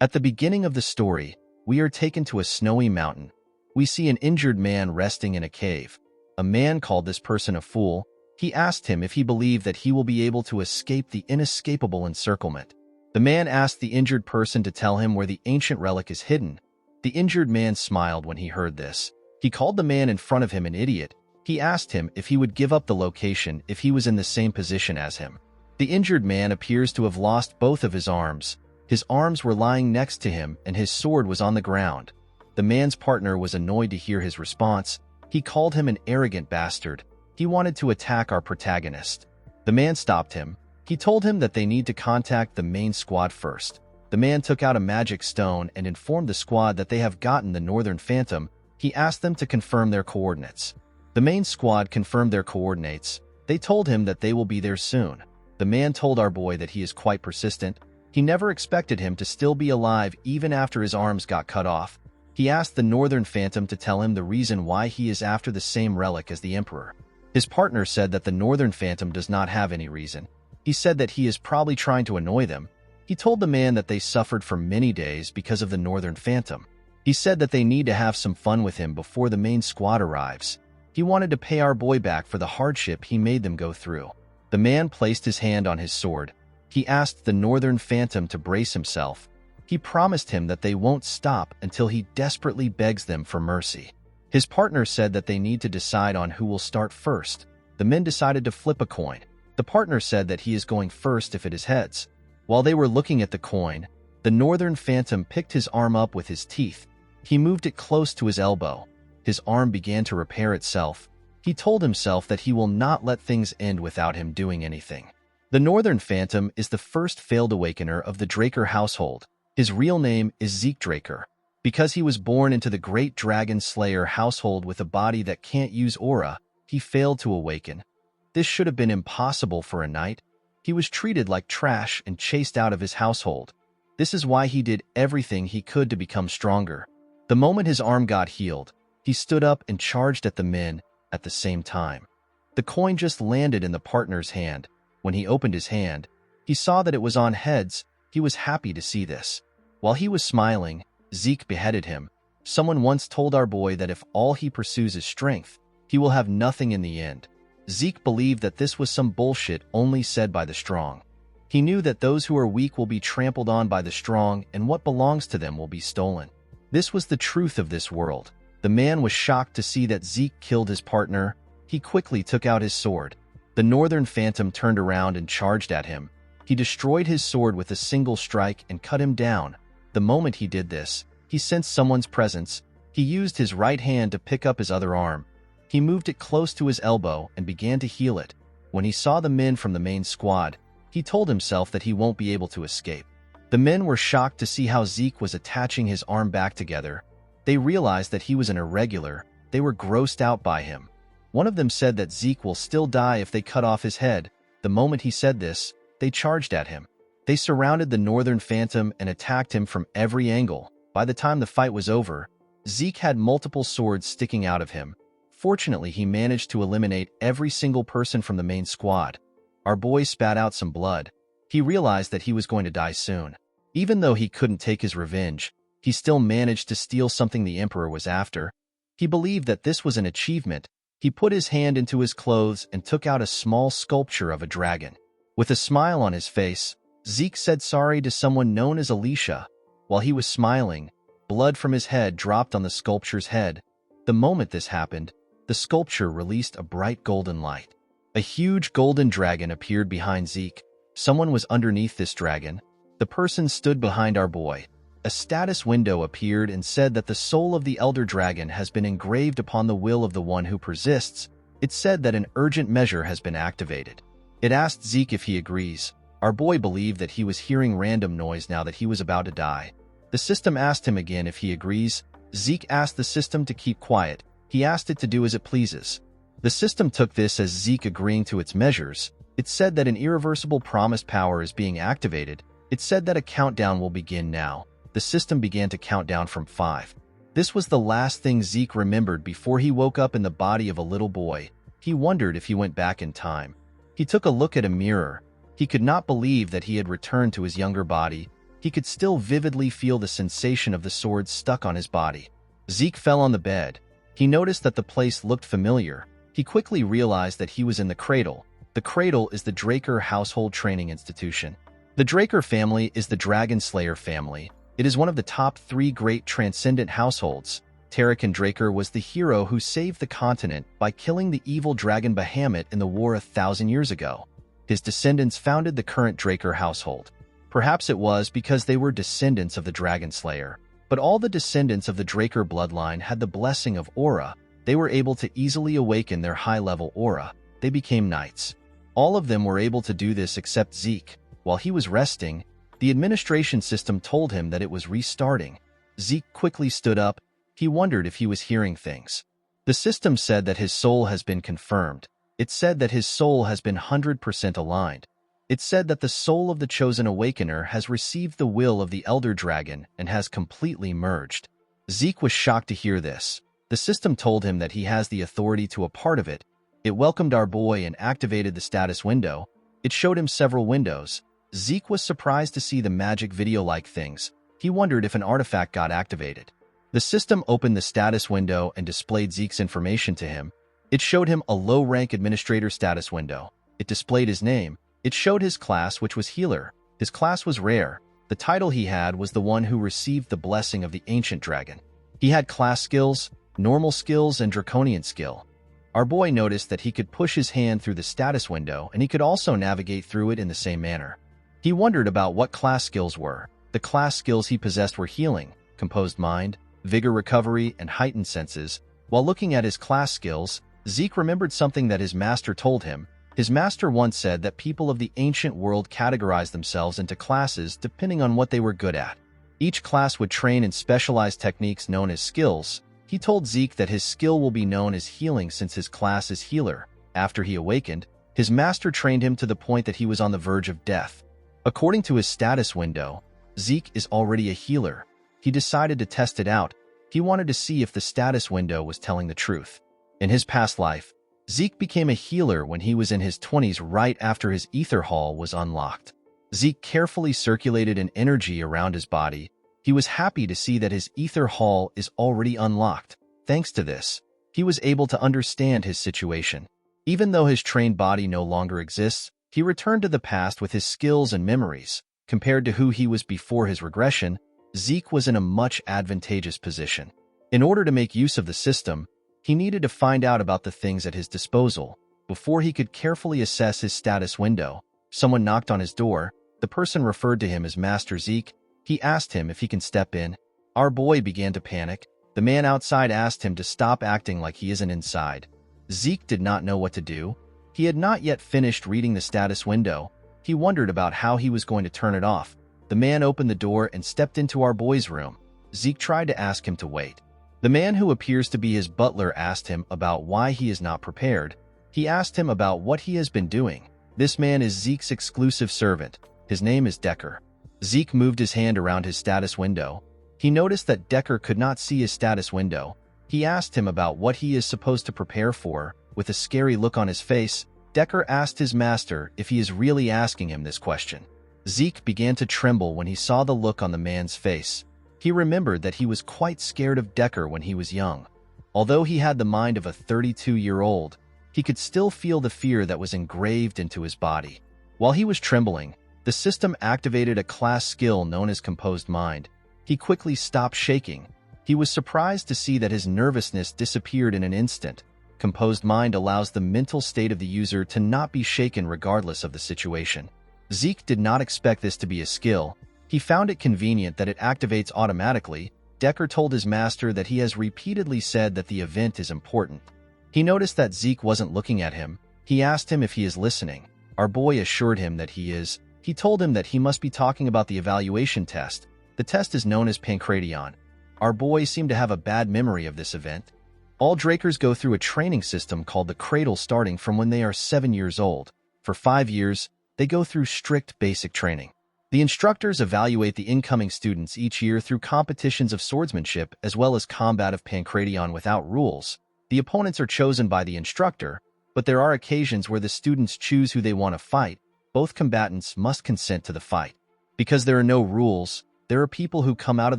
At the beginning of the story, we are taken to a snowy mountain. We see an injured man resting in a cave. A man called this person a fool. He asked him if he believed that he will be able to escape the inescapable encirclement. The man asked the injured person to tell him where the ancient relic is hidden. The injured man smiled when he heard this. He called the man in front of him an idiot. He asked him if he would give up the location if he was in the same position as him. The injured man appears to have lost both of his arms. His arms were lying next to him and his sword was on the ground. The man's partner was annoyed to hear his response. He called him an arrogant bastard. He wanted to attack our protagonist. The man stopped him. He told him that they need to contact the main squad first. The man took out a magic stone and informed the squad that they have gotten the Northern Phantom. He asked them to confirm their coordinates. The main squad confirmed their coordinates. They told him that they will be there soon. The man told our boy that he is quite persistent. He never expected him to still be alive even after his arms got cut off. He asked the Northern Phantom to tell him the reason why he is after the same relic as the Emperor. His partner said that the Northern Phantom does not have any reason. He said that he is probably trying to annoy them. He told the man that they suffered for many days because of the Northern Phantom. He said that they need to have some fun with him before the main squad arrives. He wanted to pay our boy back for the hardship he made them go through. The man placed his hand on his sword. He asked the Northern Phantom to brace himself. He promised him that they won't stop until he desperately begs them for mercy. His partner said that they need to decide on who will start first. The men decided to flip a coin. The partner said that he is going first if it is heads. While they were looking at the coin, the Northern Phantom picked his arm up with his teeth. He moved it close to his elbow. His arm began to repair itself. He told himself that he will not let things end without him doing anything. The Northern Phantom is the first failed awakener of the Draker household. His real name is Zeke Draker. Because he was born into the Great Dragon Slayer household with a body that can't use aura, he failed to awaken. This should have been impossible for a knight. He was treated like trash and chased out of his household. This is why he did everything he could to become stronger. The moment his arm got healed, he stood up and charged at the men at the same time. The coin just landed in the partner's hand. When he opened his hand, he saw that it was on heads. He was happy to see this. While he was smiling, Zeke beheaded him. Someone once told our boy that if all he pursues is strength, he will have nothing in the end. Zeke believed that this was some bullshit only said by the strong. He knew that those who are weak will be trampled on by the strong and what belongs to them will be stolen. This was the truth of this world. The man was shocked to see that Zeke killed his partner. He quickly took out his sword. The Northern Phantom turned around and charged at him. He destroyed his sword with a single strike and cut him down. The moment he did this, he sensed someone's presence. He used his right hand to pick up his other arm. He moved it close to his elbow and began to heal it. When he saw the men from the main squad, he told himself that he won't be able to escape. The men were shocked to see how Zeke was attaching his arm back together. They realized that he was an irregular. They were grossed out by him. One of them said that Zeke will still die if they cut off his head. The moment he said this, they charged at him. They surrounded the Northern Phantom and attacked him from every angle. By the time the fight was over, Zeke had multiple swords sticking out of him. Fortunately, he managed to eliminate every single person from the main squad. Our boy spat out some blood. He realized that he was going to die soon. Even though he couldn't take his revenge, he still managed to steal something the Emperor was after. He believed that this was an achievement. He put his hand into his clothes and took out a small sculpture of a dragon. With a smile on his face, Zeke said sorry to someone known as Alicia. While he was smiling, blood from his head dropped on the sculpture's head. The moment this happened, the sculpture released a bright golden light. A huge golden dragon appeared behind Zeke. Someone was underneath this dragon. The person stood behind our boy. A status window appeared and said that the soul of the Elder Dragon has been engraved upon the will of the one who persists. It said that an urgent measure has been activated. It asked Zeke if he agrees. Our boy believed that he was hearing random noise now that he was about to die. The system asked him again if he agrees. Zeke asked the system to keep quiet. He asked it to do as it pleases. The system took this as Zeke agreeing to its measures. It said that an irreversible promise power is being activated. It said that a countdown will begin now. The system began to count down from 5. This was the last thing Zeke remembered before he woke up in the body of a little boy. He wondered if he went back in time. He took a look at a mirror. He could not believe that he had returned to his younger body. he could still vividly feel the sensation of the sword stuck on his body. Zeke fell on the bed. He noticed that the place looked familiar. He quickly realized that he was in the Cradle. The Cradle is the Draker Household Training Institution. The Draker family is the Dragon Slayer family. It is one of the top 3 great transcendent households. Tarakan Draker was the hero who saved the continent by killing the evil dragon Bahamut in the war 1,000 years ago. His descendants founded the current Draker household. Perhaps it was because they were descendants of the Dragon Slayer. But all the descendants of the Draker bloodline had the blessing of aura. They were able to easily awaken their high-level aura. They became knights. All of them were able to do this except Zeke. While he was resting, the administration system told him that it was restarting. Zeke quickly stood up. He wondered if he was hearing things. The system said that his soul has been confirmed. It said that his soul has been 100% aligned. It said that the soul of the Chosen Awakener has received the will of the Elder Dragon and has completely merged. Zeke was shocked to hear this. The system told him that he has the authority to a part of it. It welcomed our boy and activated the status window. It showed him several windows. Zeke was surprised to see the magic video-like things. He wondered if an artifact got activated. The system opened the status window and displayed Zeke's information to him. It showed him a low-rank administrator status window. It displayed his name. It showed his class, which was healer. His class was rare. The title he had was the one who received the blessing of the ancient dragon. He had class skills, normal skills, and draconian skill. Our boy noticed that he could push his hand through the status window and he could also navigate through it in the same manner. He wondered about what class skills were. The class skills he possessed were healing, composed mind, vigor recovery, and heightened senses. While looking at his class skills, Zeke remembered something that his master told him. His master once said that people of the ancient world categorized themselves into classes depending on what they were good at. Each class would train in specialized techniques known as skills. He told Zeke that his skill will be known as healing since his class is healer. After he awakened, his master trained him to the point that he was on the verge of death. According to his status window, Zeke is already a healer. He decided to test it out. He wanted to see if the status window was telling the truth. In his past life, Zeke became a healer when he was in his 20s right after his ether hall was unlocked. Zeke carefully circulated an energy around his body. He was happy to see that his ether hall is already unlocked. Thanks to this, he was able to understand his situation. Even though his trained body no longer exists, he returned to the past with his skills and memories. Compared to who he was before his regression, Zeke was in a much advantageous position. In order to make use of the system, he needed to find out about the things at his disposal. Before he could carefully assess his status window, someone knocked on his door. The person referred to him as Master Zeke. He asked him if he can step in. Our boy began to panic. The man outside asked him to stop acting like he isn't inside. Zeke did not know what to do. He had not yet finished reading the status window. He wondered about how he was going to turn it off. The man opened the door and stepped into our boy's room. Zeke tried to ask him to wait. The man who appears to be his butler asked him about why he is not prepared. He asked him about what he has been doing. This man is Zeke's exclusive servant. His name is Decker. Zeke moved his hand around his status window. He noticed that Decker could not see his status window. He asked him about what he is supposed to prepare for. With a scary look on his face, Decker asked his master if he is really asking him this question. Zeke began to tremble when he saw the look on the man's face. He remembered that he was quite scared of Decker when he was young. Although he had the mind of a 32-year-old, he could still feel the fear that was engraved into his body. While he was trembling, the system activated a class skill known as Composed Mind. He quickly stopped shaking. He was surprised to see that his nervousness disappeared in an instant. Composed Mind allows the mental state of the user to not be shaken regardless of the situation. Zeke did not expect this to be a skill. He found it convenient that it activates automatically. Decker told his master that he has repeatedly said that the event is important. He noticed that Zeke wasn't looking at him. He asked him if he is listening. Our boy assured him that he is. He told him that he must be talking about the evaluation test. The test is known as Pancration. Our boy seemed to have a bad memory of this event. All Drakers go through a training system called the Cradle starting from when they are 7 years old. For 5 years, they go through strict basic training. The instructors evaluate the incoming students each year through competitions of swordsmanship as well as combat of Pancration without rules. The opponents are chosen by the instructor, but there are occasions where the students choose who they want to fight. Both combatants must consent to the fight. Because there are no rules, there are people who come out of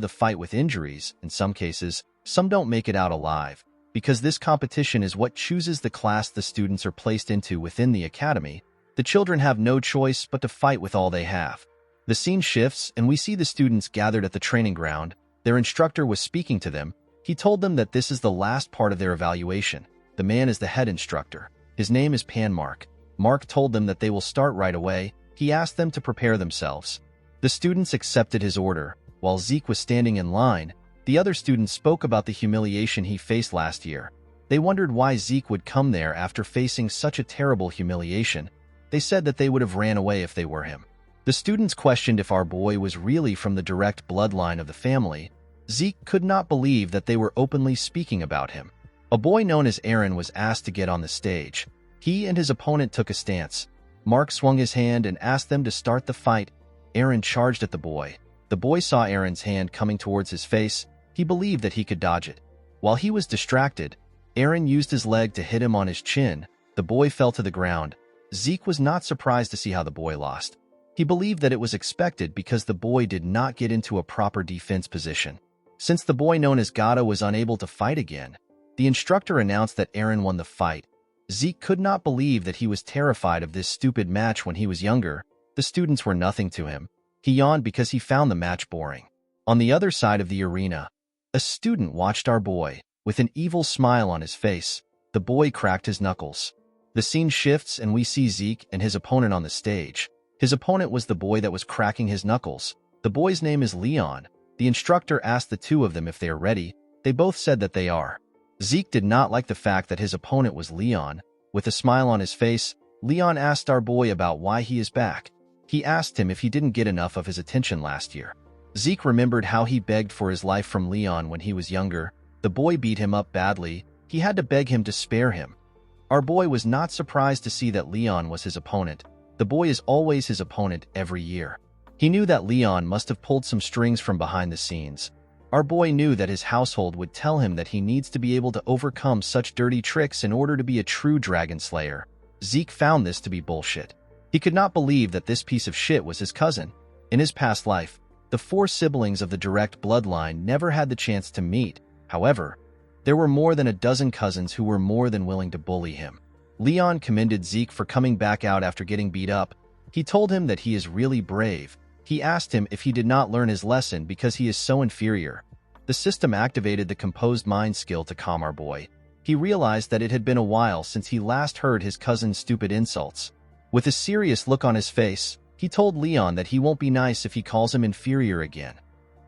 the fight with injuries. In some cases, some don't make it out alive. Because this competition is what chooses the class the students are placed into within the academy, the children have no choice but to fight with all they have. The scene shifts, and we see the students gathered at the training ground. Their instructor was speaking to them. He told them that this is the last part of their evaluation. The man is the head instructor. His name is Mark. Mark told them that they will start right away. He asked them to prepare themselves. The students accepted his order. While Zeke was standing in line, the other students spoke about the humiliation he faced last year. They wondered why Zeke would come there after facing such a terrible humiliation. They said that they would have ran away if they were him. The students questioned if our boy was really from the direct bloodline of the family. Zeke could not believe that they were openly speaking about him. A boy known as Aaron was asked to get on the stage. He and his opponent took a stance. Mark swung his hand and asked them to start the fight. Aaron charged at the boy. The boy saw Aaron's hand coming towards his face. He believed that he could dodge it. While he was distracted, Aaron used his leg to hit him on his chin. The boy fell to the ground. Zeke was not surprised to see how the boy lost. He believed that it was expected because the boy did not get into a proper defense position. Since the boy known as Gata was unable to fight again, the instructor announced that Aaron won the fight. Zeke could not believe that he was terrified of this stupid match when he was younger. The students were nothing to him. He yawned because he found the match boring. On the other side of the arena, a student watched our boy. With an evil smile on his face, the boy cracked his knuckles. The scene shifts and we see Zeke and his opponent on the stage. His opponent was the boy that was cracking his knuckles. The boy's name is Leon. The instructor asked the two of them if they are ready. They both said that they are. Zeke did not like the fact that his opponent was Leon. With a smile on his face, Leon asked our boy about why he is back. He asked him if he didn't get enough of his attention last year. Zeke remembered how he begged for his life from Leon when he was younger. The boy beat him up badly. He had to beg him to spare him. Our boy was not surprised to see that Leon was his opponent. The boy is always his opponent every year. He knew that Leon must have pulled some strings from behind the scenes. Our boy knew that his household would tell him that he needs to be able to overcome such dirty tricks in order to be a true dragon slayer. Zeke found this to be bullshit. He could not believe that this piece of shit was his cousin. In his past life, the 4 siblings of the direct bloodline never had the chance to meet. However, there were more than a dozen cousins who were more than willing to bully him. Leon commended Zeke for coming back out after getting beat up. He told him that he is really brave. He asked him if he did not learn his lesson because he is so inferior. The system activated the composed mind skill to calm our boy. He realized that it had been a while since he last heard his cousin's stupid insults. With a serious look on his face, he told Leon that he won't be nice if he calls him inferior again.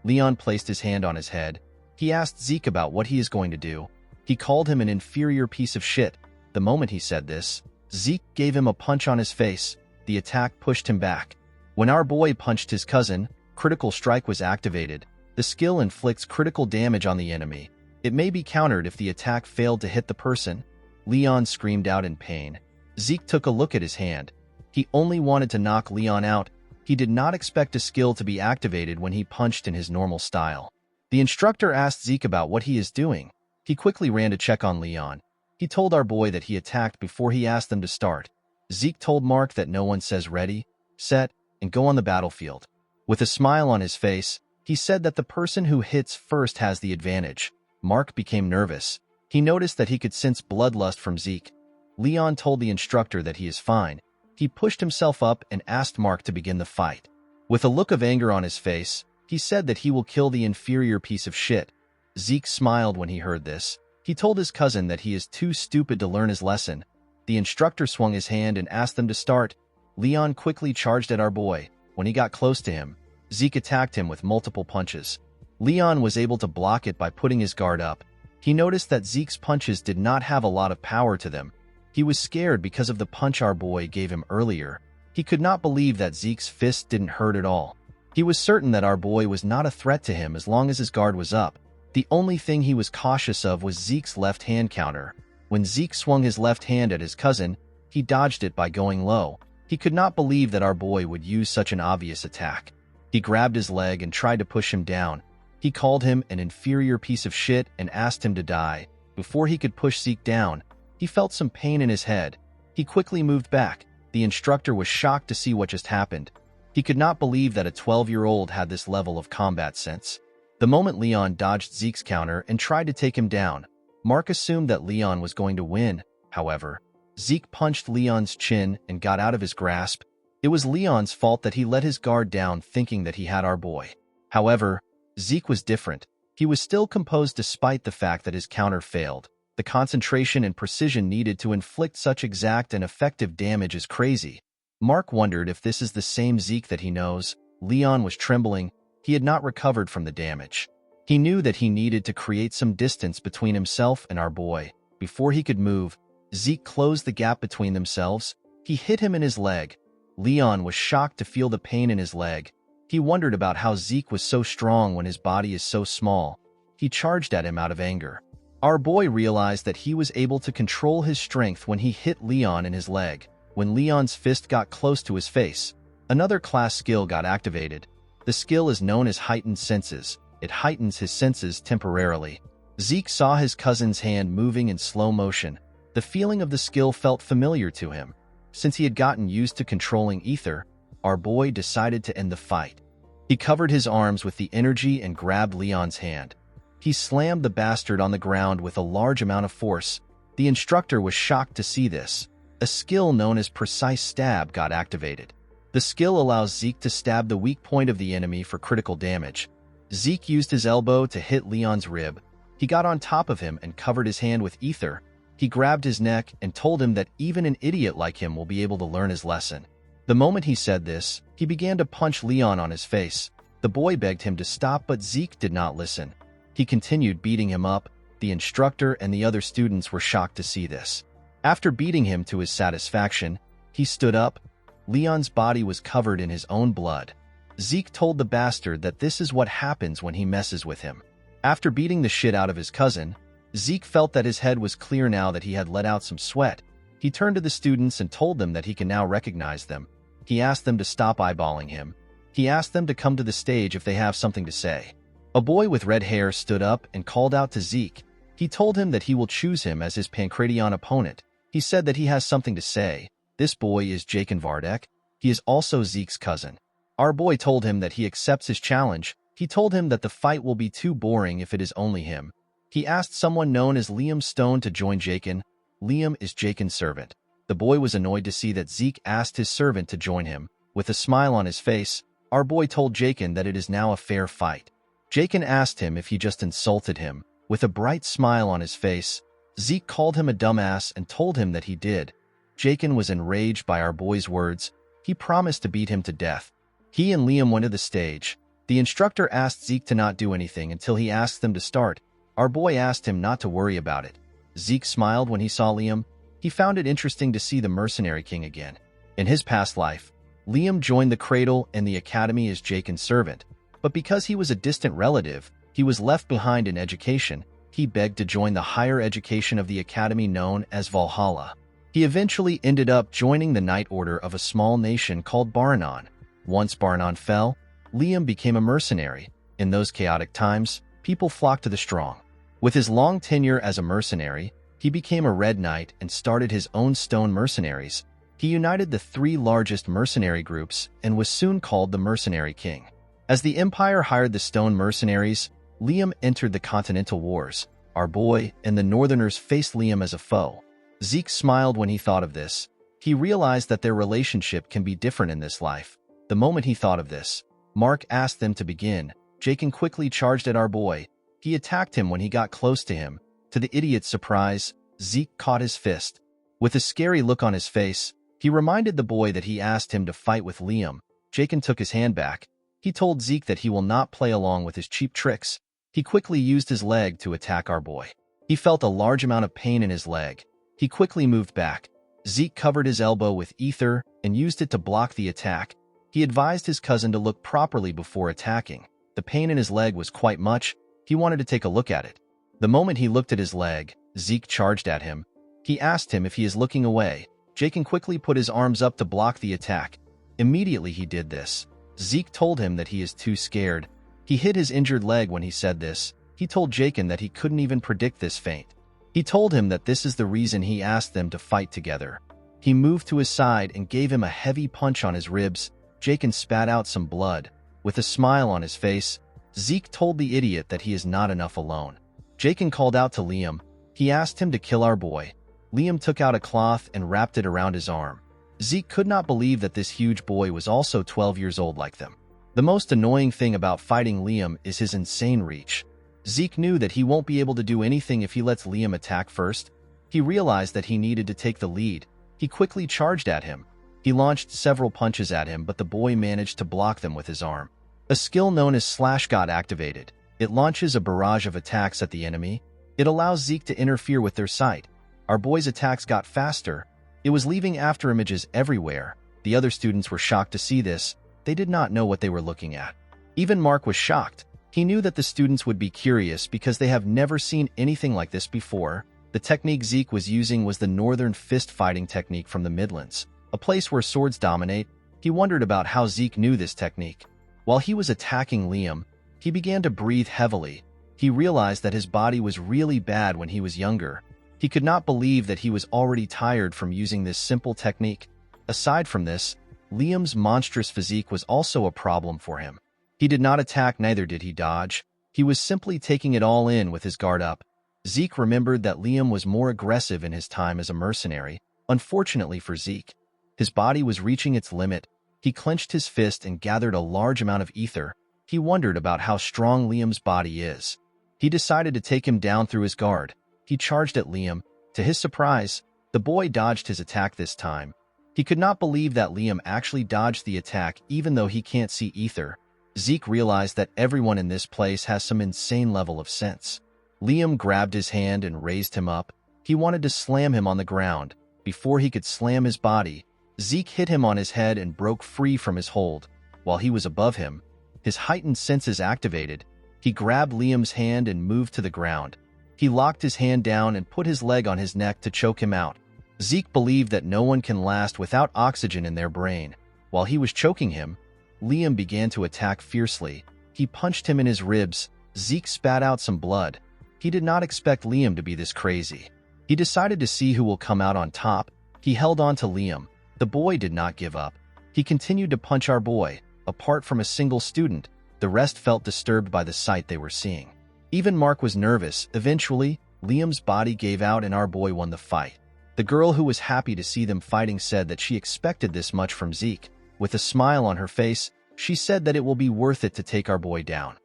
Leon placed his hand on his head. He asked Zeke about what he is going to do. He called him an inferior piece of shit. The moment he said this, Zeke gave him a punch on his face. The attack pushed him back. When our boy punched his cousin, critical strike was activated. The skill inflicts critical damage on the enemy. It may be countered if the attack failed to hit the person. Leon screamed out in pain. Zeke took a look at his hand. He only wanted to knock Leon out. He did not expect a skill to be activated when he punched in his normal style. The instructor asked Zeke about what he is doing. He quickly ran to check on Leon. He told our boy that he attacked before he asked them to start. Zeke told Mark that no one says ready, set, and go on the battlefield. With a smile on his face, he said that the person who hits first has the advantage. Mark became nervous. He noticed that he could sense bloodlust from Zeke. Leon told the instructor that he is fine. He pushed himself up and asked Mark to begin the fight. With a look of anger on his face, he said that he will kill the inferior piece of shit. Zeke smiled when he heard this. He told his cousin that he is too stupid to learn his lesson. The instructor swung his hand and asked them to start. Leon quickly charged at our boy. When he got close to him, Zeke attacked him with multiple punches. Leon was able to block it by putting his guard up. He noticed that Zeke's punches did not have a lot of power to them. He was scared because of the punch our boy gave him earlier. He could not believe that Zeke's fist didn't hurt at all. He was certain that our boy was not a threat to him as long as his guard was up. The only thing he was cautious of was Zeke's left hand counter. When Zeke swung his left hand at his cousin, he dodged it by going low. He could not believe that our boy would use such an obvious attack. He grabbed his leg and tried to push him down. He called him an inferior piece of shit and asked him to die. Before he could push Zeke down, he felt some pain in his head. He quickly moved back. The instructor was shocked to see what just happened. He could not believe that a 12-year-old had this level of combat sense. The moment Leon dodged Zeke's counter and tried to take him down, Mark assumed that Leon was going to win. However, Zeke punched Leon's chin and got out of his grasp. It was Leon's fault that he let his guard down thinking that he had our boy. However, Zeke was different. He was still composed despite the fact that his counter failed. The concentration and precision needed to inflict such exact and effective damage is crazy. Mark wondered if this is the same Zeke that he knows. Leon was trembling. He had not recovered from the damage. He knew that he needed to create some distance between himself and our boy. Before he could move, Zeke closed the gap between themselves. He hit him in his leg. Leon was shocked to feel the pain in his leg. He wondered about how Zeke was so strong when his body is so small. He charged at him out of anger. Our boy realized that he was able to control his strength when he hit Leon in his leg. When Leon's fist got close to his face, another class skill got activated. The skill is known as heightened senses. It heightens his senses temporarily. Zeke saw his cousin's hand moving in slow motion. The feeling of the skill felt familiar to him. Since he had gotten used to controlling ether, our boy decided to end the fight. He covered his arms with the energy and grabbed Leon's hand. He slammed the bastard on the ground with a large amount of force. The instructor was shocked to see this. A skill known as precise stab got activated. The skill allows Zeke to stab the weak point of the enemy for critical damage. Zeke used his elbow to hit Leon's rib. He got on top of him and covered his hand with ether. He grabbed his neck and told him that even an idiot like him will be able to learn his lesson. The moment he said this, he began to punch Leon on his face. The boy begged him to stop, but Zeke did not listen. He continued beating him up. The instructor and the other students were shocked to see this. After beating him to his satisfaction, he stood up. Leon's body was covered in his own blood. Zeke told the bastard that this is what happens when he messes with him. After beating the shit out of his cousin, Zeke felt that his head was clear now that he had let out some sweat. He turned to the students and told them that he can now recognize them. He asked them to stop eyeballing him. He asked them to come to the stage if they have something to say. A boy with red hair stood up and called out to Zeke. He told him that he will choose him as his Pancration opponent. He said that he has something to say. This boy is Jakin Vardek. He is also Zeke's cousin. Our boy told him that he accepts his challenge. He told him that the fight will be too boring if it is only him. He asked someone known as Liam Stone to join Jakin. Liam is Jakin's servant. The boy was annoyed to see that Zeke asked his servant to join him. With a smile on his face, our boy told Jakin that it is now a fair fight. Jakin asked him if he just insulted him. With a bright smile on his face, Zeke called him a dumbass and told him that he did. Jakin was enraged by our boy's words. He promised to beat him to death. He and Liam went to the stage. The instructor asked Zeke to not do anything until he asked them to start. Our boy asked him not to worry about it. Zeke smiled when he saw Liam. He found it interesting to see the Mercenary King again. In his past life, Liam joined the Cradle and the Academy as Jakin's servant. But because he was a distant relative, he was left behind in education. He begged to join the higher education of the Academy known as Valhalla. He eventually ended up joining the Knight Order of a small nation called Baranon. Once Baranon fell, Liam became a mercenary. In those chaotic times, people flocked to the strong. With his long tenure as a mercenary, he became a Red Knight and started his own stone mercenaries. He united the three largest mercenary groups and was soon called the Mercenary King. As the Empire hired the stone mercenaries, Liam entered the Continental Wars. Our boy and the Northerners faced Liam as a foe. Zeke smiled when he thought of this. He realized that their relationship can be different in this life. The moment he thought of this, Mark asked them to begin. Jakin quickly charged at our boy. He attacked him when he got close to him. To the idiot's surprise, Zeke caught his fist. With a scary look on his face, he reminded the boy that he asked him to fight with Liam. Jakin took his hand back. He told Zeke that he will not play along with his cheap tricks. He quickly used his leg to attack our boy. He felt a large amount of pain in his leg. He quickly moved back. Zeke covered his elbow with ether and used it to block the attack. He advised his cousin to look properly before attacking. The pain in his leg was quite much. He wanted to take a look at it. The moment he looked at his leg, Zeke charged at him. He asked him if he is looking away. Jakin quickly put his arms up to block the attack. Immediately he did this. Zeke told him that he is too scared. He hit his injured leg when he said this. He told Jakin that he couldn't even predict this feint. He told him that this is the reason he asked them to fight together. He moved to his side and gave him a heavy punch on his ribs. Jakin spat out some blood. With a smile on his face, Zeke told the idiot that he is not enough alone. Jakin called out to Liam. He asked him to kill our boy. Liam took out a cloth and wrapped it around his arm. Zeke could not believe that this huge boy was also 12 years old like them. The most annoying thing about fighting Liam is his insane reach. Zeke knew that he won't be able to do anything if he lets Liam attack first. He realized that he needed to take the lead. He quickly charged at him. He launched several punches at him, but the boy managed to block them with his arm. A skill known as Slash got activated. It launches a barrage of attacks at the enemy. It allows Zeke to interfere with their sight. Our boy's attacks got faster. It was leaving afterimages everywhere. The other students were shocked to see this. They did not know what they were looking at. Even Mark was shocked. He knew that the students would be curious because they have never seen anything like this before. The technique Zeke was using was the Northern Fist fighting technique from the Midlands, a place where swords dominate. He wondered about how Zeke knew this technique. While he was attacking Liam, he began to breathe heavily. He realized that his body was really bad when he was younger. He could not believe that he was already tired from using this simple technique. Aside from this, Liam's monstrous physique was also a problem for him. He did not attack, neither did he dodge. He was simply taking it all in with his guard up. Zeke remembered that Liam was more aggressive in his time as a mercenary. Unfortunately for Zeke, his body was reaching its limit. He clenched his fist and gathered a large amount of ether. He wondered about how strong Liam's body is. He decided to take him down through his guard. He charged at Liam. To his surprise, the boy dodged his attack this time. He could not believe that Liam actually dodged the attack even though he can't see ether. Zeke realized that everyone in this place has some insane level of sense. Liam grabbed his hand and raised him up. He wanted to slam him on the ground. Before he could slam his body, Zeke hit him on his head and broke free from his hold. While he was above him, his heightened senses activated. He grabbed Liam's hand and moved to the ground. He locked his hand down and put his leg on his neck to choke him out. Zeke believed that no one can last without oxygen in their brain. While he was choking him, Liam began to attack fiercely. He punched him in his ribs. Zeke spat out some blood. He did not expect Liam to be this crazy. He decided to see who will come out on top. He held on to Liam. The boy did not give up. He continued to punch our boy. Apart from a single student, the rest felt disturbed by the sight they were seeing. Even Mark was nervous. Eventually, Liam's body gave out and our boy won the fight. The girl who was happy to see them fighting said that she expected this much from Zeke. With a smile on her face, she said that it will be worth it to take our boy down.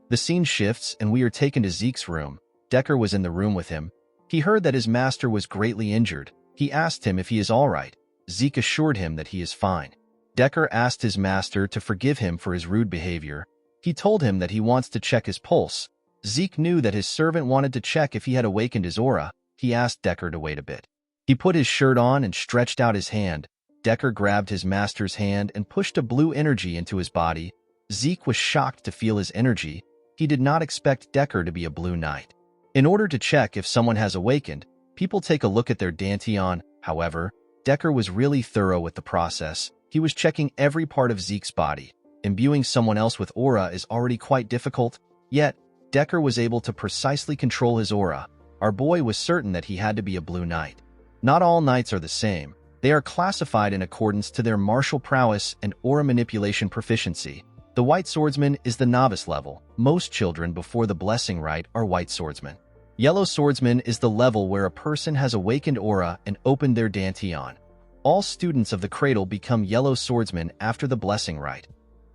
The scene shifts and we are taken to Zeke's room. Decker was in the room with him. He heard that his master was greatly injured. He asked him if he is all right. Zeke assured him that he is fine. Decker asked his master to forgive him for his rude behavior. He told him that he wants to check his pulse. Zeke knew that his servant wanted to check if he had awakened his aura. He asked Decker to wait a bit. He put his shirt on and stretched out his hand. Decker grabbed his master's hand and pushed a blue energy into his body. Zeke was shocked to feel his energy. He did not expect Decker to be a blue knight. In order to check if someone has awakened, people take a look at their dantian. However, Decker was really thorough with the process. He was checking every part of Zeke's body. Imbuing someone else with aura is already quite difficult, yet Decker was able to precisely control his aura. Our boy was certain that he had to be a blue knight. Not all knights are the same. They are classified in accordance to their martial prowess and aura manipulation proficiency. The white swordsman is the novice level. Most children before the blessing rite are white swordsmen. Yellow swordsman is the level where a person has awakened aura and opened their dantian. All students of the cradle become yellow swordsmen after the blessing rite.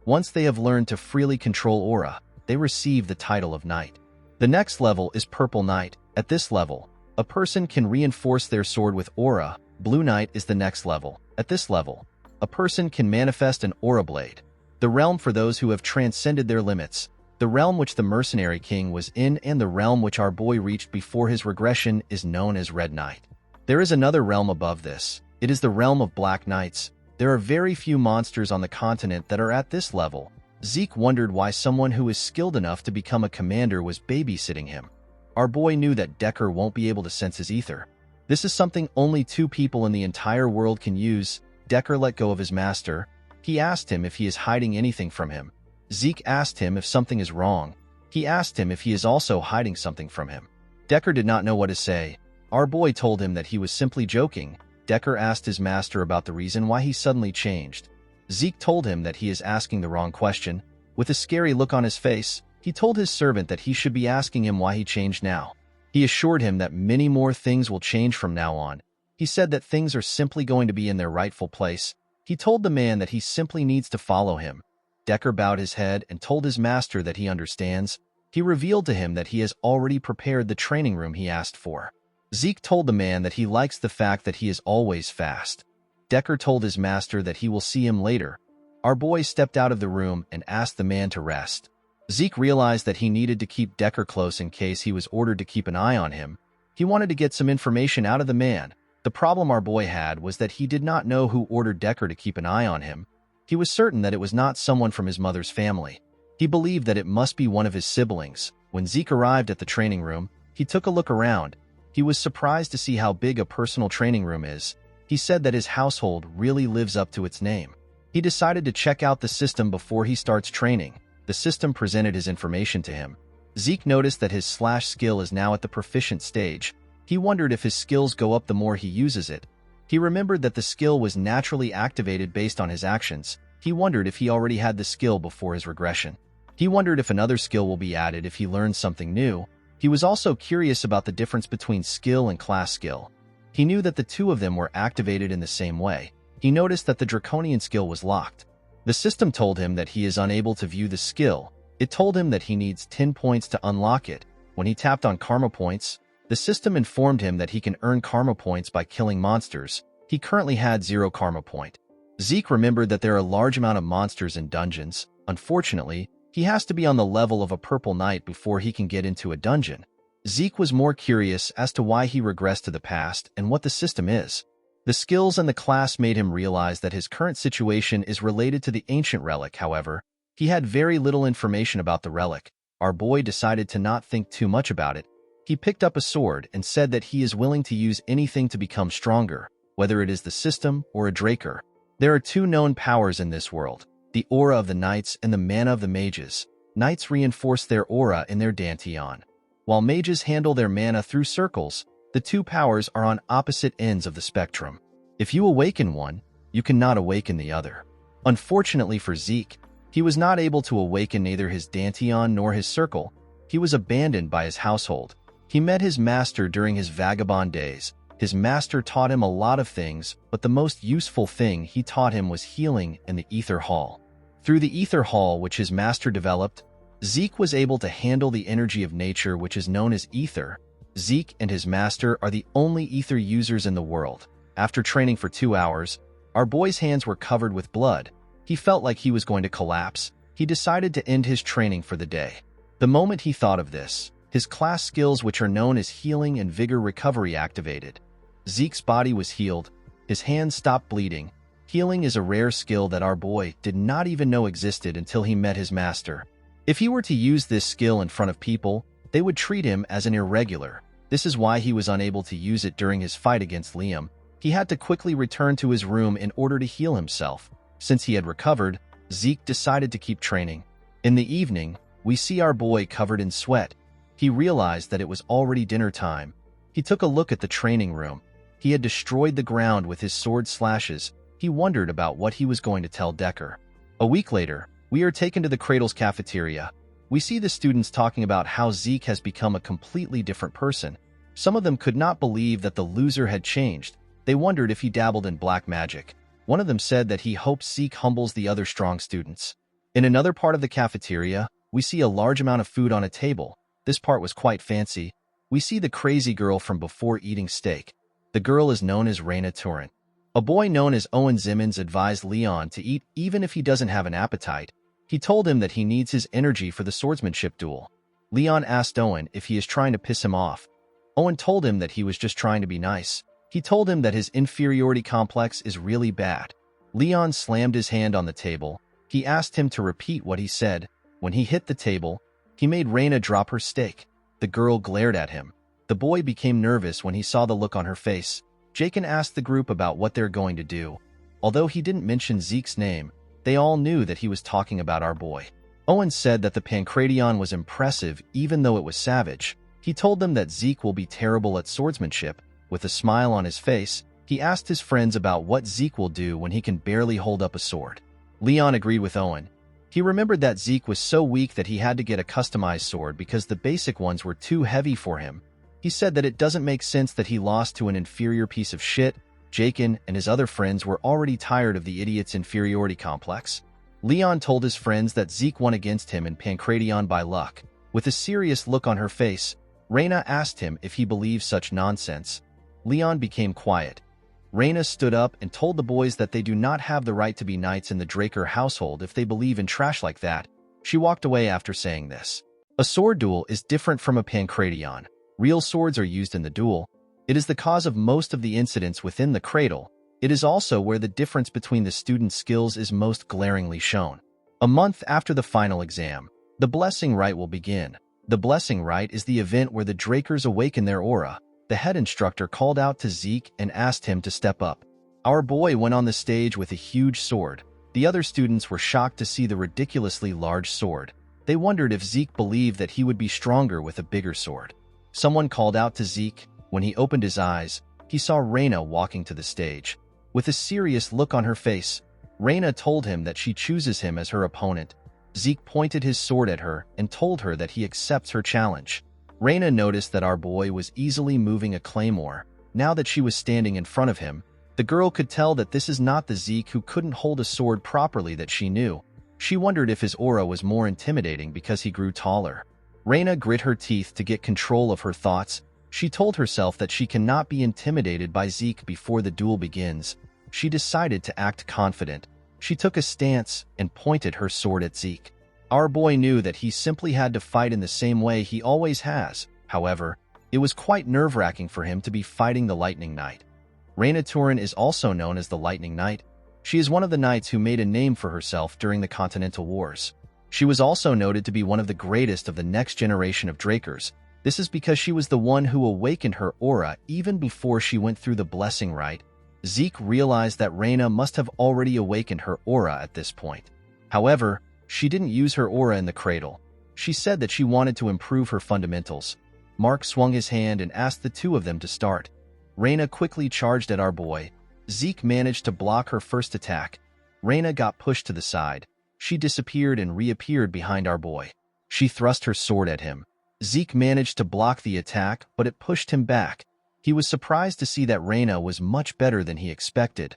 Once they have learned to freely control aura, they receive the title of knight. The next level is purple knight. At this level, a person can reinforce their sword with aura. Blue knight is the next level. At this level, a person can manifest an aura blade. The realm for those who have transcended their limits. The realm which the mercenary king was in and the realm which our boy reached before his regression is known as Red Knight. There is another realm above this. It is the realm of Black Knights. There are very few monsters on the continent that are at this level. Zeke wondered why someone who is skilled enough to become a commander was babysitting him. Our boy knew that Decker won't be able to sense his ether. This is something only 2 people in the entire world can use. Decker let go of his master. He asked him if he is hiding anything from him. Zeke asked him if something is wrong. He asked him if he is also hiding something from him. Decker did not know what to say. Our boy told him that he was simply joking. Decker asked his master about the reason why he suddenly changed. Zeke told him that he is asking the wrong question. With a scary look on his face, he told his servant that he should be asking him why he changed now. He assured him that many more things will change from now on. He said that things are simply going to be in their rightful place. He told the man that he simply needs to follow him. Decker bowed his head and told his master that he understands. He revealed to him that he has already prepared the training room he asked for. Zeke told the man that he likes the fact that he is always fast. Decker told his master that he will see him later. Our boy stepped out of the room and asked the man to rest. Zeke realized that he needed to keep Decker close in case he was ordered to keep an eye on him. He wanted to get some information out of the man. The problem our boy had was that he did not know who ordered Decker to keep an eye on him. He was certain that it was not someone from his mother's family. He believed that it must be one of his siblings. When Zeke arrived at the training room, he took a look around. He was surprised to see how big a personal training room is. He said that his household really lives up to its name. He decided to check out the system before he starts training. The system presented his information to him. Zeke noticed that his slash skill is now at the proficient stage. He wondered if his skills go up the more he uses it. He remembered that the skill was naturally activated based on his actions. He wondered if he already had the skill before his regression. He wondered if another skill will be added if he learns something new. He was also curious about the difference between skill and class skill. He knew that the two of them were activated in the same way. He noticed that the draconian skill was locked. The system told him that he is unable to view the skill. It told him that he needs 10 points to unlock it. When he tapped on karma points, the system informed him that he can earn karma points by killing monsters. He currently had 0 karma point. Zeke remembered that there are a large amount of monsters in dungeons. Unfortunately, he has to be on the level of a purple knight before he can get into a dungeon. Zeke was more curious as to why he regressed to the past and what the system is. The skills and the class made him realize that his current situation is related to the ancient relic. However, he had very little information about the relic. Our boy decided to not think too much about it. He picked up a sword and said that he is willing to use anything to become stronger, whether it is the system or a Draker. There are 2 known powers in this world, the aura of the knights and the mana of the mages. Knights reinforce their aura in their dantian, while mages handle their mana through circles. The 2 powers are on opposite ends of the spectrum. If you awaken one, you cannot awaken the other. Unfortunately for Zeke, he was not able to awaken neither his dantian nor his circle. He was abandoned by his household. He met his master during his vagabond days. His master taught him a lot of things, but the most useful thing he taught him was healing in the Ether Hall. Through the Ether Hall, which his master developed, Zeke was able to handle the energy of nature, which is known as ether. Zeke and his master are the only ether users in the world. After training for 2 hours, our boy's hands were covered with blood. He felt like he was going to collapse. He decided to end his training for the day. The moment he thought of this, his class skills, which are known as healing and vigor recovery, activated. Zeke's body was healed. His hands stopped bleeding. Healing is a rare skill that our boy did not even know existed until he met his master. If he were to use this skill in front of people, they would treat him as an irregular. This is why he was unable to use it during his fight against Liam. He had to quickly return to his room in order to heal himself. Since he had recovered, Zeke decided to keep training. In the evening, we see our boy covered in sweat. He realized that it was already dinner time. He took a look at the training room. He had destroyed the ground with his sword slashes. He wondered about what he was going to tell Decker. A week later, we are taken to the Cradle's cafeteria. We see the students talking about how Zeke has become a completely different person. Some of them could not believe that the loser had changed. They wondered if he dabbled in black magic. One of them said that he hopes Zeke humbles the other strong students. In another part of the cafeteria, we see a large amount of food on a table. This part was quite fancy. We see the crazy girl from before eating steak. The girl is known as Raina Turin. A boy known as Owen Zimmons advised Leon to eat even if he doesn't have an appetite. He told him that he needs his energy for the swordsmanship duel. Leon asked Owen if he is trying to piss him off. Owen told him that he was just trying to be nice. He told him that his inferiority complex is really bad. Leon slammed his hand on the table. He asked him to repeat what he said. When he hit the table, he made Raina drop her steak. The girl glared at him. The boy became nervous when he saw the look on her face. Jakin asked the group about what they're going to do. Although he didn't mention Zeke's name, they all knew that he was talking about our boy. Owen said that the Pancratian was impressive even though it was savage. He told them that Zeke will be terrible at swordsmanship. With a smile on his face, he asked his friends about what Zeke will do when he can barely hold up a sword. Leon agreed with Owen. He remembered that Zeke was so weak that he had to get a customized sword because the basic ones were too heavy for him. He said that it doesn't make sense that he lost to an inferior piece of shit. Jakin and his other friends were already tired of the idiot's inferiority complex. Leon told his friends that Zeke won against him in Pancration by luck. With a serious look on her face, Reyna asked him if he believed such nonsense. Leon became quiet. Reyna stood up and told the boys that they do not have the right to be knights in the Draker household if they believe in trash like that. She walked away after saying this. A sword duel is different from a Pancration. Real swords are used in the duel. It is the cause of most of the incidents within the cradle. It is also where the difference between the students' skills is most glaringly shown. A month after the final exam, the blessing rite will begin. The blessing rite is the event where the Drakers awaken their aura. The head instructor called out to Zeke and asked him to step up. Our boy went on the stage with a huge sword. The other students were shocked to see the ridiculously large sword. They wondered if Zeke believed that he would be stronger with a bigger sword. Someone called out to Zeke. When he opened his eyes, he saw Reyna walking to the stage. With a serious look on her face, Reyna told him that she chooses him as her opponent. Zeke pointed his sword at her and told her that he accepts her challenge. Reyna noticed that our boy was easily moving a claymore. Now that she was standing in front of him, the girl could tell that this is not the Zeke who couldn't hold a sword properly that she knew. She wondered if his aura was more intimidating because he grew taller. Reyna grit her teeth to get control of her thoughts. She told herself that she cannot be intimidated by Zeke before the duel begins. She decided to act confident. She took a stance and pointed her sword at Zeke. Our boy knew that he simply had to fight in the same way he always has. However, it was quite nerve-wracking for him to be fighting the Lightning Knight. Reyna Turin is also known as the Lightning Knight. She is one of the knights who made a name for herself during the Continental Wars. She was also noted to be one of the greatest of the next generation of Drakers. This is because she was the one who awakened her aura even before she went through the blessing rite. Zeke realized that Reyna must have already awakened her aura at this point. However, she didn't use her aura in the cradle. She said that she wanted to improve her fundamentals. Mark swung his hand and asked the two of them to start. Reyna quickly charged at our boy. Zeke managed to block her first attack. Reyna got pushed to the side. She disappeared and reappeared behind our boy. She thrust her sword at him. Zeke managed to block the attack, but it pushed him back. He was surprised to see that Reyna was much better than he expected.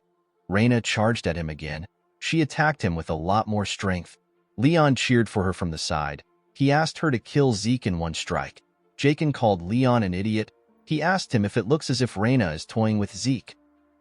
Reyna charged at him again. She attacked him with a lot more strength. Leon cheered for her from the side. He asked her to kill Zeke in one strike. Jakin called Leon an idiot. He asked him if it looks as if Reyna is toying with Zeke.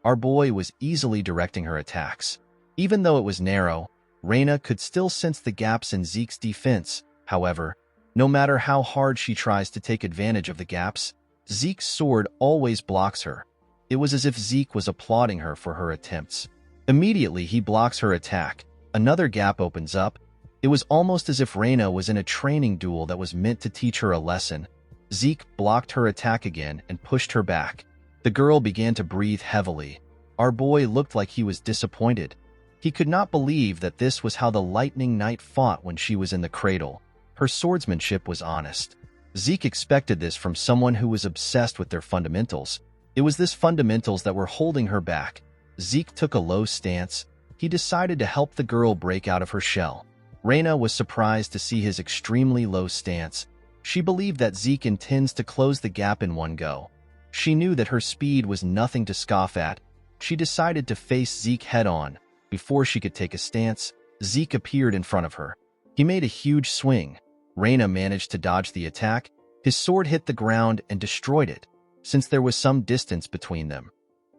Our boy was easily directing her attacks. Even though it was narrow, Reyna could still sense the gaps in Zeke's defense. However, no matter how hard she tries to take advantage of the gaps, Zeke's sword always blocks her. It was as if Zeke was applauding her for her attempts. Immediately, he blocks her attack. Another gap opens up. It was almost as if Reyna was in a training duel that was meant to teach her a lesson. Zeke blocked her attack again and pushed her back. The girl began to breathe heavily. Our boy looked like he was disappointed. He could not believe that this was how the Lightning Knight fought when she was in the cradle. Her swordsmanship was honest. Zeke expected this from someone who was obsessed with their fundamentals. It was this fundamentals that were holding her back. Zeke took a low stance. He decided to help the girl break out of her shell. Reyna was surprised to see his extremely low stance. She believed that Zeke intends to close the gap in one go. She knew that her speed was nothing to scoff at. She decided to face Zeke head-on. Before she could take a stance, Zeke appeared in front of her. He made a huge swing. Reyna managed to dodge the attack. His sword hit the ground and destroyed it, since there was some distance between them.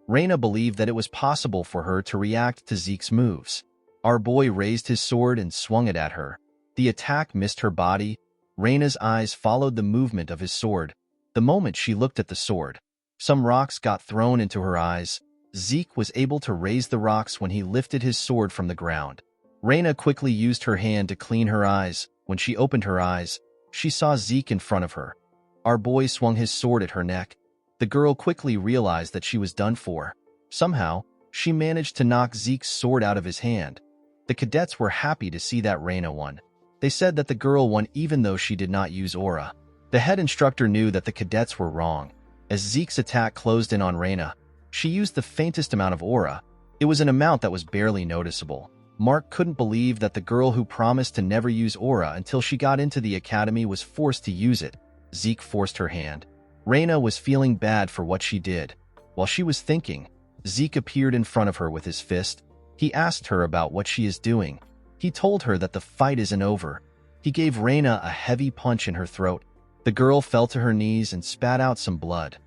Reyna believed that it was possible for her to react to Zeke's moves. Our boy raised his sword and swung it at her. The attack missed her body. Reyna's eyes followed the movement of his sword. The moment she looked at the sword, some rocks got thrown into her eyes. Zeke was able to raise the rocks when he lifted his sword from the ground. Reyna quickly used her hand to clean her eyes. When she opened her eyes, she saw Zeke in front of her. Our boy swung his sword at her neck. The girl quickly realized that she was done for. Somehow, she managed to knock Zeke's sword out of his hand. The cadets were happy to see that Reyna won. They said that the girl won even though she did not use aura. The head instructor knew that the cadets were wrong. As Zeke's attack closed in on Reyna, she used the faintest amount of aura. It was an amount that was barely noticeable. Mark couldn't believe that the girl who promised to never use aura until she got into the academy was forced to use it. Zeke forced her hand. Reina was feeling bad for what she did. While she was thinking, Zeke appeared in front of her with his fist. He asked her about what she is doing. He told her that the fight isn't over. He gave Reina a heavy punch in her throat. The girl fell to her knees and spat out some blood.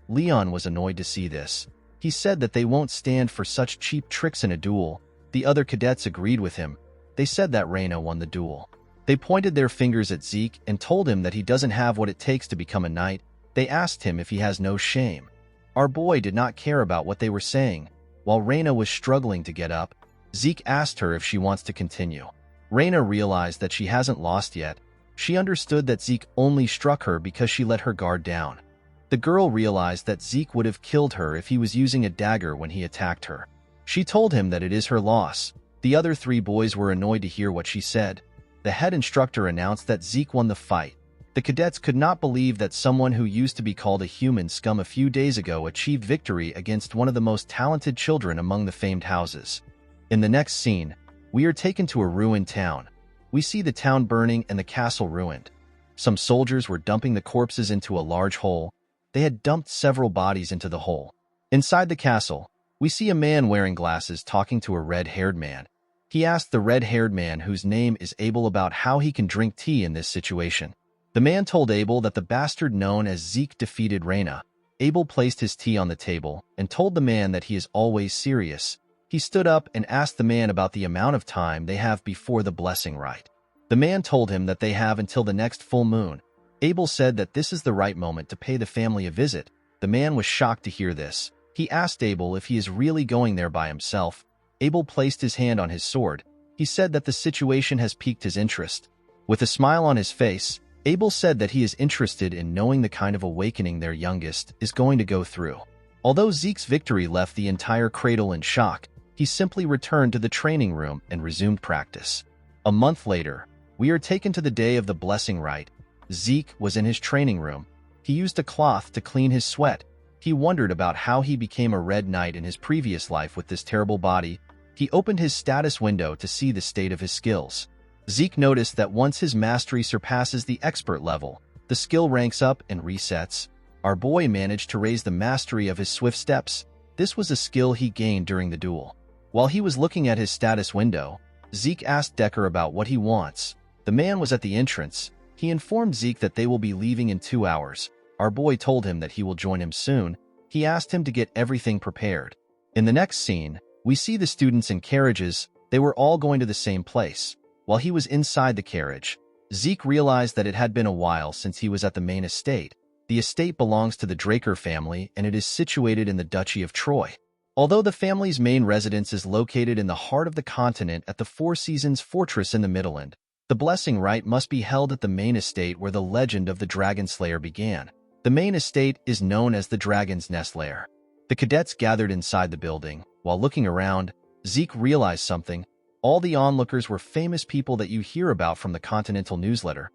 Leon was annoyed to see this. He said that they won't stand for such cheap tricks in a duel. The other cadets agreed with him. They said that Reina won the duel. They pointed their fingers at Zeke and told him that he doesn't have what it takes to become a knight. They asked him if he has no shame. Our boy did not care about what they were saying. While Reina was struggling to get up, Zeke asked her if she wants to continue. Reina realized that she hasn't lost yet. She understood that Zeke only struck her because she let her guard down. The girl realized that Zeke would have killed her if he was using a dagger when he attacked her. She told him that it is her loss. The other 3 boys were annoyed to hear what she said. The head instructor announced that Zeke won the fight. The cadets could not believe that someone who used to be called a human scum a few days ago achieved victory against one of the most talented children among the famed houses. In the next scene, we are taken to a ruined town. We see the town burning and the castle ruined. Some soldiers were dumping the corpses into a large hole. They had dumped several bodies into the hole. Inside the castle, we see a man wearing glasses talking to a red-haired man. He asked the red-haired man, whose name is Abel, about how he can drink tea in this situation. The man told Abel that the bastard known as Zeke defeated Reina. Abel placed his tea on the table and told the man that he is always serious. He stood up and asked the man about the amount of time they have before the blessing rite. The man told him that they have until the next full moon. Abel said that this is the right moment to pay the family a visit. The man was shocked to hear this. He asked Abel if he is really going there by himself. Abel placed his hand on his sword. He said that the situation has piqued his interest. With a smile on his face, Abel said that he is interested in knowing the kind of awakening their youngest is going to go through. Although Zeke's victory left the entire cradle in shock, he simply returned to the training room and resumed practice. A month later, we are taken to the day of the blessing rite. Zeke was in his training room. He used a cloth to clean his sweat. He wondered about how he became a red knight in his previous life with this terrible body. He opened his status window to see the state of his skills. Zeke noticed that once his mastery surpasses the expert level, the skill ranks up and resets. Our boy managed to raise the mastery of his swift steps. This was a skill he gained during the duel. While he was looking at his status window, Zeke asked Decker about what he wants. The man was at the entrance. He informed Zeke that they will be leaving in 2 hours. Our boy told him that he will join him soon. He asked him to get everything prepared. In the next scene, we see the students in carriages. They were all going to the same place. While he was inside the carriage, Zeke realized that it had been a while since he was at the main estate. The estate belongs to the Draker family, and it is situated in the Duchy of Troy. Although the family's main residence is located in the heart of the continent at the Four Seasons Fortress in the Midland, the blessing rite must be held at the main estate where the legend of the Dragon Slayer began. The main estate is known as the Dragon's Nest Lair. The cadets gathered inside the building. While looking around, Zeke realized something. All the onlookers were famous people that you hear about from the Continental newsletter.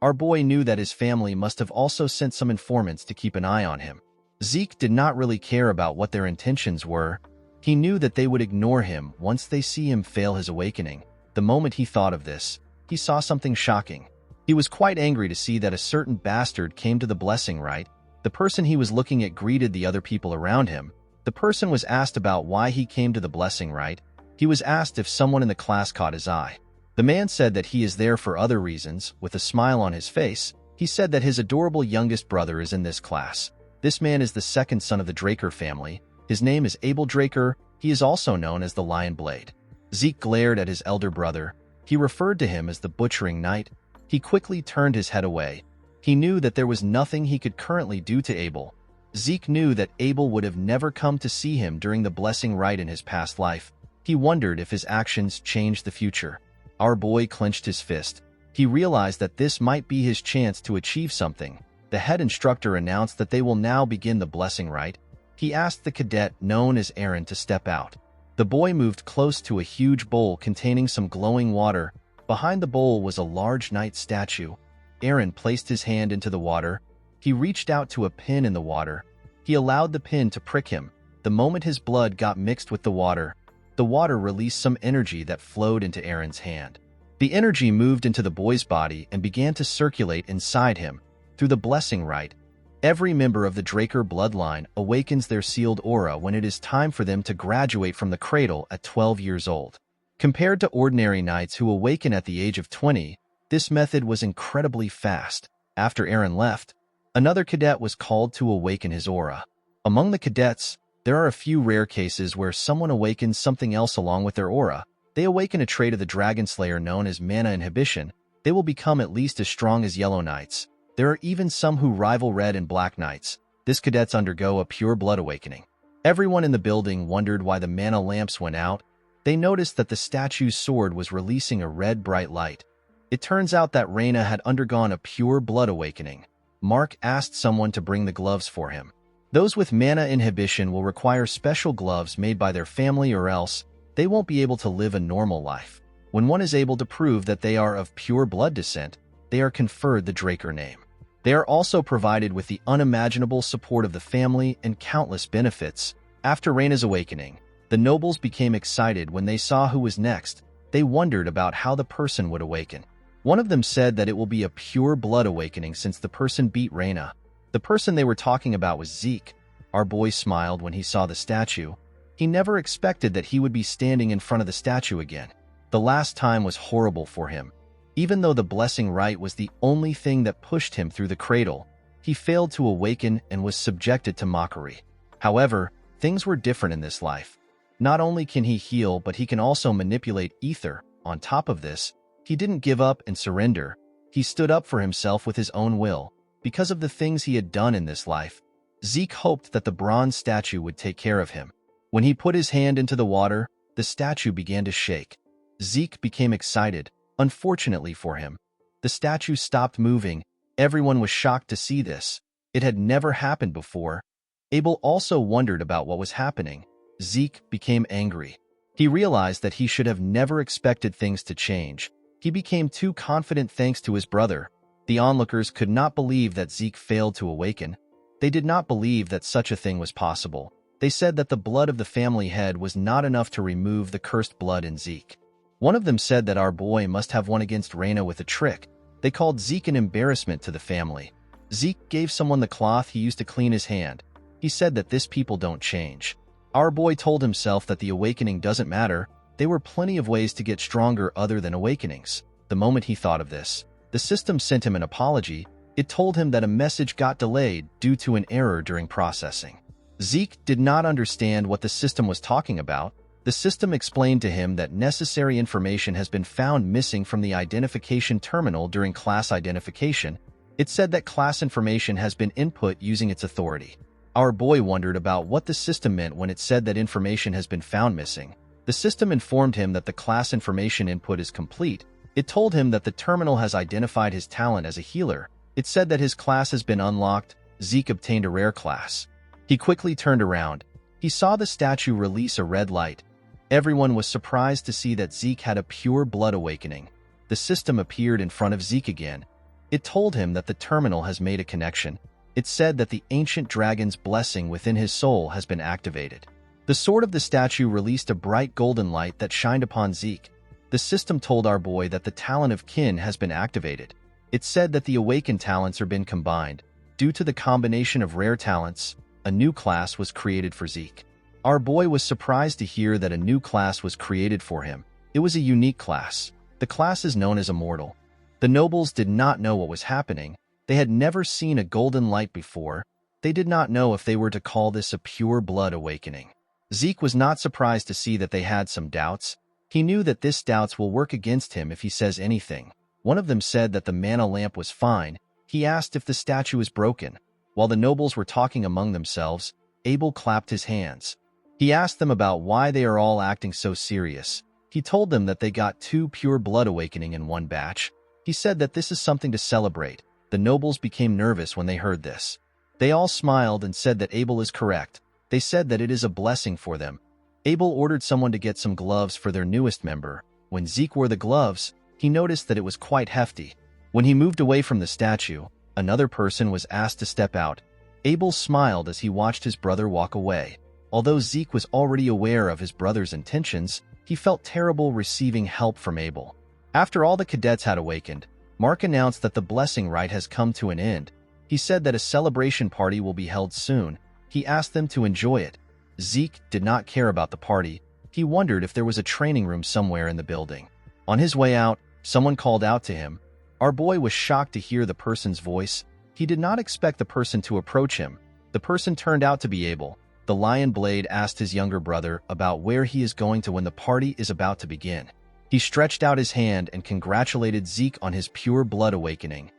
Our boy knew that his family must have also sent some informants to keep an eye on him. Zeke did not really care about what their intentions were. He knew that they would ignore him once they see him fail his awakening. The moment he thought of this, he saw something shocking. He was quite angry to see that a certain bastard came to the blessing rite. The person he was looking at greeted the other people around him. The person was asked about why he came to the blessing rite. He was asked if someone in the class caught his eye. The man said that he is there for other reasons. With a smile on his face, he said that his adorable youngest brother is in this class. This man is the second son of the Draker family. His name is Abel Draker. He is also known as the Lion Blade. Zeke glared at his elder brother. He referred to him as the Butchering Knight. He quickly turned his head away. He knew that there was nothing he could currently do to Abel. Zeke knew that Abel would have never come to see him during the blessing rite in his past life. He wondered if his actions changed the future. Our boy clenched his fist. He realized that this might be his chance to achieve something. The head instructor announced that they will now begin the blessing rite. He asked the cadet known as Aaron to step out. The boy moved close to a huge bowl containing some glowing water. Behind the bowl was a large knight statue. Aaron placed his hand into the water. He reached out to a pin in the water. He allowed the pin to prick him. The moment his blood got mixed with the water, the water released some energy that flowed into Aaron's hand. The energy moved into the boy's body and began to circulate inside him. Through the blessing rite, every member of the Draker bloodline awakens their sealed aura when it is time for them to graduate from the cradle at 12 years old. Compared to ordinary knights who awaken at the age of 20, this method was incredibly fast. After Aaron left, another cadet was called to awaken his aura. Among the cadets, there are a few rare cases where someone awakens something else along with their aura. They awaken a trait of the Dragon Slayer known as mana inhibition. They will become at least as strong as Yellow Knights. There are even some who rival Red and Black Knights. These cadets undergo a pure blood awakening. Everyone in the building wondered why the mana lamps went out. They noticed that the statue's sword was releasing a red bright light. It turns out that Reina had undergone a pure blood awakening. Mark asked someone to bring the gloves for him. Those with mana inhibition will require special gloves made by their family, or else they won't be able to live a normal life. When one is able to prove that they are of pure blood descent, they are conferred the Draker name. They are also provided with the unimaginable support of the family and countless benefits. After Reina's awakening, the nobles became excited when they saw who was next. They wondered about how the person would awaken. One of them said that it will be a pure blood awakening since the person beat Reina. The person they were talking about was Zeke. Our boy smiled when he saw the statue. He never expected that he would be standing in front of the statue again. The last time was horrible for him. Even though the blessing rite was the only thing that pushed him through the cradle, he failed to awaken and was subjected to mockery. However, things were different in this life. Not only can he heal, but he can also manipulate ether. On top of this, he didn't give up and surrender. He stood up for himself with his own will. Because of the things he had done in this life, Zeke hoped that the bronze statue would take care of him. When he put his hand into the water, the statue began to shake. Zeke became excited. Unfortunately for him, the statue stopped moving. Everyone was shocked to see this. It had never happened before. Abel also wondered about what was happening. Zeke became angry. He realized that he should have never expected things to change. He became too confident thanks to his brother. The onlookers could not believe that Zeke failed to awaken. They did not believe that such a thing was possible. They said that the blood of the family head was not enough to remove the cursed blood in Zeke. One of them said that our boy must have won against Reina with a trick. They called Zeke an embarrassment to the family. Zeke gave someone the cloth he used to clean his hand. He said that this people don't change. Our boy told himself that the awakening doesn't matter. There were plenty of ways to get stronger other than awakenings. The moment he thought of this, the system sent him an apology. It told him that a message got delayed due to an error during processing. Zeke did not understand what the system was talking about. The system explained to him that necessary information has been found missing from the identification terminal during class identification. It said that class information has been input using its authority. Our boy wondered about what the system meant when it said that information has been found missing. The system informed him that the class information input is complete. It told him that the terminal has identified his talent as a healer. It said that his class has been unlocked. Zeke obtained a rare class. He quickly turned around. He saw the statue release a red light. Everyone was surprised to see that Zeke had a pure blood awakening. The system appeared in front of Zeke again. It told him that the terminal has made a connection. It said that the ancient dragon's blessing within his soul has been activated. The sword of the statue released a bright golden light that shined upon Zeke. The system told our boy that the talent of kin has been activated. It said that the awakened talents are been combined. Due to the combination of rare talents, a new class was created for Zeke. Our boy was surprised to hear that a new class was created for him. It was a unique class. The class is known as Immortal. The nobles did not know what was happening. They had never seen a golden light before. They did not know if they were to call this a pure blood awakening. Zeke was not surprised to see that they had some doubts. He knew that this doubts will work against him if he says anything. One of them said that the mana lamp was fine. He asked if the statue is broken. While the nobles were talking among themselves, Abel clapped his hands. He asked them about why they are all acting so serious. He told them that they got 2 pure blood awakening in one batch. He said that this is something to celebrate. The nobles became nervous when they heard this. They all smiled and said that Abel is correct. They said that it is a blessing for them. Abel ordered someone to get some gloves for their newest member. When Zeke wore the gloves, he noticed that it was quite hefty. When he moved away from the statue, another person was asked to step out. Abel smiled as he watched his brother walk away. Although Zeke was already aware of his brother's intentions, he felt terrible receiving help from Abel. After all the cadets had awakened, Mark announced that the blessing rite has come to an end. He said that a celebration party will be held soon. He asked them to enjoy it. Zeke did not care about the party. He wondered if there was a training room somewhere in the building. On his way out, someone called out to him. Our boy was shocked to hear the person's voice. He did not expect the person to approach him. The person turned out to be Abel. The Lion Blade asked his younger brother about where he is going to when the party is about to begin. He stretched out his hand and congratulated Zeke on his pure blood awakening.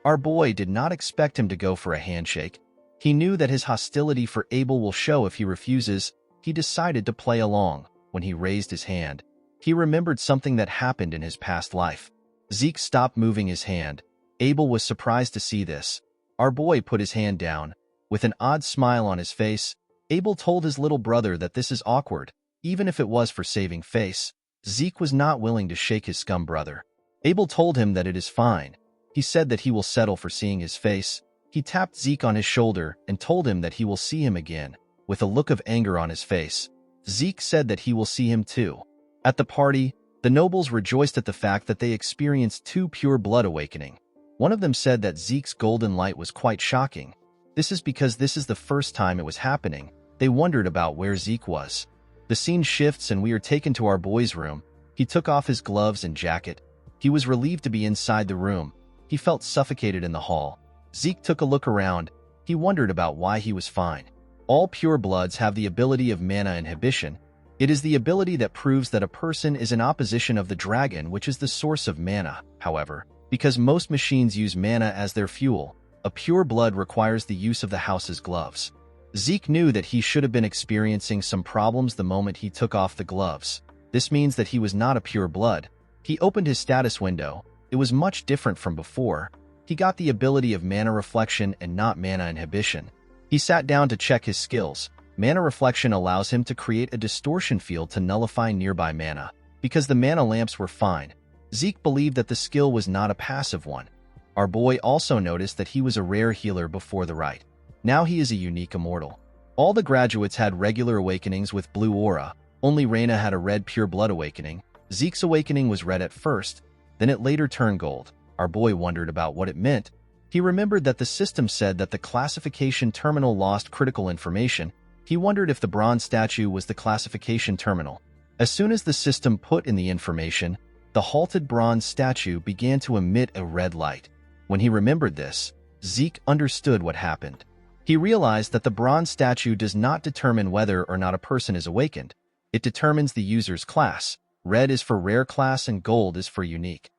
Our boy did not expect him to go for a handshake. He knew that his hostility for Abel will show if he refuses. He decided to play along. When he raised his hand, he remembered something that happened in his past life. Zeke stopped moving his hand. Abel was surprised to see this. Our boy put his hand down. With an odd smile on his face, Abel told his little brother that this is awkward, even if it was for saving face. Zeke was not willing to shake his scum brother. Abel told him that it is fine. He said that he will settle for seeing his face. He tapped Zeke on his shoulder and told him that he will see him again. With a look of anger on his face, Zeke said that he will see him too. At the party, the nobles rejoiced at the fact that they experienced 2 pure blood awakening. One of them said that Zeke's golden light was quite shocking. This is because this is the first time it was happening. They wondered about where Zeke was. The scene shifts and we are taken to our boy's room. He took off his gloves and jacket. He was relieved to be inside the room. He felt suffocated in the hall. Zeke took a look around. He wondered about why he was fine. All pure bloods have the ability of mana inhibition. It is the ability that proves that a person is in opposition of the dragon, which is the source of mana. However, because most machines use mana as their fuel, a pure blood requires the use of the house's gloves. Zeke knew that he should have been experiencing some problems the moment he took off the gloves. This means that he was not a pure blood. He opened his status window. It was much different from before. He got the ability of mana reflection and not mana inhibition. He sat down to check his skills. Mana reflection allows him to create a distortion field to nullify nearby mana. Because the mana lamps were fine, Zeke believed that the skill was not a passive one. Our boy also noticed that he was a rare healer before the rite. Now he is a unique immortal. All the graduates had regular awakenings with blue aura. Only Reina had a red pure blood awakening. Zeke's awakening was red at first, then it later turned gold. Our boy wondered about what it meant. He remembered that the system said that the classification terminal lost critical information. He wondered if the bronze statue was the classification terminal. As soon as the system put in the information, the halted bronze statue began to emit a red light. When he remembered this, Zeke understood what happened. He realized that the bronze statue does not determine whether or not a person is awakened. It determines the user's class. Red is for rare class and gold is for unique.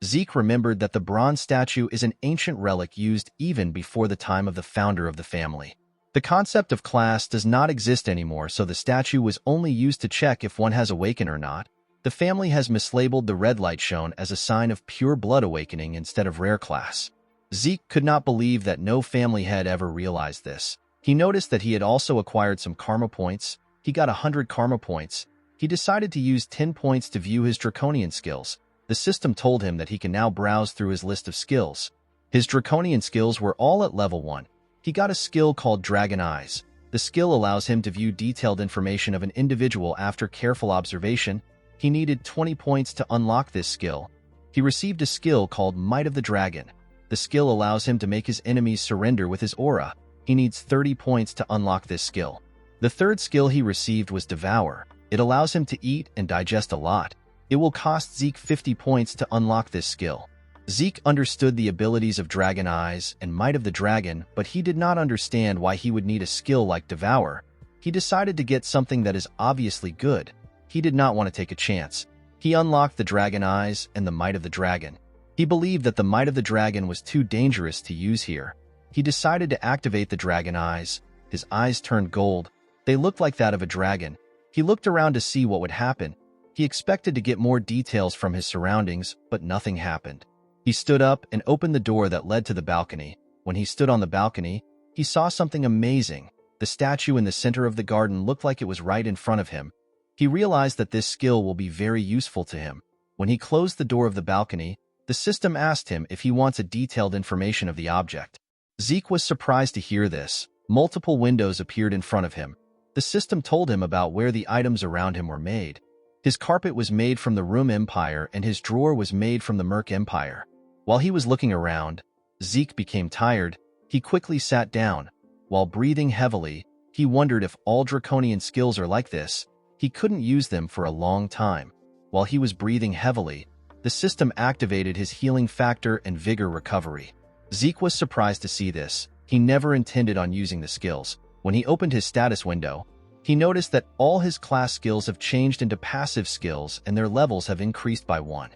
Zeke remembered that the bronze statue is an ancient relic used even before the time of the founder of the family. The concept of class does not exist anymore, so the statue was only used to check if one has awakened or not. The family has mislabeled the red light shown as a sign of pure blood awakening instead of rare class. Zeke could not believe that no family had ever realized this. He noticed that he had also acquired some karma points. He got 100 karma points. He decided to use 10 points to view his draconian skills. The system told him that he can now browse through his list of skills. His draconian skills were all at level 1. He got a skill called Dragon Eyes. The skill allows him to view detailed information of an individual after careful observation. He needed 20 points to unlock this skill. He received a skill called Might of the Dragon. The skill allows him to make his enemies surrender with his aura. He needs 30 points to unlock this skill. The third skill he received was Devour. It allows him to eat and digest a lot. It will cost Zeke 50 points to unlock this skill. Zeke understood the abilities of Dragon Eyes and Might of the Dragon, but he did not understand why he would need a skill like Devour. He decided to get something that is obviously good. He did not want to take a chance. He unlocked the Dragon Eyes and the Might of the Dragon. He believed that the Might of the Dragon was too dangerous to use here. He decided to activate the Dragon Eyes. His eyes turned gold. They looked like that of a dragon. He looked around to see what would happen. He expected to get more details from his surroundings, but nothing happened. He stood up and opened the door that led to the balcony. When he stood on the balcony, he saw something amazing. The statue in the center of the garden looked like it was right in front of him. He realized that this skill will be very useful to him. When he closed the door of the balcony, the system asked him if he wants a detailed information of the object. Zeke was surprised to hear this. Multiple windows appeared in front of him. The system told him about where the items around him were made. His carpet was made from the Room Empire and his drawer was made from the Merc Empire. While he was looking around, Zeke became tired. He quickly sat down. While breathing heavily, he wondered if all draconian skills are like this. He couldn't use them for a long time. While he was breathing heavily, the system activated his healing factor and vigor recovery. Zeke was surprised to see this. He never intended on using the skills. When he opened his status window, he noticed that all his class skills have changed into passive skills and their levels have increased by 1.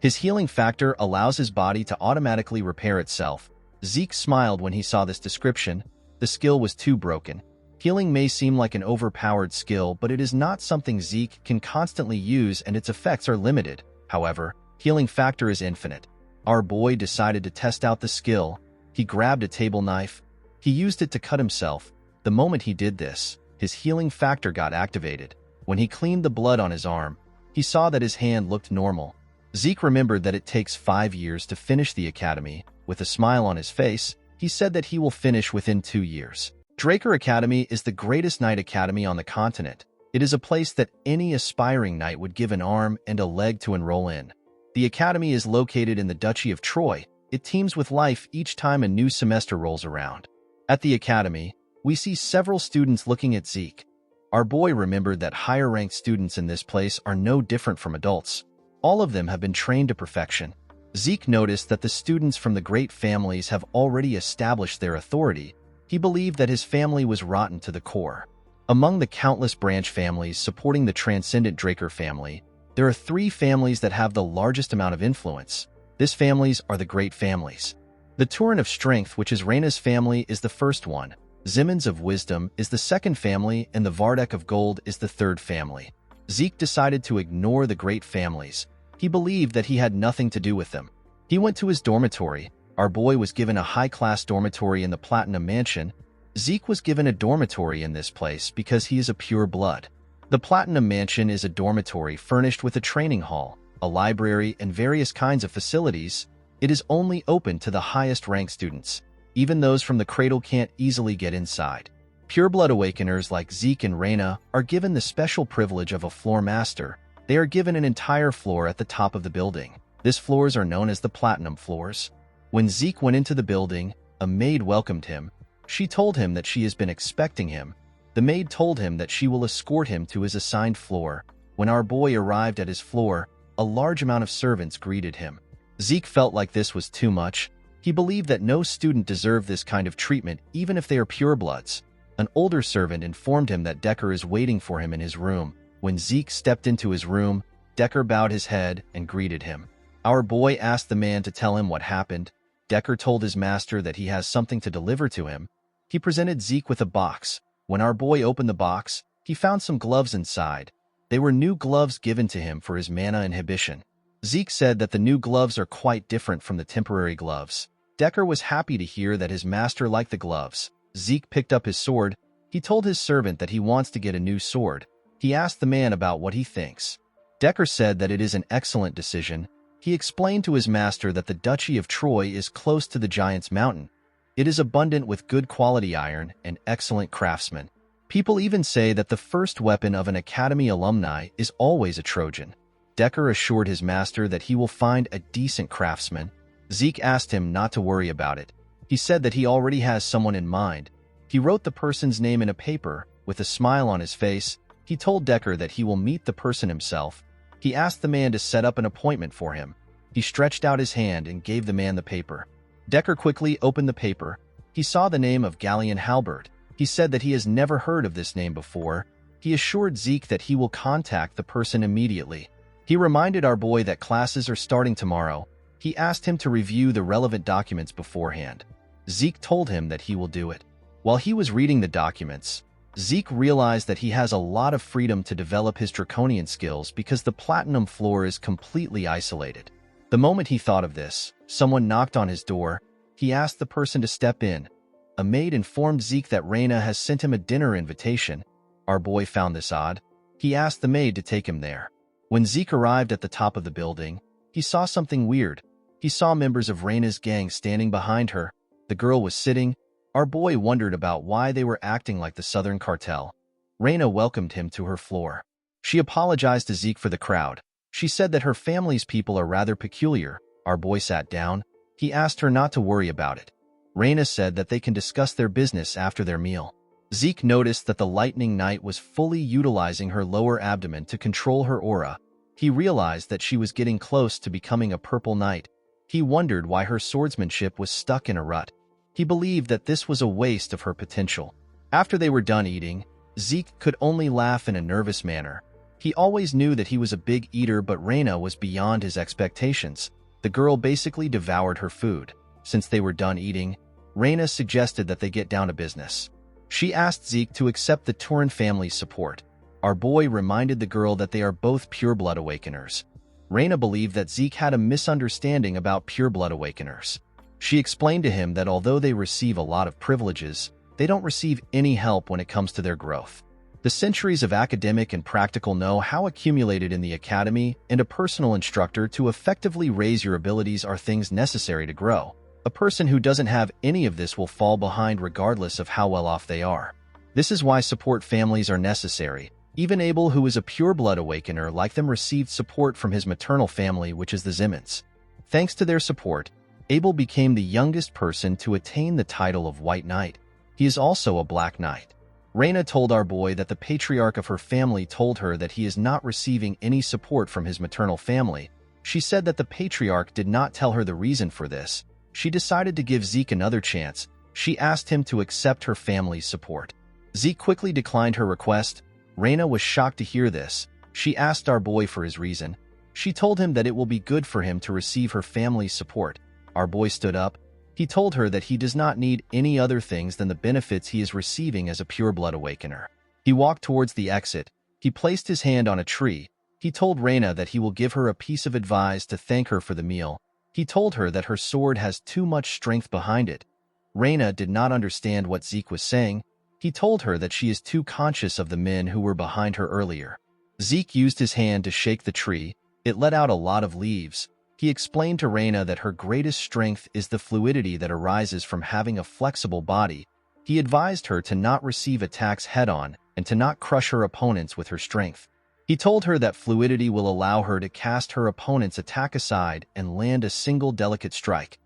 His healing factor allows his body to automatically repair itself. Zeke smiled when he saw this description. The skill was too broken. Healing may seem like an overpowered skill, but it is not something Zeke can constantly use and its effects are limited. However, healing factor is infinite. Our boy decided to test out the skill. He grabbed a table knife. He used it to cut himself. The moment he did this, his healing factor got activated. When he cleaned the blood on his arm, he saw that his hand looked normal. Zeke remembered that it takes 5 years to finish the academy. With a smile on his face, he said that he will finish within 2 years. Draker Academy is the greatest knight academy on the continent. It is a place that any aspiring knight would give an arm and a leg to enroll in. The academy is located in the Duchy of Troy. It teems with life each time a new semester rolls around. At the academy, we see several students looking at Zeke. Our boy remembered that higher-ranked students in this place are no different from adults. All of them have been trained to perfection. Zeke noticed that the students from the great families have already established their authority. He believed that his family was rotten to the core. Among the countless branch families supporting the transcendent Draker family, there are 3 families that have the largest amount of influence. These families are the great families. The Turin of Strength, which is Reyna's family, is the first one. Zimmons of Wisdom is the second family, and the Vardek of Gold is the third family. Zeke decided to ignore the great families. He believed that he had nothing to do with them. He went to his dormitory. Our boy was given a high-class dormitory in the Platinum Mansion. Zeke was given a dormitory in this place because he is a pure blood. The Platinum Mansion is a dormitory furnished with a training hall, a library, and various kinds of facilities. It is only open to the highest-ranked students. Even those from the cradle can't easily get inside. Pureblood awakeners like Zeke and Reyna are given the special privilege of a floor master. They are given an entire floor at the top of the building. These floors are known as the Platinum Floors. When Zeke went into the building, a maid welcomed him. She told him that she has been expecting him. The maid told him that she will escort him to his assigned floor. When our boy arrived at his floor, a large amount of servants greeted him. Zeke felt like this was too much. He believed that no student deserved this kind of treatment, even if they are purebloods. An older servant informed him that Decker is waiting for him in his room. When Zeke stepped into his room, Decker bowed his head and greeted him. Our boy asked the man to tell him what happened. Decker told his master that he has something to deliver to him. He presented Zeke with a box. When our boy opened the box, he found some gloves inside. They were new gloves given to him for his mana inhibition. Zeke said that the new gloves are quite different from the temporary gloves. Decker was happy to hear that his master liked the gloves. Zeke picked up his sword. He told his servant that he wants to get a new sword. He asked the man about what he thinks. Decker said that it is an excellent decision. He explained to his master that the Duchy of Troy is close to the Giant's Mountain. It is abundant with good quality iron and excellent craftsmen. People even say that the first weapon of an academy alumni is always a Trojan. Decker assured his master that he will find a decent craftsman. Zeke asked him not to worry about it. He said that he already has someone in mind. He wrote the person's name in a paper. With a smile on his face, he told Decker that he will meet the person himself. He asked the man to set up an appointment for him. He stretched out his hand and gave the man the paper. Decker quickly opened the paper. He saw the name of Galleon Halberd. He said that he has never heard of this name before. He assured Zeke that he will contact the person immediately. He reminded our boy that classes are starting tomorrow. He asked him to review the relevant documents beforehand. Zeke told him that he will do it. While he was reading the documents, Zeke realized that he has a lot of freedom to develop his draconian skills because the Platinum Floor is completely isolated. The moment he thought of this, someone knocked on his door. He asked the person to step in. A maid informed Zeke that Reyna has sent him a dinner invitation. Our boy found this odd. He asked the maid to take him there. When Zeke arrived at the top of the building, he saw something weird. He saw members of Reyna's gang standing behind her. The girl was sitting. Our boy wondered about why they were acting like the Southern Cartel. Reina welcomed him to her floor. She apologized to Zeke for the crowd. She said that her family's people are rather peculiar. Our boy sat down. He asked her not to worry about it. Reina said that they can discuss their business after their meal. Zeke noticed that the lightning knight was fully utilizing her lower abdomen to control her aura. He realized that she was getting close to becoming a purple knight. He wondered why her swordsmanship was stuck in a rut. He believed that this was a waste of her potential. After they were done eating, Zeke could only laugh in a nervous manner. He always knew that he was a big eater, but Reina was beyond his expectations. The girl basically devoured her food. Since they were done eating, Reina suggested that they get down to business. She asked Zeke to accept the Turin family's support. Our boy reminded the girl that they are both pure-blood awakeners. Reina believed that Zeke had a misunderstanding about pure-blood awakeners. She explained to him that although they receive a lot of privileges, they don't receive any help when it comes to their growth. The centuries of academic and practical know-how accumulated in the academy and a personal instructor to effectively raise your abilities are things necessary to grow. A person who doesn't have any of this will fall behind regardless of how well off they are. This is why support families are necessary. Even Abel, who is a pure-blood awakener like them, received support from his maternal family, which is the Zimmons. Thanks to their support, Abel became the youngest person to attain the title of White Knight. He is also a Black Knight. Reina told our boy that the patriarch of her family told her that he is not receiving any support from his maternal family. She said that the patriarch did not tell her the reason for this. She decided to give Zeke another chance. She asked him to accept her family's support. Zeke quickly declined her request. Reina was shocked to hear this. She asked our boy for his reason. She told him that it will be good for him to receive her family's support. Our boy stood up. He told her that he does not need any other things than the benefits he is receiving as a pure-blood awakener. He walked towards the exit. He placed his hand on a tree. He told Reina that he will give her a piece of advice to thank her for the meal. He told her that her sword has too much strength behind it. Reina did not understand what Zeke was saying. He told her that she is too conscious of the men who were behind her earlier. Zeke used his hand to shake the tree. It let out a lot of leaves. He explained to Reina that her greatest strength is the fluidity that arises from having a flexible body. He advised her to not receive attacks head-on and to not crush her opponents with her strength. He told her that fluidity will allow her to cast her opponent's attack aside and land a single delicate strike.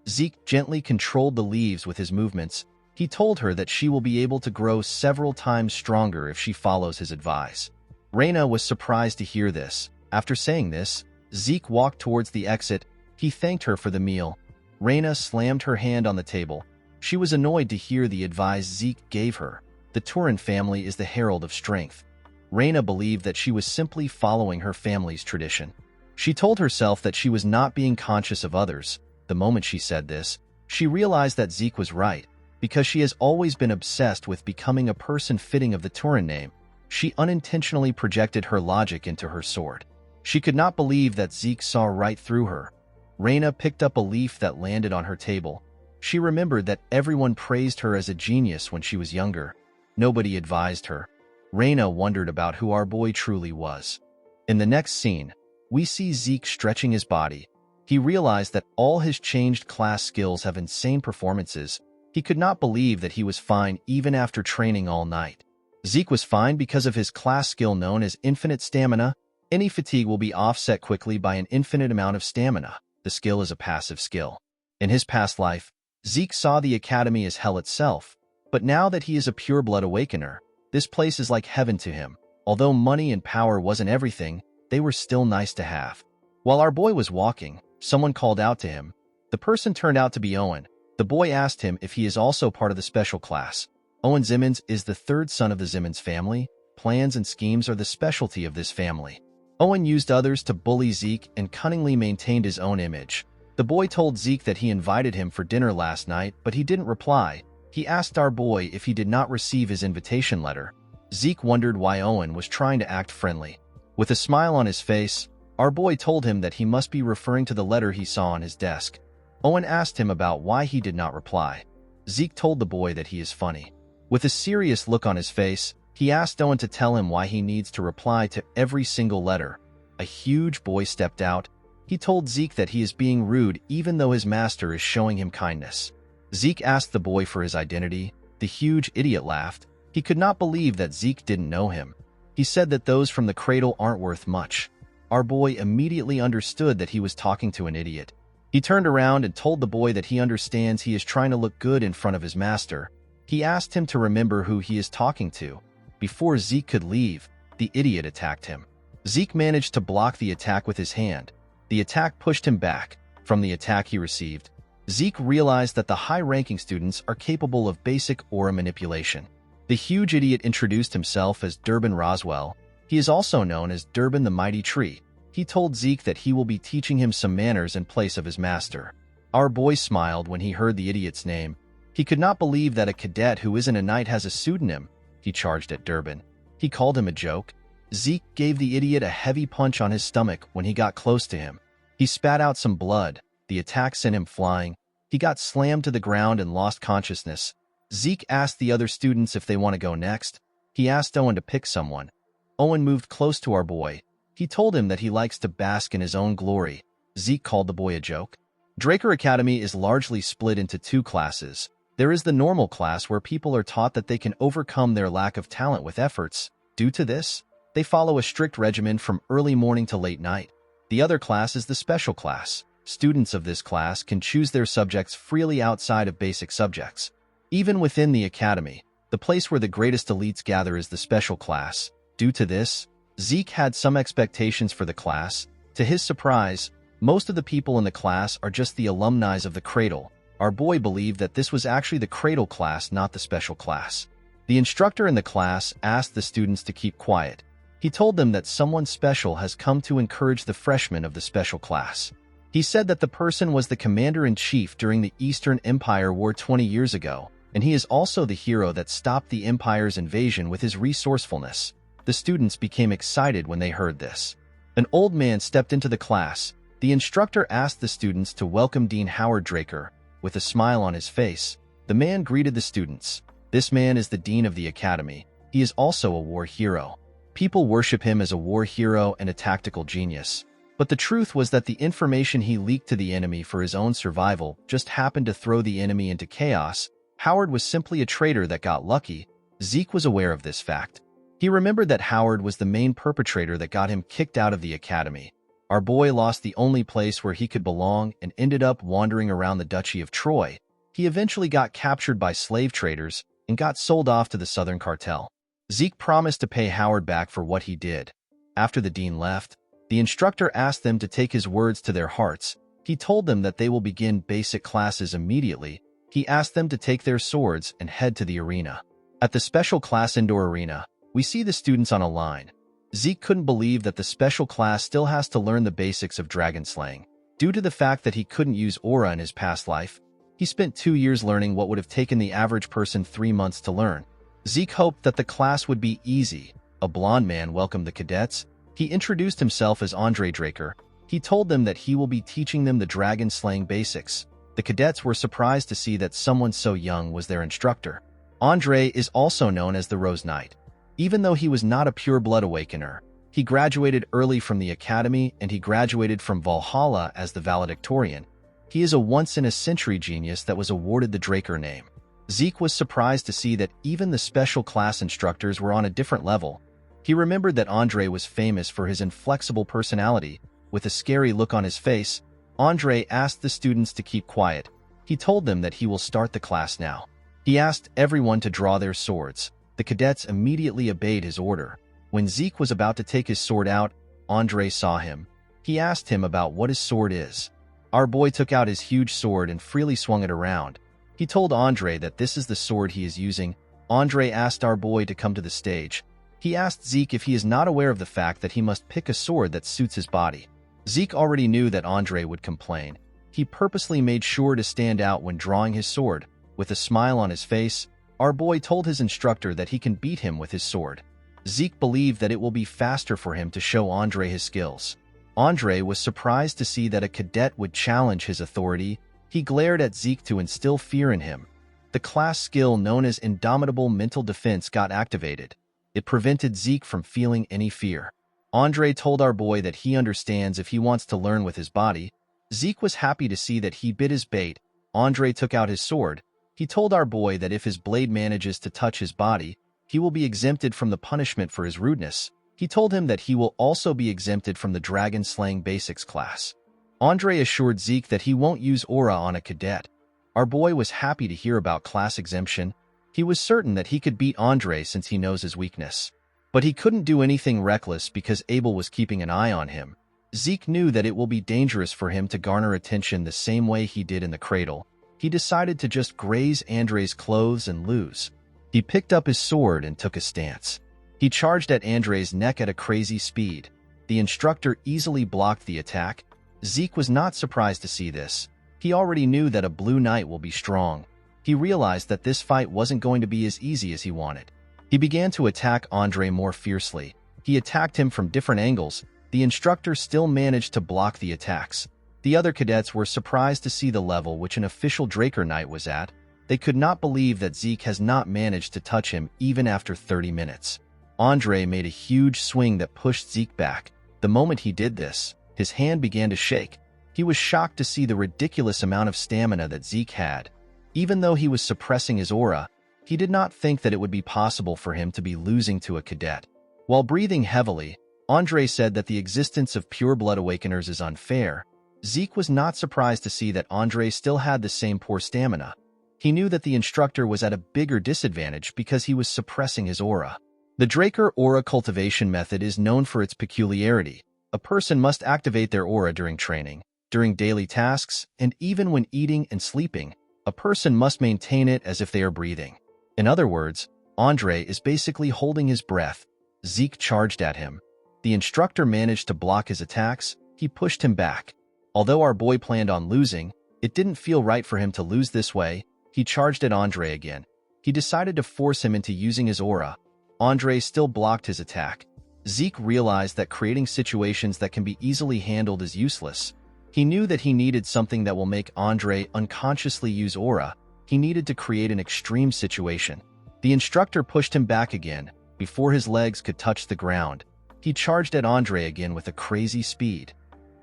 Zeke gently controlled the leaves with his movements. He told her that she will be able to grow several times stronger if she follows his advice. Reina was surprised to hear this. After saying this, Zeke walked towards the exit. He thanked her for the meal. Reina slammed her hand on the table. She was annoyed to hear the advice Zeke gave her. The Turin family is the herald of strength. Reina believed that she was simply following her family's tradition. She told herself that she was not being conscious of others. The moment she said this, she realized that Zeke was right. Because she has always been obsessed with becoming a person fitting of the Turin name, she unintentionally projected her logic into her sword. She could not believe that Zeke saw right through her. Reina picked up a leaf that landed on her table. She remembered that everyone praised her as a genius when she was younger. Nobody advised her. Reina wondered about who our boy truly was. In the next scene, we see Zeke stretching his body. He realized that all his changed class skills have insane performances. He could not believe that he was fine even after training all night. Zeke was fine because of his class skill known as infinite stamina. Any fatigue will be offset quickly by an infinite amount of stamina. The skill is a passive skill. In his past life, Zeke saw the academy as hell itself, but now that he is a pure-blood awakener, this place is like heaven to him. Although money and power wasn't everything, they were still nice to have. While our boy was walking, someone called out to him. The person turned out to be Owen. The boy asked him if he is also part of the special class. Owen Zimmons is the third son of the Zimmons family. Plans and schemes are the specialty of this family. Owen used others to bully Zeke and cunningly maintained his own image. The boy told Zeke that he invited him for dinner last night, but he didn't reply. He asked our boy if he did not receive his invitation letter. Zeke wondered why Owen was trying to act friendly. With a smile on his face, our boy told him that he must be referring to the letter he saw on his desk. Owen asked him about why he did not reply. Zeke told the boy that he is funny. With a serious look on his face, he asked Owen to tell him why he needs to reply to every single letter. A huge boy stepped out. He told Zeke that he is being rude even though his master is showing him kindness. Zeke asked the boy for his identity. The huge idiot laughed. He could not believe that Zeke didn't know him. He said that those from the cradle aren't worth much. Our boy immediately understood that he was talking to an idiot. He turned around and told the boy that he understands he is trying to look good in front of his master. He asked him to remember who he is talking to. Before Zeke could leave, the idiot attacked him. Zeke managed to block the attack with his hand. The attack pushed him back. From the attack he received, Zeke realized that the high-ranking students are capable of basic aura manipulation. The huge idiot introduced himself as Durbin Roswell. He is also known as Durbin the Mighty Tree. He told Zeke that he will be teaching him some manners in place of his master. Our boy smiled when he heard the idiot's name. He could not believe that a cadet who isn't a knight has a pseudonym. He charged at Durbin. He called him a joke. Zeke gave the idiot a heavy punch on his stomach when he got close to him. He spat out some blood. The attack sent him flying. He got slammed to the ground and lost consciousness. Zeke asked the other students if they want to go next. He asked Owen to pick someone. Owen moved close to our boy. He told him that he likes to bask in his own glory. Zeke called the boy a joke. Draker Academy is largely split into two classes. There is the normal class where people are taught that they can overcome their lack of talent with efforts. Due to this, they follow a strict regimen from early morning to late night. The other class is the special class. Students of this class can choose their subjects freely outside of basic subjects. Even within the academy, the place where the greatest elites gather is the special class. Due to this, Zeke had some expectations for the class. To his surprise, most of the people in the class are just the alumni of the Cradle. Our boy believed that this was actually the Cradle class, not the special class. The instructor in the class asked the students to keep quiet. He told them that someone special has come to encourage the freshmen of the special class. He said that the person was the commander-in-chief during the Eastern Empire War 20 years ago, and he is also the hero that stopped the Empire's invasion with his resourcefulness. The students became excited when they heard this. An old man stepped into the class. The instructor asked the students to welcome Dean Howard Draker. With a smile on his face, the man greeted the students. This man is the dean of the academy. He is also a war hero. People worship him as a war hero and a tactical genius. But the truth was that the information he leaked to the enemy for his own survival just happened to throw the enemy into chaos. Howard was simply a traitor that got lucky. Zeke was aware of this fact. He remembered that Howard was the main perpetrator that got him kicked out of the academy. Our boy lost the only place where he could belong and ended up wandering around the Duchy of Troy. He eventually got captured by slave traders and got sold off to the Southern Cartel. Zeke promised to pay Howard back for what he did. After the dean left, the instructor asked them to take his words to their hearts. He told them that they will begin basic classes immediately. He asked them to take their swords and head to the arena. At the special class indoor arena, we see the students on a line. Zeke couldn't believe that the special class still has to learn the basics of dragon slaying. Due to the fact that he couldn't use aura in his past life, he spent 2 years learning what would have taken the average person 3 months to learn. Zeke hoped that the class would be easy. A blond man welcomed the cadets. He introduced himself as Andre Draker. He told them that he will be teaching them the dragon slaying basics. The cadets were surprised to see that someone so young was their instructor. Andre is also known as the Rose Knight. Even though he was not a pure-blood awakener, he graduated early from the academy and he graduated from Valhalla as the valedictorian. He is a once-in-a-century genius that was awarded the Draker name. Zeke was surprised to see that even the special class instructors were on a different level. He remembered that Andre was famous for his inflexible personality. With a scary look on his face, Andre asked the students to keep quiet. He told them that he will start the class now. He asked everyone to draw their swords. The cadets immediately obeyed his order. When Zeke was about to take his sword out, Andre saw him. He asked him about what his sword is. Our boy took out his huge sword and freely swung it around. He told Andre that this is the sword he is using. Andre asked our boy to come to the stage. He asked Zeke if he is not aware of the fact that he must pick a sword that suits his body. Zeke already knew that Andre would complain. He purposely made sure to stand out when drawing his sword. With a smile on his face, our boy told his instructor that he can beat him with his sword. Zeke believed that it will be faster for him to show Andre his skills. Andre was surprised to see that a cadet would challenge his authority. He glared at Zeke to instill fear in him. The class skill known as Indomitable Mental Defense got activated. It prevented Zeke from feeling any fear. Andre told our boy that he understands if he wants to learn with his body. Zeke was happy to see that he bit his bait. Andre took out his sword. He told our boy that if his blade manages to touch his body, he will be exempted from the punishment for his rudeness. He told him that he will also be exempted from the Dragon Slaying Basics class. Andre assured Zeke that he won't use aura on a cadet. Our boy was happy to hear about class exemption. He was certain that he could beat Andre since he knows his weakness. But he couldn't do anything reckless because Abel was keeping an eye on him. Zeke knew that it will be dangerous for him to garner attention the same way he did in the cradle. He decided to just graze Andre's clothes and lose. He picked up his sword and took a stance. He charged at Andre's neck at a crazy speed. The instructor easily blocked the attack. Zeke was not surprised to see this. He already knew that a blue knight will be strong. He realized that this fight wasn't going to be as easy as he wanted. He began to attack Andre more fiercely. He attacked him from different angles. The instructor still managed to block the attacks. The other cadets were surprised to see the level which an official Draker Knight was at. They could not believe that Zeke has not managed to touch him even after 30 minutes. Andre made a huge swing that pushed Zeke back. The moment he did this, his hand began to shake. He was shocked to see the ridiculous amount of stamina that Zeke had. Even though he was suppressing his aura, he did not think that it would be possible for him to be losing to a cadet. While breathing heavily, Andre said that the existence of pure blood awakeners is unfair. Zeke was not surprised to see that Andre still had the same poor stamina. He knew that the instructor was at a bigger disadvantage because he was suppressing his aura. The Draker aura cultivation method is known for its peculiarity. A person must activate their aura during training, during daily tasks, and even when eating and sleeping. A person must maintain it as if they are breathing. In other words, Andre is basically holding his breath. Zeke charged at him. The instructor managed to block his attacks. He pushed him back. Although our boy planned on losing, it didn't feel right for him to lose this way. He charged at Andre again. He decided to force him into using his aura. Andre still blocked his attack. Zeke realized that creating situations that can be easily handled is useless. He knew that he needed something that will make Andre unconsciously use aura. He needed to create an extreme situation. The instructor pushed him back again. Before his legs could touch the ground, he charged at Andre again with a crazy speed.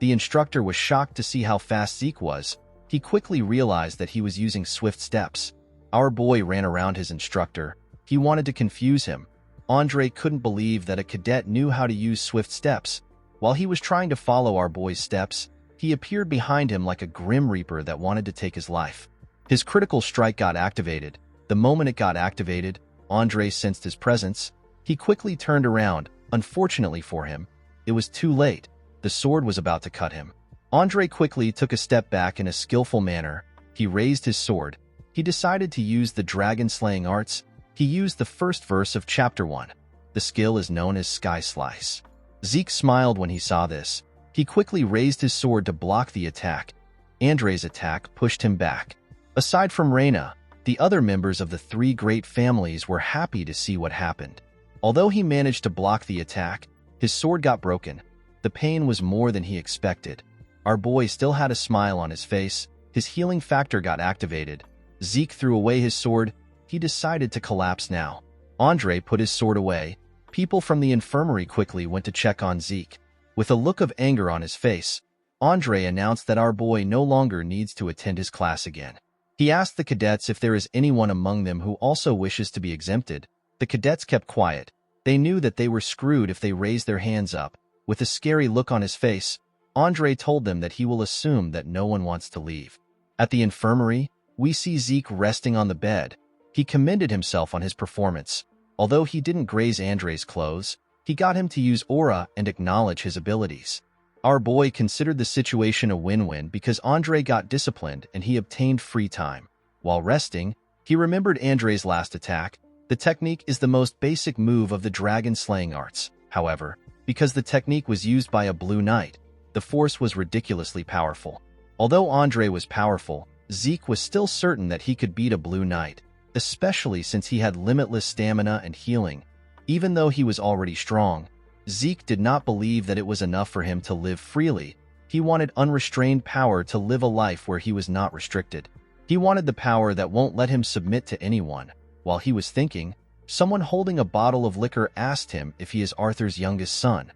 The instructor was shocked to see how fast Zeke was. He quickly realized that he was using swift steps. Our boy ran around his instructor. He wanted to confuse him. Andre couldn't believe that a cadet knew how to use swift steps. While he was trying to follow our boy's steps, he appeared behind him like a grim reaper that wanted to take his life. His critical strike got activated. The moment it got activated, Andre sensed his presence. He quickly turned around. Unfortunately for him, it was too late. The sword was about to cut him. Andre quickly took a step back in a skillful manner. He raised his sword. He decided to use the dragon slaying arts. He used the first verse of Chapter 1. The skill is known as Sky Slice. Zeke smiled when he saw this. He quickly raised his sword to block the attack. Andre's attack pushed him back. Aside from Reina, the other members of the three great families were happy to see what happened. Although he managed to block the attack, his sword got broken. The pain was more than he expected. Our boy still had a smile on his face. His healing factor got activated. Zeke threw away his sword. He decided to collapse now. Andre put his sword away. People from the infirmary quickly went to check on Zeke. With a look of anger on his face, Andre announced that our boy no longer needs to attend his class again. He asked the cadets if there is anyone among them who also wishes to be exempted. The cadets kept quiet. They knew that they were screwed if they raised their hands up. With a scary look on his face, Andre told them that he will assume that no one wants to leave. At the infirmary, we see Zeke resting on the bed. He commended himself on his performance. Although he didn't graze Andre's clothes, he got him to use aura and acknowledge his abilities. Our boy considered the situation a win-win because Andre got disciplined and he obtained free time. While resting, he remembered Andre's last attack. The technique is the most basic move of the dragon slaying arts. However, because the technique was used by a blue knight, the force was ridiculously powerful. Although Andre was powerful, Zeke was still certain that he could beat a blue knight, especially since he had limitless stamina and healing. Even though he was already strong, Zeke did not believe that it was enough for him to live freely. He wanted unrestrained power to live a life where he was not restricted. He wanted the power that won't let him submit to anyone. While he was thinking, someone holding a bottle of liquor asked him if he is Arthur's youngest son.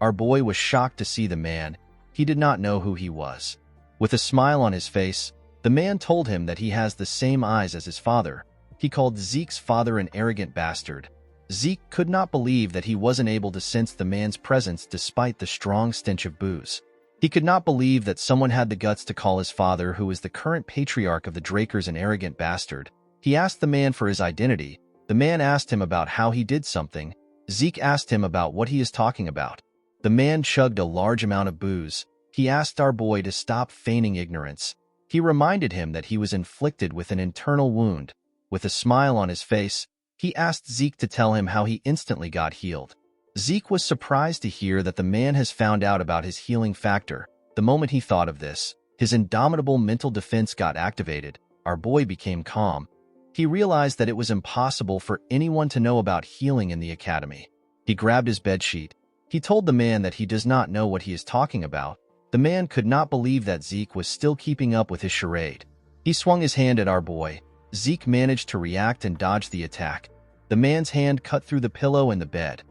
Our boy was shocked to see the man. He did not know who he was. With a smile on his face, the man told him that he has the same eyes as his father. He called Zeke's father an arrogant bastard. Zeke could not believe that he wasn't able to sense the man's presence despite the strong stench of booze. He could not believe that someone had the guts to call his father, who is the current patriarch of the Drakers, an arrogant bastard. He asked the man for his identity. The man asked him about how he did something. Zeke asked him about what he is talking about. The man chugged a large amount of booze. He asked our boy to stop feigning ignorance. He reminded him that he was inflicted with an internal wound. With a smile on his face, he asked Zeke to tell him how he instantly got healed. Zeke was surprised to hear that the man has found out about his healing factor. The moment he thought of this, his indomitable mental defense got activated. Our boy became calm. He realized that it was impossible for anyone to know about healing in the academy. He grabbed his bedsheet. He told the man that he does not know what he is talking about. The man could not believe that Zeke was still keeping up with his charade. He swung his hand at our boy. Zeke managed to react and dodge the attack. The man's hand cut through the pillow and the bed.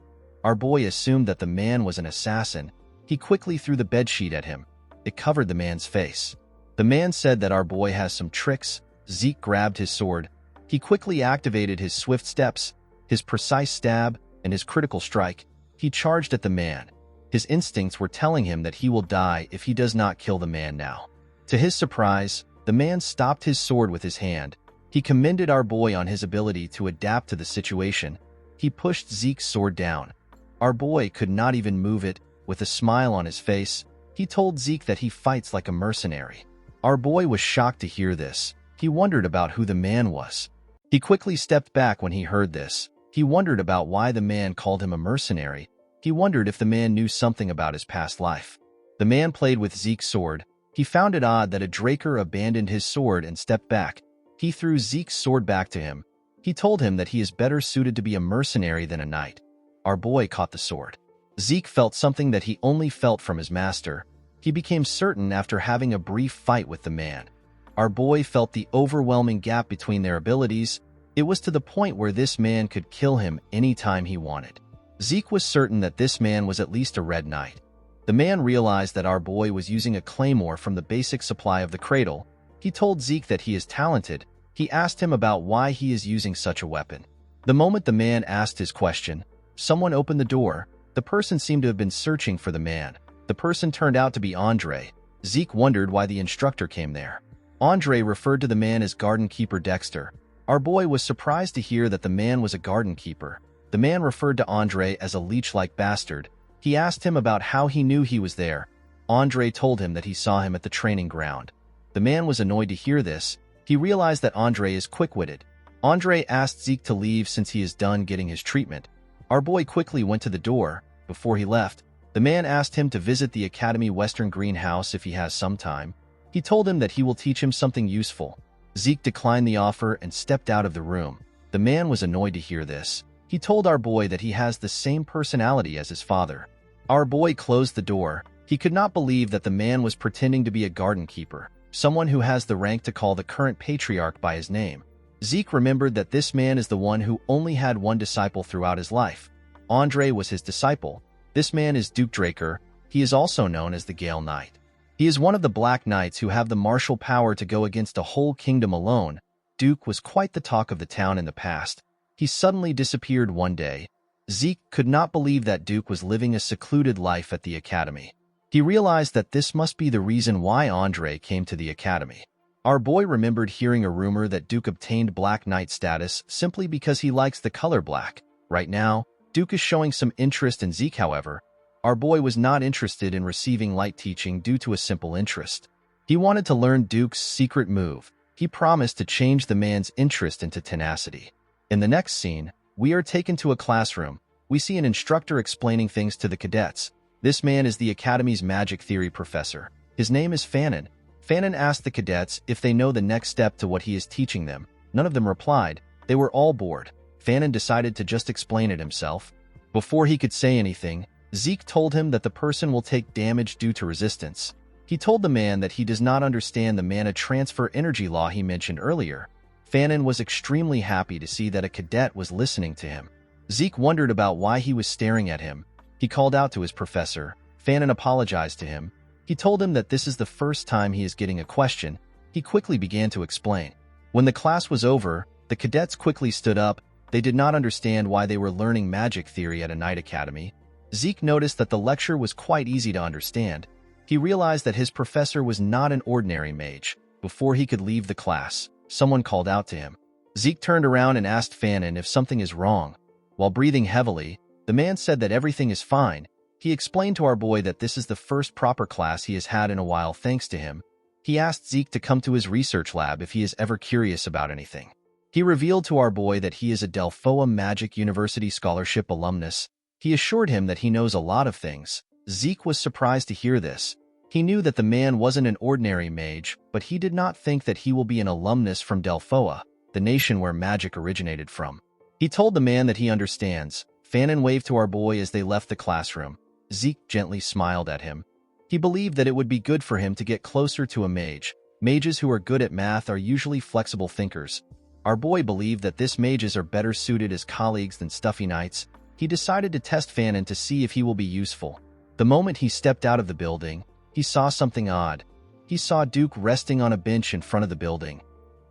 Our boy assumed that the man was an assassin. He quickly threw the bedsheet at him. It covered the man's face. The man said that our boy has some tricks. Zeke grabbed his sword. He quickly activated his swift steps, his precise stab, and his critical strike. He charged at the man. His instincts were telling him that he will die if he does not kill the man now. To his surprise, the man stopped his sword with his hand. He commended our boy on his ability to adapt to the situation. He pushed Zeke's sword down. Our boy could not even move it. With a smile on his face, he told Zeke that he fights like a mercenary. Our boy was shocked to hear this. He wondered about who the man was. He quickly stepped back when he heard this. He wondered about why the man called him a mercenary. He wondered if the man knew something about his past life. The man played with Zeke's sword. He found it odd that a Draker abandoned his sword and stepped back. He threw Zeke's sword back to him. He told him that he is better suited to be a mercenary than a knight. Our boy caught the sword. Zeke felt something that he only felt from his master. He became certain after having a brief fight with the man. Our boy felt the overwhelming gap between their abilities. It was to the point where this man could kill him anytime he wanted. Zeke was certain that this man was at least a red knight. The man realized that our boy was using a claymore from the basic supply of the cradle. He told Zeke that he is talented. He asked him about why he is using such a weapon. The moment the man asked his question, someone opened the door. The person seemed to have been searching for the man. The person turned out to be Andre. Zeke wondered why the instructor came there. Andre referred to the man as Garden Keeper Dexter. Our boy was surprised to hear that the man was a garden keeper. The man referred to Andre as a leech-like bastard. He asked him about how he knew he was there. Andre told him that he saw him at the training ground. The man was annoyed to hear this. He realized that Andre is quick-witted. Andre asked Zeke to leave since he is done getting his treatment. Our boy quickly went to the door. Before he left, the man asked him to visit the Academy Western Greenhouse if he has some time. He told him that he will teach him something useful. Zeke declined the offer and stepped out of the room. The man was annoyed to hear this. He told our boy that he has the same personality as his father. Our boy closed the door. He could not believe that the man was pretending to be a garden keeper, someone who has the rank to call the current patriarch by his name. Zeke remembered that this man is the one who only had one disciple throughout his life. Andre was his disciple. This man is Duke Draker. He is also known as the Gale Knight. He is one of the Black Knights who have the martial power to go against a whole kingdom alone. Duke was quite the talk of the town in the past. He suddenly disappeared one day. Zeke could not believe that Duke was living a secluded life at the academy. He realized that this must be the reason why Andre came to the academy. Our boy remembered hearing a rumor that Duke obtained Black Knight status simply because he likes the color black. Right now, Duke is showing some interest in Zeke, however. Our boy was not interested in receiving light teaching due to a simple interest. He wanted to learn Duke's secret move. He promised to change the man's interest into tenacity. In the next scene, we are taken to a classroom. We see an instructor explaining things to the cadets. This man is the Academy's magic theory professor. His name is Fannin. Fannin asked the cadets if they know the next step to what he is teaching them. None of them replied. They were all bored. Fannin decided to just explain it himself. Before he could say anything, Zeke told him that the person will take damage due to resistance. He told the man that he does not understand the mana transfer energy law he mentioned earlier. Fannin was extremely happy to see that a cadet was listening to him. Zeke wondered about why he was staring at him. He called out to his professor. Fannin apologized to him. He told him that this is the first time he is getting a question. He quickly began to explain. When the class was over, the cadets quickly stood up. They did not understand why they were learning magic theory at a night academy. Zeke noticed that the lecture was quite easy to understand. He realized that his professor was not an ordinary mage. Before he could leave the class, someone called out to him. Zeke turned around and asked Fanon if something is wrong. While breathing heavily, the man said that everything is fine. He explained to our boy that this is the first proper class he has had in a while thanks to him. He asked Zeke to come to his research lab if he is ever curious about anything. He revealed to our boy that he is a Delphoa Magic University Scholarship alumnus. He assured him that he knows a lot of things. Zeke was surprised to hear this. He knew that the man wasn't an ordinary mage, but he did not think that he will be an alumnus from Delphoa, the nation where magic originated from. He told the man that he understands. Fanon waved to our boy as they left the classroom. Zeke gently smiled at him. He believed that it would be good for him to get closer to a mage. Mages who are good at math are usually flexible thinkers. Our boy believed that this mages are better suited as colleagues than stuffy knights. He decided to test Fanon to see if he will be useful. The moment he stepped out of the building, he saw something odd. He saw Duke resting on a bench in front of the building.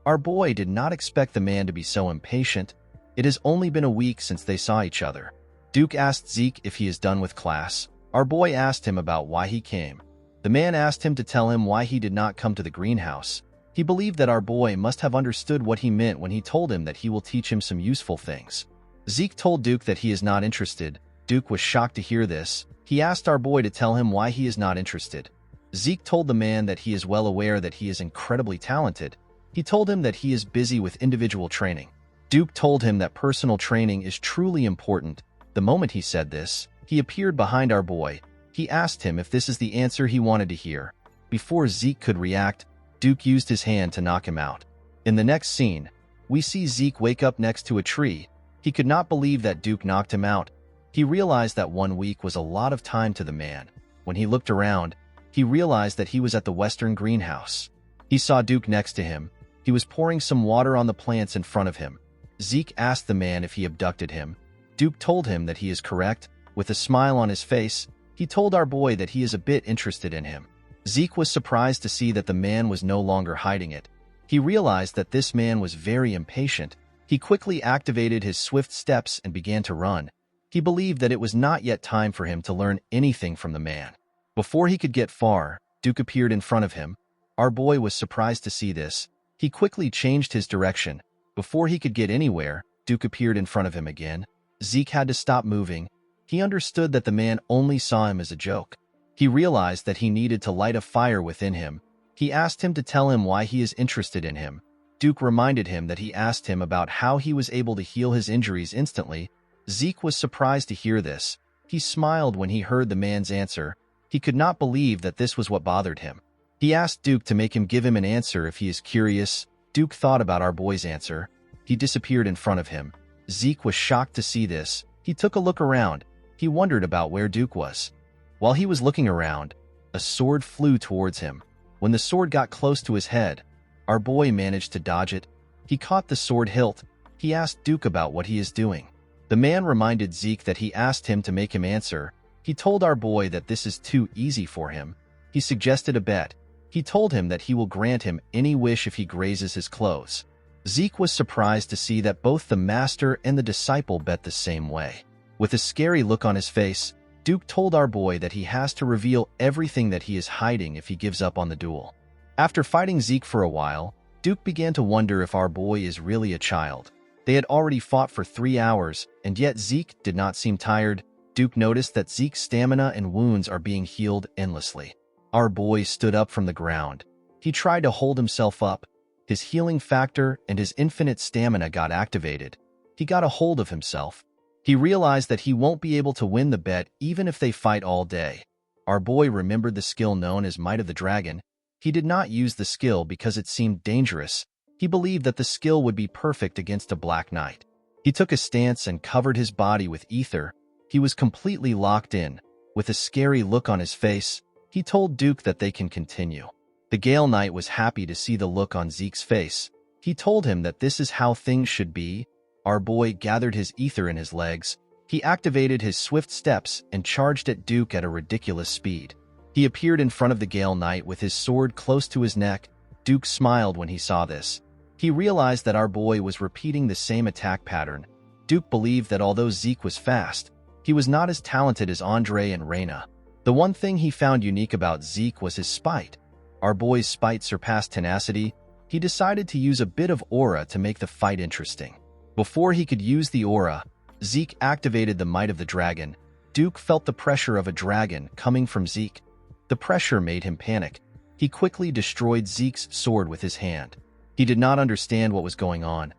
Our boy did not expect the man to be so impatient. It has only been a week since they saw each other. Duke asked Zeke if he is done with class. Our boy asked him about why he came. The man asked him to tell him why he did not come to the greenhouse. He believed that our boy must have understood what he meant when he told him that he will teach him some useful things. Zeke told Duke that he is not interested. Duke was shocked to hear this. He asked our boy to tell him why he is not interested. Zeke told the man that he is well aware that he is incredibly talented. He told him that he is busy with individual training. Duke told him that personal training is truly important. The moment he said this, he appeared behind our boy. He asked him if this is the answer he wanted to hear. Before Zeke could react, Duke used his hand to knock him out. In the next scene, we see Zeke wake up next to a tree. He could not believe that Duke knocked him out. He realized that 1 week was a lot of time to the man. When he looked around, he realized that he was at the western greenhouse. He saw Duke next to him. He was pouring some water on the plants in front of him. Zeke asked the man if he abducted him. Duke told him that he is correct. With a smile on his face, he told our boy that he is a bit interested in him. Zeke was surprised to see that the man was no longer hiding it. He realized that this man was very impatient. He quickly activated his swift steps and began to run. He believed that it was not yet time for him to learn anything from the man. Before he could get far, Duke appeared in front of him. Our boy was surprised to see this. He quickly changed his direction. Before he could get anywhere, Duke appeared in front of him again. Zeke had to stop moving. He understood that the man only saw him as a joke. He realized that he needed to light a fire within him. He asked him to tell him why he is interested in him. Duke reminded him that he asked him about how he was able to heal his injuries instantly. Zeke was surprised to hear this. He smiled when he heard the man's answer. He could not believe that this was what bothered him. He asked Duke to make him give him an answer if he is curious. Duke thought about our boy's answer. He disappeared in front of him. Zeke was shocked to see this. He took a look around. He wondered about where Duke was. While he was looking around, a sword flew towards him. When the sword got close to his head, our boy managed to dodge it. He caught the sword hilt. He asked Duke about what he is doing. The man reminded Zeke that he asked him to make him answer. He told our boy that this is too easy for him. He suggested a bet. He told him that he will grant him any wish if he grazes his clothes. Zeke was surprised to see that both the master and the disciple bet the same way. With a scary look on his face, Duke told our boy that he has to reveal everything that he is hiding if he gives up on the duel. After fighting Zeke for a while, Duke began to wonder if our boy is really a child. They had already fought for 3 hours, and yet Zeke did not seem tired. Duke noticed that Zeke's stamina and wounds are being healed endlessly. Our boy stood up from the ground. He tried to hold himself up. His healing factor and his infinite stamina got activated. He got a hold of himself. He realized that he won't be able to win the bet even if they fight all day. Our boy remembered the skill known as Might of the Dragon. He did not use the skill because it seemed dangerous. He believed that the skill would be perfect against a Black Knight. He took a stance and covered his body with ether. He was completely locked in. With a scary look on his face, he told Duke that they can continue. The Gale Knight was happy to see the look on Zeke's face. He told him that this is how things should be. Our boy gathered his ether in his legs. He activated his swift steps and charged at Duke at a ridiculous speed. He appeared in front of the Gale Knight with his sword close to his neck. Duke smiled when he saw this. He realized that our boy was repeating the same attack pattern. Duke believed that although Zeke was fast, he was not as talented as Andre and Reyna. The one thing he found unique about Zeke was his spite. Our boy's spite surpassed tenacity. He decided to use a bit of aura to make the fight interesting. Before he could use the aura, Zeke activated the might of the dragon. Duke felt the pressure of a dragon coming from Zeke. The pressure made him panic. He quickly destroyed Zeke's sword with his hand. He did not understand what was going on.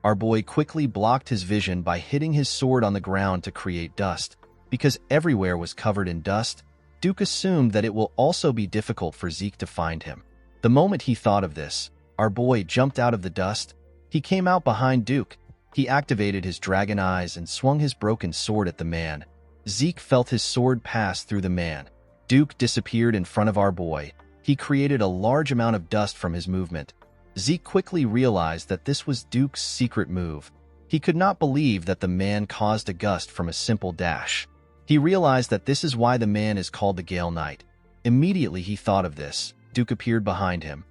Our boy quickly blocked his vision by hitting his sword on the ground to create dust. Because everywhere was covered in dust, Duke assumed that it will also be difficult for Zeke to find him. The moment he thought of this, our boy jumped out of the dust. He came out behind Duke. He activated his dragon eyes and swung his broken sword at the man. Zeke felt his sword pass through the man. Duke disappeared in front of our boy. He created a large amount of dust from his movement. Zeke quickly realized that this was Duke's secret move. He could not believe that the man caused a gust from a simple dash. He realized that this is why the man is called the Gale Knight. Immediately he thought of this. Duke appeared behind him.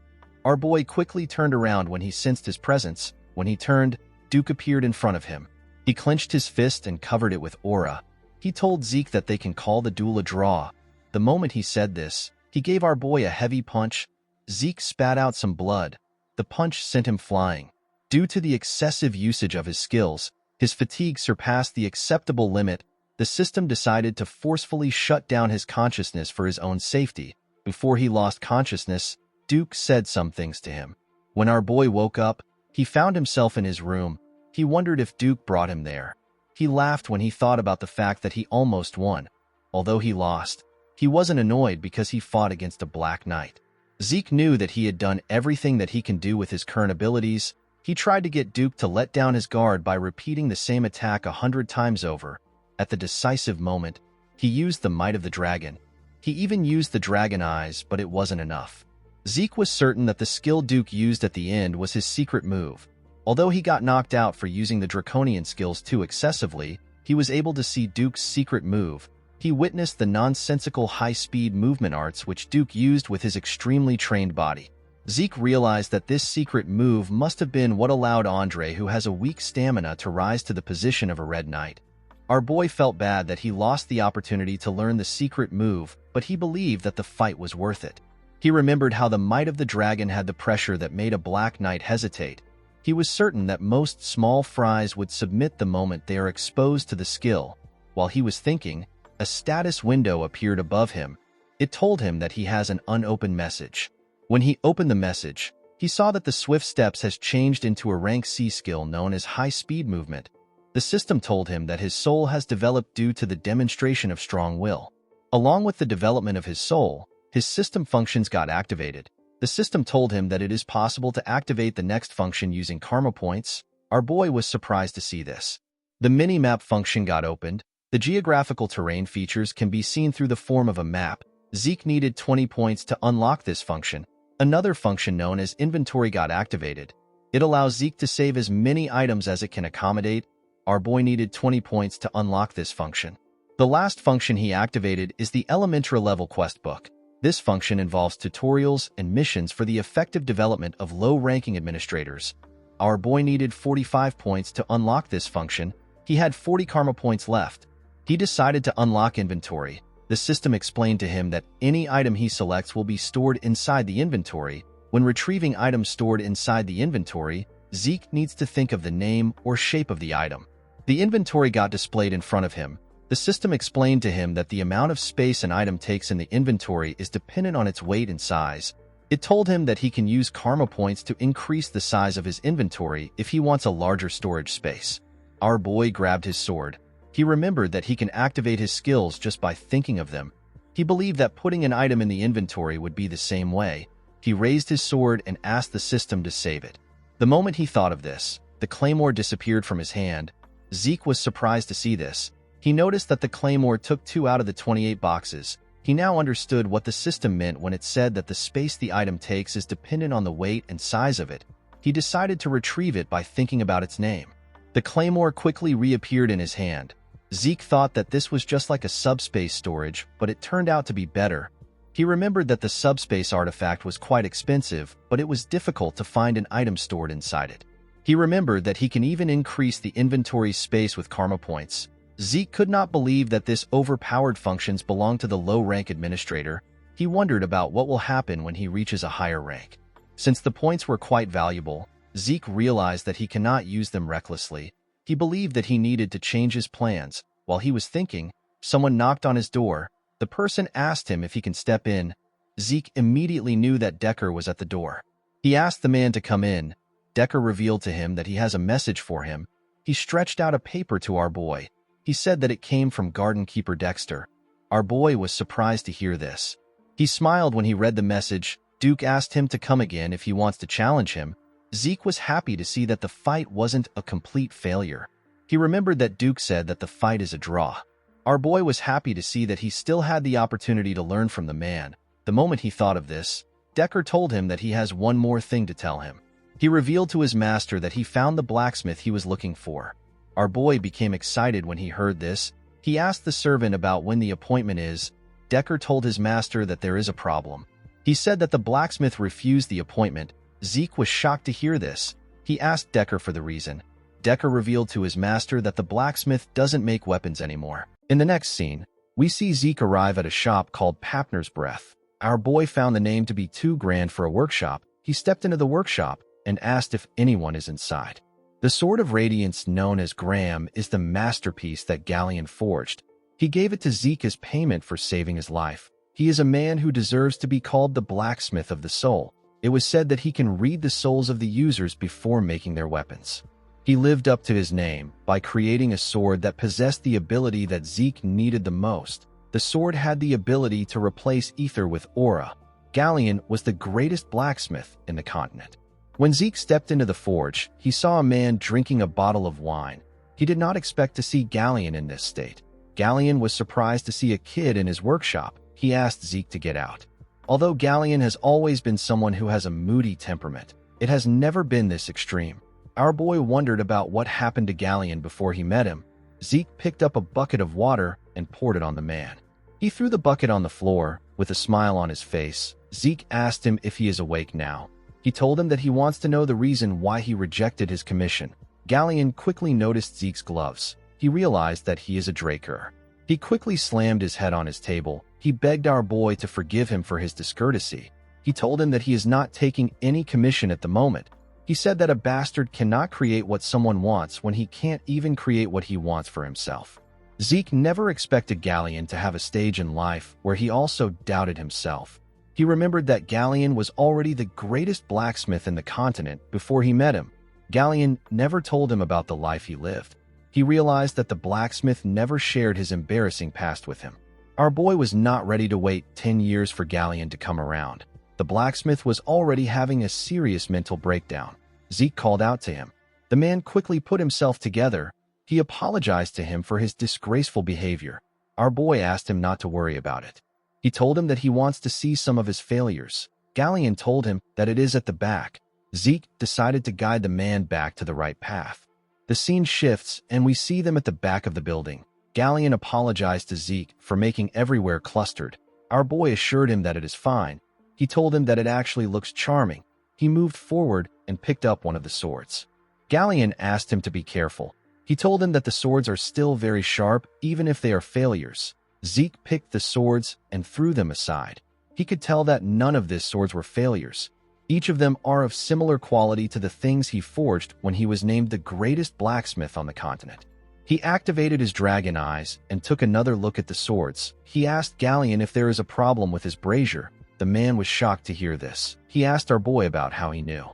Our boy quickly turned around when he sensed his presence. When he turned, Duke appeared in front of him. He clenched his fist and covered it with aura. He told Zeke that they can call the duel a draw. The moment he said this, he gave our boy a heavy punch. Zeke spat out some blood. The punch sent him flying. Due to the excessive usage of his skills, his fatigue surpassed the acceptable limit. The system decided to forcefully shut down his consciousness for his own safety. Before he lost consciousness, Duke said some things to him. When our boy woke up, he found himself in his room. He wondered if Duke brought him there. He laughed when he thought about the fact that he almost won. Although he lost, he wasn't annoyed because he fought against a Black Knight. Zeke knew that he had done everything that he can do with his current abilities. He tried to get Duke to let down his guard by repeating the same attack 100 times over. At the decisive moment, he used the might of the dragon. He even used the dragon eyes, but it wasn't enough. Zeke was certain that the skill Duke used at the end was his secret move. Although he got knocked out for using the draconian skills too excessively, he was able to see Duke's secret move. He witnessed the nonsensical high-speed movement arts which Duke used with his extremely trained body. Zeke realized that this secret move must have been what allowed Andre, who has a weak stamina, to rise to the position of a Red Knight. Our boy felt bad that he lost the opportunity to learn the secret move, but he believed that the fight was worth it. He remembered how the might of the dragon had the pressure that made a Black Knight hesitate. He was certain that most small fries would submit the moment they are exposed to the skill. While he was thinking, a status window appeared above him. It told him that he has an unopened message. When he opened the message, he saw that the Swift Steps has changed into a rank C skill known as High Speed Movement. The system told him that his soul has developed due to the demonstration of strong will. Along with the development of his soul, his system functions got activated. The system told him that it is possible to activate the next function using karma points. Our boy was surprised to see this. The mini-map function got opened. The geographical terrain features can be seen through the form of a map. Zeke needed 20 points to unlock this function. Another function known as inventory got activated. It allows Zeke to save as many items as it can accommodate. Our boy needed 20 points to unlock this function. The last function he activated is the Elementra level quest book. This function involves tutorials and missions for the effective development of low-ranking administrators. Our boy needed 45 points to unlock this function. He had 40 karma points left. He decided to unlock inventory. The system explained to him that any item he selects will be stored inside the inventory. When retrieving items stored inside the inventory, Zeke needs to think of the name or shape of the item. The inventory got displayed in front of him. The system explained to him that the amount of space an item takes in the inventory is dependent on its weight and size. It told him that he can use karma points to increase the size of his inventory if he wants a larger storage space. Our boy grabbed his sword. He remembered that he can activate his skills just by thinking of them. He believed that putting an item in the inventory would be the same way. He raised his sword and asked the system to save it. The moment he thought of this, the claymore disappeared from his hand. Zeke was surprised to see this. He noticed that the claymore took 2 out of the 28 boxes. He now understood what the system meant when it said that the space the item takes is dependent on the weight and size of it. He decided to retrieve it by thinking about its name. The claymore quickly reappeared in his hand. Zeke thought that this was just like a subspace storage, but it turned out to be better. He remembered that the subspace artifact was quite expensive, but it was difficult to find an item stored inside it. He remembered that he can even increase the inventory space with karma points. Zeke could not believe that this overpowered functions belonged to the low-rank administrator. He wondered about what will happen when he reaches a higher rank. Since the points were quite valuable, Zeke realized that he cannot use them recklessly. He believed that he needed to change his plans. While he was thinking, someone knocked on his door. The person asked him if he can step in. Zeke immediately knew that Decker was at the door. He asked the man to come in. Decker revealed to him that he has a message for him. He stretched out a paper to our boy. He said that it came from garden keeper Dexter. Our boy was surprised to hear this. He smiled when he read the message. Duke asked him to come again if he wants to challenge him. Zeke was happy to see that the fight wasn't a complete failure. He remembered that Duke said that the fight is a draw. Our boy was happy to see that he still had the opportunity to learn from the man. The moment he thought of this, Decker told him that he has one more thing to tell him. He revealed to his master that he found the blacksmith he was looking for. Our boy became excited when he heard this. He asked the servant about when the appointment is. Decker told his master that there is a problem. He said that the blacksmith refused the appointment. Zeke was shocked to hear this. He asked Decker for the reason. Decker revealed to his master that the blacksmith doesn't make weapons anymore. In the next scene, we see Zeke arrive at a shop called Papner's Breath. Our boy found the name to be too grand for a workshop. He stepped into the workshop and asked if anyone is inside. The Sword of Radiance, known as Graham, is the masterpiece that Galleon forged. He gave it to Zeke as payment for saving his life. He is a man who deserves to be called the blacksmith of the soul. It was said that he can read the souls of the users before making their weapons. He lived up to his name by creating a sword that possessed the ability that Zeke needed the most. The sword had the ability to replace ether with aura. Galleon was the greatest blacksmith in the continent. When Zeke stepped into the forge, he saw a man drinking a bottle of wine. He did not expect to see Galleon in this state. Galleon was surprised to see a kid in his workshop. He asked Zeke to get out. Although Galleon has always been someone who has a moody temperament, it has never been this extreme. Our boy wondered about what happened to Galleon before he met him. Zeke picked up a bucket of water and poured it on the man. He threw the bucket on the floor. With a smile on his face, Zeke asked him if he is awake now. He told him that he wants to know the reason why he rejected his commission. Galleon quickly noticed Zeke's gloves. He realized that he is a Draker. He quickly slammed his head on his table. He begged our boy to forgive him for his discourtesy. He told him that he is not taking any commission at the moment. He said that a bastard cannot create what someone wants when he can't even create what he wants for himself. Zeke never expected Galleon to have a stage in life where he also doubted himself. He remembered that Galleon was already the greatest blacksmith in the continent before he met him. Galleon never told him about the life he lived. He realized that the blacksmith never shared his embarrassing past with him. Our boy was not ready to wait 10 years for Galleon to come around. The blacksmith was already having a serious mental breakdown. Zeke called out to him. The man quickly put himself together. He apologized to him for his disgraceful behavior. Our boy asked him not to worry about it. He told him that he wants to see some of his failures. Galleon told him that it is at the back. Zeke decided to guide the man back to the right path. The scene shifts and we see them at the back of the building. Galleon apologized to Zeke for making everywhere clustered. Our boy assured him that it is fine. He told him that it actually looks charming. He moved forward and picked up one of the swords. Galleon asked him to be careful. He told him that the swords are still very sharp, even if they are failures. Zeke picked the swords and threw them aside. He could tell that none of these swords were failures. Each of them are of similar quality to the things he forged when he was named the greatest blacksmith on the continent. He activated his dragon eyes and took another look at the swords. He asked Galleon if there is a problem with his brazier. The man was shocked to hear this. He asked our boy about how he knew.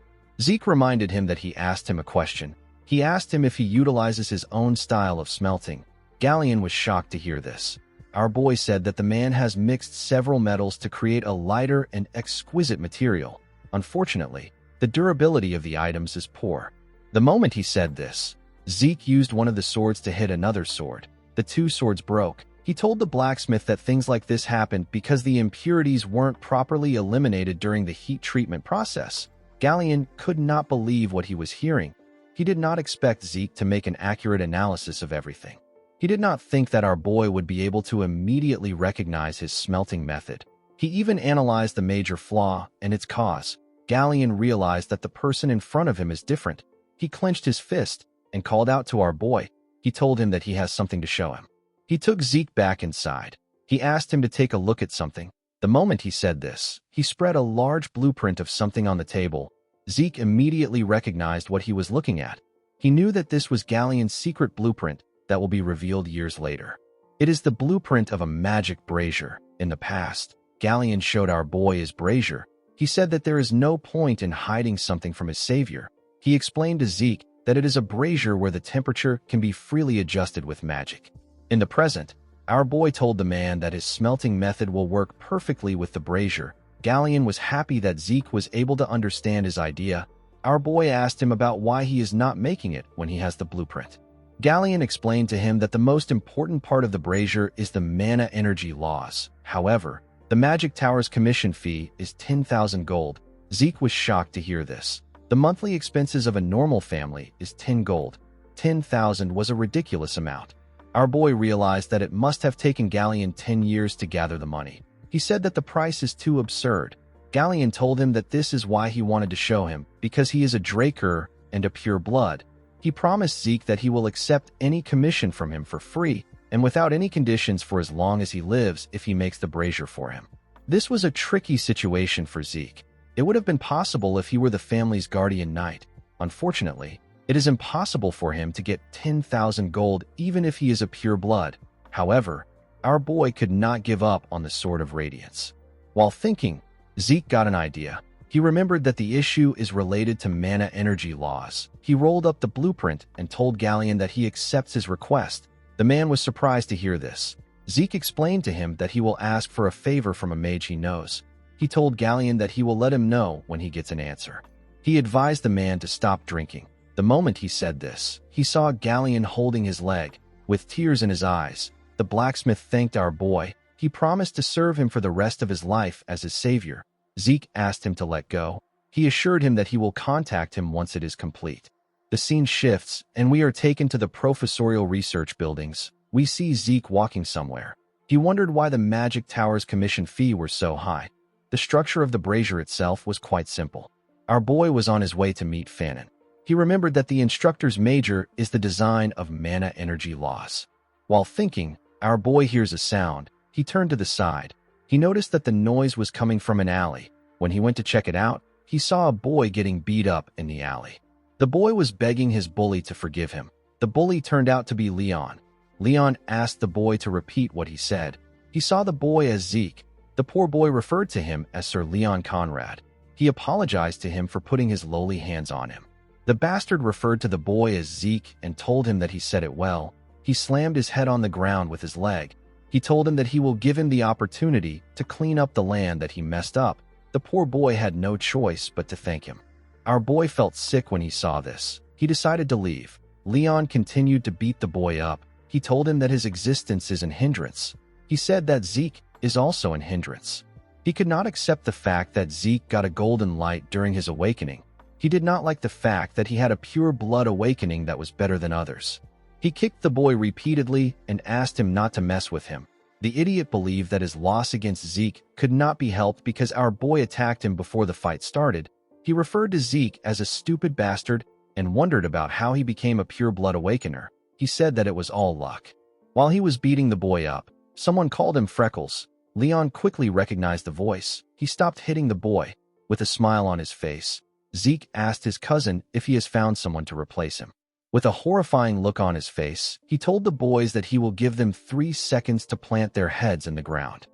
Zeke reminded him that he asked him a question. He asked him if he utilizes his own style of smelting. Galleon was shocked to hear this. Our boy said that the man has mixed several metals to create a lighter and exquisite material. Unfortunately, the durability of the items is poor. The moment he said this, Zeke used one of the swords to hit another sword. The two swords broke. He told the blacksmith that things like this happened because the impurities weren't properly eliminated during the heat treatment process. Galleon could not believe what he was hearing. He did not expect Zeke to make an accurate analysis of everything. He did not think that our boy would be able to immediately recognize his smelting method. He even analyzed the major flaw and its cause. Galleon realized that the person in front of him is different. He clenched his fist and called out to our boy. He told him that he has something to show him. He took Zeke back inside. He asked him to take a look at something. The moment he said this, he spread a large blueprint of something on the table. Zeke immediately recognized what he was looking at. He knew that this was Galleon's secret blueprint that will be revealed years later. It is the blueprint of a magic brazier. In the past, Galleon showed our boy his brazier. He said that there is no point in hiding something from his savior. He explained to Zeke that it is a brazier where the temperature can be freely adjusted with magic. In the present, our boy told the man that his smelting method will work perfectly with the brazier. Galleon was happy that Zeke was able to understand his idea. Our boy asked him about why he is not making it when he has the blueprint. Galleon explained to him that the most important part of the brazier is the mana energy laws. However, the Magic Tower's commission fee is 10,000 gold. Zeke was shocked to hear this. The monthly expenses of a normal family is 10 gold. 10,000 was a ridiculous amount. Our boy realized that it must have taken Galleon 10 years to gather the money. He said that the price is too absurd. Galleon told him that this is why he wanted to show him, because he is a Draker and a pure blood. He promised Zeke that he will accept any commission from him for free and without any conditions for as long as he lives if he makes the brazier for him. This was a tricky situation for Zeke. It would have been possible if he were the family's guardian knight. Unfortunately, it is impossible for him to get 10,000 gold even if he is a pure blood. However, our boy could not give up on the Sword of Radiance. While thinking, Zeke got an idea. He remembered that the issue is related to mana energy laws. He rolled up the blueprint and told Galleon that he accepts his request. The man was surprised to hear this. Zeke explained to him that he will ask for a favor from a mage he knows. He told Galleon that he will let him know when he gets an answer. He advised the man to stop drinking. The moment he said this, he saw Galleon holding his leg. With tears in his eyes, the blacksmith thanked our boy. He promised to serve him for the rest of his life as his savior. Zeke asked him to let go. He assured him that he will contact him once it is complete. The scene shifts, and we are taken to the professorial research buildings. We see Zeke walking somewhere. He wondered why the Magic Tower's commission fee were so high. The structure of the brazier itself was quite simple. Our boy was on his way to meet Fanon. He remembered that the instructor's major is the design of mana energy laws. While thinking, our boy hears a sound. He turned to the side. He noticed that the noise was coming from an alley. When he went to check it out, he saw a boy getting beat up in the alley. The boy was begging his bully to forgive him. The bully turned out to be Leon. Leon asked the boy to repeat what he said. He saw the boy as Zeke. The poor boy referred to him as Sir Leon Conrad. He apologized to him for putting his lowly hands on him. The bastard referred to the boy as Zeke and told him that he said it well. He slammed his head on the ground with his leg. He told him that he will give him the opportunity to clean up the land that he messed up. The poor boy had no choice but to thank him. Our boy felt sick when he saw this. He decided to leave. Leon continued to beat the boy up. He told him that his existence is an hindrance. He said that Zeke is also an hindrance. He could not accept the fact that Zeke got a golden light during his awakening. He did not like the fact that he had a pure blood awakening that was better than others. He kicked the boy repeatedly and asked him not to mess with him. The idiot believed that his loss against Zeke could not be helped because our boy attacked him before the fight started. He referred to Zeke as a stupid bastard and wondered about how he became a pure blood awakener. He said that it was all luck. While he was beating the boy up, someone called him Freckles. Leon quickly recognized the voice. He stopped hitting the boy. With a smile on his face, Zeke asked his cousin if he has found someone to replace him. With a horrifying look on his face, he told the boys that he will give them 3 seconds to plant their heads in the ground.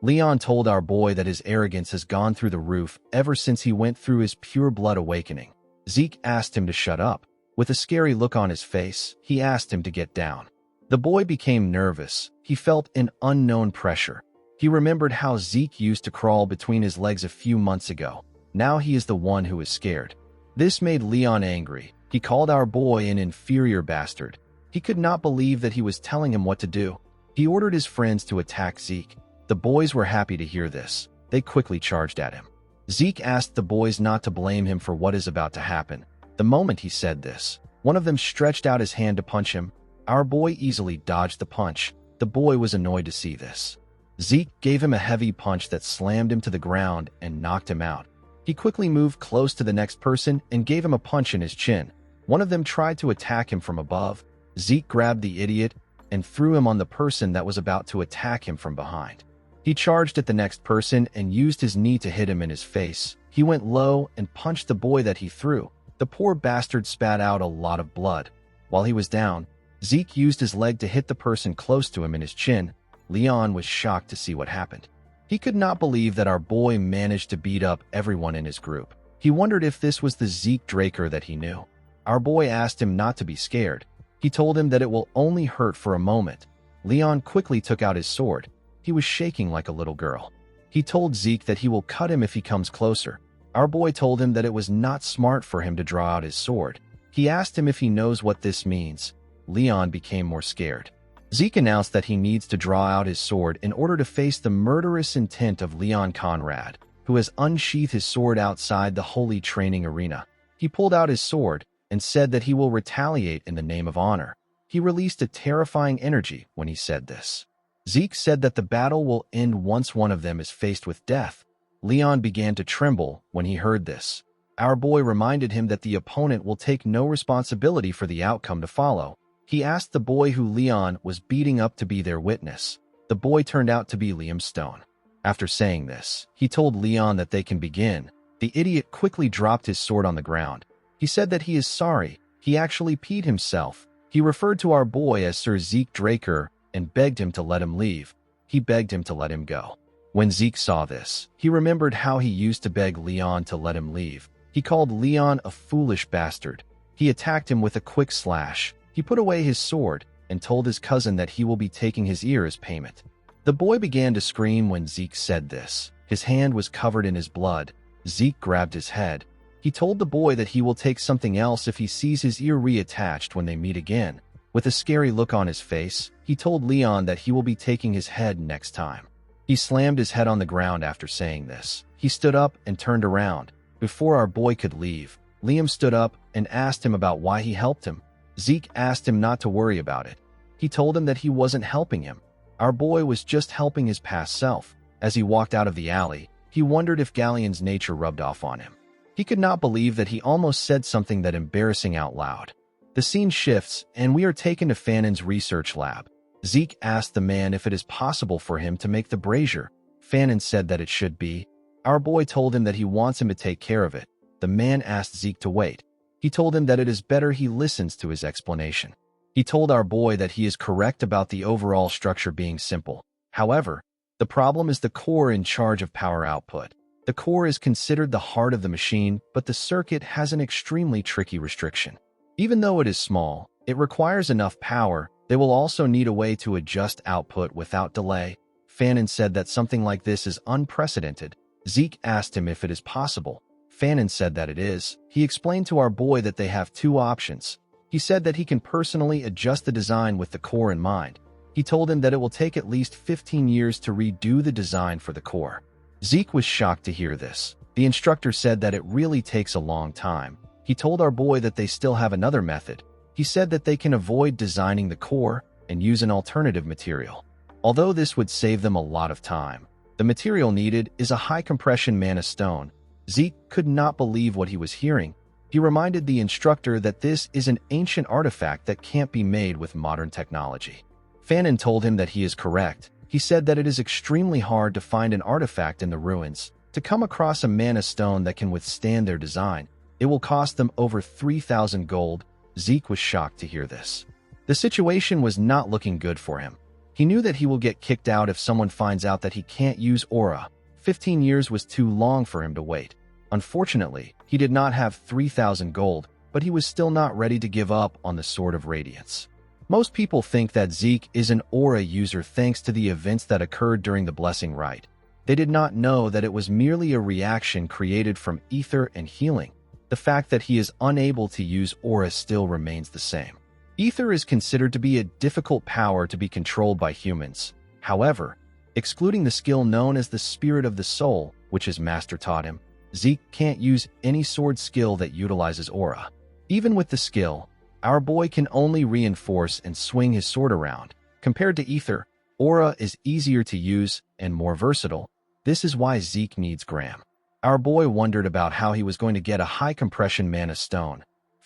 Leon told our boy that his arrogance has gone through the roof ever since he went through his pure blood awakening. Zeke asked him to shut up. With a scary look on his face, he asked him to get down. The boy became nervous. He felt an unknown pressure. He remembered how Zeke used to crawl between his legs a few months ago. Now he is the one who is scared. This made Leon angry. He called our boy an inferior bastard. He could not believe that he was telling him what to do. He ordered his friends to attack Zeke. The boys were happy to hear this. They quickly charged at him. Zeke asked the boys not to blame him for what is about to happen. The moment he said this, one of them stretched out his hand to punch him. Our boy easily dodged the punch. The boy was annoyed to see this. Zeke gave him a heavy punch that slammed him to the ground and knocked him out. He quickly moved close to the next person and gave him a punch in his chin. One of them tried to attack him from above. Zeke grabbed the idiot and threw him on the person that was about to attack him from behind. He charged at the next person and used his knee to hit him in his face. He went low and punched the boy that he threw. The poor bastard spat out a lot of blood. While he was down, Zeke used his leg to hit the person close to him in his chin. Leon was shocked to see what happened. He could not believe that our boy managed to beat up everyone in his group. He wondered if this was the Zeke Draker that he knew. Our boy asked him not to be scared. He told him that it will only hurt for a moment. Leon quickly took out his sword. He was shaking like a little girl. He told Zeke that he will cut him if he comes closer. Our boy told him that it was not smart for him to draw out his sword. He asked him if he knows what this means. Leon became more scared. Zeke announced that he needs to draw out his sword in order to face the murderous intent of Leon Conrad, who has unsheathed his sword outside the holy training arena. He pulled out his sword and said that he will retaliate in the name of honor. He released a terrifying energy when he said this. Zeke said that the battle will end once one of them is faced with death. Leon began to tremble when he heard this. Our boy reminded him that the opponent will take no responsibility for the outcome to follow. He asked the boy who Leon was beating up to be their witness. The boy turned out to be Liam Stone. After saying this, he told Leon that they can begin. The idiot quickly dropped his sword on the ground. He said that he is sorry. He actually peed himself. He referred to our boy as Sir Zeke Draker and begged him to let him leave. He begged him to let him go. When Zeke saw this, he remembered how he used to beg Leon to let him leave. He called Leon a foolish bastard. He attacked him with a quick slash. He put away his sword and told his cousin that he will be taking his ear as payment. The boy began to scream when Zeke said this. His hand was covered in his blood. Zeke grabbed his head. He told the boy that he will take something else if he sees his ear reattached when they meet again. With a scary look on his face, he told Leon that he will be taking his head next time. He slammed his head on the ground after saying this. He stood up and turned around. Before our boy could leave, Liam stood up and asked him about why he helped him. Zeke asked him not to worry about it. He told him that he wasn't helping him. Our boy was just helping his past self. As he walked out of the alley, he wondered if Galleon's nature rubbed off on him. He could not believe that he almost said something that embarrassing out loud. The scene shifts, and we are taken to Fanon's research lab. Zeke asked the man if it is possible for him to make the brazier. Fanon said that it should be. Our boy told him that he wants him to take care of it. The man asked Zeke to wait. He told him that it is better he listens to his explanation. He told our boy that he is correct about the overall structure being simple. However, the problem is the core in charge of power output. The core is considered the heart of the machine, but the circuit has an extremely tricky restriction. Even though it is small, it requires enough power. They will also need a way to adjust output without delay. Fanon said that something like this is unprecedented. Zeke asked him if it is possible. Fanon said that it is. He explained to our boy that they have two options. He said that he can personally adjust the design with the core in mind. He told him that it will take at least 15 years to redo the design for the core. Zeke was shocked to hear this. The instructor said that it really takes a long time. He told our boy that they still have another method. He said that they can avoid designing the core and use an alternative material. Although this would save them a lot of time, the material needed is a high-compression mana stone. Zeke could not believe what he was hearing. He reminded the instructor that this is an ancient artifact that can't be made with modern technology. Fanon told him that he is correct. He said that it is extremely hard to find an artifact in the ruins. To come across a mana stone that can withstand their design, it will cost them over 3,000 gold. Zeke was shocked to hear this. The situation was not looking good for him. He knew that he will get kicked out if someone finds out that he can't use aura. 15 years was too long for him to wait. Unfortunately, he did not have 3,000 gold, but he was still not ready to give up on the Sword of Radiance. Most people think that Zeke is an aura user thanks to the events that occurred during the Blessing Rite. They did not know that it was merely a reaction created from ether and healing. The fact that he is unable to use aura still remains the same. Ether is considered to be a difficult power to be controlled by humans. However, excluding the skill known as the Spirit of the Soul, which his master taught him, Zeke can't use any sword skill that utilizes aura. Even with the skill, our boy can only reinforce and swing his sword around. Compared to ether, aura is easier to use and more versatile. This is why Zeke needs Graham. Our boy wondered about how he was going to get a high-compression mana stone.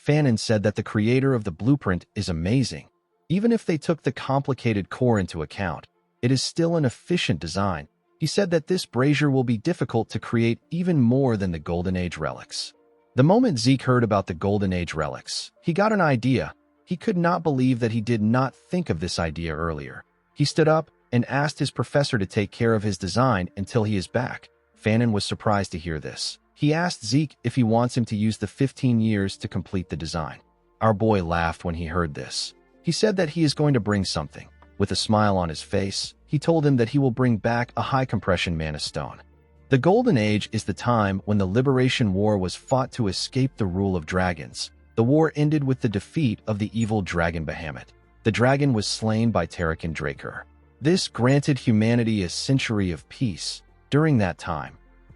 Fanon said that the creator of the blueprint is amazing. Even if they took the complicated core into account, it is still an efficient design. He said that this brazier will be difficult to create even more than the Golden Age relics. The moment Zeke heard about the Golden Age relics, he got an idea. He could not believe that he did not think of this idea earlier. He stood up and asked his professor to take care of his design until he is back. Fanon was surprised to hear this. He asked Zeke if he wants him to use the 15 years to complete the design. Our boy laughed when he heard this. He said that he is going to bring something. With a smile on his face, he told him that he will bring back a high-compression mana stone. The Golden Age is the time when the Liberation War was fought to escape the rule of dragons. The war ended with the defeat of the evil dragon Bahamut. The dragon was slain by Tarakan Draker. This granted humanity a century of peace. During that time,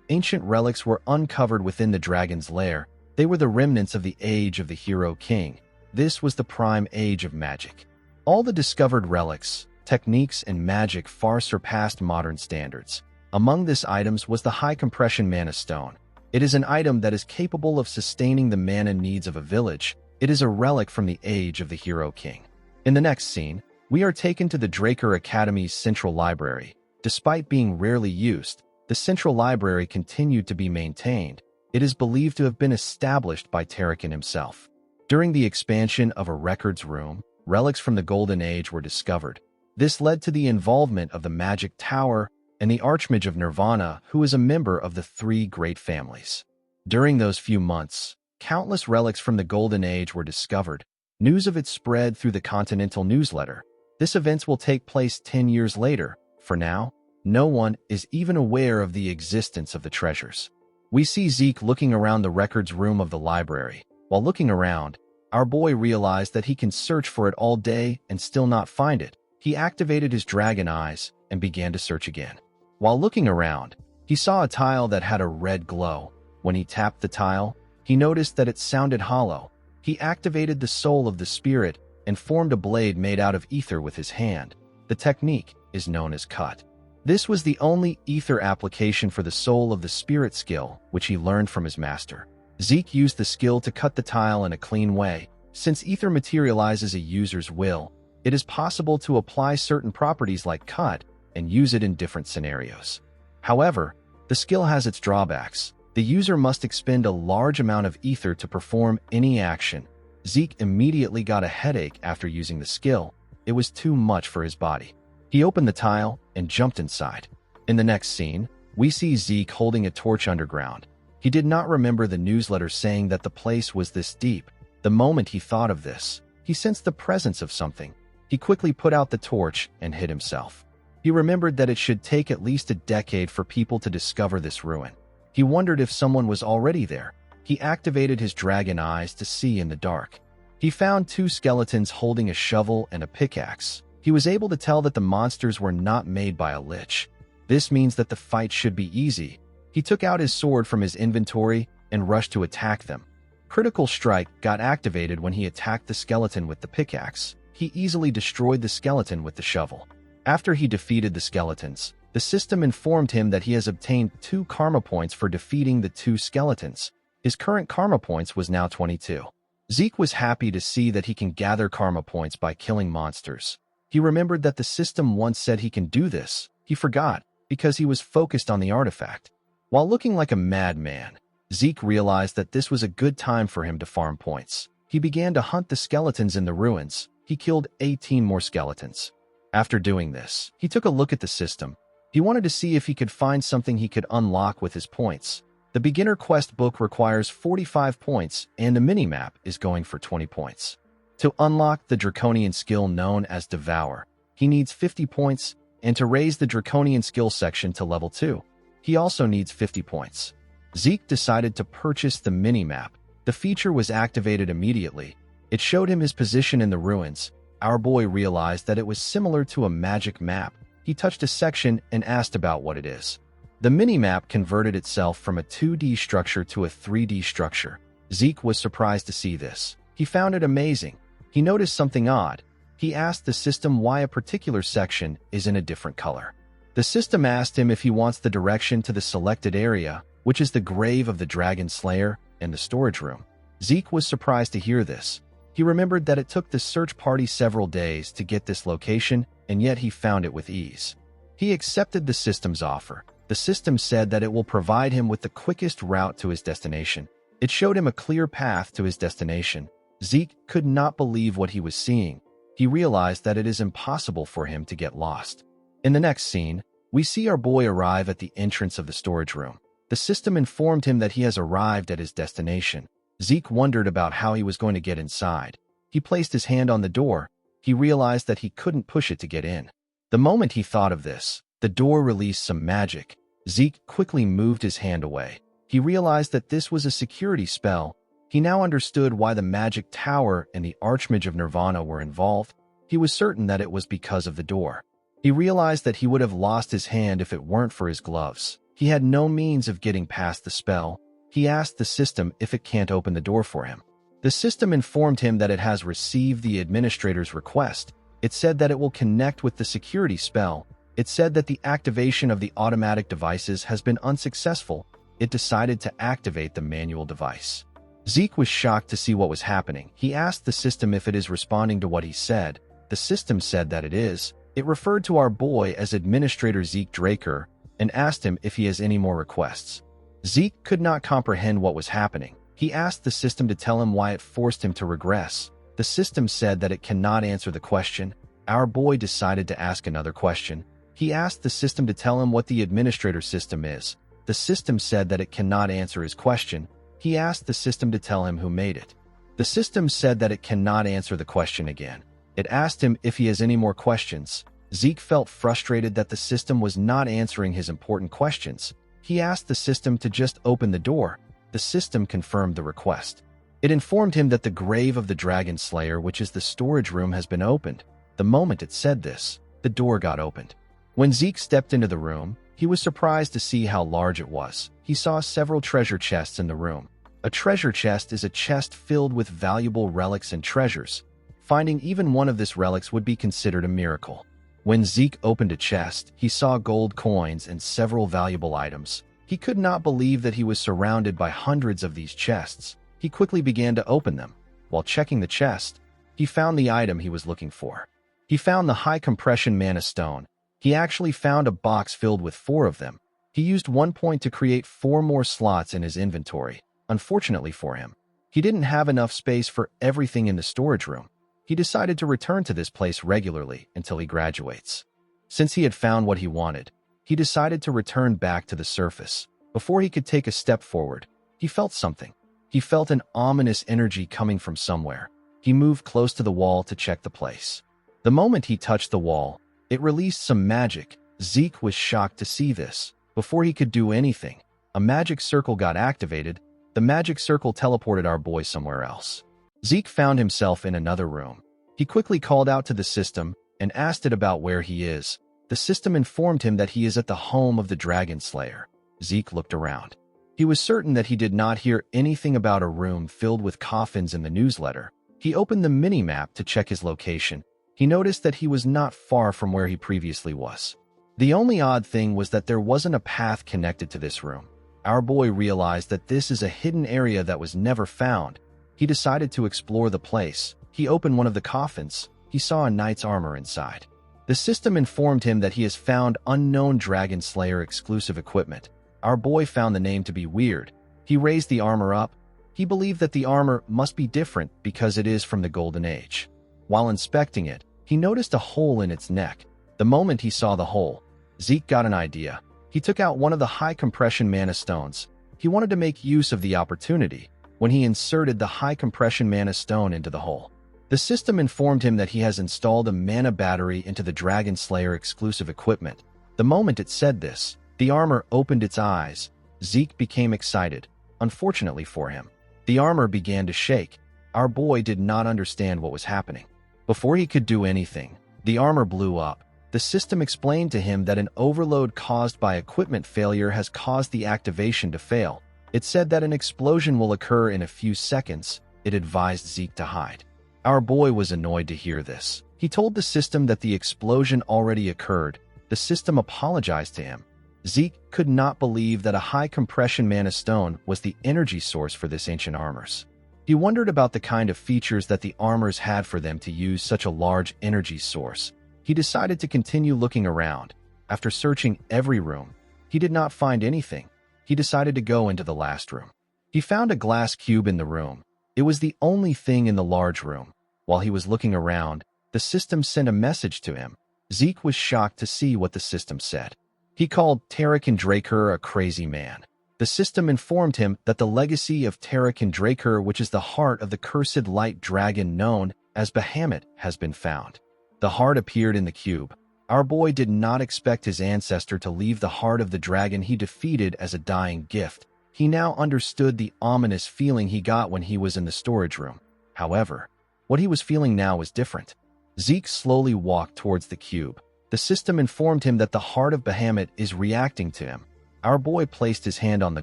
ancient relics were uncovered within the dragon's lair. They were the remnants of the age of the Hero King. This was the prime age of magic. All the discovered relics, techniques, and magic far surpassed modern standards. Among these items was the high-compression mana stone. It is an item that is capable of sustaining the mana needs of a village. It is a relic from the age of the Hero King. In the next scene, we are taken to the Draker Academy's central library. Despite being rarely used, the central library continued to be maintained. It is believed to have been established by Tarakan himself. During the expansion of a records room, relics from the Golden Age were discovered. This led to the involvement of the Magic Tower and the Archmage of Nirvana, who is a member of the three great families. During those few months, countless relics from the Golden Age were discovered. News of it spread through the Continental newsletter. This event will take place 10 years later. For now, no one is even aware of the existence of the treasures. We see Zeke looking around the records room of the library. While looking around, our boy realized that he can search for it all day and still not find it. He activated his dragon eyes and began to search again. While looking around, he saw a tile that had a red glow. When he tapped the tile, he noticed that it sounded hollow. He activated the soul of the spirit and formed a blade made out of ether with his hand. The technique is known as cut. This was the only ether application for the soul of the spirit skill, which he learned from his master. Zeke used the skill to cut the tile in a clean way. Since ether materializes a user's will, it is possible to apply certain properties like cut and use it in different scenarios. However, the skill has its drawbacks. The user must expend a large amount of ether to perform any action. Zeke immediately got a headache after using the skill. It was too much for his body. He opened the tile and jumped inside. In the next scene, we see Zeke holding a torch underground. He did not remember the newsletter saying that the place was this deep. The moment he thought of this, he sensed the presence of something. He quickly put out the torch and hid himself. He remembered that it should take at least a decade for people to discover this ruin. He wondered if someone was already there. He activated his dragon eyes to see in the dark. He found two skeletons holding a shovel and a pickaxe. He was able to tell that the monsters were not made by a lich. This means that the fight should be easy. He took out his sword from his inventory and rushed to attack them. Critical Strike got activated when he attacked the skeleton with the pickaxe. He easily destroyed the skeleton with the shovel. After he defeated the skeletons, the system informed him that he has obtained 2 karma points for defeating the 2 skeletons. His current karma points was now 22. Zeke was happy to see that he can gather karma points by killing monsters. He remembered that the system once said he can do this. He forgot, because he was focused on the artifact. While looking like a madman, Zeke realized that this was a good time for him to farm points. He began to hunt the skeletons in the ruins. He killed 18 more skeletons. After doing this, he took a look at the system. He wanted to see if he could find something he could unlock with his points. The beginner quest book requires 45 points, and the minimap is going for 20 points. To unlock the draconian skill known as Devour, he needs 50 points, and to raise the draconian skill section to level 2, he also needs 50 points. Zeke decided to purchase the minimap. The feature was activated immediately. It showed him his position in the ruins. Our boy realized that it was similar to a magic map. He touched a section and asked about what it is. The minimap converted itself from a 2D structure to a 3D structure. Zeke was surprised to see this. He found it amazing. He noticed something odd. He asked the system why a particular section is in a different color. The system asked him if he wants the direction to the selected area, which is the grave of the Dragon Slayer and the storage room. Zeke was surprised to hear this. He remembered that it took the search party several days to get this location, and yet he found it with ease. He accepted the system's offer. The system said that it will provide him with the quickest route to his destination. It showed him a clear path to his destination. Zeke could not believe what he was seeing. He realized that it is impossible for him to get lost. In the next scene, we see our boy arrive at the entrance of the storage room. The system informed him that he has arrived at his destination. Zeke wondered about how he was going to get inside. He placed his hand on the door. He realized that he couldn't push it to get in. The moment he thought of this, the door released some magic. Zeke quickly moved his hand away. He realized that this was a security spell. He now understood why the magic tower and the Archmage of Nirvana were involved. He was certain that it was because of the door. He realized that he would have lost his hand if it weren't for his gloves. He had no means of getting past the spell. He asked the system if it can't open the door for him. The system informed him that it has received the administrator's request. It said that it will connect with the security spell. It said that the activation of the automatic devices has been unsuccessful. It decided to activate the manual device. Zeke was shocked to see what was happening. He asked the system if it is responding to what he said. The system said that it is. It referred to our boy as Administrator Zeke Draker and asked him if he has any more requests. Zeke could not comprehend what was happening. He asked the system to tell him why it forced him to regress. The system said that it cannot answer the question. Our boy decided to ask another question. He asked the system to tell him what the administrator system is. The system said that it cannot answer his question. He asked the system to tell him who made it. The system said that it cannot answer the question again. It asked him if he has any more questions. Zeke felt frustrated that the system was not answering his important questions. He asked the system to just open the door. The system confirmed the request. It informed him that the grave of the Dragon Slayer, which is the storage room, has been opened. The moment it said this, the door got opened. When Zeke stepped into the room, he was surprised to see how large it was. He saw several treasure chests in the room. A treasure chest is a chest filled with valuable relics and treasures. Finding even one of these relics would be considered a miracle. When Zeke opened a chest, he saw gold coins and several valuable items. He could not believe that he was surrounded by hundreds of these chests. He quickly began to open them. While checking the chest, he found the item he was looking for. He found the high compression mana stone. He actually found a box filled with 4 of them. He used 1 point to create 4 more slots in his inventory. Unfortunately for him, he didn't have enough space for everything in the storage room. He decided to return to this place regularly until he graduates. Since he had found what he wanted, he decided to return back to the surface. Before he could take a step forward, he felt something. He felt an ominous energy coming from somewhere. He moved close to the wall to check the place. The moment he touched the wall, it released some magic. Zeke was shocked to see this. Before he could do anything, a magic circle got activated. The magic circle teleported our boy somewhere else. Zeke found himself in another room. He quickly called out to the system and asked it about where he is. The system informed him that he is at the home of the Dragon Slayer. Zeke looked around. He was certain that he did not hear anything about a room filled with coffins in the newsletter. He opened the mini-map to check his location. He noticed that he was not far from where he previously was. The only odd thing was that there wasn't a path connected to this room. Our boy realized that this is a hidden area that was never found. He decided to explore the place. He opened one of the coffins. He saw a knight's armor inside. The system informed him that he has found unknown Dragon Slayer exclusive equipment. Our boy found the name to be weird. He raised the armor up. He believed that the armor must be different because it is from the Golden Age. While inspecting it, he noticed a hole in its neck. The moment he saw the hole, Zeke got an idea. He took out one of the high compression mana stones. He wanted to make use of the opportunity when he inserted the high compression mana stone into the hole. The system informed him that he has installed a mana battery into the Dragon Slayer exclusive equipment. The moment it said this, the armor opened its eyes. Zeke became excited. Unfortunately for him, the armor began to shake. Our boy did not understand what was happening. Before he could do anything, the armor blew up. The system explained to him that an overload caused by equipment failure has caused the activation to fail. It said that an explosion will occur in a few seconds. It advised Zeke to hide. Our boy was annoyed to hear this. He told the system that the explosion already occurred. The system apologized to him. Zeke could not believe that a high compression mana stone was the energy source for this ancient armors. He He wondered about the kind of features that the armors had for them to use such a large energy source. He decided to continue looking around. After searching every room, he did not find anything. He decided to go into the last room. He found a glass cube in the room. It was the only thing in the large room. While he was looking around, the system sent a message to him. Zeke was shocked to see what the system said. He called Tarakan Draker a crazy man. The system informed him that the legacy of Tarakan Draker, which is the heart of the cursed light dragon known as Bahamut, has been found. The heart appeared in the cube. Our boy did not expect his ancestor to leave the heart of the dragon he defeated as a dying gift. He now understood the ominous feeling he got when he was in the storage room. However, what he was feeling now was different. Zeke slowly walked towards the cube. The system informed him that the heart of Bahamut is reacting to him. Our boy placed his hand on the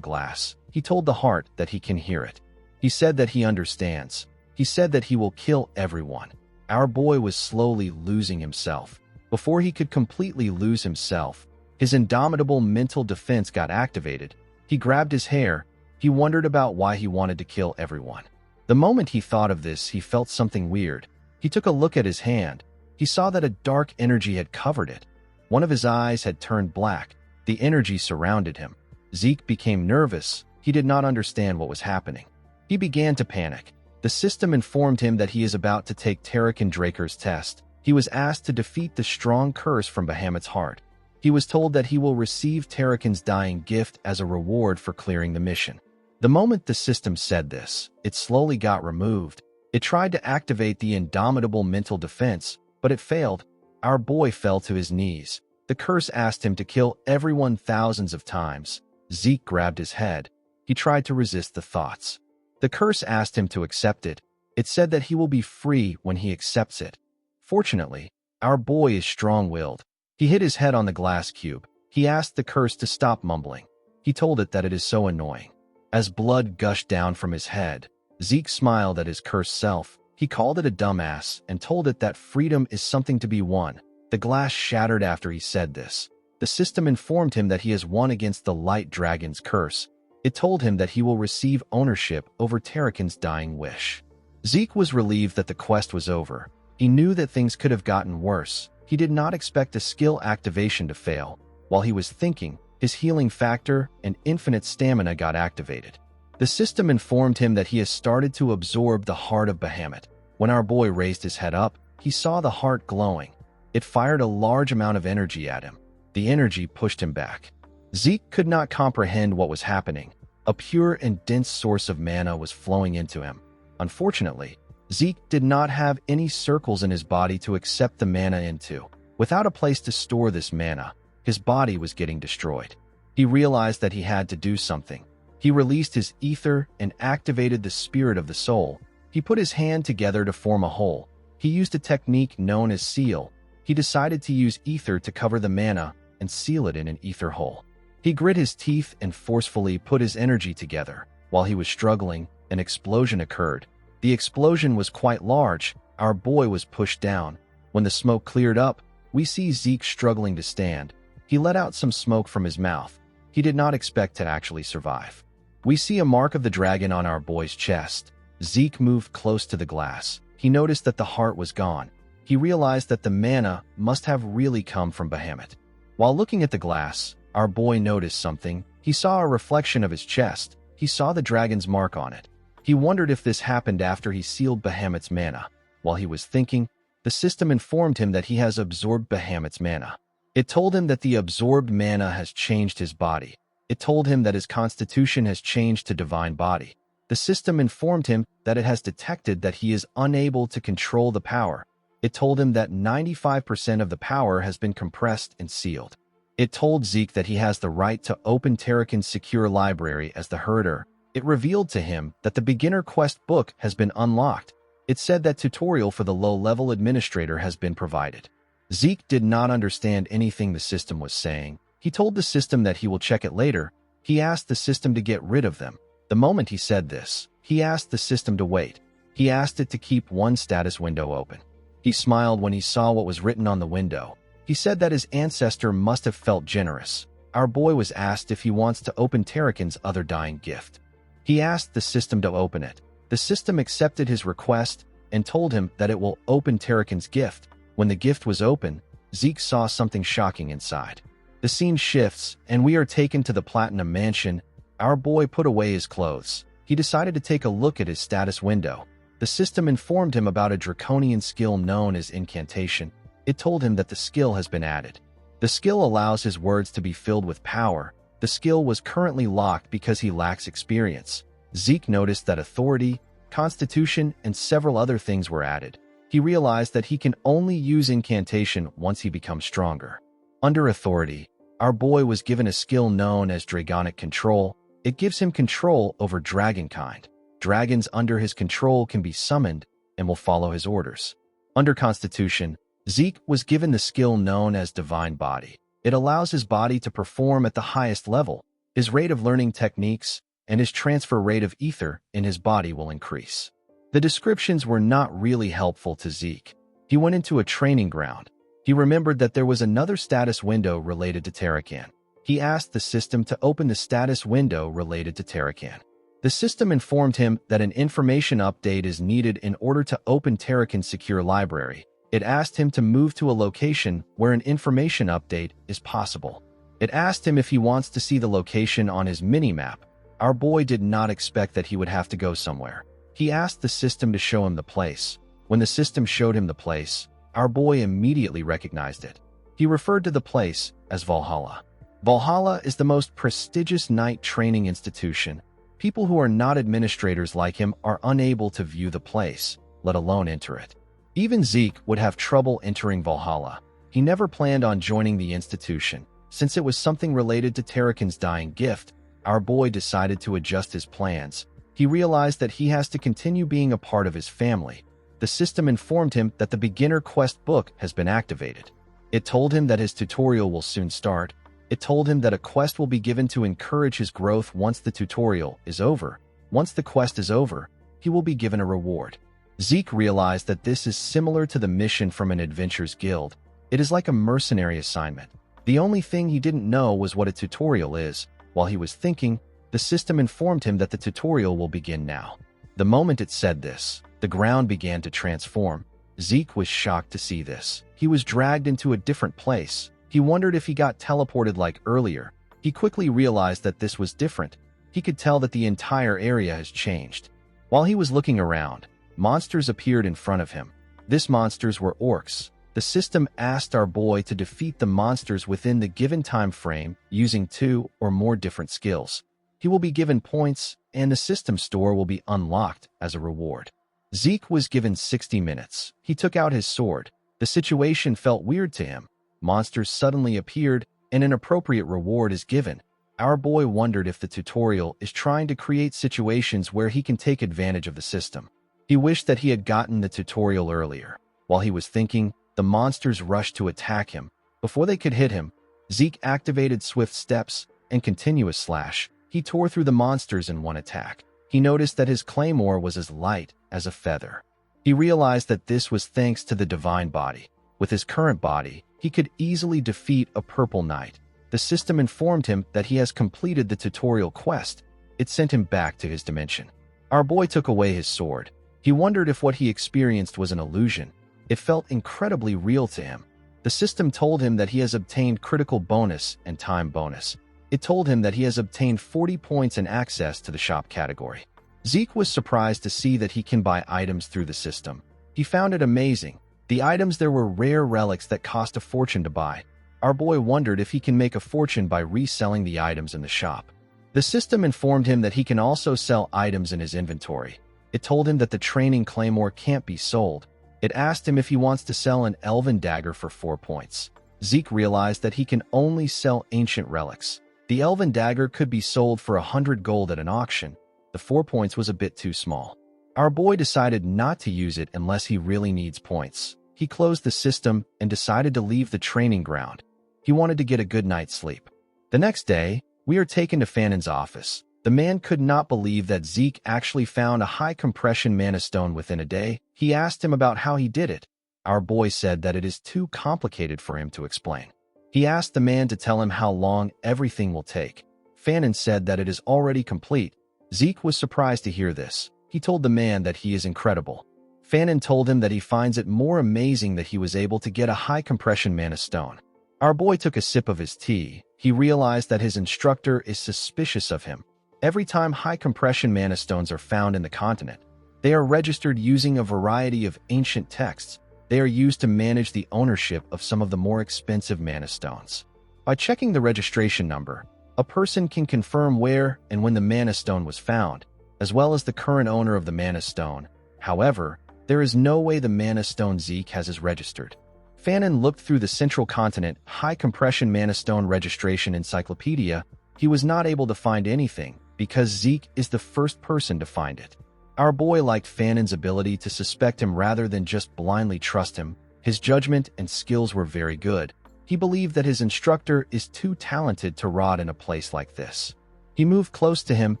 glass. He told the heart that he can hear it. He said that he understands. He said that he will kill everyone. Our boy was slowly losing himself. Before he could completely lose himself, his indomitable mental defense got activated. He grabbed his hair. He wondered about why he wanted to kill everyone. The moment he thought of this, he felt something weird. He took a look at his hand. He saw that a dark energy had covered it. One of his eyes had turned black. The energy surrounded him. Zeke became nervous. He did not understand what was happening. He began to panic. The system informed him that he is about to take Tarakan Draker's test. He was asked to defeat the strong curse from Bahamut's heart. He was told that he will receive Tarakan's dying gift as a reward for clearing the mission. The moment the system said this, it slowly got removed. It tried to activate the indomitable mental defense, but it failed. Our boy fell to his knees. The curse asked him to kill everyone thousands of times. Zeke grabbed his head. He tried to resist the thoughts. The curse asked him to accept it. It said that he will be free when he accepts it. Fortunately, our boy is strong-willed. He hit his head on the glass cube. He asked the curse to stop mumbling. He told it that it is so annoying. As blood gushed down from his head, Zeke smiled at his cursed self. He called it a dumbass and told it that freedom is something to be won. The glass shattered after he said this. The system informed him that he has won against the light dragon's curse. It told him that he will receive ownership over Tarakan's dying wish. Zeke was relieved that the quest was over. He knew that things could have gotten worse. He did not expect a skill activation to fail. While he was thinking, his healing factor and infinite stamina got activated. The system informed him that he has started to absorb the heart of Bahamut. When our boy raised his head up, he saw the heart glowing. It fired a large amount of energy at him. The energy pushed him back. Zeke could not comprehend what was happening. A pure and dense source of mana was flowing into him. Unfortunately, Zeke did not have any circles in his body to accept the mana into. Without a place to store this mana, his body was getting destroyed. He realized that he had to do something. He released his ether and activated the spirit of the soul. He put his hand together to form a hole. He used a technique known as seal. He decided to use ether to cover the mana and seal it in an ether hole. He grit his teeth and forcefully put his energy together. While he was struggling, an explosion occurred. The explosion was quite large. Our boy was pushed down. When the smoke cleared up, we see Zeke struggling to stand. He let out some smoke from his mouth. He did not expect to actually survive. We see a mark of the dragon on our boy's chest. Zeke moved close to the glass. He noticed that the heart was gone. He realized that the mana must have really come from Bahamut. While looking at the glass, our boy noticed something. He saw a reflection of his chest. He saw the dragon's mark on it. He wondered if this happened after he sealed Bahamut's mana. While he was thinking, the system informed him that he has absorbed Bahamut's mana. It told him that the absorbed mana has changed his body. It told him that his constitution has changed to divine body. The system informed him that it has detected that he is unable to control the power. It told him that 95% of the power has been compressed and sealed. It told Zeke that he has the right to open Tarakan's secure library as the herder. It revealed to him that the beginner quest book has been unlocked. It said that tutorial for the low-level administrator has been provided. Zeke did not understand anything the system was saying. He told the system that he will check it later. He asked the system to get rid of them. The moment he said this, he asked the system to wait. He asked it to keep one status window open. He smiled when he saw what was written on the window. He said that his ancestor must have felt generous. Our boy was asked if he wants to open Tarakan's other dying gift. He asked the system to open it. The system accepted his request and told him that it will open Tarakan's gift. When the gift was open, Zeke saw something shocking inside. The scene shifts, and we are taken to the Platinum Mansion. Our boy put away his clothes. He decided to take a look at his status window. The system informed him about a draconian skill known as incantation. It told him that the skill has been added. The skill allows his words to be filled with power. The skill was currently locked because he lacks experience. Zeke noticed that authority, constitution, and several other things were added. He realized that he can only use incantation once he becomes stronger. Under authority, our boy was given a skill known as Dragonic Control. It gives him control over dragonkind. Dragons under his control can be summoned and will follow his orders. Under Constitution, Zeke was given the skill known as Divine Body. It allows his body to perform at the highest level. His rate of learning techniques and his transfer rate of ether in his body will increase. The descriptions were not really helpful to Zeke. He went into a training ground. He remembered that there was another status window related to Tarakan. He asked the system to open the status window related to Tarakan. The system informed him that an information update is needed in order to open Tarakan's secure library. It asked him to move to a location where an information update is possible. It asked him if he wants to see the location on his mini-map. Our boy did not expect that he would have to go somewhere. He asked the system to show him the place. When the system showed him the place, our boy immediately recognized it. He referred to the place as Valhalla. Valhalla is the most prestigious knight training institution. People who are not administrators like him are unable to view the place, let alone enter it. Even Zeke would have trouble entering Valhalla. He never planned on joining the institution. Since it was something related to Tarakan's dying gift, our boy decided to adjust his plans. He realized that he has to continue being a part of his family. The system informed him that the beginner quest book has been activated. It told him that his tutorial will soon start. It told him that a quest will be given to encourage his growth once the tutorial is over. Once the quest is over, he will be given a reward. Zeke realized that this is similar to the mission from an adventurers guild. It is like a mercenary assignment. The only thing he didn't know was what a tutorial is. While he was thinking, the system informed him that the tutorial will begin now. The moment it said this, the ground began to transform. Zeke was shocked to see this. He was dragged into a different place. He wondered if he got teleported like earlier. He quickly realized that this was different. He could tell that the entire area has changed. While he was looking around, monsters appeared in front of him. These monsters were orcs. The system asked our boy to defeat the monsters within the given time frame using 2 or more different skills. He will be given points, and the system store will be unlocked as a reward. Zeke was given 60 minutes. He took out his sword. The situation felt weird to him. Monsters suddenly appeared, and an appropriate reward is given. Our boy wondered if the tutorial is trying to create situations where he can take advantage of the system. He wished that he had gotten the tutorial earlier. While he was thinking, the monsters rushed to attack him. Before they could hit him, Zeke activated swift steps and continuous slash. He tore through the monsters in one attack. He noticed that his claymore was as light as a feather. He realized that this was thanks to the divine body. With his current body, he could easily defeat a purple knight. The system informed him that he has completed the tutorial quest. It sent him back to his dimension. Our boy took away his sword. He wondered if what he experienced was an illusion. It felt incredibly real to him. The system told him that he has obtained critical bonus and time bonus. It told him that he has obtained 40 points and access to the shop category. Zeke was surprised to see that he can buy items through the system. He found it amazing. The items there were rare relics that cost a fortune to buy. Our boy wondered if he can make a fortune by reselling the items in the shop. The system informed him that he can also sell items in his inventory. It told him that the training claymore can't be sold. It asked him if he wants to sell an elven dagger for 4 points. Zeke realized that he can only sell ancient relics. The elven dagger could be sold for 100 gold at an auction. The 4 points was a bit too small. Our boy decided not to use it unless he really needs points. He closed the system and decided to leave the training ground. He wanted to get a good night's sleep. The next day, we are taken to Fanon's office. The man could not believe that Zeke actually found a high-compression mana stone within a day. He asked him about how he did it. Our boy said that it is too complicated for him to explain. He asked the man to tell him how long everything will take. Fanon said that it is already complete. Zeke was surprised to hear this. He told the man that he is incredible. Fanon told him that he finds it more amazing that he was able to get a high-compression mana stone. Our boy took a sip of his tea. He realized that his instructor is suspicious of him. Every time high-compression mana stones are found in the continent, they are registered using a variety of ancient texts. They are used to manage the ownership of some of the more expensive mana stones. By checking the registration number, a person can confirm where and when the mana stone was found, as well as the current owner of the mana stone. However, there is no way the mana stone Zeke has is registered. Fanon looked through the Central Continent high-compression mana stone registration encyclopedia. He was not able to find anything because Zeke is the first person to find it. Our boy liked Fanon's ability to suspect him rather than just blindly trust him. His judgment and skills were very good. He believed that his instructor is too talented to rot in a place like this. He moved close to him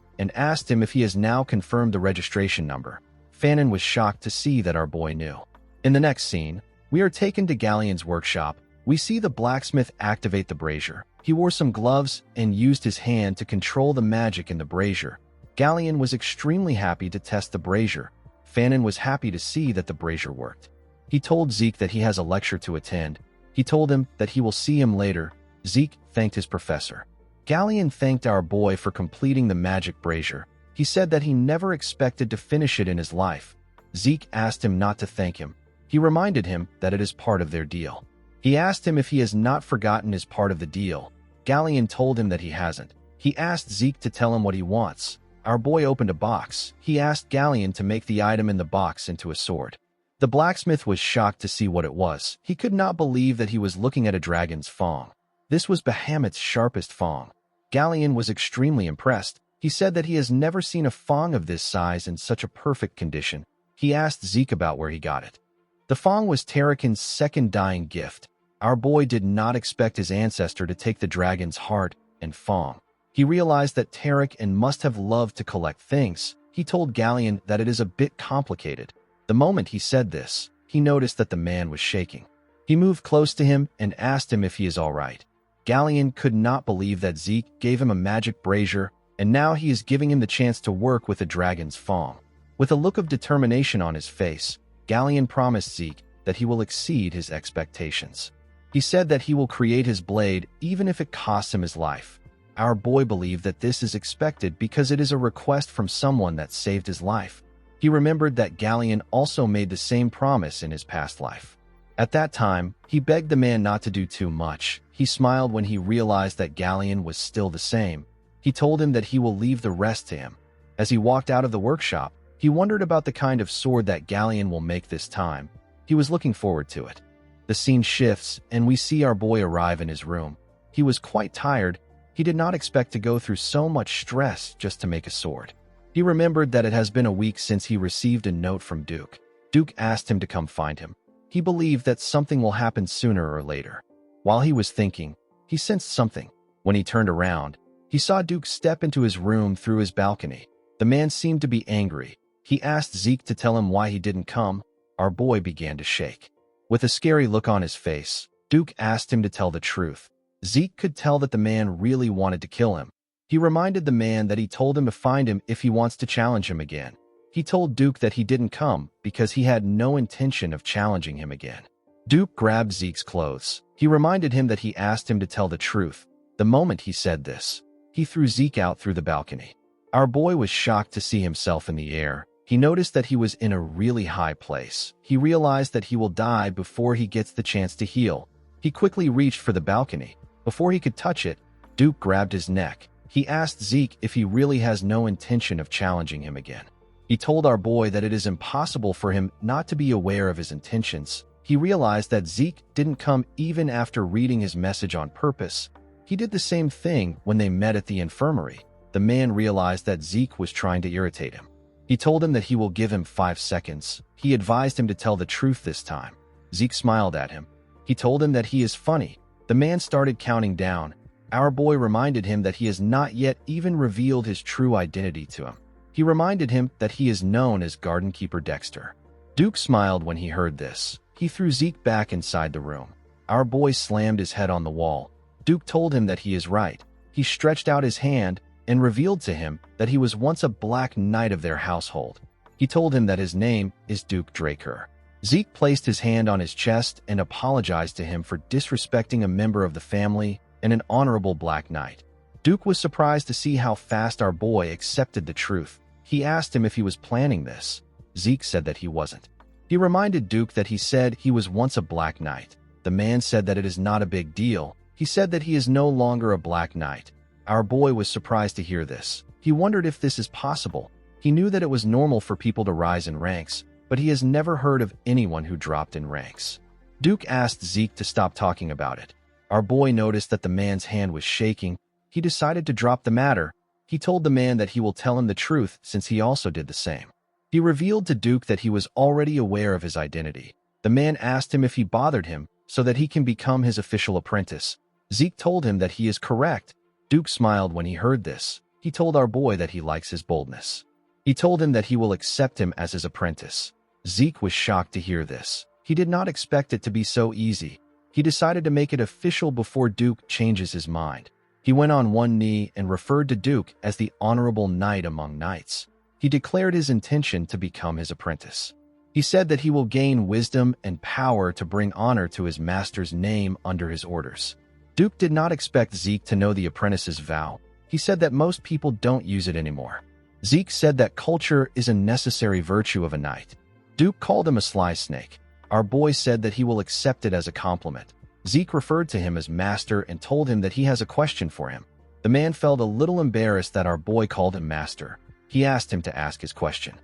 and asked him if he has now confirmed the registration number. Fanon was shocked to see that our boy knew. In the next scene, we are taken to Galleon's workshop. We see the blacksmith activate the brazier. He wore some gloves and used his hand to control the magic in the brazier. Galleon was extremely happy to test the brazier. Fanon was happy to see that the brazier worked. He told Zeke that he has a lecture to attend. He told him that he will see him later. Zeke thanked his professor. Galleon thanked our boy for completing the magic brazier. He said that he never expected to finish it in his life. Zeke asked him not to thank him. He reminded him that it is part of their deal. He asked him if he has not forgotten his part of the deal. Galleon told him that he hasn't. He asked Zeke to tell him what he wants. Our boy opened a box. He asked Galleon to make the item in the box into a sword. The blacksmith was shocked to see what it was. He could not believe that he was looking at a dragon's fang. This was Bahamut's sharpest fang. Galleon was extremely impressed. He said that he has never seen a fang of this size in such a perfect condition. He asked Zeke about where he got it. The fang was Tarakan's second dying gift. Our boy did not expect his ancestor to take the dragon's heart and fang. He realized that Tarakan must have loved to collect things. He told Galleon that it is a bit complicated. The moment he said this, he noticed that the man was shaking. He moved close to him and asked him if he is all right. Galleon could not believe that Zeke gave him a magic brazier, and now he is giving him the chance to work with the dragon's fang. With a look of determination on his face, Galleon promised Zeke that he will exceed his expectations. He said that he will create his blade even if it costs him his life. Our boy believed that this is expected because it is a request from someone that saved his life. He remembered that Galleon also made the same promise in his past life. At that time, he begged the man not to do too much. He smiled when he realized that Galleon was still the same. He told him that he will leave the rest to him. As he walked out of the workshop, he wondered about the kind of sword that Galleon will make this time. He was looking forward to it. The scene shifts, and we see our boy arrive in his room. He was quite tired. He did not expect to go through so much stress just to make a sword. He remembered that it has been a week since he received a note from Duke. Duke asked him to come find him. He believed that something will happen sooner or later. While he was thinking, he sensed something. When he turned around, he saw Duke step into his room through his balcony. The man seemed to be angry. He asked Zeke to tell him why he didn't come. Our boy began to shake. With a scary look on his face, Duke asked him to tell the truth. Zeke could tell that the man really wanted to kill him. He reminded the man that he told him to find him if he wants to challenge him again. He told Duke that he didn't come because he had no intention of challenging him again. Duke grabbed Zeke's clothes. He reminded him that he asked him to tell the truth. The moment he said this, he threw Zeke out through the balcony. Our boy was shocked to see himself in the air. He noticed that he was in a really high place. He realized that he will die before he gets the chance to heal. He quickly reached for the balcony. Before he could touch it, Duke grabbed his neck. He asked Zeke if he really has no intention of challenging him again. He told our boy that it is impossible for him not to be aware of his intentions. He realized that Zeke didn't come even after reading his message on purpose. He did the same thing when they met at the infirmary. The man realized that Zeke was trying to irritate him. He told him that he will give him 5 seconds. He advised him to tell the truth this time. Zeke smiled at him. He told him that he is funny. The man started counting down. Our boy reminded him that he has not yet even revealed his true identity to him. He reminded him that he is known as Garden Keeper Dexter. Duke smiled when he heard this. He threw Zeke back inside the room. Our boy slammed his head on the wall. Duke told him that he is right. He stretched out his hand and revealed to him that he was once a black knight of their household. He told him that his name is Duke Draker. Zeke placed his hand on his chest and apologized to him for disrespecting a member of the family and an honorable Black Knight. Duke was surprised to see how fast our boy accepted the truth. He asked him if he was planning this. Zeke said that he wasn't. He reminded Duke that he said he was once a Black Knight. The man said that it is not a big deal. He said that he is no longer a Black Knight. Our boy was surprised to hear this. He wondered if this is possible. He knew that it was normal for people to rise in ranks, but he has never heard of anyone who dropped in ranks. Duke asked Zeke to stop talking about it. Our boy noticed that the man's hand was shaking. He decided to drop the matter. He told the man that he will tell him the truth since he also did the same. He revealed to Duke that he was already aware of his identity. The man asked him if he bothered him so that he can become his official apprentice. Zeke told him that he is correct. Duke smiled when he heard this. He told our boy that he likes his boldness. He told him that he will accept him as his apprentice. Zeke was shocked to hear this. He did not expect it to be so easy. He decided to make it official before Duke changes his mind. He went on one knee and referred to Duke as the honorable knight among knights. He declared his intention to become his apprentice. He said that he will gain wisdom and power to bring honor to his master's name under his orders. Duke did not expect Zeke to know the apprentice's vow. He said that most people don't use it anymore. Zeke said that culture is a necessary virtue of a knight. Duke called him a sly snake. Our boy said that he will accept it as a compliment. Zeke referred to him as master and told him that he has a question for him. The man felt a little embarrassed that our boy called him master. He asked him to ask his question.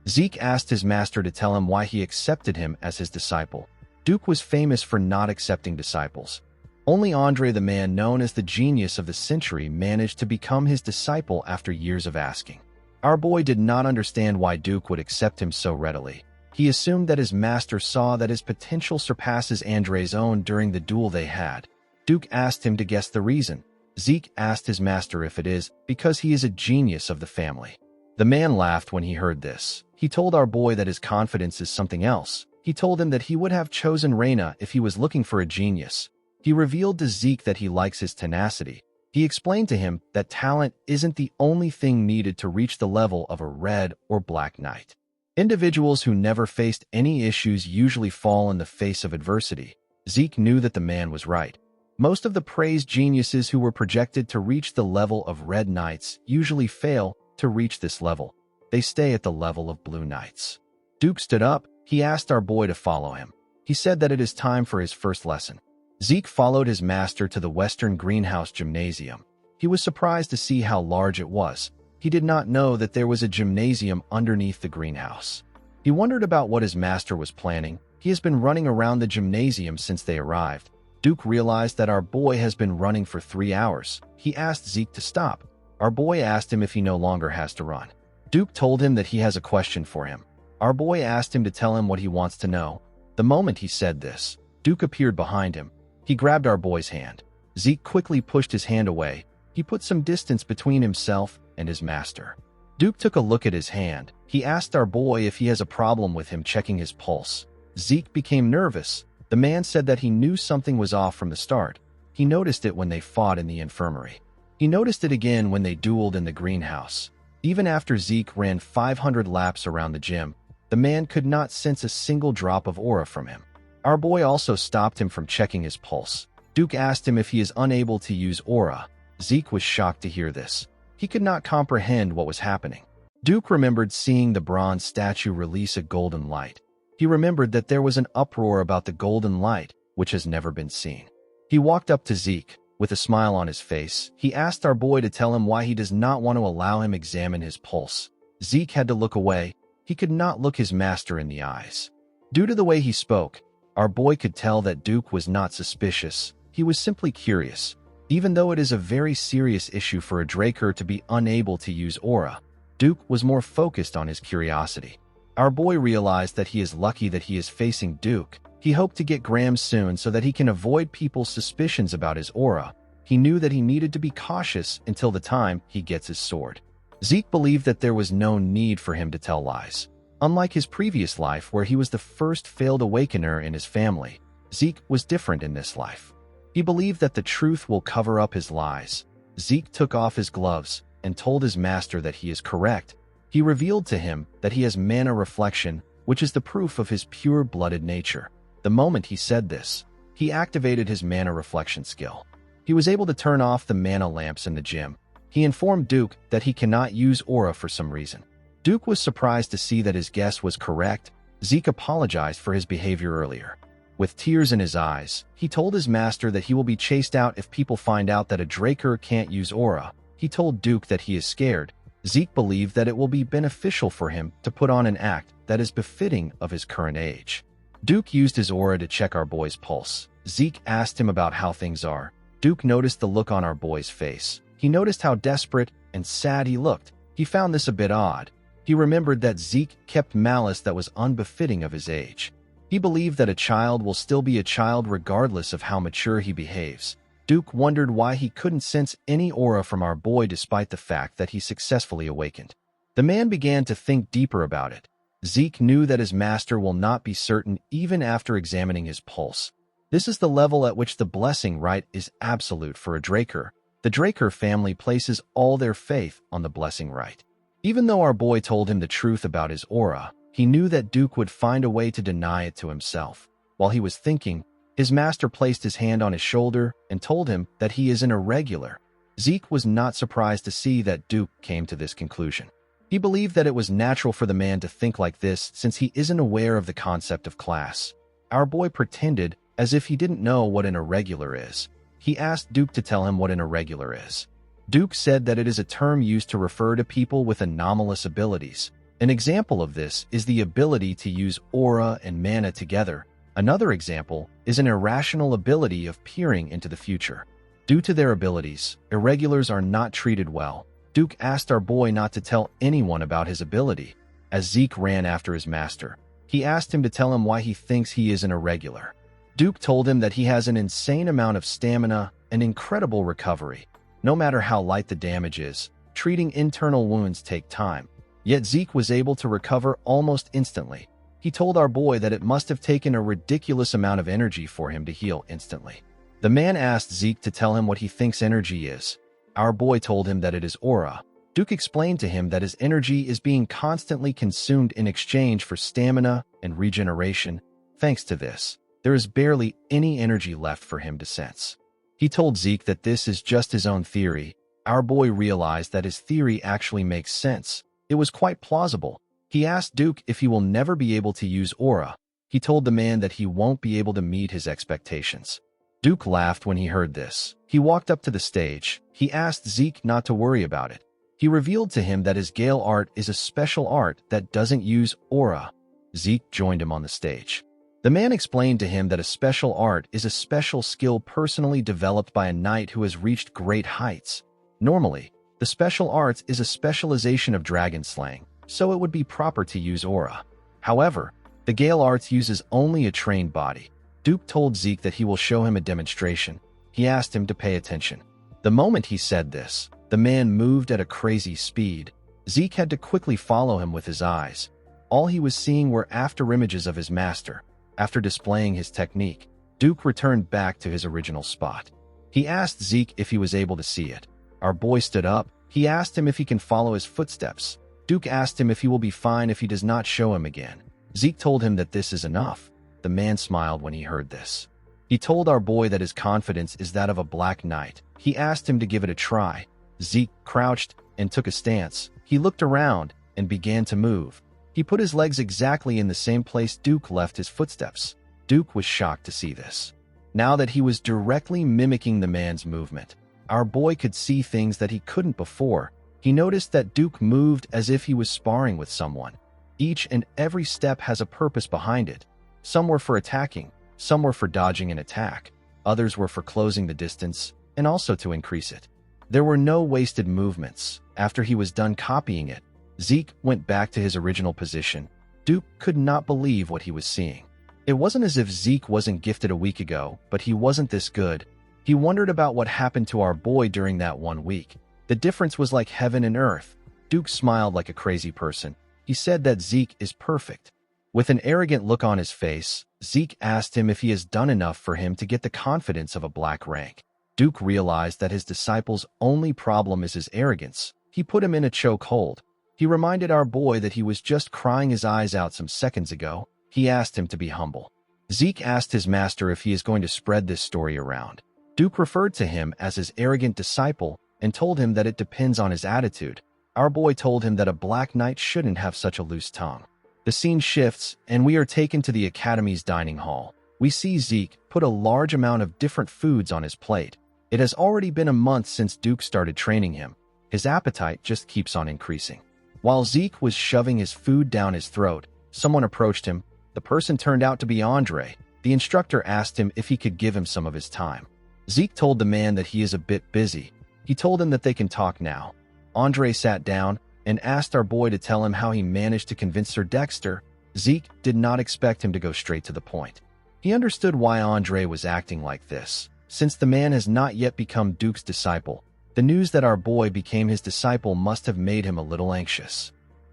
Zeke asked his master to tell him why he accepted him as his disciple. Duke was famous for not accepting disciples. Only Andre, the man known as the genius of the century, managed to become his disciple after years of asking. Our boy did not understand why Duke would accept him so readily. He assumed that his master saw that his potential surpasses Andre's own during the duel they had. Duke asked him to guess the reason. Zeke asked his master if it is because he is a genius of the family. The man laughed when he heard this. He told our boy that his confidence is something else. He told him that he would have chosen Reina if he was looking for a genius. He revealed to Zeke that he likes his tenacity. He explained to him that talent isn't the only thing needed to reach the level of a red or black knight. Individuals who never faced any issues usually fall in the face of adversity. Zeke knew that the man was right. Most of the praised geniuses who were projected to reach the level of red knights usually fail to reach this level. They stay at the level of blue knights. Duke stood up. He asked our boy to follow him. He said that it is time for his first lesson. Zeke followed his master to the Western Greenhouse Gymnasium. He was surprised to see how large it was. He did not know that there was a gymnasium underneath the greenhouse. He wondered about what his master was planning. He has been running around the gymnasium since they arrived. Duke realized that our boy has been running for 3 hours. He asked Zeke to stop. Our boy asked him if he no longer has to run. Duke told him that he has a question for him. Our boy asked him to tell him what he wants to know. The moment he said this, Duke appeared behind him. He grabbed our boy's hand. Zeke quickly pushed his hand away. He put some distance between himself and his master. Duke took a look at his hand. He asked our boy if he has a problem with him checking his pulse. Zeke became nervous. The man said that he knew something was off from the start. He noticed it when they fought in the infirmary. He noticed it again when they dueled in the greenhouse. Even after Zeke ran 500 laps around the gym, the man could not sense a single drop of aura from him. Our boy also stopped him from checking his pulse. Duke asked him if he is unable to use aura. Zeke was shocked to hear this. He could not comprehend what was happening. Duke remembered seeing the bronze statue release a golden light. He remembered that there was an uproar about the golden light, which has never been seen. He walked up to Zeke. With a smile on his face, he asked our boy to tell him why he does not want to allow him examine his pulse. Zeke had to look away. He could not look his master in the eyes. Due to the way he spoke, our boy could tell that Duke was not suspicious. He was simply curious. Even though it is a very serious issue for a Draker to be unable to use aura, Duke was more focused on his curiosity. Our boy realized that he is lucky that he is facing Duke. He hoped to get Graham soon so that he can avoid people's suspicions about his aura. He knew that he needed to be cautious until the time he gets his sword. Zeke believed that there was no need for him to tell lies. Unlike his previous life where he was the first failed awakener in his family, Zeke was different in this life. He believed that the truth will cover up his lies. Zeke took off his gloves and told his master that he is correct. He revealed to him that he has mana reflection, which is the proof of his pure-blooded nature. The moment he said this, he activated his mana reflection skill. He was able to turn off the mana lamps in the gym. He informed Duke that he cannot use aura for some reason. Duke was surprised to see that his guess was correct. Zeke apologized for his behavior earlier. With tears in his eyes, he told his master that he will be chased out if people find out that a Draker can't use aura. He told Duke that he is scared. Zeke believed that it will be beneficial for him to put on an act that is befitting of his current age. Duke used his aura to check our boy's pulse. Zeke asked him about how things are. Duke noticed the look on our boy's face. He noticed how desperate and sad he looked. He found this a bit odd. He remembered that Zeke kept malice that was unbefitting of his age. He believed that a child will still be a child regardless of how mature he behaves. Duke wondered why he couldn't sense any aura from our boy despite the fact that he successfully awakened. The man began to think deeper about it. Zeke knew that his master will not be certain even after examining his pulse. This is the level at which the blessing right is absolute for a Draker. The Draker family places all their faith on the blessing right. Even though our boy told him the truth about his aura, he knew that Duke would find a way to deny it to himself. While he was thinking, his master placed his hand on his shoulder and told him that he is an irregular. Zeke was not surprised to see that Duke came to this conclusion. He believed that it was natural for the man to think like this since he isn't aware of the concept of class. Our boy pretended as if he didn't know what an irregular is. He asked Duke to tell him what an irregular is. Duke said that it is a term used to refer to people with anomalous abilities. An example of this is the ability to use aura and mana together. Another example is an irrational ability of peering into the future. Due to their abilities, irregulars are not treated well. Duke asked our boy not to tell anyone about his ability. As Zeke ran after his master, he asked him to tell him why he thinks he is an irregular. Duke told him that he has an insane amount of stamina and incredible recovery. No matter how light the damage is, treating internal wounds take time. Yet Zeke was able to recover almost instantly. He told our boy that it must have taken a ridiculous amount of energy for him to heal instantly. The man asked Zeke to tell him what he thinks energy is. Our boy told him that it is aura. Duke explained to him that his energy is being constantly consumed in exchange for stamina and regeneration. Thanks to this, there is barely any energy left for him to sense. He told Zeke that this is just his own theory. Our boy realized that his theory actually makes sense. It was quite plausible. He asked Duke if he will never be able to use aura. He told the man that he won't be able to meet his expectations. Duke laughed when he heard this. He walked up to the stage. He asked Zeke not to worry about it. He revealed to him that his Gale art is a special art that doesn't use aura. Zeke joined him on the stage. The man explained to him that a special art is a special skill personally developed by a knight who has reached great heights. Normally, the special arts is a specialization of dragon slaying, so it would be proper to use aura. However, the Gale arts uses only a trained body. Duke told Zeke that he will show him a demonstration. He asked him to pay attention. The moment he said this, the man moved at a crazy speed. Zeke had to quickly follow him with his eyes. All he was seeing were afterimages of his master. After displaying his technique, Duke returned back to his original spot. He asked Zeke if he was able to see it. Our boy stood up. He asked him if he can follow his footsteps. Duke asked him if he will be fine if he does not show him again. Zeke told him that this is enough. The man smiled when he heard this. He told our boy that his confidence is that of a black knight. He asked him to give it a try. Zeke crouched and took a stance. He looked around and began to move. He put his legs exactly in the same place Duke left his footsteps. Duke was shocked to see this. Now that he was directly mimicking the man's movement, our boy could see things that he couldn't before. He noticed that Duke moved as if he was sparring with someone. Each and every step has a purpose behind it. Some were for attacking, some were for dodging an attack, others were for closing the distance, and also to increase it. There were no wasted movements. After he was done copying it, Zeke went back to his original position. Duke could not believe what he was seeing. It wasn't as if Zeke wasn't gifted a week ago, but he wasn't this good. He wondered about what happened to our boy during that 1 week. The difference was like heaven and earth. Duke smiled like a crazy person. He said that Zeke is perfect. With an arrogant look on his face, Zeke asked him if he has done enough for him to get the confidence of a black rank. Duke realized that his disciple's only problem is his arrogance. He put him in a chokehold. He reminded our boy that he was just crying his eyes out some seconds ago. He asked him to be humble. Zeke asked his master if he is going to spread this story around. Duke referred to him as his arrogant disciple and told him that it depends on his attitude. Our boy told him that a black knight shouldn't have such a loose tongue. The scene shifts, and we are taken to the academy's dining hall. We see Zeke put a large amount of different foods on his plate. It has already been a month since Duke started training him. His appetite just keeps on increasing. While Zeke was shoving his food down his throat, someone approached him. The person turned out to be Andre. The instructor asked him if he could give him some of his time. Zeke told the man that he is a bit busy. He told him that they can talk now. Andre sat down and asked our boy to tell him how he managed to convince Sir Dexter. Zeke did not expect him to go straight to the point. He understood why Andre was acting like this. Since the man has not yet become Duke's disciple, the news that our boy became his disciple must have made him a little anxious.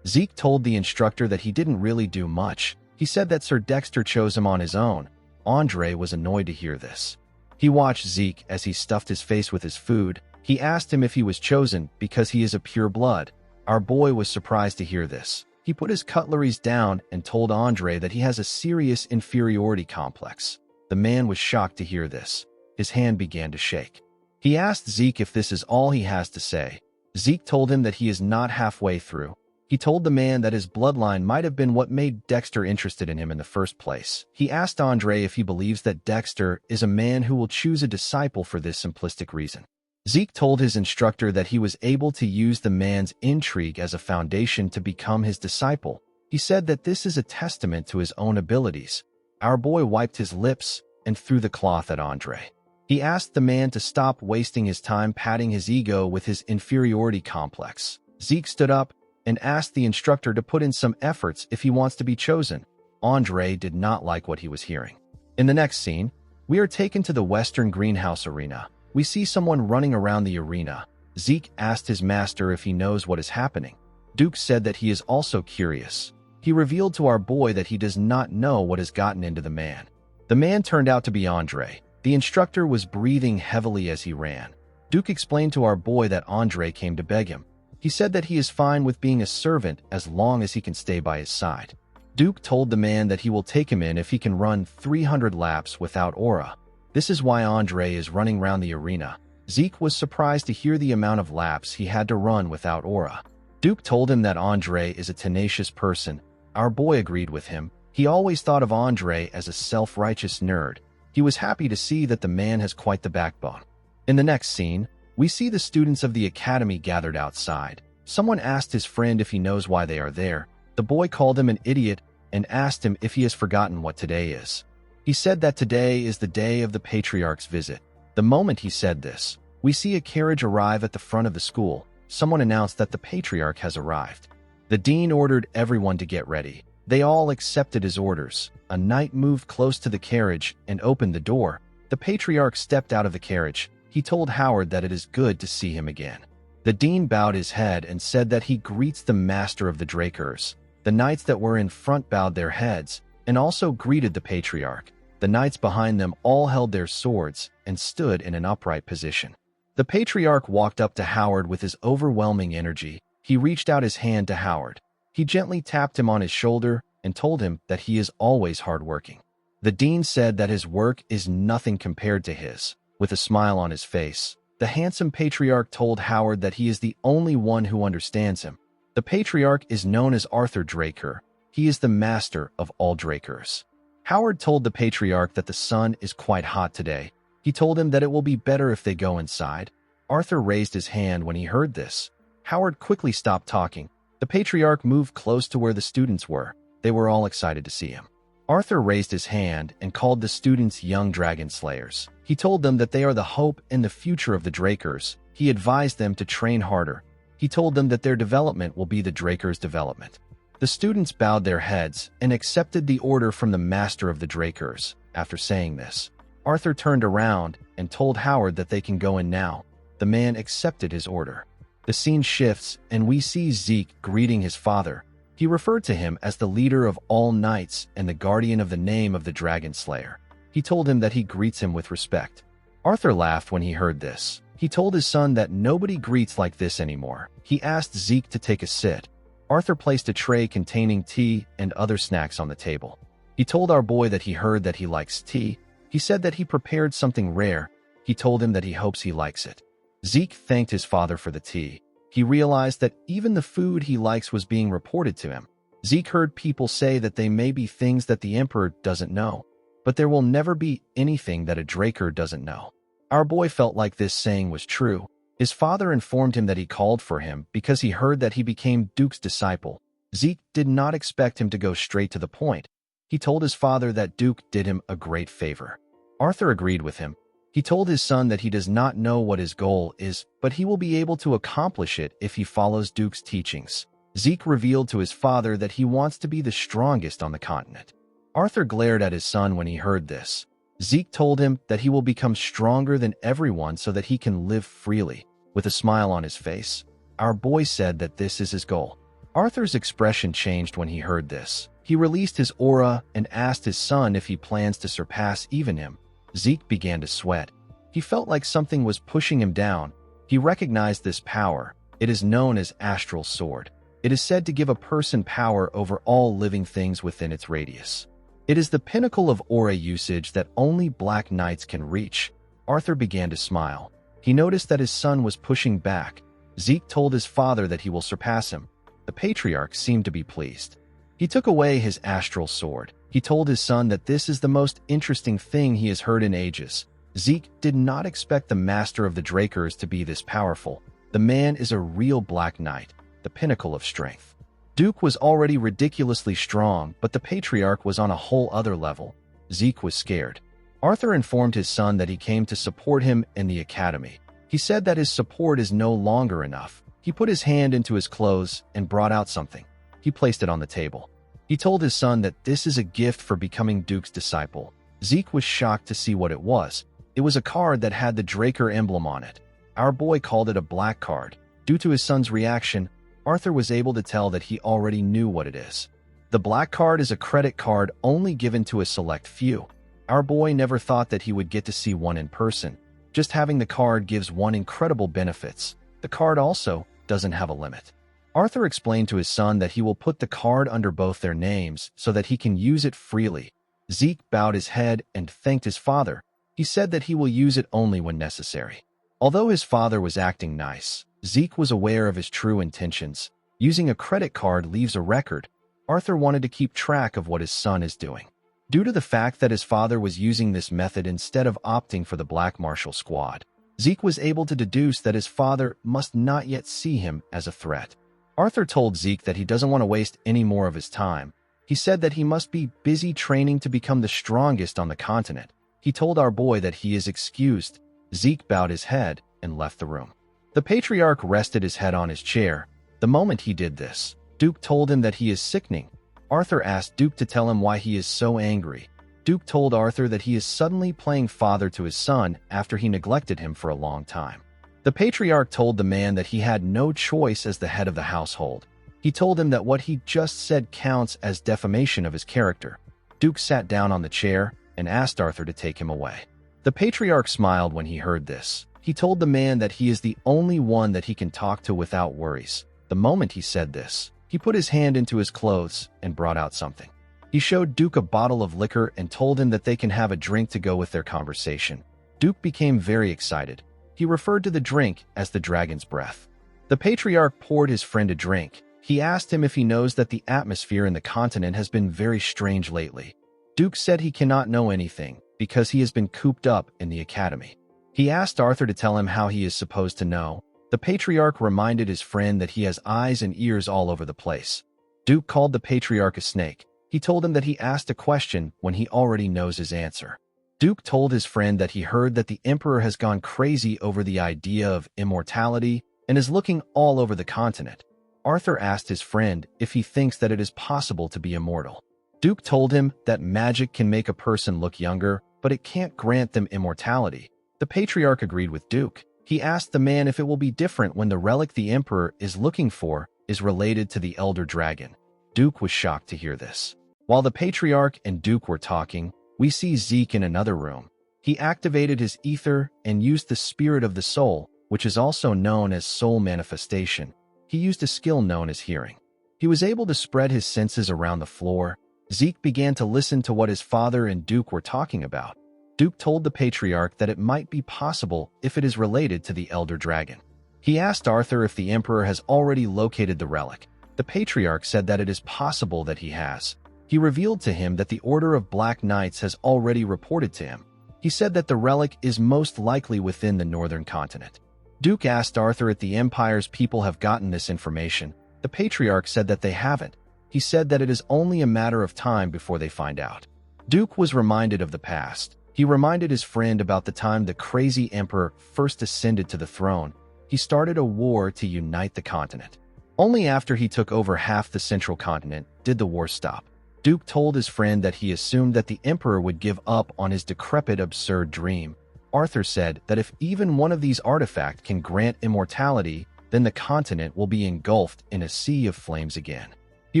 Zeke told the instructor that he didn't really do much. He said that Sir Dexter chose him on his own. Andre was annoyed to hear this. He watched Zeke as he stuffed his face with his food. He asked him if he was chosen because he is a pure blood. Our boy was surprised to hear this. He put his cutleries down and told Andre that he has a serious inferiority complex. The man was shocked to hear this. His hand began to shake. He asked Zeke if this is all he has to say. Zeke told him that he is not halfway through. He told the man that his bloodline might have been what made Dexter interested in him in the first place. He asked Andre if he believes that Dexter is a man who will choose a disciple for this simplistic reason. Zeke told his instructor that he was able to use the man's intrigue as a foundation to become his disciple. He said that this is a testament to his own abilities. Our boy wiped his lips and threw the cloth at Andre. He asked the man to stop wasting his time patting his ego with his inferiority complex. Zeke stood up and asked the instructor to put in some efforts if he wants to be chosen. Andre did not like what he was hearing. In the next scene, we are taken to the Western Greenhouse Arena. We see someone running around the arena. Zeke asked his master if he knows what is happening. Duke said that he is also curious. He revealed to our boy that he does not know what has gotten into the man. The man turned out to be Andre. The instructor was breathing heavily as he ran. Duke explained to our boy that Andre came to beg him. He said that he is fine with being a servant as long as he can stay by his side. Duke told the man that he will take him in if he can run 300 laps without aura. This is why Andre is running around the arena. Zeke was surprised to hear the amount of laps he had to run without aura. Duke told him that Andre is a tenacious person. Our boy agreed with him. He always thought of Andre as a self-righteous nerd. He was happy to see that the man has quite the backbone. In the next scene, we see the students of the academy gathered outside. Someone asked his friend if he knows why they are there. The boy called him an idiot and asked him if he has forgotten what today is. He said that today is the day of the patriarch's visit. The moment he said this, we see a carriage arrive at the front of the school. Someone announced that the patriarch has arrived. The dean ordered everyone to get ready. They all accepted his orders. A knight moved close to the carriage and opened the door. The patriarch stepped out of the carriage. He told Howard that it is good to see him again. The dean bowed his head and said that he greets the master of the Drakers. The knights that were in front bowed their heads and also greeted the patriarch. The knights behind them all held their swords and stood in an upright position. The patriarch walked up to Howard with his overwhelming energy. He reached out his hand to Howard. He gently tapped him on his shoulder and told him that he is always hardworking. The dean said that his work is nothing compared to his. With a smile on his face, the handsome patriarch told Howard that he is the only one who understands him. The patriarch is known as Arthur Draker. He is the master of all Drakers. Howard told the patriarch that the sun is quite hot today. He told him that it will be better if they go inside. Arthur raised his hand when he heard this. Howard quickly stopped talking. The patriarch moved close to where the students were. They were all excited to see him. Arthur raised his hand and called the students young dragon slayers. He told them that they are the hope and the future of the Drakers. He advised them to train harder. He told them that their development will be the Drakers' development. The students bowed their heads and accepted the order from the master of the Drakers. After saying this, Arthur turned around and told Howard that they can go in now. The man accepted his order. The scene shifts and we see Zeke greeting his father. He referred to him as the leader of all knights and the guardian of the name of the Dragon Slayer. He told him that he greets him with respect. Arthur laughed when he heard this. He told his son that nobody greets like this anymore. He asked Zeke to take a sit. Arthur placed a tray containing tea and other snacks on the table. He told our boy that he heard that he likes tea. He said that he prepared something rare. He told him that he hopes he likes it. Zeke thanked his father for the tea. He realized that even the food he likes was being reported to him. Zeke heard people say that they may be things that the Emperor doesn't know, but there will never be anything that a Draker doesn't know. Our boy felt like this saying was true. His father informed him that he called for him because he heard that he became Duke's disciple. Zeke did not expect him to go straight to the point. He told his father that Duke did him a great favor. Arthur agreed with him. He told his son that he does not know what his goal is, but he will be able to accomplish it if he follows Duke's teachings. Zeke revealed to his father that he wants to be the strongest on the continent. Arthur glared at his son when he heard this. Zeke told him that he will become stronger than everyone so that he can live freely. With a smile on his face, our boy said that this is his goal. Arthur's expression changed when he heard this. He released his aura and asked his son if he plans to surpass even him. Zeke began to sweat. He felt like something was pushing him down. He recognized this power. It is known as Astral Sword. It is said to give a person power over all living things within its radius. It is the pinnacle of aura usage that only Black Knights can reach. Arthur began to smile. He noticed that his son was pushing back. Zeke told his father that he will surpass him. The patriarch seemed to be pleased. He took away his astral sword. He told his son that this is the most interesting thing he has heard in ages. Zeke did not expect the master of the Drakers to be this powerful. The man is a real Black Knight, the pinnacle of strength. Duke was already ridiculously strong, but the patriarch was on a whole other level. Zeke was scared. Arthur informed his son that he came to support him in the academy. He said that his support is no longer enough. He put his hand into his clothes and brought out something. He placed it on the table. He told his son that this is a gift for becoming Duke's disciple. Zeke was shocked to see what it was. It was a card that had the Draker emblem on it. Our boy called it a black card. Due to his son's reaction, Arthur was able to tell that he already knew what it is. The black card is a credit card only given to a select few. Our boy never thought that he would get to see one in person. Just having the card gives one incredible benefits. The card also doesn't have a limit. Arthur explained to his son that he will put the card under both their names so that he can use it freely. Zeke bowed his head and thanked his father. He said that he will use it only when necessary. Although his father was acting nice, Zeke was aware of his true intentions. Using a credit card leaves a record. Arthur wanted to keep track of what his son is doing. Due to the fact that his father was using this method instead of opting for the Black Martial Squad, Zeke was able to deduce that his father must not yet see him as a threat. Arthur told Zeke that he doesn't want to waste any more of his time. He said that he must be busy training to become the strongest on the continent. He told our boy that he is excused. Zeke bowed his head and left the room. The patriarch rested his head on his chair. The moment he did this, Duke told him that he is sickening. Arthur asked Duke to tell him why he is so angry. Duke told Arthur that he is suddenly playing father to his son after he neglected him for a long time. The patriarch told the man that he had no choice as the head of the household. He told him that what he just said counts as defamation of his character. Duke sat down on the chair and asked Arthur to take him away. The patriarch smiled when he heard this. He told the man that he is the only one that he can talk to without worries. The moment he said this, he put his hand into his clothes and brought out something. He showed Duke a bottle of liquor and told him that they can have a drink to go with their conversation. Duke became very excited. He referred to the drink as the dragon's breath. The patriarch poured his friend a drink. He asked him if he knows that the atmosphere in the continent has been very strange lately. Duke said he cannot know anything because he has been cooped up in the academy. He asked Arthur to tell him how he is supposed to know. The patriarch reminded his friend that he has eyes and ears all over the place. Duke called the patriarch a snake. He told him that he asked a question when he already knows his answer. Duke told his friend that he heard that the Emperor has gone crazy over the idea of immortality and is looking all over the continent. Arthur asked his friend if he thinks that it is possible to be immortal. Duke told him that magic can make a person look younger, but it can't grant them immortality. The patriarch agreed with Duke. He asked the man if it will be different when the relic the Emperor is looking for is related to the Elder Dragon. Duke was shocked to hear this. While the patriarch and Duke were talking, we see Zeke in another room. He activated his ether and used the spirit of the soul, which is also known as soul manifestation. He used a skill known as hearing. He was able to spread his senses around the floor. Zeke began to listen to what his father and Duke were talking about. Duke told the patriarch that it might be possible if it is related to the Elder Dragon. He asked Arthur if the Emperor has already located the relic. The patriarch said that it is possible that he has. He revealed to him that the Order of Black Knights has already reported to him. He said that the relic is most likely within the northern continent. Duke asked Arthur if the Empire's people have gotten this information. The patriarch said that they haven't. He said that it is only a matter of time before they find out. Duke was reminded of the past. He reminded his friend about the time the crazy emperor first ascended to the throne. He started a war to unite the continent. Only after he took over half the central continent did the war stop. Duke told his friend that he assumed that the emperor would give up on his decrepit, absurd dream. Arthur said that if even one of these artifacts can grant immortality, then the continent will be engulfed in a sea of flames again. He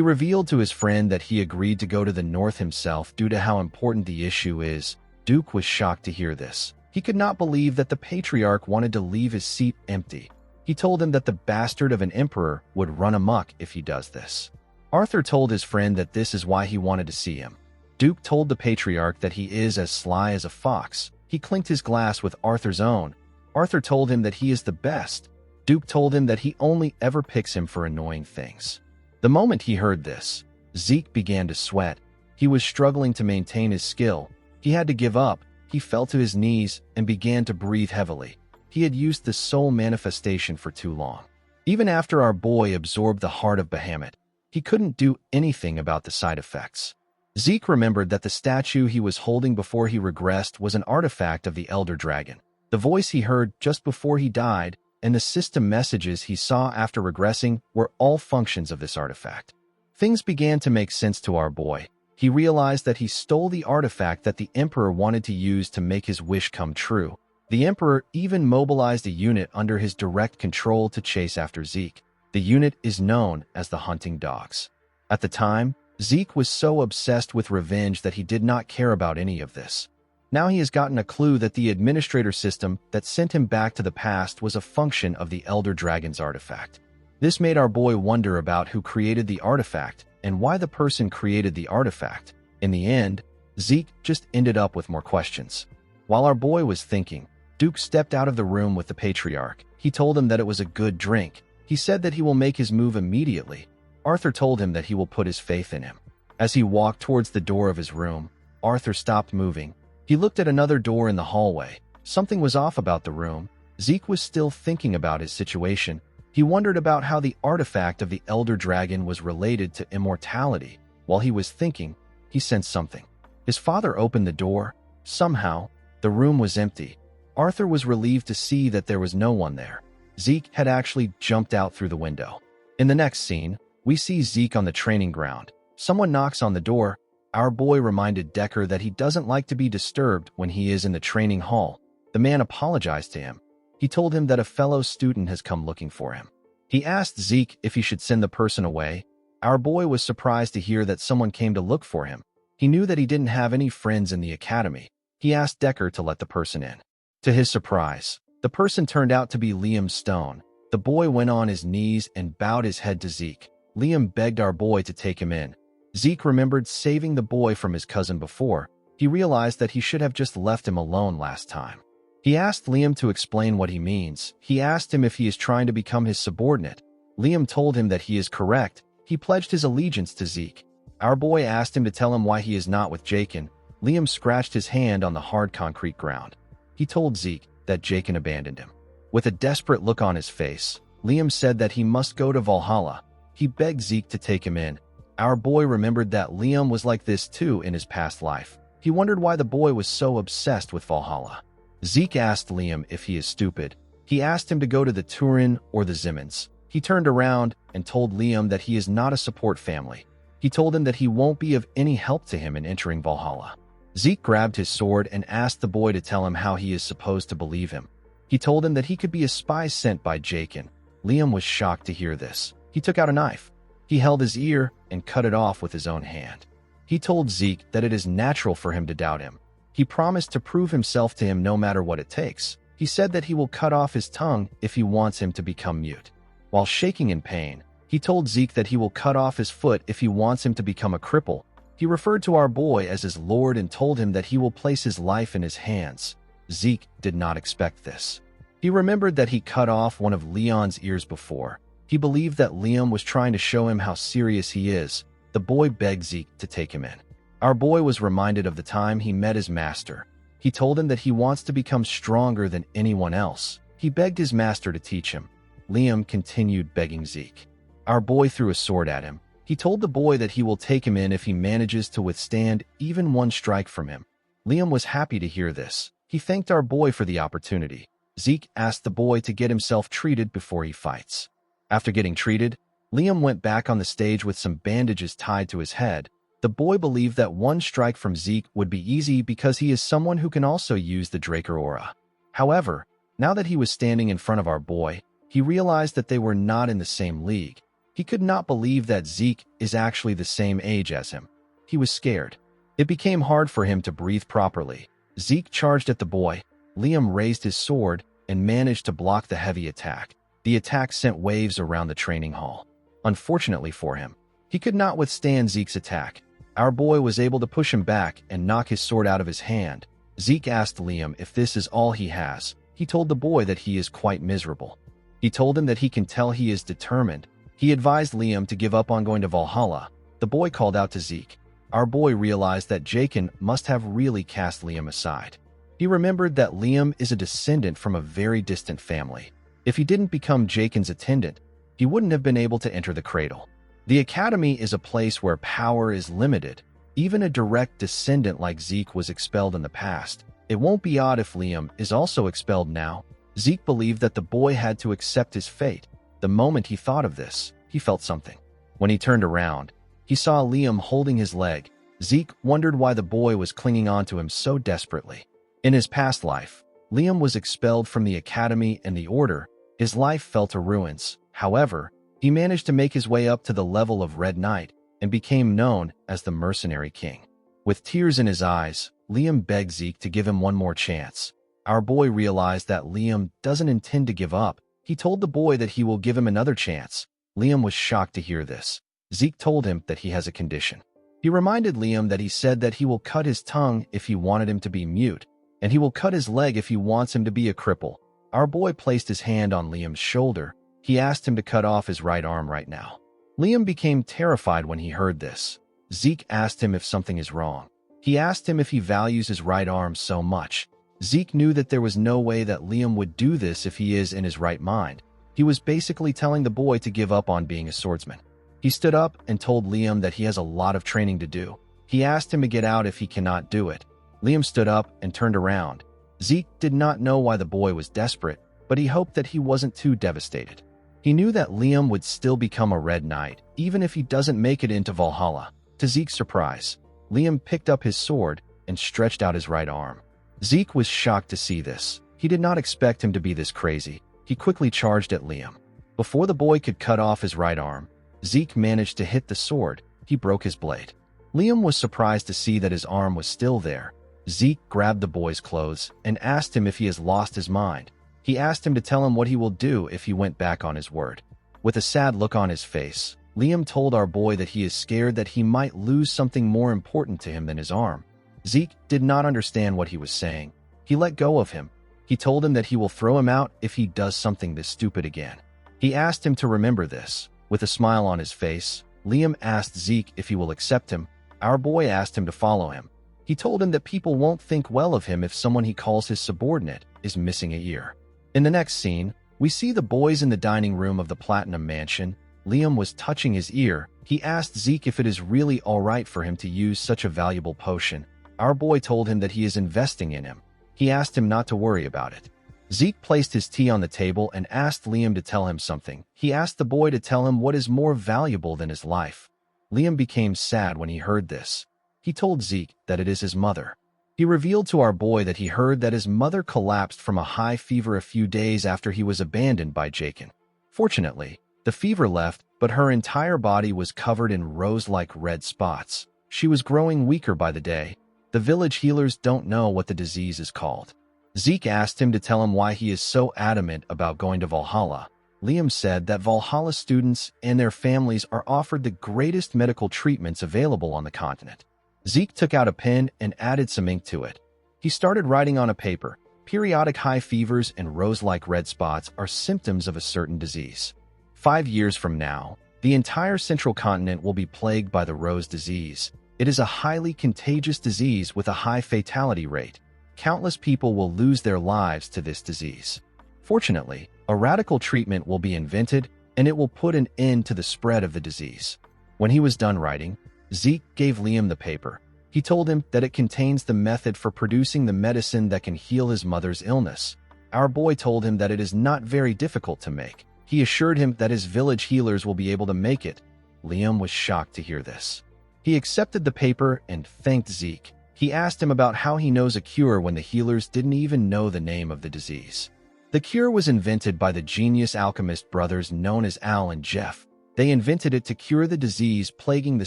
revealed to his friend that he agreed to go to the north himself due to how important the issue is. Duke was shocked to hear this. He could not believe that the patriarch wanted to leave his seat empty. He told him that the bastard of an emperor would run amok if he does this. Arthur told his friend that this is why he wanted to see him. Duke told the patriarch that he is as sly as a fox. He clinked his glass with Arthur's own. Arthur told him that he is the best. Duke told him that he only ever picks him for annoying things. The moment he heard this, Zeke began to sweat. He was struggling to maintain his skill. He had to give up. He fell to his knees and began to breathe heavily. He had used the soul manifestation for too long. Even after our boy absorbed the heart of Bahamut, he couldn't do anything about the side effects. Zeke remembered that the statue he was holding before he regressed was an artifact of the Elder Dragon. The voice he heard just before he died and the system messages he saw after regressing were all functions of this artifact. Things began to make sense to our boy. He realized that he stole the artifact that the Emperor wanted to use to make his wish come true. The Emperor even mobilized a unit under his direct control to chase after Zeke. The unit is known as the Hunting Dogs. At the time, Zeke was so obsessed with revenge that he did not care about any of this. Now he has gotten a clue that the administrator system that sent him back to the past was a function of the Elder Dragon's artifact. This made our boy wonder about who created the artifact and why the person created the artifact. In the end, Zeke just ended up with more questions. While our boy was thinking, Duke stepped out of the room with the patriarch. He told him that it was a good drink. He said that he will make his move immediately. Arthur told him that he will put his faith in him. As he walked towards the door of his room, Arthur stopped moving. He looked at another door in the hallway. Something was off about the room. Zeke was still thinking about his situation. He wondered about how the artifact of the Elder Dragon was related to immortality. While he was thinking, he sensed something. His father opened the door. Somehow, the room was empty. Arthur was relieved to see that there was no one there. Zeke had actually jumped out through the window. In the next scene, we see Zeke on the training ground. Someone knocks on the door. Our boy reminded Decker that he doesn't like to be disturbed when he is in the training hall. The man apologized to him. He told him that a fellow student has come looking for him. He asked Zeke if he should send the person away. Our boy was surprised to hear that someone came to look for him. He knew that he didn't have any friends in the academy. He asked Decker to let the person in. To his surprise, the person turned out to be Liam Stone. The boy went on his knees and bowed his head to Zeke. Liam begged our boy to take him in. Zeke remembered saving the boy from his cousin before. He realized that he should have just left him alone last time. He asked Liam to explain what he means. He asked him if he is trying to become his subordinate. Liam told him that he is correct. He pledged his allegiance to Zeke. Our boy asked him to tell him why he is not with Jakin. Liam scratched his hand on the hard concrete ground. He told Zeke that Jakin abandoned him. With a desperate look on his face, Liam said that he must go to Valhalla. He begged Zeke to take him in. Our boy remembered that Liam was like this too in his past life. He wondered why the boy was so obsessed with Valhalla. Zeke asked Liam if he is stupid. He asked him to go to the Turin or the Zimmons. He turned around and told Liam that he is not a support family. He told him that he won't be of any help to him in entering Valhalla. Zeke grabbed his sword and asked the boy to tell him how he is supposed to believe him. He told him that he could be a spy sent by Jakin. Liam was shocked to hear this. He took out a knife. He held his ear and cut it off with his own hand. He told Zeke that it is natural for him to doubt him. He promised to prove himself to him no matter what it takes. He said that he will cut off his tongue if he wants him to become mute. While shaking in pain, He told Zeke that he will cut off his foot if he wants him to become a cripple. He referred to our boy as his lord and told him that he will place his life in his hands. Zeke did not expect this. He remembered that he cut off one of Leon's ears before. He believed that Liam was trying to show him how serious he is. The boy begged Zeke to take him in. Our boy was reminded of the time he met his master. He told him that he wants to become stronger than anyone else. He begged his master to teach him. Liam continued begging Zeke. Our boy threw a sword at him. He told the boy that he will take him in if he manages to withstand even one strike from him. Liam was happy to hear this. He thanked our boy for the opportunity. Zeke asked the boy to get himself treated before he fights. After getting treated, Liam went back on the stage with some bandages tied to his head. The boy believed that one strike from Zeke would be easy because he is someone who can also use the Draker aura. However, now that he was standing in front of our boy, he realized that they were not in the same league. He could not believe that Zeke is actually the same age as him. He was scared. It became hard for him to breathe properly. Zeke charged at the boy. Liam raised his sword and managed to block the heavy attack. The attack sent waves around the training hall. Unfortunately for him, he could not withstand Zeke's attack. Our boy was able to push him back and knock his sword out of his hand. Zeke asked Liam if this is all he has. He told the boy that he is quite miserable. He told him that he can tell he is determined. He advised Liam to give up on going to Valhalla. The boy called out to Zeke. Our boy realized that Jaken must have really cast Liam aside. He remembered that Liam is a descendant from a very distant family. If he didn't become Jaken's attendant, he wouldn't have been able to enter the cradle. The academy is a place where power is limited. Even a direct descendant like Zeke was expelled in the past. It won't be odd if Liam is also expelled now. Zeke believed that the boy had to accept his fate. The moment he thought of this, he felt something. When he turned around, he saw Liam holding his leg. Zeke wondered why the boy was clinging on to him so desperately. In his past life, Liam was expelled from the academy and the order. His life fell to ruins. However, he managed to make his way up to the level of Red Knight and became known as the Mercenary King. With tears in his eyes, Liam begged Zeke to give him one more chance. Our boy realized that Liam doesn't intend to give up. He told the boy that he will give him another chance. Liam was shocked to hear this. Zeke told him that he has a condition. He reminded Liam that he said that he will cut his tongue if he wanted him to be mute, and he will cut his leg if he wants him to be a cripple. Our boy placed his hand on Liam's shoulder. He asked him to cut off his right arm right now. Liam became terrified when he heard this. Zeke asked him if something is wrong. He asked him if he values his right arm so much. Zeke knew that there was no way that Liam would do this if he is in his right mind. He was basically telling the boy to give up on being a swordsman. He stood up and told Liam that he has a lot of training to do. He asked him to get out if he cannot do it. Liam stood up and turned around. Zeke did not know why the boy was desperate, but he hoped that he wasn't too devastated. He knew that Liam would still become a Red Knight, even if he doesn't make it into Valhalla. To Zeke's surprise, Liam picked up his sword and stretched out his right arm. Zeke was shocked to see this. He did not expect him to be this crazy. He quickly charged at Liam. Before the boy could cut off his right arm, Zeke managed to hit the sword. He broke his blade. Liam was surprised to see that his arm was still there. Zeke grabbed the boy's clothes and asked him if he has lost his mind. He asked him to tell him what he will do if he went back on his word. With a sad look on his face, Liam told our boy that he is scared that he might lose something more important to him than his arm. Zeke did not understand what he was saying. He let go of him. He told him that he will throw him out if he does something this stupid again. He asked him to remember this. With a smile on his face, Liam asked Zeke if he will accept him. Our boy asked him to follow him. He told him that people won't think well of him if someone he calls his subordinate is missing an ear. In the next scene, we see the boys in the dining room of the Platinum Mansion. Liam was touching his ear. He asked Zeke if it is really all right for him to use such a valuable potion. Our boy told him that he is investing in him. He asked him not to worry about it. Zeke placed his tea on the table and asked Liam to tell him something. He asked the boy to tell him what is more valuable than his life. Liam became sad when he heard this. He told Zeke that it is his mother. He revealed to our boy that he heard that his mother collapsed from a high fever a few days after he was abandoned by Jaken. Fortunately, the fever left, but her entire body was covered in rose-like red spots. She was growing weaker by the day. The village healers don't know what the disease is called. Zeke asked him to tell him why he is so adamant about going to Valhalla. Liam said that Valhalla students and their families are offered the greatest medical treatments available on the continent. Zeke took out a pen and added some ink to it. He started writing on a paper. Periodic high fevers and rose-like red spots are symptoms of a certain disease. 5 years from now, the entire central continent will be plagued by the rose disease. It is a highly contagious disease with a high fatality rate. Countless people will lose their lives to this disease. Fortunately, a radical treatment will be invented, and it will put an end to the spread of the disease. When he was done writing, Zeke gave Liam the paper. He told him that it contains the method for producing the medicine that can heal his mother's illness. Our boy told him that it is not very difficult to make. He assured him that his village healers will be able to make it. Liam was shocked to hear this. He accepted the paper and thanked Zeke. He asked him about how he knows a cure when the healers didn't even know the name of the disease. The cure was invented by the genius alchemist brothers known as Al and Jeff. They invented it to cure the disease plaguing the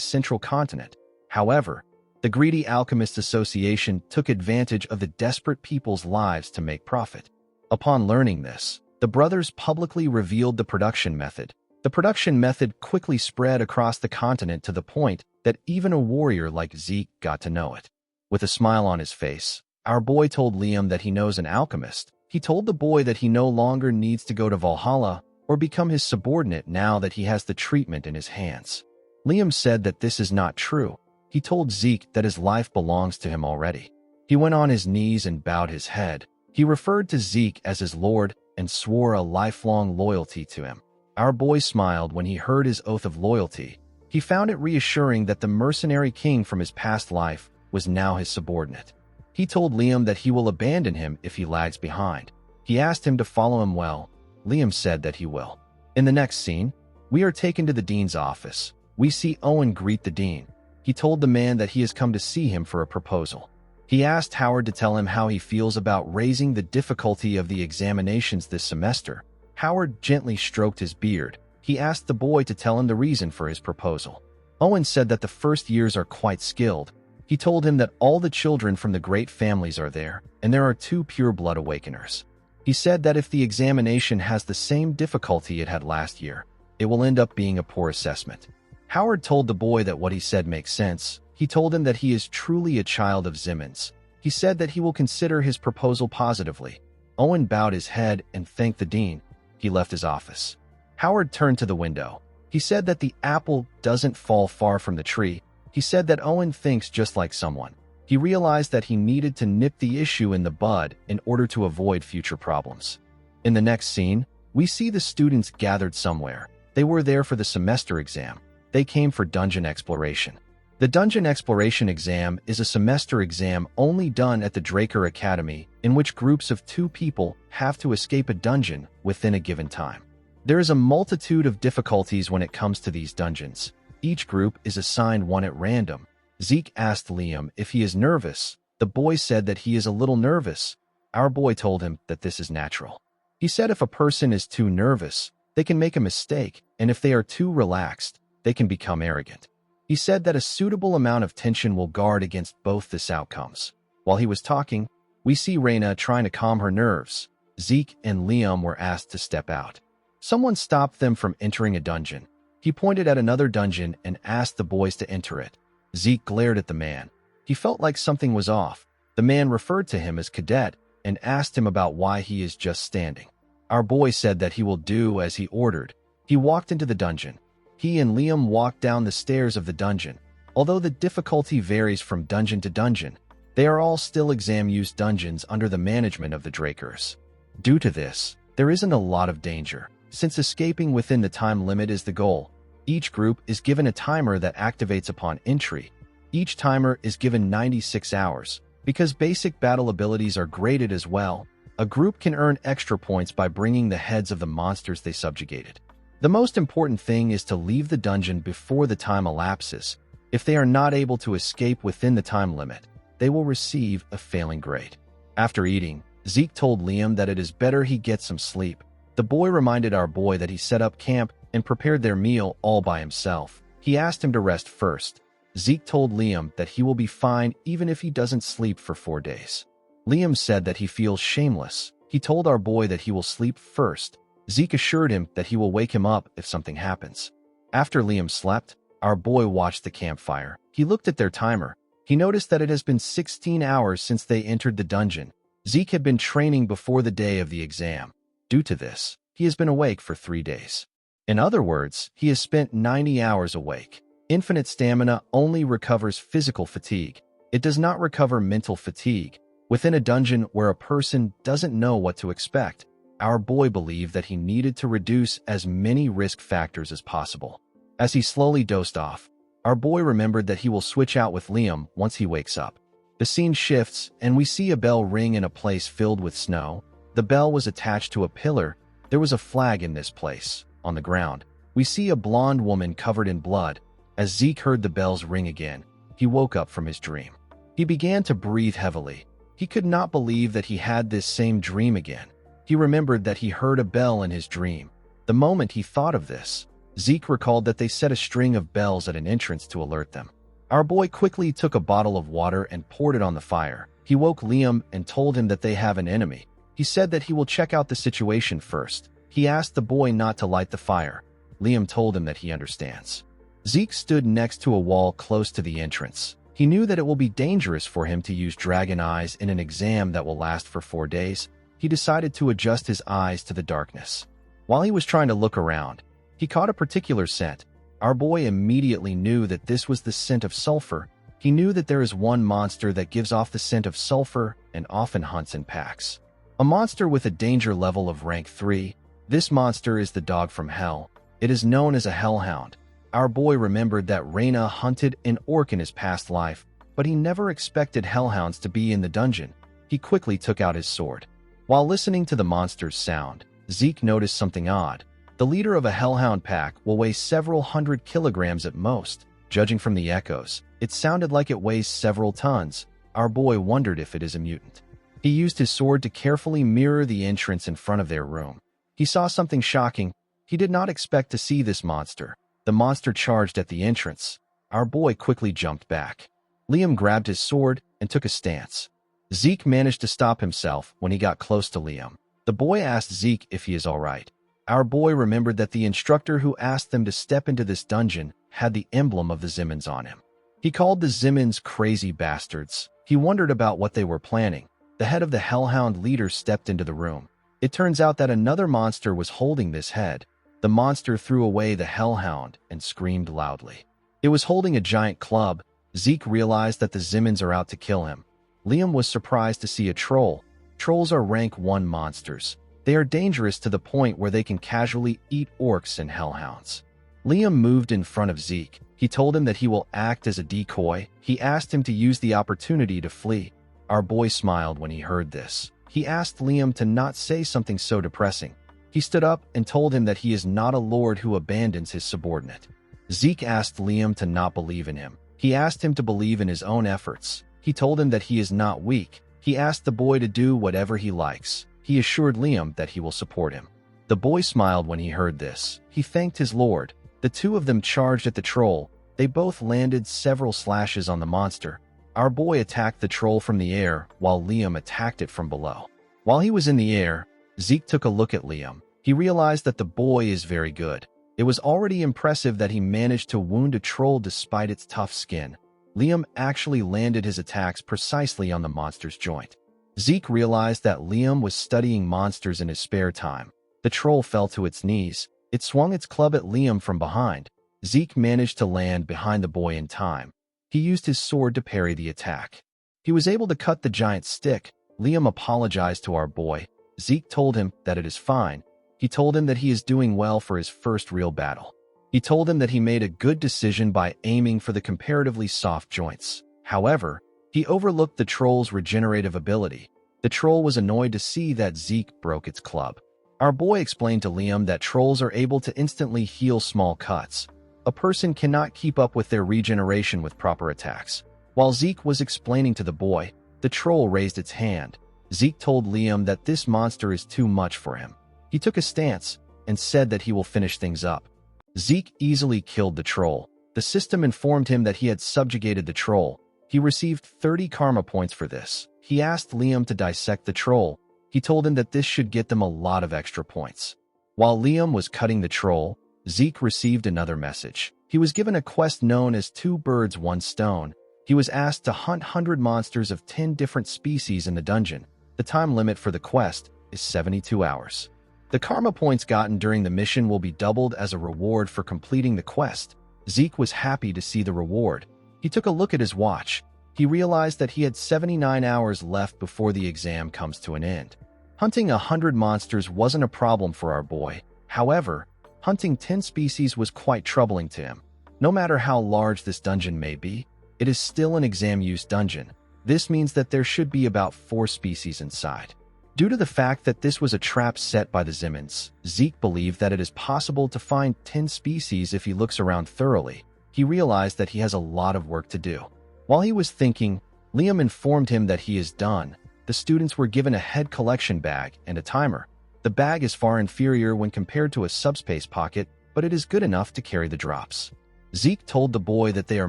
central continent. However, the greedy Alchemist Association took advantage of the desperate people's lives to make profit. Upon learning this, the brothers publicly revealed the production method. The production method quickly spread across the continent to the point that even a warrior like Zeke got to know it. With a smile on his face, our boy told Liam that he knows an alchemist. He told the boy that he no longer needs to go to Valhalla or become his subordinate now that he has the treatment in his hands. Liam said that this is not true. He told Zeke that his life belongs to him already. He went on his knees and bowed his head. He referred to Zeke as his lord and swore a lifelong loyalty to him. Our boy smiled when he heard his oath of loyalty. He found it reassuring that the mercenary king from his past life was now his subordinate. He told Liam that he will abandon him if he lags behind. He asked him to follow him well. Liam said that he will. In the next scene, we are taken to the dean's office. We see Owen greet the dean. He told the man that he has come to see him for a proposal. He asked Howard to tell him how he feels about raising the difficulty of the examinations this semester. Howard gently stroked his beard. He asked the boy to tell him the reason for his proposal. Owen said that the first years are quite skilled. He told him that all the children from the great families are there, and there are 2 pure-blood awakeners. He said that if the examination has the same difficulty it had last year, it will end up being a poor assessment. Howard told the boy that what he said makes sense. He told him that he is truly a child of Zimmons. He said that he will consider his proposal positively. Owen bowed his head and thanked the dean. He left his office. Howard turned to the window. He said that the apple doesn't fall far from the tree. He said that Owen thinks just like someone. He realized that he needed to nip the issue in the bud in order to avoid future problems. In the next scene, we see the students gathered somewhere. They were there for the semester exam. They came for dungeon exploration. The Dungeon Exploration Exam is a semester exam only done at the Draker Academy, in which groups of 2 people have to escape a dungeon within a given time. There is a multitude of difficulties when it comes to these dungeons. Each group is assigned one at random. Zeke asked Liam if he is nervous. The boy said that he is a little nervous. Our boy told him that this is natural. He said if a person is too nervous, they can make a mistake, and if they are too relaxed, they can become arrogant. He said that a suitable amount of tension will guard against both these outcomes. While he was talking, we see Reyna trying to calm her nerves. Zeke and Liam were asked to step out. Someone stopped them from entering a dungeon. He pointed at another dungeon and asked the boys to enter it. Zeke glared at the man. He felt like something was off. The man referred to him as Cadet and asked him about why he is just standing. Our boy said that he will do as he ordered. He walked into the dungeon. He and Liam walked down the stairs of the dungeon. Although the difficulty varies from dungeon to dungeon, they are all still exam-used dungeons under the management of the Drakers. Due to this, there isn't a lot of danger, since escaping within the time limit is the goal. Each group is given a timer that activates upon entry. Each timer is given 96 hours. Because basic battle abilities are graded as well, a group can earn extra points by bringing the heads of the monsters they subjugated. The most important thing is to leave the dungeon before the time elapses. If they are not able to escape within the time limit, they will receive a failing grade. After eating, Zeke told Liam that it is better he get some sleep. The boy reminded our boy that he set up camp and prepared their meal all by himself. He asked him to rest first. Zeke told Liam that he will be fine even if he doesn't sleep for 4 days. Liam said that he feels shameless. He told our boy that he will sleep first. Zeke assured him that he will wake him up if something happens. After Liam slept, our boy watched the campfire. He looked at their timer. He noticed that it has been 16 hours since they entered the dungeon. Zeke had been training before the day of the exam. Due to this, he has been awake for 3 days. In other words, he has spent 90 hours awake. Infinite stamina only recovers physical fatigue. It does not recover mental fatigue. Within a dungeon where a person doesn't know what to expect, our boy believed that he needed to reduce as many risk factors as possible. As he slowly dozed off, our boy remembered that he will switch out with Liam once he wakes up. The scene shifts, and we see a bell ring in a place filled with snow. The bell was attached to a pillar. There was a flag in this place. On the ground, we see a blonde woman covered in blood. As Zeke heard the bells ring again, he woke up from his dream. He began to breathe heavily. He could not believe that he had this same dream again. He remembered that he heard a bell in his dream. The moment he thought of this, Zeke recalled that they set a string of bells at an entrance to alert them. Our boy quickly took a bottle of water and poured it on the fire. He woke Liam and told him that they have an enemy. He said that he will check out the situation first. He asked the boy not to light the fire. Liam told him that he understands. Zeke stood next to a wall close to the entrance. He knew that it will be dangerous for him to use dragon eyes in an exam that will last for 4 days. He decided to adjust his eyes to the darkness. While he was trying to look around, he caught a particular scent. Our boy immediately knew that this was the scent of sulfur. He knew that there is one monster that gives off the scent of sulfur and often hunts in packs. A monster with a danger level of rank 3. This monster is the dog from hell. It is known as a hellhound. Our boy remembered that Reyna hunted an orc in his past life, but he never expected hellhounds to be in the dungeon. He quickly took out his sword. While listening to the monster's sound, Zeke noticed something odd. The leader of a hellhound pack will weigh several hundred kilograms at most. Judging from the echoes, it sounded like it weighs several tons. Our boy wondered if it is a mutant. He used his sword to carefully mirror the entrance in front of their room. He saw something shocking. He did not expect to see this monster. The monster charged at the entrance. Our boy quickly jumped back. Liam grabbed his sword and took a stance. Zeke managed to stop himself when he got close to Liam. The boy asked Zeke if he is all right. Our boy remembered that the instructor who asked them to step into this dungeon had the emblem of the Zimmons on him. He called the Zimmons crazy bastards. He wondered about what they were planning. The head of the hellhound leader stepped into the room. It turns out that another monster was holding this head. The monster threw away the hellhound and screamed loudly. It was holding a giant club. Zeke realized that the Zimmons are out to kill him. Liam was surprised to see a troll. Trolls are rank 1 monsters. They are dangerous to the point where they can casually eat orcs and hellhounds. Liam moved in front of Zeke. He told him that he will act as a decoy. He asked him to use the opportunity to flee. Our boy smiled when he heard this. He asked Liam to not say something so depressing. He stood up and told him that he is not a lord who abandons his subordinate. Zeke asked Liam to not believe in him. He asked him to believe in his own efforts. He told him that he is not weak. He asked the boy to do whatever he likes. He assured Liam that he will support him. The boy smiled when he heard this. He thanked his lord. The two of them charged at the troll. They both landed several slashes on the monster. Our boy attacked the troll from the air, while Liam attacked it from below. While he was in the air, Zeke took a look at Liam. He realized that the boy is very good. It was already impressive that he managed to wound a troll despite its tough skin. Liam actually landed his attacks precisely on the monster's joint. Zeke realized that Liam was studying monsters in his spare time. The troll fell to its knees. It swung its club at Liam from behind. Zeke managed to land behind the boy in time. He used his sword to parry the attack. He was able to cut the giant stick. Liam apologized to our boy. Zeke told him that it is fine. He told him that he is doing well for his first real battle. He told him that he made a good decision by aiming for the comparatively soft joints. However, he overlooked the troll's regenerative ability. The troll was annoyed to see that Zeke broke its club. Our boy explained to Liam that trolls are able to instantly heal small cuts. A person cannot keep up with their regeneration with proper attacks. While Zeke was explaining to the boy, the troll raised its hand. Zeke told Liam that this monster is too much for him. He took a stance and said that he will finish things up. Zeke easily killed the troll. The system informed him that he had subjugated the troll. He received 30 karma points for this. He asked Liam to dissect the troll. He told him that this should get them a lot of extra points. While Liam was cutting the troll, Zeke received another message. He was given a quest known as 2 birds, 1 stone. He was asked to hunt 100 monsters of 10 different species in the dungeon. The time limit for the quest is 72 hours. The karma points gotten during the mission will be doubled as a reward for completing the quest. Zeke was happy to see the reward. He took a look at his watch. He realized that he had 79 hours left before the exam comes to an end. Hunting 100 monsters wasn't a problem for our boy. However, hunting 10 species was quite troubling to him. No matter how large this dungeon may be, it is still an exam-use dungeon. This means that there should be about 4 species inside. Due to the fact that this was a trap set by the Zimmons, Zeke believed that it is possible to find 10 species if he looks around thoroughly. He realized that he has a lot of work to do. While he was thinking, Liam informed him that he is done. The students were given a head collection bag and a timer. The bag is far inferior when compared to a subspace pocket, but it is good enough to carry the drops. Zeke told the boy that they are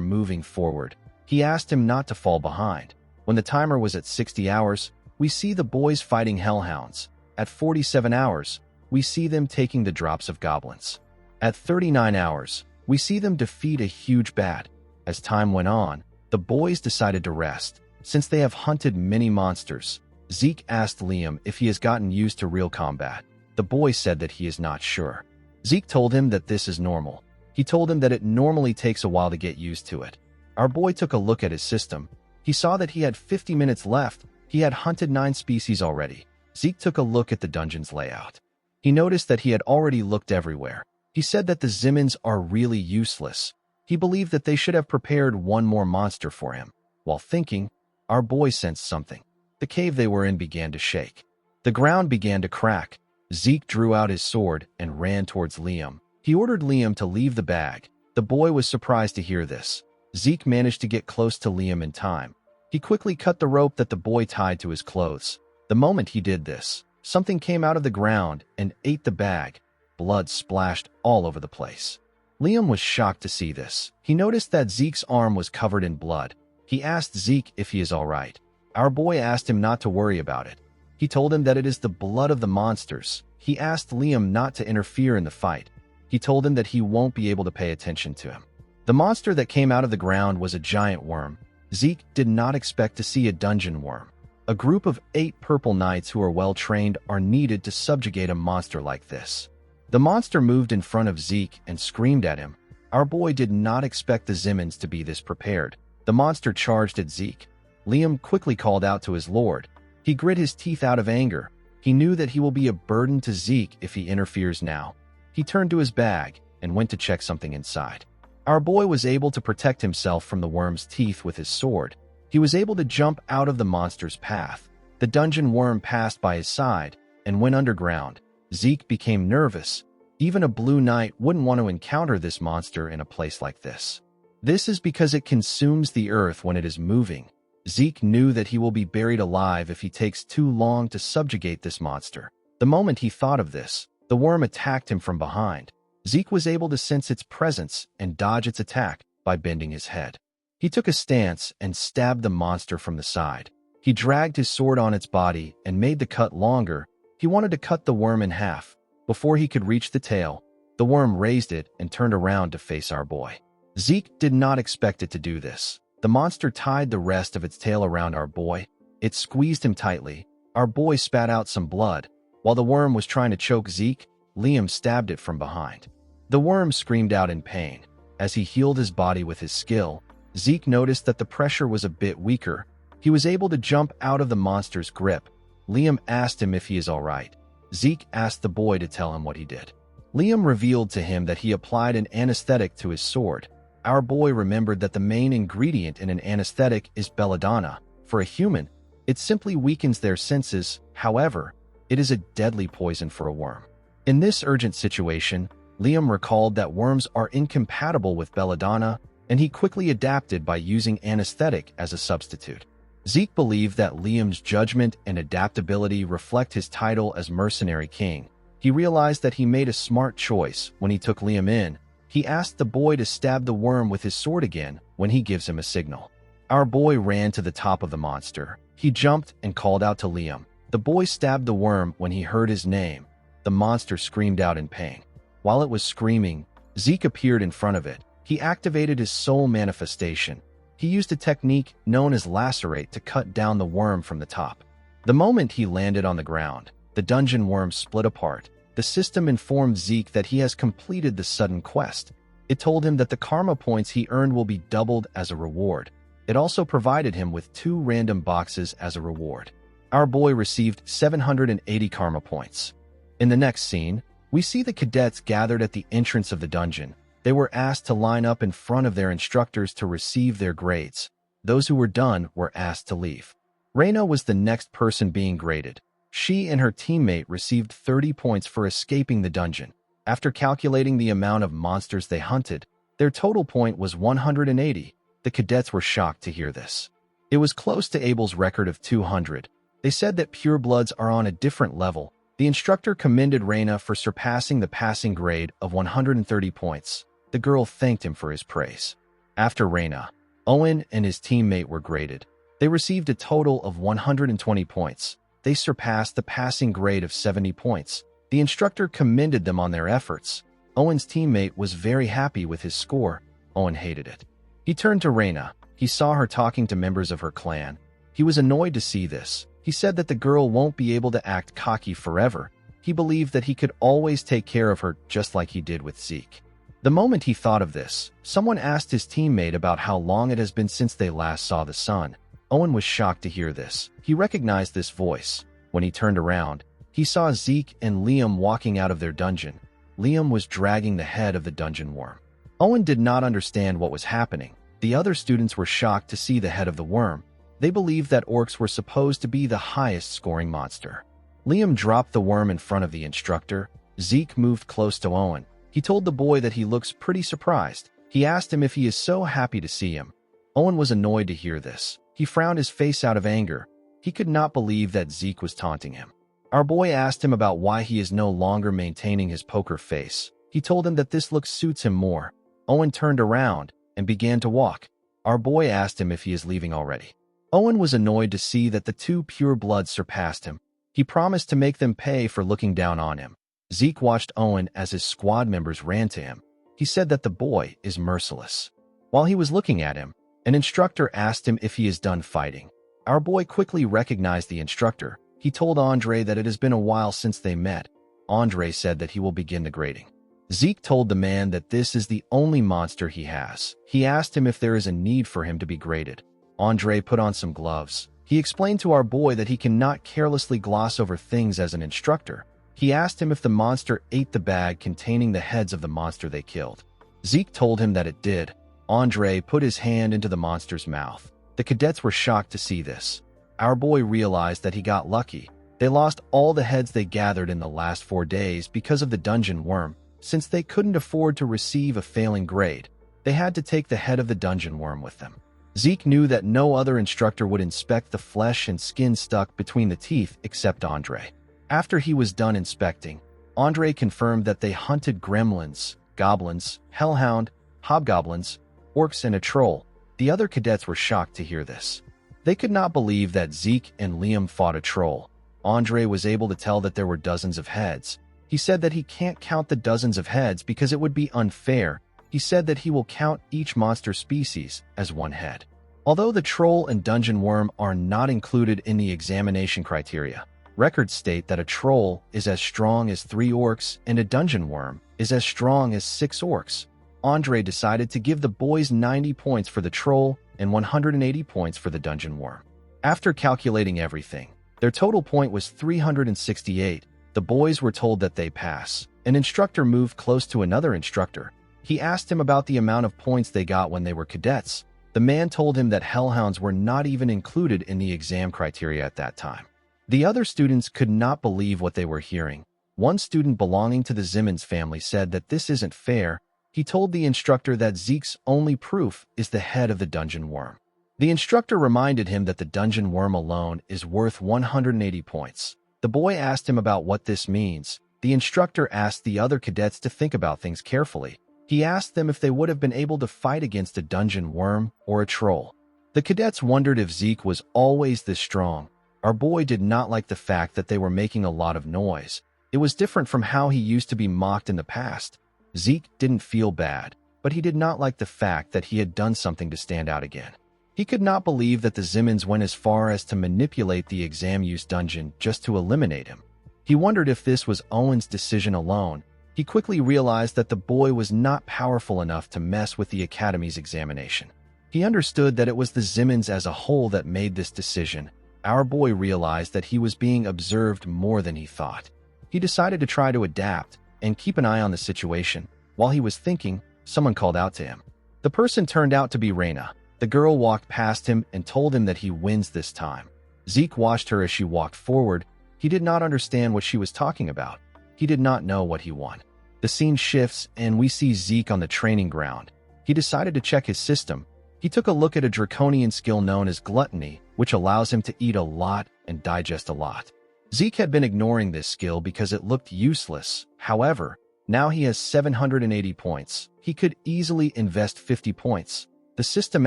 moving forward. He asked him not to fall behind. When the timer was at 60 hours, we see the boys fighting hellhounds. At 47 hours, we see them taking the drops of goblins. At 39 hours, we see them defeat a huge bat. As time went on, the boys decided to rest. Since they have hunted many monsters, Zeke asked Liam if he has gotten used to real combat. The boy said that he is not sure. Zeke told him that this is normal. He told him that it normally takes a while to get used to it. Our boy took a look at his system. He saw that he had 50 minutes left. He had hunted 9 species already. Zeke took a look at the dungeon's layout. He noticed that he had already looked everywhere. He said that the Zimmons are really useless. He believed that they should have prepared 1 more monster for him. While thinking, our boy sensed something. The cave they were in began to shake. The ground began to crack. Zeke drew out his sword and ran towards Liam. He ordered Liam to leave the bag. The boy was surprised to hear this. Zeke managed to get close to Liam in time. He quickly cut the rope that the boy tied to his clothes. The moment he did this, something came out of the ground and ate the bag. Blood splashed all over the place. Liam was shocked to see this. He noticed that Zeke's arm was covered in blood. He asked Zeke if he is all right. Our boy asked him not to worry about it. He told him that it is the blood of the monsters. He asked Liam not to interfere in the fight. He told him that he won't be able to pay attention to him. The monster that came out of the ground was a giant worm. Zeke did not expect to see a dungeon worm. A group of 8 purple knights who are well-trained are needed to subjugate a monster like this. The monster moved in front of Zeke and screamed at him. Our boy did not expect the Zimmons to be this prepared. The monster charged at Zeke. Liam quickly called out to his lord. He grit his teeth out of anger. He knew that he will be a burden to Zeke if he interferes now. He turned to his bag and went to check something inside. Our boy was able to protect himself from the worm's teeth with his sword. He was able to jump out of the monster's path. The dungeon worm passed by his side and went underground. Zeke became nervous. Even a blue knight wouldn't want to encounter this monster in a place like this. This is because it consumes the earth when it is moving. Zeke knew that he will be buried alive if he takes too long to subjugate this monster. The moment he thought of this, the worm attacked him from behind. Zeke was able to sense its presence and dodge its attack by bending his head. He took a stance and stabbed the monster from the side. He dragged his sword on its body and made the cut longer. He wanted to cut the worm in half. Before he could reach the tail, the worm raised it and turned around to face our boy. Zeke did not expect it to do this. The monster tied the rest of its tail around our boy. It squeezed him tightly. Our boy spat out some blood. While the worm was trying to choke Zeke, Liam stabbed it from behind. The worm screamed out in pain. As he healed his body with his skill, Zeke noticed that the pressure was a bit weaker. He was able to jump out of the monster's grip. Liam asked him if he is all right. Zeke asked the boy to tell him what he did. Liam revealed to him that he applied an anesthetic to his sword. Our boy remembered that the main ingredient in an anesthetic is belladonna. For a human, it simply weakens their senses. However, it is a deadly poison for a worm. In this urgent situation, Liam recalled that worms are incompatible with belladonna, and he quickly adapted by using anesthetic as a substitute. Zeke believed that Liam's judgment and adaptability reflect his title as Mercenary King. He realized that he made a smart choice when he took Liam in. He asked the boy to stab the worm with his sword again when he gives him a signal. Our boy ran to the top of the monster. He jumped and called out to Liam. The boy stabbed the worm when he heard his name. the monster screamed out in pain. While it was screaming, Zeke appeared in front of it. He activated his soul manifestation. He used a technique known as lacerate to cut down the worm from the top. The moment he landed on the ground, the dungeon worm split apart. The system informed Zeke that he has completed the sudden quest. It told him that the karma points he earned will be doubled as a reward. It also provided him with 2 random boxes as a reward. Our boy received 780 karma points. In the next scene, we see the cadets gathered at the entrance of the dungeon. They were asked to line up in front of their instructors to receive their grades. Those who were done were asked to leave. Reina was the next person being graded. She and her teammate received 30 points for escaping the dungeon. After calculating the amount of monsters they hunted, their total point was 180. The cadets were shocked to hear this. It was close to Abel's record of 200. They said that purebloods are on a different level. The instructor commended Reina for surpassing the passing grade of 130 points. The girl thanked him for his praise. After Reina, Owen and his teammate were graded. They received a total of 120 points. They surpassed the passing grade of 70 points. The instructor commended them on their efforts. Owen's teammate was very happy with his score. Owen hated it. He turned to Reina. He saw her talking to members of her clan. He was annoyed to see this. He said that the girl won't be able to act cocky forever. He believed that he could always take care of her just like he did with Zeke. The moment he thought of this, someone asked his teammate about how long it has been since they last saw the sun. Owen was shocked to hear this. He recognized this voice. When he turned around, he saw Zeke and Liam walking out of their dungeon. Liam was dragging the head of the dungeon worm. Owen did not understand what was happening. The other students were shocked to see the head of the worm. They believed that orcs were supposed to be the highest scoring monster. Liam dropped the worm in front of the instructor. Zeke moved close to Owen. He told the boy that he looks pretty surprised. He asked him if he is so happy to see him. Owen was annoyed to hear this. He frowned his face out of anger. He could not believe that Zeke was taunting him. Our boy asked him about why he is no longer maintaining his poker face. He told him that this look suits him more. Owen turned around and began to walk. Our boy asked him if he is leaving already. Owen was annoyed to see that the 2 purebloods surpassed him. He promised to make them pay for looking down on him. Zeke watched Owen as his squad members ran to him. He said that the boy is merciless. While he was looking at him, an instructor asked him if he is done fighting. Our boy quickly recognized the instructor. He told Andre that it has been a while since they met. Andre said that he will begin the grading. Zeke told the man that this is the only monster he has. He asked him if there is a need for him to be graded. Andre put on some gloves. He explained to our boy that he cannot carelessly gloss over things as an instructor. He asked him if the monster ate the bag containing the heads of the monster they killed. Zeke told him that it did. Andre put his hand into the monster's mouth. The cadets were shocked to see this. Our boy realized that he got lucky. They lost all the heads they gathered in the last 4 days because of the dungeon worm. Since they couldn't afford to receive a failing grade, they had to take the head of the dungeon worm with them. Zeke knew that no other instructor would inspect the flesh and skin stuck between the teeth except Andre. After he was done inspecting, Andre confirmed that they hunted gremlins, goblins, hellhound, hobgoblins, orcs, and a troll. The other cadets were shocked to hear this. They could not believe that Zeke and Liam fought a troll. Andre was able to tell that there were dozens of heads. He said that he can't count the dozens of heads because it would be unfair. He said that he will count each monster species as 1 head. Although the troll and dungeon worm are not included in the examination criteria, records state that a troll is as strong as 3 orcs and a dungeon worm is as strong as 6 orcs. Andre decided to give the boys 90 points for the troll and 180 points for the dungeon worm. After calculating everything, their total point was 368. The boys were told that they pass. An instructor moved close to another instructor. He asked him about the amount of points they got when they were cadets. The man told him that hellhounds were not even included in the exam criteria at that time. The other students could not believe what they were hearing. One student belonging to the Zimmons family said that this isn't fair. He told the instructor that Zeke's only proof is the head of the dungeon worm. The instructor reminded him that the dungeon worm alone is worth 180 points. The boy asked him about what this means. The instructor asked the other cadets to think about things carefully. He asked them if they would have been able to fight against a dungeon worm or a troll. The cadets wondered if Zeke was always this strong. Our boy did not like the fact that they were making a lot of noise. It was different from how he used to be mocked in the past. Zeke didn't feel bad, but he did not like the fact that he had done something to stand out again. He could not believe that the Zimmons went as far as to manipulate the exam use dungeon just to eliminate him. He wondered if this was Owen's decision alone. He quickly realized that the boy was not powerful enough to mess with the Academy's examination. He understood that it was the Zimmons as a whole that made this decision. Our boy realized that he was being observed more than he thought. He decided to try to adapt and keep an eye on the situation. While he was thinking, someone called out to him. The person turned out to be Reina. The girl walked past him and told him that he wins this time. Zeke watched her as she walked forward. He did not understand what she was talking about. He did not know what he won. The scene shifts and we see Zeke on the training ground. He decided to check his system. He took a look at a draconian skill known as gluttony, which allows him to eat a lot and digest a lot. Zeke had been ignoring this skill because it looked useless. However, now he has 780 points. He could easily invest 50 points. The system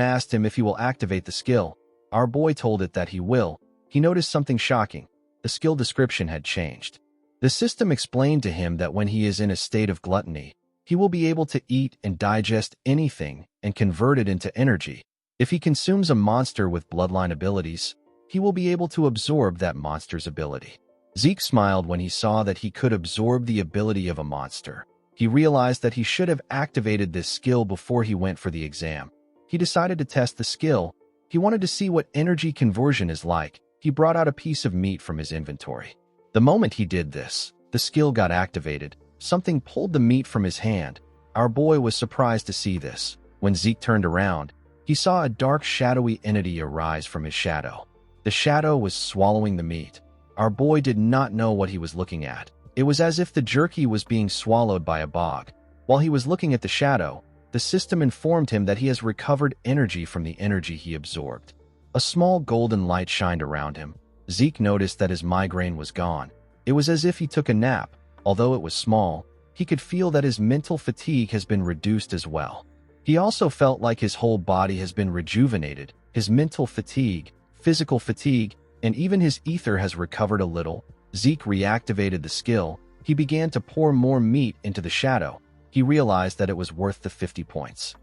asked him if he will activate the skill. Our boy told it that he will. He noticed something shocking. The skill description had changed. The system explained to him that when he is in a state of gluttony, he will be able to eat and digest anything and convert it into energy. If he consumes a monster with bloodline abilities, he will be able to absorb that monster's ability. Zeke smiled when he saw that he could absorb the ability of a monster. He realized that he should have activated this skill before he went for the exam. He decided to test the skill. He wanted to see what energy conversion is like. He brought out a piece of meat from his inventory. The moment he did this, the skill got activated. Something pulled the meat from his hand. Our boy was surprised to see this. When Zeke turned around, he saw a dark, shadowy entity arise from his shadow. The shadow was swallowing the meat. Our boy did not know what he was looking at. It was as if the jerky was being swallowed by a bog. While he was looking at the shadow, the system informed him that he has recovered energy from the energy he absorbed. A small golden light shined around him. Zeke noticed that his migraine was gone. It was as if he took a nap. Although it was small, he could feel that his mental fatigue has been reduced as well. He also felt like his whole body has been rejuvenated. His mental fatigue, physical fatigue, and even his ether has recovered a little. Zeke reactivated the skill. He began to pour more meat into the shadow. He realized that it was worth the 50 points.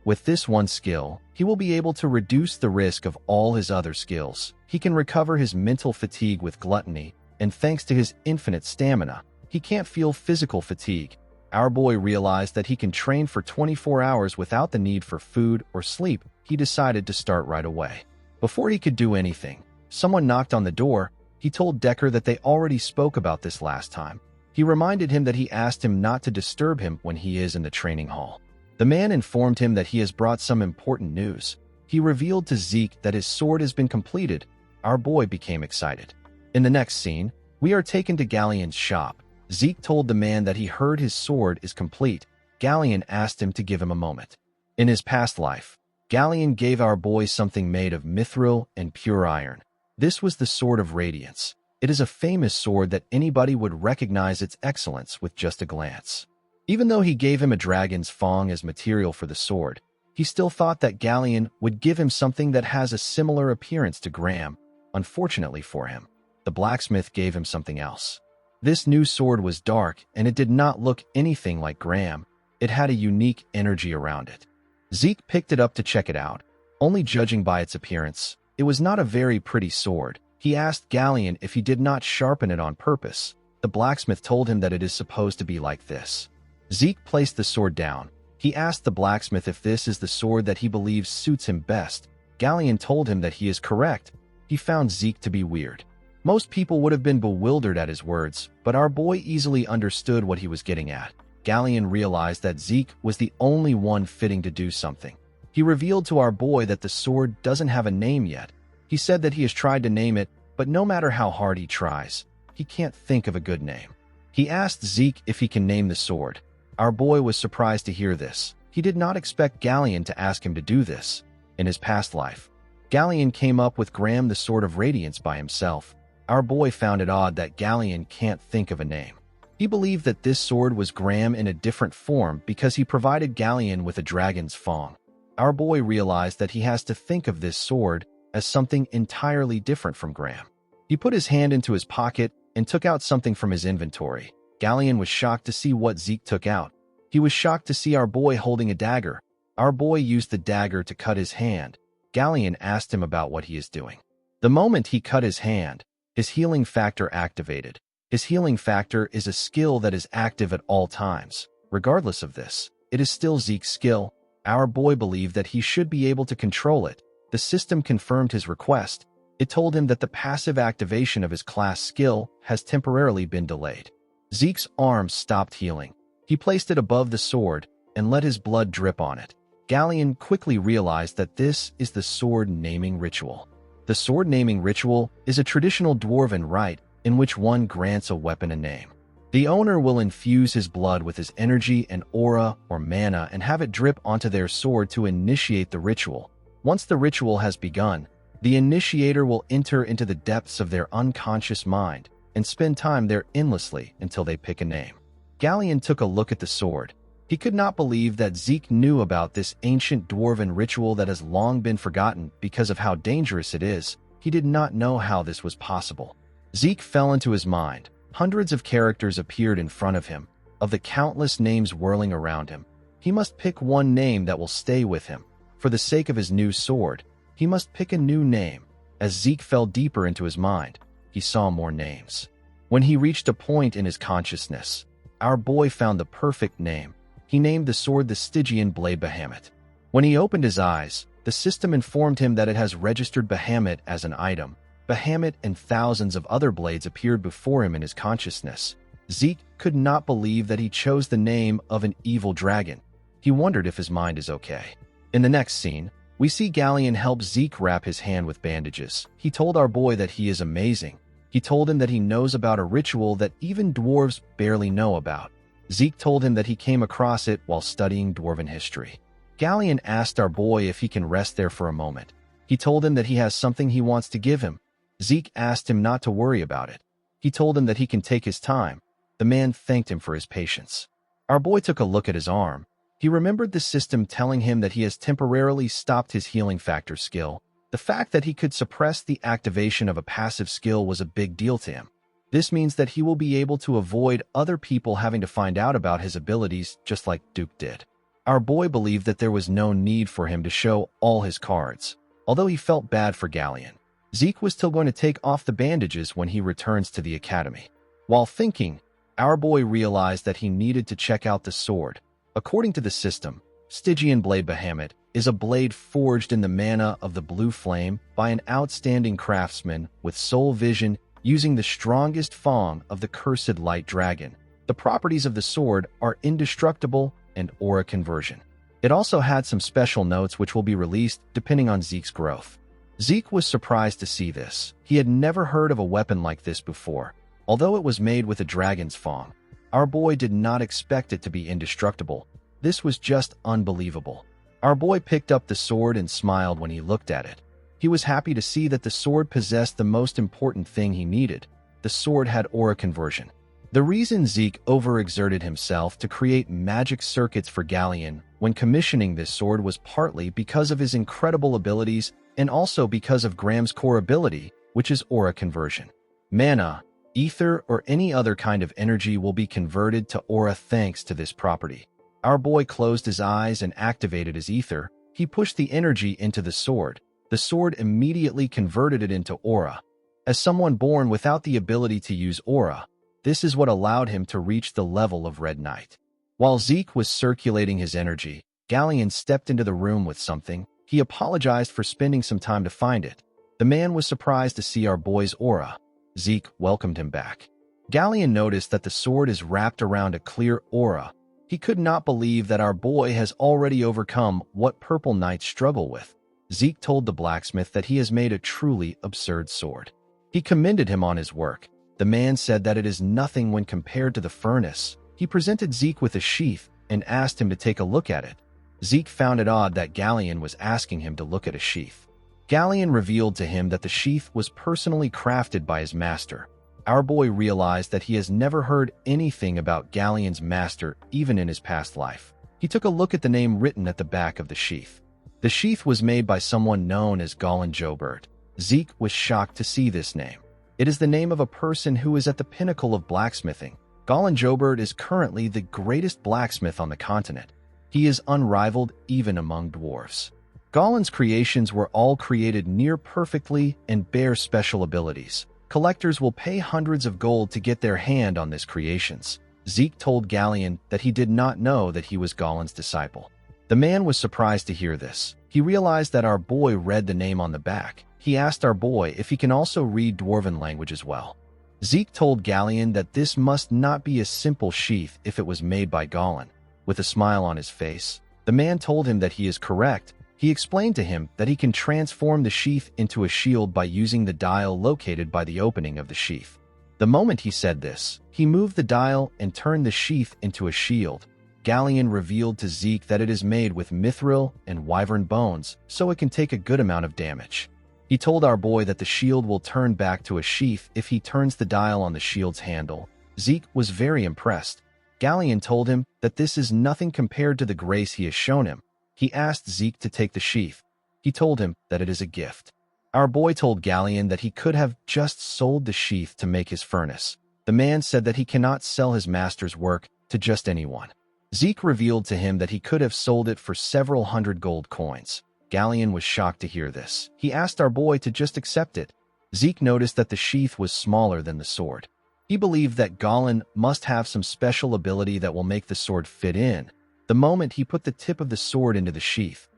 With this one skill, he will be able to reduce the risk of all his other skills. He can recover his mental fatigue with gluttony, and thanks to his infinite stamina, he can't feel physical fatigue. Our boy realized that he can train for 24 hours without the need for food or sleep. He decided to start right away. Before he could do anything, someone knocked on the door. He told Decker that they already spoke about this last time. He reminded him that he asked him not to disturb him when he is in the training hall. The man informed him that he has brought some important news. He revealed to Zeke that his sword has been completed. Our boy became excited. In the next scene, we are taken to Galleon's shop. Zeke told the man that he heard his sword is complete. Galleon asked him to give him a moment. In his past life, Galleon gave our boy something made of mithril and pure iron. This was the Sword of Radiance. It is a famous sword that anybody would recognize its excellence with just a glance. Even though he gave him a dragon's fang as material for the sword, he still thought that Galleon would give him something that has a similar appearance to Graham. Unfortunately for him, the blacksmith gave him something else. This new sword was dark, and it did not look anything like Graham. It had a unique energy around it. Zeke picked it up to check it out. Only judging by its appearance, it was not a very pretty sword. He asked Galleon if he did not sharpen it on purpose. The blacksmith told him that it is supposed to be like this. Zeke placed the sword down. He asked the blacksmith if this is the sword that he believes suits him best. Galleon told him that he is correct. He found Zeke to be weird. Most people would have been bewildered at his words, but our boy easily understood what he was getting at. Galleon realized that Zeke was the only one fitting to do something. He revealed to our boy that the sword doesn't have a name yet. He said that he has tried to name it, but no matter how hard he tries, he can't think of a good name. He asked Zeke if he can name the sword. Our boy was surprised to hear this. He did not expect Galleon to ask him to do this. In his past life, Galleon came up with Graham the Sword of Radiance by himself. Our boy found it odd that Galleon can't think of a name. He believed that this sword was Graham in a different form because he provided Galleon with a dragon's fang. Our boy realized that he has to think of this sword as something entirely different from Graham. He put his hand into his pocket and took out something from his inventory. Galleon was shocked to see what Zeke took out. He was shocked to see our boy holding a dagger. Our boy used the dagger to cut his hand. Galleon asked him about what he is doing. The moment he cut his hand, his healing factor activated. His healing factor is a skill that is active at all times. Regardless of this, it is still Zeke's skill. Our boy believed that he should be able to control it. The system confirmed his request. It told him that the passive activation of his class skill has temporarily been delayed. Zeke's arm stopped healing. He placed it above the sword and let his blood drip on it. Galleon quickly realized that this is the sword naming ritual. The sword naming ritual is a traditional dwarven rite in which one grants a weapon a name. The owner will infuse his blood with his energy and aura or mana and have it drip onto their sword to initiate the ritual. Once the ritual has begun, the initiator will enter into the depths of their unconscious mind and spend time there endlessly until they pick a name. Galleon took a look at the sword. He could not believe that Zeke knew about this ancient dwarven ritual that has long been forgotten because of how dangerous it is. He did not know how this was possible. Zeke fell into his mind. Hundreds of characters appeared in front of him, of the countless names whirling around him. He must pick one name that will stay with him. For the sake of his new sword, he must pick a new name. As Zeke fell deeper into his mind, he saw more names. When he reached a point in his consciousness, our boy found the perfect name. He named the sword the Stygian Blade Bahamut. When he opened his eyes, the system informed him that it has registered Bahamut as an item. Bahamut and thousands of other blades appeared before him in his consciousness. Zeke could not believe that he chose the name of an evil dragon. He wondered if his mind is okay. In the next scene, we see Galleon help Zeke wrap his hand with bandages. He told our boy that he is amazing. He told him that he knows about a ritual that even dwarves barely know about. Zeke told him that he came across it while studying dwarven history. Galleon asked our boy if he can rest there for a moment. He told him that he has something he wants to give him. Zeke asked him not to worry about it. He told him that he can take his time. The man thanked him for his patience. Our boy took a look at his arm. He remembered the system telling him that he has temporarily stopped his healing factor skill. The fact that he could suppress the activation of a passive skill was a big deal to him. This means that he will be able to avoid other people having to find out about his abilities just like Duke did. Our boy believed that there was no need for him to show all his cards, although he felt bad for Galleon. Zeke was still going to take off the bandages when he returns to the academy. While thinking, our boy realized that he needed to check out the sword. According to the system, Stygian Blade Bahamut is a blade forged in the mana of the blue flame by an outstanding craftsman with soul vision using the strongest fang of the cursed light dragon. The properties of the sword are indestructible and aura conversion. It also had some special notes which will be released depending on Zeke's growth. Zeke was surprised to see this. He had never heard of a weapon like this before. Although it was made with a dragon's fang, our boy did not expect it to be indestructible. This was just unbelievable. Our boy picked up the sword and smiled when he looked at it. He was happy to see that the sword possessed the most important thing he needed. The sword had aura conversion. The reason Zeke overexerted himself to create magic circuits for Galleon when commissioning this sword was partly because of his incredible abilities and also because of Graham's core ability, which is aura conversion. Mana, ether, or any other kind of energy will be converted to aura thanks to this property. Our boy closed his eyes and activated his ether. He pushed the energy into the sword. The sword immediately converted it into aura. As someone born without the ability to use aura, this is what allowed him to reach the level of Red Knight. While Zeke was circulating his energy, Galleon stepped into the room with something. He apologized for spending some time to find it. The man was surprised to see our boy's aura. Zeke welcomed him back. Galleon noticed that the sword is wrapped around a clear aura. He could not believe that our boy has already overcome what purple knights struggle with. Zeke told the blacksmith that he has made a truly absurd sword. He commended him on his work. The man said that it is nothing when compared to the furnace. He presented Zeke with a sheath and asked him to take a look at it. Zeke found it odd that Galleon was asking him to look at a sheath. Galleon revealed to him that the sheath was personally crafted by his master. Our boy realized that he has never heard anything about Galleon's master even in his past life. He took a look at the name written at the back of the sheath. The sheath was made by someone known as Golan Jobert. Zeke was shocked to see this name. It is the name of a person who is at the pinnacle of blacksmithing. Golan Jobert is currently the greatest blacksmith on the continent. He is unrivaled even among dwarves. Golan's creations were all created near perfectly and bear special abilities. Collectors will pay hundreds of gold to get their hand on these creations. Zeke told Galleon that he did not know that he was Golan's disciple. The man was surprised to hear this. He realized that our boy read the name on the back. He asked our boy if he can also read Dwarven language as well. Zeke told Galleon that this must not be a simple sheath if it was made by Golan. With a smile on his face, the man told him that he is correct. He explained to him that he can transform the sheath into a shield by using the dial located by the opening of the sheath. The moment he said this, he moved the dial and turned the sheath into a shield. Galleon revealed to Zeke that it is made with mithril and wyvern bones, so it can take a good amount of damage. He told our boy that the shield will turn back to a sheath if he turns the dial on the shield's handle. Zeke was very impressed. Galleon told him that this is nothing compared to the grace he has shown him. He asked Zeke to take the sheath. He told him that it is a gift. Our boy told Galleon that he could have just sold the sheath to make his furnace. The man said that he cannot sell his master's work to just anyone. Zeke revealed to him that he could have sold it for several hundred gold coins. Galleon was shocked to hear this. He asked our boy to just accept it. Zeke noticed that the sheath was smaller than the sword. He believed that Golan must have some special ability that will make the sword fit in. The moment he put the tip of the sword into the sheath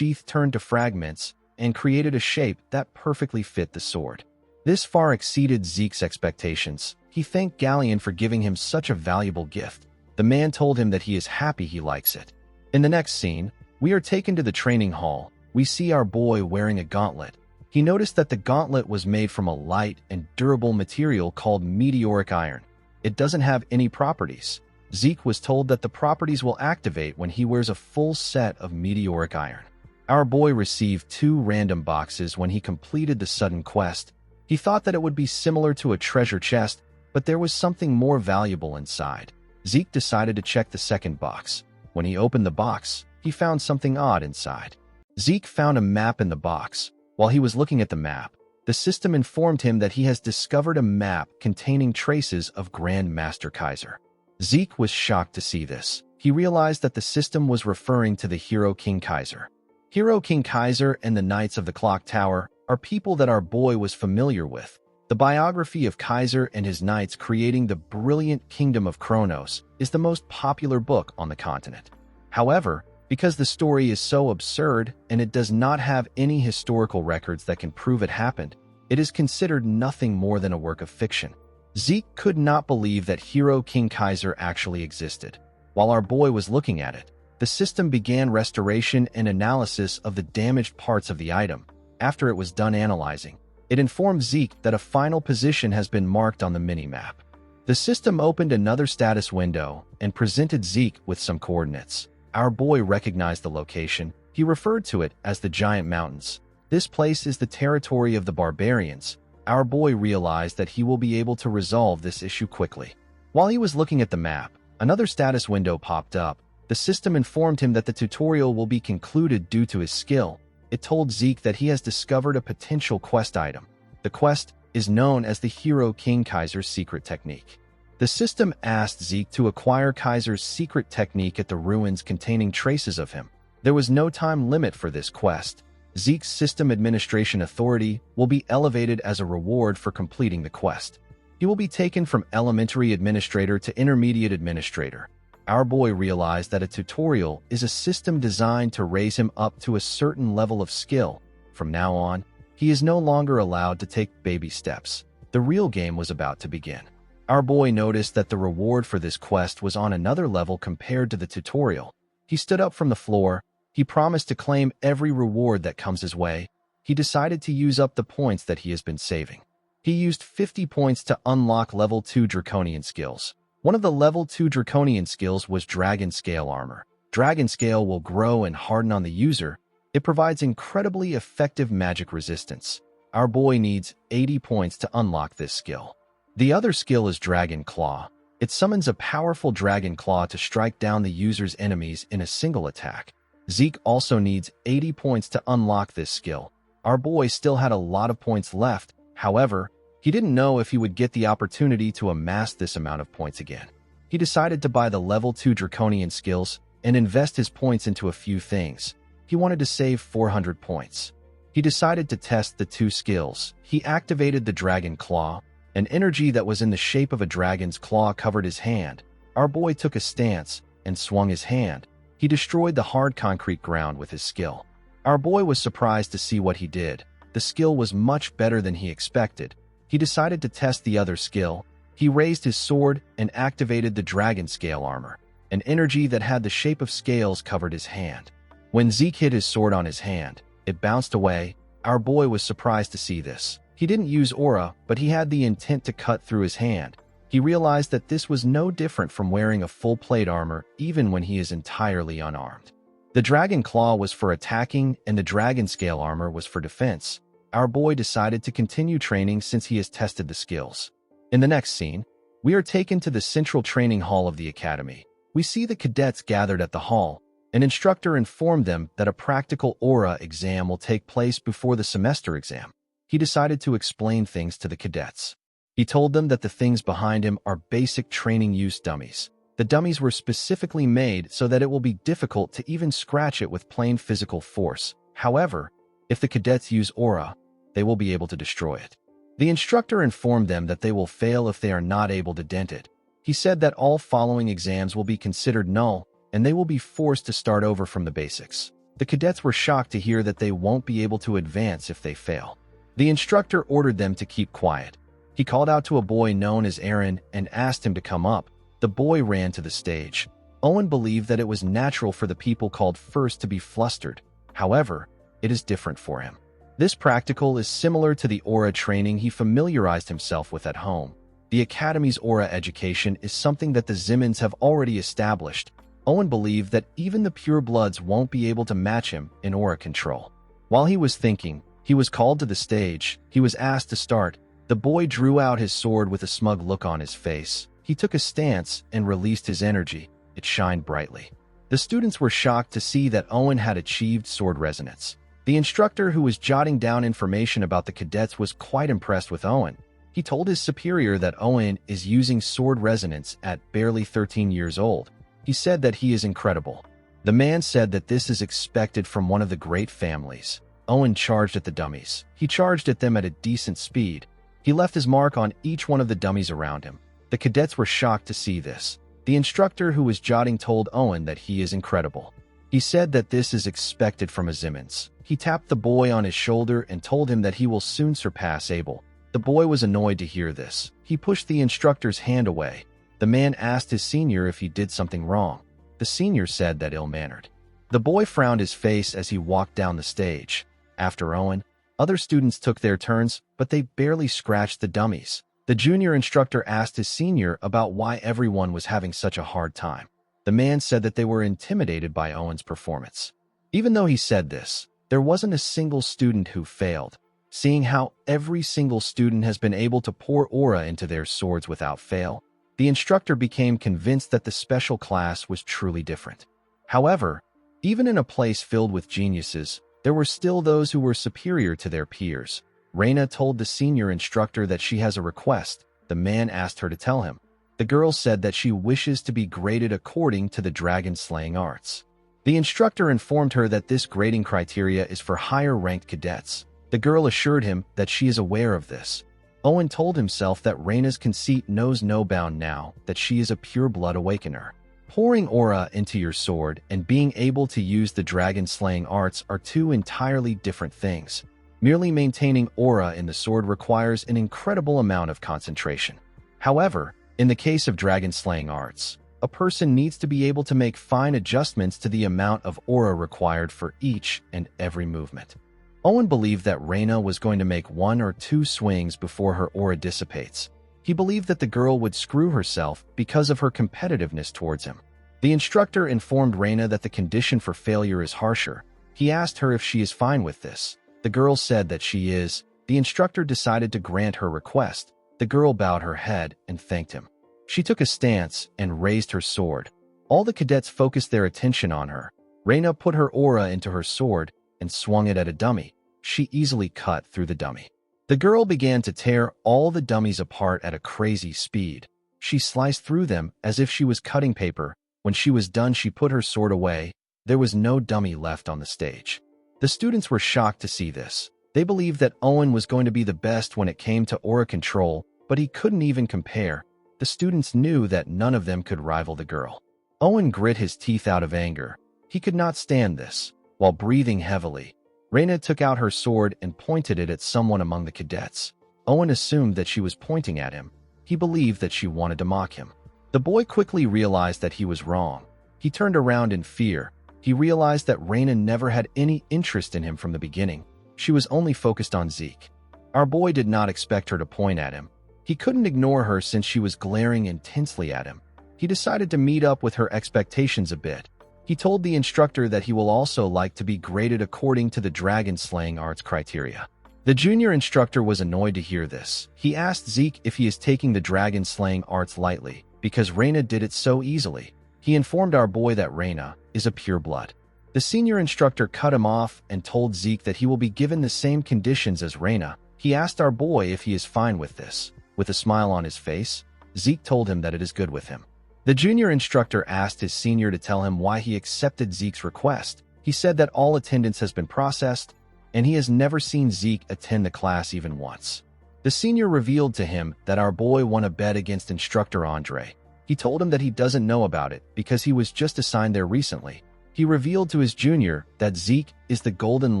turned to fragments and created a shape that perfectly fit the sword. This far exceeded Zeke's expectations. He thanked Galleon for giving him such a valuable gift. The man told him that he is happy he likes it. In the next scene, we are taken to the training hall. We see our boy wearing a gauntlet. He noticed that the gauntlet was made from a light and durable material called meteoric iron. It doesn't have any properties. Zeke was told that the properties will activate when he wears a full set of meteoric iron. Our boy received 2 random boxes when he completed the sudden quest. He thought that it would be similar to a treasure chest, but there was something more valuable inside. Zeke decided to check the second box. When he opened the box, he found something odd inside. Zeke found a map in the box. While he was looking at the map, the system informed him that he has discovered a map containing traces of Grand Master Kaiser. Zeke was shocked to see this. He realized that the system was referring to the hero King Kaiser. Hero King Kaiser and the Knights of the Clock Tower are people that our boy was familiar with. The biography of Kaiser and his knights creating the brilliant Kingdom of Kronos is the most popular book on the continent. However, because the story is so absurd and it does not have any historical records that can prove it happened, it is considered nothing more than a work of fiction. Zeke could not believe that Hero King Kaiser actually existed. While our boy was looking at it, the system began restoration and analysis of the damaged parts of the item. After it was done analyzing, it informed Zeke that a final position has been marked on the mini-map. The system opened another status window and presented Zeke with some coordinates. Our boy recognized the location. He referred to it as the Giant Mountains. This place is the territory of the barbarians. Our boy realized that he will be able to resolve this issue quickly. While he was looking at the map, another status window popped up. The system informed him that the tutorial will be concluded due to his skill. It told Zeke that he has discovered a potential quest item. The quest is known as the Hero King Kaiser's secret technique. The system asked Zeke to acquire Kaiser's secret technique at the ruins containing traces of him. There was no time limit for this quest. Zeke's system administration authority will be elevated as a reward for completing the quest. He will be taken from elementary administrator to intermediate administrator. Our boy realized that a tutorial is a system designed to raise him up to a certain level of skill. From now on, he is no longer allowed to take baby steps. The real game was about to begin. Our boy noticed that the reward for this quest was on another level compared to the tutorial. He stood up from the floor. He promised to claim every reward that comes his way. He decided to use up the points that he has been saving. He used 50 points to unlock level 2 Draconian skills. One of the level 2 Draconian skills was Dragon Scale Armor. Dragon Scale will grow and harden on the user. It provides incredibly effective magic resistance. Our boy needs 80 points to unlock this skill. The other skill is Dragon Claw. It summons a powerful Dragon Claw to strike down the user's enemies in a single attack. Zeke also needs 80 points to unlock this skill. Our boy still had a lot of points left. However, He didn't know if he would get the opportunity to amass this amount of points again. He decided to buy the level 2 Draconian skills and invest his points into a few things. He wanted to save 400 points. He decided to test the 2 skills. He activated the Dragon Claw. An energy that was in the shape of a dragon's claw covered his hand. Our boy took a stance and swung his hand. He destroyed the hard concrete ground with his skill. Our boy was surprised to see what he did. The skill was much better than he expected. He decided to test the other skill. He raised his sword and activated the dragon scale armor. An energy that had the shape of scales covered his hand. When Zeke hit his sword on his hand, it bounced away. Our boy was surprised to see this. He didn't use aura, but he had the intent to cut through his hand. He realized that this was no different from wearing a full plate armor even when he is entirely unarmed. The dragon claw was for attacking and the dragon scale armor was for defense. Our boy decided to continue training since he has tested the skills. In the next scene, we are taken to the central training hall of the academy. We see the cadets gathered at the hall. An instructor informed them that a practical aura exam will take place before the semester exam. He decided to explain things to the cadets. He told them that the things behind him are basic training use dummies. The dummies were specifically made so that it will be difficult to even scratch it with plain physical force. However, if the cadets use aura, they will be able to destroy it. The instructor informed them that they will fail if they are not able to dent it. He said that all following exams will be considered null, and they will be forced to start over from the basics. The cadets were shocked to hear that they won't be able to advance if they fail. The instructor ordered them to keep quiet. He called out to a boy known as Aaron and asked him to come up. The boy ran to the stage. Owen believed that it was natural for the people called first to be flustered. However, it is different for him. This practical is similar to the aura training he familiarized himself with at home. The Academy's aura education is something that the Zimmons have already established. Owen believed that even the purebloods won't be able to match him in aura control. While he was thinking, he was called to the stage. He was asked to start. The boy drew out his sword with a smug look on his face. He took a stance and released his energy. It shined brightly. The students were shocked to see that Owen had achieved sword resonance. The instructor who was jotting down information about the cadets was quite impressed with Owen. He told his superior that Owen is using sword resonance at barely 13 years old. He said that he is incredible. The man said that this is expected from one of the great families. Owen charged at the dummies. He charged at them at a decent speed. He left his mark on each one of the dummies around him. The cadets were shocked to see this. The instructor who was jotting told Owen that he is incredible. He said that this is expected from a Zimmons. He tapped the boy on his shoulder and told him that he will soon surpass Abel. The boy was annoyed to hear this. He pushed the instructor's hand away. The man asked his senior if he did something wrong. The senior said that ill-mannered. The boy frowned his face as he walked down the stage. After Owen, other students took their turns, but they barely scratched the dummies. The junior instructor asked his senior about why everyone was having such a hard time. The man said that they were intimidated by Owen's performance. Even though he said this, there wasn't a single student who failed. Seeing how every single student has been able to pour aura into their swords without fail, the instructor became convinced that the special class was truly different. However, even in a place filled with geniuses, there were still those who were superior to their peers. Reina told the senior instructor that she has a request. The man asked her to tell him. The girl said that she wishes to be graded according to the dragon-slaying arts. The instructor informed her that this grading criteria is for higher-ranked cadets. The girl assured him that she is aware of this. Owen told himself that Reina's conceit knows no bound now that she is a pure-blood awakener. Pouring aura into your sword and being able to use the dragon-slaying arts are two entirely different things. Merely maintaining aura in the sword requires an incredible amount of concentration. However, in the case of dragon-slaying arts, a person needs to be able to make fine adjustments to the amount of aura required for each and every movement. Owen believed that Reina was going to make 1 or 2 swings before her aura dissipates. He believed that the girl would screw herself because of her competitiveness towards him. The instructor informed Reina that the condition for failure is harsher. He asked her if she is fine with this. The girl said that she is. The instructor decided to grant her request. The girl bowed her head and thanked him. She took a stance and raised her sword. All the cadets focused their attention on her. Reina put her aura into her sword and swung it at a dummy. She easily cut through the dummy. The girl began to tear all the dummies apart at a crazy speed. She sliced through them as if she was cutting paper. When she was done, she put her sword away. There was no dummy left on the stage. The students were shocked to see this. They believed that Owen was going to be the best when it came to aura control, but he couldn't even compare. The students knew that none of them could rival the girl. Owen grit his teeth out of anger. He could not stand this. While breathing heavily, Reina took out her sword and pointed it at someone among the cadets. Owen assumed that she was pointing at him. He believed that she wanted to mock him. The boy quickly realized that he was wrong. He turned around in fear. He realized that Reina never had any interest in him from the beginning. She was only focused on Zeke. Our boy did not expect her to point at him. He couldn't ignore her since she was glaring intensely at him. He decided to meet up with her expectations a bit. He told the instructor that he will also like to be graded according to the dragon-slaying arts criteria. The junior instructor was annoyed to hear this. He asked Zeke if he is taking the dragon-slaying arts lightly, because Reina did it so easily. He informed our boy that Reina is a pure blood. The senior instructor cut him off and told Zeke that he will be given the same conditions as Reina. He asked our boy if he is fine with this. With a smile on his face, Zeke told him that it is good with him. The junior instructor asked his senior to tell him why he accepted Zeke's request. He said that all attendance has been processed, and he has never seen Zeke attend the class even once. The senior revealed to him that our boy won a bet against instructor Andre. He told him that he doesn't know about it because he was just assigned there recently. He revealed to his junior that Zeke is the Golden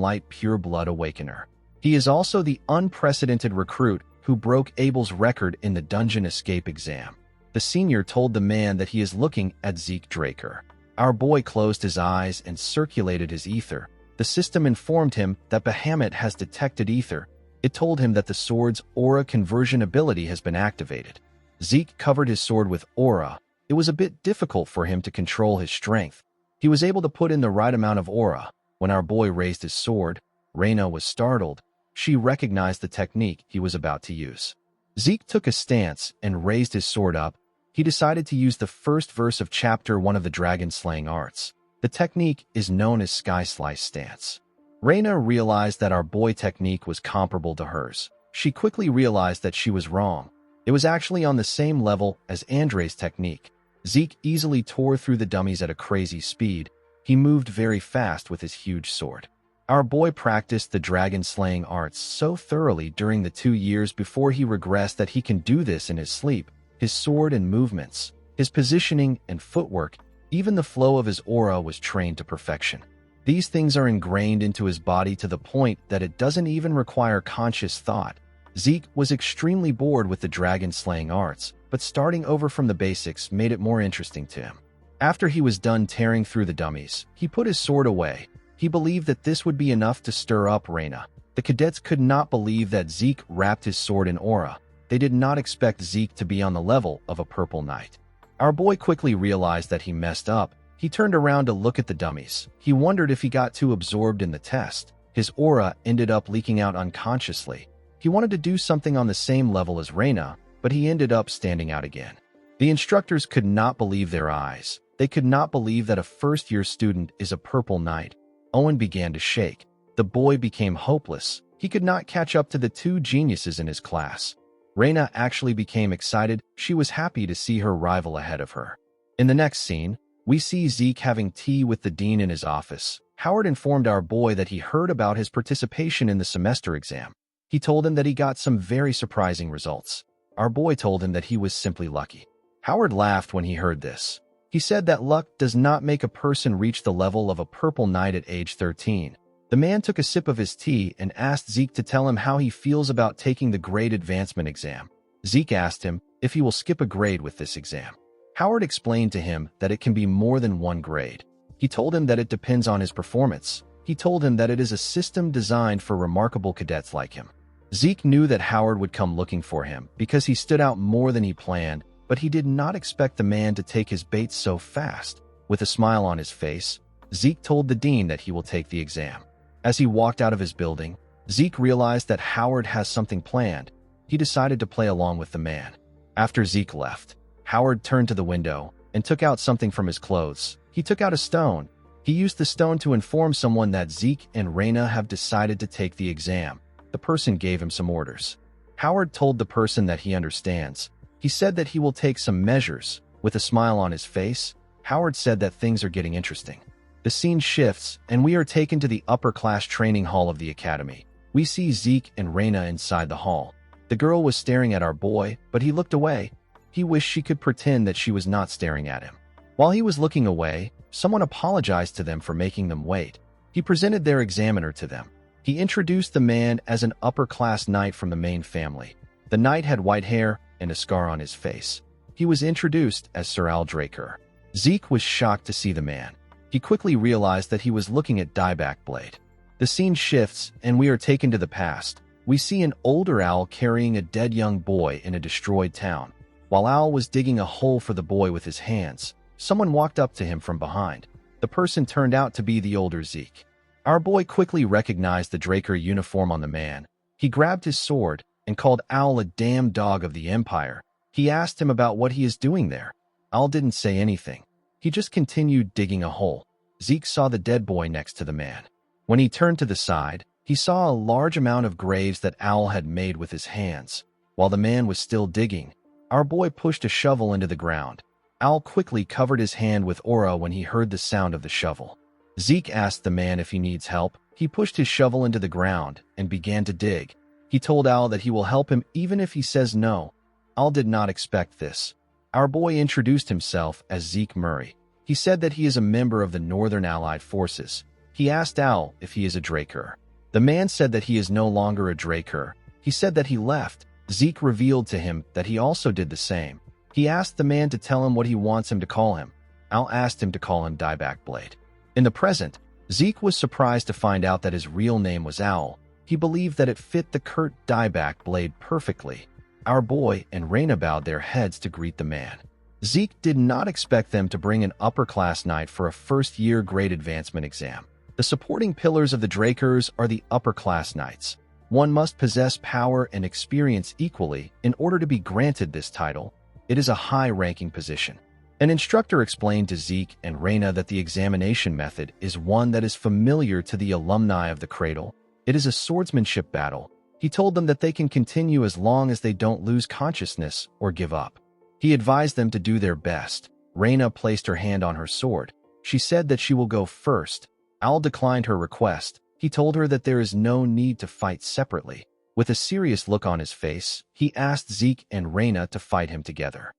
Light Pure Blood Awakener. He is also the unprecedented recruit who broke Abel's record in the dungeon escape exam. The senior told the man that he is looking at Zeke Draker. Our boy closed his eyes and circulated his ether. The system informed him that Bahamut has detected ether. It told him that the sword's aura conversion ability has been activated. Zeke covered his sword with aura. It was a bit difficult for him to control his strength. He was able to put in the right amount of aura. When our boy raised his sword, Reina was startled. She recognized the technique he was about to use. Zeke took a stance and raised his sword up. He decided to use the first verse of Chapter 1 of the Dragon-Slaying Arts. The technique is known as Sky Slice Stance. Reina realized that our boy technique was comparable to hers. She quickly realized that she was wrong. It was actually on the same level as Andre's technique. Zeke easily tore through the dummies at a crazy speed. He moved very fast with his huge sword. Our boy practiced the dragon-slaying arts so thoroughly during the 2 years before he regressed that he can do this in his sleep. His sword and movements, his positioning and footwork, even the flow of his aura was trained to perfection. These things are ingrained into his body to the point that it doesn't even require conscious thought. Zeke was extremely bored with the dragon-slaying arts, but starting over from the basics made it more interesting to him. After he was done tearing through the dummies, he put his sword away. He believed that this would be enough to stir up Reina. The cadets could not believe that Zeke wrapped his sword in aura. They did not expect Zeke to be on the level of a purple knight. Our boy quickly realized that he messed up. He turned around to look at the dummies. He wondered if he got too absorbed in the test. His aura ended up leaking out unconsciously. He wanted to do something on the same level as Reina, but he ended up standing out again. The instructors could not believe their eyes. They could not believe that a first-year student is a purple knight. Owen began to shake. The boy became hopeless. He could not catch up to the 2 geniuses in his class. Reina actually became excited. She was happy to see her rival ahead of her. In the next scene, we see Zeke having tea with the dean in his office. Howard informed our boy that he heard about his participation in the semester exam. He told him that he got some very surprising results. Our boy told him that he was simply lucky. Howard laughed when he heard this. He said that luck does not make a person reach the level of a purple knight at age 13. The man took a sip of his tea and asked Zeke to tell him how he feels about taking the grade advancement exam. Zeke asked him if he will skip a grade with this exam. Howard explained to him that it can be more than 1 grade. He told him that it depends on his performance. He told him that it is a system designed for remarkable cadets like him. Zeke knew that Howard would come looking for him because he stood out more than he planned, but he did not expect the man to take his bait so fast. With a smile on his face, Zeke told the dean that he will take the exam. As he walked out of his building, Zeke realized that Howard has something planned. He decided to play along with the man. After Zeke left, Howard turned to the window and took out something from his clothes. He took out a stone. He used the stone to inform someone that Zeke and Reina have decided to take the exam. the person gave him some orders. Howard told the person that he understands. He said that he will take some measures. With a smile on his face, Howard said that things are getting interesting. The scene shifts, and we are taken to the upper-class training hall of the academy. We see Zeke and Raina inside the hall. The girl was staring at our boy, but he looked away. He wished she could pretend that she was not staring at him. While he was looking away, someone apologized to them for making them wait. He presented their examiner to them. He introduced the man as an upper-class knight from the main family. The knight had white hair and a scar on his face. He was introduced as Sir Al Draker. Zeke was shocked to see the man. He quickly realized that he was looking at Dieback Blade. The scene shifts, and we are taken to the past. We see an older Al carrying a dead young boy in a destroyed town. While Al was digging a hole for the boy with his hands, someone walked up to him from behind. The person turned out to be the older Zeke. Our boy quickly recognized the Draker uniform on the man. He grabbed his sword and called Al a damn dog of the Empire. He asked him about what he is doing there. Al didn't say anything. He just continued digging a hole. Zeke saw the dead boy next to the man. When he turned to the side, he saw a large amount of graves that Al had made with his hands. While the man was still digging, our boy pushed a shovel into the ground. Al quickly covered his hand with aura when he heard the sound of the shovel. Zeke asked the man if he needs help. He pushed his shovel into the ground and began to dig. He told Al that he will help him even if he says no. Al did not expect this. Our boy introduced himself as Zeke Murray. He said that he is a member of the Northern Allied Forces. He asked Al if he is a Draker. The man said that he is no longer a Draker. He said that he left. Zeke revealed to him that he also did the same. He asked the man to tell him what he wants him to call him. Al asked him to call him Dieback Blade. In the present, Zeke was surprised to find out that his real name was Owl. He believed that it fit the Kurt Dieback Blade perfectly. Our boy and Raina bowed their heads to greet the man. Zeke did not expect them to bring an upper-class knight for a first-year grade advancement exam. The supporting pillars of the Drakers are the upper-class knights. One must possess power and experience equally in order to be granted this title. It is a high-ranking position. An instructor explained to Zeke and Raina that the examination method is one that is familiar to the alumni of the Cradle. It is a swordsmanship battle. He told them that they can continue as long as they don't lose consciousness or give up. He advised them to do their best. Raina placed her hand on her sword. She said that she will go first. Al declined her request. He told her that there is no need to fight separately. With a serious look on his face, he asked Zeke and Raina to fight him together.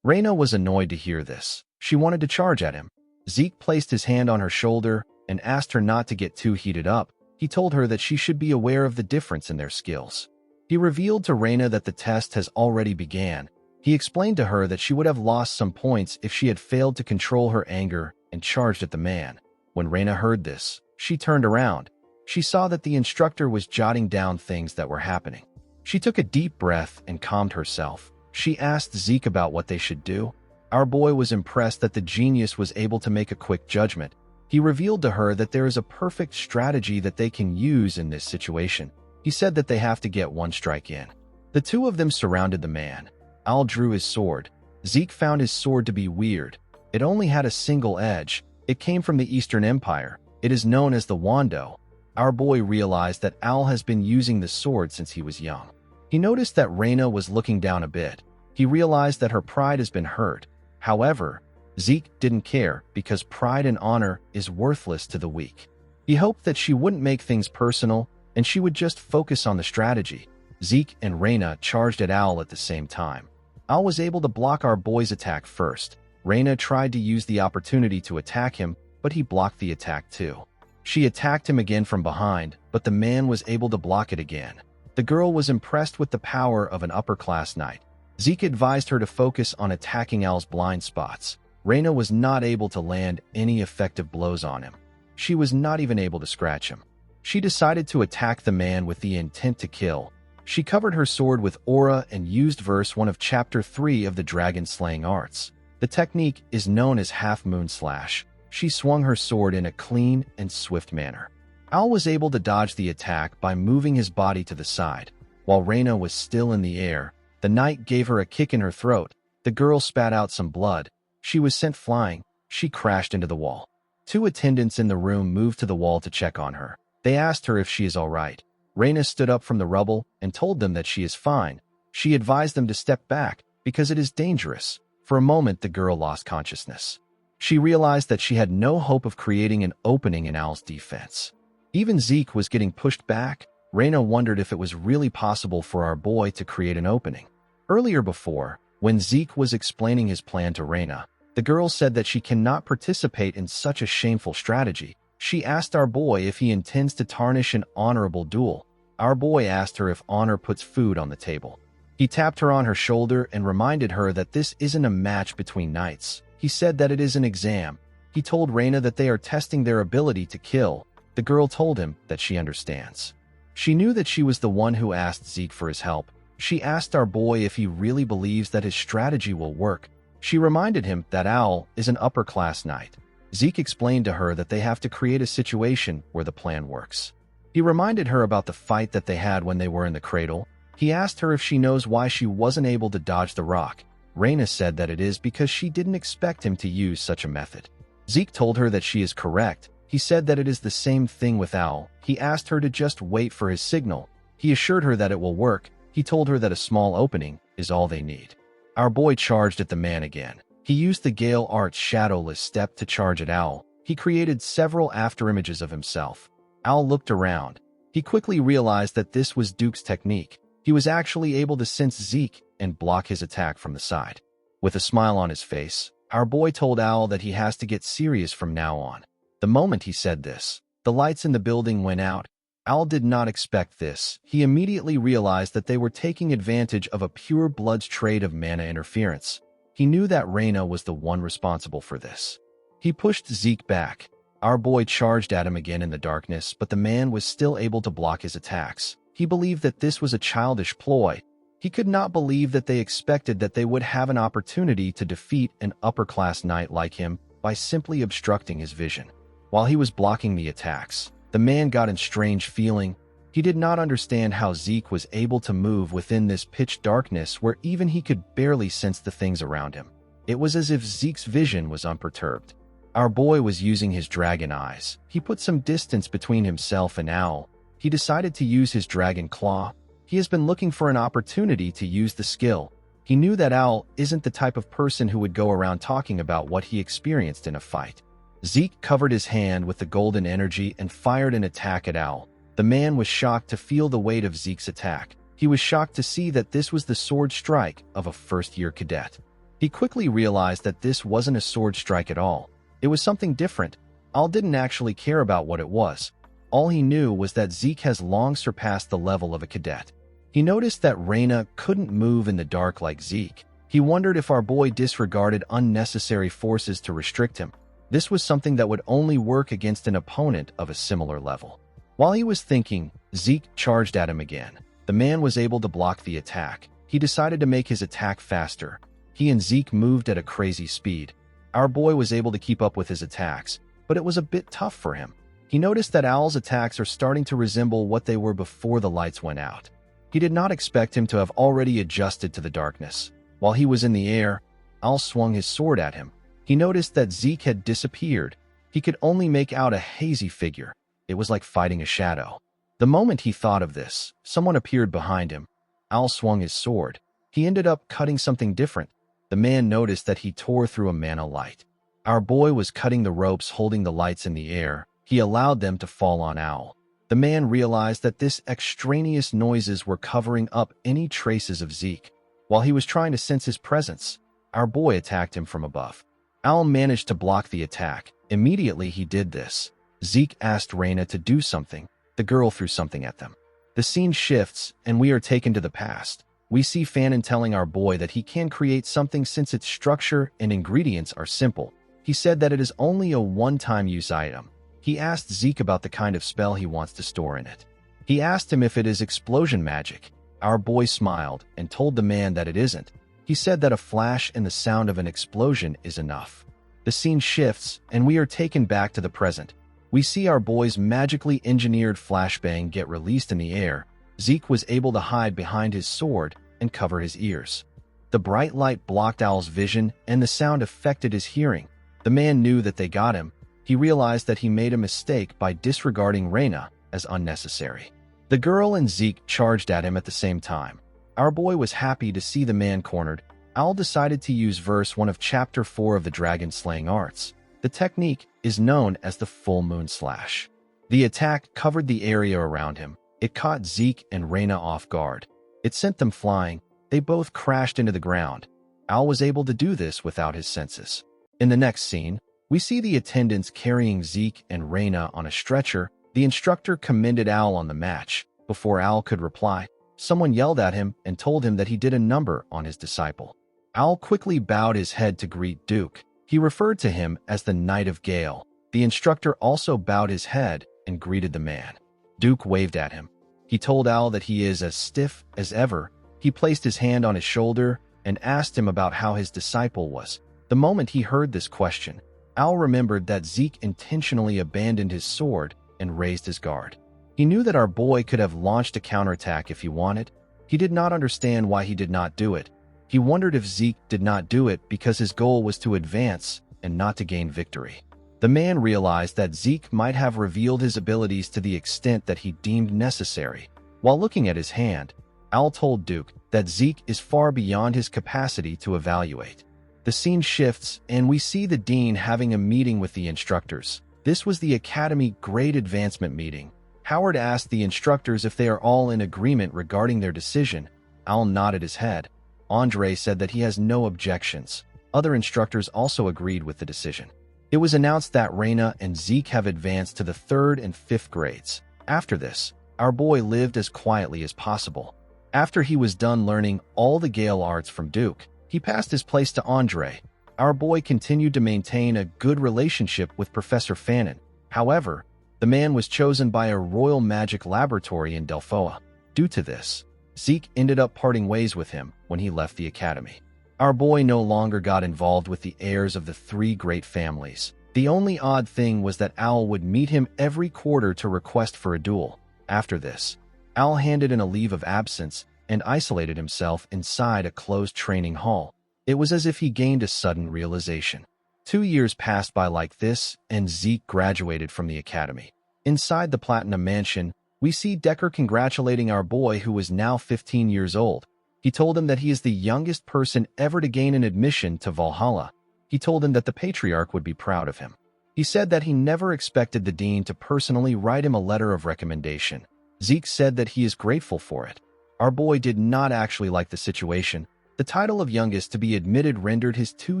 Raina was annoyed to hear this. She wanted to charge at him. Zeke placed his hand on her shoulder and asked her not to get too heated up. He told her that she should be aware of the difference in their skills. He revealed to Raina that the test has already began. He explained to her that she would have lost some points if she had failed to control her anger and charged at the man. When Raina heard this, she turned around. She saw that the instructor was jotting down things that were happening. She took a deep breath and calmed herself. She asked Zeke about what they should do. Our boy was impressed that the genius was able to make a quick judgment. He revealed to her that there is a perfect strategy that they can use in this situation. He said that they have to get one strike in. The two of them surrounded the man. Al drew his sword. Zeke found his sword to be weird. It only had a single edge. It came from the Eastern Empire. It is known as the Wando. Our boy realized that Al has been using the sword since he was young. He noticed that Raina was looking down a bit. He realized that her pride has been hurt. However, Zeke didn't care because pride and honor is worthless to the weak. He hoped that she wouldn't make things personal and she would just focus on the strategy. Zeke and Raina charged at Al at the same time. Al was able to block our boy's attack first. Raina tried to use the opportunity to attack him, but he blocked the attack too. She attacked him again from behind, but the man was able to block it again. The girl was impressed with the power of an upper-class knight. Zeke advised her to focus on attacking Al's blind spots. Raina was not able to land any effective blows on him. She was not even able to scratch him. She decided to attack the man with the intent to kill. She covered her sword with aura and used verse 1 of Chapter 3 of the dragon-slaying arts. The technique is known as half-moon slash. She swung her sword in a clean and swift manner. Al was able to dodge the attack by moving his body to the side. While Raina was still in the air, the knight gave her a kick in her throat. The girl spat out some blood. She was sent flying. She crashed into the wall. Two attendants in the room moved to the wall to check on her. They asked her if she is all right. Reina stood up from the rubble and told them that she is fine. She advised them to step back because it is dangerous. For a moment, the girl lost consciousness. She realized that she had no hope of creating an opening in Al's defense. Even Zeke was getting pushed back. Reina wondered if it was really possible for our boy to create an opening. Earlier before, when Zeke was explaining his plan to Reina, the girl said that she cannot participate in such a shameful strategy. She asked our boy if he intends to tarnish an honorable duel. Our boy asked her if honor puts food on the table. He tapped her on her shoulder and reminded her that this isn't a match between knights. He said that it is an exam. He told Reina that they are testing their ability to kill. The girl told him that she understands. She knew that she was the one who asked Zeke for his help. She asked our boy if he really believes that his strategy will work. She reminded him that Al is an upper-class knight. Zeke explained to her that they have to create a situation where the plan works. He reminded her about the fight that they had when they were in the cradle. He asked her if she knows why she wasn't able to dodge the rock. Reina said that it is because she didn't expect him to use such a method. Zeke told her that she is correct. He said that it is the same thing with Al. He asked her to just wait for his signal. He assured her that it will work. He told her that a small opening is all they need. Our boy charged at the man again. He used the Gale Art's shadowless step to charge at Al. He created several afterimages of himself. Al looked around. He quickly realized that this was Duke's technique. He was actually able to sense Zeke and block his attack from the side. With a smile on his face, our boy told Al that he has to get serious from now on. The moment he said this, the lights in the building went out. Al did not expect this. He immediately realized that they were taking advantage of a pure blood's trade of mana interference. He knew that Reina was the one responsible for this. He pushed Zeke back. Our boy charged at him again in the darkness, but the man was still able to block his attacks. He believed that this was a childish ploy. He could not believe that they expected that they would have an opportunity to defeat an upper-class knight like him by simply obstructing his vision. While he was blocking the attacks, the man got a strange feeling. He did not understand how Zeke was able to move within this pitch darkness where even he could barely sense the things around him. It was as if Zeke's vision was unperturbed. Our boy was using his dragon eyes. He put some distance between himself and Al. He decided to use his dragon claw. He has been looking for an opportunity to use the skill. He knew that Al isn't the type of person who would go around talking about what he experienced in a fight. Zeke covered his hand with the golden energy and fired an attack at Al. The man was shocked to feel the weight of Zeke's attack. He was shocked to see that this was the sword strike of a first-year cadet. He quickly realized that this wasn't a sword strike at all. It was something different. Al didn't actually care about what it was. All he knew was that Zeke has long surpassed the level of a cadet. He noticed that Reina couldn't move in the dark like Zeke. He wondered if our boy disregarded unnecessary forces to restrict him. This was something that would only work against an opponent of a similar level. While he was thinking, Zeke charged at him again. The man was able to block the attack. He decided to make his attack faster. He and Zeke moved at a crazy speed. Our boy was able to keep up with his attacks, but it was a bit tough for him. He noticed that Al's attacks are starting to resemble what they were before the lights went out. He did not expect him to have already adjusted to the darkness. While he was in the air, Al swung his sword at him. He noticed that Zeke had disappeared. He could only make out a hazy figure. It was like fighting a shadow. The moment he thought of this, someone appeared behind him. Al swung his sword. He ended up cutting something different. The man noticed that he tore through a mana light. Our boy was cutting the ropes holding the lights in the air. He allowed them to fall on Al. The man realized that this extraneous noises were covering up any traces of Zeke. While he was trying to sense his presence, our boy attacked him from above. Al managed to block the attack. Immediately he did this. Zeke asked Reina to do something. The girl threw something at them. The scene shifts, and we are taken to the past. We see Fanon telling our boy that he can create something since its structure and ingredients are simple. He said that it is only a one-time use item. He asked Zeke about the kind of spell he wants to store in it. He asked him if it is explosion magic. Our boy smiled and told the man that it isn't. He said that a flash and the sound of an explosion is enough. The scene shifts, and we are taken back to the present. We see our boy's magically engineered flashbang get released in the air. Zeke was able to hide behind his sword and cover his ears. The bright light blocked Al's vision, and the sound affected his hearing. The man knew that they got him. He realized that he made a mistake by disregarding Reina as unnecessary. The girl and Zeke charged at him at the same time. Our boy was happy to see the man cornered. Al decided to use verse 1 of chapter 4 of the dragon slaying arts. The technique is known as the full moon slash. The attack covered the area around him. It caught Zeke and Reyna off guard. It sent them flying. They both crashed into the ground. Al was able to do this without his senses. In the next scene, we see the attendants carrying Zeke and Reyna on a stretcher. The instructor commended Al on the match. Before Al could reply, someone yelled at him and told him that he did a number on his disciple. Al quickly bowed his head to greet Duke. He referred to him as the Knight of Gale. The instructor also bowed his head and greeted the man. Duke waved at him. He told Al that he is as stiff as ever. He placed his hand on his shoulder and asked him about how his disciple was. The moment he heard this question, Al remembered that Zeke intentionally abandoned his sword and raised his guard. He knew that our boy could have launched a counterattack if he wanted. He did not understand why he did not do it. He wondered if Zeke did not do it because his goal was to advance and not to gain victory. The man realized that Zeke might have revealed his abilities to the extent that he deemed necessary. While looking at his hand, Al told Duke that Zeke is far beyond his capacity to evaluate. The scene shifts, and we see the dean having a meeting with the instructors. This was the Academy Grade Advancement meeting. Howard asked the instructors if they are all in agreement regarding their decision. Al nodded his head. Andre said that he has no objections. Other instructors also agreed with the decision. It was announced that Reyna and Zeke have advanced to the 3rd and 5th grades. After this, our boy lived as quietly as possible. After he was done learning all the Gale arts from Duke, he passed his place to Andre. Our boy continued to maintain a good relationship with Professor Fannin. However, the man was chosen by a royal magic laboratory in Delphoa. Due to this, Zeke ended up parting ways with him when he left the academy. Our boy no longer got involved with the heirs of the 3 great families. The only odd thing was that Al would meet him every quarter to request for a duel. After this, Al handed in a leave of absence and isolated himself inside a closed training hall. It was as if he gained a sudden realization. 2 years passed by like this, and Zeke graduated from the academy. Inside the Platinum Mansion, we see Decker congratulating our boy, who was now 15 years old. He told him that he is the youngest person ever to gain an admission to Valhalla. He told him that the Patriarch would be proud of him. He said that he never expected the dean to personally write him a letter of recommendation. Zeke said that he is grateful for it. Our boy did not actually like the situation. The title of youngest to be admitted rendered his 2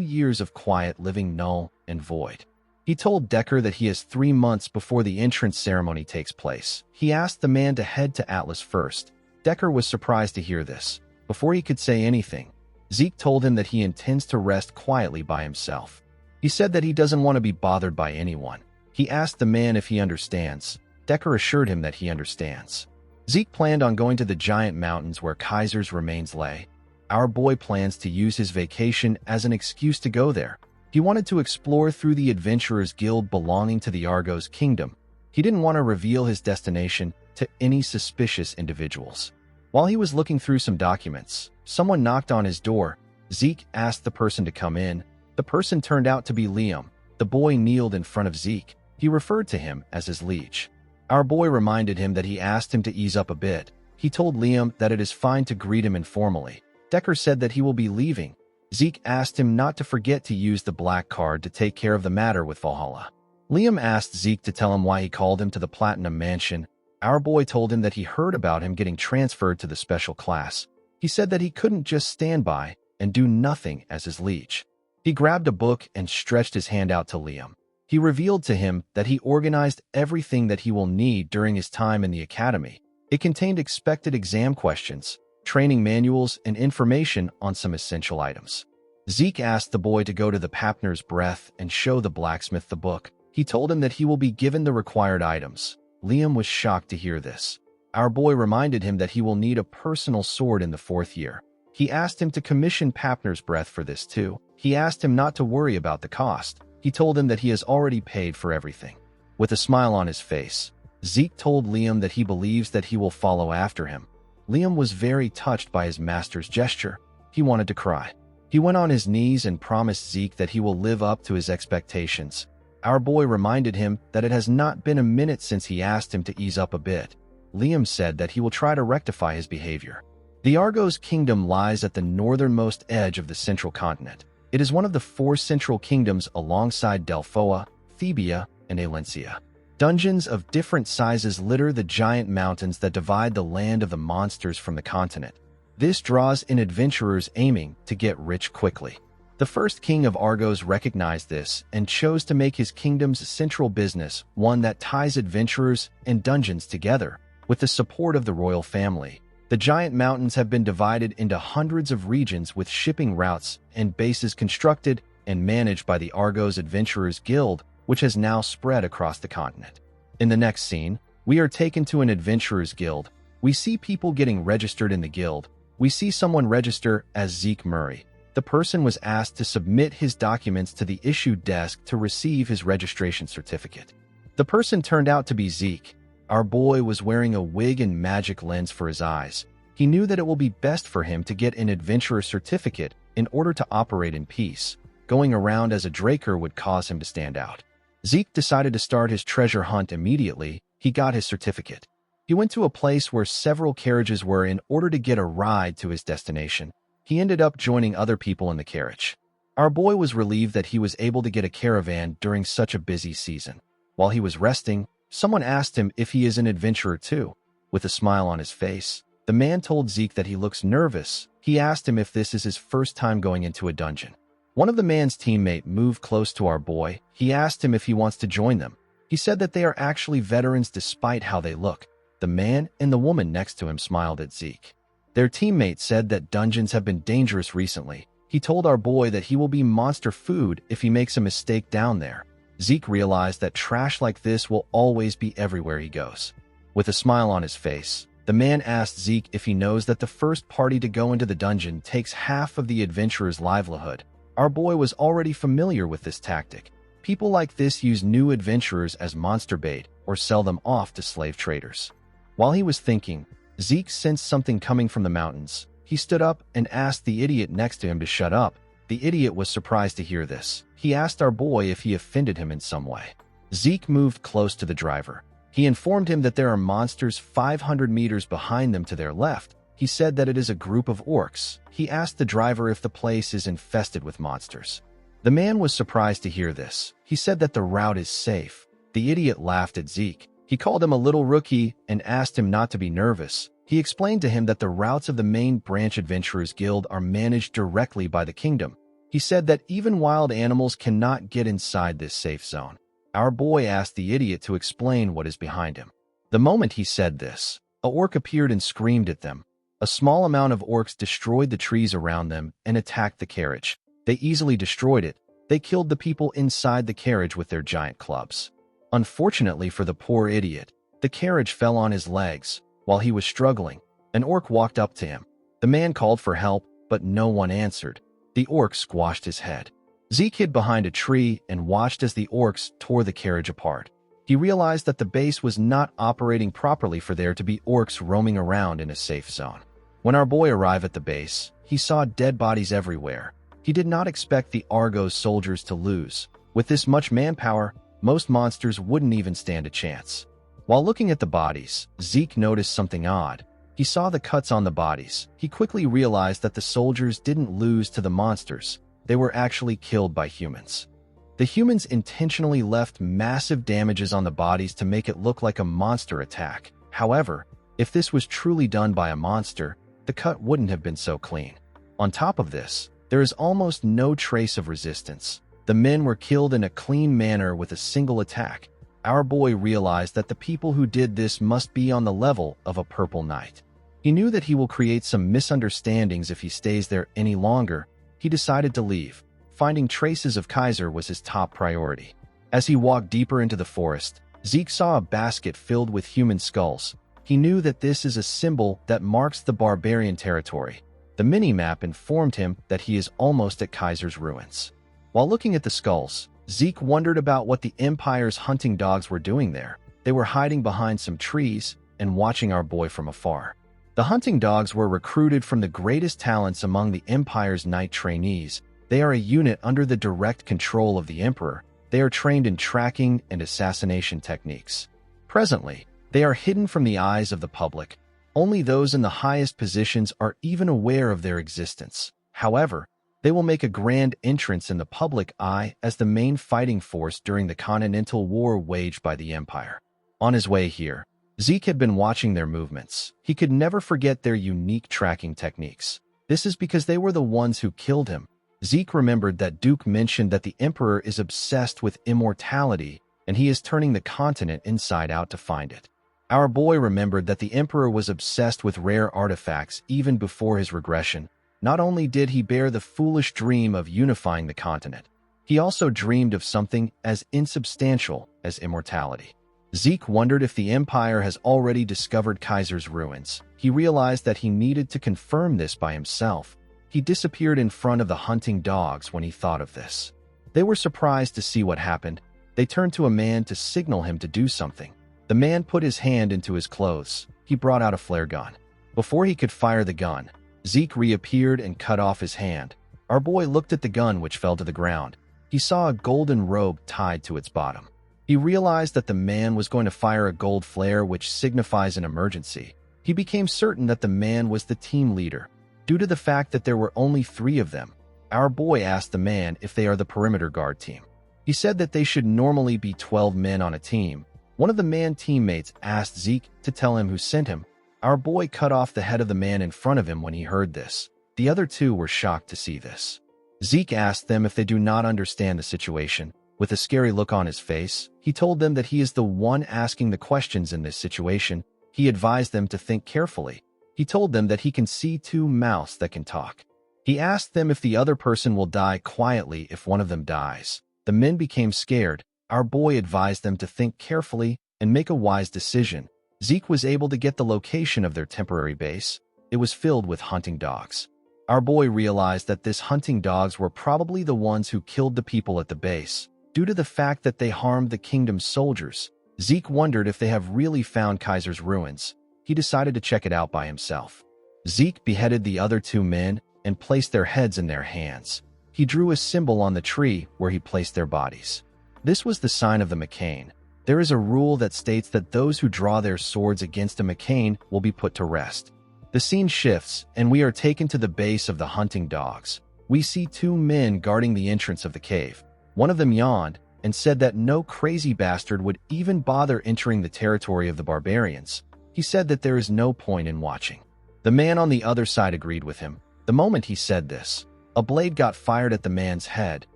years of quiet living null and void. He told Decker that he has 3 months before the entrance ceremony takes place. He asked the man to head to Atlas first. Decker was surprised to hear this. Before he could say anything, Zeke told him that he intends to rest quietly by himself. He said that he doesn't want to be bothered by anyone. He asked the man if he understands. Decker assured him that he understands. Zeke planned on going to the giant mountains where Kaiser's remains lay. Our boy plans to use his vacation as an excuse to go there. He wanted to explore through the Adventurers Guild belonging to the Argos Kingdom. He didn't want to reveal his destination to any suspicious individuals. While he was looking through some documents, someone knocked on his door. Zeke asked the person to come in. The person turned out to be Liam. The boy kneeled in front of Zeke. He referred to him as his liege. Our boy reminded him that he asked him to ease up a bit. He told Liam that it is fine to greet him informally. Decker said that he will be leaving. Zeke asked him not to forget to use the black card to take care of the matter with Valhalla. Liam asked Zeke to tell him why he called him to the Platinum Mansion. Our boy told him that he heard about him getting transferred to the special class. He said that he couldn't just stand by and do nothing as his liege. He grabbed a book and stretched his hand out to Liam. He revealed to him that he organized everything that he will need during his time in the academy. It contained expected exam questions, training manuals, and information on some essential items. Zeke asked the boy to go to the Papner's Breath and show the blacksmith the book. He told him that he will be given the required items. Liam was shocked to hear this. Our boy reminded him that he will need a personal sword in the 4th year. He asked him to commission Papner's Breath for this too. He asked him not to worry about the cost. He told him that he has already paid for everything. With a smile on his face, Zeke told Liam that he believes that he will follow after him. Liam was very touched by his master's gesture. He wanted to cry. He went on his knees and promised Zeke that he will live up to his expectations. Our boy reminded him that it has not been a minute since he asked him to ease up a bit. Liam said that he will try to rectify his behavior. The Argos kingdom lies at the northernmost edge of the central continent. It is one of the 4 central kingdoms alongside Delphoa, Thebia, and Alencia. Dungeons of different sizes litter the giant mountains that divide the land of the monsters from the continent. This draws in adventurers aiming to get rich quickly. The first king of Argos recognized this and chose to make his kingdom's central business one that ties adventurers and dungeons together. With the support of the royal family, the giant mountains have been divided into hundreds of regions with shipping routes and bases constructed and managed by the Argos Adventurers Guild, which has now spread across the continent. In the next scene, we are taken to an Adventurers Guild. We see people getting registered in the guild. We see someone register as Zeke Murray. The person was asked to submit his documents to the issue desk to receive his registration certificate. The person turned out to be Zeke. Our boy was wearing a wig and magic lens for his eyes. He knew that it will be best for him to get an adventurer certificate in order to operate in peace. Going around as a Draker would cause him to stand out. Zeke decided to start his treasure hunt immediately. He got his certificate. He went to a place where several carriages were in order to get a ride to his destination. He ended up joining other people in the carriage. Our boy was relieved that he was able to get a caravan during such a busy season. While he was resting, someone asked him if he is an adventurer too. With a smile on his face, the man told Zeke that he looks nervous. He asked him if this is his first time going into a dungeon. One of the man's teammates moved close to our boy. He asked him if he wants to join them. He said that they are actually veterans despite how they look. The man and the woman next to him smiled at Zeke. Their teammate said that dungeons have been dangerous recently. He told our boy that he will be monster food if he makes a mistake down there. Zeke realized that trash like this will always be everywhere he goes. With a smile on his face, the man asked Zeke if he knows that the first party to go into the dungeon takes half of the adventurer's livelihood. Our boy was already familiar with this tactic. People like this use new adventurers as monster bait or sell them off to slave traders. While he was thinking, Zeke sensed something coming from the mountains. He stood up and asked the idiot next to him to shut up. The idiot was surprised to hear this. He asked our boy if he offended him in some way. Zeke moved close to the driver. He informed him that there are monsters 500 meters behind them to their left. He said that it is a group of orcs. He asked the driver if the place is infested with monsters. The man was surprised to hear this. He said that the route is safe. The idiot laughed at Zeke. He called him a little rookie and asked him not to be nervous. He explained to him that the routes of the main branch Adventurers Guild are managed directly by the kingdom. He said that even wild animals cannot get inside this safe zone. Our boy asked the idiot to explain what is behind him. The moment he said this, an orc appeared and screamed at them. A small amount of orcs destroyed the trees around them and attacked the carriage. They easily destroyed it. They killed the people inside the carriage with their giant clubs. Unfortunately for the poor idiot, the carriage fell on his legs. While he was struggling, an orc walked up to him. The man called for help, but no one answered. The orc squashed his head. Zeke hid behind a tree and watched as the orcs tore the carriage apart. He realized that the base was not operating properly for there to be orcs roaming around in a safe zone. When our boy arrived at the base, he saw dead bodies everywhere. He did not expect the Argos soldiers to lose. With this much manpower, most monsters wouldn't even stand a chance. While looking at the bodies, Zeke noticed something odd. He saw the cuts on the bodies. He quickly realized that the soldiers didn't lose to the monsters. They were actually killed by humans. The humans intentionally left massive damages on the bodies to make it look like a monster attack. However, if this was truly done by a monster, the cut wouldn't have been so clean. On top of this, there is almost no trace of resistance. The men were killed in a clean manner with a single attack. Our boy realized that the people who did this must be on the level of a purple knight. He knew that he will create some misunderstandings if he stays there any longer. He decided to leave. Finding traces of Kaiser was his top priority. As he walked deeper into the forest, Zeke saw a basket filled with human skulls. He knew that this is a symbol that marks the barbarian territory. The mini-map informed him that he is almost at Kaiser's ruins. While looking at the skulls, Zeke wondered about what the Empire's hunting dogs were doing there. They were hiding behind some trees and watching our boy from afar. The hunting dogs were recruited from the greatest talents among the Empire's knight trainees. They are a unit under the direct control of the Emperor. They are trained in tracking and assassination techniques. Presently, They are hidden from the eyes of the public. Only those in the highest positions are even aware of their existence. However, they will make a grand entrance in the public eye as the main fighting force during the Continental War waged by the Empire. On his way here, Zeke had been watching their movements. He could never forget their unique tracking techniques. This is because they were the ones who killed him. Zeke remembered that Duke mentioned that the Emperor is obsessed with immortality, and he is turning the continent inside out to find it. Our boy remembered that the Emperor was obsessed with rare artifacts even before his regression. Not only did he bear the foolish dream of unifying the continent, he also dreamed of something as insubstantial as immortality. Zeke wondered if the Empire has already discovered Kaiser's ruins. He realized that he needed to confirm this by himself. He disappeared in front of the hunting dogs when he thought of this. They were surprised to see what happened. They turned to a man to signal him to do something. The man put his hand into his clothes. He brought out a flare gun. Before he could fire the gun, Zeke reappeared and cut off his hand. Our boy looked at the gun, which fell to the ground. He saw a golden robe tied to its bottom. He realized that the man was going to fire a gold flare, which signifies an emergency. He became certain that the man was the team leader. Due to the fact that there were only 3 of them, our boy asked the man if they are the perimeter guard team. He said that they should normally be 12 men on a team. One of the man teammates asked Zeke to tell him who sent him. Our boy cut off the head of the man in front of him when he heard this. The other 2 were shocked to see this. Zeke asked them if they do not understand the situation. With a scary look on his face, he told them that he is the one asking the questions in this situation. He advised them to think carefully. He told them that he can see 2 mouths that can talk. He asked them if the other person will die quietly if one of them dies. The men became scared. Our boy advised them to think carefully and make a wise decision. Zeke was able to get the location of their temporary base. It was filled with hunting dogs. Our boy realized that these hunting dogs were probably the ones who killed the people at the base. Due to the fact that they harmed the kingdom's soldiers, Zeke wondered if they have really found Kaiser's ruins. He decided to check it out by himself. Zeke beheaded the other 2 men and placed their heads in their hands. He drew a symbol on the tree where he placed their bodies. This was the sign of the McCain. There is a rule that states that those who draw their swords against a McCain will be put to rest. The scene shifts, and we are taken to the base of the hunting dogs. We see 2 men guarding the entrance of the cave. One of them yawned and said that no crazy bastard would even bother entering the territory of the barbarians. He said that there is no point in watching. The man on the other side agreed with him. The moment he said this, a blade got fired at the man's head.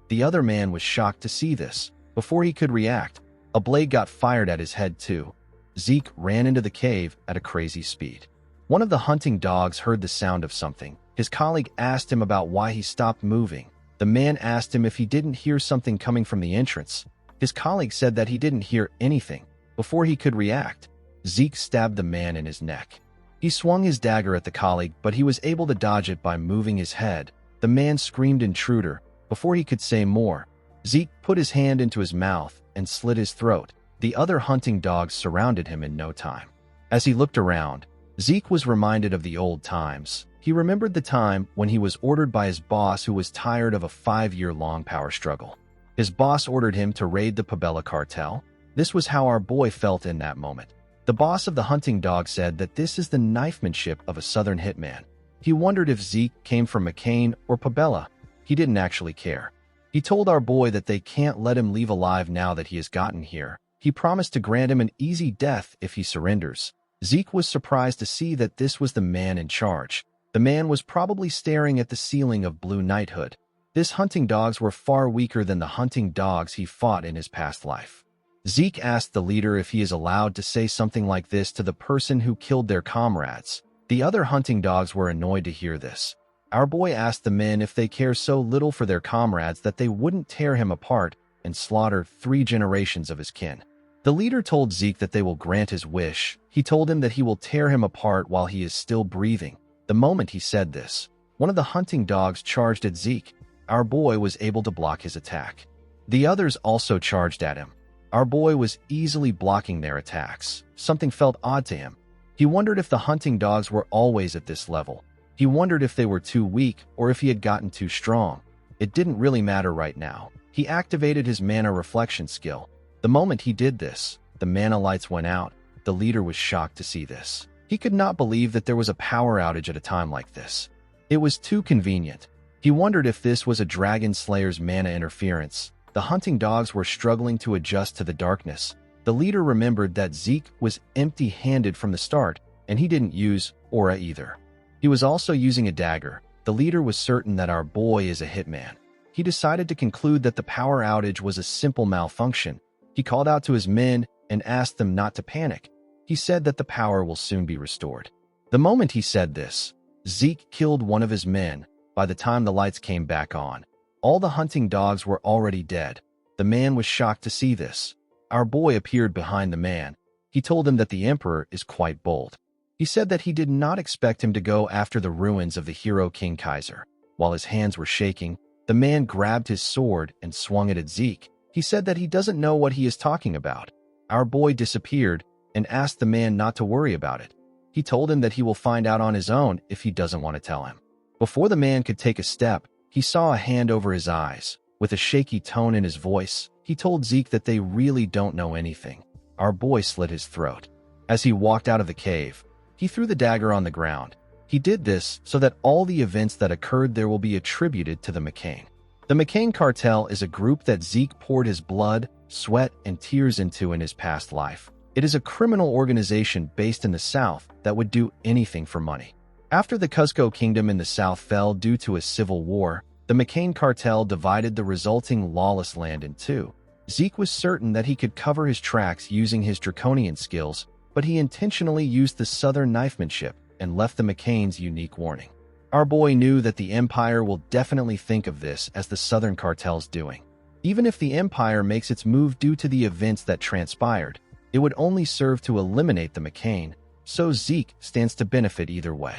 The other man was shocked to see this. Before he could react, a blade got fired at his head too. Zeke ran into the cave at a crazy speed. One of the hunting dogs heard the sound of something. His colleague asked him about why he stopped moving. The man asked him if he didn't hear something coming from the entrance. His colleague said that he didn't hear anything. Before he could react, Zeke stabbed the man in his neck. He swung his dagger at the colleague, but he was able to dodge it by moving his head. The man screamed "Intruder!" Before he could say more, Zeke put his hand into his mouth and slit his throat. The other hunting dogs surrounded him in no time. As he looked around, Zeke was reminded of the old times. He remembered the time when he was ordered by his boss, who was tired of a 5-year-long power struggle. His boss ordered him to raid the Pabella cartel. This was how our boy felt in that moment. The boss of the hunting dog said that this is the knifemanship of a southern hitman. He wondered if Zeke came from McCain or Pabella. He didn't actually care. He told our boy that they can't let him leave alive now that he has gotten here. He promised to grant him an easy death if he surrenders. Zeke was surprised to see that this was the man in charge. The man was probably staring at the ceiling of Blue Knighthood. These hunting dogs were far weaker than the hunting dogs he fought in his past life. Zeke asked the leader if he is allowed to say something like this to the person who killed their comrades. The other hunting dogs were annoyed to hear this. Our boy asked the men if they care so little for their comrades that they wouldn't tear him apart and slaughter 3 generations of his kin. The leader told Zeke that they will grant his wish. He told him that he will tear him apart while he is still breathing. The moment he said this, one of the hunting dogs charged at Zeke. Our boy was able to block his attack. The others also charged at him. Our boy was easily blocking their attacks. Something felt odd to him. He wondered if the hunting dogs were always at this level. He wondered if they were too weak or if he had gotten too strong. It didn't really matter right now. He activated his mana reflection skill. The moment he did this, the mana lights went out. the leader was shocked to see this. He could not believe that there was a power outage at a time like this. It was too convenient. He wondered if this was a dragon slayer's mana interference. The hunting dogs were struggling to adjust to the darkness. The leader remembered that Zeke was empty-handed from the start, and he didn't use aura either. He was also using a dagger. The leader was certain that our boy is a hitman. He decided to conclude that the power outage was a simple malfunction. He called out to his men and asked them not to panic. He said that the power will soon be restored. The moment he said this, Zeke killed one of his men. By the time the lights came back on, all the hunting dogs were already dead. The man was shocked to see this. Our boy appeared behind the man. He told him that the Emperor is quite bold. He said that he did not expect him to go after the ruins of the hero King Kaiser. While his hands were shaking, the man grabbed his sword and swung it at Zeke. He said that he doesn't know what he is talking about. Our boy disappeared and asked the man not to worry about it. He told him that he will find out on his own if he doesn't want to tell him. Before the man could take a step, he saw a hand over his eyes. With a shaky tone in his voice, he told Zeke that they really don't know anything. Our boy slit his throat. As he walked out of the cave, he threw the dagger on the ground. He did this so that all the events that occurred there will be attributed to the McCain. The McCain cartel is a group that Zeke poured his blood, sweat, and tears into in his past life. It is a criminal organization based in the South that would do anything for money. After the Cusco Kingdom in the South fell due to a civil war, the McCain cartel divided the resulting lawless land in two. Zeke was certain that he could cover his tracks using his draconian skills, but he intentionally used the southern knifemanship and left the McCains unique warning. Our boy knew that the Empire will definitely think of this as the Southern cartel's doing. Even if the Empire makes its move due to the events that transpired, it would only serve to eliminate the McCain, so Zeke stands to benefit either way.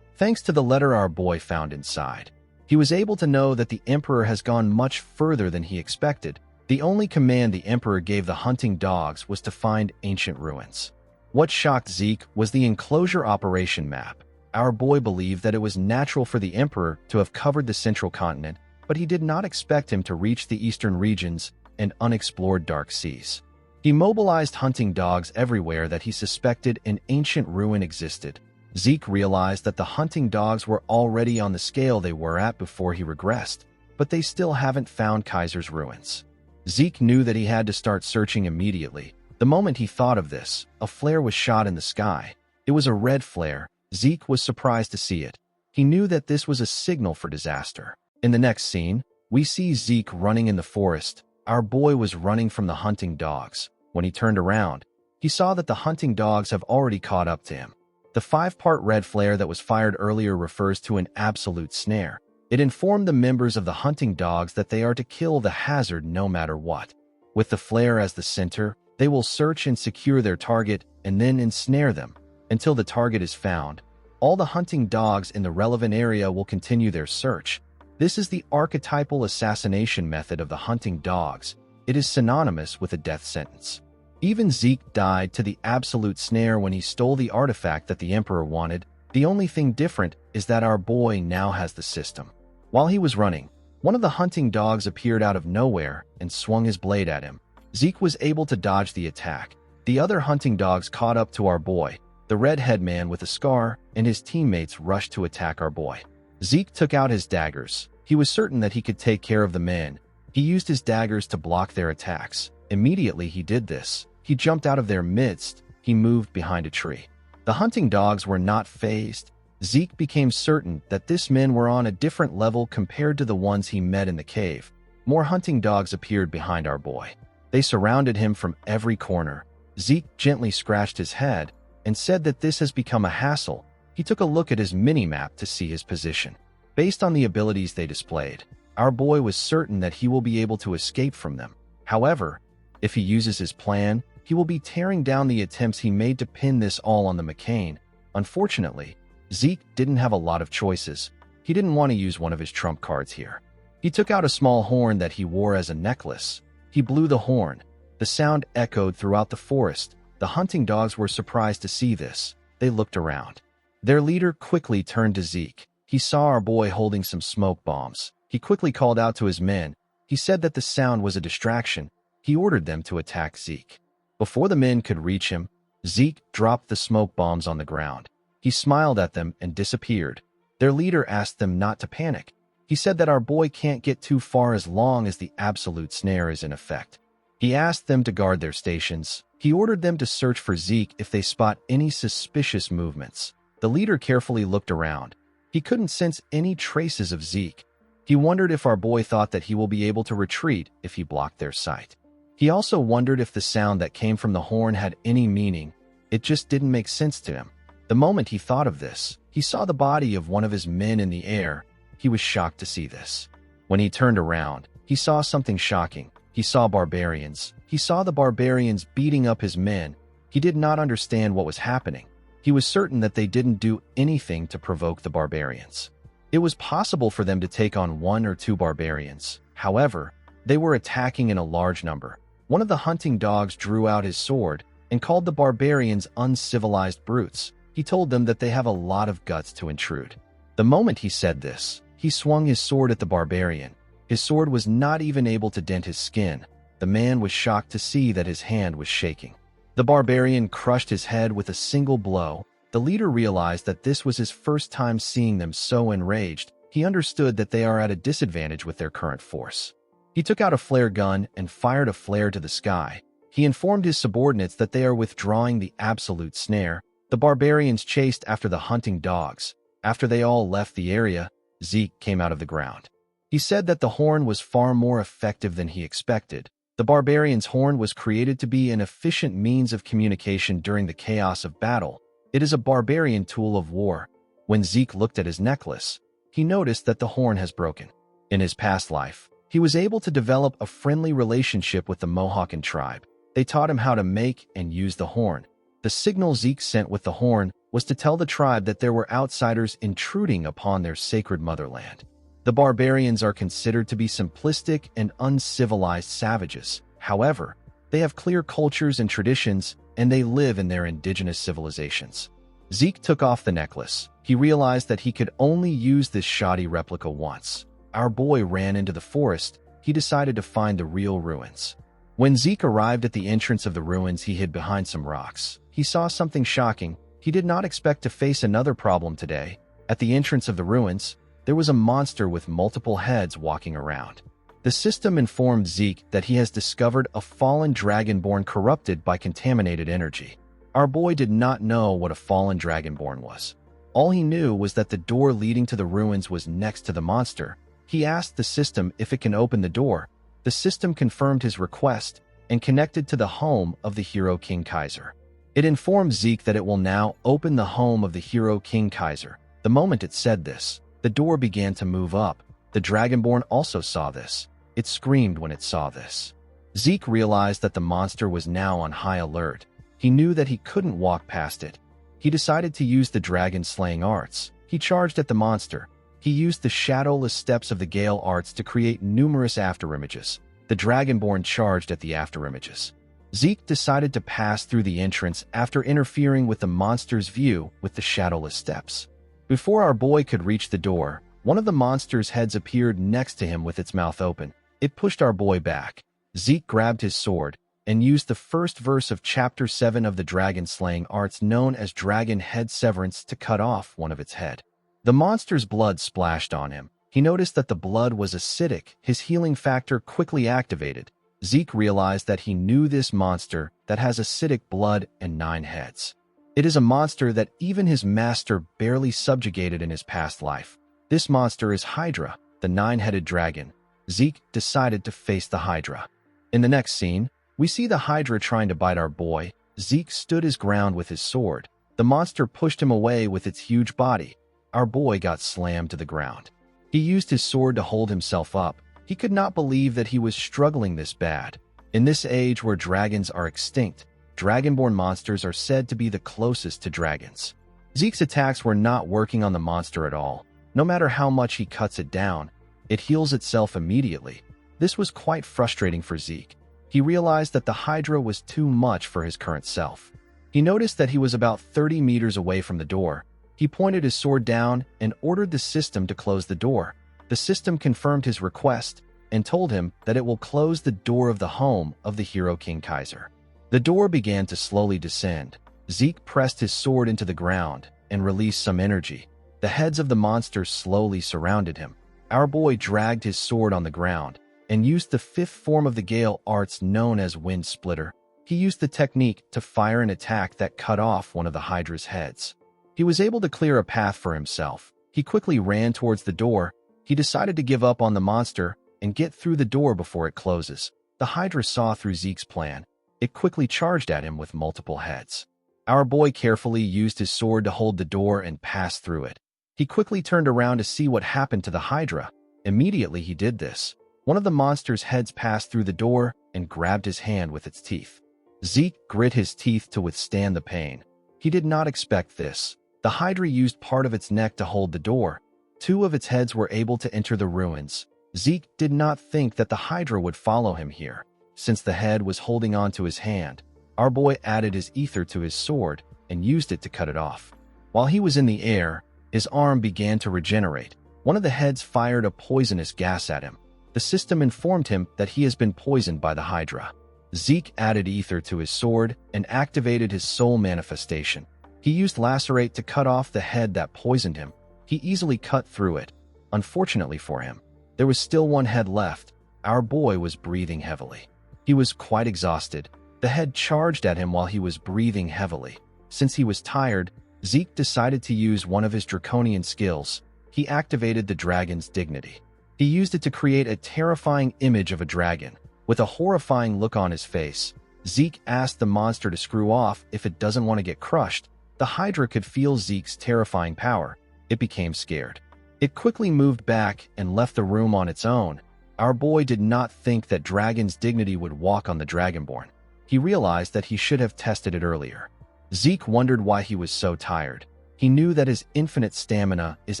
Thanks to the letter our boy found inside, he was able to know that the Emperor has gone much further than he expected. The only command the Emperor gave the hunting dogs was to find ancient ruins. What shocked Zeke was the enclosure operation map. Our boy believed that it was natural for the Emperor to have covered the central continent, but he did not expect him to reach the eastern regions and unexplored dark seas. He mobilized hunting dogs everywhere that he suspected an ancient ruin existed. Zeke realized that the hunting dogs were already on the scale they were at before he regressed, but they still haven't found Kaiser's ruins. Zeke knew that he had to start searching immediately. The moment he thought of this, a flare was shot in the sky. It was a red flare. Zeke was surprised to see it. He knew that this was a signal for disaster. In the next scene, we see Zeke running in the forest. Our boy was running from the hunting dogs. When he turned around, he saw that the hunting dogs have already caught up to him. The 5-part red flare that was fired earlier refers to an absolute snare. It informed the members of the hunting dogs that they are to kill the hazard no matter what. With the flare as the center, they will search and secure their target and then ensnare them. Until the target is found, all the hunting dogs in the relevant area will continue their search. This is the archetypal assassination method of the hunting dogs. It is synonymous with a death sentence. Even Zeke died to the absolute snare when he stole the artifact that the Emperor wanted. The only thing different is that our boy now has the system. While he was running, one of the hunting dogs appeared out of nowhere and swung his blade at him. Zeke was able to dodge the attack. The other hunting dogs caught up to our boy. The red-head man with a scar and his teammates rushed to attack our boy. Zeke took out his daggers. He was certain that he could take care of the men. He used his daggers to block their attacks. Immediately he did this, he jumped out of their midst. He moved behind a tree. The hunting dogs were not fazed. Zeke became certain that these men were on a different level compared to the ones he met in the cave. More hunting dogs appeared behind our boy. They surrounded him from every corner. Zeke gently scratched his head and said that this has become a hassle. He took a look at his mini-map to see his position. Based on the abilities they displayed, our boy was certain that he will be able to escape from them. However, if he uses his plan, he will be tearing down the attempts he made to pin this all on the McCain. Unfortunately, Zeke didn't have a lot of choices. He didn't want to use one of his trump cards here. He took out a small horn that he wore as a necklace. He blew the horn. The sound echoed throughout the forest. The hunting dogs were surprised to see this. They looked around. Their leader quickly turned to Zeke. He saw our boy holding some smoke bombs. He quickly called out to his men. He said that the sound was a distraction. He ordered them to attack Zeke. Before the men could reach him, Zeke dropped the smoke bombs on the ground. He smiled at them and disappeared. Their leader asked them not to panic. He said that our boy can't get too far as long as the absolute snare is in effect. He asked them to guard their stations. He ordered them to search for Zeke if they spot any suspicious movements. The leader carefully looked around. He couldn't sense any traces of Zeke. He wondered if our boy thought that he will be able to retreat if he blocked their sight. He also wondered if the sound that came from the horn had any meaning. It just didn't make sense to him. The moment he thought of this, he saw the body of one of his men in the air. He was shocked to see this. When he turned around, he saw something shocking. He saw barbarians. He saw the barbarians beating up his men. He did not understand what was happening. He was certain that they didn't do anything to provoke the barbarians. It was possible for them to take on 1 or 2 barbarians. However, they were attacking in a large number. One of the hunting dogs drew out his sword and called the barbarians uncivilized brutes. He told them that they have a lot of guts to intrude. The moment he said this, he swung his sword at the barbarian. His sword was not even able to dent his skin. The man was shocked to see that his hand was shaking. The barbarian crushed his head with a single blow. The leader realized that this was his first time seeing them so enraged. He understood that they are at a disadvantage with their current force. He took out a flare gun and fired a flare to the sky. He informed his subordinates that they are withdrawing the absolute snare. The barbarians chased after the hunting dogs. After they all left the area, Zeke came out of the ground. He said that the horn was far more effective than he expected. The barbarian's horn was created to be an efficient means of communication during the chaos of battle. It is a barbarian tool of war. When Zeke looked at his necklace, he noticed that the horn has broken. In his past life, he was able to develop a friendly relationship with the Mohawken tribe. They taught him how to make and use the horn. The signal Zeke sent with the horn was to tell the tribe that there were outsiders intruding upon their sacred motherland. The barbarians are considered to be simplistic and uncivilized savages. However, they have clear cultures and traditions, and they live in their indigenous civilizations. Zeke took off the necklace. He realized that he could only use this shoddy replica once. Our boy ran into the forest. He decided to find the real ruins. When Zeke arrived at the entrance of the ruins, he hid behind some rocks. He saw something shocking. He did not expect to face another problem today. At the entrance of the ruins, there was a monster with multiple heads walking around. The system informed Zeke that he has discovered a fallen dragonborn corrupted by contaminated energy. Our boy did not know what a fallen dragonborn was. All he knew was that the door leading to the ruins was next to the monster. He asked the system if it can open the door. The system confirmed his request and connected to the home of the hero King Kaiser. It informed Zeke that it will now open the home of the hero King Kaiser. The moment it said this, the door began to move up. The Dragonborn also saw this. It screamed when it saw this. Zeke realized that the monster was now on high alert. He knew that he couldn't walk past it. He decided to use the dragon-slaying arts. He charged at the monster. He used the shadowless steps of the Gale arts to create numerous afterimages. The Dragonborn charged at the afterimages. Zeke decided to pass through the entrance after interfering with the monster's view with the shadowless steps. Before our boy could reach the door, one of the monster's heads appeared next to him with its mouth open. It pushed our boy back. Zeke grabbed his sword and used the first verse of Chapter 7 of the dragon-slaying arts known as Dragon Head Severance to cut off one of its head. The monster's blood splashed on him. He noticed that the blood was acidic. His healing factor quickly activated. Zeke realized that he knew this monster that has acidic blood and 9 heads. It is a monster that even his master barely subjugated in his past life. This monster is Hydra, the 9-headed dragon. Zeke decided to face the Hydra. In the next scene, we see the Hydra trying to bite our boy. Zeke stood his ground with his sword. The monster pushed him away with its huge body. Our boy got slammed to the ground. He used his sword to hold himself up. He could not believe that he was struggling this bad. In this age where dragons are extinct, dragonborn monsters are said to be the closest to dragons. Zeke's attacks were not working on the monster at all. No matter how much he cuts it down, it heals itself immediately. This was quite frustrating for Zeke. He realized that the Hydra was too much for his current self. He noticed that he was about 30 meters away from the door. He pointed his sword down and ordered the system to close the door. The system confirmed his request and told him that it will close the door of the home of the hero King Kaiser. The door began to slowly descend. Zeke pressed his sword into the ground and released some energy. The heads of the monsters slowly surrounded him. Our boy dragged his sword on the ground and used the fifth form of the Gale arts known as Wind Splitter. He used the technique to fire an attack that cut off one of the Hydra's heads. He was able to clear a path for himself. He quickly ran towards the door. He decided to give up on the monster and get through the door before it closes. The Hydra saw through Zeke's plan. It quickly charged at him with multiple heads. Our boy carefully used his sword to hold the door and pass through it. He quickly turned around to see what happened to the Hydra. Immediately he did this. One of the monster's heads passed through the door and grabbed his hand with its teeth. Zeke grit his teeth to withstand the pain. He did not expect this. The Hydra used part of its neck to hold the door. Two of its heads were able to enter the ruins. Zeke did not think that the Hydra would follow him here. Since the head was holding on to his hand, our boy added his ether to his sword and used it to cut it off. While he was in the air, his arm began to regenerate. One of the heads fired a poisonous gas at him. The system informed him that he has been poisoned by the Hydra. Zeke added ether to his sword and activated his soul manifestation. He used Lacerate to cut off the head that poisoned him. He easily cut through it. Unfortunately for him, there was still one head left. Our boy was breathing heavily. He was quite exhausted. The head charged at him while he was breathing heavily. Since he was tired, Zeke decided to use one of his draconian skills. He activated the dragon's dignity. He used it to create a terrifying image of a dragon. With a horrifying look on his face, Zeke asked the monster to screw off if it doesn't want to get crushed. The Hydra could feel Zeke's terrifying power. It became scared. It quickly moved back and left the room on its own. Our boy did not think that dragon's dignity would walk on the Dragonborn. He realized that he should have tested it earlier. Zeke wondered why he was so tired. He knew that his infinite stamina is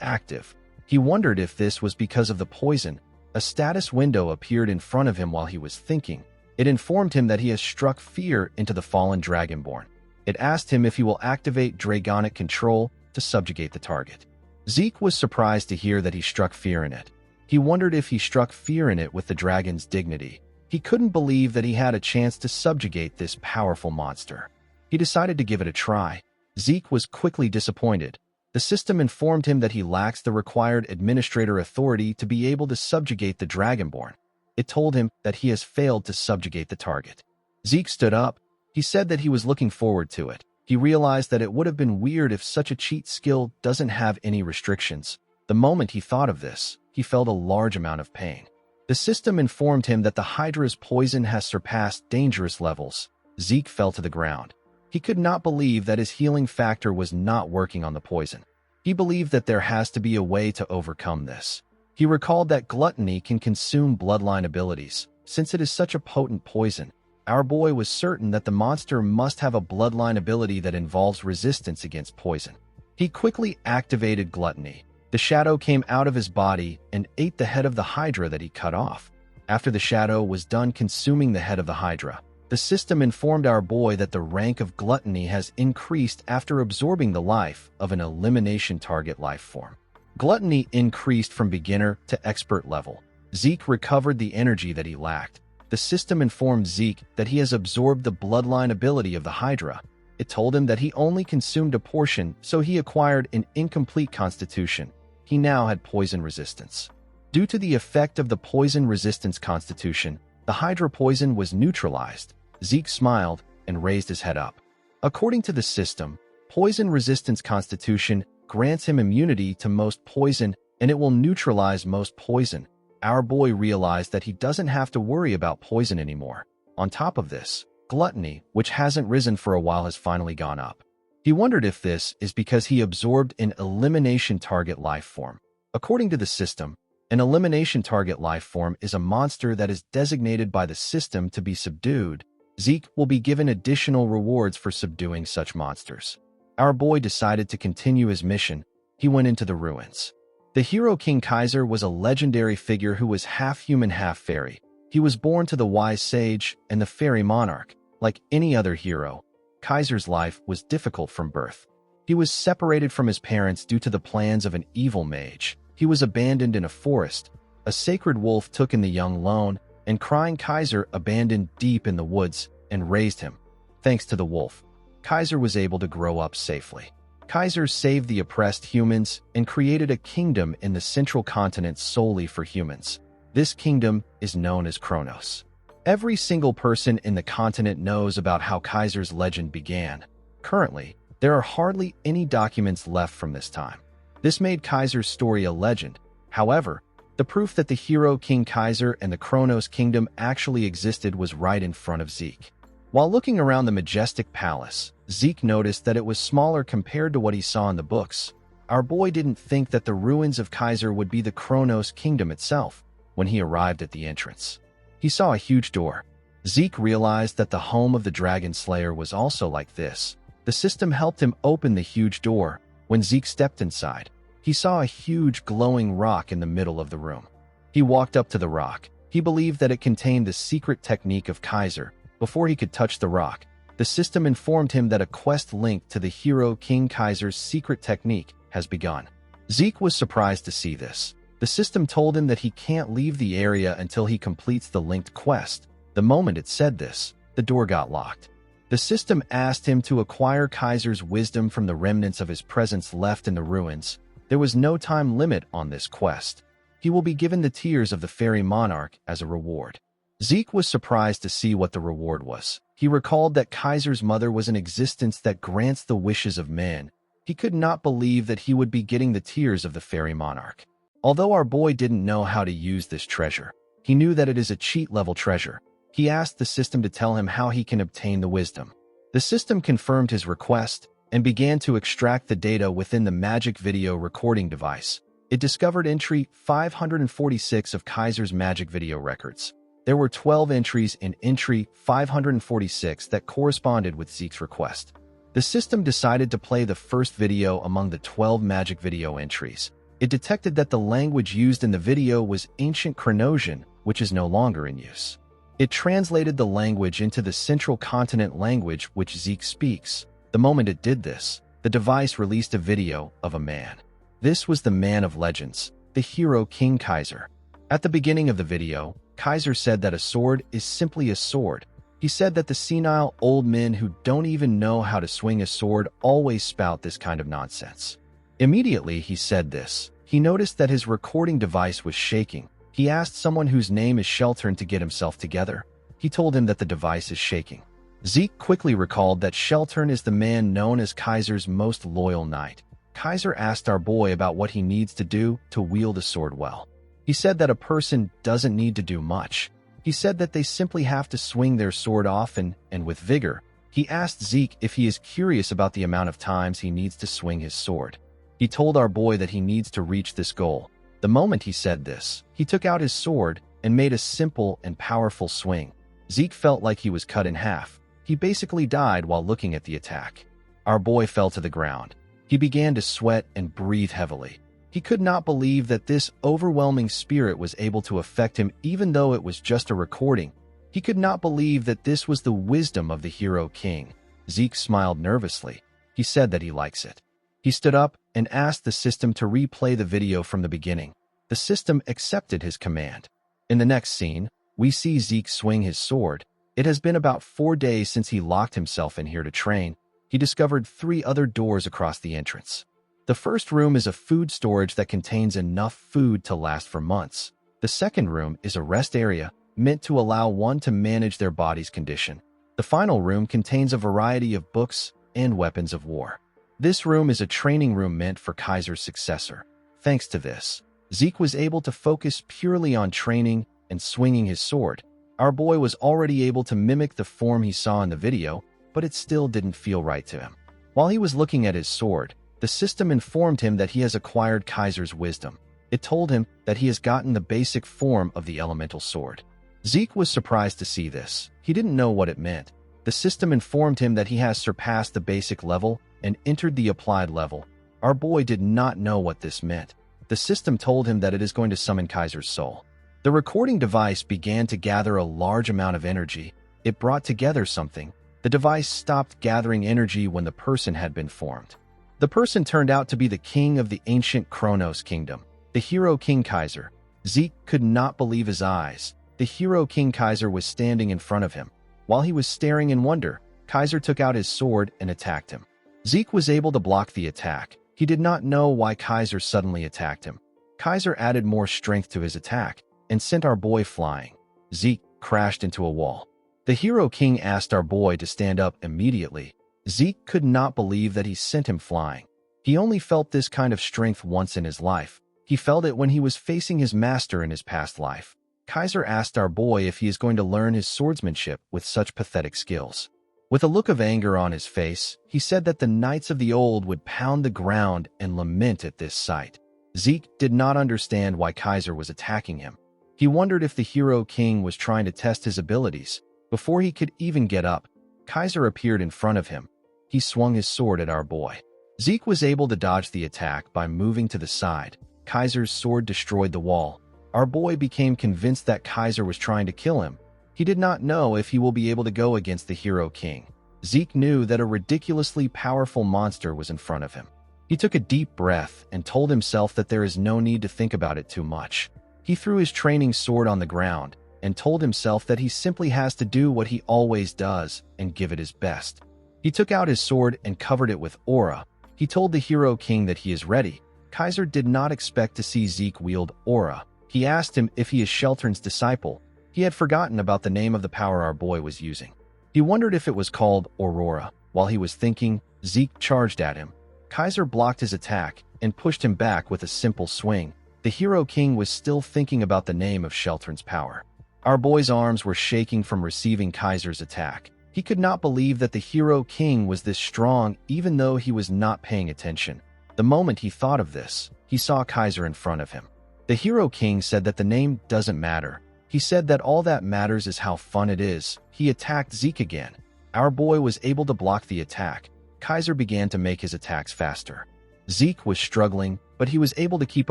active. He wondered if this was because of the poison. A status window appeared in front of him while he was thinking. It informed him that he has struck fear into the fallen Dragonborn. It asked him if he will activate Dragonic control to subjugate the target. Zeke was surprised to hear that he struck fear in it. He wondered if he struck fear in it with the dragon's dignity. He couldn't believe that he had a chance to subjugate this powerful monster. He decided to give it a try. Zeke was quickly disappointed. The system informed him that he lacks the required administrator authority to be able to subjugate the Dragonborn. It told him that he has failed to subjugate the target. Zeke stood up. He said that he was looking forward to it. He realized that it would have been weird if such a cheat skill doesn't have any restrictions. The moment he thought of this, he felt a large amount of pain. The system informed him that the Hydra's poison has surpassed dangerous levels. Zeke fell to the ground. He could not believe that his healing factor was not working on the poison. He believed that there has to be a way to overcome this. He recalled that gluttony can consume bloodline abilities. Since it is such a potent poison, our boy was certain that the monster must have a bloodline ability that involves resistance against poison. He quickly activated gluttony. The shadow came out of his body and ate the head of the Hydra that he cut off. After the shadow was done consuming the head of the Hydra, the system informed our boy that the rank of gluttony has increased after absorbing the life of an elimination target life form. Gluttony increased from beginner to expert level. Zeke recovered the energy that he lacked. The system informed Zeke that he has absorbed the bloodline ability of the Hydra. It told him that he only consumed a portion, so he acquired an incomplete constitution. He now had poison resistance. Due to the effect of the poison resistance constitution, the Hydra poison was neutralized. Zeke smiled and raised his head up. According to the system, poison resistance constitution grants him immunity to most poison, and it will neutralize most poison. Our boy realized that he doesn't have to worry about poison anymore. On top of this, gluttony, which hasn't risen for a while, has finally gone up. He wondered if this is because he absorbed an elimination target life form. According to the system, an elimination target life form is a monster that is designated by the system to be subdued. Zeke will be given additional rewards for subduing such monsters. Our boy decided to continue his mission. He went into the ruins. The hero King Kaiser was a legendary figure who was half human, half fairy. He was born to the wise sage and the fairy monarch. Like any other hero, Kaiser's life was difficult from birth. He was separated from his parents due to the plans of an evil mage. He was abandoned in a forest. A sacred wolf took in the young lone, and crying Kaiser abandoned deep in the woods and raised him. Thanks to the wolf, Kaiser was able to grow up safely. Kaiser saved the oppressed humans and created a kingdom in the central continent solely for humans. This kingdom is known as Kronos. Every single person in the continent knows about how Kaiser's legend began. Currently, there are hardly any documents left from this time. This made Kaiser's story a legend. However, the proof that the hero King Kaiser and the Kronos kingdom actually existed was right in front of Zeke. While looking around the majestic palace, Zeke noticed that it was smaller compared to what he saw in the books. Our boy didn't think that the ruins of Kaiser would be the Kronos kingdom itself when he arrived at the entrance. He saw a huge door. Zeke realized that the home of the Dragon Slayer was also like this. The system helped him open the huge door. When Zeke stepped inside, he saw a huge glowing rock in the middle of the room. He walked up to the rock. He believed that it contained the secret technique of Kaiser. Before he could touch the rock, the system informed him that a quest linked to the hero King Kaiser's secret technique has begun. Zeke was surprised to see this. The system told him that he can't leave the area until he completes the linked quest. The moment it said this, the door got locked. The system asked him to acquire Kaiser's wisdom from the remnants of his presence left in the ruins. There was no time limit on this quest. He will be given the tears of the fairy monarch as a reward. Zeke was surprised to see what the reward was. He recalled that Kaiser's mother was an existence that grants the wishes of men. He could not believe that he would be getting the tears of the fairy monarch. Although our boy didn't know how to use this treasure, he knew that it is a cheat-level treasure. He asked the system to tell him how he can obtain the wisdom. The system confirmed his request and began to extract the data within the magic video recording device. It discovered entry 546 of Kaiser's magic video records. There were 12 entries in entry 546 that corresponded with Zeke's request. The system decided to play the first video among the 12 magic video entries. It detected that the language used in the video was ancient Kronosian, which is no longer in use. It translated the language into the central continent language which Zeke speaks. The moment it did this, the device released a video of a man. This was the man of legends, the hero King Kaiser. At the beginning of the video, Kaiser said that a sword is simply a sword. He said that the senile old men who don't even know how to swing a sword always spout this kind of nonsense. Immediately he said this, he noticed that his recording device was shaking. He asked someone whose name is Sheltern to get himself together. He told him that the device is shaking. Zeke quickly recalled that Sheltern is the man known as Kaiser's most loyal knight. Kaiser asked our boy about what he needs to do to wield a sword well. He said that a person doesn't need to do much. He said that they simply have to swing their sword often and with vigor. He asked Zeke if he is curious about the amount of times he needs to swing his sword. He told our boy that he needs to reach this goal. The moment he said this, he took out his sword and made a simple and powerful swing. Zeke felt like he was cut in half. He basically died while looking at the attack. Our boy fell to the ground. He began to sweat and breathe heavily. He could not believe that this overwhelming spirit was able to affect him even though it was just a recording. He could not believe that this was the wisdom of the hero king. Zeke smiled nervously. He said that he likes it. He stood up and asked the system to replay the video from the beginning. The system accepted his command. In the next scene, we see Zeke swing his sword. It has been about 4 days since he locked himself in here to train. He discovered 3 other doors across the entrance. The first room is a food storage that contains enough food to last for months. The second room is a rest area meant to allow one to manage their body's condition. The final room contains a variety of books and weapons of war. This room is a training room meant for Kaiser's successor. Thanks to this, Zeke was able to focus purely on training and swinging his sword. Our boy was already able to mimic the form he saw in the video, but it still didn't feel right to him. While he was looking at his sword, the system informed him that he has acquired Kaiser's wisdom. It told him that he has gotten the basic form of the elemental sword. Zeke was surprised to see this. He didn't know what it meant. The system informed him that he has surpassed the basic level and entered the applied level. Our boy did not know what this meant. The system told him that it is going to summon Kaiser's soul. The recording device began to gather a large amount of energy. It brought together something. The device stopped gathering energy when the person had been formed. The person turned out to be the king of the ancient Kronos kingdom, the hero King Kaiser. Zeke could not believe his eyes. The hero King Kaiser was standing in front of him. While he was staring in wonder, Kaiser took out his sword and attacked him. Zeke was able to block the attack. He did not know why Kaiser suddenly attacked him. Kaiser added more strength to his attack and sent our boy flying. Zeke crashed into a wall. The Hero King asked our boy to stand up immediately. Zeke could not believe that he sent him flying. He only felt this kind of strength once in his life. He felt it when he was facing his master in his past life. Kaiser asked our boy if he is going to learn his swordsmanship with such pathetic skills. With a look of anger on his face, he said that the knights of the old would pound the ground and lament at this sight. Zeke did not understand why Kaiser was attacking him. He wondered if the Hero King was trying to test his abilities. Before he could even get up, Kaiser appeared in front of him. He swung his sword at our boy. Zeke was able to dodge the attack by moving to the side. Kaiser's sword destroyed the wall. Our boy became convinced that Kaiser was trying to kill him. He did not know if he will be able to go against the Hero King. Zeke knew that a ridiculously powerful monster was in front of him. He took a deep breath and told himself that there is no need to think about it too much. He threw his training sword on the ground and told himself that he simply has to do what he always does and give it his best. He took out his sword and covered it with aura. He told the Hero King that he is ready. Kaiser did not expect to see Zeke wield aura. He asked him if he is Sheltern's disciple. He had forgotten about the name of the power our boy was using. He wondered if it was called Aurora. While he was thinking, Zeke charged at him. Kaiser blocked his attack and pushed him back with a simple swing. The Hero King was still thinking about the name of Sheltern's power. Our boy's arms were shaking from receiving Kaiser's attack. He could not believe that the Hero King was this strong even though he was not paying attention. The moment he thought of this, he saw Kaiser in front of him. The Hero King said that the name doesn't matter. He said that all that matters is how fun it is. He attacked Zeke again. Our boy was able to block the attack. Kaiser began to make his attacks faster. Zeke was struggling, but he was able to keep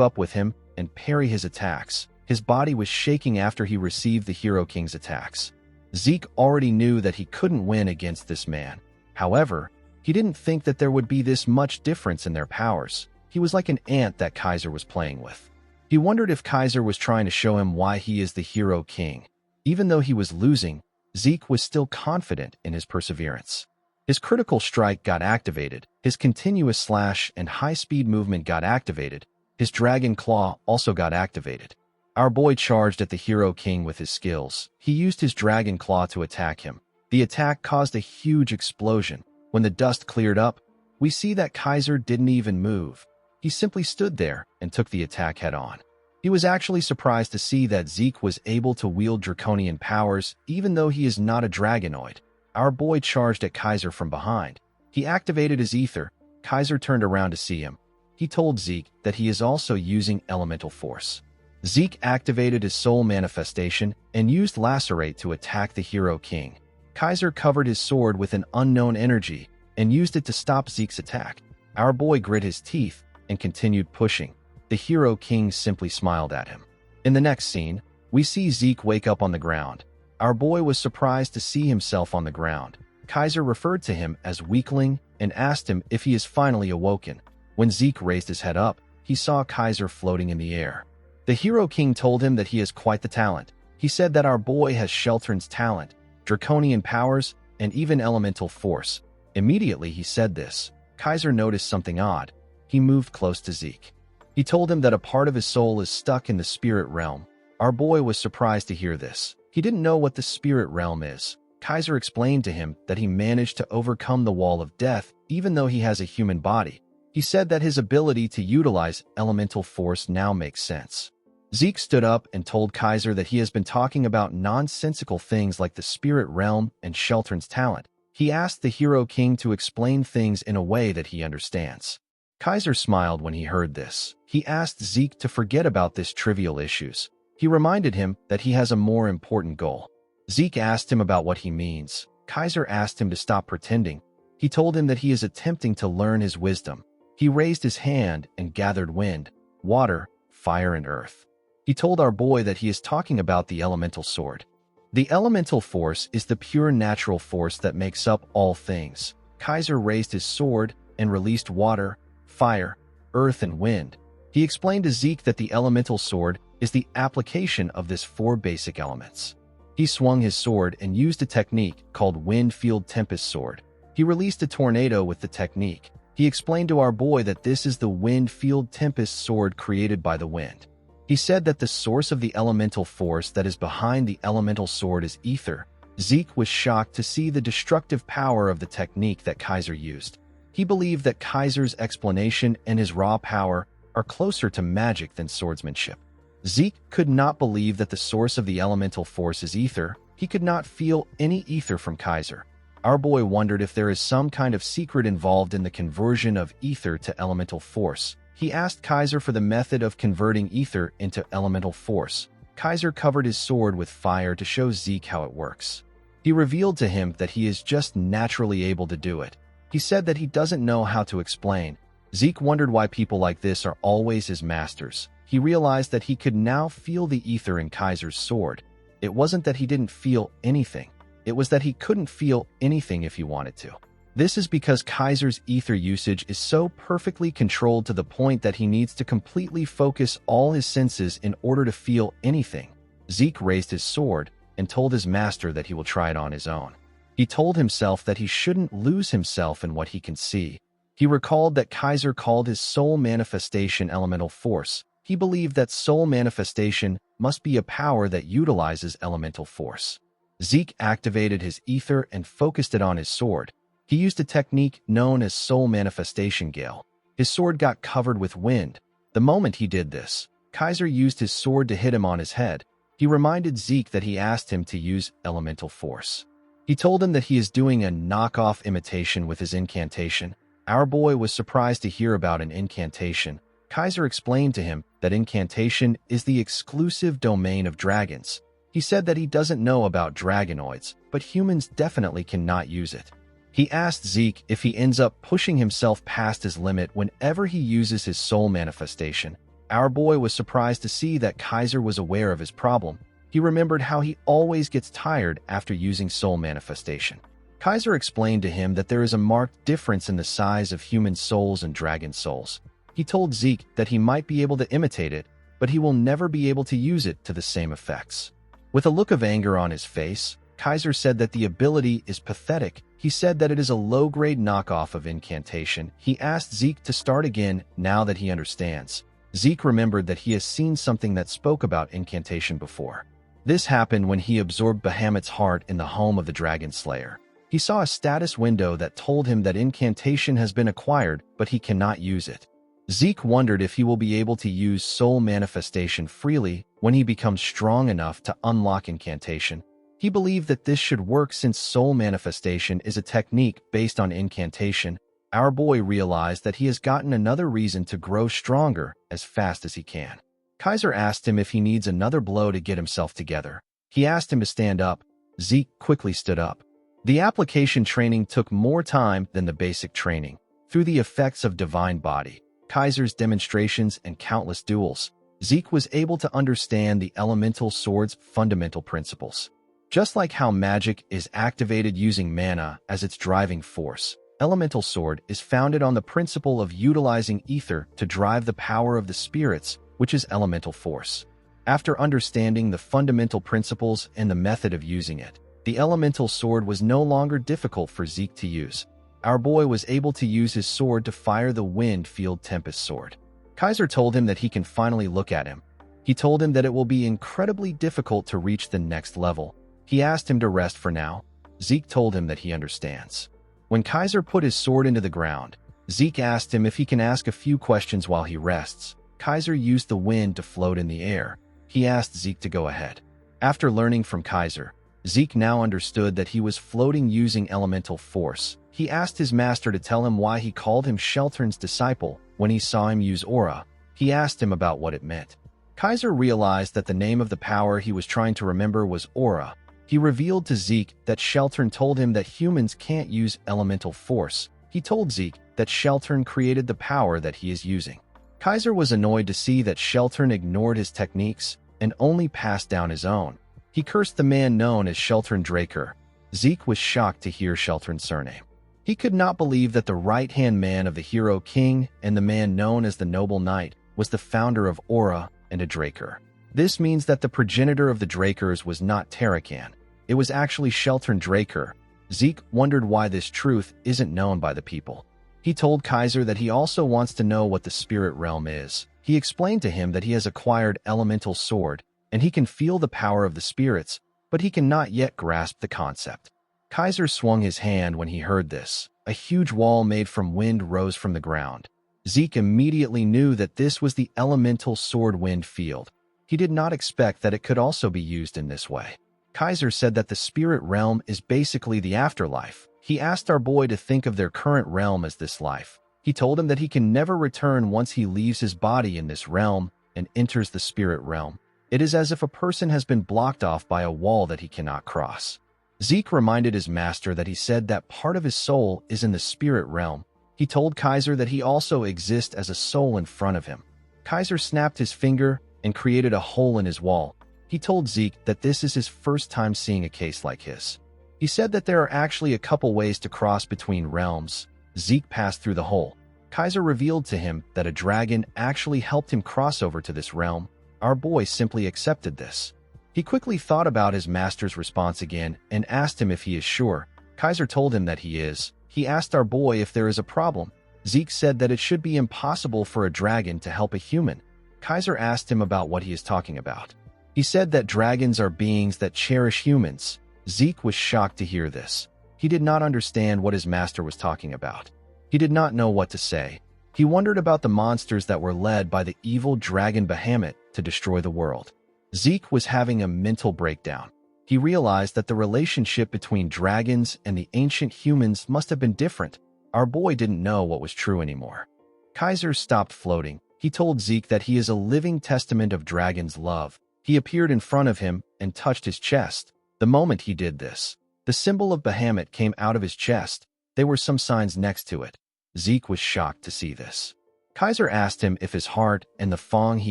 up with him and parry his attacks. His body was shaking after he received the Hero King's attacks. Zeke already knew that he couldn't win against this man. However, he didn't think that there would be this much difference in their powers. He was like an ant that Kaiser was playing with. He wondered if Kaiser was trying to show him why he is the Hero King. Even though he was losing, Zeke was still confident in his perseverance. His critical strike got activated. His continuous slash and high-speed movement got activated. His dragon claw also got activated. Our boy charged at the Hero King with his skills. He used his dragon claw to attack him. The attack caused a huge explosion. When the dust cleared up, we see that Kaiser didn't even move. He simply stood there and took the attack head-on. He was actually surprised to see that Zeke was able to wield draconian powers even though he is not a dragonoid. Our boy charged at Kaiser from behind. He activated his ether. Kaiser turned around to see him. He told Zeke that he is also using elemental force. Zeke activated his soul manifestation and used Lacerate to attack the Hero King. Kaiser covered his sword with an unknown energy and used it to stop Zeke's attack. Our boy grit his teeth and continued pushing. The Hero King simply smiled at him. In the next scene, we see Zeke wake up on the ground. Our boy was surprised to see himself on the ground. Kaiser referred to him as weakling and asked him if he is finally awoken. When Zeke raised his head up, he saw Kaiser floating in the air. The Hero King told him that he has quite the talent. He said that our boy has Sheltern's talent, draconian powers, and even elemental force. Immediately he said this, Kaiser noticed something odd. He moved close to Zeke. He told him that a part of his soul is stuck in the spirit realm. Our boy was surprised to hear this. He didn't know what the spirit realm is. Kaiser explained to him that he managed to overcome the wall of death even though he has a human body. He said that his ability to utilize elemental force now makes sense. Zeke stood up and told Kaiser that he has been talking about nonsensical things like the spirit realm and Sheltern's talent. He asked the Hero King to explain things in a way that he understands. Kaiser smiled when he heard this. He asked Zeke to forget about this trivial issues. He reminded him that he has a more important goal. Zeke asked him about what he means. Kaiser asked him to stop pretending. He told him that he is attempting to learn his wisdom. He raised his hand and gathered wind, water, fire, and earth. He told our boy that he is talking about the elemental sword. The elemental force is the pure natural force that makes up all things. Kaiser raised his sword and released water, fire, earth, and wind. He explained to Zeke that the elemental sword is the application of these four basic elements. He swung his sword and used a technique called Wind Field Tempest Sword. He released a tornado with the technique. He explained to our boy that this is the Wind Field Tempest Sword created by the wind. He said that the source of the elemental force that is behind the elemental sword is ether. Zeke was shocked to see the destructive power of the technique that Kaiser used. He believed that Kaiser's explanation and his raw power are closer to magic than swordsmanship. Zeke could not believe that the source of the elemental force is ether. He could not feel any ether from Kaiser. Our boy wondered if there is some kind of secret involved in the conversion of ether to elemental force. He asked Kaiser for the method of converting ether into elemental force. Kaiser covered his sword with fire to show Zeke how it works. He revealed to him that he is just naturally able to do it. He said that he doesn't know how to explain. Zeke wondered why people like this are always his masters. He realized that he could now feel the ether in Kaiser's sword. It wasn't that he didn't feel anything. It was that he couldn't feel anything if he wanted to. This is because Kaiser's ether usage is so perfectly controlled to the point that he needs to completely focus all his senses in order to feel anything. Zeke raised his sword and told his master that he will try it on his own. He told himself that he shouldn't lose himself in what he can see. He recalled that Kaiser called his soul manifestation elemental force. He believed that soul manifestation must be a power that utilizes elemental force. Zeke activated his ether and focused it on his sword. He used a technique known as soul manifestation gale. His sword got covered with wind. The moment he did this, Kaiser used his sword to hit him on his head. He reminded Zeke that he asked him to use elemental force. He told him that he is doing a knockoff imitation with his incantation. Our boy was surprised to hear about an incantation. Kaiser explained to him that incantation is the exclusive domain of dragons. He said that he doesn't know about dragonoids, but humans definitely cannot use it. He asked Zeke if he ends up pushing himself past his limit whenever he uses his soul manifestation. Our boy was surprised to see that Kaiser was aware of his problem. He remembered how he always gets tired after using soul manifestation. Kaiser explained to him that there is a marked difference in the size of human souls and dragon souls. He told Zeke that he might be able to imitate it, but he will never be able to use it to the same effects. With a look of anger on his face, Kaiser said that the ability is pathetic. He said that it is a low-grade knockoff of incantation. He asked Zeke to start again now that he understands. Zeke remembered that he has seen something that spoke about incantation before. This happened when he absorbed Bahamut's heart in the home of the Dragon Slayer. He saw a status window that told him that incantation has been acquired, but he cannot use it. Zeke wondered if he will be able to use soul manifestation freely when he becomes strong enough to unlock incantation. He believed that this should work since soul manifestation is a technique based on incantation. Our boy realized that he has gotten another reason to grow stronger as fast as he can. Kaiser asked him if he needs another blow to get himself together. He asked him to stand up. Zeke quickly stood up. The application training took more time than the basic training. Through the effects of Divine Body, Kaiser's demonstrations, and countless duels, Zeke was able to understand the elemental sword's fundamental principles. Just like how magic is activated using mana as its driving force, elemental sword is founded on the principle of utilizing ether to drive the power of the spirits, which is elemental force. After understanding the fundamental principles and the method of using it, the elemental sword was no longer difficult for Zeke to use. Our boy was able to use his sword to fire the Wind Field Tempest Sword. Kaiser told him that he can finally look at him. He told him that it will be incredibly difficult to reach the next level. He asked him to rest for now. Zeke told him that he understands. When Kaiser put his sword into the ground, Zeke asked him if he can ask a few questions while he rests. Kaiser used the wind to float in the air. He asked Zeke to go ahead. After learning from Kaiser, Zeke now understood that he was floating using elemental force. He asked his master to tell him why he called him Sheltern's disciple when he saw him use aura. He asked him about what it meant. Kaiser realized that the name of the power he was trying to remember was aura. He revealed to Zeke that Sheltern told him that humans can't use elemental force. He told Zeke that Sheltern created the power that he is using. Kaiser was annoyed to see that Sheltern ignored his techniques and only passed down his own. He cursed the man known as Sheltern Draker. Zeke was shocked to hear Sheltern's surname. He could not believe that the right-hand man of the hero king and the man known as the noble knight was the founder of Aura and a Draker. This means that the progenitor of the Drakers was not Tarakan. It was actually Sheltern Draker. Zeke wondered why this truth isn't known by the people. He told Kaiser that he also wants to know what the spirit realm is. He explained to him that he has acquired elemental sword, and he can feel the power of the spirits, but he cannot yet grasp the concept. Kaiser swung his hand when he heard this. A huge wall made from wind rose from the ground. Zeke immediately knew that this was the elemental sword wind field. He did not expect that it could also be used in this way. Kaiser said that the spirit realm is basically the afterlife. He asked our boy to think of their current realm as this life. He told him that he can never return once he leaves his body in this realm and enters the spirit realm. It is as if a person has been blocked off by a wall that he cannot cross. Zeke reminded his master that he said that part of his soul is in the spirit realm. He told Kaiser that he also exists as a soul in front of him. Kaiser snapped his finger and created a hole in his wall. He told Zeke that this is his first time seeing a case like his. He said that there are actually a couple ways to cross between realms. Zeke passed through the hole. Kaiser revealed to him that a dragon actually helped him cross over to this realm. Our boy simply accepted this. He quickly thought about his master's response again and asked him if he is sure. Kaiser told him that he is. He asked our boy if there is a problem. Zeke said that it should be impossible for a dragon to help a human. Kaiser asked him about what he is talking about. He said that dragons are beings that cherish humans. Zeke was shocked to hear this. He did not understand what his master was talking about. He did not know what to say. He wondered about the monsters that were led by the evil dragon Bahamut to destroy the world. Zeke was having a mental breakdown. He realized that the relationship between dragons and the ancient humans must have been different. Our boy didn't know what was true anymore. Kaiser stopped floating. He told Zeke that he is a living testament of dragon's love. He appeared in front of him and touched his chest. The moment he did this, the symbol of Bahamut came out of his chest. There were some signs next to it. Zeke was shocked to see this. Kaiser asked him if his heart and the fang he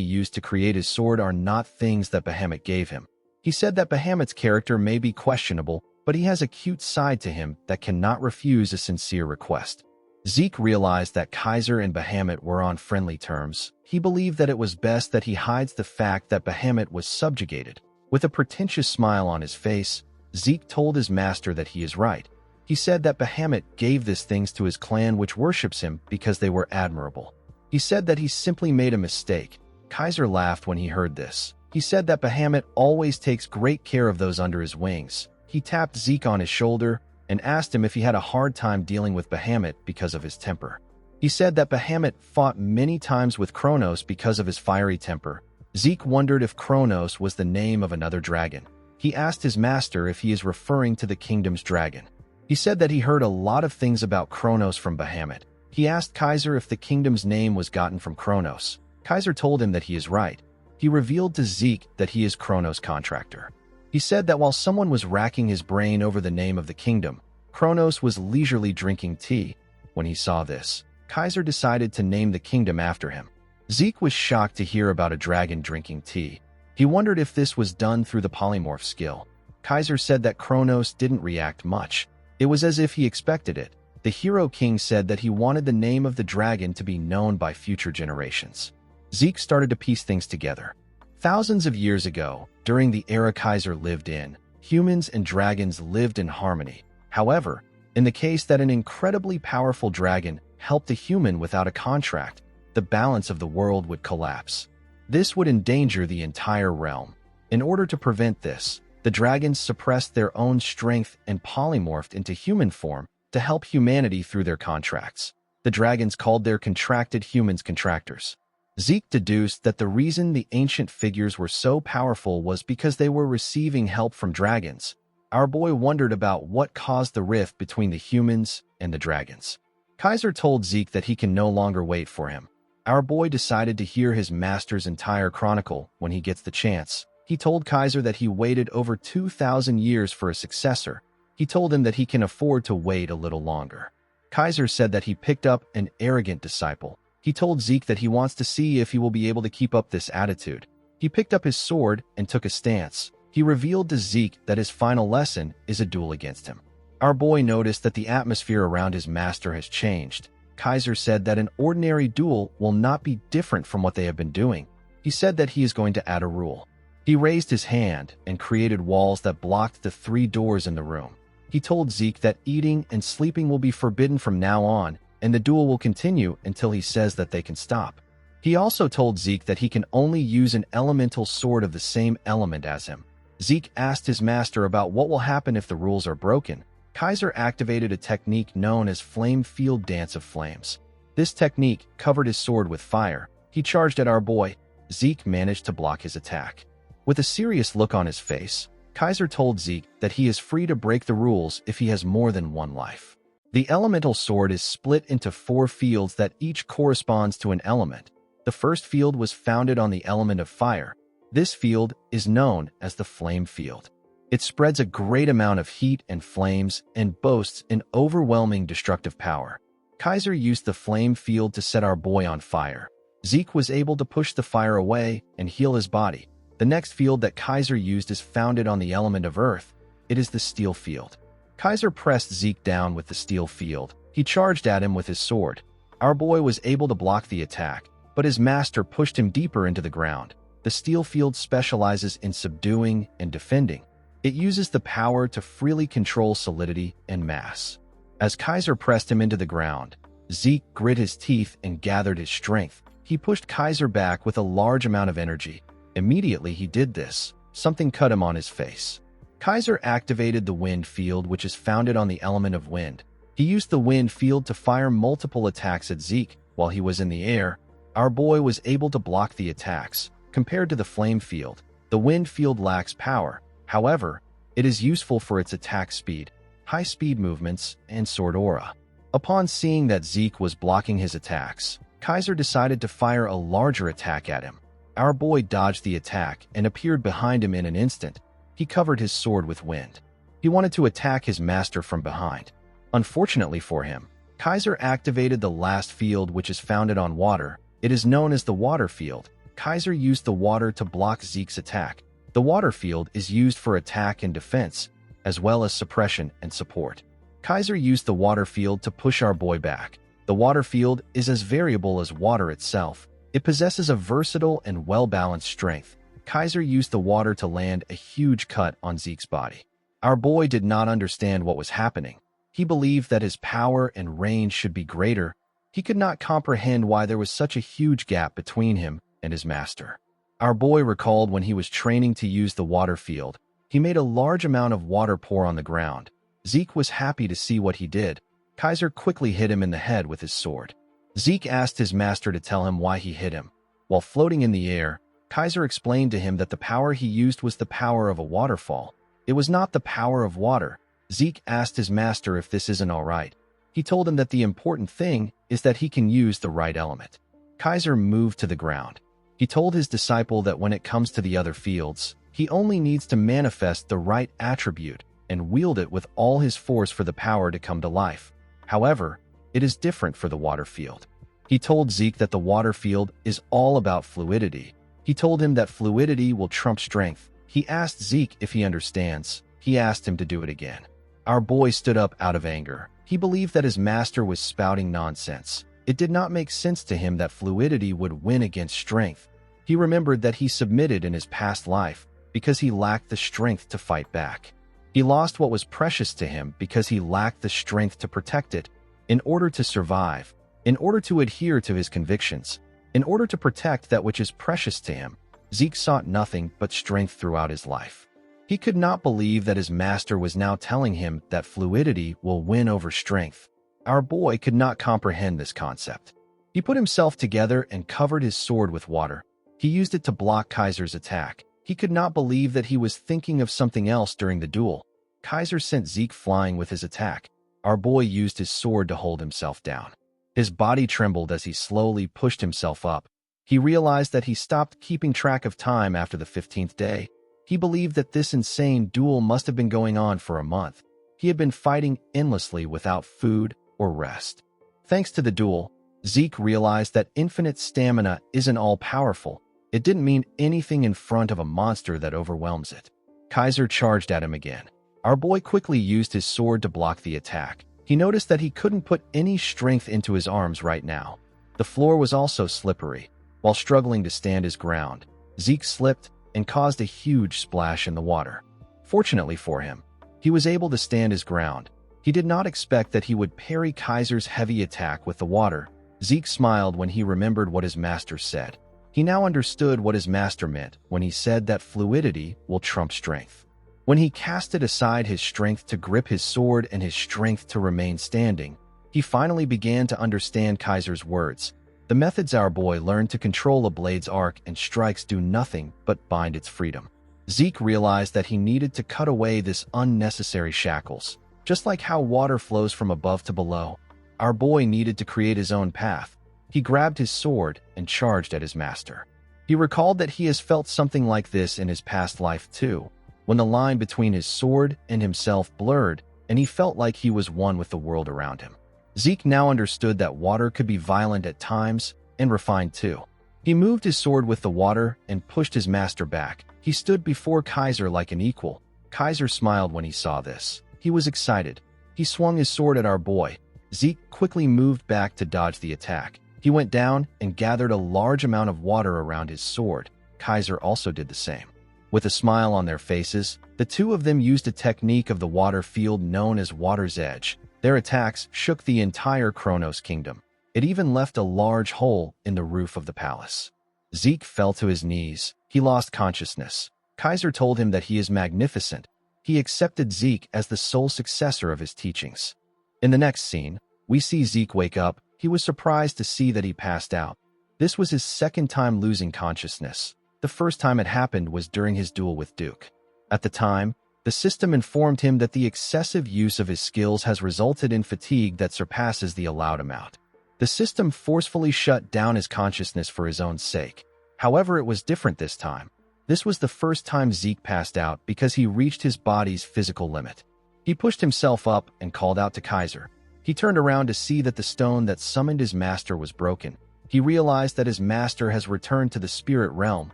used to create his sword are not things that Bahamut gave him. He said that Bahamut's character may be questionable, but he has a cute side to him that cannot refuse a sincere request. Zeke realized that Kaiser and Bahamut were on friendly terms. He believed that it was best that he hides the fact that Bahamut was subjugated. With a pretentious smile on his face, Zeke told his master that he is right. He said that Bahamut gave these things to his clan which worships him because they were admirable. He said that he simply made a mistake. Kaiser laughed when he heard this. He said that Bahamut always takes great care of those under his wings. He tapped Zeke on his shoulder and asked him if he had a hard time dealing with Bahamut because of his temper. He said that Bahamut fought many times with Kronos because of his fiery temper. Zeke wondered if Kronos was the name of another dragon. He asked his master if he is referring to the kingdom's dragon. He said that he heard a lot of things about Kronos from Bahamut. He asked Kaiser if the kingdom's name was gotten from Kronos. Kaiser told him that he is right. He revealed to Zeke that he is Kronos' contractor. He said that while someone was racking his brain over the name of the kingdom, Kronos was leisurely drinking tea. When he saw this, Kaiser decided to name the kingdom after him. Zeke was shocked to hear about a dragon drinking tea. He wondered if this was done through the polymorph skill. Kaiser said that Kronos didn't react much. It was as if he expected it. The Hero King said that he wanted the name of the dragon to be known by future generations. Zeke started to piece things together. Thousands of years ago, during the era Kaiser lived in, humans and dragons lived in harmony. However, in the case that an incredibly powerful dragon helped a human without a contract, the balance of the world would collapse. This would endanger the entire realm. In order to prevent this, the dragons suppressed their own strength and polymorphed into human form to help humanity through their contracts. The dragons called their contracted humans contractors. Zeke deduced that the reason the ancient figures were so powerful was because they were receiving help from dragons. Our boy wondered about what caused the rift between the humans and the dragons. Kaiser told Zeke that he can no longer wait for him. Our boy decided to hear his master's entire chronicle when he gets the chance. He told Kaiser that he waited over 2,000 years for a successor. He told him that he can afford to wait a little longer. Kaiser said that he picked up an arrogant disciple. He told Zeke that he wants to see if he will be able to keep up this attitude. He picked up his sword and took a stance. He revealed to Zeke that his final lesson is a duel against him. Our boy noticed that the atmosphere around his master has changed. Kaiser said that an ordinary duel will not be different from what they have been doing. He said that he is going to add a rule. He raised his hand and created walls that blocked the 3 doors in the room. He told Zeke that eating and sleeping will be forbidden from now on, and the duel will continue until he says that they can stop. He also told Zeke that he can only use an elemental sword of the same element as him. Zeke asked his master about what will happen if the rules are broken. Kaiser activated a technique known as Flame Field Dance of Flames. This technique covered his sword with fire. He charged at our boy. Zeke managed to block his attack. With a serious look on his face, Kaiser told Zeke that he is free to break the rules if he has more than 1 life. The elemental sword is split into 4 fields that each corresponds to an element. The first field was founded on the element of fire. This field is known as the flame field. It spreads a great amount of heat and flames and boasts an overwhelming destructive power. Kaiser used the flame field to set our boy on fire. Zeke was able to push the fire away and heal his body. The next field that Kaiser used is founded on the element of earth. It is the steel field. Kaiser pressed Zeke down with the steel field. He charged at him with his sword. Our boy was able to block the attack, but his master pushed him deeper into the ground. The steel field specializes in subduing and defending. It uses the power to freely control solidity and mass. As Kaiser pressed him into the ground, Zeke grit his teeth and gathered his strength. He pushed Kaiser back with a large amount of energy. Immediately he did this, something cut him on his face. Kaiser activated the wind field, which is founded on the element of wind. He used the wind field to fire multiple attacks at Zeke. While he was in the air, our boy was able to block the attacks. Compared to the flame field, the wind field lacks power. However, it is useful for its attack speed, high-speed movements, and sword aura. Upon seeing that Zeke was blocking his attacks, Kaiser decided to fire a larger attack at him. Our boy dodged the attack and appeared behind him in an instant. He covered his sword with wind. He wanted to attack his master from behind. Unfortunately for him, Kaiser activated the last field, which is founded on water. It is known as the water field. Kaiser used the water to block Zeke's attack. The water field is used for attack and defense, as well as suppression and support. Kaiser used the water field to push our boy back. The water field is as variable as water itself. It possesses a versatile and well-balanced strength. Kaiser used the water to land a huge cut on Zeke's body. Our boy did not understand what was happening. He believed that his power and range should be greater. He could not comprehend why there was such a huge gap between him and his master. Our boy recalled when he was training to use the water field. He made a large amount of water pour on the ground. Zeke was happy to see what he did. Kaiser quickly hit him in the head with his sword. Zeke asked his master to tell him why he hit him. While floating in the air, Kaiser explained to him that the power he used was the power of a waterfall. It was not the power of water. Zeke asked his master if this isn't all right. He told him that the important thing is that he can use the right element. Kaiser moved to the ground. He told his disciple that when it comes to the other fields, he only needs to manifest the right attribute and wield it with all his force for the power to come to life. However, it is different for the water field. He told Zeke that the water field is all about fluidity. He told him that fluidity will trump strength. He asked Zeke if he understands. He asked him to do it again. Our boy stood up out of anger. He believed that his master was spouting nonsense. It did not make sense to him that fluidity would win against strength. He remembered that he submitted in his past life because he lacked the strength to fight back. He lost what was precious to him because he lacked the strength to protect it. In order to survive, in order to adhere to his convictions, in order to protect that which is precious to him, Zeke sought nothing but strength throughout his life. He could not believe that his master was now telling him that fluidity will win over strength. Our boy could not comprehend this concept. He put himself together and covered his sword with water. He used it to block Kaiser's attack. He could not believe that he was thinking of something else during the duel. Kaiser sent Zeke flying with his attack. Our boy used his sword to hold himself down. His body trembled as he slowly pushed himself up. He realized that he stopped keeping track of time after the 15th day. He believed that this insane duel must have been going on for a month. He had been fighting endlessly without food or rest. Thanks to the duel, Zeke realized that infinite stamina isn't all-powerful. It didn't mean anything in front of a monster that overwhelms it. Kaiser charged at him again. Our boy quickly used his sword to block the attack. He noticed that he couldn't put any strength into his arms right now. The floor was also slippery. While struggling to stand his ground, Zeke slipped and caused a huge splash in the water. Fortunately for him, he was able to stand his ground. He did not expect that he would parry Kaiser's heavy attack with the water. Zeke smiled when he remembered what his master said. He now understood what his master meant when he said that fluidity will trump strength. When he casted aside his strength to grip his sword and his strength to remain standing, he finally began to understand Kaiser's words. The methods our boy learned to control a blade's arc and strikes do nothing but bind its freedom. Zeke realized that he needed to cut away this unnecessary shackles. Just like how water flows from above to below, our boy needed to create his own path. He grabbed his sword and charged at his master. He recalled that he has felt something like this in his past life too, when the line between his sword and himself blurred and he felt like he was one with the world around him. Zeke now understood that water could be violent at times and refined too. He moved his sword with the water and pushed his master back. He stood before Kaiser like an equal. Kaiser smiled when he saw this. He was excited. He swung his sword at our boy. Zeke quickly moved back to dodge the attack. He went down and gathered a large amount of water around his sword. Kaiser also did the same. With a smile on their faces, the two of them used a technique of the water field known as Water's Edge. Their attacks shook the entire Kronos kingdom. It even left a large hole in the roof of the palace. Zeke fell to his knees. He lost consciousness. Kaiser told him that he is magnificent. He accepted Zeke as the sole successor of his teachings. In the next scene, we see Zeke wake up. He was surprised to see that he passed out. This was his second time losing consciousness. The first time it happened was during his duel with Duke. At the time, the system informed him that the excessive use of his skills has resulted in fatigue that surpasses the allowed amount. The system forcefully shut down his consciousness for his own sake. However, it was different this time. This was the first time Zeke passed out because he reached his body's physical limit. He pushed himself up and called out to Kaiser. He turned around to see that the stone that summoned his master was broken. He realized that his master has returned to the spirit realm.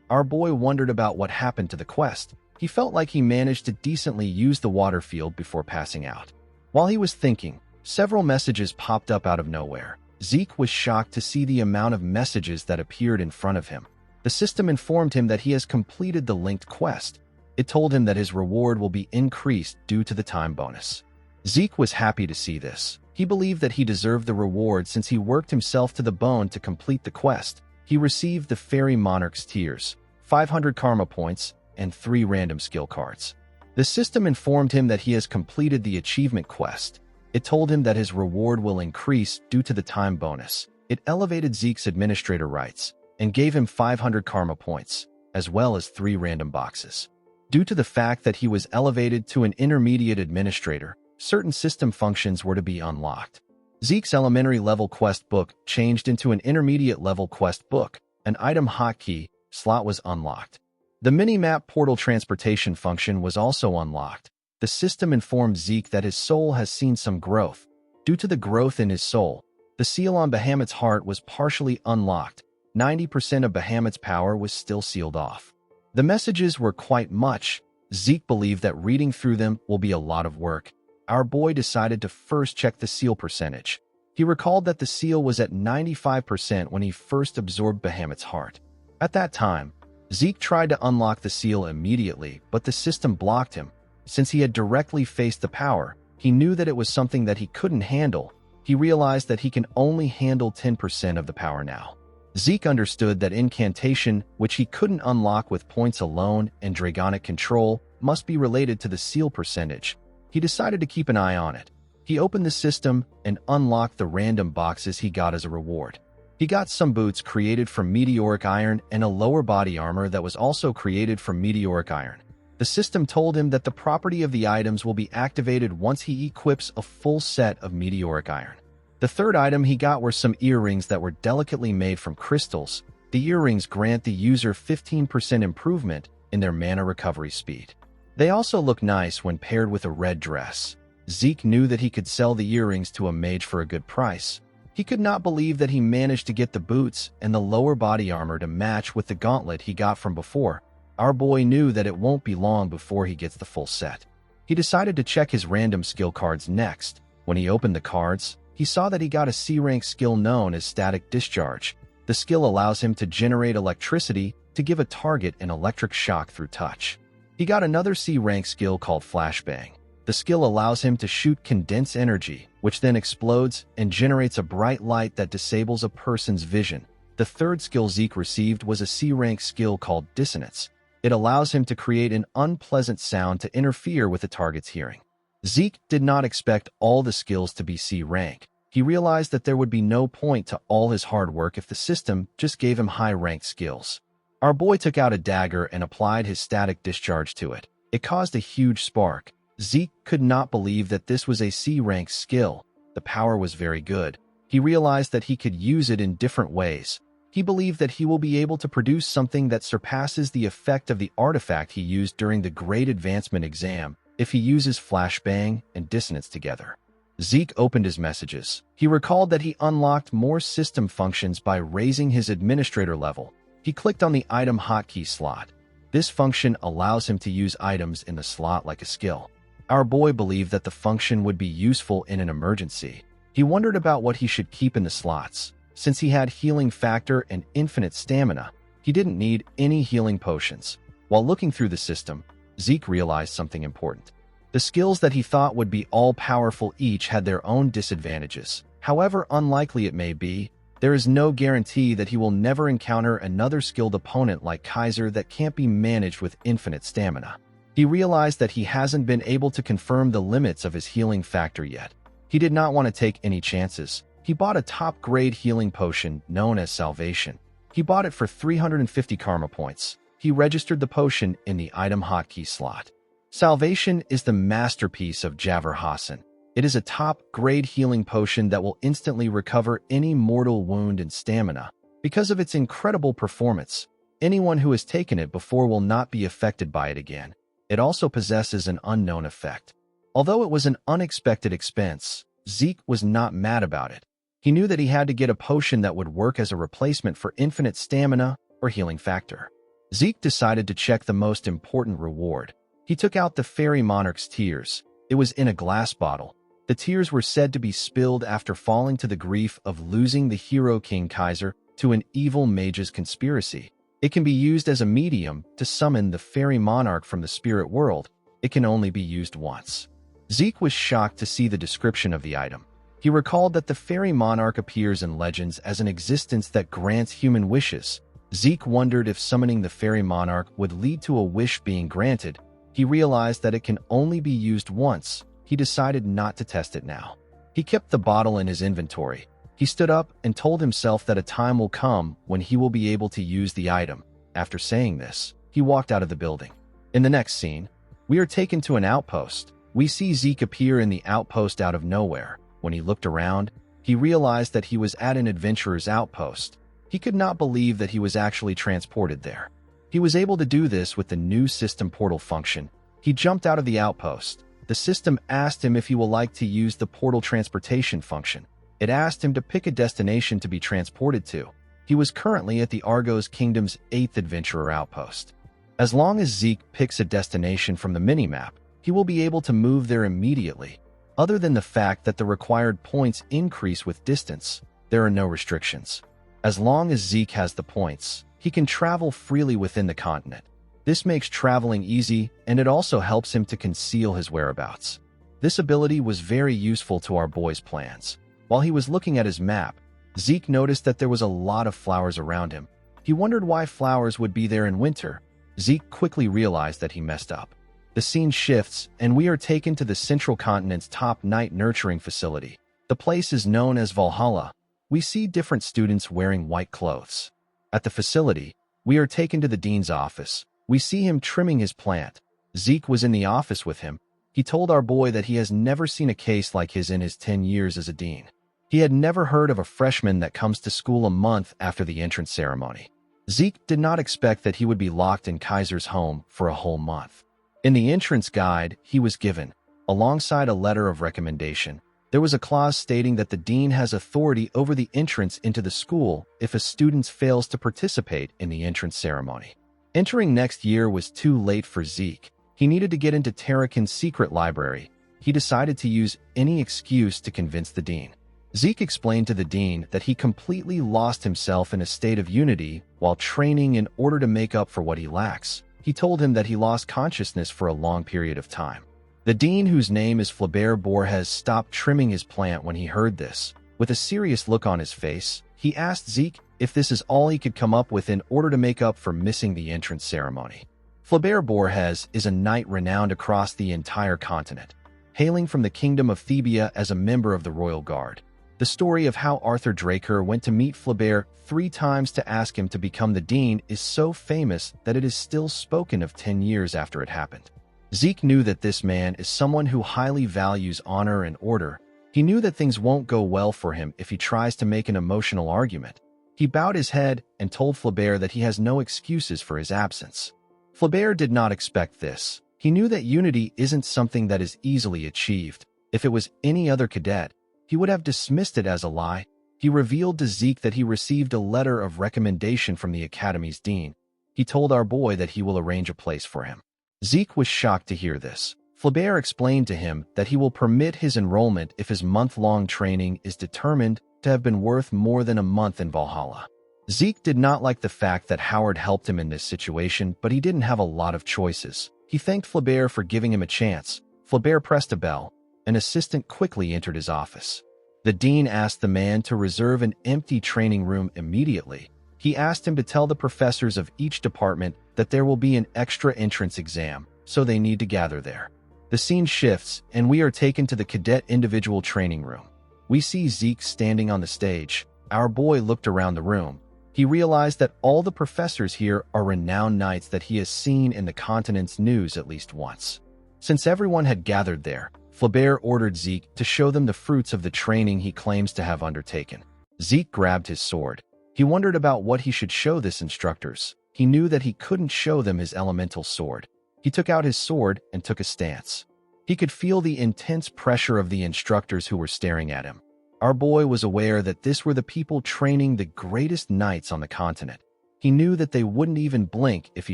Our boy wondered about what happened to the quest. He felt like he managed to decently use the water field before passing out. While he was thinking, several messages popped up out of nowhere. Zeke was shocked to see the amount of messages that appeared in front of him. The system informed him that he has completed the linked quest. It told him that his reward will be increased due to the time bonus. Zeke was happy to see this. He believed that he deserved the reward since he worked himself to the bone to complete the quest. He received the Fairy Monarch's Tears, 500 karma points, and 3 random skill cards. The system informed him that he has completed the achievement quest. It told him that his reward will increase due to the time bonus. It elevated Zeke's administrator rights and gave him 500 karma points, as well as 3 random boxes. Due to the fact that he was elevated to an intermediate administrator, certain system functions were to be unlocked. Zeke's elementary level quest book changed into an intermediate level quest book. An item hotkey slot was unlocked. The mini-map portal transportation function was also unlocked. The system informed Zeke that his soul has seen some growth. Due to the growth in his soul, the seal on Bahamut's heart was partially unlocked. 90% of Bahamut's power was still sealed off. The messages were quite much. Zeke believed that reading through them will be a lot of work. Our boy decided to first check the seal percentage. He recalled that the seal was at 95% when he first absorbed Bahamut's heart. At that time, Zeke tried to unlock the seal immediately, but the system blocked him. Since he had directly faced the power, he knew that it was something that he couldn't handle. He realized that he can only handle 10% of the power now. Zeke understood that incantation, which he couldn't unlock with points alone, and dragonic control must be related to the seal percentage. He decided to keep an eye on it. He opened the system and unlocked the random boxes he got as a reward. He got some boots created from meteoric iron and a lower body armor that was also created from meteoric iron. The system told him that the property of the items will be activated once he equips a full set of meteoric iron. The third item he got were some earrings that were delicately made from crystals. The earrings grant the user 15% improvement in their mana recovery speed. They also look nice when paired with a red dress. Zeke knew that he could sell the earrings to a mage for a good price. He could not believe that he managed to get the boots and the lower body armor to match with the gauntlet he got from before. Our boy knew that it won't be long before he gets the full set. He decided to check his random skill cards next. When he opened the cards, he saw that he got a C-rank skill known as Static Discharge. The skill allows him to generate electricity to give a target an electric shock through touch. He got another C-rank skill called Flashbang. The skill allows him to shoot condensed energy, which then explodes and generates a bright light that disables a person's vision. The third skill Zeke received was a C-rank skill called Dissonance. It allows him to create an unpleasant sound to interfere with the target's hearing. Zeke did not expect all the skills to be C-rank. He realized that there would be no point to all his hard work if the system just gave him high-ranked skills. Our boy took out a dagger and applied his static discharge to it. It caused a huge spark. Zeke could not believe that this was a C-rank skill. The power was very good. He realized that he could use it in different ways. He believed that he will be able to produce something that surpasses the effect of the artifact he used during the Great Advancement exam if he uses Flashbang and Dissonance together. Zeke opened his messages. He recalled that he unlocked more system functions by raising his administrator level. He clicked on the item hotkey slot. This function allows him to use items in the slot like a skill. Our boy believed that the function would be useful in an emergency. He wondered about what he should keep in the slots. Since he had healing factor and infinite stamina, he didn't need any healing potions. While looking through the system, Zeke realized something important. The skills that he thought would be all-powerful each had their own disadvantages. However unlikely it may be, there is no guarantee that he will never encounter another skilled opponent like Kaiser that can't be managed with infinite stamina. He realized that he hasn't been able to confirm the limits of his healing factor yet. He did not want to take any chances. He bought a top-grade healing potion known as Salvation. He bought it for 350 karma points. He registered the potion in the item hotkey slot. Salvation is the masterpiece of Javor Hassan. It is a top-grade healing potion that will instantly recover any mortal wound and stamina. Because of its incredible performance, anyone who has taken it before will not be affected by it again. It also possesses an unknown effect. Although it was an unexpected expense, Zeke was not mad about it. He knew that he had to get a potion that would work as a replacement for infinite stamina or healing factor. Zeke decided to check the most important reward. He took out the Fairy Monarch's tears. It was in a glass bottle. The tears were said to be spilled after falling to the grief of losing the hero King Kaiser to an evil mage's conspiracy. It can be used as a medium to summon the Fairy Monarch from the spirit world. It can only be used once. Zeke was shocked to see the description of the item. He recalled that the Fairy Monarch appears in legends as an existence that grants human wishes. Zeke wondered if summoning the Fairy Monarch would lead to a wish being granted. He realized that it can only be used once. He decided not to test it now. He kept the bottle in his inventory. He stood up and told himself that a time will come when he will be able to use the item. After saying this, he walked out of the building. In the next scene, we are taken to an outpost. We see Zeke appear in the outpost out of nowhere. When he looked around, he realized that he was at an adventurer's outpost. He could not believe that he was actually transported there. He was able to do this with the new system portal function. He jumped out of the outpost. The system asked him if he would like to use the portal transportation function. It asked him to pick a destination to be transported to. He was currently at the Argos Kingdom's 8th adventurer outpost. As long as Zeke picks a destination from the minimap, he will be able to move there immediately. Other than the fact that the required points increase with distance, there are no restrictions. As long as Zeke has the points, he can travel freely within the continent. This makes traveling easy, and it also helps him to conceal his whereabouts. This ability was very useful to our boy's plans. While he was looking at his map, Zeke noticed that there was a lot of flowers around him. He wondered why flowers would be there in winter. Zeke quickly realized that he messed up. The scene shifts, and we are taken to the Central Continent's top night nurturing facility. The place is known as Valhalla. We see different students wearing white clothes. At the facility, we are taken to the dean's office. We see him trimming his plant. Zeke was in the office with him. He told our boy that he has never seen a case like his in his 10 years as a dean. He had never heard of a freshman that comes to school a month after the entrance ceremony. Zeke did not expect that he would be locked in Kaiser's home for a whole month. In the entrance guide he was given, alongside a letter of recommendation, there was a clause stating that the dean has authority over the entrance into the school if a student fails to participate in the entrance ceremony. Entering next year was too late for Zeke. He needed to get into Terrakin's secret library. He decided to use any excuse to convince the dean. Zeke explained to the dean that he completely lost himself in a state of unity while training in order to make up for what he lacks. He told him that he lost consciousness for a long period of time. The dean, whose name is Flaubert Borges, stopped trimming his plant when he heard this. With a serious look on his face, he asked Zeke if this is all he could come up with in order to make up for missing the entrance ceremony. Flaubert Borges is a knight renowned across the entire continent, hailing from the kingdom of Thebia as a member of the royal guard. The story of how Arthur Draker went to meet Flaubert 3 times to ask him to become the dean is so famous that it is still spoken of 10 years after it happened. Zeke knew that this man is someone who highly values honor and order. He knew that things won't go well for him if he tries to make an emotional argument. He bowed his head and told Flaubert that he has no excuses for his absence. Flaubert did not expect this. He knew that unity isn't something that is easily achieved. If it was any other cadet, he would have dismissed it as a lie. He revealed to Zeke that he received a letter of recommendation from the academy's dean. He told our boy that he will arrange a place for him. Zeke was shocked to hear this. Flaubert explained to him that he will permit his enrollment if his month-long training is determined to have been worth more than a month in Valhalla. Zeke did not like the fact that Howard helped him in this situation, but he didn't have a lot of choices. He thanked Flaubert for giving him a chance. Flaubert pressed a bell. An assistant quickly entered his office. The dean asked the man to reserve an empty training room immediately. He asked him to tell the professors of each department that there will be an extra entrance exam, so they need to gather there. The scene shifts, and we are taken to the cadet individual training room. We see Zeke standing on the stage. Our boy looked around the room. He realized that all the professors here are renowned knights that he has seen in the continent's news at least once. Since everyone had gathered there, Flaubert ordered Zeke to show them the fruits of the training he claims to have undertaken. Zeke grabbed his sword. He wondered about what he should show this instructors. He knew that he couldn't show them his elemental sword. He took out his sword and took a stance. He could feel the intense pressure of the instructors who were staring at him. Our boy was aware that this were the people training the greatest knights on the continent. He knew that they wouldn't even blink if he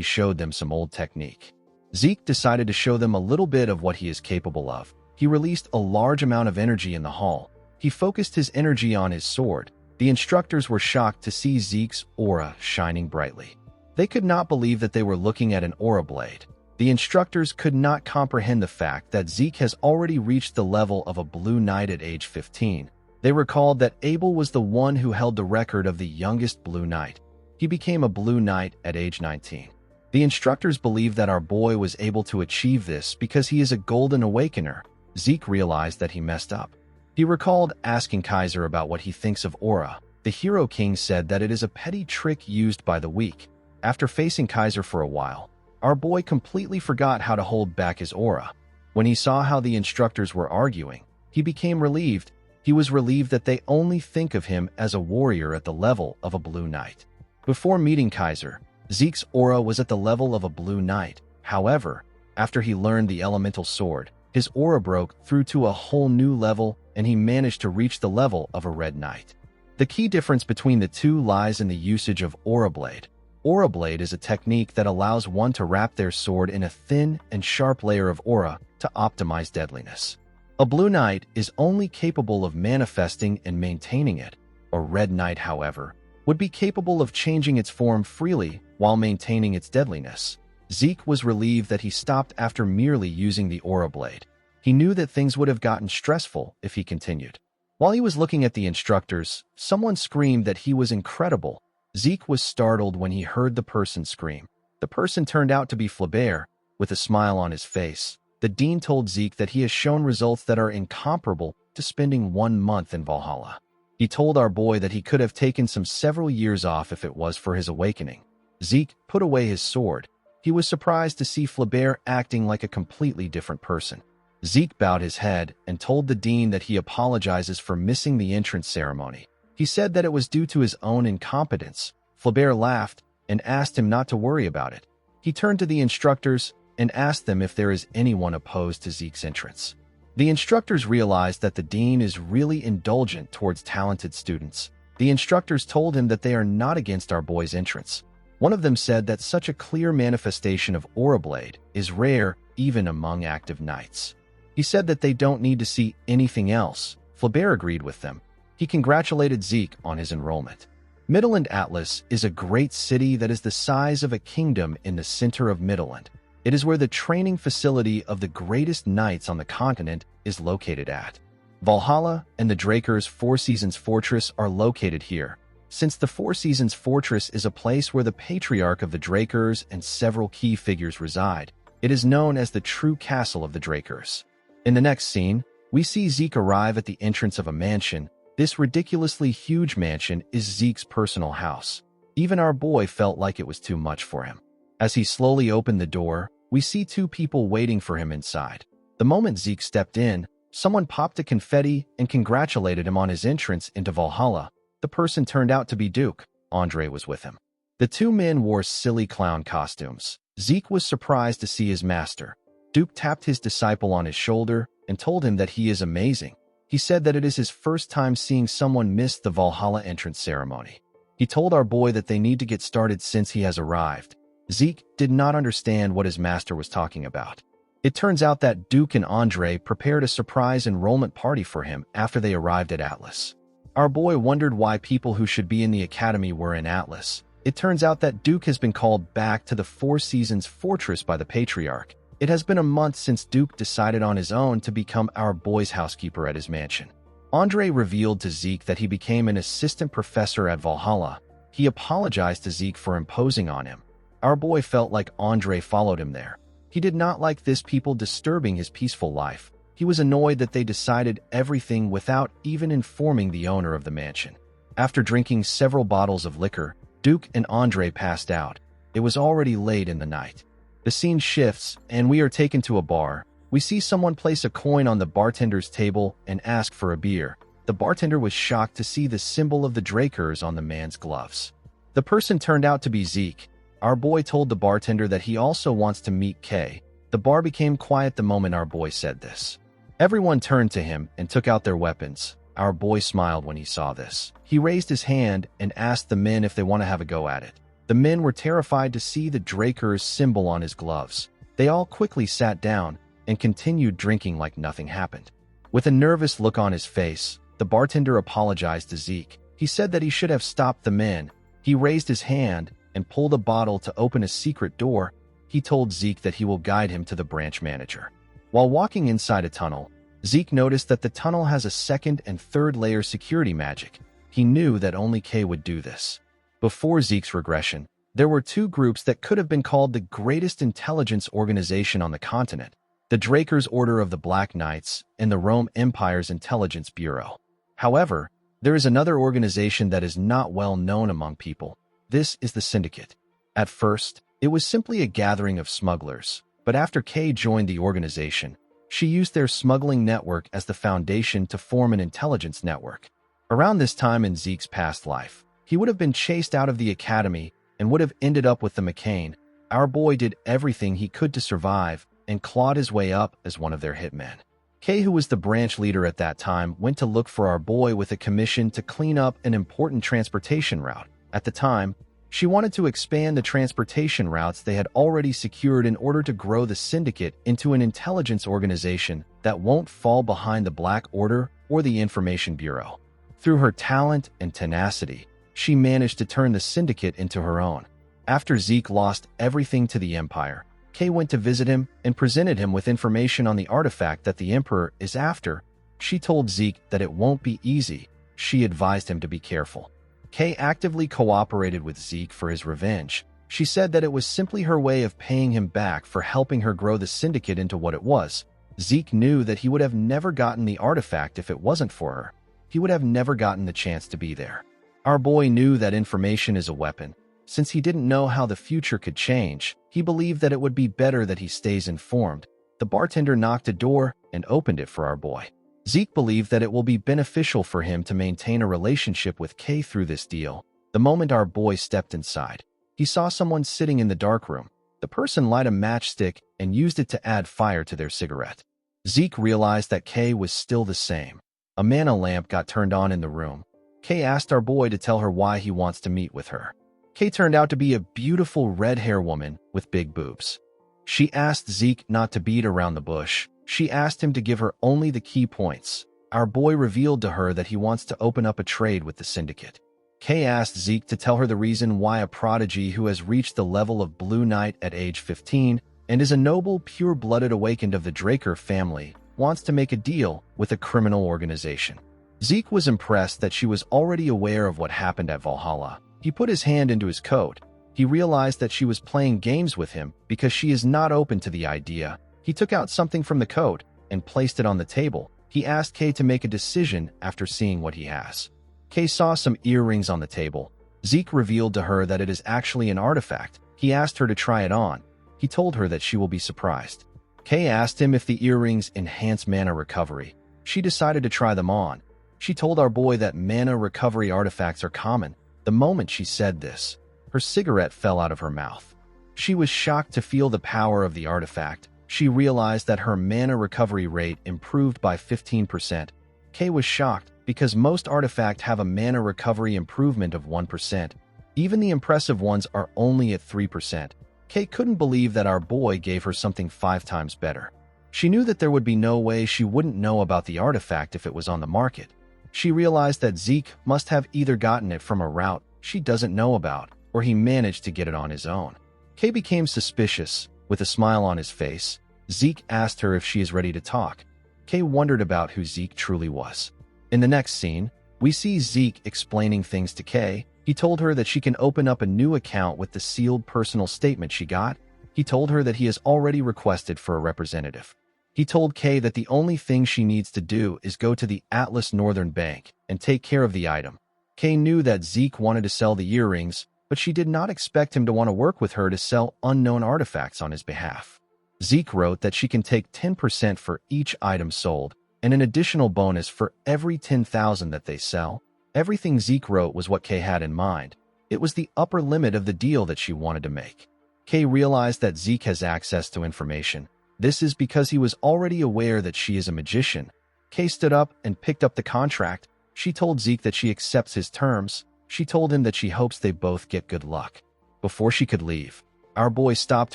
showed them some old technique. Zeke decided to show them a little bit of what he is capable of. He released a large amount of energy in the hall. He focused his energy on his sword. The instructors were shocked to see Zeke's aura shining brightly. They could not believe that they were looking at an aura blade. The instructors could not comprehend the fact that Zeke has already reached the level of a Blue Knight at age 15. They recalled that Abel was the one who held the record of the youngest Blue Knight. He became a Blue Knight at age 19. The instructors believed that our boy was able to achieve this because he is a Golden Awakener. Zeke realized that he messed up. He recalled asking Kaiser about what he thinks of aura. The Hero King said that it is a petty trick used by the weak. After facing Kaiser for a while, our boy completely forgot how to hold back his aura. When he saw how the instructors were arguing, he became relieved. He was relieved that they only think of him as a warrior at the level of a Blue Knight. Before meeting Kaiser, Zeke's aura was at the level of a Blue Knight. However, after he learned the elemental sword, his aura broke through to a whole new level, and he managed to reach the level of a Red Knight. The key difference between the two lies in the usage of Aura Blade. Aura Blade is a technique that allows one to wrap their sword in a thin and sharp layer of aura to optimize deadliness. A Blue Knight is only capable of manifesting and maintaining it. A Red Knight, however, would be capable of changing its form freely while maintaining its deadliness. Zeke was relieved that he stopped after merely using the Aura Blade. He knew that things would have gotten stressful if he continued. While he was looking at the instructors, someone screamed that he was incredible. Zeke was startled when he heard the person scream. The person turned out to be Flaubert. With a smile on his face, the dean told Zeke that he has shown results that are incomparable to spending 1 month in Valhalla. He told our boy that he could have taken several years off if it was for his awakening. Zeke put away his sword. He was surprised to see Flaubert acting like a completely different person. Zeke bowed his head and told the dean that he apologizes for missing the entrance ceremony. He said that it was due to his own incompetence. Flaubert laughed and asked him not to worry about it. He turned to the instructors and asked them if there is anyone opposed to Zeke's entrance. The instructors realized that the dean is really indulgent towards talented students. The instructors told him that they are not against our boy's entrance. One of them said that such a clear manifestation of Aura Blade is rare even among active knights. He said that they don't need to see anything else. Flaubert agreed with them. He congratulated Zeke on his enrollment. Midland Atlas is a great city that is the size of a kingdom in the center of Midland. It is where the training facility of the greatest knights on the continent is located at. Valhalla and the Drakers' Four Seasons Fortress are located here. Since the Four Seasons Fortress is a place where the patriarch of the Drakers and several key figures reside, it is known as the true castle of the Drakers. In the next scene, we see Zeke arrive at the entrance of a mansion. This ridiculously huge mansion is Zeke's personal house. Even our boy felt like it was too much for him. As he slowly opened the door, we see two people waiting for him inside. The moment Zeke stepped in, someone popped a confetti and congratulated him on his entrance into Valhalla. The person turned out to be Duke. Andre was with him. The two men wore silly clown costumes. Zeke was surprised to see his master. Duke tapped his disciple on his shoulder and told him that he is amazing. He said that it is his first time seeing someone miss the Valhalla entrance ceremony. He told our boy that they need to get started since he has arrived. Zeke did not understand what his master was talking about. It turns out that Duke and Andre prepared a surprise enrollment party for him after they arrived at Atlas. Our boy wondered why people who should be in the academy were in Atlas. It turns out that Duke has been called back to the Four Seasons Fortress by the Patriarch. It has been a month since Duke decided on his own to become our boy's housekeeper at his mansion. Andre revealed to Zeke that he became an assistant professor at Valhalla. He apologized to Zeke for imposing on him. Our boy felt like Andre followed him there. He did not like this people disturbing his peaceful life. He was annoyed that they decided everything without even informing the owner of the mansion. After drinking several bottles of liquor, Duke and Andre passed out. It was already late in the night. The scene shifts, and we are taken to a bar. We see someone place a coin on the bartender's table and ask for a beer. The bartender was shocked to see the symbol of the Drakers on the man's gloves. The person turned out to be Zeke. Our boy told the bartender that he also wants to meet Kay. The bar became quiet the moment our boy said this. Everyone turned to him and took out their weapons. Our boy smiled when he saw this. He raised his hand and asked the men if they want to have a go at it. The men were terrified to see the Drakers symbol on his gloves. They all quickly sat down and continued drinking like nothing happened. With a nervous look on his face, the bartender apologized to Zeke. He said that he should have stopped the men. He raised his hand and pulled a bottle to open a secret door. He told Zeke that he will guide him to the branch manager. While walking inside a tunnel, Zeke noticed that the tunnel has a second and third layer security magic. He knew that only Kay would do this. Before Zeke's regression, there were two groups that could have been called the greatest intelligence organization on the continent: the Drakers' Order of the Black Knights and the Rome Empire's Intelligence Bureau. However, there is another organization that is not well known among people. This is the Syndicate. At first, it was simply a gathering of smugglers, but after Kay joined the organization, she used their smuggling network as the foundation to form an intelligence network. Around this time in Zeke's past life, he would have been chased out of the academy and would have ended up with the McCain. Our boy did everything he could to survive and clawed his way up as one of their hitmen. Kay, who was the branch leader at that time, went to look for our boy with a commission to clean up an important transportation route. At the time, she wanted to expand the transportation routes they had already secured in order to grow the Syndicate into an intelligence organization that won't fall behind the Black Order or the Information Bureau. Through her talent and tenacity, she managed to turn the Syndicate into her own. After Zeke lost everything to the Empire, Kay went to visit him and presented him with information on the artifact that the Emperor is after. She told Zeke that it won't be easy. She advised him to be careful. Kay actively cooperated with Zeke for his revenge. She said that it was simply her way of paying him back for helping her grow the Syndicate into what it was. Zeke knew that he would have never gotten the artifact if it wasn't for her. He would have never gotten the chance to be there. Our boy knew that information is a weapon. Since he didn't know how the future could change, he believed that it would be better that he stays informed. The bartender knocked a door and opened it for our boy. Zeke believed that it will be beneficial for him to maintain a relationship with Kay through this deal. The moment our boy stepped inside, he saw someone sitting in the dark room. The person lit a matchstick and used it to add fire to their cigarette. Zeke realized that Kay was still the same. A mana lamp got turned on in the room. Kay asked our boy to tell her why he wants to meet with her. Kay turned out to be a beautiful red-hair woman with big boobs. She asked Zeke not to beat around the bush. She asked him to give her only the key points. Our boy revealed to her that he wants to open up a trade with the syndicate. Kay asked Zeke to tell her the reason why a prodigy who has reached the level of Blue Knight at age 15 and is a noble, pure-blooded awakened of the Draker family wants to make a deal with a criminal organization. Zeke was impressed that she was already aware of what happened at Valhalla. He put his hand into his coat. He realized that she was playing games with him because she is not open to the idea. He took out something from the coat and placed it on the table. He asked Kay to make a decision after seeing what he has. Kay saw some earrings on the table. Zeke revealed to her that it is actually an artifact. He asked her to try it on. He told her that she will be surprised. Kay asked him if the earrings enhance mana recovery. She decided to try them on. She told our boy that mana recovery artifacts are common. The moment she said this, her cigarette fell out of her mouth. She was shocked to feel the power of the artifact. She realized that her mana recovery rate improved by 15%. Kay was shocked because most artifacts have a mana recovery improvement of 1%. Even the impressive ones are only at 3%. Kay couldn't believe that our boy gave her something 5 times better. She knew that there would be no way she wouldn't know about the artifact if it was on the market. She realized that Zeke must have either gotten it from a route she doesn't know about, or he managed to get it on his own. Kay became suspicious. With a smile on his face, Zeke asked her if she is ready to talk. Kay wondered about who Zeke truly was. In the next scene, we see Zeke explaining things to Kay. He told her that she can open up a new account with the sealed personal statement she got. He told her that he has already requested for a representative. He told Kay that the only thing she needs to do is go to the Atlas Northern Bank and take care of the item. Kay knew that Zeke wanted to sell the earrings, but she did not expect him to want to work with her to sell unknown artifacts on his behalf. Zeke wrote that she can take 10% for each item sold, and an additional bonus for every 10,000 that they sell. Everything Zeke wrote was what Kay had in mind. It was the upper limit of the deal that she wanted to make. Kay realized that Zeke has access to information. This is because he was already aware that she is a magician. Kay stood up and picked up the contract. She told Zeke that she accepts his terms. She told him that she hopes they both get good luck. Before she could leave, our boy stopped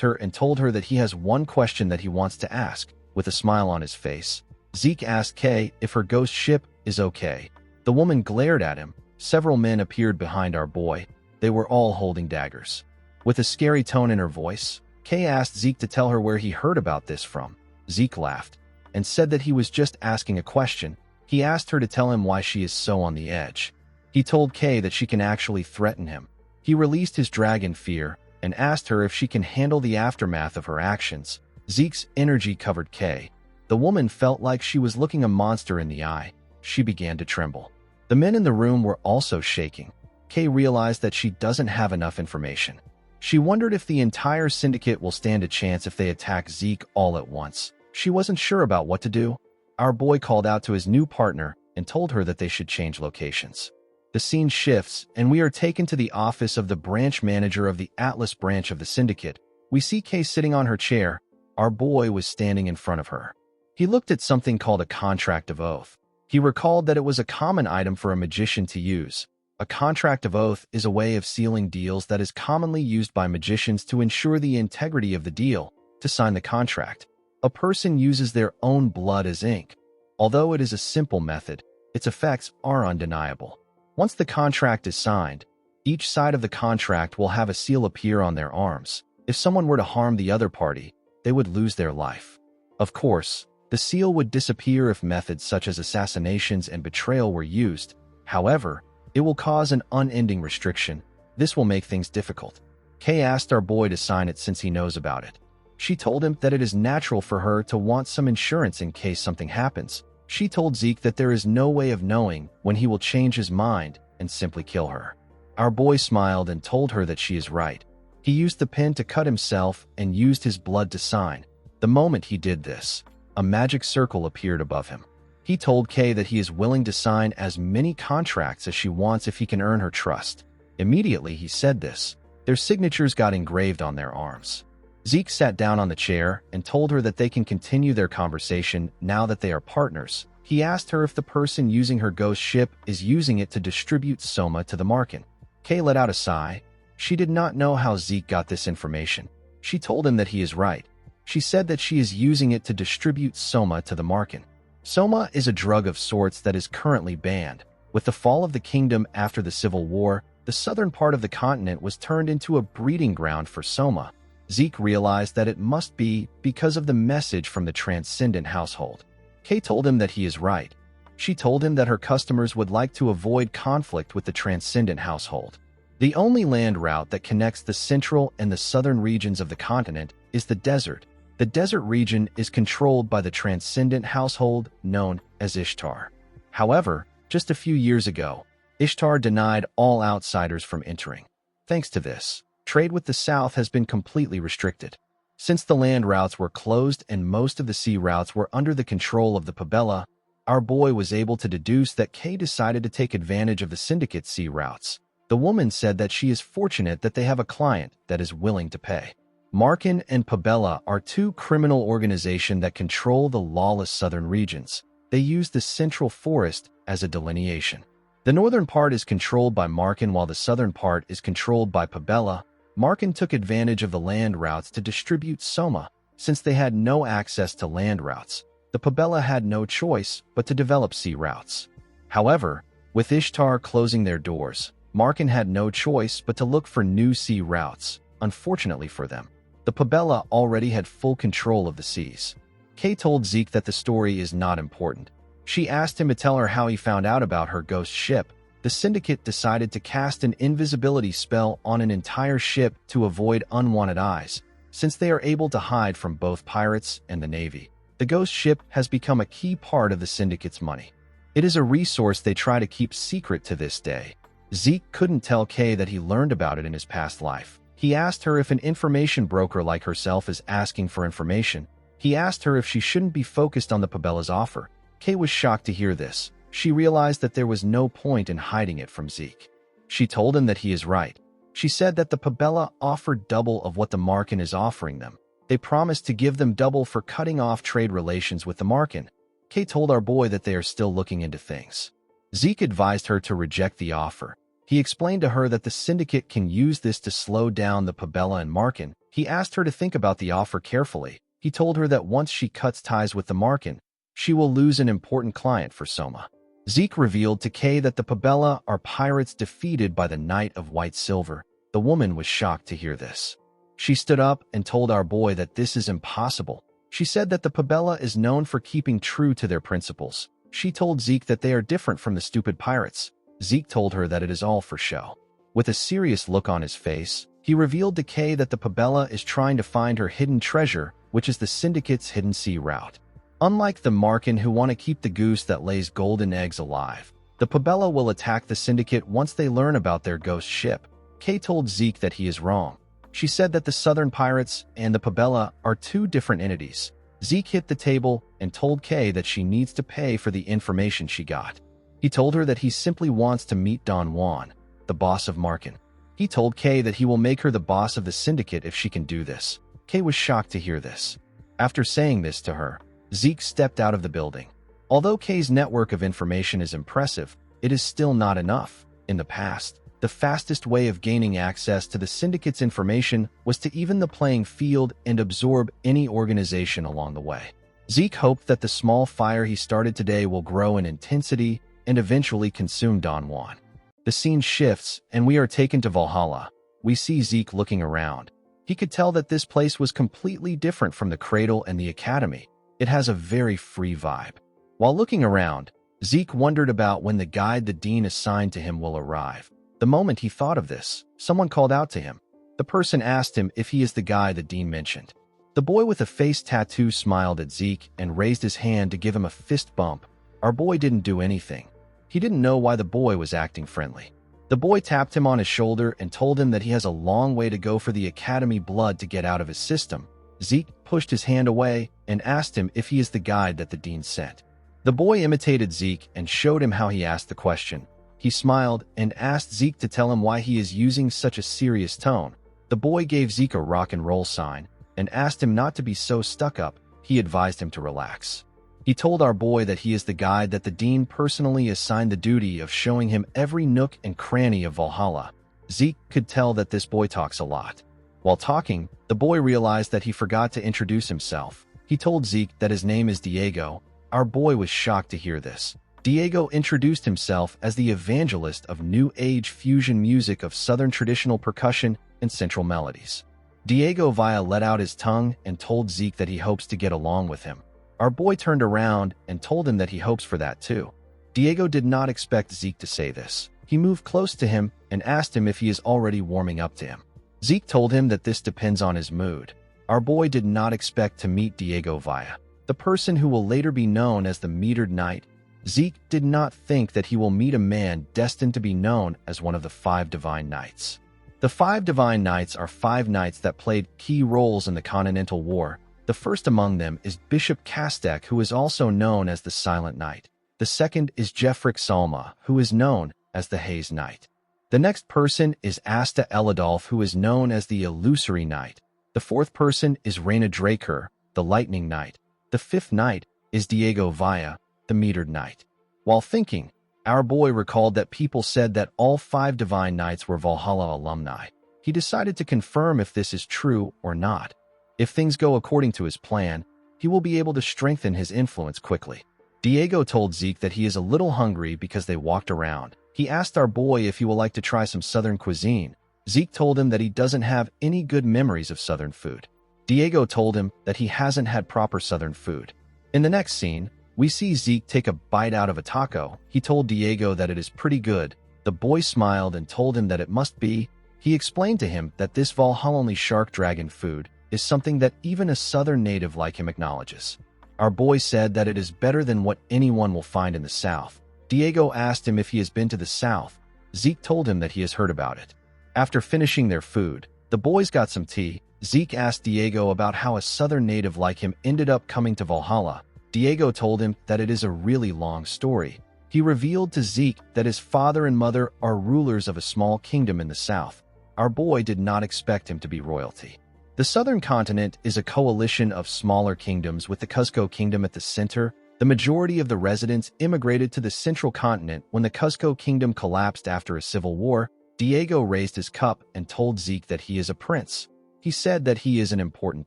her and told her that he has one question that he wants to ask. With a smile on his face, Zeke asked Kay if her ghost ship is okay. The woman glared at him. Several men appeared behind our boy. They were all holding daggers. With a scary tone in her voice, Kay asked Zeke to tell her where he heard about this from. Zeke laughed and said that he was just asking a question. He asked her to tell him why she is so on the edge. He told Kay that she can actually threaten him. He released his dragon fear and asked her if she can handle the aftermath of her actions. Zeke's energy covered Kay. The woman felt like she was looking a monster in the eye. She began to tremble. The men in the room were also shaking. Kay realized that she doesn't have enough information. She wondered if the entire syndicate will stand a chance if they attack Zeke all at once. She wasn't sure about what to do. Our boy called out to his new partner and told her that they should change locations. The scene shifts, and we are taken to the office of the branch manager of the Atlas branch of the syndicate. We see Kay sitting on her chair. Our boy was standing in front of her. He looked at something called a contract of oath. He recalled that it was a common item for a magician to use. A contract of oath is a way of sealing deals that is commonly used by magicians to ensure the integrity of the deal. To sign the contract, a person uses their own blood as ink. Although it is a simple method, its effects are undeniable. Once the contract is signed, each side of the contract will have a seal appear on their arms. If someone were to harm the other party, they would lose their life. Of course, the seal would disappear if methods such as assassinations and betrayal were used. However, it will cause an unending restriction. This will make things difficult. Kay asked our boy to sign it since he knows about it. She told him that it is natural for her to want some insurance in case something happens. She told Zeke that there is no way of knowing when he will change his mind and simply kill her. Our boy smiled and told her that she is right. He used the pen to cut himself and used his blood to sign. The moment he did this, a magic circle appeared above him. He told Kay that he is willing to sign as many contracts as she wants if he can earn her trust. Immediately he said this, their signatures got engraved on their arms. Zeke sat down on the chair and told her that they can continue their conversation now that they are partners. He asked her if the person using her ghost ship is using it to distribute Soma to the market. Kay let out a sigh. She did not know how Zeke got this information. She told him that he is right. She said that she is using it to distribute Soma to the market. Soma is a drug of sorts that is currently banned. With the fall of the kingdom after the Civil War, the southern part of the continent was turned into a breeding ground for Soma. Zeke realized that it must be because of the message from the Transcendent household. Kay told him that he is right. She told him that her customers would like to avoid conflict with the Transcendent household. The only land route that connects the central and the southern regions of the continent is the desert. The desert region is controlled by the Transcendent household known as Ishtar. However, just a few years ago, Ishtar denied all outsiders from entering. Thanks to this, trade with the south has been completely restricted. Since the land routes were closed and most of the sea routes were under the control of the Pabella, our boy was able to deduce that Kay decided to take advantage of the syndicate sea routes. The woman said that she is fortunate that they have a client that is willing to pay. Markin and Pabella are two criminal organizations that control the lawless southern regions. They use the central forest as a delineation. The northern part is controlled by Markin while the southern part is controlled by Pabella. Markin took advantage of the land routes to distribute Soma. Since they had no access to land routes, the Pabella had no choice but to develop sea routes. However, with Ishtar closing their doors, Markin had no choice but to look for new sea routes. Unfortunately for them, the Pabella already had full control of the seas. Kay told Zeke that the story is not important. She asked him to tell her how he found out about her ghost ship. The syndicate decided to cast an invisibility spell on an entire ship to avoid unwanted eyes, since they are able to hide from both pirates and the Navy. The ghost ship has become a key part of the syndicate's money. It is a resource they try to keep secret to this day. Zeke couldn't tell Kay that he learned about it in his past life. He asked her if an information broker like herself is asking for information. He asked her if she shouldn't be focused on the Pabella's offer. Kay was shocked to hear this. She realized that there was no point in hiding it from Zeke. She told him that he is right. She said that the Pabella offered double of what the Markin is offering them. They promised to give them double for cutting off trade relations with the Markin. Kay told our boy that they are still looking into things. Zeke advised her to reject the offer. He explained to her that the syndicate can use this to slow down the Pabella and Markin. He asked her to think about the offer carefully. He told her that once she cuts ties with the Markin, she will lose an important client for Soma. Zeke revealed to Kay that the Pabella are pirates defeated by the Knight of White Silver. The woman was shocked to hear this. She stood up and told our boy that this is impossible. She said that the Pabella is known for keeping true to their principles. She told Zeke that they are different from the stupid pirates. Zeke told her that it is all for show. With a serious look on his face, he revealed to Kay that the Pabella is trying to find her hidden treasure, which is the syndicate's hidden sea route. Unlike the Markin who want to keep the goose that lays golden eggs alive, the Pabella will attack the syndicate once they learn about their ghost ship. Kay told Zeke that he is wrong. She said that the Southern Pirates and the Pabella are two different entities. Zeke hit the table and told Kay that she needs to pay for the information she got. He told her that he simply wants to meet Don Juan, the boss of Markin. He told Kay that he will make her the boss of the syndicate if she can do this. Kay was shocked to hear this. After saying this to her, Zeke stepped out of the building. Although Kay's network of information is impressive, it is still not enough. In the past, the fastest way of gaining access to the syndicate's information was to even the playing field and absorb any organization along the way. Zeke hoped that the small fire he started today will grow in intensity and eventually consume Don Juan. The scene shifts, and we are taken to Valhalla. We see Zeke looking around. He could tell that this place was completely different from the Cradle and the Academy. It has a very free vibe. While looking around, Zeke wondered about when the guide the dean assigned to him will arrive. The moment he thought of this, someone called out to him. The person asked him if he is the guy the dean mentioned. The boy with a face tattoo smiled at Zeke and raised his hand to give him a fist bump. Our boy didn't do anything. He didn't know why the boy was acting friendly. The boy tapped him on his shoulder and told him that he has a long way to go for the Academy blood to get out of his system. Zeke pushed his hand away and asked him if he is the guide that the dean sent. The boy imitated Zeke and showed him how he asked the question. He smiled and asked Zeke to tell him why he is using such a serious tone. The boy gave Zeke a rock and roll sign and asked him not to be so stuck up. He advised him to relax. He told our boy that he is the guide that the dean personally assigned the duty of showing him every nook and cranny of Valhalla. Zeke could tell that this boy talks a lot. While talking, the boy realized that he forgot to introduce himself. He told Zeke that his name is Diego. Our boy was shocked to hear this. Diego introduced himself as the evangelist of New Age fusion music of Southern traditional percussion and central melodies. Diego Villa let out his tongue and told Zeke that he hopes to get along with him. Our boy turned around and told him that he hopes for that too. Diego did not expect Zeke to say this. He moved close to him and asked him if he is already warming up to him. Zeke told him that this depends on his mood. Our boy did not expect to meet Diego Villa, the person who will later be known as the Metered Knight. Zeke did not think that he will meet a man destined to be known as one of the 5 Divine Knights. The 5 Divine Knights are 5 knights that played key roles in the Continental War. The first among them is Bishop Kastek, who is also known as the Silent Knight. The second is Jeffrick Salma, who is known as the Haze Knight. The next person is Asta Eladolf, who is known as the Illusory Knight. The fourth person is Reyna Draker, the Lightning Knight. The fifth knight is Diego Villa, the Metered Knight. While thinking, our boy recalled that people said that all 5 Divine Knights were Valhalla alumni. He decided to confirm if this is true or not. If things go according to his plan, he will be able to strengthen his influence quickly. Diego told Zeke that he is a little hungry because they walked around. He asked our boy if he would like to try some Southern cuisine. Zeke told him that he doesn't have any good memories of Southern food. Diego told him that he hasn't had proper Southern food. In the next scene, we see Zeke take a bite out of a taco. He told Diego that it is pretty good. The boy smiled and told him that it must be. He explained to him that this Valhalla shark dragon food is something that even a Southern native like him acknowledges. Our boy said that it is better than what anyone will find in the South. Diego asked him if he has been to the South. Zeke told him that he has heard about it. After finishing their food, the boys got some tea. Zeke asked Diego about how a Southern native like him ended up coming to Valhalla. Diego told him that it is a really long story. He revealed to Zeke that his father and mother are rulers of a small kingdom in the South. Our boy did not expect him to be royalty. The Southern continent is a coalition of smaller kingdoms with the Cuzco Kingdom at the center. The majority of the residents immigrated to the central continent when the Cuzco Kingdom collapsed after a civil war. Diego raised his cup and told Zeke that he is a prince. He said that he is an important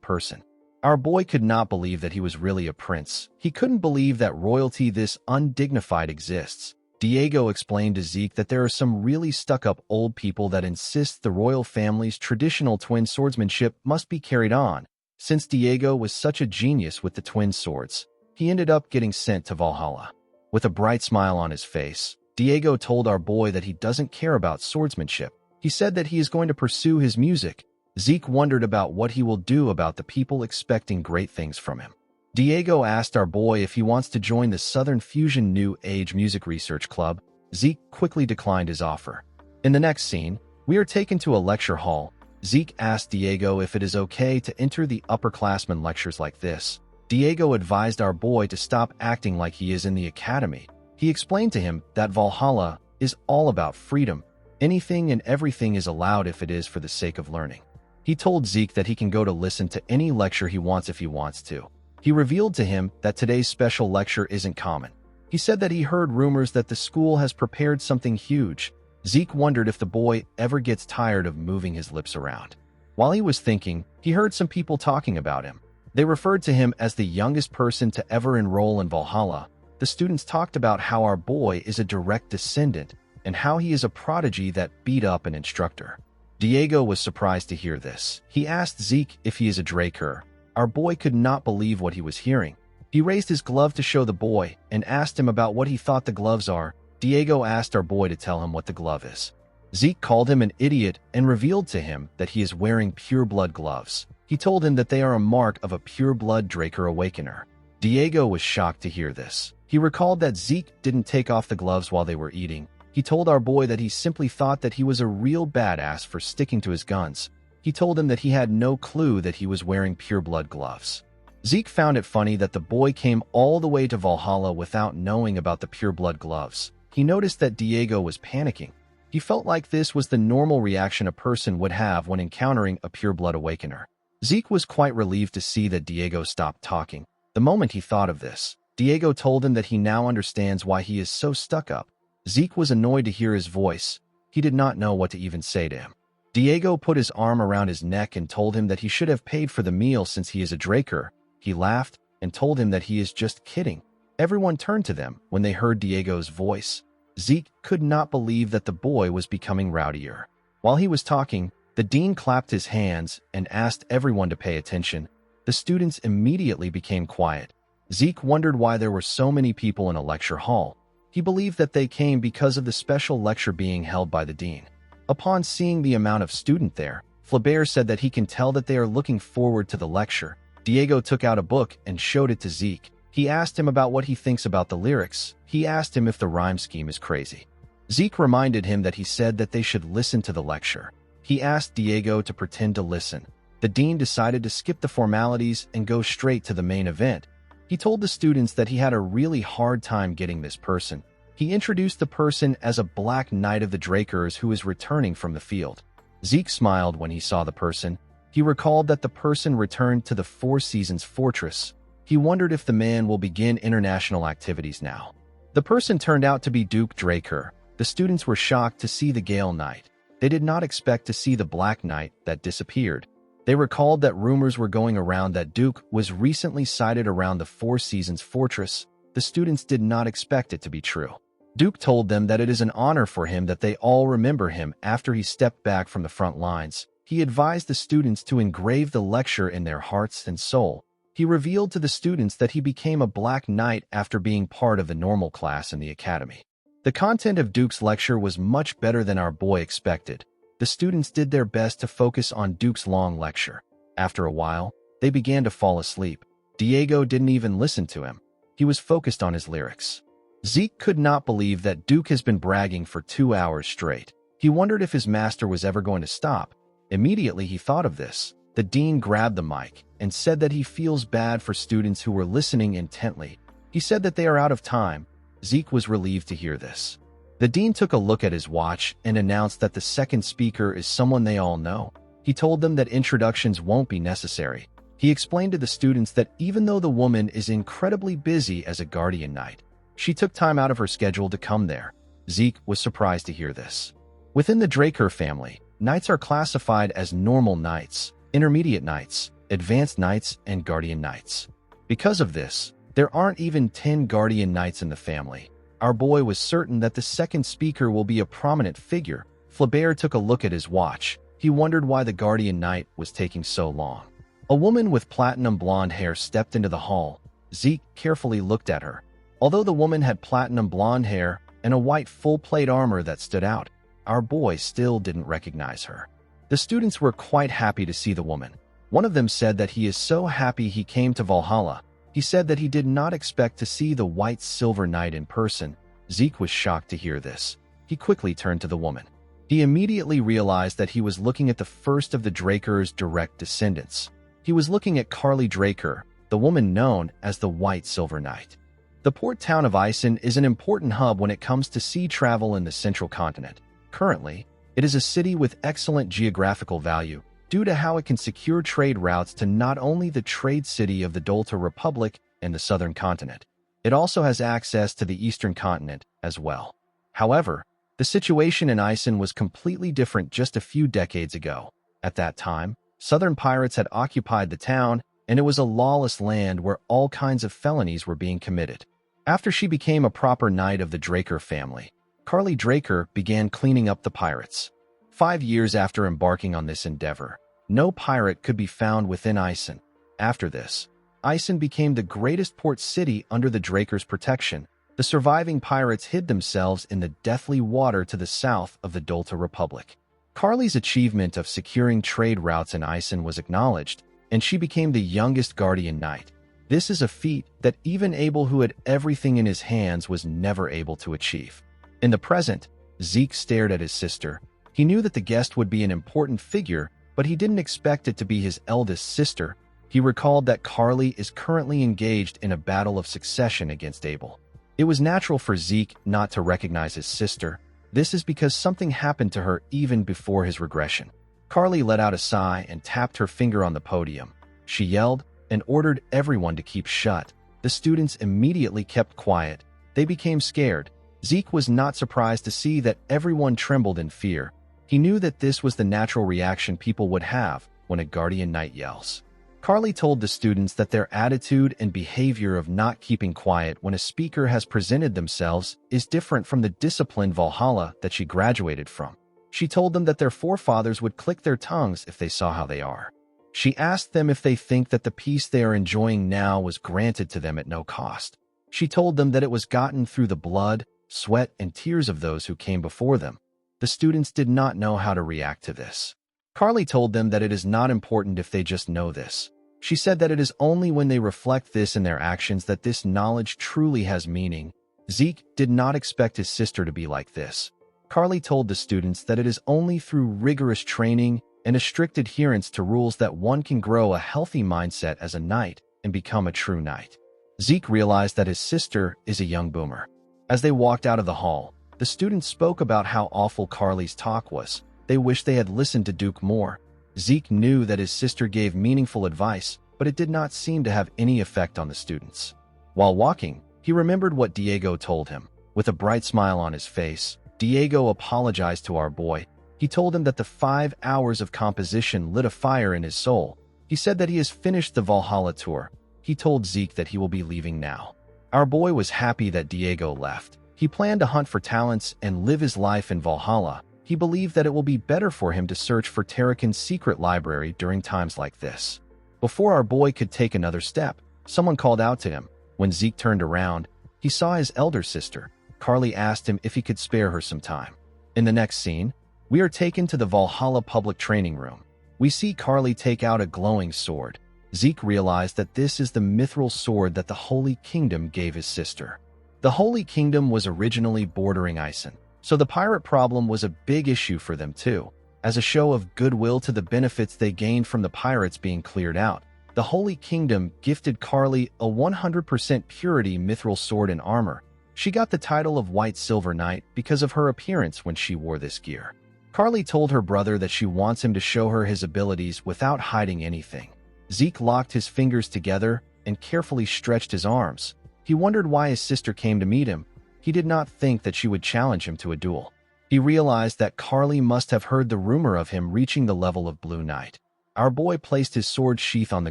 person. Our boy could not believe that he was really a prince. He couldn't believe that royalty this undignified exists. Diego explained to Zeke that there are some really stuck-up old people that insist the royal family's traditional twin swordsmanship must be carried on. Since Diego was such a genius with the twin swords, he ended up getting sent to Valhalla. With a bright smile on his face, Diego told our boy that he doesn't care about swordsmanship. He said that he is going to pursue his music. Zeke wondered about what he will do about the people expecting great things from him. Diego asked our boy if he wants to join the Southern Fusion New Age Music Research Club. Zeke quickly declined his offer. In the next scene, we are taken to a lecture hall. Zeke asked Diego if it is okay to enter the upperclassmen lectures like this. Diego advised our boy to stop acting like he is in the academy. He explained to him that Valhalla is all about freedom. Anything and everything is allowed if it is for the sake of learning. He told Zeke that he can go to listen to any lecture he wants if he wants to. He revealed to him that today's special lecture isn't common. He said that he heard rumors that the school has prepared something huge. Zeke wondered if the boy ever gets tired of moving his lips around. While he was thinking, he heard some people talking about him. They referred to him as the youngest person to ever enroll in Valhalla. The students talked about how our boy is a direct descendant and how he is a prodigy that beat up an instructor. Diego was surprised to hear this. He asked Zeke if he is a Draker. Our boy could not believe what he was hearing. He raised his glove to show the boy and asked him about what he thought the gloves are. Diego asked our boy to tell him what the glove is. Zeke called him an idiot and revealed to him that he is wearing pure-blood gloves. He told him that they are a mark of a pure-blood Draker Awakener. Diego was shocked to hear this. He recalled that Zeke didn't take off the gloves while they were eating. He told our boy that he simply thought that he was a real badass for sticking to his guns. He told him that he had no clue that he was wearing pure-blood gloves. Zeke found it funny that the boy came all the way to Valhalla without knowing about the pure-blood gloves. He noticed that Diego was panicking. He felt like this was the normal reaction a person would have when encountering a pure-blood awakener. Zeke was quite relieved to see that Diego stopped talking. The moment he thought of this, Diego told him that he now understands why he is so stuck up. Zeke was annoyed to hear his voice. He did not know what to even say to him. Diego put his arm around his neck and told him that he should have paid for the meal since he is a Draker. He laughed and told him that he is just kidding. Everyone turned to them when they heard Diego's voice. Zeke could not believe that the boy was becoming rowdier. While he was talking, the dean clapped his hands and asked everyone to pay attention. The students immediately became quiet. Zeke wondered why there were so many people in a lecture hall. He believed that they came because of the special lecture being held by the dean. Upon seeing the amount of student there, Flaubert said that he can tell that they are looking forward to the lecture. Diego took out a book and showed it to Zeke. He asked him about what he thinks about the lyrics. He asked him if the rhyme scheme is crazy. Zeke reminded him that he said that they should listen to the lecture. He asked Diego to pretend to listen. The dean decided to skip the formalities and go straight to the main event. He told the students that he had a really hard time getting this person. He introduced the person as a Black Knight of the Drakers who is returning from the field. Zeke smiled when he saw the person. He recalled that the person returned to the Four Seasons Fortress. He wondered if the man will begin international activities now. The person turned out to be Duke Draker. The students were shocked to see the Gale Knight. They did not expect to see the Black Knight that disappeared. They recalled that rumors were going around that Duke was recently sighted around the Four Seasons Fortress. The students did not expect it to be true. Duke told them that it is an honor for him that they all remember him after he stepped back from the front lines. He advised the students to engrave the lecture in their hearts and soul. He revealed to the students that he became a Black Knight after being part of the normal class in the academy. The content of Duke's lecture was much better than our boy expected. The students did their best to focus on Duke's long lecture. After a while, they began to fall asleep. Diego didn't even listen to him. He was focused on his lyrics. Zeke could not believe that Duke has been bragging for 2 hours straight. He wondered if his master was ever going to stop. Immediately he thought of this. The dean grabbed the mic and said that he feels bad for students who were listening intently. He said that they are out of time. Zeke was relieved to hear this. The dean took a look at his watch and announced that the second speaker is someone they all know. He told them that introductions won't be necessary. He explained to the students that even though the woman is incredibly busy as a guardian knight, she took time out of her schedule to come there. Zeke was surprised to hear this. Within the Draker family, knights are classified as normal knights, intermediate knights, advanced knights, and guardian knights. Because of this, there aren't even 10 guardian knights in the family. Our boy was certain that the second speaker will be a prominent figure. Flaubert took a look at his watch. He wondered why the guardian knight was taking so long. A woman with platinum blonde hair stepped into the hall. Zeke carefully looked at her. Although the woman had platinum blonde hair and a white full-plate armor that stood out, our boy still didn't recognize her. The students were quite happy to see the woman. One of them said that he is so happy he came to Valhalla. He said that he did not expect to see the White Silver Knight in person. Zeke was shocked to hear this. He quickly turned to the woman. He immediately realized that he was looking at the first of the Draker's direct descendants. He was looking at Carly Draker, the woman known as the White Silver Knight. The port town of Isen is an important hub when it comes to sea travel in the central continent. Currently, it is a city with excellent geographical value due to how it can secure trade routes to not only the trade city of the Dolta Republic and the southern continent, it also has access to the eastern continent as well. However, the situation in Isen was completely different just a few decades ago. At that time, southern pirates had occupied the town, and it was a lawless land where all kinds of felonies were being committed. After she became a proper knight of the Draker family, Carly Draker began cleaning up the pirates. 5 years after embarking on this endeavor, no pirate could be found within Isen. After this, Isen became the greatest port city under the Draker's protection. The surviving pirates hid themselves in the deathly water to the south of the Dolta Republic. Carly's achievement of securing trade routes in Isen was acknowledged, and she became the youngest guardian knight. This is a feat that even Abel, who had everything in his hands, was never able to achieve. In the present, Zeke stared at his sister. He knew that the guest would be an important figure, but he didn't expect it to be his eldest sister. He recalled that Carly is currently engaged in a battle of succession against Abel. It was natural for Zeke not to recognize his sister. This is because something happened to her even before his regression. Carly let out a sigh and tapped her finger on the podium. She yelled and ordered everyone to keep shut. The students immediately kept quiet. They became scared. Zeke was not surprised to see that everyone trembled in fear. He knew that this was the natural reaction people would have when a guardian knight yells. Carly told the students that their attitude and behavior of not keeping quiet when a speaker has presented themselves is different from the disciplined Valhalla that she graduated from. She told them that their forefathers would click their tongues if they saw how they are. She asked them if they think that the peace they are enjoying now was granted to them at no cost. She told them that it was gotten through the blood, sweat, and tears of those who came before them. The students did not know how to react to this. Carly told them that it is not important if they just know this. She said that it is only when they reflect this in their actions that this knowledge truly has meaning. Zeke did not expect his sister to be like this. Carly told the students that it is only through rigorous training and a strict adherence to rules that one can grow a healthy mindset as a knight and become a true knight. Zeke realized that his sister is a young boomer. As they walked out of the hall, the students spoke about how awful Carly's talk was. They wished they had listened to Duke more. Zeke knew that his sister gave meaningful advice, but it did not seem to have any effect on the students. While walking, he remembered what Diego told him. With a bright smile on his face, Diego apologized to our boy. He told him that the 5 hours of composition lit a fire in his soul. He said that he has finished the Valhalla tour. He told Zeke that he will be leaving now. Our boy was happy that Diego left. He planned to hunt for talents and live his life in Valhalla. He believed that it will be better for him to search for Tarakan's secret library during times like this. Before our boy could take another step, someone called out to him. When Zeke turned around, he saw his elder sister. Carly asked him if he could spare her some time. In the next scene, we are taken to the Valhalla public training room. We see Carly take out a glowing sword. Zeke realized that this is the mithril sword that the Holy Kingdom gave his sister. The Holy Kingdom was originally bordering Isen, so the pirate problem was a big issue for them too. As a show of goodwill to the benefits they gained from the pirates being cleared out, the Holy Kingdom gifted Carly a 100% purity mithril sword and armor. She got the title of White Silver Knight because of her appearance when she wore this gear. Carly told her brother that she wants him to show her his abilities without hiding anything. Zeke locked his fingers together and carefully stretched his arms. He wondered why his sister came to meet him. He did not think that she would challenge him to a duel. He realized that Carly must have heard the rumor of him reaching the level of Blue Knight. Our boy placed his sword sheath on the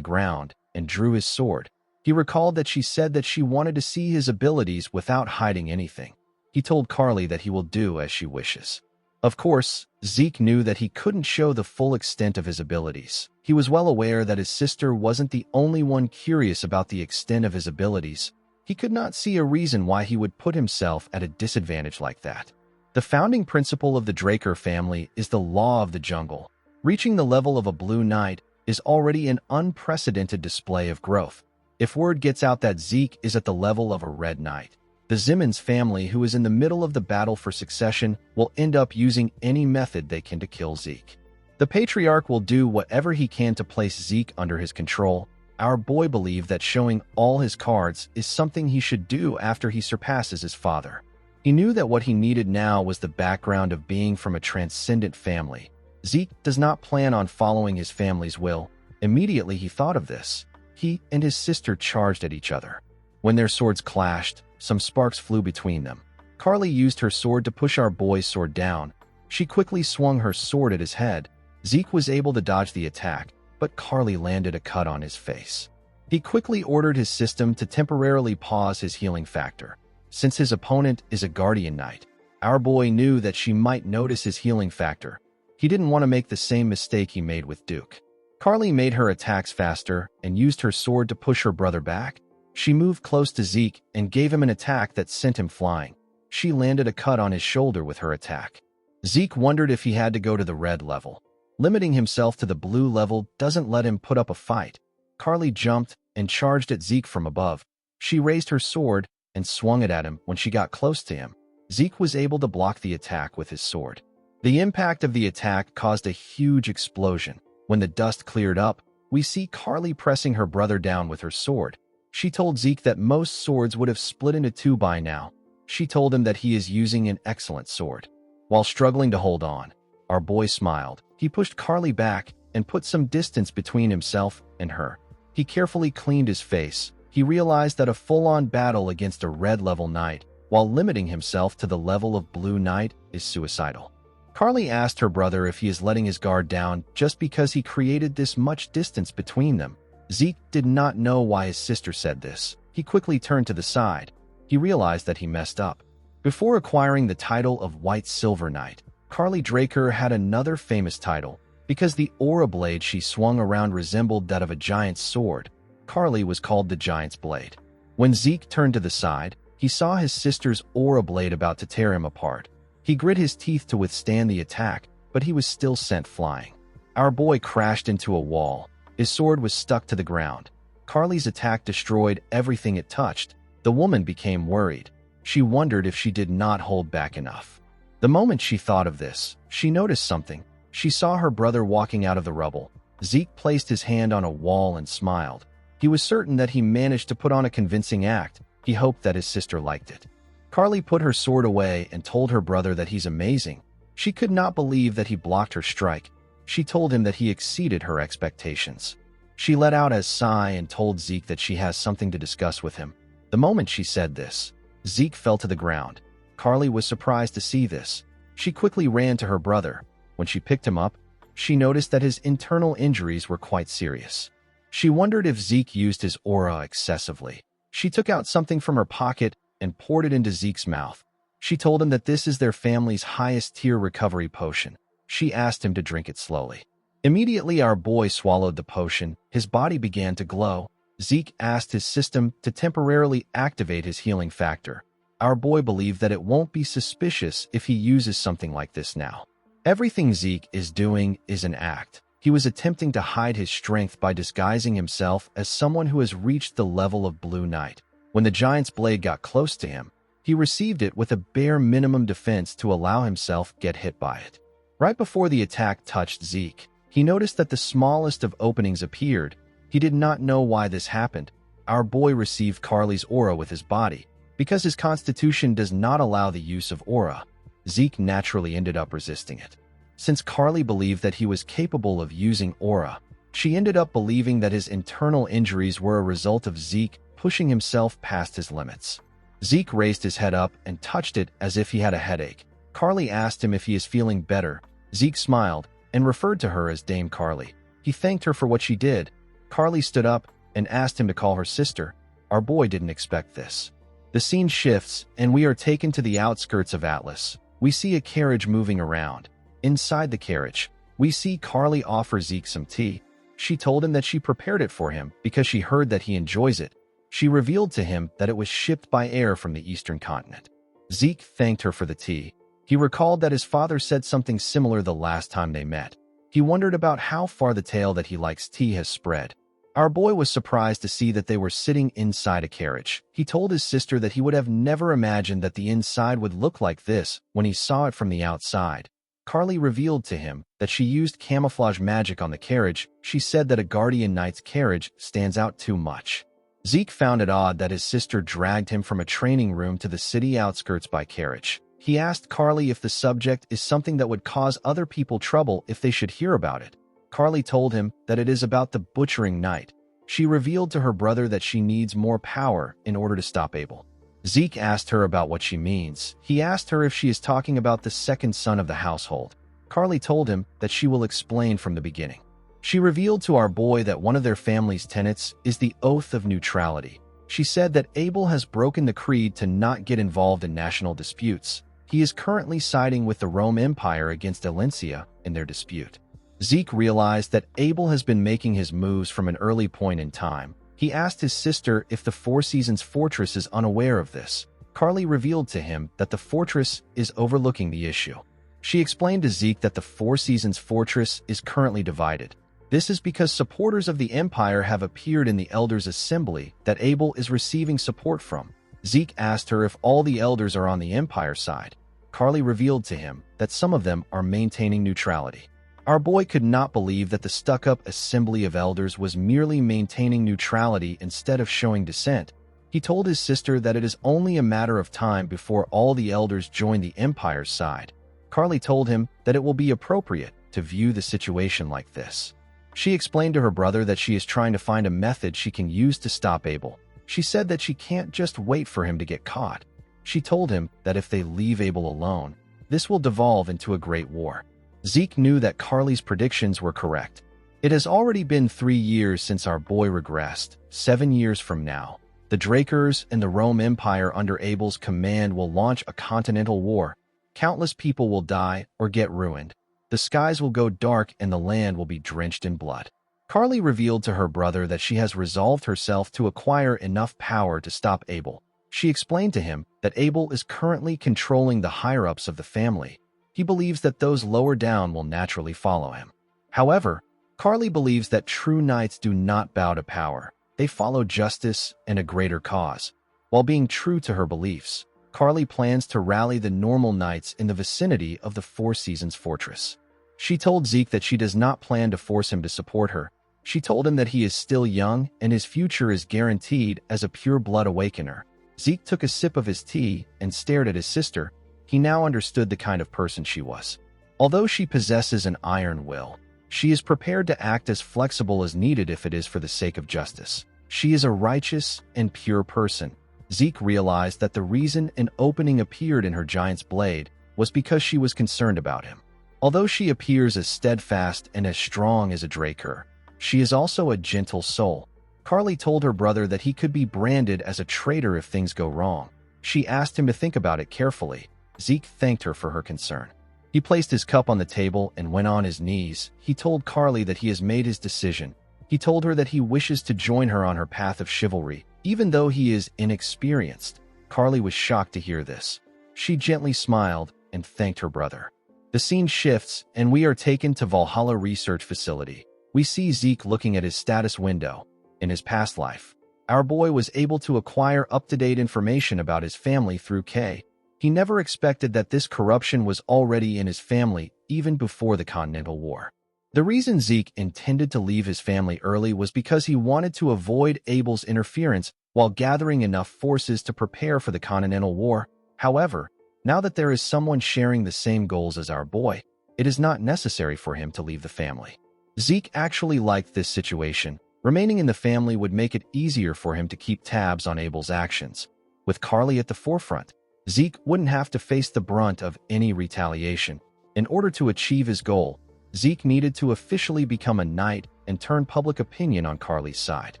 ground and drew his sword. He recalled that she said that she wanted to see his abilities without hiding anything. He told Carly that he will do as she wishes. Of course, Zeke knew that he couldn't show the full extent of his abilities. He was well aware that his sister wasn't the only one curious about the extent of his abilities. He could not see a reason why he would put himself at a disadvantage like that. The founding principle of the Draker family is the law of the jungle. Reaching the level of a Blue Knight is already an unprecedented display of growth. If word gets out that Zeke is at the level of a Red Knight, the Zimmons family, who is in the middle of the battle for succession, will end up using any method they can to kill Zeke. The Patriarch will do whatever he can to place Zeke under his control. Our boy believed that showing all his cards is something he should do after he surpasses his father. He knew that what he needed now was the background of being from a transcendent family. Zeke does not plan on following his family's will. Immediately he thought of this. He and his sister charged at each other. When their swords clashed, some sparks flew between them. Carly used her sword to push our boy's sword down. She quickly swung her sword at his head. Zeke was able to dodge the attack, but Carly landed a cut on his face. He quickly ordered his system to temporarily pause his healing factor. Since his opponent is a Guardian Knight, our boy knew that she might notice his healing factor. He didn't want to make the same mistake he made with Duke. Carly made her attacks faster and used her sword to push her brother back. She moved close to Zeke and gave him an attack that sent him flying. She landed a cut on his shoulder with her attack. Zeke wondered if he had to go to the red level. Limiting himself to the blue level doesn't let him put up a fight. Carly jumped and charged at Zeke from above. She raised her sword and swung it at him. When she got close to him, Zeke was able to block the attack with his sword. The impact of the attack caused a huge explosion. When the dust cleared up, we see Carly pressing her brother down with her sword. She told Zeke that most swords would have split into two by now. She told him that he is using an excellent sword. While struggling to hold on, our boy smiled. He pushed Carly back and put some distance between himself and her. He carefully cleaned his face. He realized that a full-on battle against a red-level knight, while limiting himself to the level of Blue Knight, is suicidal. Carly asked her brother if he is letting his guard down just because he created this much distance between them. Zeke did not know why his sister said this. He quickly turned to the side. He realized that he messed up. Before acquiring the title of White Silver Knight, Carly Draker had another famous title. Because the aura blade she swung around resembled that of a giant's sword, Carly was called the Giant's Blade. When Zeke turned to the side, he saw his sister's aura blade about to tear him apart. He grit his teeth to withstand the attack, but he was still sent flying. Our boy crashed into a wall. His sword was stuck to the ground. Carly's attack destroyed everything it touched. The woman became worried. She wondered if she did not hold back enough. The moment she thought of this, she noticed something. She saw her brother walking out of the rubble. Zeke placed his hand on a wall and smiled. He was certain that he managed to put on a convincing act. He hoped that his sister liked it. Carly put her sword away and told her brother that he's amazing. She could not believe that he blocked her strike. She told him that he exceeded her expectations. She let out a sigh and told Zeke that she has something to discuss with him. The moment she said this, Zeke fell to the ground. Carly was surprised to see this. She quickly ran to her brother. When she picked him up, she noticed that his internal injuries were quite serious. She wondered if Zeke used his aura excessively. She took out something from her pocket and poured it into Zeke's mouth. She told him that this is their family's highest-tier recovery potion. She asked him to drink it slowly. Immediately, our boy swallowed the potion. His body began to glow. Zeke asked his system to temporarily activate his healing factor. Our boy believed that it won't be suspicious if he uses something like this now. Everything Zeke is doing is an act. He was attempting to hide his strength by disguising himself as someone who has reached the level of Blue Knight. When the Giant's Blade got close to him, he received it with a bare minimum defense to allow himself get hit by it. Right before the attack touched Zeke, he noticed that the smallest of openings appeared. He did not know why this happened. Our boy received Carly's aura with his body. Because his constitution does not allow the use of aura, Zeke naturally ended up resisting it. Since Carly believed that he was capable of using aura, she ended up believing that his internal injuries were a result of Zeke pushing himself past his limits. Zeke raised his head up and touched it as if he had a headache. Carly asked him if he is feeling better. Zeke smiled and referred to her as Dame Carly. He thanked her for what she did. Carly stood up and asked him to call her sister. Our boy didn't expect this. The scene shifts, and we are taken to the outskirts of Atlas. We see a carriage moving around. Inside the carriage, we see Carly offer Zeke some tea. She told him that she prepared it for him because she heard that he enjoys it. She revealed to him that it was shipped by air from the eastern continent. Zeke thanked her for the tea. He recalled that his father said something similar the last time they met. He wondered about how far the tale that he likes tea has spread. Our boy was surprised to see that they were sitting inside a carriage. He told his sister that he would have never imagined that the inside would look like this when he saw it from the outside. Carly revealed to him that she used camouflage magic on the carriage. She said that a guardian knight's carriage stands out too much. Zeke found it odd that his sister dragged him from a training room to the city outskirts by carriage. He asked Carly if the subject is something that would cause other people trouble if they should hear about it. Carly told him that it is about the butchering knight. She revealed to her brother that she needs more power in order to stop Abel. Zeke asked her about what she means. He asked her if she is talking about the second son of the household. Carly told him that she will explain from the beginning. She revealed to our boy that one of their family's tenets is the oath of neutrality. She said that Abel has broken the creed to not get involved in national disputes. He is currently siding with the Rome Empire against Alencia in their dispute. Zeke realized that Abel has been making his moves from an early point in time. He asked his sister if the Four Seasons Fortress is unaware of this. Carly revealed to him that the fortress is overlooking the issue. She explained to Zeke that the Four Seasons Fortress is currently divided. This is because supporters of the Empire have appeared in the Elders' Assembly that Abel is receiving support from. Zeke asked her if all the Elders are on the Empire side. Carly revealed to him that some of them are maintaining neutrality. Our boy could not believe that the stuck-up Assembly of Elders was merely maintaining neutrality instead of showing dissent. He told his sister that it is only a matter of time before all the Elders join the Empire's side. Carly told him that it will be appropriate to view the situation like this. She explained to her brother that she is trying to find a method she can use to stop Abel. She said that she can't just wait for him to get caught. She told him that if they leave Abel alone, this will devolve into a great war. Zeke knew that Carly's predictions were correct. It has already been 3 years since our boy regressed. 7 years from now, the Drakers and the Rome Empire under Abel's command will launch a continental war. Countless people will die or get ruined. The skies will go dark and the land will be drenched in blood. Carly revealed to her brother that she has resolved herself to acquire enough power to stop Abel. She explained to him that Abel is currently controlling the higher-ups of the family. He believes that those lower down will naturally follow him. However, Carly believes that true knights do not bow to power. They follow justice and a greater cause. While being true to her beliefs, Carly plans to rally the normal knights in the vicinity of the Four Seasons Fortress. She told Zeke that she does not plan to force him to support her. She told him that he is still young and his future is guaranteed as a pure-blood awakener. Zeke took a sip of his tea and stared at his sister. He now understood the kind of person she was. Although she possesses an iron will, she is prepared to act as flexible as needed if it is for the sake of justice. She is a righteous and pure person. Zeke realized that the reason an opening appeared in her giant's blade was because she was concerned about him. Although she appears as steadfast and as strong as a Draker, she is also a gentle soul. Carly told her brother that he could be branded as a traitor if things go wrong. She asked him to think about it carefully. Zeke thanked her for her concern. He placed his cup on the table and went on his knees. He told Carly that he has made his decision. He told her that he wishes to join her on her path of chivalry, even though he is inexperienced. Carly was shocked to hear this. She gently smiled and thanked her brother. The scene shifts, and we are taken to Valhalla Research Facility. We see Zeke looking at his status window. In his past life, our boy was able to acquire up-to-date information about his family through K. He never expected that this corruption was already in his family even before the Continental War. The reason Zeke intended to leave his family early was because he wanted to avoid Abel's interference while gathering enough forces to prepare for the Continental War. However, now that there is someone sharing the same goals as our boy, it is not necessary for him to leave the family. Zeke actually liked this situation. Remaining in the family would make it easier for him to keep tabs on Abel's actions. With Carly at the forefront, Zeke wouldn't have to face the brunt of any retaliation. In order to achieve his goal, Zeke needed to officially become a knight and turn public opinion on Carly's side.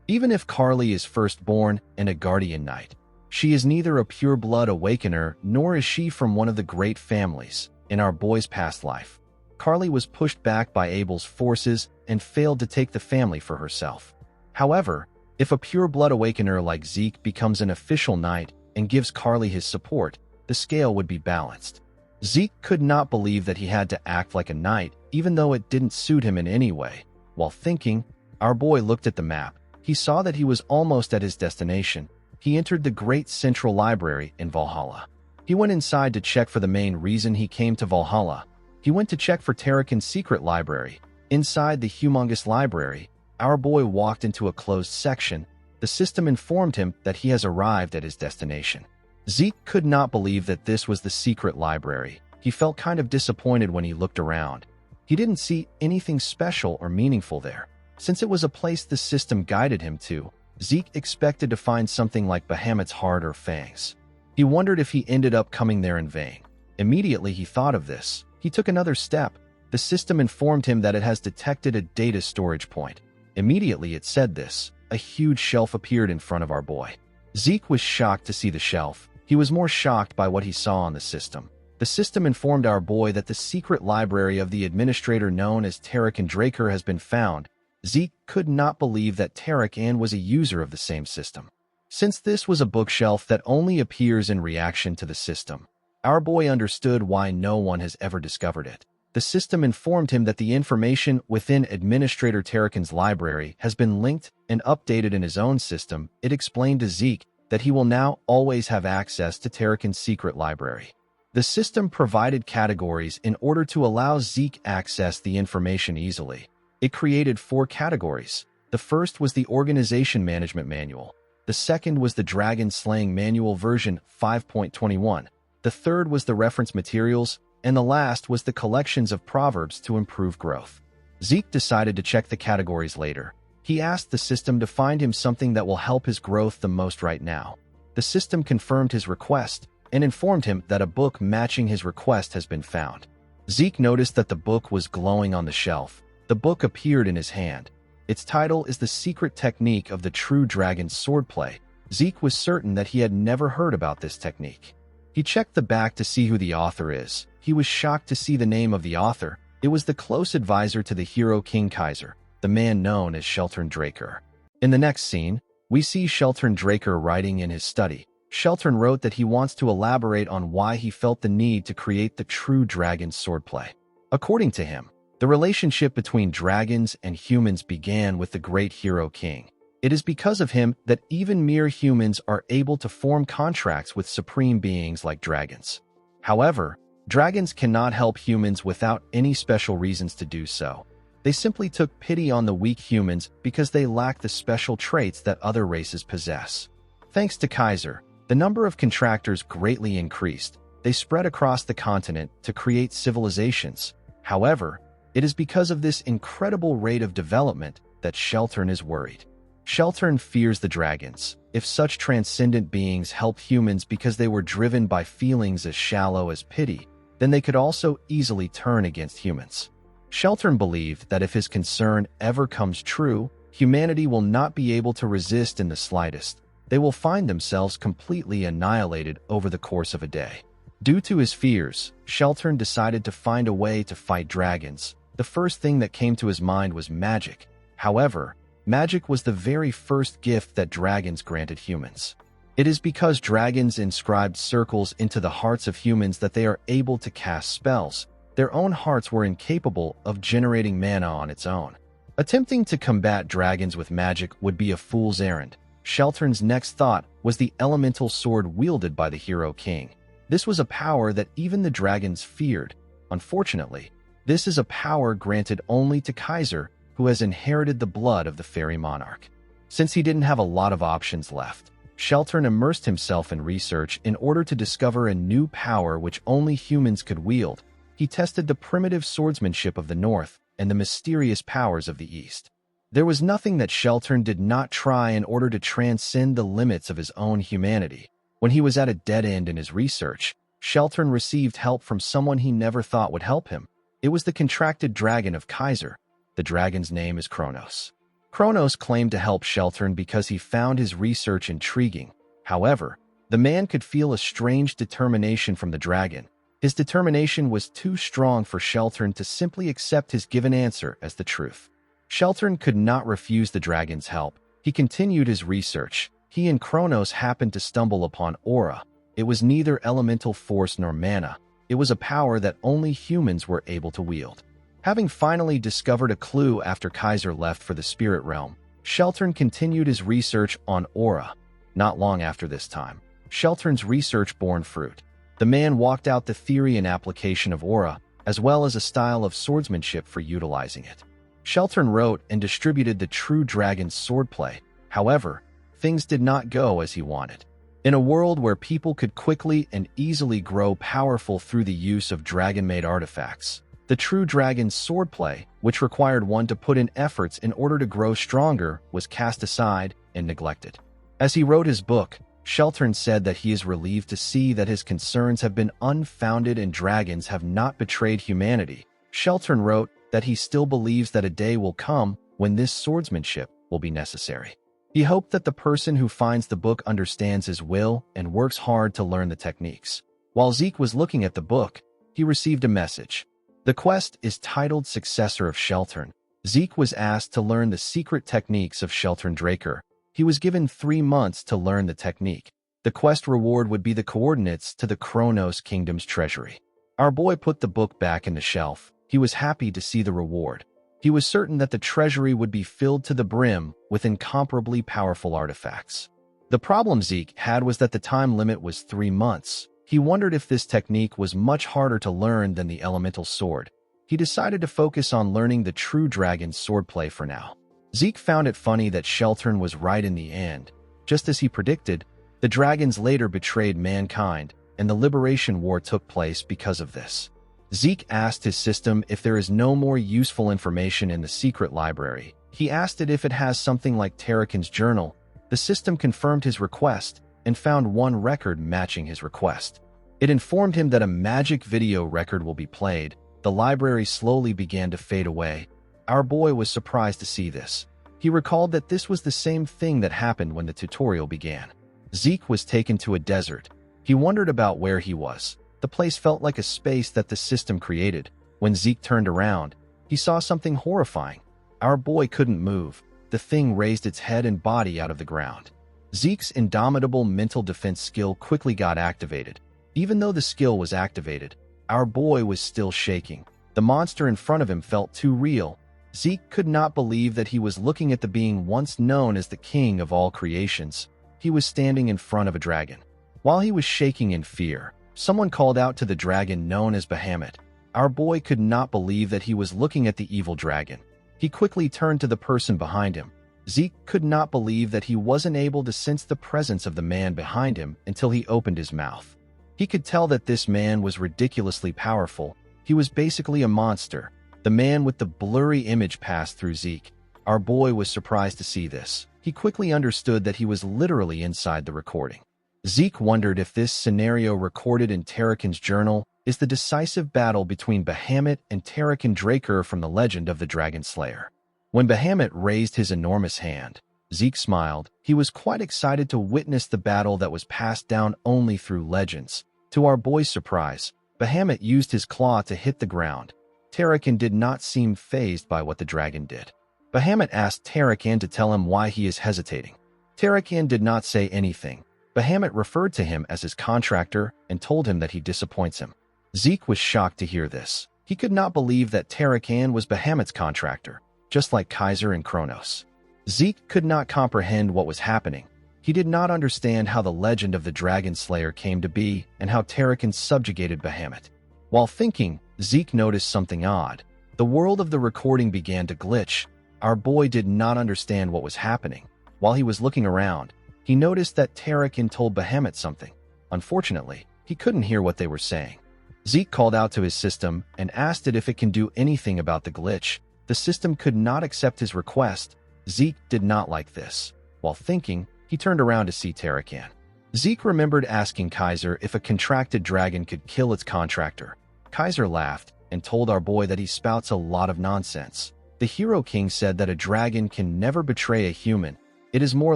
Even if Carly is firstborn and a guardian knight, she is neither a pure-blood awakener nor is she from one of the great families. In our boy's past life, Carly was pushed back by Abel's forces and failed to take the family for herself. However, if a pure-blood awakener like Zeke becomes an official knight and gives Carly his support, the scale would be balanced. Zeke could not believe that he had to act like a knight, even though it didn't suit him in any way. While thinking, our boy looked at the map. He saw that he was almost at his destination. He entered the Great Central Library in Valhalla. He went inside to check for the main reason he came to Valhalla. He went to check for Tarakan's secret library. Inside the humongous library, our boy walked into a closed section. The system informed him that he has arrived at his destination. Zeke could not believe that this was the secret library. He felt kind of disappointed when he looked around. He didn't see anything special or meaningful there. Since it was a place the system guided him to, Zeke expected to find something like Bahamut's heart or fangs. He wondered if he ended up coming there in vain. Immediately he thought of this. He took another step. The system informed him that it has detected a data storage point. Immediately it said this. A huge shelf appeared in front of our boy. Zeke was shocked to see the shelf. He was more shocked by what he saw on the system. The system informed our boy that the secret library of the administrator known as Tarakan Draker has been found. Zeke could not believe that Tarakan was a user of the same system. Since this was a bookshelf that only appears in reaction to the system, our boy understood why no one has ever discovered it. The system informed him that the information within Administrator Tarakan's library has been linked and updated in his own system. It explained to Zeke that he will now always have access to Tarakan's secret library. The system provided categories in order to allow Zeke access the information easily. It created 4 categories. The first was the Organization Management Manual. The second was the Dragon Slaying Manual version 5.21. The third was the Reference Materials, and the last was the collections of proverbs to improve growth. Zeke decided to check the categories later. He asked the system to find him something that will help his growth the most right now. The system confirmed his request and informed him that a book matching his request has been found. Zeke noticed that the book was glowing on the shelf. The book appeared in his hand. Its title is The Secret Technique of the True Dragon's Swordplay. Zeke was certain that he had never heard about this technique. He checked the back to see who the author is. He was shocked to see the name of the author. It was the close advisor to the hero King Kaiser, the man known as Shelton Draker. In the next scene, we see Shelton Draker writing in his study. Shelton wrote that he wants to elaborate on why he felt the need to create the true dragon's swordplay. According to him, the relationship between dragons and humans began with the great hero king. It is because of him that even mere humans are able to form contracts with supreme beings like dragons. However, dragons cannot help humans without any special reasons to do so. They simply took pity on the weak humans because they lack the special traits that other races possess. Thanks to Kaiser, the number of contractors greatly increased. They spread across the continent to create civilizations. However, it is because of this incredible rate of development that Shelton is worried. Shelton fears the dragons. If such transcendent beings help humans because they were driven by feelings as shallow as pity, then they could also easily turn against humans. Shelton believed that if his concern ever comes true, humanity will not be able to resist in the slightest. They will find themselves completely annihilated over the course of a day. Due to his fears, Shelton decided to find a way to fight dragons. The first thing that came to his mind was magic. However, magic was the very first gift that dragons granted humans. It is because dragons inscribed circles into the hearts of humans that they are able to cast spells. Their own hearts were incapable of generating mana on its own. Attempting to combat dragons with magic would be a fool's errand. Shelton's next thought was the elemental sword wielded by the hero king. This was a power that even the dragons feared. Unfortunately, this is a power granted only to Kaiser, who has inherited the blood of the fairy monarch. Since he didn't have a lot of options left, Shelton immersed himself in research in order to discover a new power which only humans could wield. He tested the primitive swordsmanship of the North and the mysterious powers of the East. There was nothing that Shelton did not try in order to transcend the limits of his own humanity. When he was at a dead end in his research, Shelton received help from someone he never thought would help him. It was the contracted dragon of Kaiser. The dragon's name is Kronos. Kronos claimed to help Shelton because he found his research intriguing. However, the man could feel a strange determination from the dragon. His determination was too strong for Shelton to simply accept his given answer as the truth. Shelton could not refuse the dragon's help. He continued his research. He and Kronos happened to stumble upon aura. It was neither elemental force nor mana. It was a power that only humans were able to wield. Having finally discovered a clue after Kaiser left for the spirit realm, Shelton continued his research on aura. Not long after this time, Shelton's research bore fruit. The man walked out the theory and application of aura, as well as a style of swordsmanship for utilizing it. Shelton wrote and distributed the True Dragon's swordplay. However, things did not go as he wanted. In a world where people could quickly and easily grow powerful through the use of dragon-made artifacts, the True Dragon's swordplay, which required one to put in efforts in order to grow stronger, was cast aside and neglected. As he wrote his book, Shelton said that he is relieved to see that his concerns have been unfounded and dragons have not betrayed humanity. Shelton wrote that he still believes that a day will come when this swordsmanship will be necessary. He hoped that the person who finds the book understands his will and works hard to learn the techniques. While Zeke was looking at the book, he received a message. The quest is titled Successor of Shelton. Zeke was asked to learn the secret techniques of Shelton Draker. He was given 3 months to learn the technique. The quest reward would be the coordinates to the Kronos Kingdom's treasury. Our boy put the book back in the shelf. He was happy to see the reward. He was certain that the treasury would be filled to the brim with incomparably powerful artifacts. The problem Zeke had was that the time limit was 3 months. He wondered if this technique was much harder to learn than the elemental sword. He decided to focus on learning the True Dragon's swordplay for now. Zeke found it funny that Shelton was right in the end. Just as he predicted, the dragons later betrayed mankind, and the Liberation War took place because of this. Zeke asked his system if there is no more useful information in the secret library. He asked it if it has something like Tarakan's journal. The system confirmed his request and found one record matching his request. It informed him that a magic video record will be played. The library slowly began to fade away. Our boy was surprised to see this. He recalled that this was the same thing that happened when the tutorial began. Zeke was taken to a desert. He wondered about where he was. The place felt like a space that the system created. When Zeke turned around, he saw something horrifying. Our boy couldn't move. The thing raised its head and body out of the ground. Zeke's indomitable mental defense skill quickly got activated. Even though the skill was activated, our boy was still shaking. The monster in front of him felt too real. Zeke could not believe that he was looking at the being once known as the king of all creations. He was standing in front of a dragon. While he was shaking in fear, someone called out to the dragon known as Bahamut. Our boy could not believe that he was looking at the evil dragon. He quickly turned to the person behind him. Zeke could not believe that he wasn't able to sense the presence of the man behind him until he opened his mouth. He could tell that this man was ridiculously powerful. He was basically a monster. The man with the blurry image passed through Zeke. Our boy was surprised to see this. He quickly understood that he was literally inside the recording. Zeke wondered if this scenario recorded in Tarakan's journal is the decisive battle between Bahamut and Tarakan Draker from the legend of the Dragon Slayer. When Bahamut raised his enormous hand, Zeke smiled. He was quite excited to witness the battle that was passed down only through legends. To our boy's surprise, Bahamut used his claw to hit the ground. Tarakan did not seem fazed by what the dragon did. Bahamut asked Tarakan to tell him why he is hesitating. Tarakan did not say anything. Bahamut referred to him as his contractor and told him that he disappoints him. Zeke was shocked to hear this. He could not believe that Tarakan was Bahamut's contractor, just like Kaiser and Kronos. Zeke could not comprehend what was happening. He did not understand how the legend of the Dragon Slayer came to be and how Tarakan subjugated Bahamut. While thinking, Zeke noticed something odd. The world of the recording began to glitch. Our boy did not understand what was happening. While he was looking around, he noticed that Tarakan told Bahamut something. Unfortunately, he couldn't hear what they were saying. Zeke called out to his system and asked it if it can do anything about the glitch. The system could not accept his request. Zeke did not like this. While thinking, he turned around to see Tarakan. Zeke remembered asking Kaiser if a contracted dragon could kill its contractor. Kaiser laughed and told our boy that he spouts a lot of nonsense. The Hero King said that a dragon can never betray a human. It is more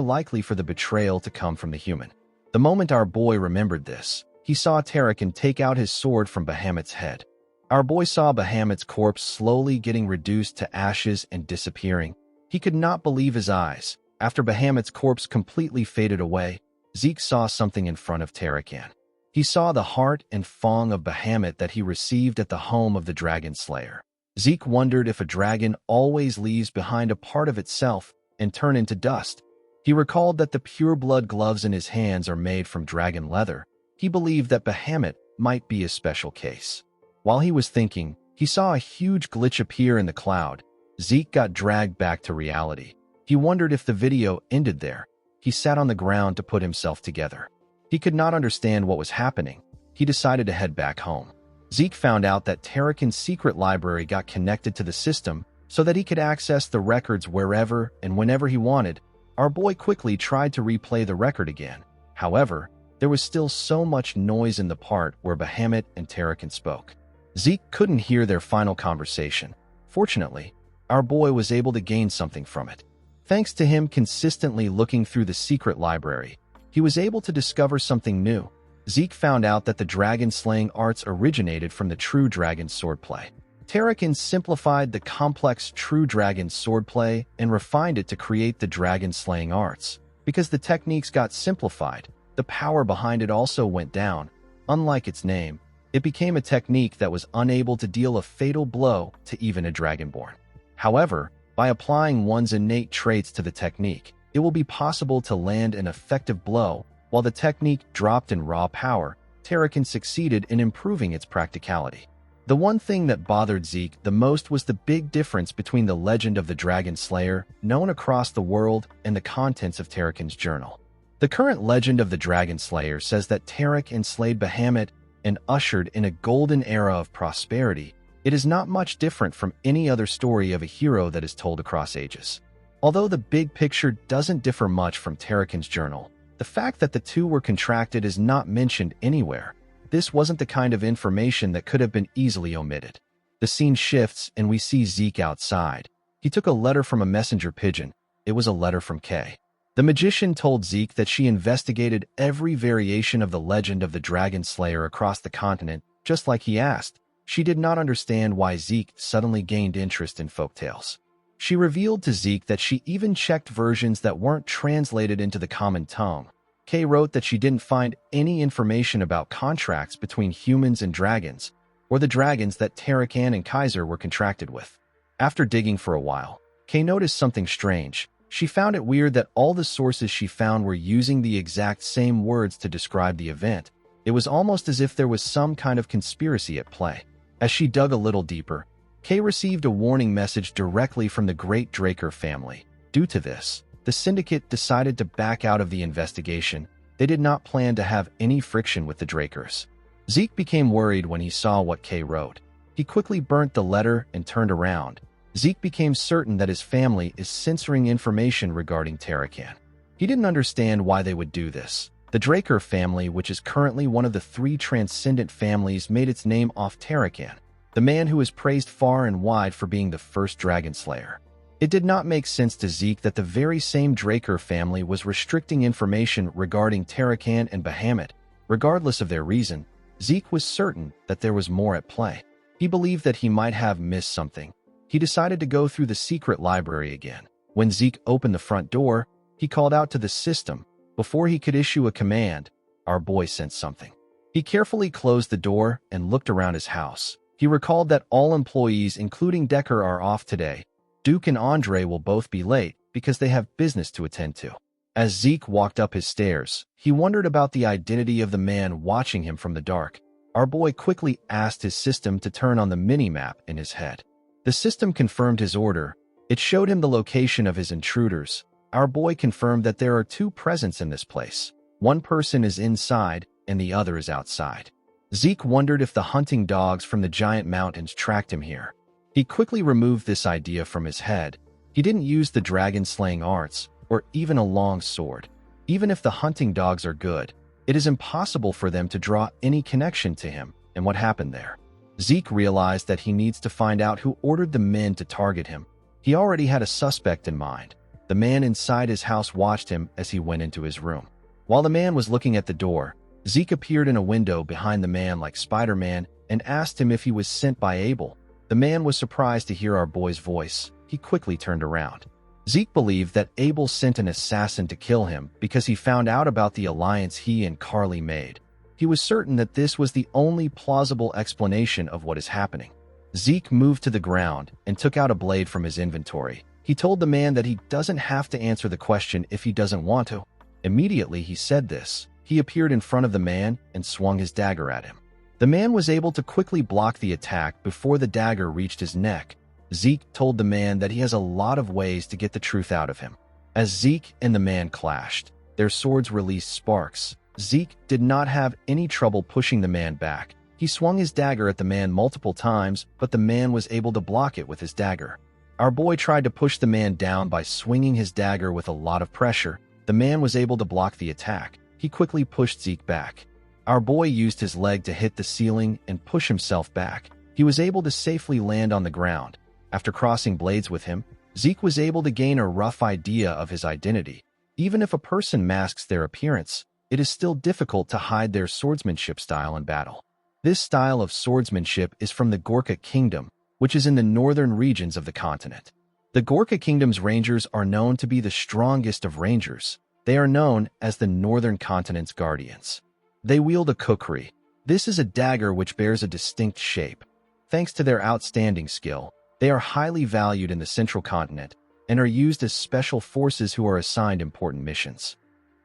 likely for the betrayal to come from the human. The moment our boy remembered this, he saw Tarakan take out his sword from Bahamut's head. Our boy saw Bahamut's corpse slowly getting reduced to ashes and disappearing. He could not believe his eyes. After Bahamut's corpse completely faded away, Zeke saw something in front of Tarakan. He saw the heart and fang of Bahamut that he received at the home of the Dragon Slayer. Zeke wondered if a dragon always leaves behind a part of itself and turn into dust. He recalled that the pure-blood gloves in his hands are made from dragon leather. He believed that Bahamut might be a special case. While he was thinking, he saw a huge glitch appear in the cloud. Zeke got dragged back to reality. He wondered if the video ended there. He sat on the ground to put himself together. He could not understand what was happening. He decided to head back home. Zeke found out that Tarakan's secret library got connected to the system so that he could access the records wherever and whenever he wanted. Our boy quickly tried to replay the record again. However, there was still so much noise in the part where Bahamut and Tarakan spoke. Zeke couldn't hear their final conversation. Fortunately, our boy was able to gain something from it. Thanks to him consistently looking through the secret library, he was able to discover something new. Zeke found out that the dragon-slaying arts originated from the true dragon swordplay. Tarakan simplified the complex true dragon swordplay and refined it to create the dragon-slaying arts. Because the techniques got simplified, the power behind it also went down. Unlike its name, it became a technique that was unable to deal a fatal blow to even a dragonborn. However, by applying one's innate traits to the technique, it will be possible to land an effective blow. While the technique dropped in raw power, Tarakan succeeded in improving its practicality. The one thing that bothered Zeke the most was the big difference between the legend of the Dragon Slayer, known across the world, and the contents of Tarakan's journal. The current legend of the Dragon Slayer says that Tarakan slayed Bahamut and ushered in a golden era of prosperity. It is not much different from any other story of a hero that is told across ages. Although the big picture doesn't differ much from Tarakan's journal, the fact that the two were contracted is not mentioned anywhere. This wasn't the kind of information that could have been easily omitted. The scene shifts and we see Zeke outside. He took a letter from a messenger pigeon. It was a letter from Kay. The magician told Zeke that she investigated every variation of the legend of the Dragon Slayer across the continent, just like he asked. She did not understand why Zeke suddenly gained interest in folktales. She revealed to Zeke that she even checked versions that weren't translated into the common tongue. Kay wrote that she didn't find any information about contracts between humans and dragons, or the dragons that Tarakan and Kaiser were contracted with. After digging for a while, Kay noticed something strange. She found it weird that all the sources she found were using the exact same words to describe the event. It was almost as if there was some kind of conspiracy at play. As she dug a little deeper, Kay received a warning message directly from the Great Draker family. Due to this, the syndicate decided to back out of the investigation. They did not plan to have any friction with the Drakers. Zeke became worried when he saw what Kay wrote. He quickly burnt the letter and turned around. Zeke became certain that his family is censoring information regarding Tarakan. He didn't understand why they would do this. The Draker family, which is currently one of the 3 transcendent families, made its name off Tarakan, the man who is praised far and wide for being the first Dragon Slayer. It did not make sense to Zeke that the very same Draker family was restricting information regarding Tarakan and Bahamut. Regardless of their reason, Zeke was certain that there was more at play. He believed that he might have missed something. He decided to go through the secret library again. When Zeke opened the front door, he called out to the system. Before he could issue a command, our boy sensed something. He carefully closed the door and looked around his house. He recalled that all employees, including Decker, are off today. Duke and Andre will both be late because they have business to attend to. As Zeke walked up his stairs, he wondered about the identity of the man watching him from the dark. Our boy quickly asked his system to turn on the mini-map in his head. The system confirmed his order. It showed him the location of his intruders. Our boy confirmed that there are 2 presents in this place. One person is inside and the other is outside. Zeke wondered if the hunting dogs from the giant mountains tracked him here. He quickly removed this idea from his head. He didn't use the dragon-slaying arts or even a long sword. Even if the hunting dogs are good, it is impossible for them to draw any connection to him and what happened there. Zeke realized that he needs to find out who ordered the men to target him. He already had a suspect in mind. The man inside his house watched him as he went into his room. While the man was looking at the door, Zeke appeared in a window behind the man like Spider-Man and asked him if he was sent by Abel. The man was surprised to hear our boy's voice. He quickly turned around. Zeke believed that Abel sent an assassin to kill him because he found out about the alliance he and Carly made. He was certain that this was the only plausible explanation of what is happening. Zeke moved to the ground and took out a blade from his inventory. He told the man that he doesn't have to answer the question if he doesn't want to. Immediately he said this, he appeared in front of the man and swung his dagger at him. The man was able to quickly block the attack before the dagger reached his neck. Zeke told the man that he has a lot of ways to get the truth out of him. As Zeke and the man clashed, their swords released sparks. Zeke did not have any trouble pushing the man back. He swung his dagger at the man multiple times, but the man was able to block it with his dagger. Our boy tried to push the man down by swinging his dagger with a lot of pressure. The man was able to block the attack. He quickly pushed Zeke back. Our boy used his leg to hit the ceiling and push himself back. He was able to safely land on the ground. After crossing blades with him, Zeke was able to gain a rough idea of his identity. Even if a person masks their appearance, it is still difficult to hide their swordsmanship style in battle. This style of swordsmanship is from the Gorka Kingdom, which is in the northern regions of the continent. The Gorka Kingdom's rangers are known to be the strongest of rangers. They are known as the Northern Continent's guardians. They wield a kukri. This is a dagger which bears a distinct shape. Thanks to their outstanding skill, they are highly valued in the central continent and are used as special forces who are assigned important missions.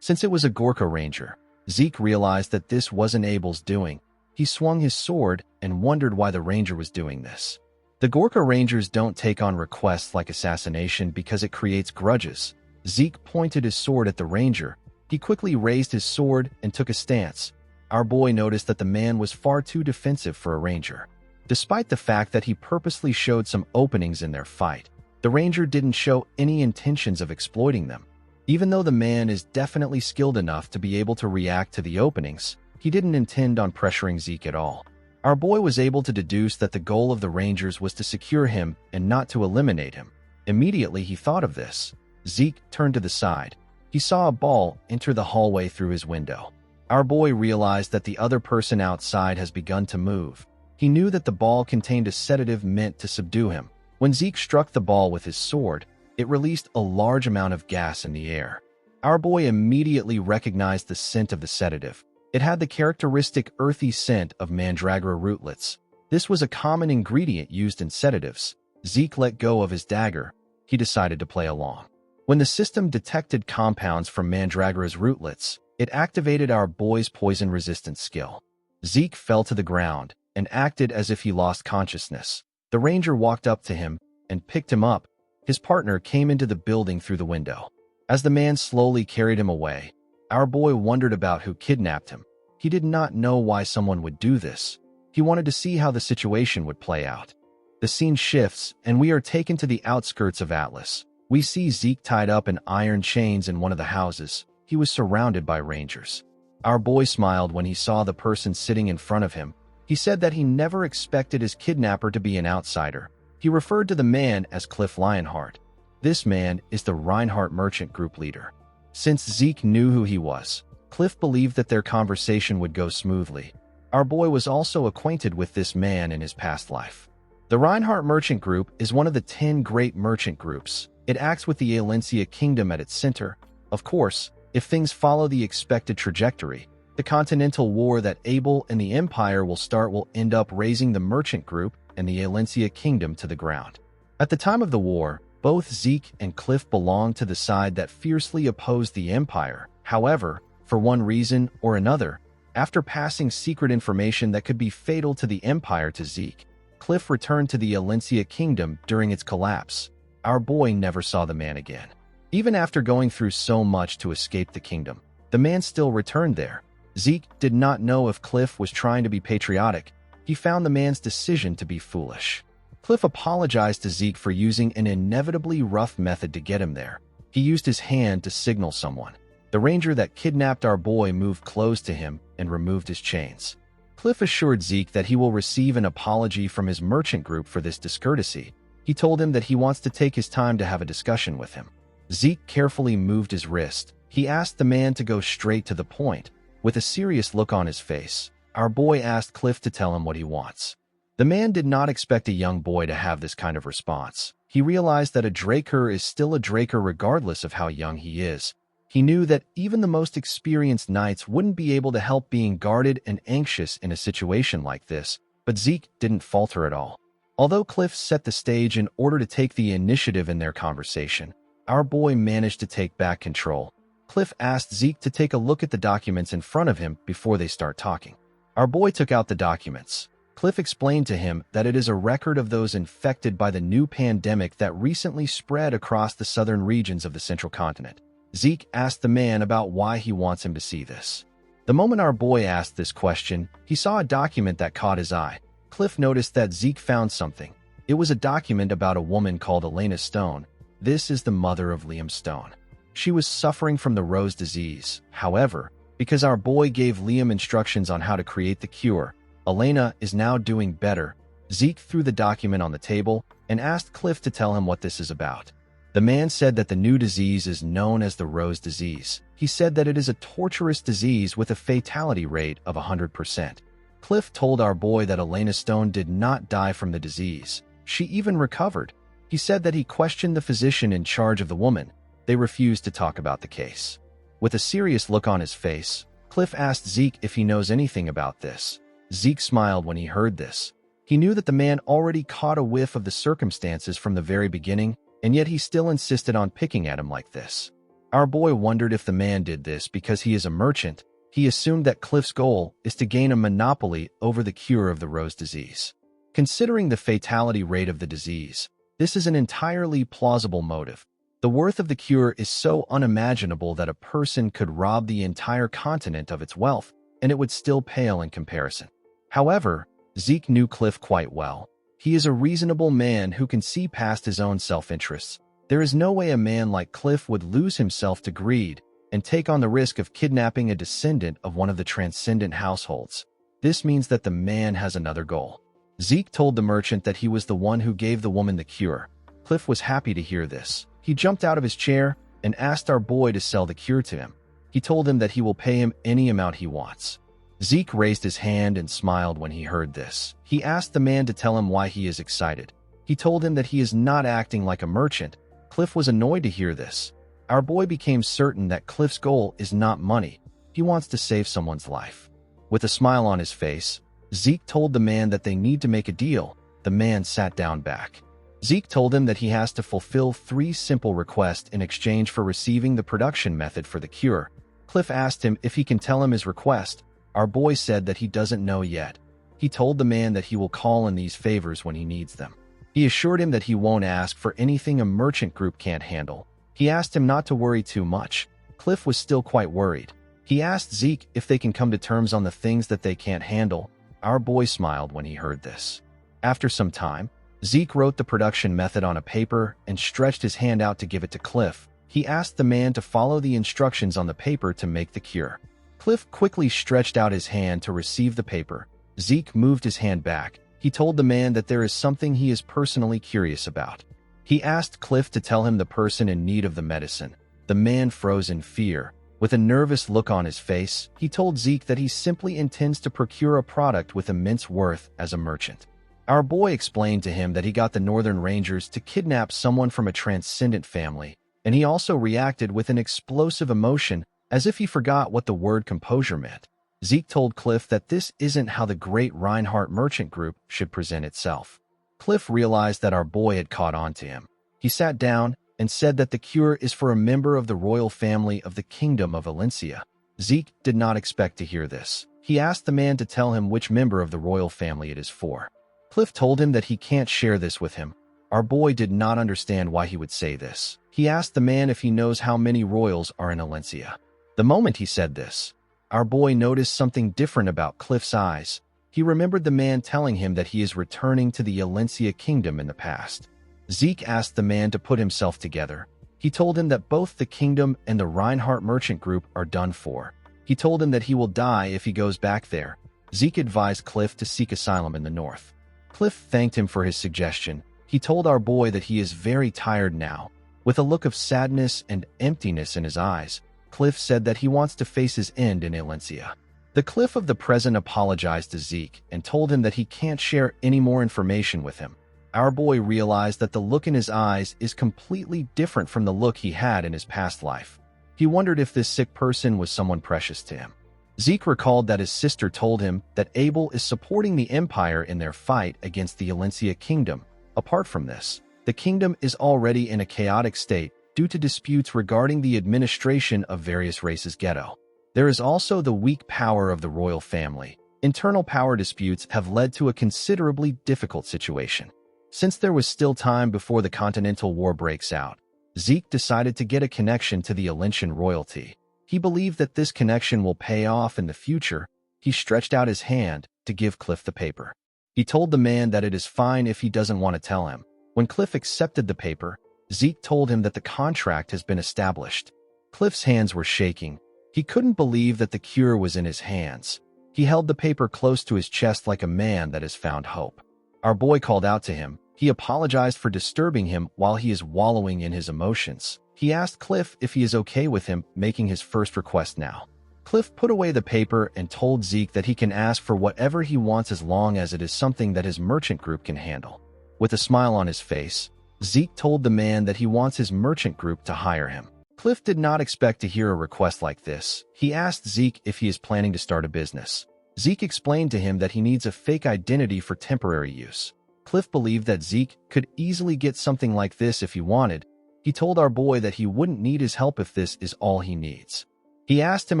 Since it was a Gorka ranger, Zeke realized that this wasn't Abel's doing. He swung his sword and wondered why the ranger was doing this. The Gorka rangers don't take on requests like assassination because it creates grudges. Zeke pointed his sword at the ranger. He quickly raised his sword and took a stance. Our boy noticed that the man was far too defensive for a ranger. Despite the fact that he purposely showed some openings in their fight, the ranger didn't show any intentions of exploiting them. Even though the man is definitely skilled enough to be able to react to the openings, he didn't intend on pressuring Zeke at all. Our boy was able to deduce that the goal of the rangers was to secure him and not to eliminate him. Immediately he thought of this. Zeke turned to the side. He saw a ball enter the hallway through his window. Our boy realized that the other person outside has begun to move. He knew that the ball contained a sedative meant to subdue him. When Zeke struck the ball with his sword, it released a large amount of gas in the air. Our boy immediately recognized the scent of the sedative. It had the characteristic earthy scent of mandragora rootlets. This was a common ingredient used in sedatives. Zeke let go of his dagger. He decided to play along. When the system detected compounds from mandragora's rootlets, it activated our boy's poison resistance skill. Zeke fell to the ground and acted as if he lost consciousness. The ranger walked up to him and picked him up. His partner came into the building through the window. As the man slowly carried him away, our boy wondered about who kidnapped him. He did not know why someone would do this. He wanted to see how the situation would play out. The scene shifts, and we are taken to the outskirts of Atlas. We see Zeke tied up in iron chains in one of the houses. He was surrounded by rangers. Our boy smiled when he saw the person sitting in front of him. He said that he never expected his kidnapper to be an outsider. He referred to the man as Cliff Lionheart. This man is the Reinhardt merchant group leader. Since Zeke knew who he was, Cliff believed that their conversation would go smoothly. Our boy was also acquainted with this man in his past life. The Reinhardt merchant group is one of the 10 great merchant groups. It acts with the Alencia kingdom at its center. Of course, if things follow the expected trajectory, the continental war that Abel and the Empire will start will end up raising the merchant group and the Alencia kingdom to the ground. At the time of the war, both Zeke and Cliff belonged to the side that fiercely opposed the Empire. However, for one reason or another, after passing secret information that could be fatal to the Empire to Zeke, Cliff returned to the Alencia kingdom during its collapse. Our boy never saw the man again. Even after going through so much to escape the kingdom, the man still returned there. Zeke did not know if Cliff was trying to be patriotic. He found the man's decision to be foolish. Cliff apologized to Zeke for using an inevitably rough method to get him there. He used his hand to signal someone. The ranger that kidnapped our boy moved close to him and removed his chains. Cliff assured Zeke that he will receive an apology from his merchant group for this discourtesy. He told him that he wants to take his time to have a discussion with him. Zeke carefully moved his wrist. He asked the man to go straight to the point. With a serious look on his face, our boy asked Cliff to tell him what he wants. The man did not expect a young boy to have this kind of response. He realized that a Draker is still a Draker regardless of how young he is. He knew that even the most experienced knights wouldn't be able to help being guarded and anxious in a situation like this, but Zeke didn't falter at all. Although Cliff set the stage in order to take the initiative in their conversation, our boy managed to take back control. Cliff asked Zeke to take a look at the documents in front of him before they start talking. Our boy took out the documents. Cliff explained to him that it is a record of those infected by the new pandemic that recently spread across the southern regions of the central continent. Zeke asked the man about why he wants him to see this. The moment our boy asked this question, he saw a document that caught his eye. Cliff noticed that Zeke found something. It was a document about a woman called Elena Stone. This is the mother of Liam Stone. She was suffering from the rose disease. However, because our boy gave Liam instructions on how to create the cure, Elena is now doing better. Zeke threw the document on the table and asked Cliff to tell him what this is about. The man said that the new disease is known as the rose disease. He said that it is a torturous disease with a fatality rate of 100%. Cliff told our boy that Elena Stone did not die from the disease. She even recovered. He said that he questioned the physician in charge of the woman. They refused to talk about the case. With a serious look on his face, Cliff asked Zeke if he knows anything about this. Zeke smiled when he heard this. He knew that the man already caught a whiff of the circumstances from the very beginning, and yet he still insisted on picking at him like this. Our boy wondered if the man did this because he is a merchant. He assumed that Cliff's goal is to gain a monopoly over the cure of the rose disease. Considering the fatality rate of the disease, this is an entirely plausible motive. The worth of the cure is so unimaginable that a person could rob the entire continent of its wealth, and it would still pale in comparison. However, Zeke knew Cliff quite well. He is a reasonable man who can see past his own self-interests. There is no way a man like Cliff would lose himself to greed and take on the risk of kidnapping a descendant of one of the transcendent households. This means that the man has another goal. Zeke told the merchant that he was the one who gave the woman the cure. Cliff was happy to hear this. He jumped out of his chair and asked our boy to sell the cure to him. He told him that he will pay him any amount he wants. Zeke raised his hand and smiled when he heard this. He asked the man to tell him why he is excited. He told him that he is not acting like a merchant. Cliff was annoyed to hear this. Our boy became certain that Cliff's goal is not money. He wants to save someone's life. With a smile on his face, Zeke told the man that they need to make a deal. The man sat down back. Zeke told him that he has to fulfill 3 simple requests in exchange for receiving the production method for the cure. Cliff asked him if he can tell him his request. Our boy said that he doesn't know yet. He told the man that he will call in these favors when he needs them. He assured him that he won't ask for anything a merchant group can't handle. He asked him not to worry too much. Cliff was still quite worried. He asked Zeke if they can come to terms on the things that they can't handle. Our boy smiled when he heard this. After some time, Zeke wrote the production method on a paper and stretched his hand out to give it to Cliff. He asked the man to follow the instructions on the paper to make the cure. Cliff quickly stretched out his hand to receive the paper. Zeke moved his hand back. He told the man that there is something he is personally curious about. He asked Cliff to tell him the person in need of the medicine. The man froze in fear. With a nervous look on his face, he told Zeke that he simply intends to procure a product with immense worth as a merchant. Our boy explained to him that he got the Northern Rangers to kidnap someone from a transcendent family, and he also reacted with an explosive emotion as if he forgot what the word composure meant. Zeke told Cliff that this isn't how the great Reinhardt merchant group should present itself. Cliff realized that our boy had caught on to him. He sat down and said that the cure is for a member of the royal family of the Kingdom of Valencia. Zeke did not expect to hear this. He asked the man to tell him which member of the royal family it is for. Cliff told him that he can't share this with him. Our boy did not understand why he would say this. He asked the man if he knows how many royals are in Valencia. The moment he said this, our boy noticed something different about Cliff's eyes. He remembered the man telling him that he is returning to the Valencia kingdom in the past. Zeke asked the man to put himself together. He told him that both the kingdom and the Reinhardt merchant group are done for. He told him that he will die if he goes back there. Zeke advised Cliff to seek asylum in the north. Cliff thanked him for his suggestion. He told our boy that he is very tired now. With a look of sadness and emptiness in his eyes, Cliff said that he wants to face his end in Valencia. The Cliff of the present apologized to Zeke and told him that he can't share any more information with him. Our boy realized that the look in his eyes is completely different from the look he had in his past life. He wondered if this sick person was someone precious to him. Zeke recalled that his sister told him that Abel is supporting the Empire in their fight against the Valencia kingdom. Apart from this, the kingdom is already in a chaotic state due to disputes regarding the administration of various races' ghetto. There is also the weak power of the royal family. Internal power disputes have led to a considerably difficult situation. Since there was still time before the Continental War breaks out, Zeke decided to get a connection to the Valencian royalty. He believed that this connection will pay off in the future. He stretched out his hand to give Cliff the paper. He told the man that it is fine if he doesn't want to tell him. When Cliff accepted the paper, Zeke told him that the contract has been established. Cliff's hands were shaking. He couldn't believe that the cure was in his hands. He held the paper close to his chest like a man that has found hope. Our boy called out to him. He apologized for disturbing him while he is wallowing in his emotions. He asked Cliff if he is okay with him making his first request now. Cliff put away the paper and told Zeke that he can ask for whatever he wants as long as it is something that his merchant group can handle. With a smile on his face, Zeke told the man that he wants his merchant group to hire him. Cliff did not expect to hear a request like this. He asked Zeke if he is planning to start a business. Zeke explained to him that he needs a fake identity for temporary use. Cliff believed that Zeke could easily get something like this if he wanted. He told our boy that he wouldn't need his help if this is all he needs. He asked him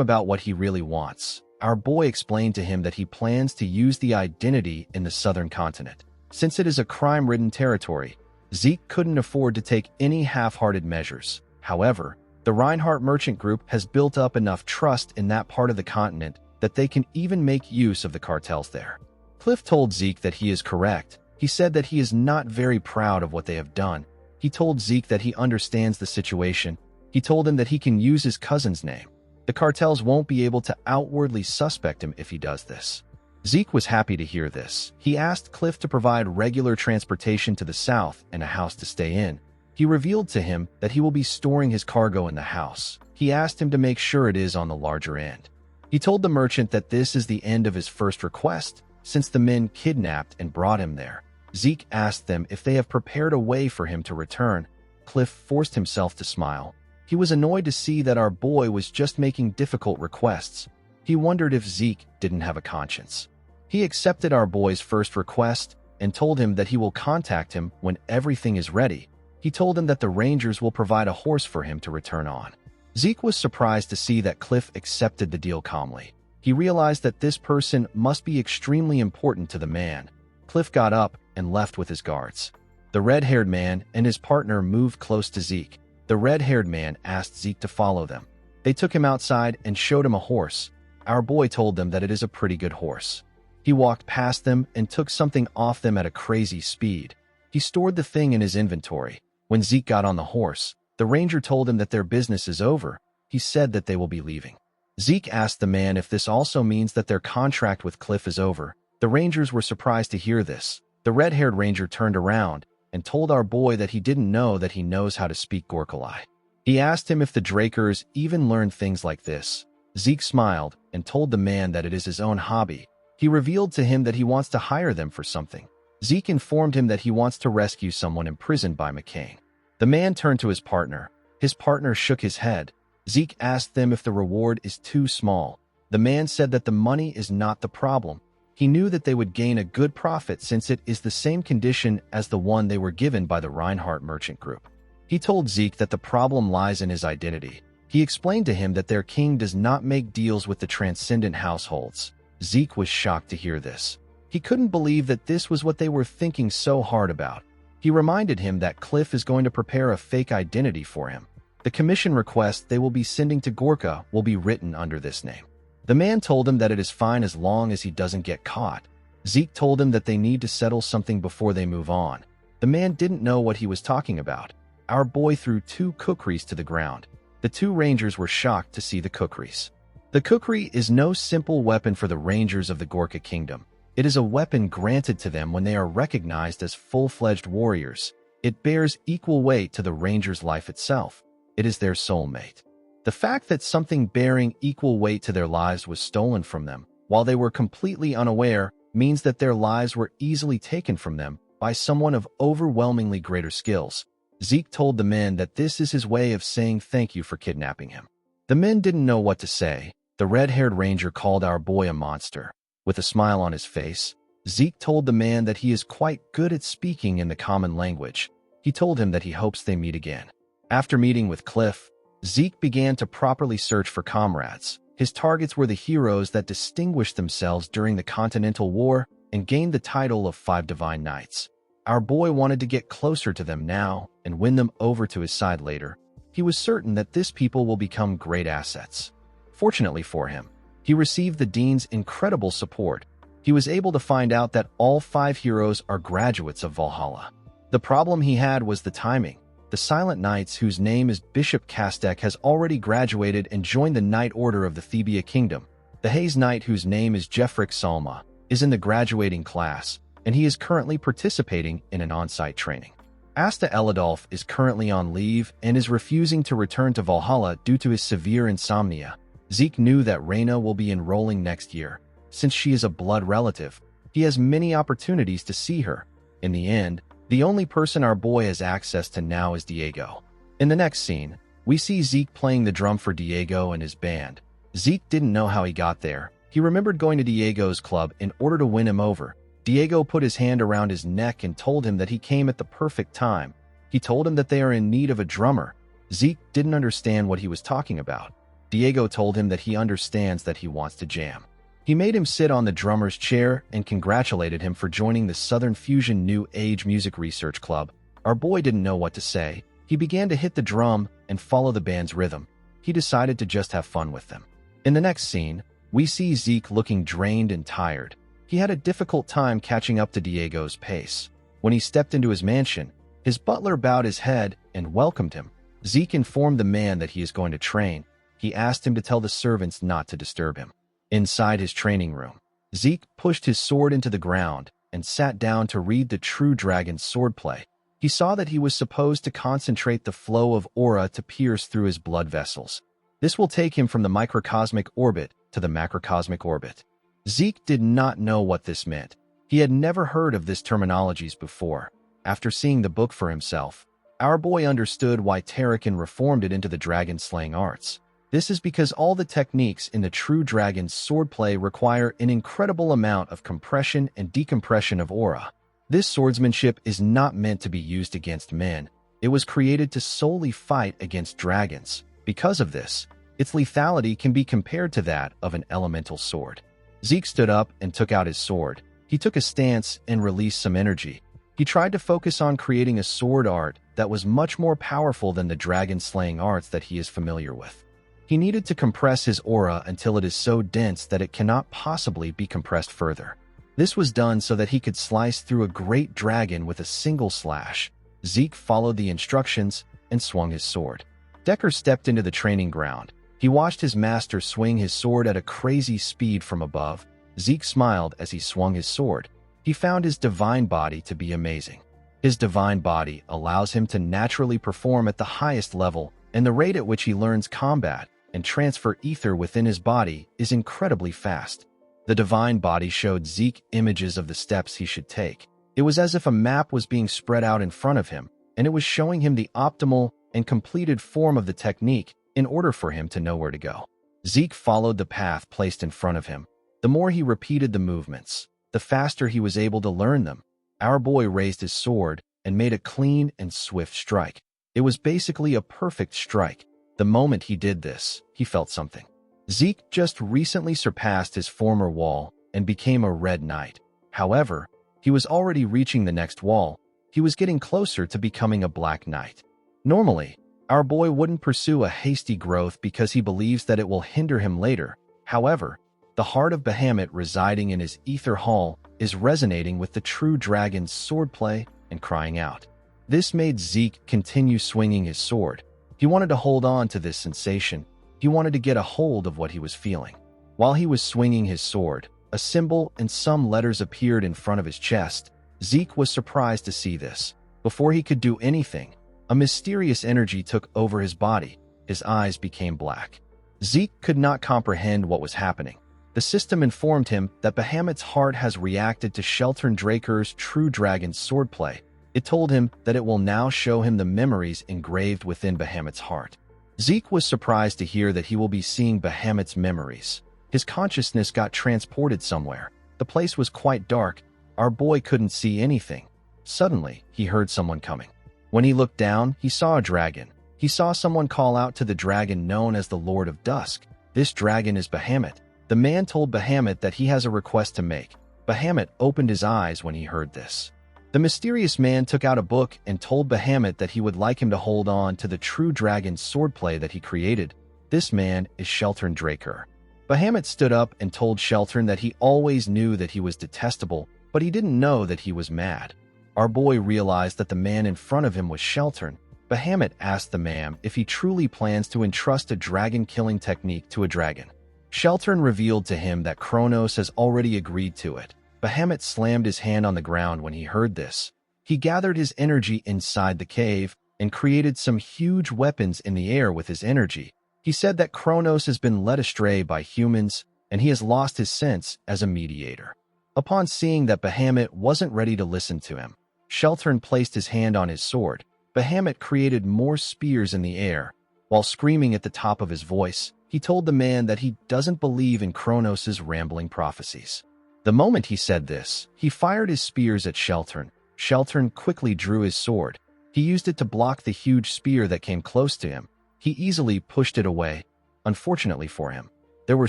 about what he really wants. Our boy explained to him that he plans to use the identity in the southern continent. Since it is a crime-ridden territory, Zeke couldn't afford to take any half-hearted measures. However, the Reinhardt merchant group has built up enough trust in that part of the continent that they can even make use of the cartels there. Cliff told Zeke that he is correct. He said that he is not very proud of what they have done. He told Zeke that he understands the situation. He told him that he can use his cousin's name. The cartels won't be able to outwardly suspect him if he does this. Zeke was happy to hear this. He asked Cliff to provide regular transportation to the south and a house to stay in. He revealed to him that he will be storing his cargo in the house. He asked him to make sure it is on the larger end. He told the merchant that this is the end of his first request, since the men kidnapped and brought him there. Zeke asked them if they have prepared a way for him to return. Cliff forced himself to smile. He was annoyed to see that our boy was just making difficult requests. He wondered if Zeke didn't have a conscience. He accepted our boy's first request and told him that he will contact him when everything is ready. He told him that the Rangers will provide a horse for him to return on. Zeke was surprised to see that Cliff accepted the deal calmly. He realized that this person must be extremely important to the man. Cliff got up and left with his guards. The red-haired man and his partner moved close to Zeke. The red-haired man asked Zeke to follow them. They took him outside and showed him a horse. Our boy told them that it is a pretty good horse. He walked past them and took something off them at a crazy speed. He stored the thing in his inventory. When Zeke got on the horse, the ranger told him that their business is over. He said that they will be leaving. Zeke asked the man if this also means that their contract with Cliff is over. The Rangers were surprised to hear this. The red-haired ranger turned around and told our boy that he didn't know that he knows how to speak Gorkalai. He asked him if the Drakers even learned things like this. Zeke smiled and told the man that it is his own hobby. He revealed to him that he wants to hire them for something. Zeke informed him that he wants to rescue someone imprisoned by McCain. The man turned to his partner. His partner shook his head. Zeke asked them if the reward is too small. The man said that the money is not the problem. He knew that they would gain a good profit since it is the same condition as the one they were given by the Reinhardt Merchant Group. He told Zeke that the problem lies in his identity. He explained to him that their king does not make deals with the transcendent households. Zeke was shocked to hear this. He couldn't believe that this was what they were thinking so hard about. He reminded him that Cliff is going to prepare a fake identity for him. The commission request they will be sending to Gorka will be written under this name. The man told him that it is fine as long as he doesn't get caught. Zeke told him that they need to settle something before they move on. The man didn't know what he was talking about. Our boy threw 2 kukris to the ground. The 2 rangers were shocked to see the kukris. The kukri is no simple weapon for the rangers of the Gorka Kingdom. It is a weapon granted to them when they are recognized as full-fledged warriors. It bears equal weight to the ranger's life itself. It is their soulmate. The fact that something bearing equal weight to their lives was stolen from them, while they were completely unaware, means that their lives were easily taken from them by someone of overwhelmingly greater skills. Zeke told the men that this is his way of saying thank you for kidnapping him. The men didn't know what to say. The red-haired ranger called our boy a monster. With a smile on his face, Zeke told the man that he is quite good at speaking in the common language. He told him that he hopes they meet again. After meeting with Cliff, Zeke began to properly search for comrades. His targets were the heroes that distinguished themselves during the Continental War and gained the title of 5 Divine Knights. Our boy wanted to get closer to them now and win them over to his side later. He was certain that this people will become great assets. Fortunately for him, he received the Dean's incredible support. He was able to find out that all 5 heroes are graduates of Valhalla. The problem he had was the timing. The Silent Knights, whose name is Bishop Kastek, has already graduated and joined the Knight Order of the Thebia Kingdom. The Haze Knight, whose name is Jeffrick Salma, is in the graduating class, and he is currently participating in an on-site training. Asta Eladolf is currently on leave and is refusing to return to Valhalla due to his severe insomnia. Zeke knew that Reyna will be enrolling next year. Since she is a blood relative, he has many opportunities to see her. In the end, the only person our boy has access to now is Diego. In the next scene, we see Zeke playing the drum for Diego and his band. Zeke didn't know how he got there. He remembered going to Diego's club in order to win him over. Diego put his hand around his neck and told him that he came at the perfect time. He told him that they are in need of a drummer. Zeke didn't understand what he was talking about. Diego told him that he understands that he wants to jam. He made him sit on the drummer's chair and congratulated him for joining the Southern Fusion New Age Music Research Club. Our boy didn't know what to say. He began to hit the drum and follow the band's rhythm. He decided to just have fun with them. In the next scene, we see Zeke looking drained and tired. He had a difficult time catching up to Diego's pace. When he stepped into his mansion, his butler bowed his head and welcomed him. Zeke informed the man that he is going to train. He asked him to tell the servants not to disturb him. Inside his training room, Zeke pushed his sword into the ground and sat down to read the true dragon's swordplay. He saw that he was supposed to concentrate the flow of aura to pierce through his blood vessels. This will take him from the microcosmic orbit to the macrocosmic orbit. Zeke did not know what this meant. He had never heard of this terminologies before. After seeing the book for himself, our boy understood why Tarakan reformed it into the dragon-slaying arts. This is because all the techniques in the true dragon's swordplay require an incredible amount of compression and decompression of aura. This swordsmanship is not meant to be used against men. It was created to solely fight against dragons. Because of this, its lethality can be compared to that of an elemental sword. Zeke stood up and took out his sword. He took a stance and released some energy. He tried to focus on creating a sword art that was much more powerful than the dragon-slaying arts that he is familiar with. He needed to compress his aura until it is so dense that it cannot possibly be compressed further. This was done so that he could slice through a great dragon with a single slash. Zeke followed the instructions and swung his sword. Decker stepped into the training ground. He watched his master swing his sword at a crazy speed from above. Zeke smiled as he swung his sword. He found his divine body to be amazing. His divine body allows him to naturally perform at the highest level, and the rate at which he learns combat and transfer ether within his body is incredibly fast. The divine body showed Zeke images of the steps he should take. It was as if a map was being spread out in front of him, and it was showing him the optimal and completed form of the technique in order for him to know where to go. Zeke followed the path placed in front of him. The more he repeated the movements, the faster he was able to learn them. Our boy raised his sword and made a clean and swift strike. It was basically a perfect strike. The moment he did this, he felt something. Zeke just recently surpassed his former wall and became a red knight. However, he was already reaching the next wall. He was getting closer to becoming a black knight. Normally, our boy wouldn't pursue a hasty growth because he believes that it will hinder him later. However, the heart of Bahamut residing in his ether hall is resonating with the true dragon's swordplay and crying out. This made Zeke continue swinging his sword. He wanted to hold on to this sensation. He wanted to get a hold of what he was feeling. While he was swinging his sword, a symbol and some letters appeared in front of his chest. Zeke was surprised to see this. Before he could do anything, a mysterious energy took over his body. His eyes became black. Zeke could not comprehend what was happening. The system informed him that Bahamut's heart has reacted to Sheltern Draker's true dragon swordplay. It told him that it will now show him the memories engraved within Bahamut's heart. Zeke was surprised to hear that he will be seeing Bahamut's memories. His consciousness got transported somewhere. The place was quite dark. Our boy couldn't see anything. Suddenly, he heard someone coming. When he looked down, he saw a dragon. He saw someone call out to the dragon known as the Lord of Dusk. This dragon is Bahamut. The man told Bahamut that he has a request to make. Bahamut opened his eyes when he heard this. The mysterious man took out a book and told Bahamut that he would like him to hold on to the true dragon's swordplay that he created. This man is Sheltern Draker. Bahamut stood up and told Sheltern that he always knew that he was detestable, but he didn't know that he was mad. Our boy realized that the man in front of him was Sheltern. Bahamut asked the man if he truly plans to entrust a dragon-killing technique to a dragon. Sheltern revealed to him that Kronos has already agreed to it. Bahamut slammed his hand on the ground when he heard this. He gathered his energy inside the cave and created some huge weapons in the air with his energy. He said that Kronos has been led astray by humans and he has lost his sense as a mediator. Upon seeing that Bahamut wasn't ready to listen to him, Sheltern placed his hand on his sword. Bahamut created more spears in the air. While screaming at the top of his voice, he told the man that he doesn't believe in Kronos' rambling prophecies. The moment he said this, he fired his spears at Sheltern. Sheltern quickly drew his sword. He used it to block the huge spear that came close to him. He easily pushed it away. Unfortunately for him, there were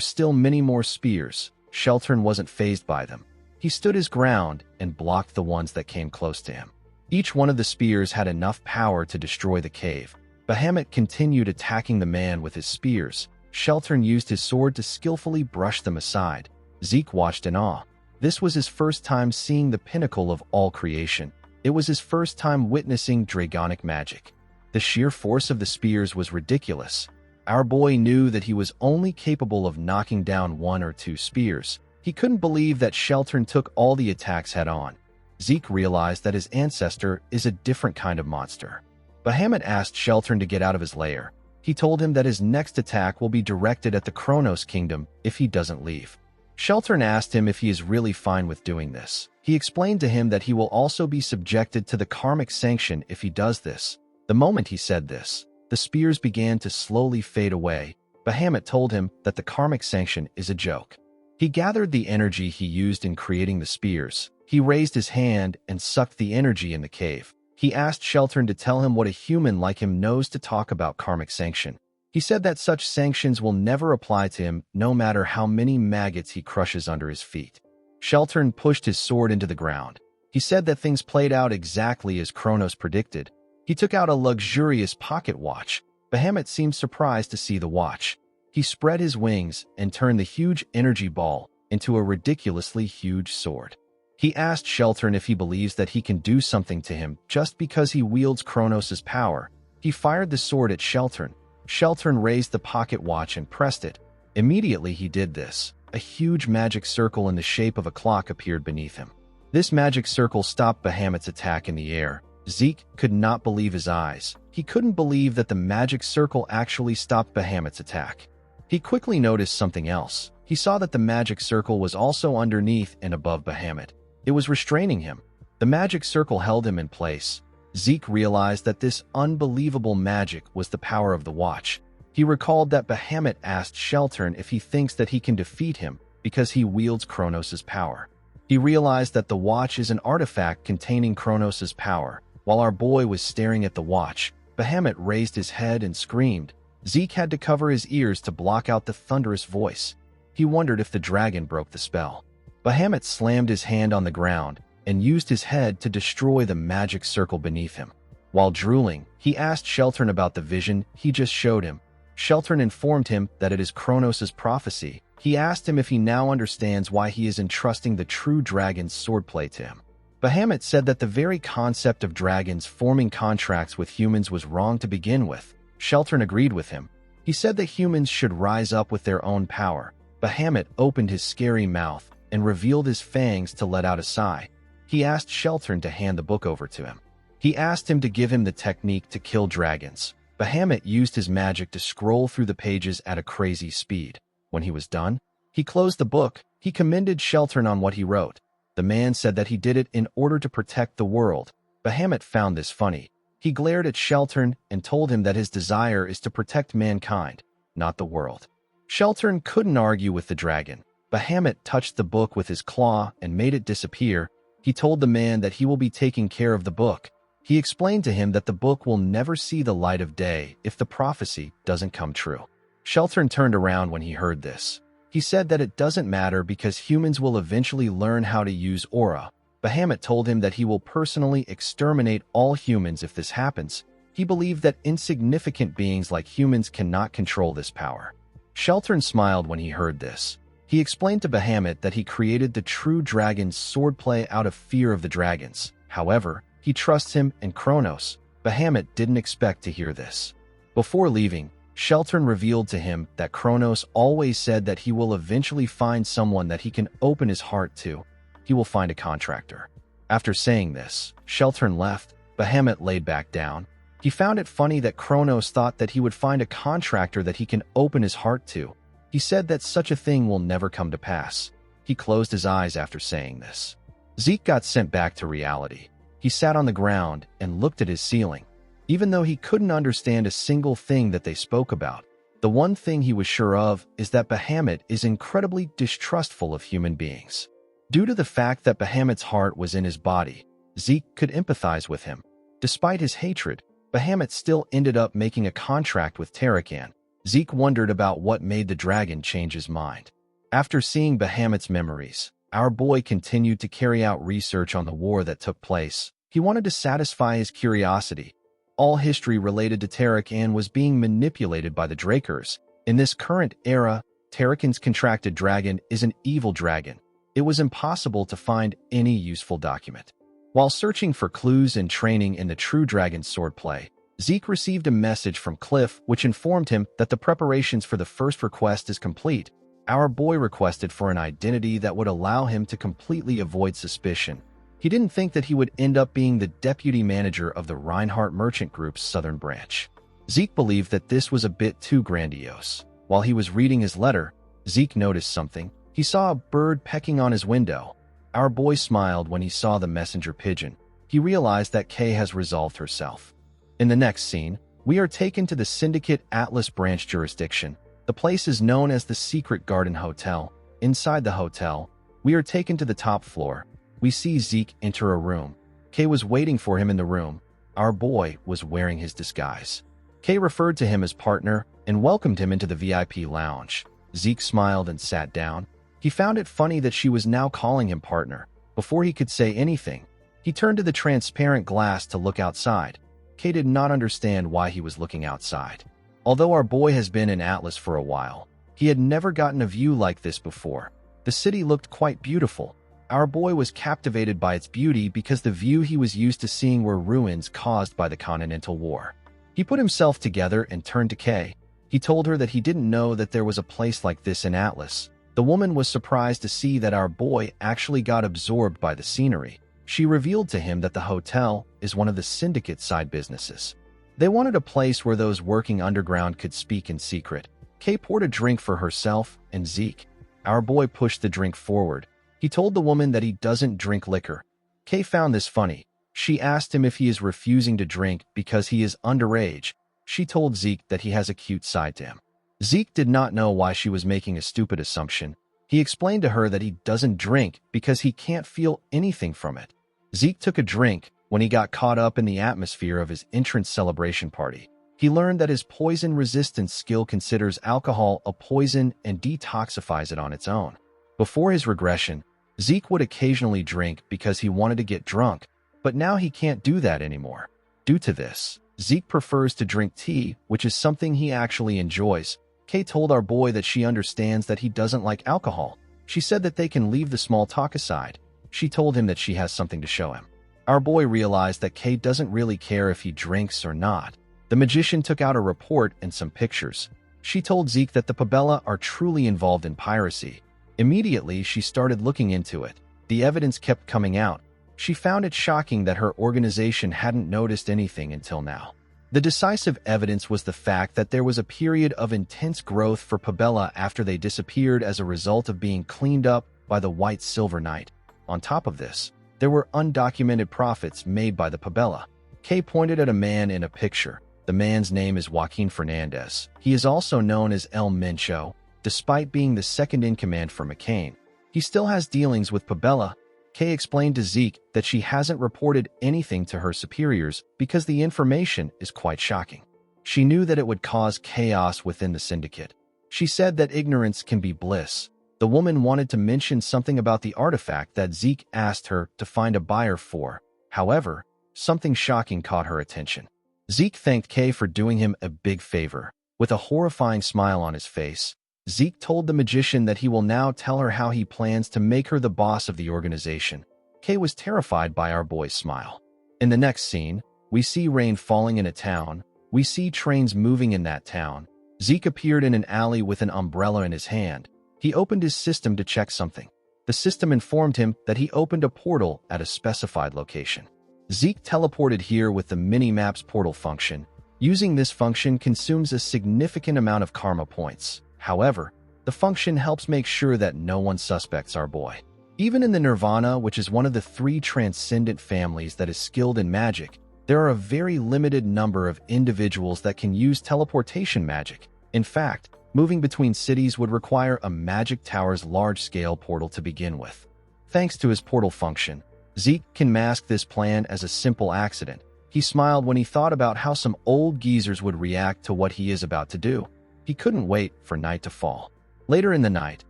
still many more spears. Sheltern wasn't fazed by them. He stood his ground and blocked the ones that came close to him. Each one of the spears had enough power to destroy the cave. Bahamut continued attacking the man with his spears. Sheltern used his sword to skillfully brush them aside. Zeke watched in awe. This was his first time seeing the pinnacle of all creation. It was his first time witnessing dragonic magic. The sheer force of the spears was ridiculous. Our boy knew that he was only capable of knocking down one or two spears. He couldn't believe that Sheltern took all the attacks head-on. Zeke realized that his ancestor is a different kind of monster. Bahamut asked Sheltern to get out of his lair. He told him that his next attack will be directed at the Kronos Kingdom if he doesn't leave. Sheltern asked him if he is really fine with doing this. He explained to him that he will also be subjected to the karmic sanction if he does this. The moment he said this, the spears began to slowly fade away. Bahamut told him that the karmic sanction is a joke. He gathered the energy he used in creating the spears. He raised his hand and sucked the energy in the cave. He asked Sheltern to tell him what a human like him knows to talk about karmic sanction. He said that such sanctions will never apply to him no matter how many maggots he crushes under his feet. Sheltern pushed his sword into the ground. He said that things played out exactly as Kronos predicted. He took out a luxurious pocket watch. Bahamut seemed surprised to see the watch. He spread his wings and turned the huge energy ball into a ridiculously huge sword. He asked Sheltern if he believes that he can do something to him just because he wields Kronos' power. He fired the sword at Sheltern. Sheltern raised the pocket watch and pressed it. Immediately he did this. A huge magic circle in the shape of a clock appeared beneath him. This magic circle stopped Bahamut's attack in the air. Zeke could not believe his eyes. He couldn't believe that the magic circle actually stopped Bahamut's attack. He quickly noticed something else. He saw that the magic circle was also underneath and above Bahamut. It was restraining him. The magic circle held him in place. Zeke realized that this unbelievable magic was the power of the watch. He recalled that Bahamut asked Sheltern if he thinks that he can defeat him because he wields Kronos' power. He realized that the watch is an artifact containing Kronos' power. While our boy was staring at the watch, Bahamut raised his head and screamed. Zeke had to cover his ears to block out the thunderous voice. He wondered if the dragon broke the spell. Bahamut slammed his hand on the ground and used his head to destroy the magic circle beneath him. While drooling, he asked Sheltern about the vision he just showed him. Sheltern informed him that it is Kronos' prophecy. He asked him if he now understands why he is entrusting the true dragon's swordplay to him. Bahamut said that the very concept of dragons forming contracts with humans was wrong to begin with. Sheltern agreed with him. He said that humans should rise up with their own power. Bahamut opened his scary mouth and revealed his fangs to let out a sigh. He asked Sheltern to hand the book over to him. He asked him to give him the technique to kill dragons. Bahamut used his magic to scroll through the pages at a crazy speed. When he was done, he closed the book. He commended Sheltern on what he wrote. The man said that he did it in order to protect the world. Bahamut found this funny. He glared at Sheltern and told him that his desire is to protect mankind, not the world. Sheltern couldn't argue with the dragon. Bahamut touched the book with his claw and made it disappear. He told the man that he will be taking care of the book. He explained to him that the book will never see the light of day if the prophecy doesn't come true. Sheltern turned around when he heard this. He said that it doesn't matter because humans will eventually learn how to use aura. Bahamut told him that he will personally exterminate all humans if this happens. He believed that insignificant beings like humans cannot control this power. Sheltern smiled when he heard this. He explained to Bahamut that he created the true dragon's swordplay out of fear of the dragons. However, he trusts him and Kronos. Bahamut didn't expect to hear this. Before leaving, Sheltern revealed to him that Kronos always said that he will eventually find someone that he can open his heart to. He will find a contractor. After saying this, Sheltern left. Bahamut laid back down. He found it funny that Kronos thought that he would find a contractor that he can open his heart to. He said that such a thing will never come to pass. He closed his eyes after saying this. Zeke got sent back to reality. He sat on the ground and looked at his ceiling. Even though he couldn't understand a single thing that they spoke about, the one thing he was sure of is that Bahamut is incredibly distrustful of human beings. Due to the fact that Bahamut's heart was in his body, Zeke could empathize with him. Despite his hatred, Bahamut still ended up making a contract with Tarakan. Zeke wondered about what made the dragon change his mind. After seeing Bahamut's memories, our boy continued to carry out research on the war that took place. He wanted to satisfy his curiosity. All history related to Tarakan was being manipulated by the Drakers. In this current era, Tarakan's contracted dragon is an evil dragon. It was impossible to find any useful document. While searching for clues and training in the True Dragon swordplay, Zeke received a message from Cliff which informed him that the preparations for the first request is complete. Our boy requested for an identity that would allow him to completely avoid suspicion. He didn't think that he would end up being the deputy manager of the Reinhardt Merchant Group's southern branch. Zeke believed that this was a bit too grandiose. While he was reading his letter, Zeke noticed something. He saw a bird pecking on his window. Our boy smiled when he saw the messenger pigeon. He realized that Kay has resolved herself. In the next scene, we are taken to the Syndicate Atlas branch jurisdiction. The place is known as the Secret Garden Hotel. Inside the hotel, we are taken to the top floor. We see Zeke enter a room. Kay was waiting for him in the room. Our boy was wearing his disguise. Kay referred to him as partner and welcomed him into the VIP lounge. Zeke smiled and sat down. He found it funny that she was now calling him partner. Before he could say anything, he turned to the transparent glass to look outside. Kay did not understand why he was looking outside. Although our boy has been in Atlas for a while, he had never gotten a view like this before. The city looked quite beautiful. Our boy was captivated by its beauty because the view he was used to seeing were ruins caused by the Continental War. He put himself together and turned to Kay. He told her that he didn't know that there was a place like this in Atlas. The woman was surprised to see that our boy actually got absorbed by the scenery. She revealed to him that the hotel is one of the syndicate side businesses. They wanted a place where those working underground could speak in secret. Kay poured a drink for herself and Zeke. Our boy pushed the drink forward. He told the woman that he doesn't drink liquor. Kay found this funny. She asked him if he is refusing to drink because he is underage. She told Zeke that he has a cute side to him. Zeke did not know why she was making a stupid assumption. He explained to her that he doesn't drink because he can't feel anything from it. Zeke took a drink when he got caught up in the atmosphere of his entrance celebration party. He learned that his poison resistance skill considers alcohol a poison and detoxifies it on its own. Before his regression, Zeke would occasionally drink because he wanted to get drunk, but now he can't do that anymore. Due to this, Zeke prefers to drink tea, which is something he actually enjoys. Kay told our boy that she understands that he doesn't like alcohol. She said that they can leave the small talk aside. She told him that she has something to show him. Our boy realized that Kay doesn't really care if he drinks or not. The magician took out a report and some pictures. She told Zeke that the Pabella are truly involved in piracy. Immediately, she started looking into it. The evidence kept coming out. She found it shocking that her organization hadn't noticed anything until now. The decisive evidence was the fact that there was a period of intense growth for Pabella after they disappeared as a result of being cleaned up by the White Silver Knight. On top of this, there were undocumented profits made by the Pabella. Kay pointed at a man in a picture. The man's name is Joaquin Fernandez. He is also known as El Mencho. Despite being the second in command for McCain, he still has dealings with Pabella. Kay explained to Zeke that she hasn't reported anything to her superiors because the information is quite shocking. She knew that it would cause chaos within the syndicate. She said that ignorance can be bliss. The woman wanted to mention something about the artifact that Zeke asked her to find a buyer for. However, something shocking caught her attention. Zeke thanked Kay for doing him a big favor. With a horrifying smile on his face, Zeke told the magician that he will now tell her how he plans to make her the boss of the organization. Kay was terrified by our boy's smile. In the next scene, we see rain falling in a town. We see trains moving in that town. Zeke appeared in an alley with an umbrella in his hand. He opened his system to check something. The system informed him that he opened a portal at a specified location. Zeke teleported here with the mini-maps portal function. Using this function consumes a significant amount of karma points. However, the function helps make sure that no one suspects our boy. Even in the Nirvana, which is one of the 3 transcendent families that is skilled in magic, there are a very limited number of individuals that can use teleportation magic. In fact, moving between cities would require a Magic Tower's large-scale portal to begin with. Thanks to his portal function, Zeke can mask this plan as a simple accident. He smiled when he thought about how some old geezers would react to what he is about to do. He couldn't wait for night to fall. Later in the night,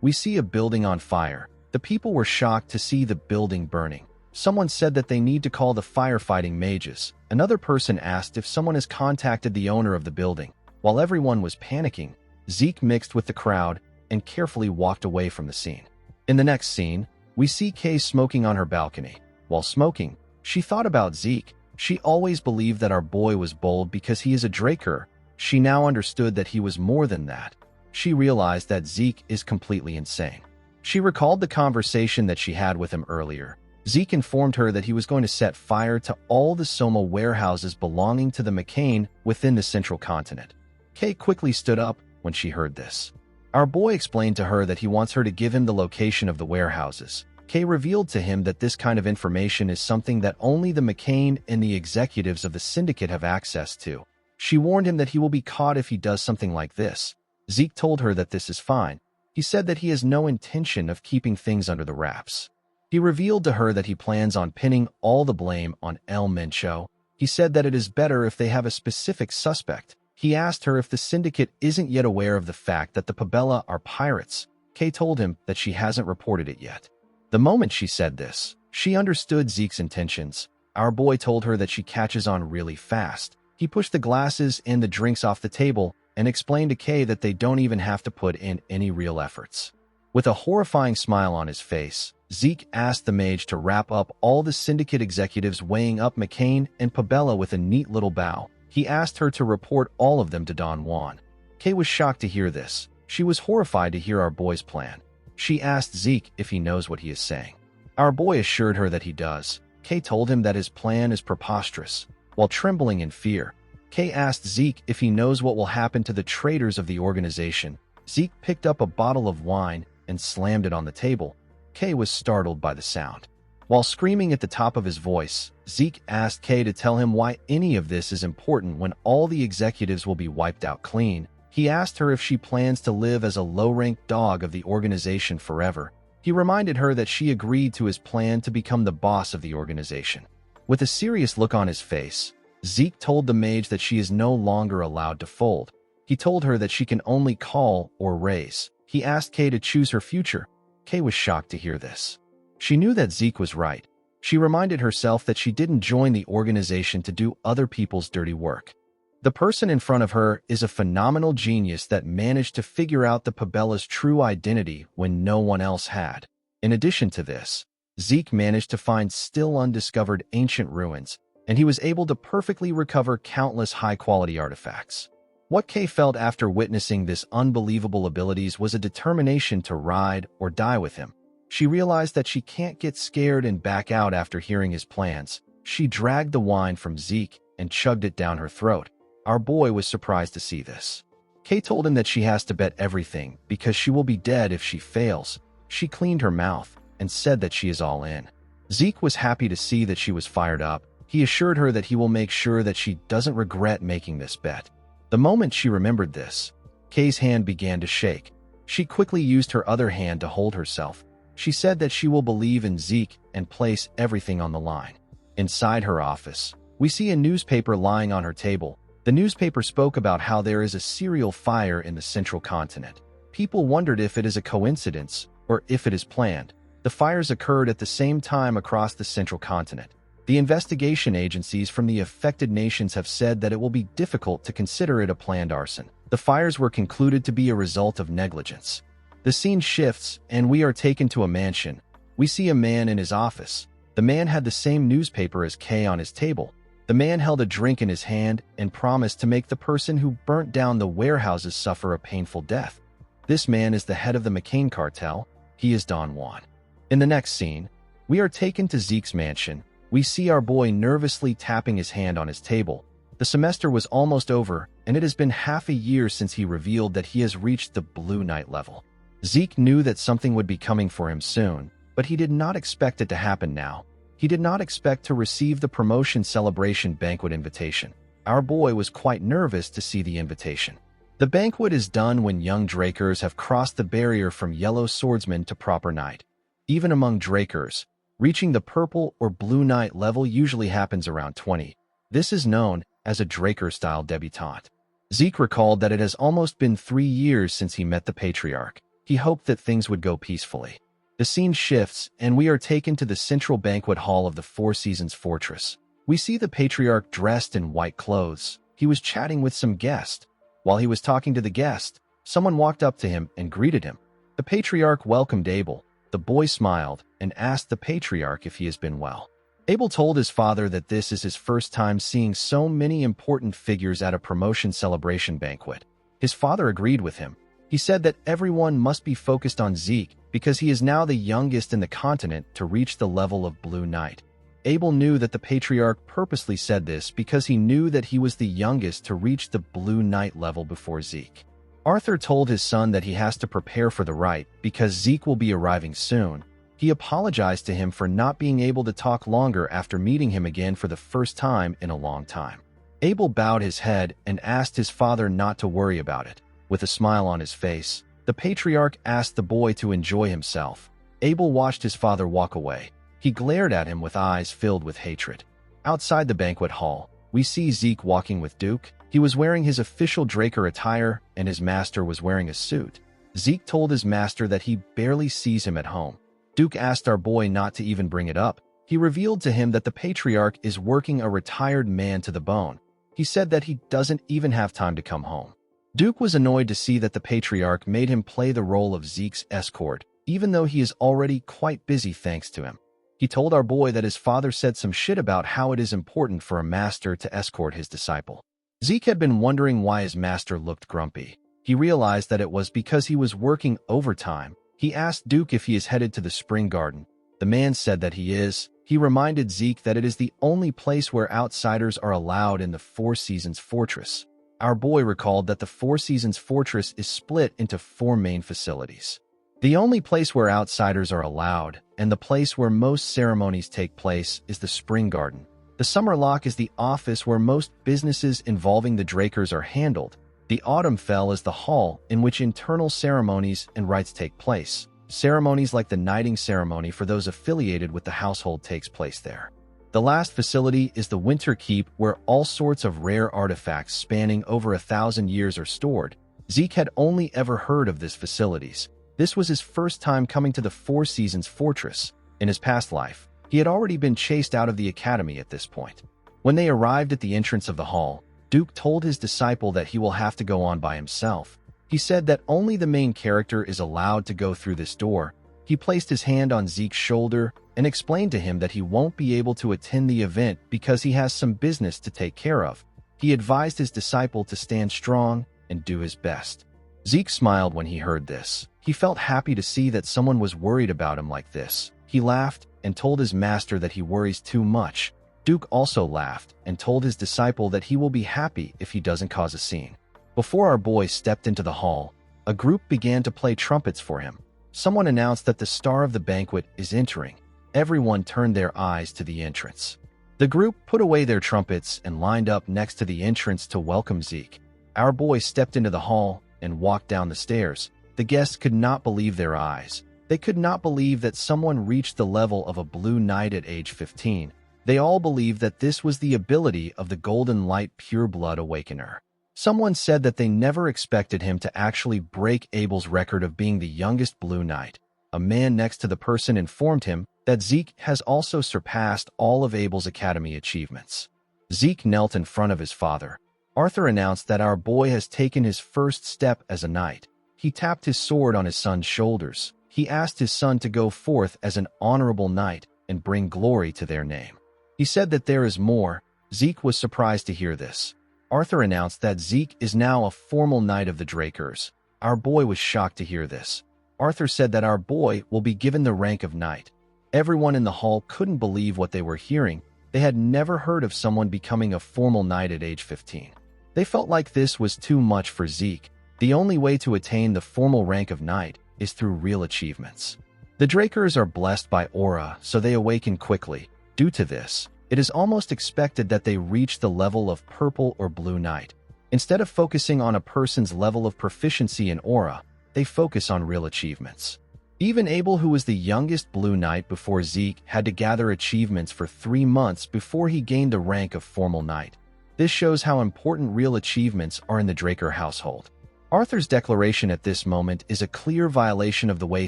we see a building on fire. The people were shocked to see the building burning. Someone said that they need to call the firefighting mages. Another person asked if someone has contacted the owner of the building. While everyone was panicking, Zeke mixed with the crowd and carefully walked away from the scene. In the next scene, we see Kay smoking on her balcony. While smoking, she thought about Zeke. She always believed that our boy was bold because he is a Draker. She now understood that he was more than that. she realized that Zeke is completely insane. She recalled the conversation that she had with him earlier. Zeke informed her that he was going to set fire to all the Soma warehouses belonging to the McCain within the central continent. Kay quickly stood up when she heard this. Our boy explained to her that he wants her to give him the location of the warehouses. Kay revealed to him that this kind of information is something that only the McCain and the executives of the syndicate have access to. She warned him that he will be caught if he does something like this. Zeke told her that this is fine. He said that he has no intention of keeping things under the wraps. He revealed to her that he plans on pinning all the blame on El Mencho. He said that it is better if they have a specific suspect. He asked her if the syndicate isn't yet aware of the fact that the Pabella are pirates. Kay told him that she hasn't reported it yet. The moment she said this, she understood Zeke's intentions. Our boy told her that she catches on really fast. He pushed the glasses and the drinks off the table and explained to Kay that they don't even have to put in any real efforts. With a horrifying smile on his face, Zeke asked the mage to wrap up all the syndicate executives weighing up McCain and Pabella with a neat little bow. He asked her to report all of them to Don Juan. Kay was shocked to hear this. She was horrified to hear our boy's plan. She asked Zeke if he knows what he is saying. Our boy assured her that he does. Kay told him that his plan is preposterous. While trembling in fear, Kay asked Zeke if he knows what will happen to the traitors of the organization. Zeke picked up a bottle of wine and slammed it on the table. Kay was startled by the sound. While screaming at the top of his voice, Zeke asked Kay to tell him why any of this is important when all the executives will be wiped out clean. He asked her if she plans to live as a low-ranked dog of the organization forever. He reminded her that she agreed to his plan to become the boss of the organization. With a serious look on his face, Zeke told the mage that she is no longer allowed to fold. He told her that she can only call or raise. He asked Kay to choose her future. Kay was shocked to hear this. She knew that Zeke was right. She reminded herself that she didn't join the organization to do other people's dirty work. The person in front of her is a phenomenal genius that managed to figure out the Pabella's true identity when no one else had. In addition to this, Zeke managed to find still undiscovered ancient ruins, and he was able to perfectly recover countless high-quality artifacts. What Kay felt after witnessing this unbelievable abilities was a determination to ride or die with him. She realized that she can't get scared and back out after hearing his plans. She dragged the wine from Zeke and chugged it down her throat. Our boy was surprised to see this. Kay told him that she has to bet everything because she will be dead if she fails. She cleaned her mouth and said that she is all in. Zeke was happy to see that she was fired up. He assured her that he will make sure that she doesn't regret making this bet. The moment she remembered this, Kay's hand began to shake. She quickly used her other hand to hold herself. She said that she will believe in Zeke and place everything on the line. Inside her office, we see a newspaper lying on her table. The newspaper spoke about how there is a serial fire in the central continent. People wondered if it is a coincidence or if it is planned. The fires occurred at the same time across the central continent. The investigation agencies from the affected nations have said that it will be difficult to consider it a planned arson. The fires were concluded to be a result of negligence. The scene shifts, and we are taken to a mansion. We see a man in his office. The man had the same newspaper as Kay on his table. The man held a drink in his hand and promised to make the person who burnt down the warehouses suffer a painful death. This man is the head of the McCain cartel. He is Don Juan. In the next scene, we are taken to Zeke's mansion. We see our boy nervously tapping his hand on his table. The semester was almost over, and it has been half a year since he revealed that he has reached the Blue Knight level. Zeke knew that something would be coming for him soon, but he did not expect it to happen now. He did not expect to receive the promotion celebration banquet invitation. Our boy was quite nervous to see the invitation. The banquet is done when young Drakers have crossed the barrier from yellow swordsman to proper knight. Even among Drakers, reaching the purple or blue knight level usually happens around 20. This is known as a Draker-style debutante. Zeke recalled that it has almost been 3 years since he met the Patriarch. He hoped that things would go peacefully. The scene shifts, and we are taken to the central banquet hall of the Four Seasons Fortress. We see the Patriarch dressed in white clothes. He was chatting with some guest. While he was talking to the guest, someone walked up to him and greeted him. The Patriarch welcomed Abel. The boy smiled and asked the Patriarch if he has been well. Abel told his father that this is his first time seeing so many important figures at a promotion celebration banquet. His father agreed with him. He said that everyone must be focused on Zeke because he is now the youngest in the continent to reach the level of Blue Knight. Abel knew that the patriarch purposely said this because he knew that he was the youngest to reach the Blue Knight level before Zeke. Arthur told his son that he has to prepare for the rite because Zeke will be arriving soon. He apologized to him for not being able to talk longer after meeting him again for the first time in a long time. Abel bowed his head and asked his father not to worry about it. With a smile on his face, the patriarch asked the boy to enjoy himself. Abel watched his father walk away. He glared at him with eyes filled with hatred. Outside the banquet hall, we see Zeke walking with Duke. He was wearing his official Draker attire, and his master was wearing a suit. Zeke told his master that he barely sees him at home. Duke asked our boy not to even bring it up. He revealed to him that the patriarch is working a retired man to the bone. He said that he doesn't even have time to come home. Duke was annoyed to see that the patriarch made him play the role of Zeke's escort, even though he is already quite busy thanks to him. He told our boy that his father said some shit about how it is important for a master to escort his disciple. Zeke had been wondering why his master looked grumpy. He realized that it was because he was working overtime. He asked Duke if he is headed to the spring garden. The man said that he is. He reminded Zeke that it is the only place where outsiders are allowed in the Four Seasons Fortress. Our boy recalled that the Four Seasons Fortress is split into 4 main facilities. The only place where outsiders are allowed, and the place where most ceremonies take place, is the Spring Garden. The Summer Lock is the office where most businesses involving the Drakers are handled. The Autumn Fell is the hall in which internal ceremonies and rites take place. Ceremonies like the knighting ceremony for those affiliated with the household takes place there. The last facility is the Winter Keep, where all sorts of rare artifacts spanning over 1,000 years are stored. Zeke had only ever heard of these facilities. This was his first time coming to the Four Seasons Fortress. In his past life, he had already been chased out of the academy at this point. When they arrived at the entrance of the hall, Duke told his disciple that he will have to go on by himself. He said that only the main character is allowed to go through this door. He placed his hand on Zeke's shoulder and explained to him that he won't be able to attend the event because he has some business to take care of. He advised his disciple to stand strong and do his best. Zeke smiled when he heard this. He felt happy to see that someone was worried about him like this. He laughed and told his master that he worries too much. Duke also laughed and told his disciple that he will be happy if he doesn't cause a scene. Before our boy stepped into the hall, a group began to play trumpets for him. Someone announced that the star of the banquet is entering. Everyone turned their eyes to the entrance. The group put away their trumpets and lined up next to the entrance to welcome Zeke. Our boy stepped into the hall and walked down the stairs. The guests could not believe their eyes. They could not believe that someone reached the level of a Blue Knight at age 15. They all believed that this was the ability of the Golden Light Pure Blood Awakener. Someone said that they never expected him to actually break Abel's record of being the youngest Blue Knight. A man next to the person informed him that Zeke has also surpassed all of Abel's academy achievements. Zeke knelt in front of his father. Arthur announced that our boy has taken his first step as a knight. He tapped his sword on his son's shoulders. He asked his son to go forth as an honorable knight and bring glory to their name. He said that there is more. Zeke was surprised to hear this. Arthur announced that Zeke is now a formal knight of the Drakers. Our boy was shocked to hear this. Arthur said that our boy will be given the rank of knight. Everyone in the hall couldn't believe what they were hearing. They had never heard of someone becoming a formal knight at age 15. They felt like this was too much for Zeke. The only way to attain the formal rank of knight is through real achievements. The Drakers are blessed by aura, so they awaken quickly. Due to this, it is almost expected that they reach the level of purple or blue knight. Instead of focusing on a person's level of proficiency in aura, they focus on real achievements. Even Abel, who was the youngest Blue Knight before Zeke, had to gather achievements for 3 months before he gained the rank of formal knight. This shows how important real achievements are in the Draker household. Arthur's declaration at this moment is a clear violation of the way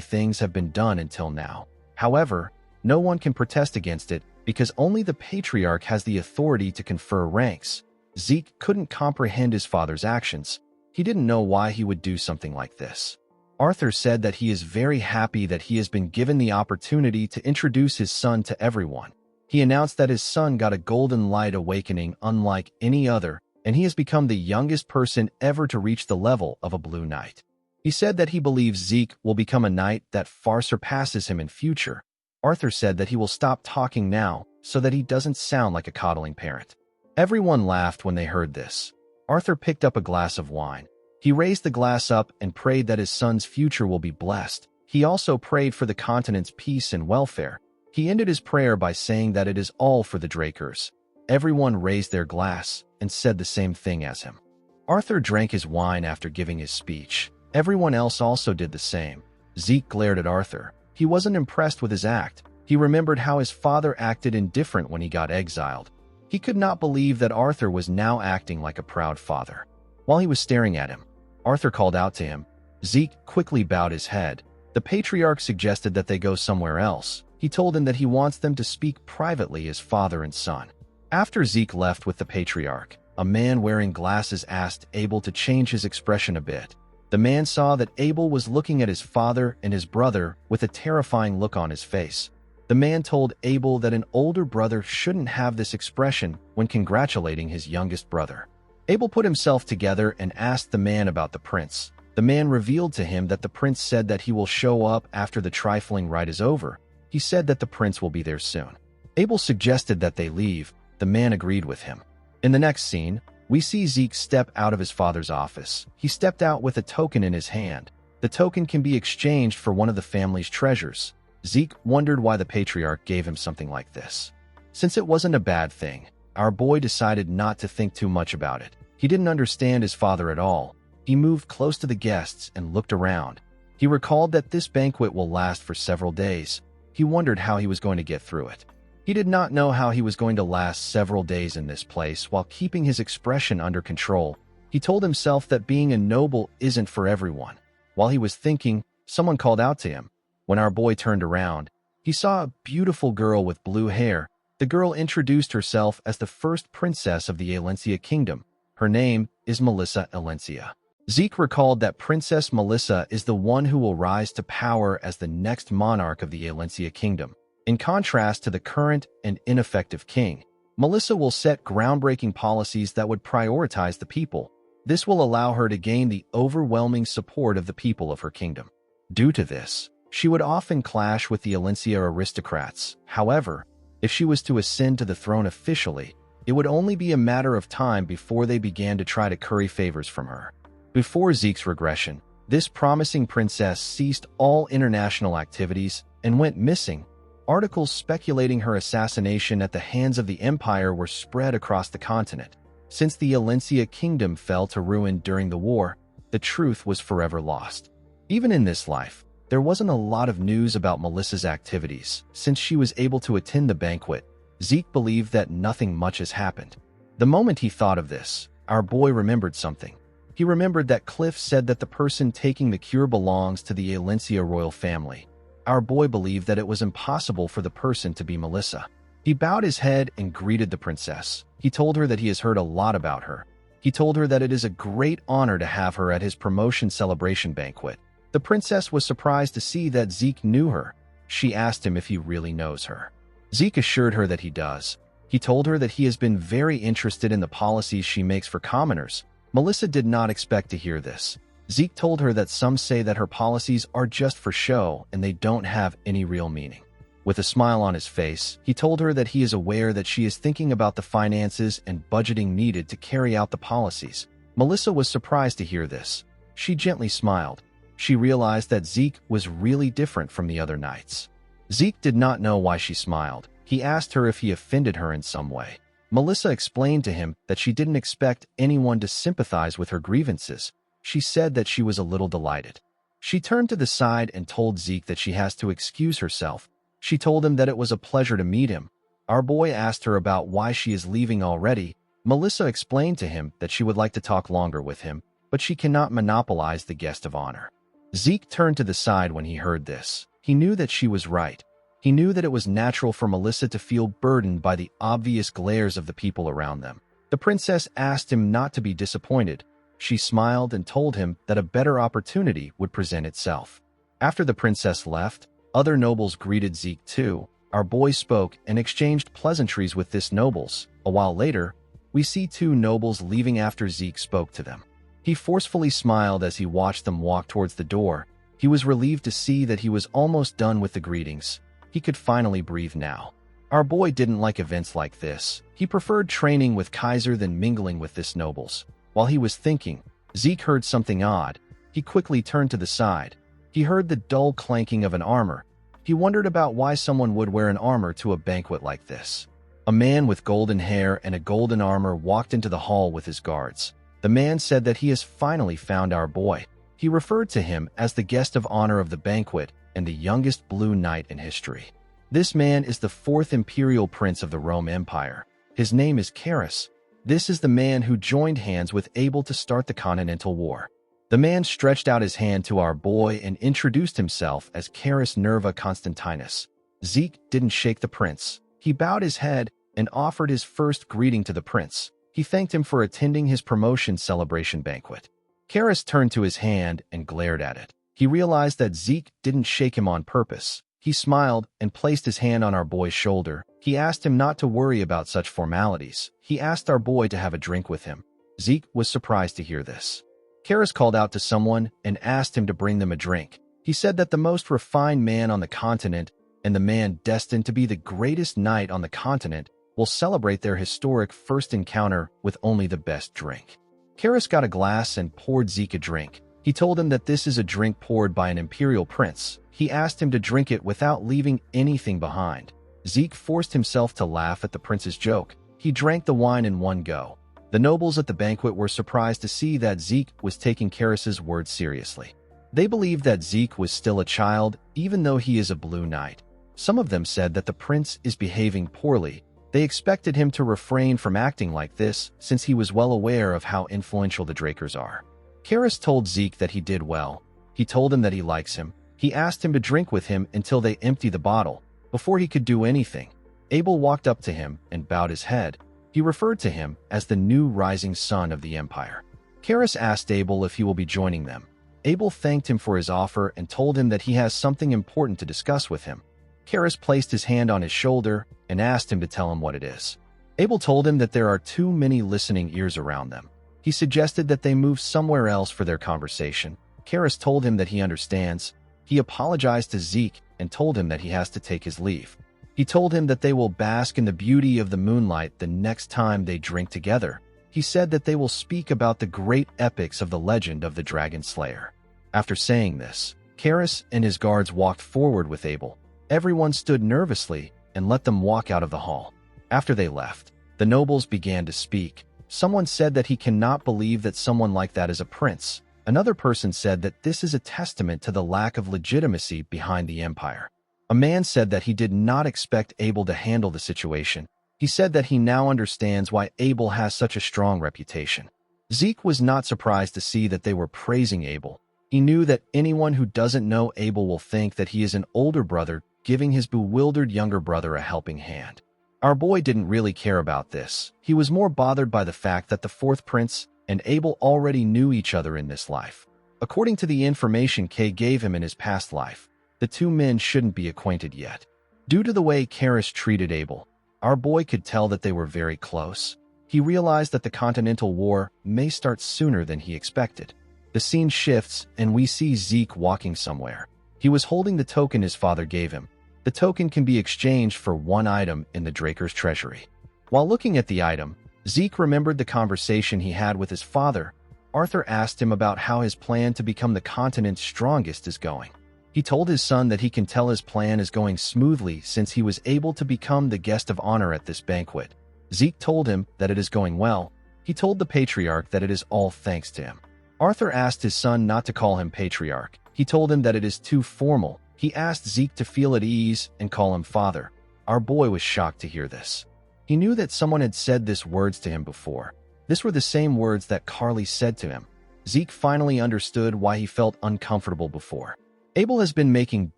things have been done until now. However, no one can protest against it because only the patriarch has the authority to confer ranks. Zeke couldn't comprehend his father's actions. He didn't know why he would do something like this. Arthur said that he is very happy that he has been given the opportunity to introduce his son to everyone. He announced that his son got a golden light awakening unlike any other, and he has become the youngest person ever to reach the level of a Blue Knight. He said that he believes Zeke will become a knight that far surpasses him in future. Arthur said that he will stop talking now so that he doesn't sound like a coddling parent. Everyone laughed when they heard this. Arthur picked up a glass of wine. He raised the glass up and prayed that his son's future will be blessed. He also prayed for the continent's peace and welfare. He ended his prayer by saying that it is all for the Drakers. Everyone raised their glass and said the same thing as him. Arthur drank his wine after giving his speech. Everyone else also did the same. Zeke glared at Arthur. He wasn't impressed with his act. He remembered how his father acted indifferent when he got exiled. He could not believe that Arthur was now acting like a proud father. While he was staring at him, Arthur called out to him. Zeke quickly bowed his head. The patriarch suggested that they go somewhere else. He told him that he wants them to speak privately as father and son. After Zeke left with the patriarch, a man wearing glasses asked Abel to change his expression a bit. The man saw that Abel was looking at his father and his brother with a terrifying look on his face. The man told Abel that an older brother shouldn't have this expression when congratulating his youngest brother. Abel put himself together and asked the man about the prince. The man revealed to him that the prince said that he will show up after the trifling rite is over. He said that the prince will be there soon. Abel suggested that they leave. The man agreed with him. In the next scene, we see Zeke step out of his father's office. He stepped out with a token in his hand. The token can be exchanged for one of the family's treasures. Zeke wondered why the patriarch gave him something like this. Since it wasn't a bad thing, our boy decided not to think too much about it. He didn't understand his father at all. He moved close to the guests and looked around. He recalled that this banquet will last for several days. He wondered how he was going to get through it. He did not know how he was going to last several days in this place while keeping his expression under control. He told himself that being a noble isn't for everyone. While he was thinking, someone called out to him. When our boy turned around, he saw a beautiful girl with blue hair. The girl introduced herself as the first princess of the Alencia kingdom. Her name is Melissa Alencia. Zeke recalled that Princess Melissa is the one who will rise to power as the next monarch of the Alencia kingdom. In contrast to the current and ineffective king, Melissa will set groundbreaking policies that would prioritize the people. This will allow her to gain the overwhelming support of the people of her kingdom. Due to this, she would often clash with the Alencia aristocrats. However, if she was to ascend to the throne officially, it would only be a matter of time before they began to try to curry favors from her. Before Zeke's regression, this promising princess ceased all international activities and went missing. Articles speculating her assassination at the hands of the Empire were spread across the continent. Since the Alencia kingdom fell to ruin during the war, the truth was forever lost. Even in this life, there wasn't a lot of news about Melissa's activities. Since she was able to attend the banquet, Zeke believed that nothing much has happened. The moment he thought of this, our boy remembered something. He remembered that Cliff said that the person taking the cure belongs to the Alencia royal family. Our boy believed that it was impossible for the person to be Melissa. He bowed his head and greeted the princess. He told her that he has heard a lot about her. He told her that it is a great honor to have her at his promotion celebration banquet. The princess was surprised to see that Zeke knew her. She asked him if he really knows her. Zeke assured her that he does. He told her that he has been very interested in the policies she makes for commoners. Melissa did not expect to hear this. Zeke told her that some say that her policies are just for show and they don't have any real meaning. With a smile on his face, he told her that he is aware that she is thinking about the finances and budgeting needed to carry out the policies. Melissa was surprised to hear this. She gently smiled. She realized that Zeke was really different from the other knights. Zeke did not know why she smiled. He asked her if he offended her in some way. Melissa explained to him that she didn't expect anyone to sympathize with her grievances. She said that she was a little delighted. She turned to the side and told Zeke that she has to excuse herself. She told him that it was a pleasure to meet him. Our boy asked her about why she is leaving already. Melissa explained to him that she would like to talk longer with him, but she cannot monopolize the guest of honor. Zeke turned to the side when he heard this. He knew that she was right. He knew that it was natural for Melissa to feel burdened by the obvious glares of the people around them. The princess asked him not to be disappointed. She smiled and told him that a better opportunity would present itself. After the princess left, other nobles greeted Zeke too. Our boy spoke and exchanged pleasantries with this nobles. A while later, we see two nobles leaving after Zeke spoke to them. He forcefully smiled as he watched them walk towards the door. He was relieved to see that he was almost done with the greetings. He could finally breathe now. Our boy didn't like events like this. He preferred training with Kaiser than mingling with this nobles. While he was thinking, Zeke heard something odd. He quickly turned to the side. He heard the dull clanking of an armor. He wondered about why someone would wear an armor to a banquet like this. A man with golden hair and a golden armor walked into the hall with his guards. The man said that he has finally found our boy. He referred to him as the guest of honor of the banquet and the youngest Blue Knight in history. This man is the fourth imperial prince of the Rome Empire. His name is Carus. This is the man who joined hands with Abel to start the Continental War. The man stretched out his hand to our boy and introduced himself as Carus Nerva Constantinus. Zeke didn't shake the prince. He bowed his head and offered his first greeting to the prince. He thanked him for attending his promotion celebration banquet. Carus turned to his hand and glared at it. He realized that Zeke didn't shake him on purpose. He smiled and placed his hand on our boy's shoulder. He asked him not to worry about such formalities. He asked our boy to have a drink with him. Zeke was surprised to hear this. Carus called out to someone and asked him to bring them a drink. He said that the most refined man on the continent and the man destined to be the greatest knight on the continent will celebrate their historic first encounter with only the best drink. Carus got a glass and poured Zeke a drink. He told him that this is a drink poured by an imperial prince. He asked him to drink it without leaving anything behind. Zeke forced himself to laugh at the prince's joke. He drank the wine in one go. The nobles at the banquet were surprised to see that Zeke was taking Carus's words seriously. They believed that Zeke was still a child, even though he is a Blue Knight. Some of them said that the prince is behaving poorly. They expected him to refrain from acting like this, since he was well aware of how influential the Drakers are. Carus told Zeke that he did well. He told him that he likes him. He asked him to drink with him until they empty the bottle. Before he could do anything, Abel walked up to him and bowed his head. He referred to him as the new rising sun of the empire. Carus asked Abel if he will be joining them. Abel thanked him for his offer and told him that he has something important to discuss with him. Carus placed his hand on his shoulder and asked him to tell him what it is. Abel told him that there are too many listening ears around them. He suggested that they move somewhere else for their conversation. Carus told him that he understands. He apologized to Zeke and told him that he has to take his leave. He told him that they will bask in the beauty of the moonlight the next time they drink together. He said that they will speak about the great epics of the legend of the Dragon Slayer. After saying this, Carus and his guards walked forward with Abel. Everyone stood nervously and let them walk out of the hall. After they left, the nobles began to speak. Someone said that he cannot believe that someone like that is a prince. Another person said that this is a testament to the lack of legitimacy behind the empire. A man said that he did not expect Abel to handle the situation. He said that he now understands why Abel has such a strong reputation. Zeke was not surprised to see that they were praising Abel. He knew that anyone who doesn't know Abel will think that he is an older brother giving his bewildered younger brother a helping hand. Our boy didn't really care about this. He was more bothered by the fact that the fourth prince and Abel already knew each other in this life. According to the information Kay gave him in his past life, the two men shouldn't be acquainted yet. Due to the way Carus treated Abel, our boy could tell that they were very close. He realized that the Continental War may start sooner than he expected. The scene shifts and we see Zeke walking somewhere. He was holding the token his father gave him. The token can be exchanged for one item in the Draker's treasury. While looking at the item, Zeke remembered the conversation he had with his father. Arthur asked him about how his plan to become the continent's strongest is going. He told his son that he can tell his plan is going smoothly since he was able to become the guest of honor at this banquet. Zeke told him that it is going well. He told the patriarch that it is all thanks to him. Arthur asked his son not to call him patriarch. He told him that it is too formal. He asked Zeke to feel at ease and call him father. Our boy was shocked to hear this. He knew that someone had said these words to him before. These were the same words that Carly said to him. Zeke finally understood why he felt uncomfortable before. Abel has been making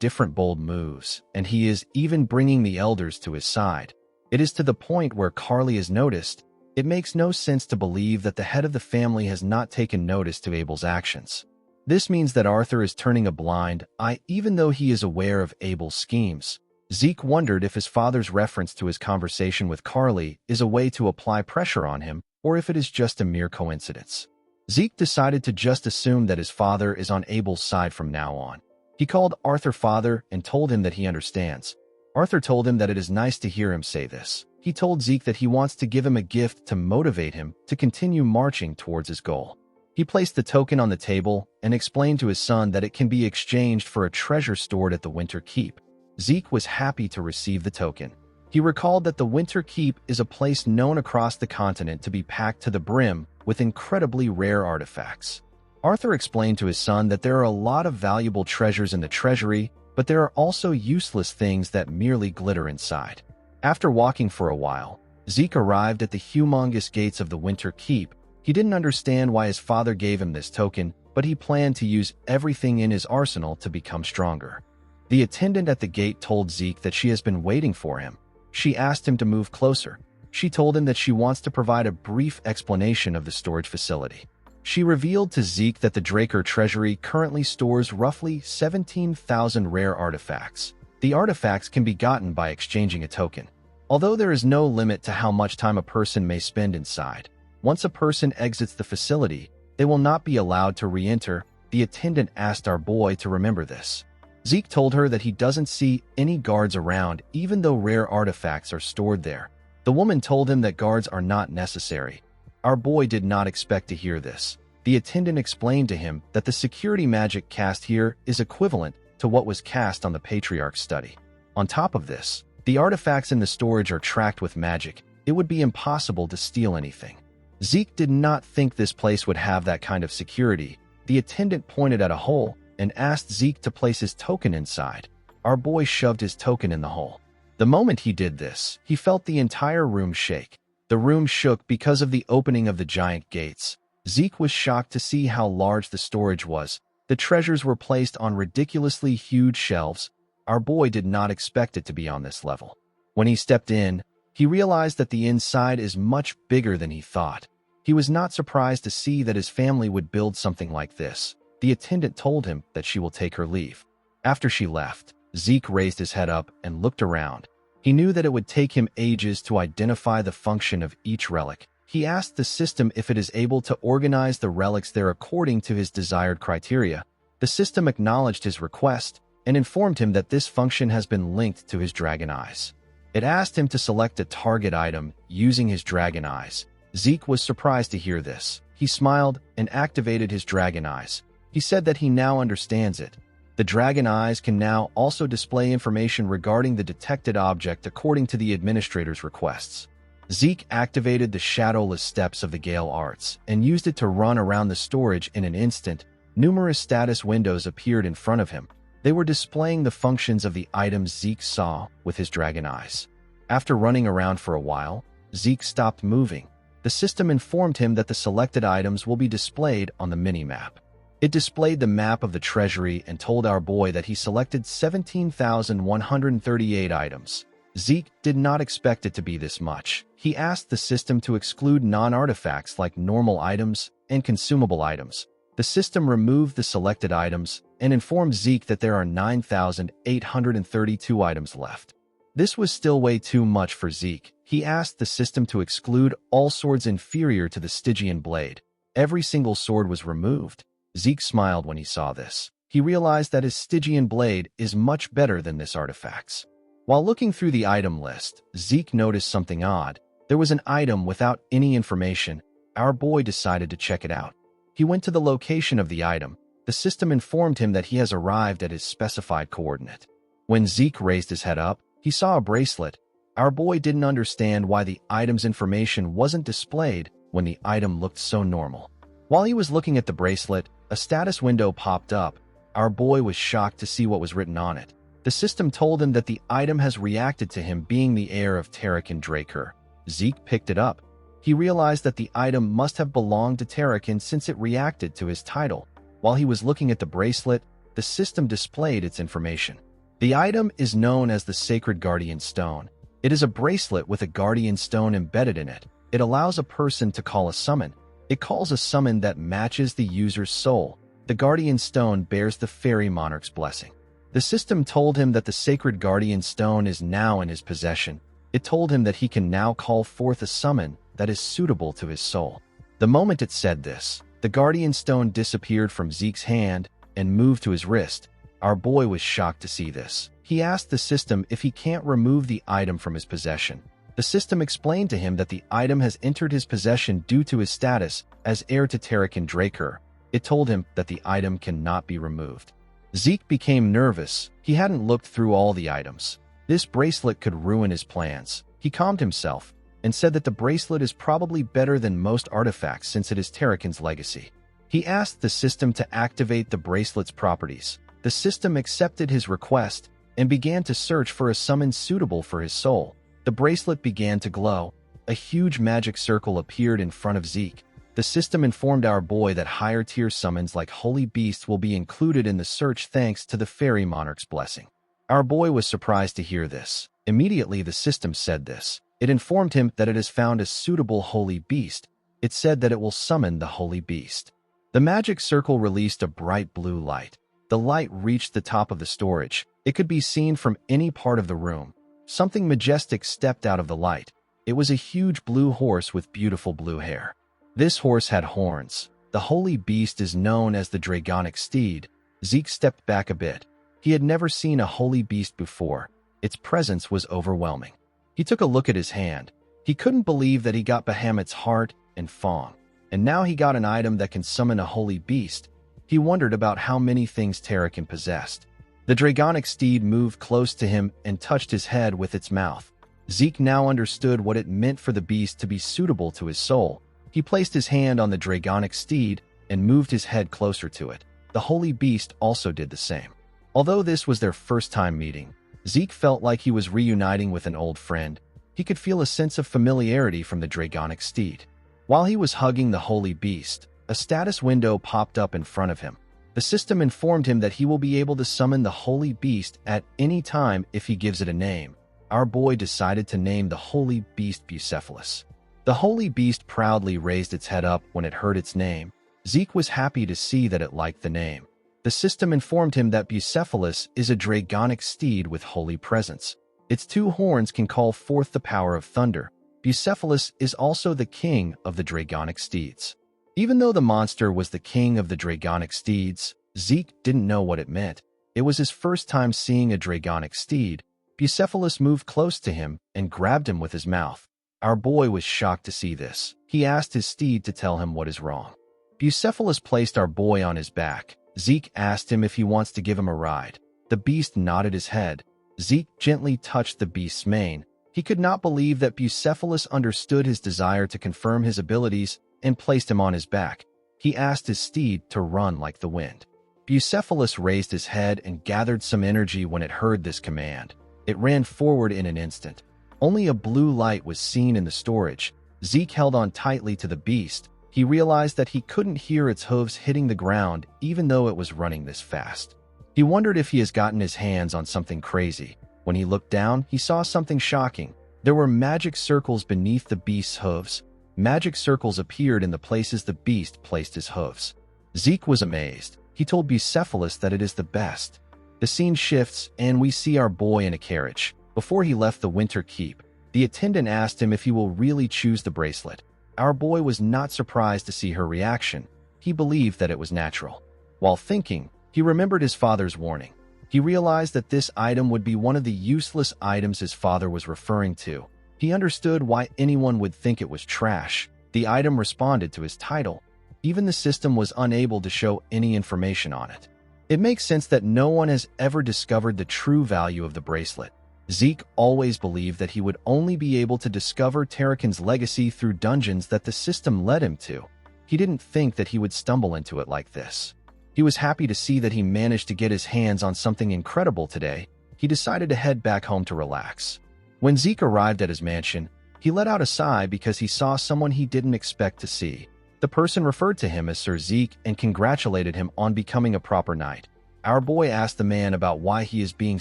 different bold moves, and he is even bringing the elders to his side. It is to the point where Carly has noticed. It makes no sense to believe that the head of the family has not taken notice to Abel's actions. This means that Arthur is turning a blind eye even though he is aware of Abel's schemes. Zeke wondered if his father's reference to his conversation with Carly is a way to apply pressure on him, or if it is just a mere coincidence. Zeke decided to just assume that his father is on Abel's side from now on. He called Arthur father and told him that he understands. Arthur told him that it is nice to hear him say this. He told Zeke that he wants to give him a gift to motivate him to continue marching towards his goal. He placed the token on the table and explained to his son that it can be exchanged for a treasure stored at the Winter Keep. Zeke was happy to receive the token. He recalled that the Winter Keep is a place known across the continent to be packed to the brim with incredibly rare artifacts. Arthur explained to his son that there are a lot of valuable treasures in the treasury, but there are also useless things that merely glitter inside. After walking for a while, Zeke arrived at the humongous gates of the Winter Keep. He didn't understand why his father gave him this token, but he planned to use everything in his arsenal to become stronger. The attendant at the gate told Zeke that she has been waiting for him. She asked him to move closer. She told him that she wants to provide a brief explanation of the storage facility. She revealed to Zeke that the Draker Treasury currently stores roughly 17,000 rare artifacts. The artifacts can be gotten by exchanging a token. Although there is no limit to how much time a person may spend inside, once a person exits the facility, they will not be allowed to re-enter. The attendant asked our boy to remember this. Zeke told her that he doesn't see any guards around, even though rare artifacts are stored there. The woman told him that guards are not necessary. Our boy did not expect to hear this. The attendant explained to him that the security magic cast here is equivalent to what was cast on the Patriarch's study. On top of this, the artifacts in the storage are tracked with magic. It would be impossible to steal anything. Zeke did not think this place would have that kind of security. The attendant pointed at a hole and asked Zeke to place his token inside. Our boy shoved his token in the hole. The moment he did this, he felt the entire room shake. The room shook because of the opening of the giant gates. Zeke was shocked to see how large the storage was. The treasures were placed on ridiculously huge shelves. Our boy did not expect it to be on this level. When he stepped in, he realized that the inside is much bigger than he thought. He was not surprised to see that his family would build something like this. The attendant told him that she will take her leave. After she left, Zeke raised his head up and looked around. He knew that it would take him ages to identify the function of each relic. He asked the system if it is able to organize the relics there according to his desired criteria. The system acknowledged his request and informed him that this function has been linked to his dragon eyes. It asked him to select a target item using his dragon eyes. Zeke was surprised to hear this. He smiled and activated his dragon eyes. He said that he now understands it. The dragon eyes can now also display information regarding the detected object according to the administrator's requests. Zeke activated the shadowless steps of the Gale Arts and used it to run around the storage in an instant. Numerous status windows appeared in front of him. They were displaying the functions of the items Zeke saw with his dragon eyes. After running around for a while, Zeke stopped moving. The system informed him that the selected items will be displayed on the mini-map. It displayed the map of the treasury and told our boy that he selected 17,138 items. Zeke did not expect it to be this much. He asked the system to exclude non-artifacts like normal items and consumable items. The system removed the selected items and informed Zeke that there are 9,832 items left. This was still way too much for Zeke. He asked the system to exclude all swords inferior to the Stygian blade. Every single sword was removed. Zeke smiled when he saw this. He realized that his Stygian blade is much better than this artifact's. While looking through the item list, Zeke noticed something odd. There was an item without any information. Our boy decided to check it out. He went to the location of the item. The system informed him that he has arrived at his specified coordinate. When Zeke raised his head up, he saw a bracelet. Our boy didn't understand why the item's information wasn't displayed when the item looked so normal. While he was looking at the bracelet, a status window popped up. Our boy was shocked to see what was written on it. The system told him that the item has reacted to him being the heir of Tarakan Draker. Zeke picked it up. He realized that the item must have belonged to Tarakan since it reacted to his title. While he was looking at the bracelet, the system displayed its information. The item is known as the Sacred Guardian Stone. It is a bracelet with a guardian stone embedded in it. It allows a person to call a summon. It calls a summon that matches the user's soul. The guardian stone bears the fairy monarch's blessing. The system told him that the Sacred Guardian Stone is now in his possession. It told him that he can now call forth a summon that is suitable to his soul. The moment it said this, The guardian stone disappeared from Zeke's hand and moved to his wrist. Our boy was shocked to see this. He asked the system if he can't remove the item from his possession. The system explained to him that the item has entered his possession due to his status as heir to Tarakan Draker. It told him that the item cannot be removed. Zeke became nervous. He hadn't looked through all the items. This bracelet could ruin his plans. He calmed himself and said that the bracelet is probably better than most artifacts since it is Tarakan's legacy. He asked the system to activate the bracelet's properties. The system accepted his request and began to search for a summon suitable for his soul. The bracelet began to glow. A huge magic circle appeared in front of Zeke. The system informed our boy that higher-tier summons like Holy Beasts will be included in the search thanks to the Fairy Monarch's blessing. Our boy was surprised to hear this. Immediately, the system said this. It informed him that it has found a suitable Holy Beast. It said that it will summon the Holy Beast. The magic circle released a bright blue light. The light reached the top of the storage. It could be seen from any part of the room. Something majestic stepped out of the light. It was a huge blue horse with beautiful blue hair. This horse had horns. The Holy Beast is known as the Dragonic Steed. Zeke stepped back a bit. He had never seen a Holy Beast before. Its presence was overwhelming. He took a look at his hand. He couldn't believe that he got Bahamut's heart and Fong. And now he got an item that can summon a Holy Beast. He wondered about how many things Tarakan possessed. The Dragonic Steed moved close to him and touched his head with its mouth. Zeke now understood what it meant for the beast to be suitable to his soul. He placed his hand on the Dragonic Steed and moved his head closer to it. The Holy Beast also did the same. Although this was their first time meeting, Zeke felt like he was reuniting with an old friend. He could feel a sense of familiarity from the Dragonic Steed. While he was hugging the Holy Beast, a status window popped up in front of him. The system informed him that he will be able to summon the Holy Beast at any time if he gives it a name. Our boy decided to name the Holy Beast Bucephalus. The Holy Beast proudly raised its head up when it heard its name. Zeke was happy to see that it liked the name. The system informed him that Bucephalus is a Dragonic Steed with holy presence. Its two horns can call forth the power of thunder. Bucephalus is also the king of the Dragonic Steeds. Even though the monster was the king of the Dragonic Steeds, Zeke didn't know what it meant. It was his first time seeing a Dragonic Steed. Bucephalus moved close to him and grabbed him with his mouth. Our boy was shocked to see this. He asked his steed to tell him what is wrong. Bucephalus placed our boy on his back. Zeke asked him if he wants to give him a ride. The beast nodded his head. Zeke gently touched the beast's mane. He could not believe that Bucephalus understood his desire to confirm his abilities and placed him on his back. He asked his steed to run like the wind. Bucephalus raised his head and gathered some energy when it heard this command. It ran forward in an instant. Only a blue light was seen in the storage. Zeke held on tightly to the beast. He realized that he couldn't hear its hooves hitting the ground even though it was running this fast. He wondered if he has gotten his hands on something crazy. When he looked down, he saw something shocking. There were magic circles beneath the beast's hooves. Magic circles appeared in the places the beast placed his hooves. Zeke was amazed. He told Bucephalus that it is the best. The scene shifts, and we see our boy in a carriage. Before he left the Winter Keep, the attendant asked him if he will really choose the bracelet. Our boy was not surprised to see her reaction. He believed that it was natural. While thinking, he remembered his father's warning. He realized that this item would be one of the useless items his father was referring to. He understood why anyone would think it was trash. The item responded to his title. Even the system was unable to show any information on it. It makes sense that no one has ever discovered the true value of the bracelet. Zeke always believed that he would only be able to discover Tarakan's legacy through dungeons that the system led him to. He didn't think that he would stumble into it like this. He was happy to see that he managed to get his hands on something incredible today. He decided to head back home to relax. When Zeke arrived at his mansion, he let out a sigh because he saw someone he didn't expect to see. The person referred to him as Sir Zeke and congratulated him on becoming a proper knight. Our boy asked the man about why he is being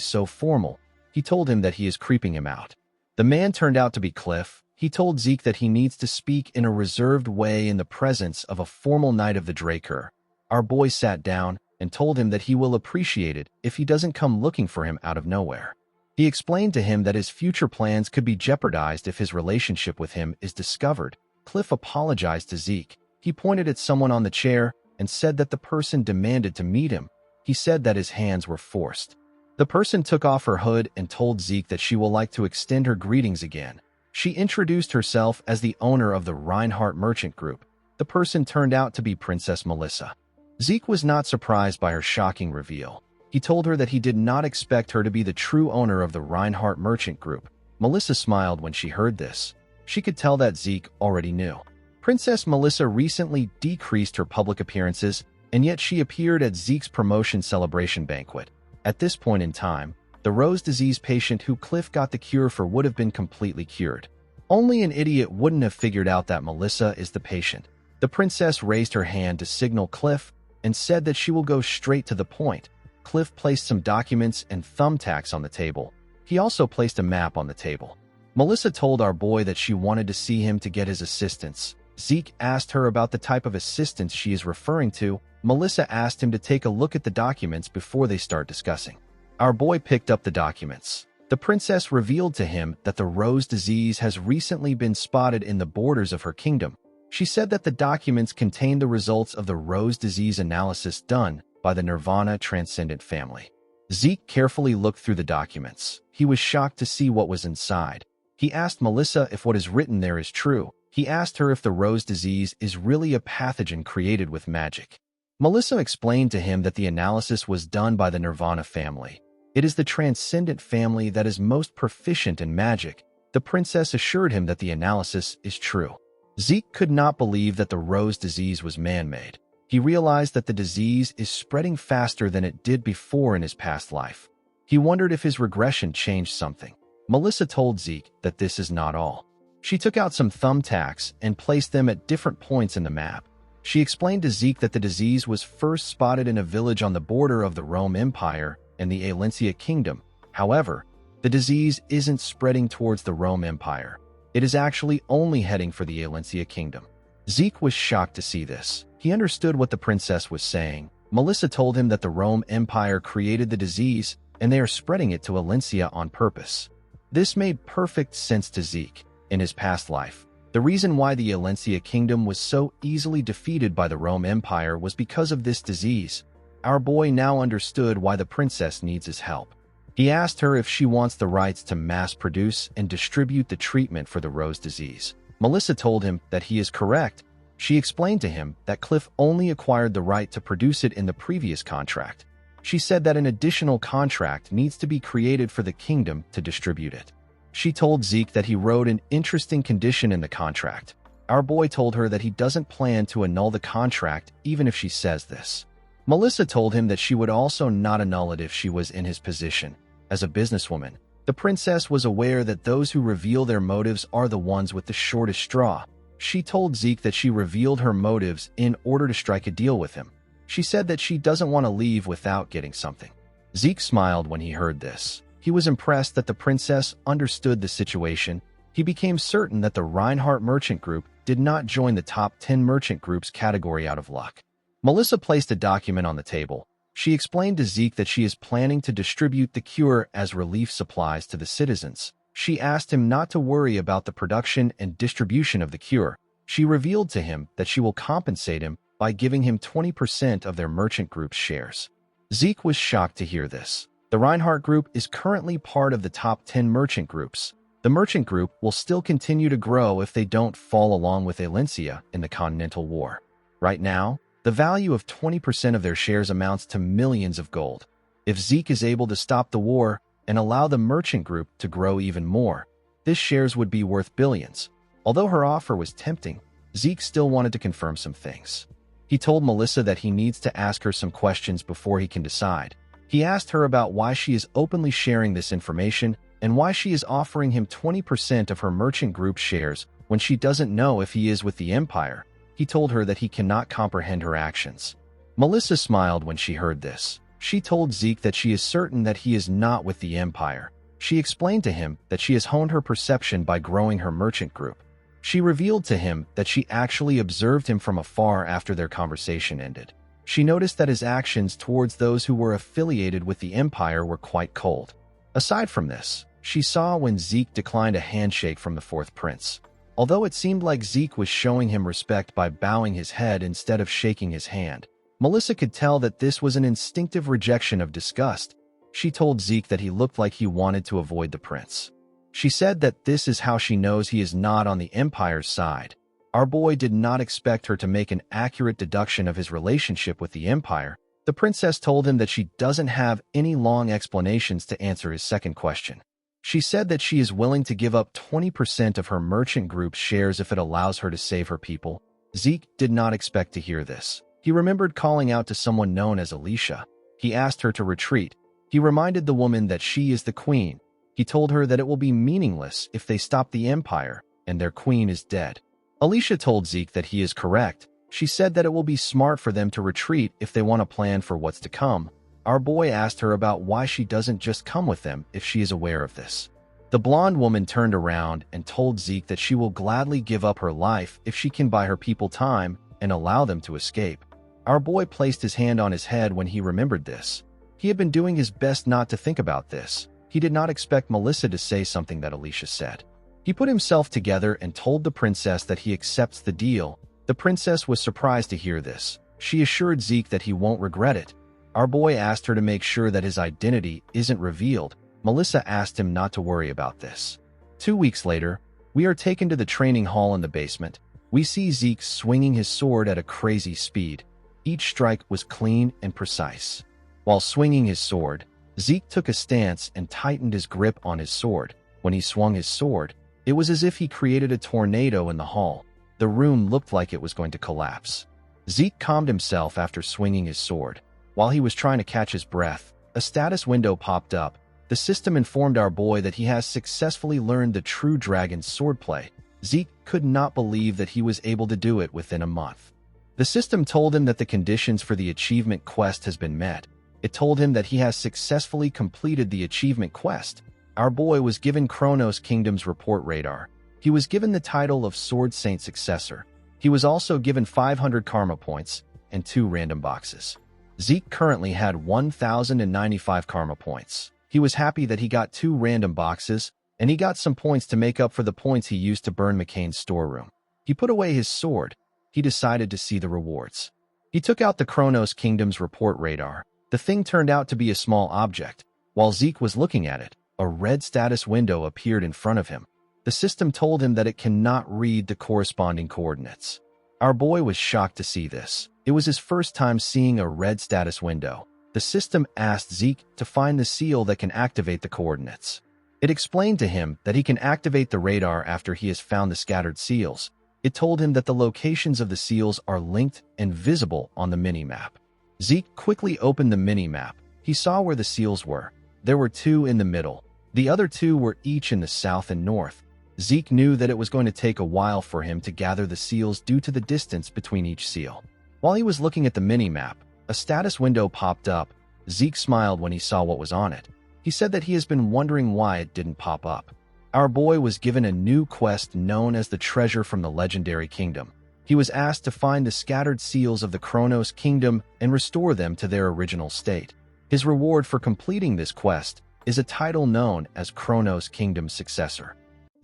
so formal. He told him that he is creeping him out. The man turned out to be Cliff. He told Zeke that he needs to speak in a reserved way in the presence of a formal knight of the Draker. Our boy sat down and told him that he will appreciate it if he doesn't come looking for him out of nowhere. He explained to him that his future plans could be jeopardized if his relationship with him is discovered. Cliff apologized to Zeke. He He pointed at someone on the chair and said that the person demanded to meet him. He said that his hands were forced. The person took off her hood and told Zeke that she will like to extend her greetings again. She introduced herself as the owner of the Reinhardt Merchant Group. The person turned out to be Princess Melissa. Zeke was not surprised by her shocking reveal. He told her that he did not expect her to be the true owner of the Reinhardt Merchant Group. Melissa smiled when she heard this. She could tell that Zeke already knew. Princess Melissa recently decreased her public appearances, and yet she appeared at Zeke's promotion celebration banquet. At this point in time, the Rose disease patient who Cliff got the cure for would have been completely cured. Only an idiot wouldn't have figured out that Melissa is the patient. The princess raised her hand to signal Cliff and said that she will go straight to the point. Cliff placed some documents and thumbtacks on the table. He also placed a map on the table. Melissa told our boy that she wanted to see him to get his assistance. Zeke asked her about the type of assistance she is referring to. Melissa asked him to take a look at the documents before they start discussing. Our boy picked up the documents. The princess revealed to him that the Rose disease has recently been spotted in the borders of her kingdom. She said that the documents contained the results of the Rose disease analysis done by the Nirvana Transcendent family. Zeke carefully looked through the documents. He was shocked to see what was inside. He asked Melissa if what is written there is true. He asked her if the Rose disease is really a pathogen created with magic. Melissa explained to him that the analysis was done by the Nirvana family. It is the Transcendent family that is most proficient in magic. The princess assured him that the analysis is true. Zeke could not believe that the Rose disease was man-made. He realized that the disease is spreading faster than it did before in his past life. He wondered if his regression changed something. Melissa told Zeke that this is not all. She took out some thumbtacks and placed them at different points in the map. She explained to Zeke that the disease was first spotted in a village on the border of the Rome Empire and the Alencia Kingdom. However, the disease isn't spreading towards the Rome Empire. It is actually only heading for the Alencia Kingdom. Zeke was shocked to see this. He understood what the princess was saying. Melissa told him that the Rome Empire created the disease, and they are spreading it to Alencia on purpose. This made perfect sense to Zeke. In his past life, the reason why the Alencia Kingdom was so easily defeated by the Rome Empire was because of this disease. Our boy now understood why the princess needs his help. He asked her if she wants the rights to mass produce and distribute the treatment for the Rose disease. Melissa told him that he is correct. She explained to him that Cliff only acquired the right to produce it in the previous contract. She said that an additional contract needs to be created for the kingdom to distribute it. She told Zeke that he wrote an interesting condition in the contract. Our boy told her that he doesn't plan to annul the contract even if she says this. Melissa told him that she would also not annul it if she was in his position. As a businesswoman, the princess was aware that those who reveal their motives are the ones with the shortest straw. She told Zeke that she revealed her motives in order to strike a deal with him. She said that she doesn't want to leave without getting something. Zeke smiled when he heard this. He was impressed that the princess understood the situation. He became certain that the Reinhardt Merchant Group did not join the top 10 merchant groups category out of luck. Melissa placed a document on the table. She explained to Zeke that she is planning to distribute the cure as relief supplies to the citizens. She asked him not to worry about the production and distribution of the cure. She revealed to him that she will compensate him by giving him 20% of their merchant group's shares. Zeke was shocked to hear this. The Reinhardt Group is currently part of the top 10 merchant groups. The merchant group will still continue to grow if they don't fall along with Alencia in the Continental War. Right now, the value of 20% of their shares amounts to millions of gold. If Zeke is able to stop the war and allow the merchant group to grow even more, this shares would be worth billions. Although her offer was tempting, Zeke still wanted to confirm some things. He told Melissa that he needs to ask her some questions before he can decide. He asked her about why she is openly sharing this information and why she is offering him 20% of her merchant group shares when she doesn't know if he is with the Empire. He told her that he cannot comprehend her actions. Melissa smiled when she heard this. She told Zeke that she is certain that he is not with the Empire. She explained to him that she has honed her perception by growing her merchant group. She revealed to him that she actually observed him from afar after their conversation ended. She noticed that his actions towards those who were affiliated with the Empire were quite cold. Aside from this, she saw when Zeke declined a handshake from the fourth prince. Although it seemed like Zeke was showing him respect by bowing his head instead of shaking his hand, Melissa could tell that this was an instinctive rejection of disgust. She told Zeke that he looked like he wanted to avoid the prince. She said that this is how she knows he is not on the Empire's side. Our boy did not expect her to make an accurate deduction of his relationship with the Empire. The princess told him that she doesn't have any long explanations to answer his second question. She said that she is willing to give up 20% of her merchant group's shares if it allows her to save her people. Zeke did not expect to hear this. He remembered calling out to someone known as Alicia. He asked her to retreat. He reminded the woman that she is the queen. He told her that it will be meaningless if they stop the Empire, and their queen is dead. Alicia told Zeke that he is correct. She said that it will be smart for them to retreat if they want to plan for what's to come. Our boy asked her about why she doesn't just come with them if she is aware of this. The blonde woman turned around and told Zeke that she will gladly give up her life if she can buy her people time and allow them to escape. Our boy placed his hand on his head when he remembered this. He had been doing his best not to think about this. He did not expect Melissa to say something that Alicia said. He put himself together and told the princess that he accepts the deal. The princess was surprised to hear this. She assured Zeke that he won't regret it. Our boy asked her to make sure that his identity isn't revealed. Melissa asked him not to worry about this. 2 weeks later, we are taken to the training hall in the basement. We see Zeke swinging his sword at a crazy speed. Each strike was clean and precise. While swinging his sword, Zeke took a stance and tightened his grip on his sword. When he swung his sword, it was as if he created a tornado in the hall. The room looked like it was going to collapse. Zeke calmed himself after swinging his sword. While he was trying to catch his breath, a status window popped up. The system informed our boy that he has successfully learned the true dragon swordplay. Zeke could not believe that he was able to do it within a month. The system told him that the conditions for the achievement quest has been met. It told him that he has successfully completed the achievement quest. Our boy was given Kronos Kingdom's report radar. He was given the title of Sword Saint Successor. He was also given 500 karma points and 2 random boxes. Zeke currently had 1,095 karma points. He was happy that he got 2 random boxes, and he got some points to make up for the points he used to burn McCain's storeroom. He put away his sword. He decided to see the rewards. He took out the Kronos Kingdom's report radar. The thing turned out to be a small object. While Zeke was looking at it, a red status window appeared in front of him. The system told him that it cannot read the corresponding coordinates. Our boy was shocked to see this. It was his first time seeing a red status window. The system asked Zeke to find the seal that can activate the coordinates. It explained to him that he can activate the radar after he has found the scattered seals. It told him that the locations of the seals are linked and visible on the mini-map. Zeke quickly opened the mini-map. He saw where the seals were. There were 2 in the middle. The other 2 were each in the south and north. Zeke knew that it was going to take a while for him to gather the seals due to the distance between each seal. While he was looking at the mini-map, a status window popped up. Zeke smiled when he saw what was on it. He said that he has been wondering why it didn't pop up. Our boy was given a new quest known as the Treasure from the Legendary Kingdom. He was asked to find the scattered seals of the Kronos Kingdom and restore them to their original state. His reward for completing this quest is a title known as Kronos Kingdom's Successor.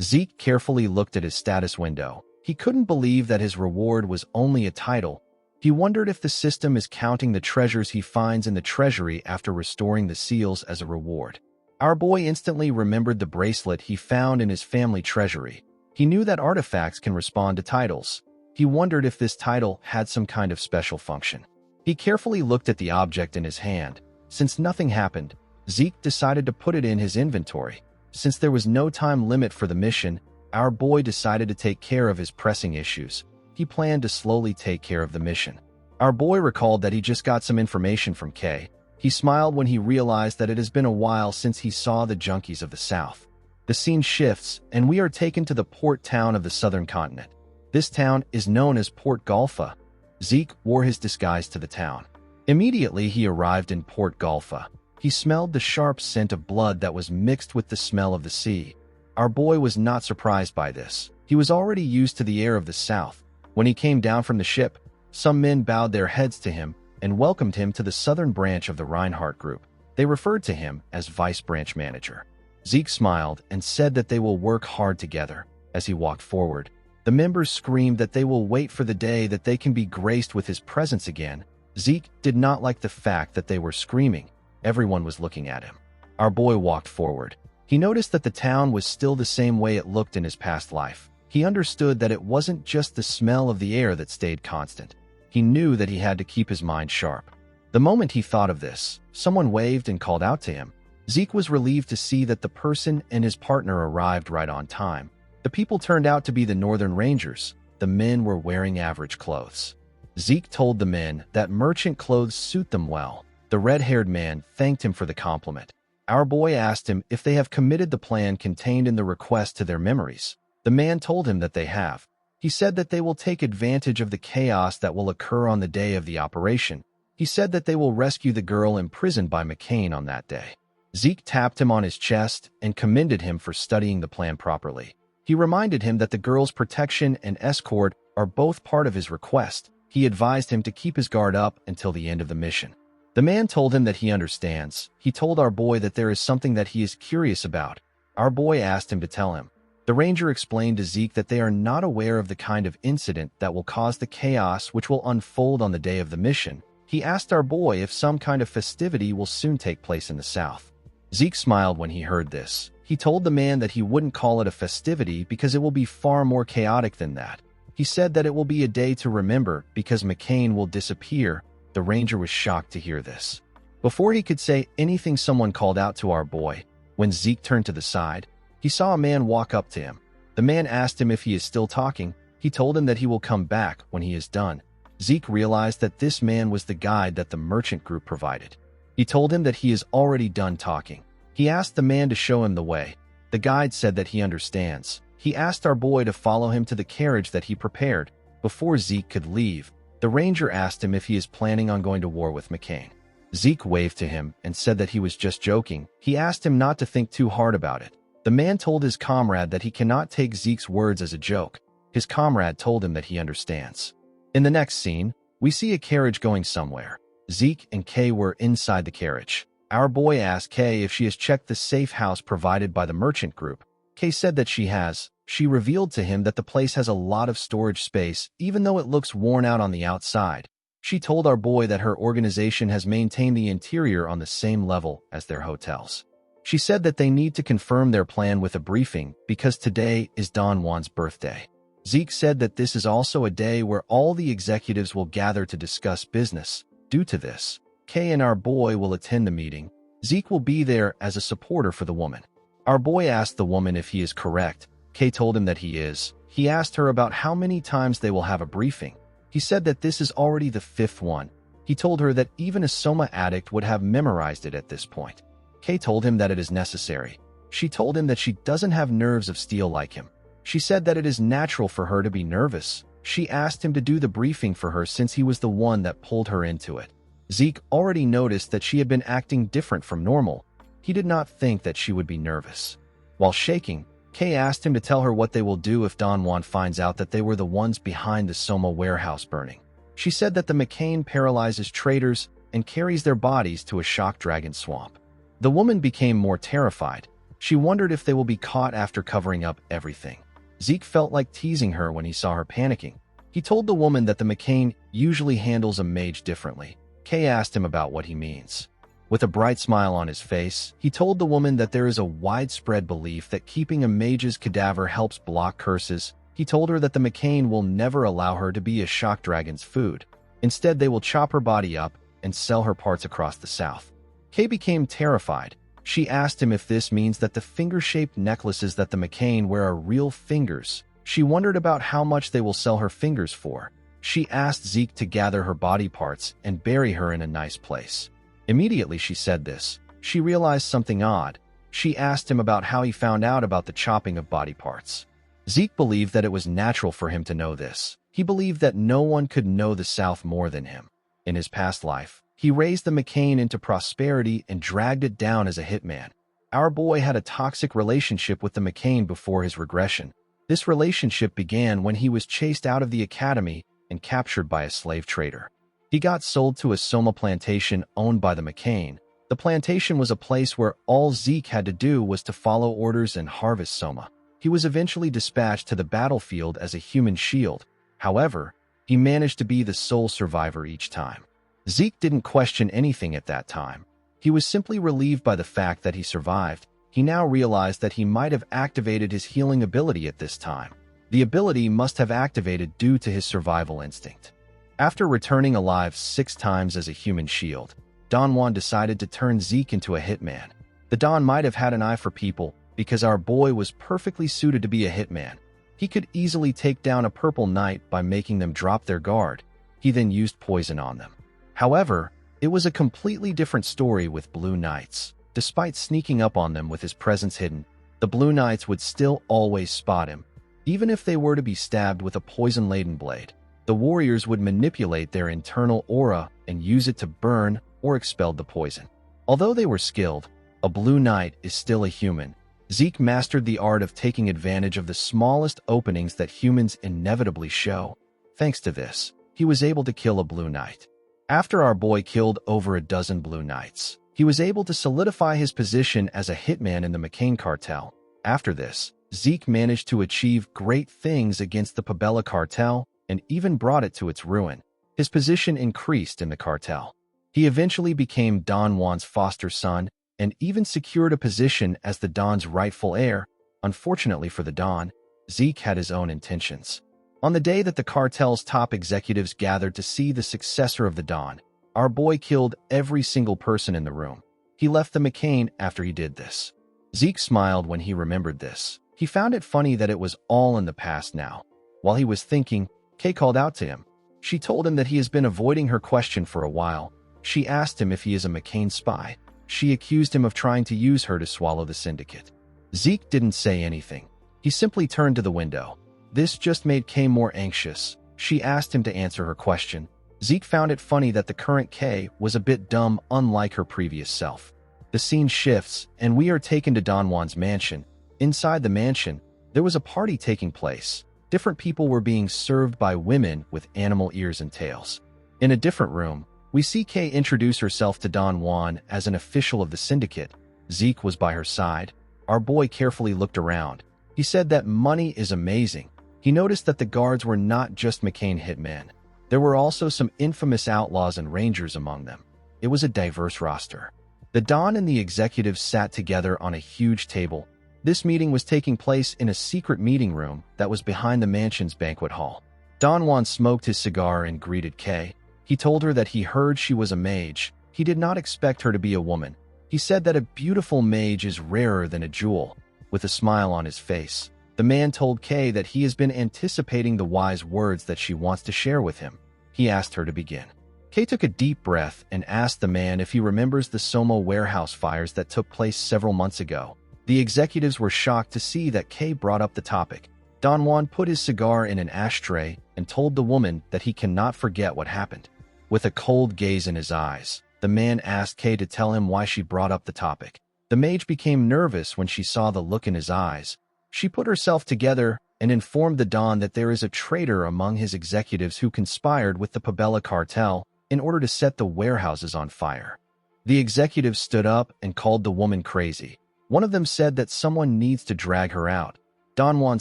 Zeke carefully looked at his status window. He couldn't believe that his reward was only a title. He wondered if the system is counting the treasures he finds in the treasury after restoring the seals as a reward. Our boy instantly remembered the bracelet he found in his family treasury. He knew that artifacts can respond to titles. He wondered if this title had some kind of special function. He carefully looked at the object in his hand. Since nothing happened, Zeke decided to put it in his inventory. Since there was no time limit for the mission, our boy decided to take care of his pressing issues. He planned to slowly take care of the mission. Our boy recalled that he just got some information from Kay. He smiled when he realized that it has been a while since he saw the junkies of the South. The scene shifts, and we are taken to the port town of the southern continent. This town is known as Port Golfa. Zeke wore his disguise to the town. Immediately, he arrived in Port Golfa. He smelled the sharp scent of blood that was mixed with the smell of the sea. Our boy was not surprised by this. He was already used to the air of the South. When he came down from the ship, some men bowed their heads to him and welcomed him to the southern branch of the Reinhardt Group. They referred to him as Vice Branch Manager. Zeke smiled and said that they will work hard together. As he walked forward, The members screamed that they will wait for the day that they can be graced with his presence again. Zeke did not like the fact that they were screaming. Everyone was looking at him. Our boy walked forward. He noticed that the town was still the same way it looked in his past life. He understood that it wasn't just the smell of the air that stayed constant. He knew that he had to keep his mind sharp. The moment he thought of this, someone waved and called out to him. Zeke was relieved to see that the person and his partner arrived right on time. The people turned out to be the Northern Rangers. The men were wearing average clothes. Zeke told the men that merchant clothes suit them well. The red-haired man thanked him for the compliment. Our boy asked him if they have committed the plan contained in the request to their memories. The man told him that they have. He said that they will take advantage of the chaos that will occur on the day of the operation. He said that they will rescue the girl imprisoned by McCain on that day. Zeke tapped him on his chest and commended him for studying the plan properly. He reminded him that the girl's protection and escort are both part of his request. He advised him to keep his guard up until the end of the mission. The man told him that he understands. He told our boy that there is something that he is curious about. Our boy asked him to tell him. The ranger explained to Zeke that they are not aware of the kind of incident that will cause the chaos which will unfold on the day of the mission. He asked our boy if some kind of festivity will soon take place in the South. Zeke smiled when he heard this. He told the man that he wouldn't call it a festivity because it will be far more chaotic than that. He said that it will be a day to remember because McCain will disappear. The ranger was shocked to hear this. Before he could say anything, someone called out to our boy. When Zeke turned to the side, he saw a man walk up to him. The man asked him if he is still talking. He told him that he will come back when he is done. Zeke realized that this man was the guide that the merchant group provided. He told him that he is already done talking. He asked the man to show him the way. The guide said that he understands. He asked our boy to follow him to the carriage that he prepared. Before Zeke could leave, the ranger asked him if he is planning on going to war with McCain. Zeke waved to him and said that he was just joking. He asked him not to think too hard about it. The man told his comrade that he cannot take Zeke's words as a joke. His comrade told him that he understands. In the next scene, we see a carriage going somewhere. Zeke and Kay were inside the carriage. Our boy asked Kay if she has checked the safe house provided by the merchant group. Kay said that she has. She revealed to him that the place has a lot of storage space, even though it looks worn out on the outside. She told our boy that her organization has maintained the interior on the same level as their hotels. She said that they need to confirm their plan with a briefing because today is Don Juan's birthday. Zeke said that this is also a day where all the executives will gather to discuss business. Due to this, Kay and our boy will attend the meeting. Zeke will be there as a supporter for the woman. Our boy asked the woman if he is correct. Kay told him that he is. He asked her about how many times they will have a briefing. He said that this is already the 5th one. He told her that even a Soma addict would have memorized it at this point. Kay told him that it is necessary. She told him that she doesn't have nerves of steel like him. She said that it is natural for her to be nervous. She asked him to do the briefing for her since he was the one that pulled her into it. Zeke already noticed that she had been acting different from normal. He did not think that she would be nervous. While shaking, Kay asked him to tell her what they will do if Don Juan finds out that they were the ones behind the Soma warehouse burning. She said that the McCain paralyzes traitors and carries their bodies to a shock dragon swamp. The woman became more terrified. She wondered if they will be caught after covering up everything. Zeke felt like teasing her when he saw her panicking. He told the woman that the McCain usually handles a mage differently. Kay asked him about what he means. With a bright smile on his face, he told the woman that there is a widespread belief that keeping a mage's cadaver helps block curses. He told her that the McCain will never allow her to be a shock dragon's food. Instead, they will chop her body up and sell her parts across the South. Kay became terrified. She asked him if this means that the finger-shaped necklaces that the McCain wear are real fingers. She wondered about how much they will sell her fingers for. She asked Zeke to gather her body parts and bury her in a nice place. Immediately she said this, she realized something odd. She asked him about how he found out about the chopping of body parts. Zeke believed that it was natural for him to know this. He believed that no one could know the South more than him. In his past life, he raised the McCain into prosperity and dragged it down as a hitman. Our boy had a toxic relationship with the McCain before his regression. This relationship began when he was chased out of the academy and captured by a slave trader. He got sold to a Soma plantation owned by the McCain. The plantation was a place where all Zeke had to do was to follow orders and harvest Soma. He was eventually dispatched to the battlefield as a human shield. However, he managed to be the sole survivor each time. Zeke didn't question anything at that time. He was simply relieved by the fact that he survived. He now realized that he might have activated his healing ability at this time. The ability must have activated due to his survival instinct. After returning alive 6 times as a human shield, Don Juan decided to turn Zeke into a hitman. The Don might have had an eye for people because our boy was perfectly suited to be a hitman. He could easily take down a purple knight by making them drop their guard. He then used poison on them. However, it was a completely different story with blue knights. Despite sneaking up on them with his presence hidden, the blue knights would still always spot him. Even if they were to be stabbed with a poison-laden blade, the warriors would manipulate their internal aura and use it to burn or expel the poison. Although they were skilled, a blue knight is still a human. Zeke mastered the art of taking advantage of the smallest openings that humans inevitably show. Thanks to this, he was able to kill a blue knight. After our boy killed over a dozen blue knights, he was able to solidify his position as a hitman in the McCain cartel. After this, Zeke managed to achieve great things against the Pabella cartel and even brought it to its ruin. His position increased in the cartel. He eventually became Don Juan's foster son and even secured a position as the Don's rightful heir. Unfortunately for the Don, Zeke had his own intentions. On the day that the cartel's top executives gathered to see the successor of the Don, our boy killed every single person in the room. He left the McCain after he did this. Zeke smiled when he remembered this. He found it funny that it was all in the past now. While he was thinking, Kay called out to him. She told him that he has been avoiding her question for a while. She asked him if he is a McCain spy. She accused him of trying to use her to swallow the syndicate. Zeke didn't say anything. He simply turned to the window. This just made Kay more anxious. She asked him to answer her question. Zeke found it funny that the current Kay was a bit dumb, unlike her previous self. The scene shifts, and we are taken to Don Juan's mansion. Inside the mansion, there was a party taking place. Different people were being served by women with animal ears and tails. In a different room, we see Kay introduce herself to Don Juan as an official of the syndicate. Zeke was by her side. Our boy carefully looked around. He said that money is amazing. He noticed that the guards were not just McCain hitmen. There were also some infamous outlaws and rangers among them. It was a diverse roster. The Don and the executives sat together on a huge table. This meeting was taking place in a secret meeting room that was behind the mansion's banquet hall. Don Juan smoked his cigar and greeted Kay. He told her that he heard she was a mage. He did not expect her to be a woman. He said that a beautiful mage is rarer than a jewel. With a smile on his face, the man told Kay that he has been anticipating the wise words that she wants to share with him. He asked her to begin. Kay took a deep breath and asked the man if he remembers the Somo warehouse fires that took place several months ago. The executives were shocked to see that Kay brought up the topic. Don Juan put his cigar in an ashtray and told the woman that he cannot forget what happened. With a cold gaze in his eyes, the man asked Kay to tell him why she brought up the topic. The mage became nervous when she saw the look in his eyes. She put herself together and informed the Don that there is a traitor among his executives who conspired with the Pabella cartel in order to set the warehouses on fire. The executives stood up and called the woman crazy. One of them said that someone needs to drag her out. Don Juan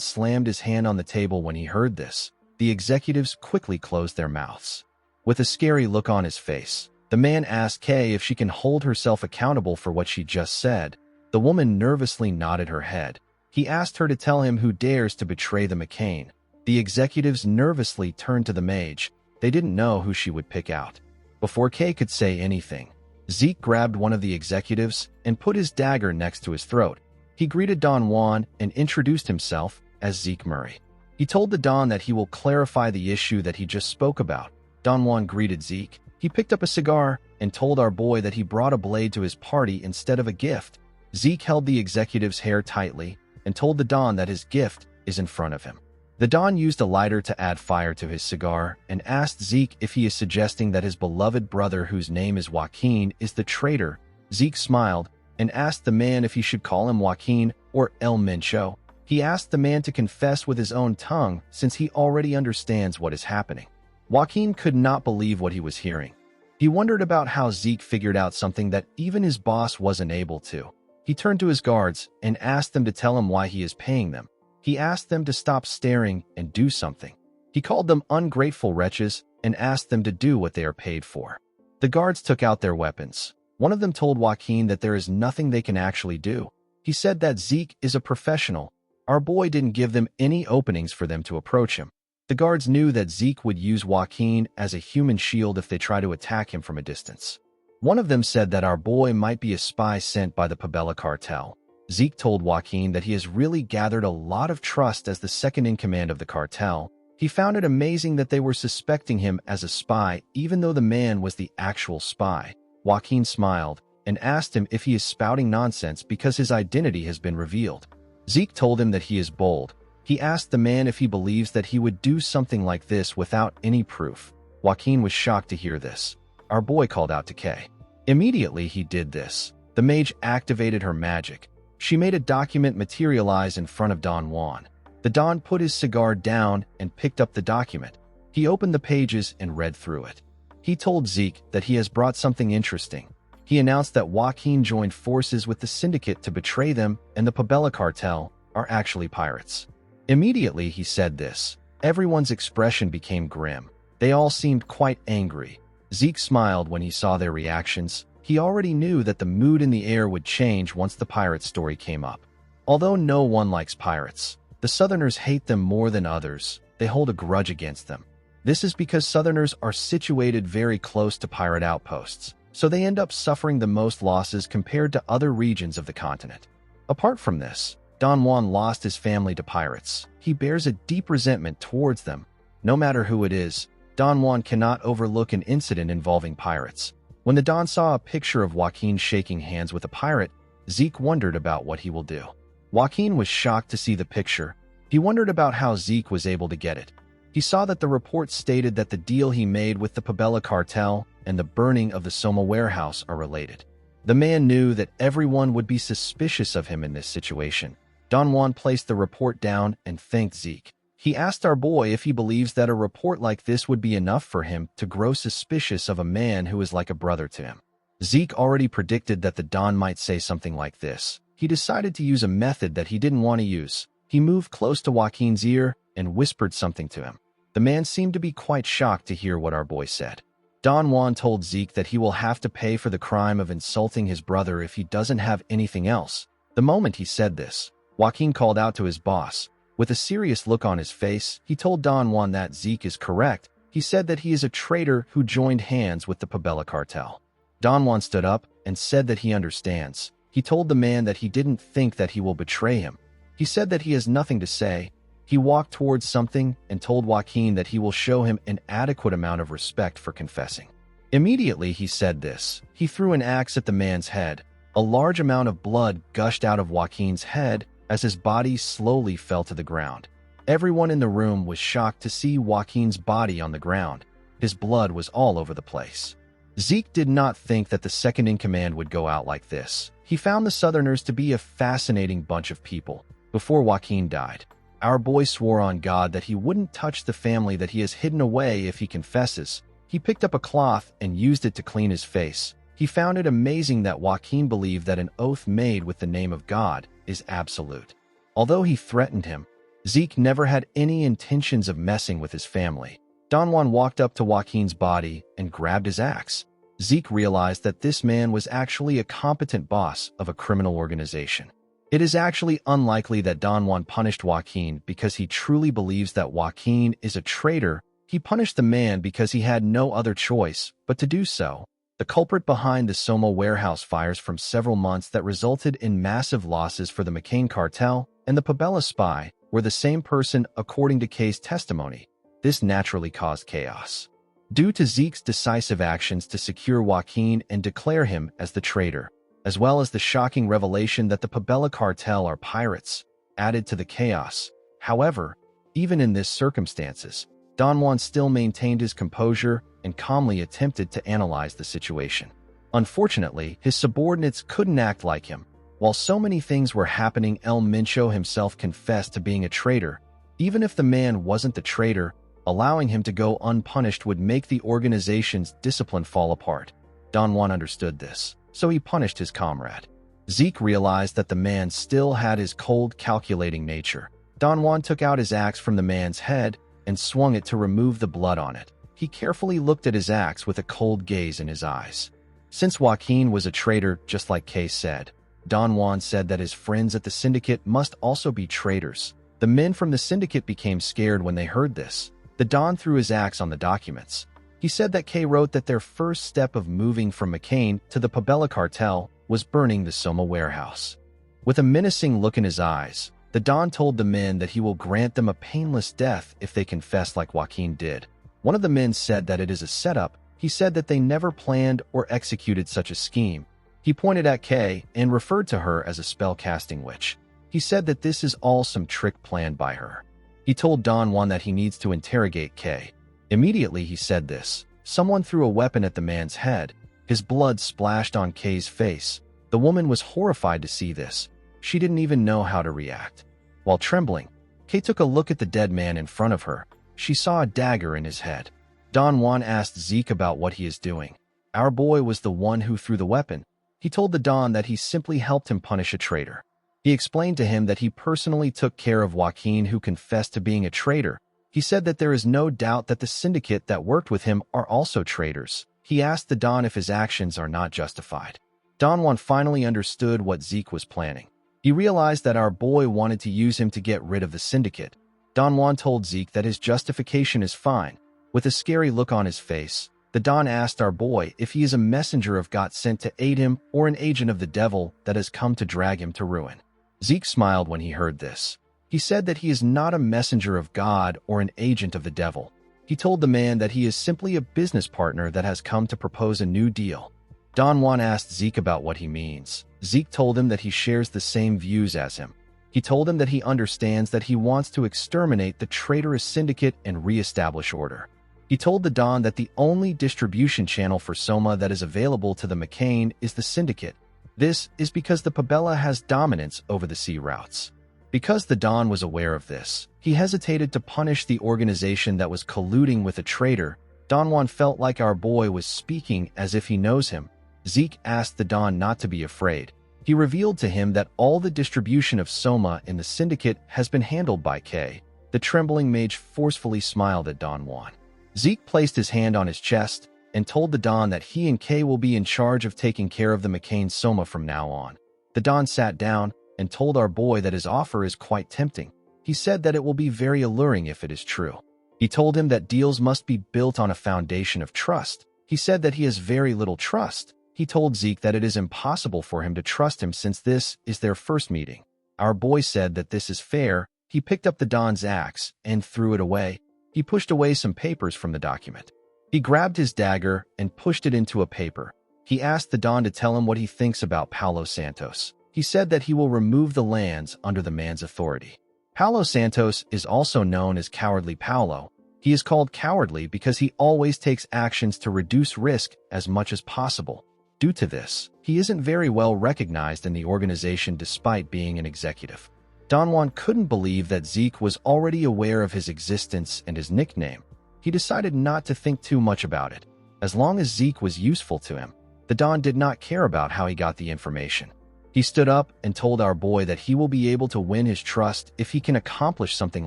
slammed his hand on the table when he heard this. The executives quickly closed their mouths. With a scary look on his face, the man asked Kay if she can hold herself accountable for what she just said. The woman nervously nodded her head. He asked her to tell him who dares to betray the McCain. The executives nervously turned to the mage. They didn't know who she would pick out. Before Kay could say anything, Zeke grabbed one of the executives and put his dagger next to his throat. He greeted Don Juan and introduced himself as Zeke Murray. He told the Don that he will clarify the issue that he just spoke about. Don Juan greeted Zeke. He picked up a cigar and told our boy that he brought a blade to his party instead of a gift. Zeke held the executive's hair tightly and told the Don that his gift is in front of him. The Don used a lighter to add fire to his cigar and asked Zeke if he is suggesting that his beloved brother, whose name is Joaquin, is the traitor. Zeke smiled and asked the man if he should call him Joaquin or El Mencho. He asked the man to confess with his own tongue since he already understands what is happening. Joaquin could not believe what he was hearing. He wondered about how Zeke figured out something that even his boss wasn't able to. He turned to his guards and asked them to tell him why he is paying them. He asked them to stop staring and do something. He called them ungrateful wretches and asked them to do what they are paid for. The guards took out their weapons. One of them told Joaquin that there is nothing they can actually do. He said that Zeke is a professional. Our boy didn't give them any openings for them to approach him. The guards knew that Zeke would use Joaquin as a human shield if they try to attack him from a distance. One of them said that our boy might be a spy sent by the Pabella cartel. Zeke told Joaquin that he has really gathered a lot of trust as the second-in-command of the cartel. He found it amazing that they were suspecting him as a spy even though the man was the actual spy. Joaquin smiled and asked him if he is spouting nonsense because his identity has been revealed. Zeke told him that he is bold. He asked the man if he believes that he would do something like this without any proof. Joaquin was shocked to hear this. Our boy called out to Kay. Immediately he did this. The mage activated her magic. She made a document materialize in front of Don Juan. The Don put his cigar down and picked up the document. He opened the pages and read through it. He told Zeke that he has brought something interesting. He announced that Joaquin joined forces with the syndicate to betray them and the Pabella cartel are actually pirates. Immediately he said this. Everyone's expression became grim. They all seemed quite angry. Zeke smiled when he saw their reactions. He already knew that the mood in the air would change once the pirate story came up. Although no one likes pirates, the Southerners hate them more than others. They hold a grudge against them. This is because Southerners are situated very close to pirate outposts, so they end up suffering the most losses compared to other regions of the continent. Apart from this, Don Juan lost his family to pirates. He bears a deep resentment towards them. No matter who it is, Don Juan cannot overlook an incident involving pirates. When the Don saw a picture of Joaquin shaking hands with a pirate, Zeke wondered about what he will do. Joaquin was shocked to see the picture. He wondered about how Zeke was able to get it. He saw that the report stated that the deal he made with the Pabella cartel and the burning of the Soma warehouse are related. The man knew that everyone would be suspicious of him in this situation. Don Juan placed the report down and thanked Zeke. He asked our boy if he believes that a report like this would be enough for him to grow suspicious of a man who is like a brother to him. Zeke already predicted that the Don might say something like this. He decided to use a method that he didn't want to use. He moved close to Joaquin's ear and whispered something to him. The man seemed to be quite shocked to hear what our boy said. Don Juan told Zeke that he will have to pay for the crime of insulting his brother if he doesn't have anything else. The moment he said this, Joaquin called out to his boss. With a serious look on his face, he told Don Juan that Zeke is correct. He said that he is a traitor who joined hands with the Pabella cartel. Don Juan stood up and said that he understands. He told the man that he didn't think that he will betray him. He said that he has nothing to say. He walked towards something and told Joaquin that he will show him an adequate amount of respect for confessing. Immediately he said this. He threw an axe at the man's head. A large amount of blood gushed out of Joaquin's head as his body slowly fell to the ground. Everyone in the room was shocked to see Joaquin's body on the ground. His blood was all over the place. Zeke did not think that the second-in-command would go out like this. He found the Southerners to be a fascinating bunch of people. Before Joaquin died, our boy swore on God that he wouldn't touch the family that he has hidden away if he confesses. He picked up a cloth and used it to clean his face. He found it amazing that Joaquin believed that an oath made with the name of God is absolute. Although he threatened him, Zeke never had any intentions of messing with his family. Don Juan walked up to Joaquin's body and grabbed his axe. Zeke realized that this man was actually a competent boss of a criminal organization. It is actually unlikely that Don Juan punished Joaquin because he truly believes that Joaquin is a traitor. He punished the man because he had no other choice but to do so. The culprit behind the Soma warehouse fires from several months that resulted in massive losses for the McCain cartel and the Pabella spy were the same person according to Kay's testimony. This naturally caused chaos. Due to Zeke's decisive actions to secure Joaquin and declare him as the traitor, as well as the shocking revelation that the Pabella cartel are pirates, added to the chaos. However, even in these circumstances, Don Juan still maintained his composure and calmly attempted to analyze the situation. Unfortunately, his subordinates couldn't act like him. While so many things were happening, El Mincho himself confessed to being a traitor. Even if the man wasn't the traitor, allowing him to go unpunished would make the organization's discipline fall apart. Don Juan understood this, so he punished his comrade. Zeke realized that the man still had his cold, calculating nature. Don Juan took out his axe from the man's head and swung it to remove the blood on it. He carefully looked at his axe with a cold gaze in his eyes. Since Joaquin was a traitor, just like Kay said, Don Juan said that his friends at the syndicate must also be traitors. The men from the syndicate became scared when they heard this. The Don threw his axe on the documents. He said that Kay wrote that their first step of moving from McCain to the Pabella cartel was burning the Soma warehouse. With a menacing look in his eyes, the Don told the men that he will grant them a painless death if they confess like Joaquin did. One of the men said that it is a setup. He said that they never planned or executed such a scheme. He pointed at Kay and referred to her as a spell-casting witch. He said that this is all some trick planned by her. He told Don Juan that he needs to interrogate Kay. Immediately he said this. Someone threw a weapon at the man's head. His blood splashed on Kay's face. The woman was horrified to see this. She didn't even know how to react. While trembling, Kay took a look at the dead man in front of her. She saw a dagger in his head. Don Juan asked Zeke about what he is doing. Our boy was the one who threw the weapon. He told the Don that he simply helped him punish a traitor. He explained to him that he personally took care of Joaquin, who confessed to being a traitor. He said that there is no doubt that the syndicate that worked with him are also traitors. He asked the Don if his actions are not justified. Don Juan finally understood what Zeke was planning. He realized that our boy wanted to use him to get rid of the syndicate. Don Juan told Zeke that his justification is fine. With a scary look on his face, the Don asked our boy if he is a messenger of God sent to aid him or an agent of the devil that has come to drag him to ruin. Zeke smiled when he heard this. He said that he is not a messenger of God or an agent of the devil. He told the man that he is simply a business partner that has come to propose a new deal. Don Juan asked Zeke about what he means. Zeke told him that he shares the same views as him. He told him that he understands that he wants to exterminate the traitorous syndicate and reestablish order. He told the Don that the only distribution channel for Soma that is available to the McCain is the syndicate. This is because the Pabella has dominance over the sea routes. Because the Don was aware of this, he hesitated to punish the organization that was colluding with a traitor. Don Juan felt like our boy was speaking as if he knows him. Zeke asked the Don not to be afraid. He revealed to him that all the distribution of Soma in the syndicate has been handled by Kay. The trembling mage forcefully smiled at Don Juan. Zeke placed his hand on his chest and told the Don that he and Kay will be in charge of taking care of the McCain Soma from now on. The Don sat down and told our boy that his offer is quite tempting. He said that it will be very alluring if it is true. He told him that deals must be built on a foundation of trust. He said that he has very little trust. He told Zeke that it is impossible for him to trust him since this is their first meeting. Our boy said that this is fair. He picked up the Don's axe and threw it away. He pushed away some papers from the document. He grabbed his dagger and pushed it into a paper. He asked the Don to tell him what he thinks about Paulo Santos. He said that he will remove the lands under the man's authority. Paulo Santos is also known as Cowardly Paulo. He is called cowardly because he always takes actions to reduce risk as much as possible. Due to this, he isn't very well recognized in the organization despite being an executive. Don Juan couldn't believe that Zeke was already aware of his existence and his nickname. He decided not to think too much about it. As long as Zeke was useful to him, the Don did not care about how he got the information. He stood up and told our boy that he will be able to win his trust if he can accomplish something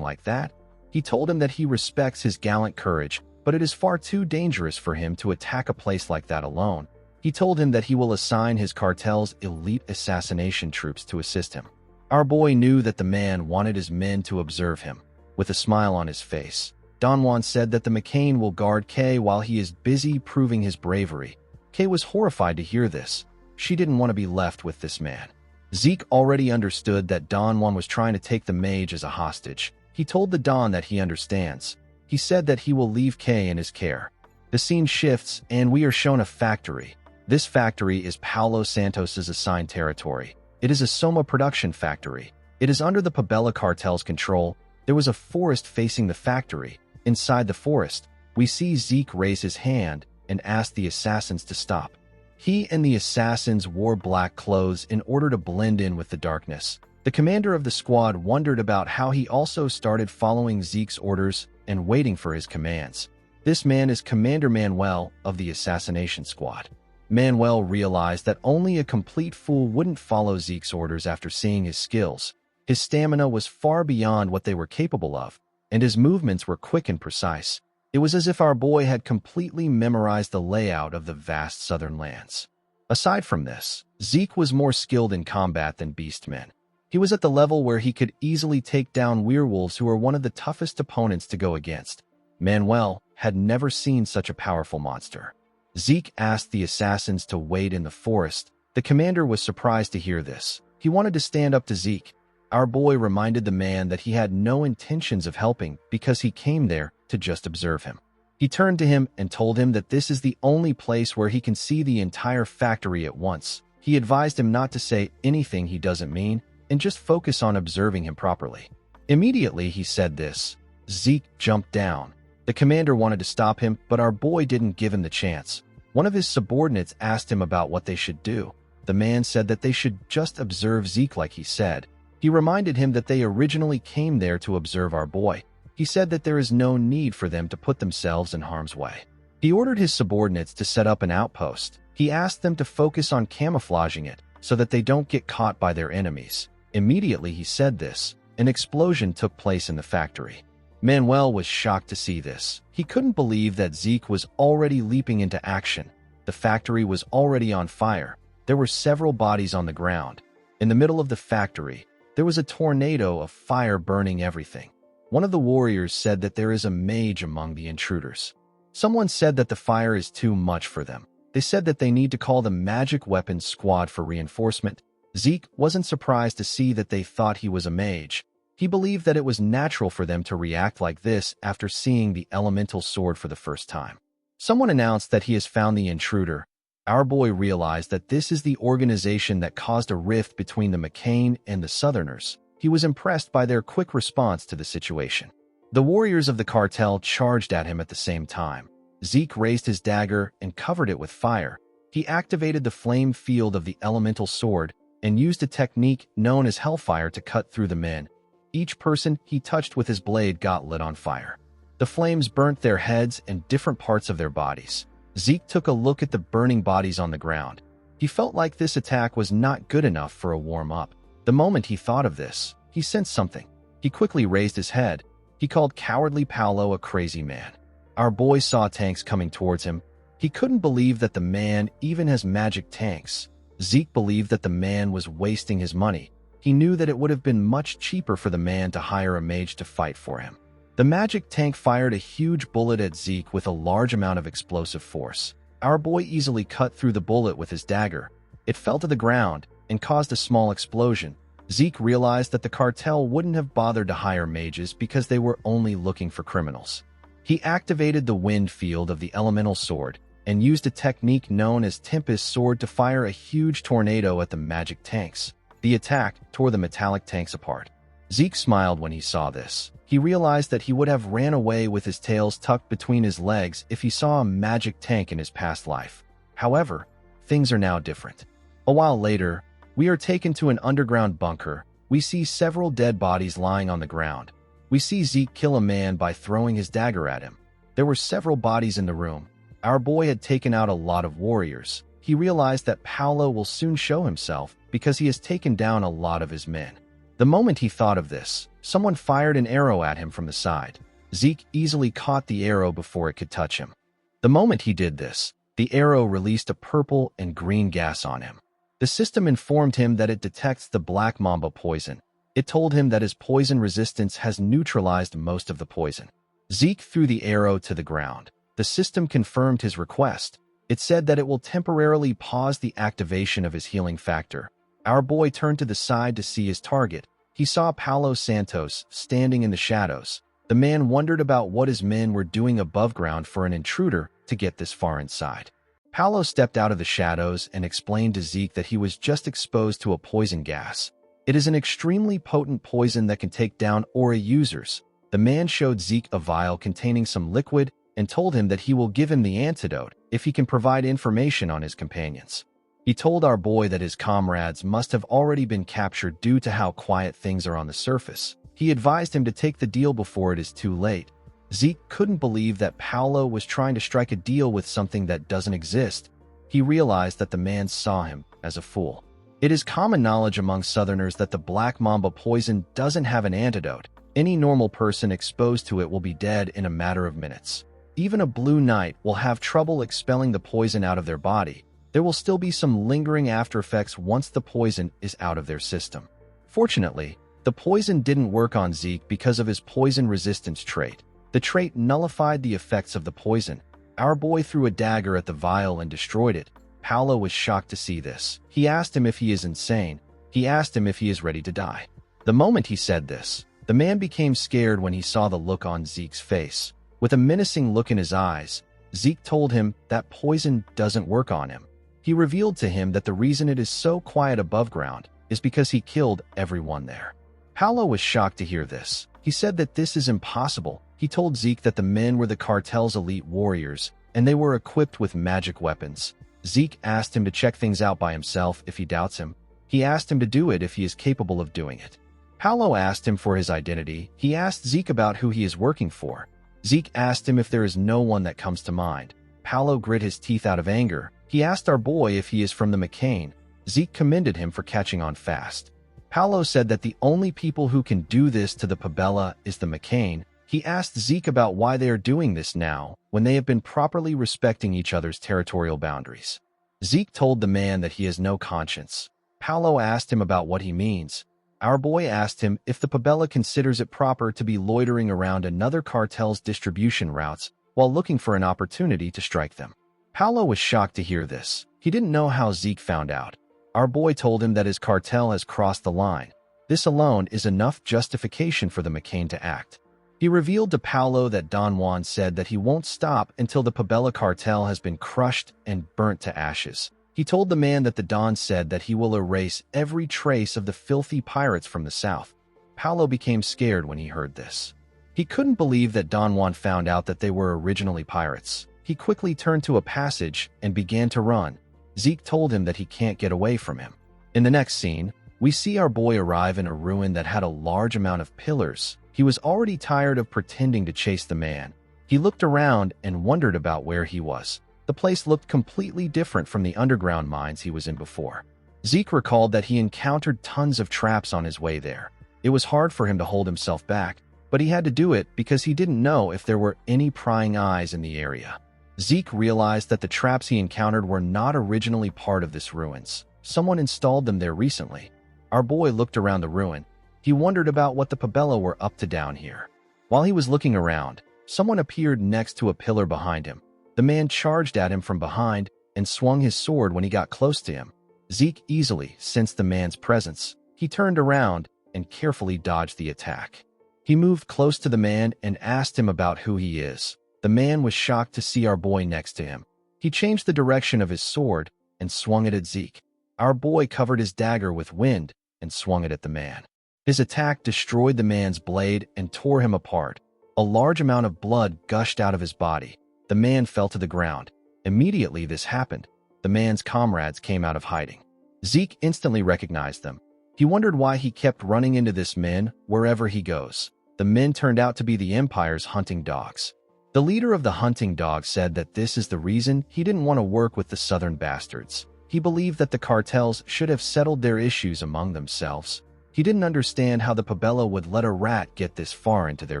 like that. He told him that he respects his gallant courage, but it is far too dangerous for him to attack a place like that alone. He told him that he will assign his cartel's elite assassination troops to assist him. Our boy knew that the man wanted his men to observe him. With a smile on his face, Don Juan said that the McCain will guard Kay while he is busy proving his bravery. Kay was horrified to hear this. She didn't want to be left with this man. Zeke already understood that Don Juan was trying to take the mage as a hostage. He told the Don that he understands. He said that he will leave Kay in his care. The scene shifts and we are shown a factory. This factory is Paulo Santos's assigned territory. It is a Soma production factory. It is under the Pabella cartel's control. There was a forest facing the factory. Inside the forest, we see Zeke raise his hand and ask the assassins to stop. He and the assassins wore black clothes in order to blend in with the darkness. The commander of the squad wondered about how he also started following Zeke's orders and waiting for his commands. This man is Commander Manuel of the assassination squad. Manuel realized that only a complete fool wouldn't follow Zeke's orders after seeing his skills. His stamina was far beyond what they were capable of, and his movements were quick and precise. It was as if our boy had completely memorized the layout of the vast southern lands. Aside from this, Zeke was more skilled in combat than beastmen. He was at the level where he could easily take down werewolves who were one of the toughest opponents to go against. Manuel had never seen such a powerful monster. Zeke asked the assassins to wait in the forest. The commander was surprised to hear this. He wanted to stand up to Zeke. Our boy reminded the man that he had no intentions of helping because he came there to just observe him. He turned to him and told him that this is the only place where he can see the entire factory at once. He advised him not to say anything he doesn't mean and just focus on observing him properly. Immediately he said this, Zeke jumped down. The commander wanted to stop him, but our boy didn't give him the chance. One of his subordinates asked him about what they should do. The man said that they should just observe Zeke like he said. He reminded him that they originally came there to observe our boy. He said that there is no need for them to put themselves in harm's way. He ordered his subordinates to set up an outpost. He asked them to focus on camouflaging it so that they don't get caught by their enemies. Immediately he said this, an explosion took place in the factory. Manuel was shocked to see this. He couldn't believe that Zeke was already leaping into action. The factory was already on fire. There were several bodies on the ground. In the middle of the factory, there was a tornado of fire burning everything. One of the warriors said that there is a mage among the intruders. Someone said that the fire is too much for them. They said that they need to call the magic weapons squad for reinforcement. Zeke wasn't surprised to see that they thought he was a mage. He believed that it was natural for them to react like this after seeing the elemental sword for the first time. Someone announced that he has found the intruder. Our boy realized that this is the organization that caused a rift between the McCain and the Southerners. He was impressed by their quick response to the situation. The warriors of the cartel charged at him at the same time. Zeke raised his dagger and covered it with fire. He activated the flame field of the elemental sword and used a technique known as hellfire to cut through the men. Each person he touched with his blade got lit on fire. The flames burnt their heads and different parts of their bodies. Zeke took a look at the burning bodies on the ground. He felt like this attack was not good enough for a warm-up. The moment he thought of this, he sensed something. He quickly raised his head. He called cowardly Paolo a crazy man. Our boy saw tanks coming towards him. He couldn't believe that the man even has magic tanks. Zeke believed that the man was wasting his money. He knew that it would have been much cheaper for the man to hire a mage to fight for him. The magic tank fired a huge bullet at Zeke with a large amount of explosive force. Our boy easily cut through the bullet with his dagger. It fell to the ground and caused a small explosion. Zeke realized that the cartel wouldn't have bothered to hire mages because they were only looking for criminals. He activated the wind field of the elemental sword and used a technique known as Tempest Sword to fire a huge tornado at the magic tanks. The attack tore the metallic tanks apart. Zeke smiled when he saw this. He realized that he would have ran away with his tails tucked between his legs if he saw a magic tank in his past life. However, things are now different. A while later, we are taken to an underground bunker. We see several dead bodies lying on the ground. We see Zeke kill a man by throwing his dagger at him. There were several bodies in the room. Our boy had taken out a lot of warriors. He realized that Paolo will soon show himself because he has taken down a lot of his men. The moment he thought of this, someone fired an arrow at him from the side. Zeke easily caught the arrow before it could touch him. The moment he did this, the arrow released a purple and green gas on him. The system informed him that it detects the black mamba poison. It told him that his poison resistance has neutralized most of the poison. Zeke threw the arrow to the ground. The system confirmed his request. It said that it will temporarily pause the activation of his healing factor. Our boy turned to the side to see his target. He saw Paulo Santos standing in the shadows. The man wondered about what his men were doing above ground for an intruder to get this far inside. Paulo stepped out of the shadows and explained to Zeke that he was just exposed to a poison gas. It is an extremely potent poison that can take down aura users. The man showed Zeke a vial containing some liquid and told him that he will give him the antidote if he can provide information on his companions. He told our boy that his comrades must have already been captured due to how quiet things are on the surface. He advised him to take the deal before it is too late. Zeke couldn't believe that Paolo was trying to strike a deal with something that doesn't exist. He realized that the man saw him as a fool. It is common knowledge among Southerners that the black mamba poison doesn't have an antidote. Any normal person exposed to it will be dead in a matter of minutes. Even a blue knight will have trouble expelling the poison out of their body. There will still be some lingering after effects once the poison is out of their system. Fortunately, the poison didn't work on Zeke because of his poison resistance trait. The trait nullified the effects of the poison. Our boy threw a dagger at the vial and destroyed it. Paolo was shocked to see this. He asked him if he is insane. He asked him if he is ready to die. The moment he said this, the man became scared when he saw the look on Zeke's face. With a menacing look in his eyes, Zeke told him that poison doesn't work on him. He revealed to him that the reason it is so quiet above ground is because he killed everyone there. Paolo was shocked to hear this. He said that this is impossible. He told Zeke that the men were the cartel's elite warriors, and they were equipped with magic weapons. Zeke asked him to check things out by himself if he doubts him. He asked him to do it if he is capable of doing it. Paolo asked him for his identity. He asked Zeke about who he is working for. Zeke asked him if there is no one that comes to mind. Paolo grit his teeth out of anger. He asked our boy if he is from the McCain. Zeke commended him for catching on fast. Paolo said that the only people who can do this to the Pabella is the McCain. He asked Zeke about why they are doing this now, when they have been properly respecting each other's territorial boundaries. Zeke told the man that he has no conscience. Paolo asked him about what he means. Our boy asked him if the Pabella considers it proper to be loitering around another cartel's distribution routes while looking for an opportunity to strike them. Paolo was shocked to hear this. He didn't know how Zeke found out. Our boy told him that his cartel has crossed the line. This alone is enough justification for the McCain to act. He revealed to Paolo that Don Juan said that he won't stop until the Pabella cartel has been crushed and burnt to ashes. He told the man that the Don said that he will erase every trace of the filthy pirates from the south. Paolo became scared when he heard this. He couldn't believe that Don Juan found out that they were originally pirates. He quickly turned to a passage and began to run. Zeke told him that he can't get away from him. In the next scene, we see our boy arrive in a ruin that had a large amount of pillars. He was already tired of pretending to chase the man. He looked around and wondered about where he was. The place looked completely different from the underground mines he was in before. Zeke recalled that he encountered tons of traps on his way there. It was hard for him to hold himself back, but he had to do it because he didn't know if there were any prying eyes in the area. Zeke realized that the traps he encountered were not originally part of this ruins. Someone installed them there recently. Our boy looked around the ruin. He wondered about what the Pabella were up to down here. While he was looking around, someone appeared next to a pillar behind him. The man charged at him from behind and swung his sword when he got close to him. Zeke easily sensed the man's presence. He turned around and carefully dodged the attack. He moved close to the man and asked him about who he is. The man was shocked to see our boy next to him. He changed the direction of his sword and swung it at Zeke. Our boy covered his dagger with wind and swung it at the man. His attack destroyed the man's blade and tore him apart. A large amount of blood gushed out of his body. The man fell to the ground. Immediately this happened, the man's comrades came out of hiding. Zeke instantly recognized them. He wondered why he kept running into this men wherever he goes. The men turned out to be the Empire's hunting dogs. The leader of the hunting dogs said that this is the reason he didn't want to work with the Southern bastards. He believed that the cartels should have settled their issues among themselves. He didn't understand how the Pabella would let a rat get this far into their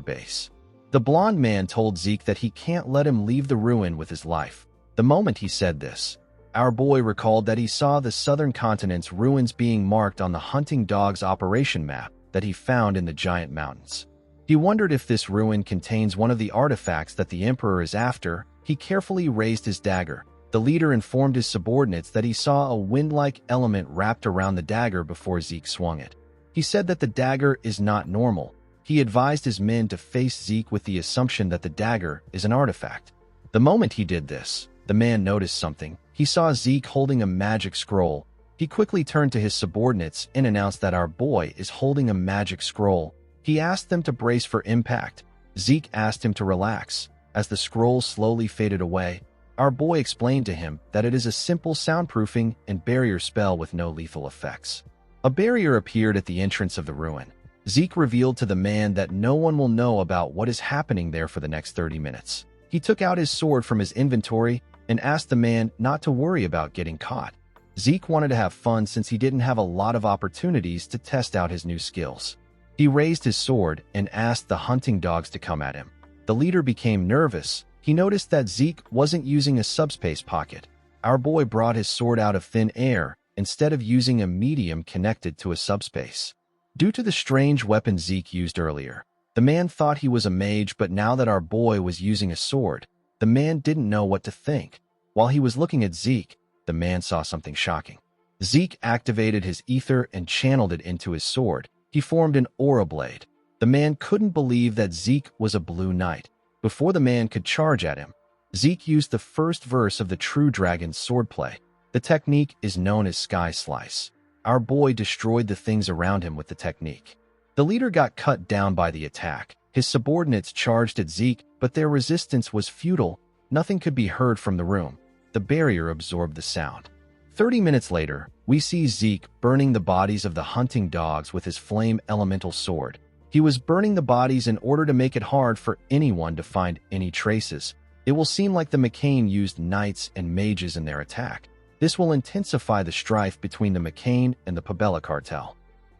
base. The blond man told Zeke that he can't let him leave the ruin with his life. The moment he said this, our boy recalled that he saw the southern continent's ruins being marked on the hunting dog's operation map that he found in the giant mountains. He wondered if this ruin contains one of the artifacts that the Emperor is after. He carefully raised his dagger. The leader informed his subordinates that he saw a wind-like element wrapped around the dagger before Zeke swung it. He said that the dagger is not normal. He advised his men to face Zeke with the assumption that the dagger is an artifact. The moment he did this, the man noticed something. He saw Zeke holding a magic scroll. He quickly turned to his subordinates and announced that our boy is holding a magic scroll. He asked them to brace for impact. Zeke asked him to relax. As the scroll slowly faded away, our boy explained to him that it is a simple soundproofing and barrier spell with no lethal effects. A barrier appeared at the entrance of the ruin. Zeke revealed to the man that no one will know about what is happening there for the next 30 minutes. He took out his sword from his inventory and asked the man not to worry about getting caught. Zeke wanted to have fun since he didn't have a lot of opportunities to test out his new skills. He raised his sword and asked the hunting dogs to come at him. The leader became nervous. He noticed that Zeke wasn't using a subspace pocket. Our boy brought his sword out of thin air instead of using a medium connected to a subspace. Due to the strange weapon Zeke used earlier, the man thought he was a mage, but now that our boy was using a sword, the man didn't know what to think. While he was looking at Zeke, the man saw something shocking. Zeke activated his ether and channeled it into his sword. He formed an aura blade. The man couldn't believe that Zeke was a blue knight. Before the man could charge at him, Zeke used the first verse of the True Dragon's swordplay. The technique is known as Sky Slice. Our boy destroyed the things around him with the technique. The leader got cut down by the attack. His subordinates charged at Zeke, but their resistance was futile. Nothing could be heard from the room. The barrier absorbed the sound. 30 minutes later, we see Zeke burning the bodies of the hunting dogs with his flame elemental sword. He was burning the bodies in order to make it hard for anyone to find any traces. It will seem like the McCain used knights and mages in their attack. This will intensify the strife between the McCain and the Pabella cartel.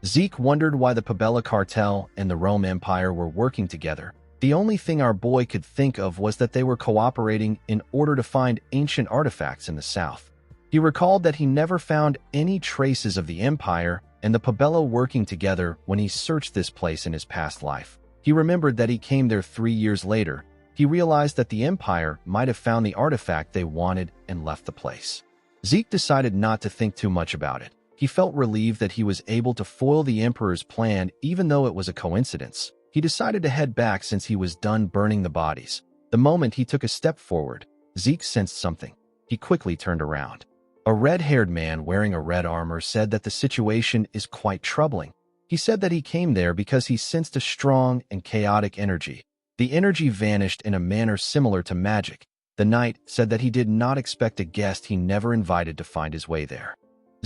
Zeke wondered why the Pabella cartel and the Rome Empire were working together. The only thing our boy could think of was that they were cooperating in order to find ancient artifacts in the south. He recalled that he never found any traces of the Empire and the Pabella working together when he searched this place in his past life. He remembered that he came there 3 years later. He realized that the Empire might have found the artifact they wanted and left the place. Zeke decided not to think too much about it. He felt relieved that he was able to foil the Emperor's plan even though it was a coincidence. He decided to head back since he was done burning the bodies. The moment he took a step forward, Zeke sensed something. He quickly turned around. A red-haired man wearing a red armor said that the situation is quite troubling. He said that he came there because he sensed a strong and chaotic energy. The energy vanished in a manner similar to magic. The knight said that he did not expect a guest he never invited to find his way there.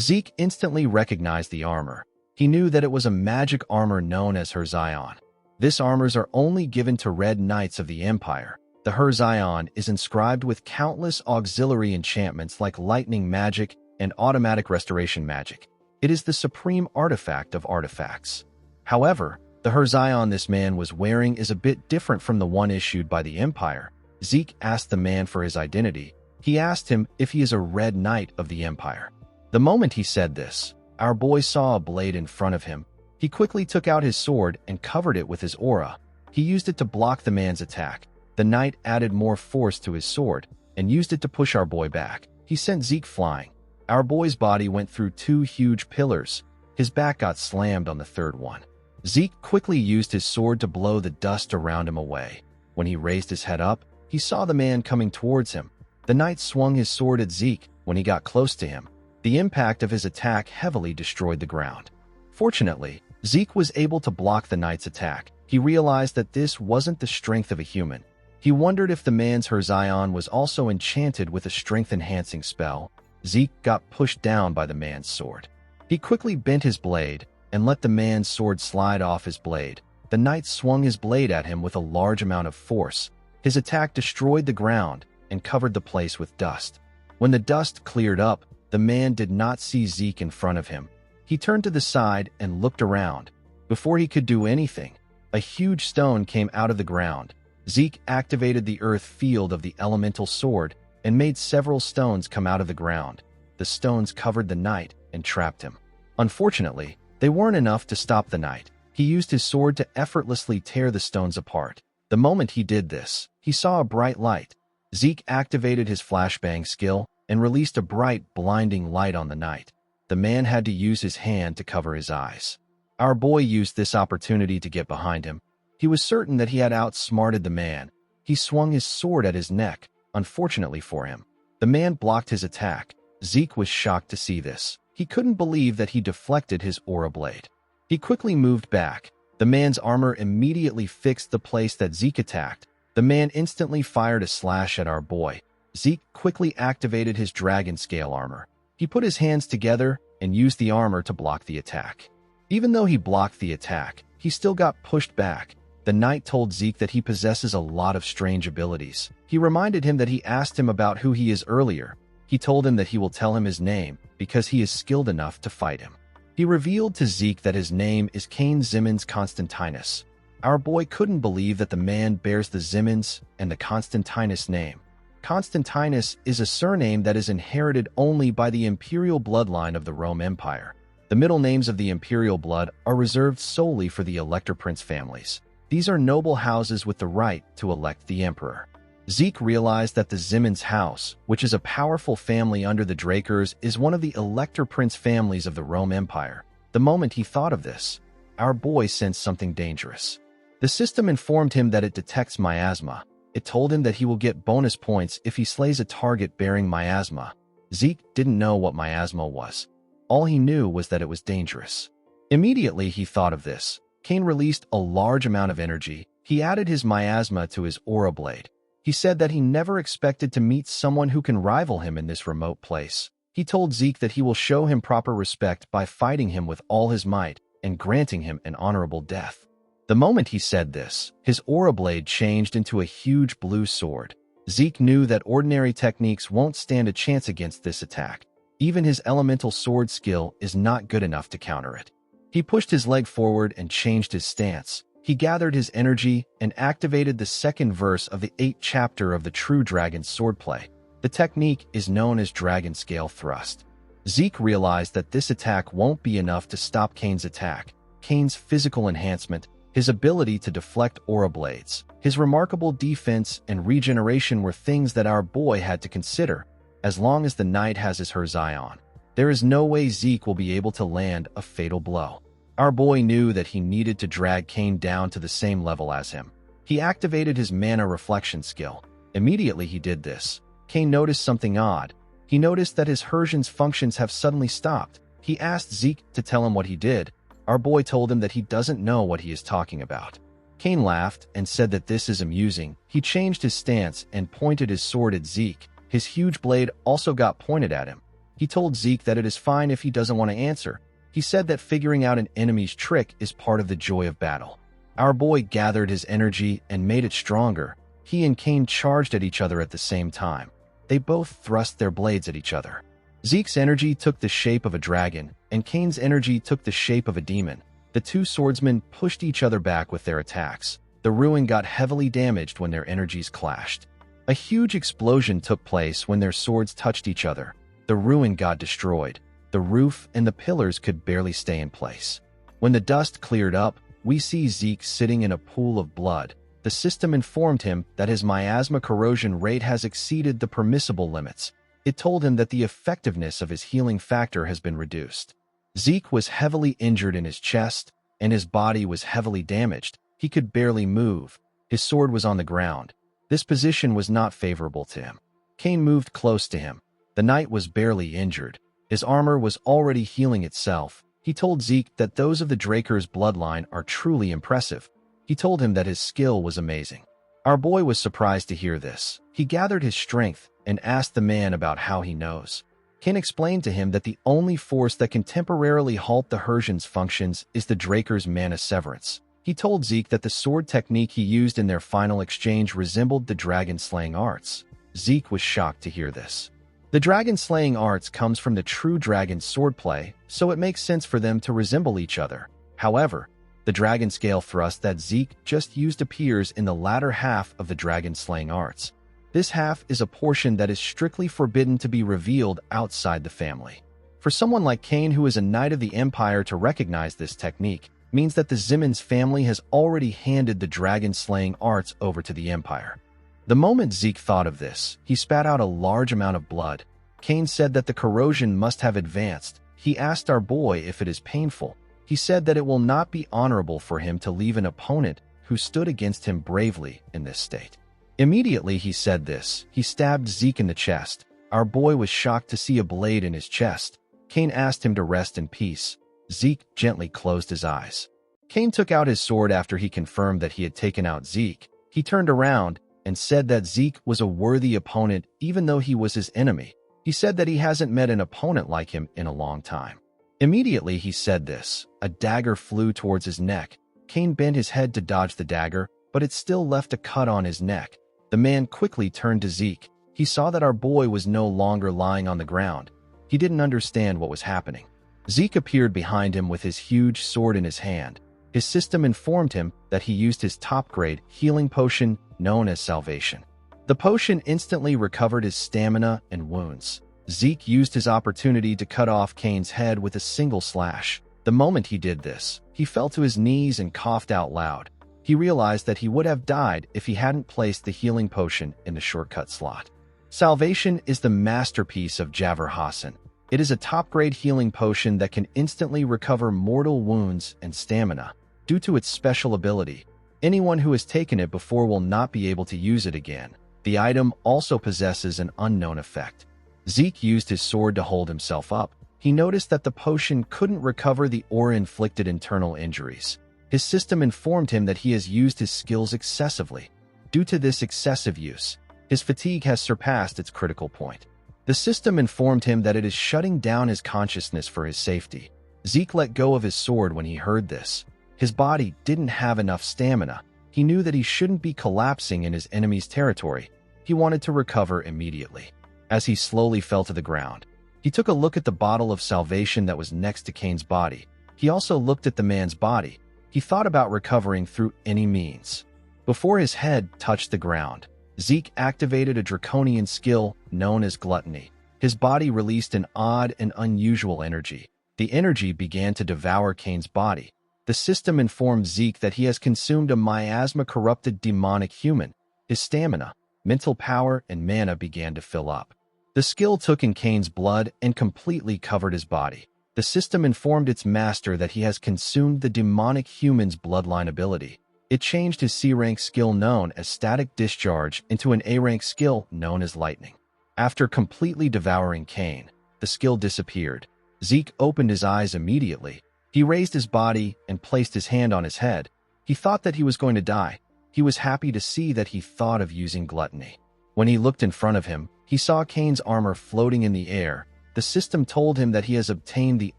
Zeke instantly recognized the armor. He knew that it was a magic armor known as Herzion. This armors are only given to red knights of the Empire. The Herzion is inscribed with countless auxiliary enchantments like lightning magic and automatic restoration magic. It is the supreme artifact of artifacts. However, the Herzion this man was wearing is a bit different from the one issued by the Empire. Zeke asked the man for his identity. He asked him if he is a red knight of the Empire. The moment he said this, our boy saw a blade in front of him. He quickly took out his sword and covered it with his aura. He used it to block the man's attack. The knight added more force to his sword and used it to push our boy back. He sent Zeke flying. Our boy's body went through 2 huge pillars. His back got slammed on the third one. Zeke quickly used his sword to blow the dust around him away. When he raised his head up, he saw the man coming towards him. The knight swung his sword at Zeke. When he got close to him, the impact of his attack heavily destroyed the ground. Fortunately, Zeke was able to block the knight's attack. He realized that this wasn't the strength of a human. He wondered if the man's Herzion was also enchanted with a strength-enhancing spell. Zeke got pushed down by the man's sword. He quickly bent his blade and let the man's sword slide off his blade. The knight swung his blade at him with a large amount of force. His attack destroyed the ground and covered the place with dust. When the dust cleared up, the man did not see Zeke in front of him. He turned to the side and looked around. Before he could do anything, a huge stone came out of the ground. Zeke activated the earth field of the elemental sword and made several stones come out of the ground. The stones covered the knight and trapped him. Unfortunately, they weren't enough to stop the knight. He used his sword to effortlessly tear the stones apart. The moment he did this, he saw a bright light. Zeke activated his flashbang skill and released a bright, blinding light on the knight. The man had to use his hand to cover his eyes. Our boy used this opportunity to get behind him. He was certain that he had outsmarted the man. He swung his sword at his neck. Unfortunately for him, the man blocked his attack. Zeke was shocked to see this. He couldn't believe that he deflected his aura blade. He quickly moved back. The man's armor immediately fixed the place that Zeke attacked. The man instantly fired a slash at our boy. Zeke quickly activated his dragon scale armor. He put his hands together and used the armor to block the attack. Even though he blocked the attack, he still got pushed back. The knight told Zeke that he possesses a lot of strange abilities. He reminded him that he asked him about who he is earlier. He told him that he will tell him his name because he is skilled enough to fight him. He revealed to Zeke that his name is Cain Zimmons Constantinus. Our boy couldn't believe that the man bears the Zimmons and the Constantinus name. Constantinus is a surname that is inherited only by the imperial bloodline of the Rome Empire. The middle names of the imperial blood are reserved solely for the Elector Prince families. These are noble houses with the right to elect the emperor. Zeke realized that the Zimmons house, which is a powerful family under the Drakers, is one of the Elector Prince families of the Rome Empire. The moment he thought of this, our boy sensed something dangerous. The system informed him that it detects miasma. It told him that he will get bonus points if he slays a target bearing miasma. Zeke didn't know what miasma was. All he knew was that it was dangerous. Immediately he thought of this. Cain released a large amount of energy. He added his miasma to his aura blade. He said that he never expected to meet someone who can rival him in this remote place. He told Zeke that he will show him proper respect by fighting him with all his might and granting him an honorable death. The moment he said this, his aura blade changed into a huge blue sword. Zeke knew that ordinary techniques won't stand a chance against this attack. Even his elemental sword skill is not good enough to counter it. He pushed his leg forward and changed his stance. He gathered his energy and activated the second verse of the 8th chapter of the True Dragon Swordplay. The technique is known as Dragon Scale Thrust. Zeke realized that this attack won't be enough to stop Cain's attack. Cain's physical enhancement, his ability to deflect aura blades, his remarkable defense and regeneration were things that our boy had to consider. As long as the knight has his Herzai on, there is no way Zeke will be able to land a fatal blow. Our boy knew that he needed to drag Cain down to the same level as him. He activated his mana reflection skill. Immediately he did this, Cain noticed something odd. He noticed that his Herzai's functions have suddenly stopped. He asked Zeke to tell him what he did. Our boy told him that he doesn't know what he is talking about. Cain laughed and said that this is amusing. He changed his stance and pointed his sword at Zeke. His huge blade also got pointed at him. He told Zeke that it is fine if he doesn't want to answer. He said that figuring out an enemy's trick is part of the joy of battle. Our boy gathered his energy and made it stronger. He and Cain charged at each other at the same time. They both thrust their blades at each other. Zeke's energy took the shape of a dragon, and Cain's energy took the shape of a demon. The two swordsmen pushed each other back with their attacks. The ruin got heavily damaged when their energies clashed. A huge explosion took place when their swords touched each other. The ruin got destroyed. The roof and the pillars could barely stay in place. When the dust cleared up, we see Zeke sitting in a pool of blood. The system informed him that his miasma corrosion rate has exceeded the permissible limits. It told him that the effectiveness of his healing factor has been reduced. Zeke was heavily injured in his chest, and his body was heavily damaged. He could barely move. His sword was on the ground. This position was not favorable to him. Cain moved close to him. The knight was barely injured. His armor was already healing itself. He told Zeke that those of the Drakers' bloodline are truly impressive. He told him that his skill was amazing. Our boy was surprised to hear this. He gathered his strength and asked the man about how he knows. Cain explained to him that the only force that can temporarily halt the Herzai's functions is the Drakers' mana severance. He told Zeke that the sword technique he used in their final exchange resembled the dragon-slaying arts. Zeke was shocked to hear this. The dragon-slaying arts comes from the True Dragon Swordplay, so it makes sense for them to resemble each other. However, the dragon scale thrust that Zeke just used appears in the latter half of the dragon-slaying arts. This half is a portion that is strictly forbidden to be revealed outside the family. For someone like Cain, who is a knight of the Empire, to recognize this technique means that the Zimmons family has already handed the dragon-slaying arts over to the Empire. The moment Zeke thought of this, he spat out a large amount of blood. Cain said that the corrosion must have advanced. He asked our boy if it is painful. He said that it will not be honorable for him to leave an opponent who stood against him bravely in this state. Immediately he said this, he stabbed Zeke in the chest. Our boy was shocked to see a blade in his chest. Cain asked him to rest in peace. Zeke gently closed his eyes. Cain took out his sword after he confirmed that he had taken out Zeke. He turned around and said that Zeke was a worthy opponent even though he was his enemy. He said that he hasn't met an opponent like him in a long time. Immediately he said this, a dagger flew towards his neck. Cain bent his head to dodge the dagger, but it still left a cut on his neck. The man quickly turned to Zeke. He saw that our boy was no longer lying on the ground. He didn't understand what was happening. Zeke appeared behind him with his huge sword in his hand. His system informed him that he used his top-grade healing potion known as Salvation. The potion instantly recovered his stamina and wounds. Zeke used his opportunity to cut off Kane's head with a single slash. The moment he did this, he fell to his knees and coughed out loud. He realized that he would have died if he hadn't placed the healing potion in the shortcut slot. Salvation is the masterpiece of Javor Hassan. It is a top-grade healing potion that can instantly recover mortal wounds and stamina. Due to its special ability, anyone who has taken it before will not be able to use it again. The item also possesses an unknown effect. Zeke used his sword to hold himself up. He noticed that the potion couldn't recover the aura-inflicted internal injuries. His system informed him that he has used his skills excessively. Due to this excessive use, his fatigue has surpassed its critical point. The system informed him that it is shutting down his consciousness for his safety. Zeke let go of his sword when he heard this. His body didn't have enough stamina. He knew that he shouldn't be collapsing in his enemy's territory. He wanted to recover immediately. As he slowly fell to the ground, he took a look at the bottle of salvation that was next to Kane's body. He also looked at the man's body. He thought about recovering through any means. Before his head touched the ground, Zeke activated a draconian skill known as gluttony. His body released an odd and unusual energy. The energy began to devour Kane's body. The system informed Zeke that he has consumed a miasma-corrupted demonic human. His stamina, mental power, and mana began to fill up. The skill took in Kane's blood and completely covered his body. The system informed its master that he has consumed the demonic human's bloodline ability. It changed his C-rank skill known as Static Discharge into an A-rank skill known as Lightning. After completely devouring Kane, the skill disappeared. Zeke opened his eyes immediately. He raised his body and placed his hand on his head. He thought that he was going to die. He was happy to see that he thought of using gluttony. When he looked in front of him, he saw Kane's armor floating in the air. The system told him that he has obtained the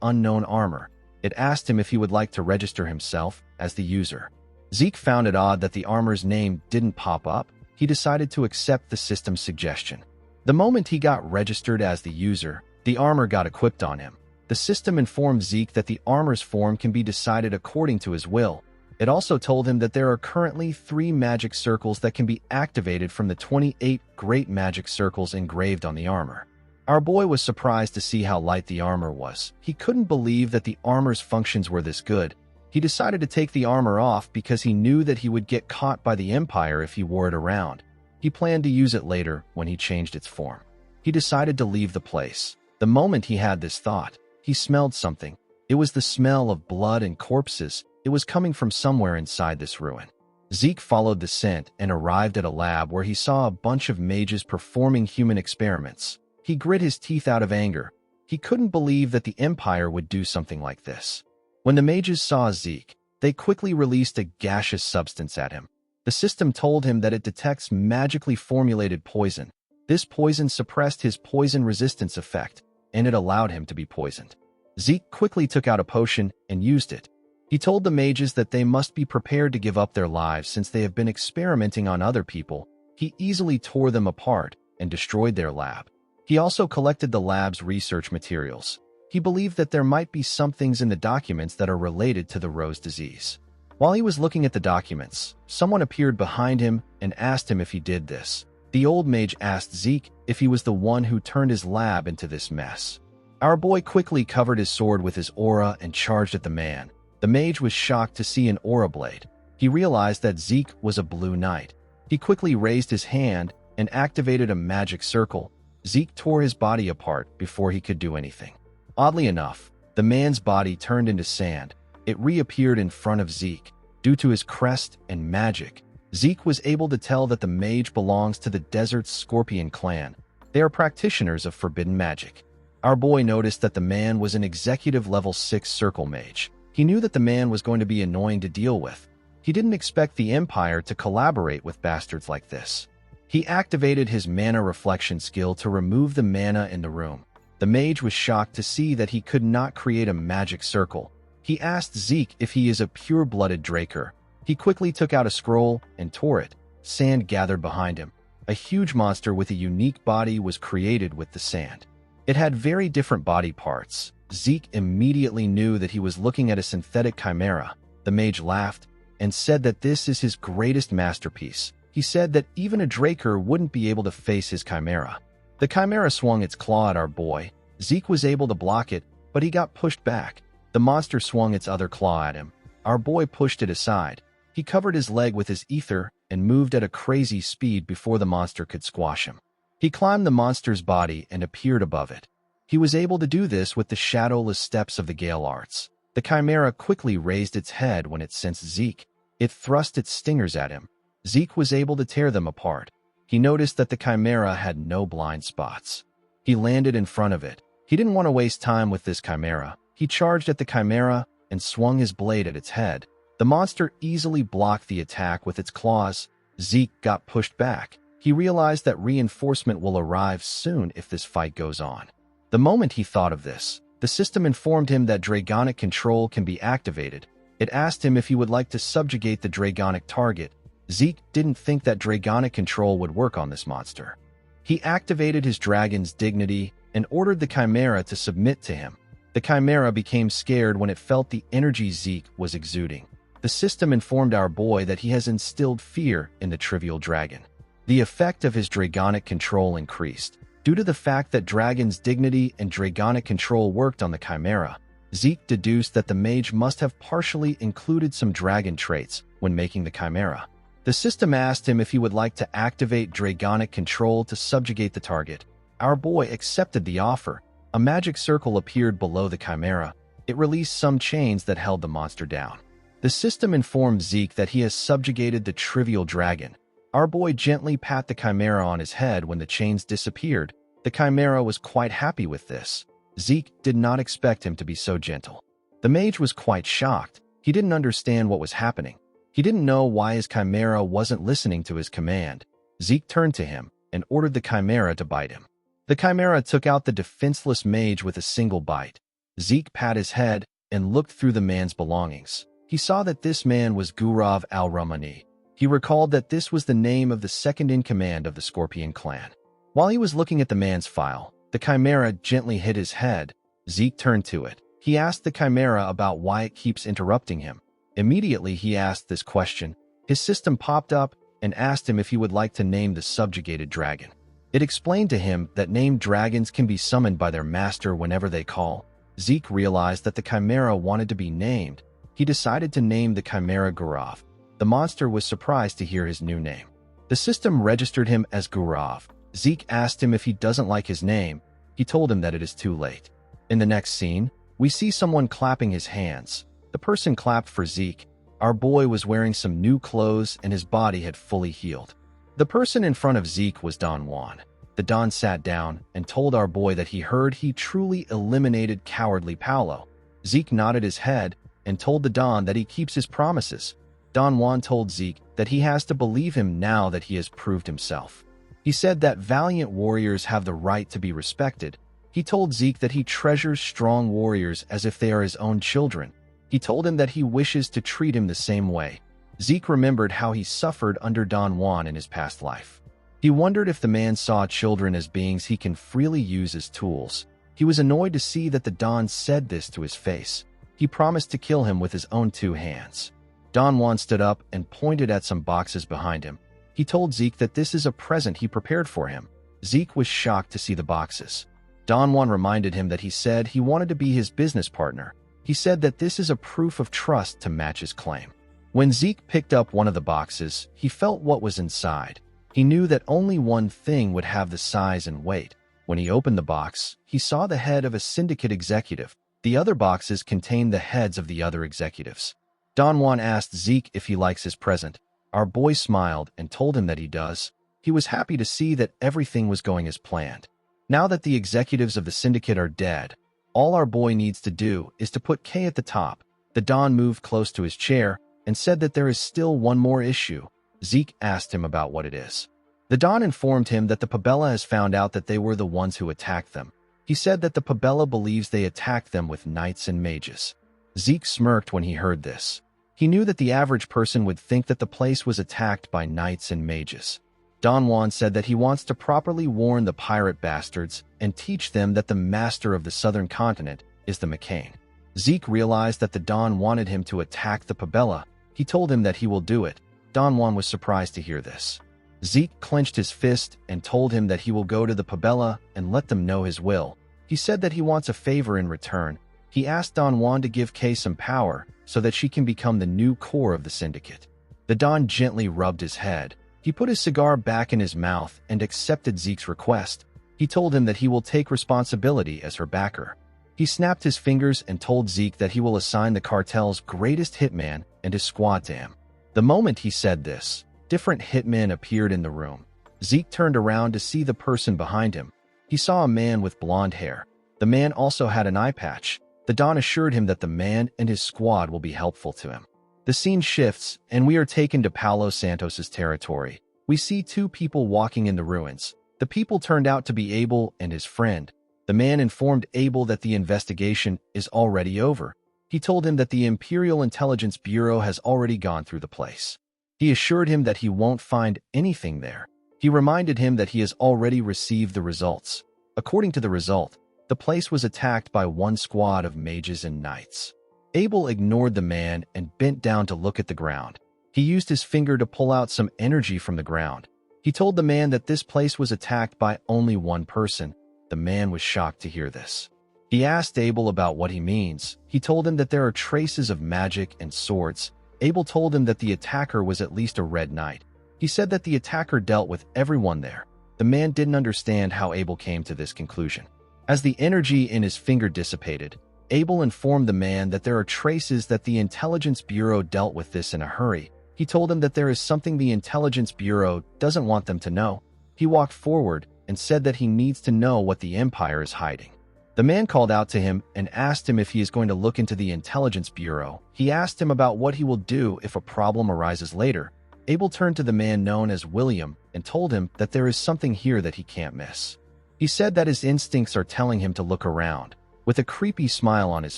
unknown armor. It asked him if he would like to register himself as the user. Zeke found it odd that the armor's name didn't pop up. He decided to accept the system's suggestion. The moment he got registered as the user, the armor got equipped on him. The system informed Zeke that the armor's form can be decided according to his will. It also told him that there are currently 3 magic circles that can be activated from the 28 great magic circles engraved on the armor. Our boy was surprised to see how light the armor was. He couldn't believe that the armor's functions were this good. He decided to take the armor off because he knew that he would get caught by the Empire if he wore it around. He planned to use it later when he changed its form. He decided to leave the place. The moment he had this thought, he smelled something. It was the smell of blood and corpses. It was coming from somewhere inside this ruin. Zeke followed the scent and arrived at a lab where he saw a bunch of mages performing human experiments. He grit his teeth out of anger. He couldn't believe that the Empire would do something like this. When the mages saw Zeke, they quickly released a gaseous substance at him. The system told him that it detects magically formulated poison. This poison suppressed his poison resistance effect, and it allowed him to be poisoned. Zeke quickly took out a potion and used it. He told the mages that they must be prepared to give up their lives since they have been experimenting on other people. He easily tore them apart and destroyed their lab. He also collected the lab's research materials. He believed that there might be some things in the documents that are related to the Rose disease. While he was looking at the documents, someone appeared behind him and asked him if he did this. The old mage asked Zeke if he was the one who turned his lab into this mess. Our boy quickly covered his sword with his aura and charged at the man. The mage was shocked to see an aura blade. He realized that Zeke was a blue knight. He quickly raised his hand and activated a magic circle. Zeke tore his body apart before he could do anything. Oddly enough, the man's body turned into sand. It reappeared in front of Zeke. Due to his crest and magic, Zeke was able to tell that the mage belongs to the Desert's Scorpion clan. They are practitioners of forbidden magic. Our boy noticed that the man was an executive level 6 circle mage. He knew that the man was going to be annoying to deal with. He didn't expect the Empire to collaborate with bastards like this. He activated his mana reflection skill to remove the mana in the room. The mage was shocked to see that he could not create a magic circle. He asked Zeke if he is a pure-blooded Draker. He quickly took out a scroll and tore it. Sand gathered behind him. A huge monster with a unique body was created with the sand. It had very different body parts. Zeke immediately knew that he was looking at a synthetic chimera. The mage laughed and said that this is his greatest masterpiece. He said that even a Draker wouldn't be able to face his chimera. The chimera swung its claw at our boy. Zeke was able to block it, but he got pushed back. The monster swung its other claw at him. Our boy pushed it aside. He covered his leg with his ether and moved at a crazy speed before the monster could squash him. He climbed the monster's body and appeared above it. He was able to do this with the shadowless steps of the Gale Arts. The chimera quickly raised its head when it sensed Zeke. It thrust its stingers at him. Zeke was able to tear them apart. He noticed that the chimera had no blind spots. He landed in front of it. He didn't want to waste time with this chimera. He charged at the chimera and swung his blade at its head. The monster easily blocked the attack with its claws. Zeke got pushed back. He realized that reinforcement will arrive soon if this fight goes on. The moment he thought of this, the system informed him that Dragonic control can be activated. It asked him if he would like to subjugate the Dragonic target. Zeke didn't think that Dragonic control would work on this monster. He activated his dragon's dignity and ordered the chimera to submit to him. The chimera became scared when it felt the energy Zeke was exuding. The system informed our boy that he has instilled fear in the trivial dragon. The effect of his Dragonic control increased. Due to the fact that Dragon's dignity and Dragonic control worked on the chimera, Zeke deduced that the mage must have partially included some dragon traits when making the chimera. The system asked him if he would like to activate Dragonic control to subjugate the target. Our boy accepted the offer. A magic circle appeared below the chimera. It released some chains that held the monster down. The system informed Zeke that he has subjugated the trivial dragon. Our boy gently pat the chimera on his head when the chains disappeared. The chimera was quite happy with this. Zeke did not expect him to be so gentle. The mage was quite shocked. He didn't understand what was happening. He didn't know why his chimera wasn't listening to his command. Zeke turned to him and ordered the chimera to bite him. The chimera took out the defenseless mage with a single bite. Zeke pat his head and looked through the man's belongings. He saw that this man was Gurav al-Rahmani. He recalled that this was the name of the second-in-command of the Scorpion clan. While he was looking at the man's file, the chimera gently hit his head. Zeke turned to it. He asked the chimera about why it keeps interrupting him. Immediately he asked this question. His system popped up and asked him if he would like to name the subjugated dragon. It explained to him that named dragons can be summoned by their master whenever they call. Zeke realized that the chimera wanted to be named. He decided to name the chimera Gurav. The monster was surprised to hear his new name. The system registered him as Gurav. Zeke asked him if he doesn't like his name. He told him that it is too late. In the next scene, we see someone clapping his hands. The person clapped for Zeke. Our boy was wearing some new clothes and his body had fully healed. The person in front of Zeke was Don Juan. The Don sat down and told our boy that he heard he truly eliminated cowardly Paolo. Zeke nodded his head and told the Don that he keeps his promises. Don Juan told Zeke that he has to believe him now that he has proved himself. He said that valiant warriors have the right to be respected. He told Zeke that he treasures strong warriors as if they are his own children. He told him that he wishes to treat him the same way. Zeke remembered how he suffered under Don Juan in his past life. He wondered if the man saw children as beings he can freely use as tools. He was annoyed to see that the Don said this to his face. He promised to kill him with his own 2 hands. Don Juan stood up and pointed at some boxes behind him. He told Zeke that this is a present he prepared for him. Zeke was shocked to see the boxes. Don Juan reminded him that he said he wanted to be his business partner. He said that this is a proof of trust to match his claim. When Zeke picked up one of the boxes, he felt what was inside. He knew that only one thing would have the size and weight. When he opened the box, he saw the head of a syndicate executive. The other boxes contained the heads of the other executives. Don Juan asked Zeke if he likes his present. Our boy smiled and told him that he does. He was happy to see that everything was going as planned. Now that the executives of the syndicate are dead, all our boy needs to do is to put K at the top. The Don moved close to his chair and said that there is still one more issue. Zeke asked him about what it is. The Don informed him that the Pabella has found out that they were the ones who attacked them. He said that the Pabella believes they attacked them with knights and mages. Zeke smirked when he heard this. He knew that the average person would think that the place was attacked by knights and mages. Don Juan said that he wants to properly warn the pirate bastards and teach them that the master of the southern continent is the McCain. Zeke realized that the Don wanted him to attack the Pabella. He told him that he will do it. Don Juan was surprised to hear this. Zeke clenched his fist and told him that he will go to the Pabella and let them know his will. He said that he wants a favor in return. He asked Don Juan to give Kay some power so that she can become the new core of the syndicate. The Don gently rubbed his head. He put his cigar back in his mouth and accepted Zeke's request. He told him that he will take responsibility as her backer. He snapped his fingers and told Zeke that he will assign the cartel's greatest hitman and his squad to him. The moment he said this, different hitmen appeared in the room. Zeke turned around to see the person behind him. He saw a man with blonde hair. The man also had an eye patch. The Don assured him that the man and his squad will be helpful to him. The scene shifts, and we are taken to Paulo Santos's territory. We see two people walking in the ruins. The people turned out to be Abel and his friend. The man informed Abel that the investigation is already over. He told him that the Imperial Intelligence Bureau has already gone through the place. He assured him that he won't find anything there. He reminded him that he has already received the results. According to the result, the place was attacked by one squad of mages and knights. Abel ignored the man and bent down to look at the ground. He used his finger to pull out some energy from the ground. He told the man that this place was attacked by only one person. The man was shocked to hear this. He asked Abel about what he means. He told him that there are traces of magic and swords. Abel told him that the attacker was at least a red knight. He said that the attacker dealt with everyone there. The man didn't understand how Abel came to this conclusion. As the energy in his finger dissipated, Abel informed the man that there are traces that the Intelligence Bureau dealt with this in a hurry. He told him that there is something the Intelligence Bureau doesn't want them to know. He walked forward and said that he needs to know what the Empire is hiding. The man called out to him and asked him if he is going to look into the Intelligence Bureau. He asked him about what he will do if a problem arises later. Abel turned to the man known as William and told him that there is something here that he can't miss. He said that his instincts are telling him to look around. With a creepy smile on his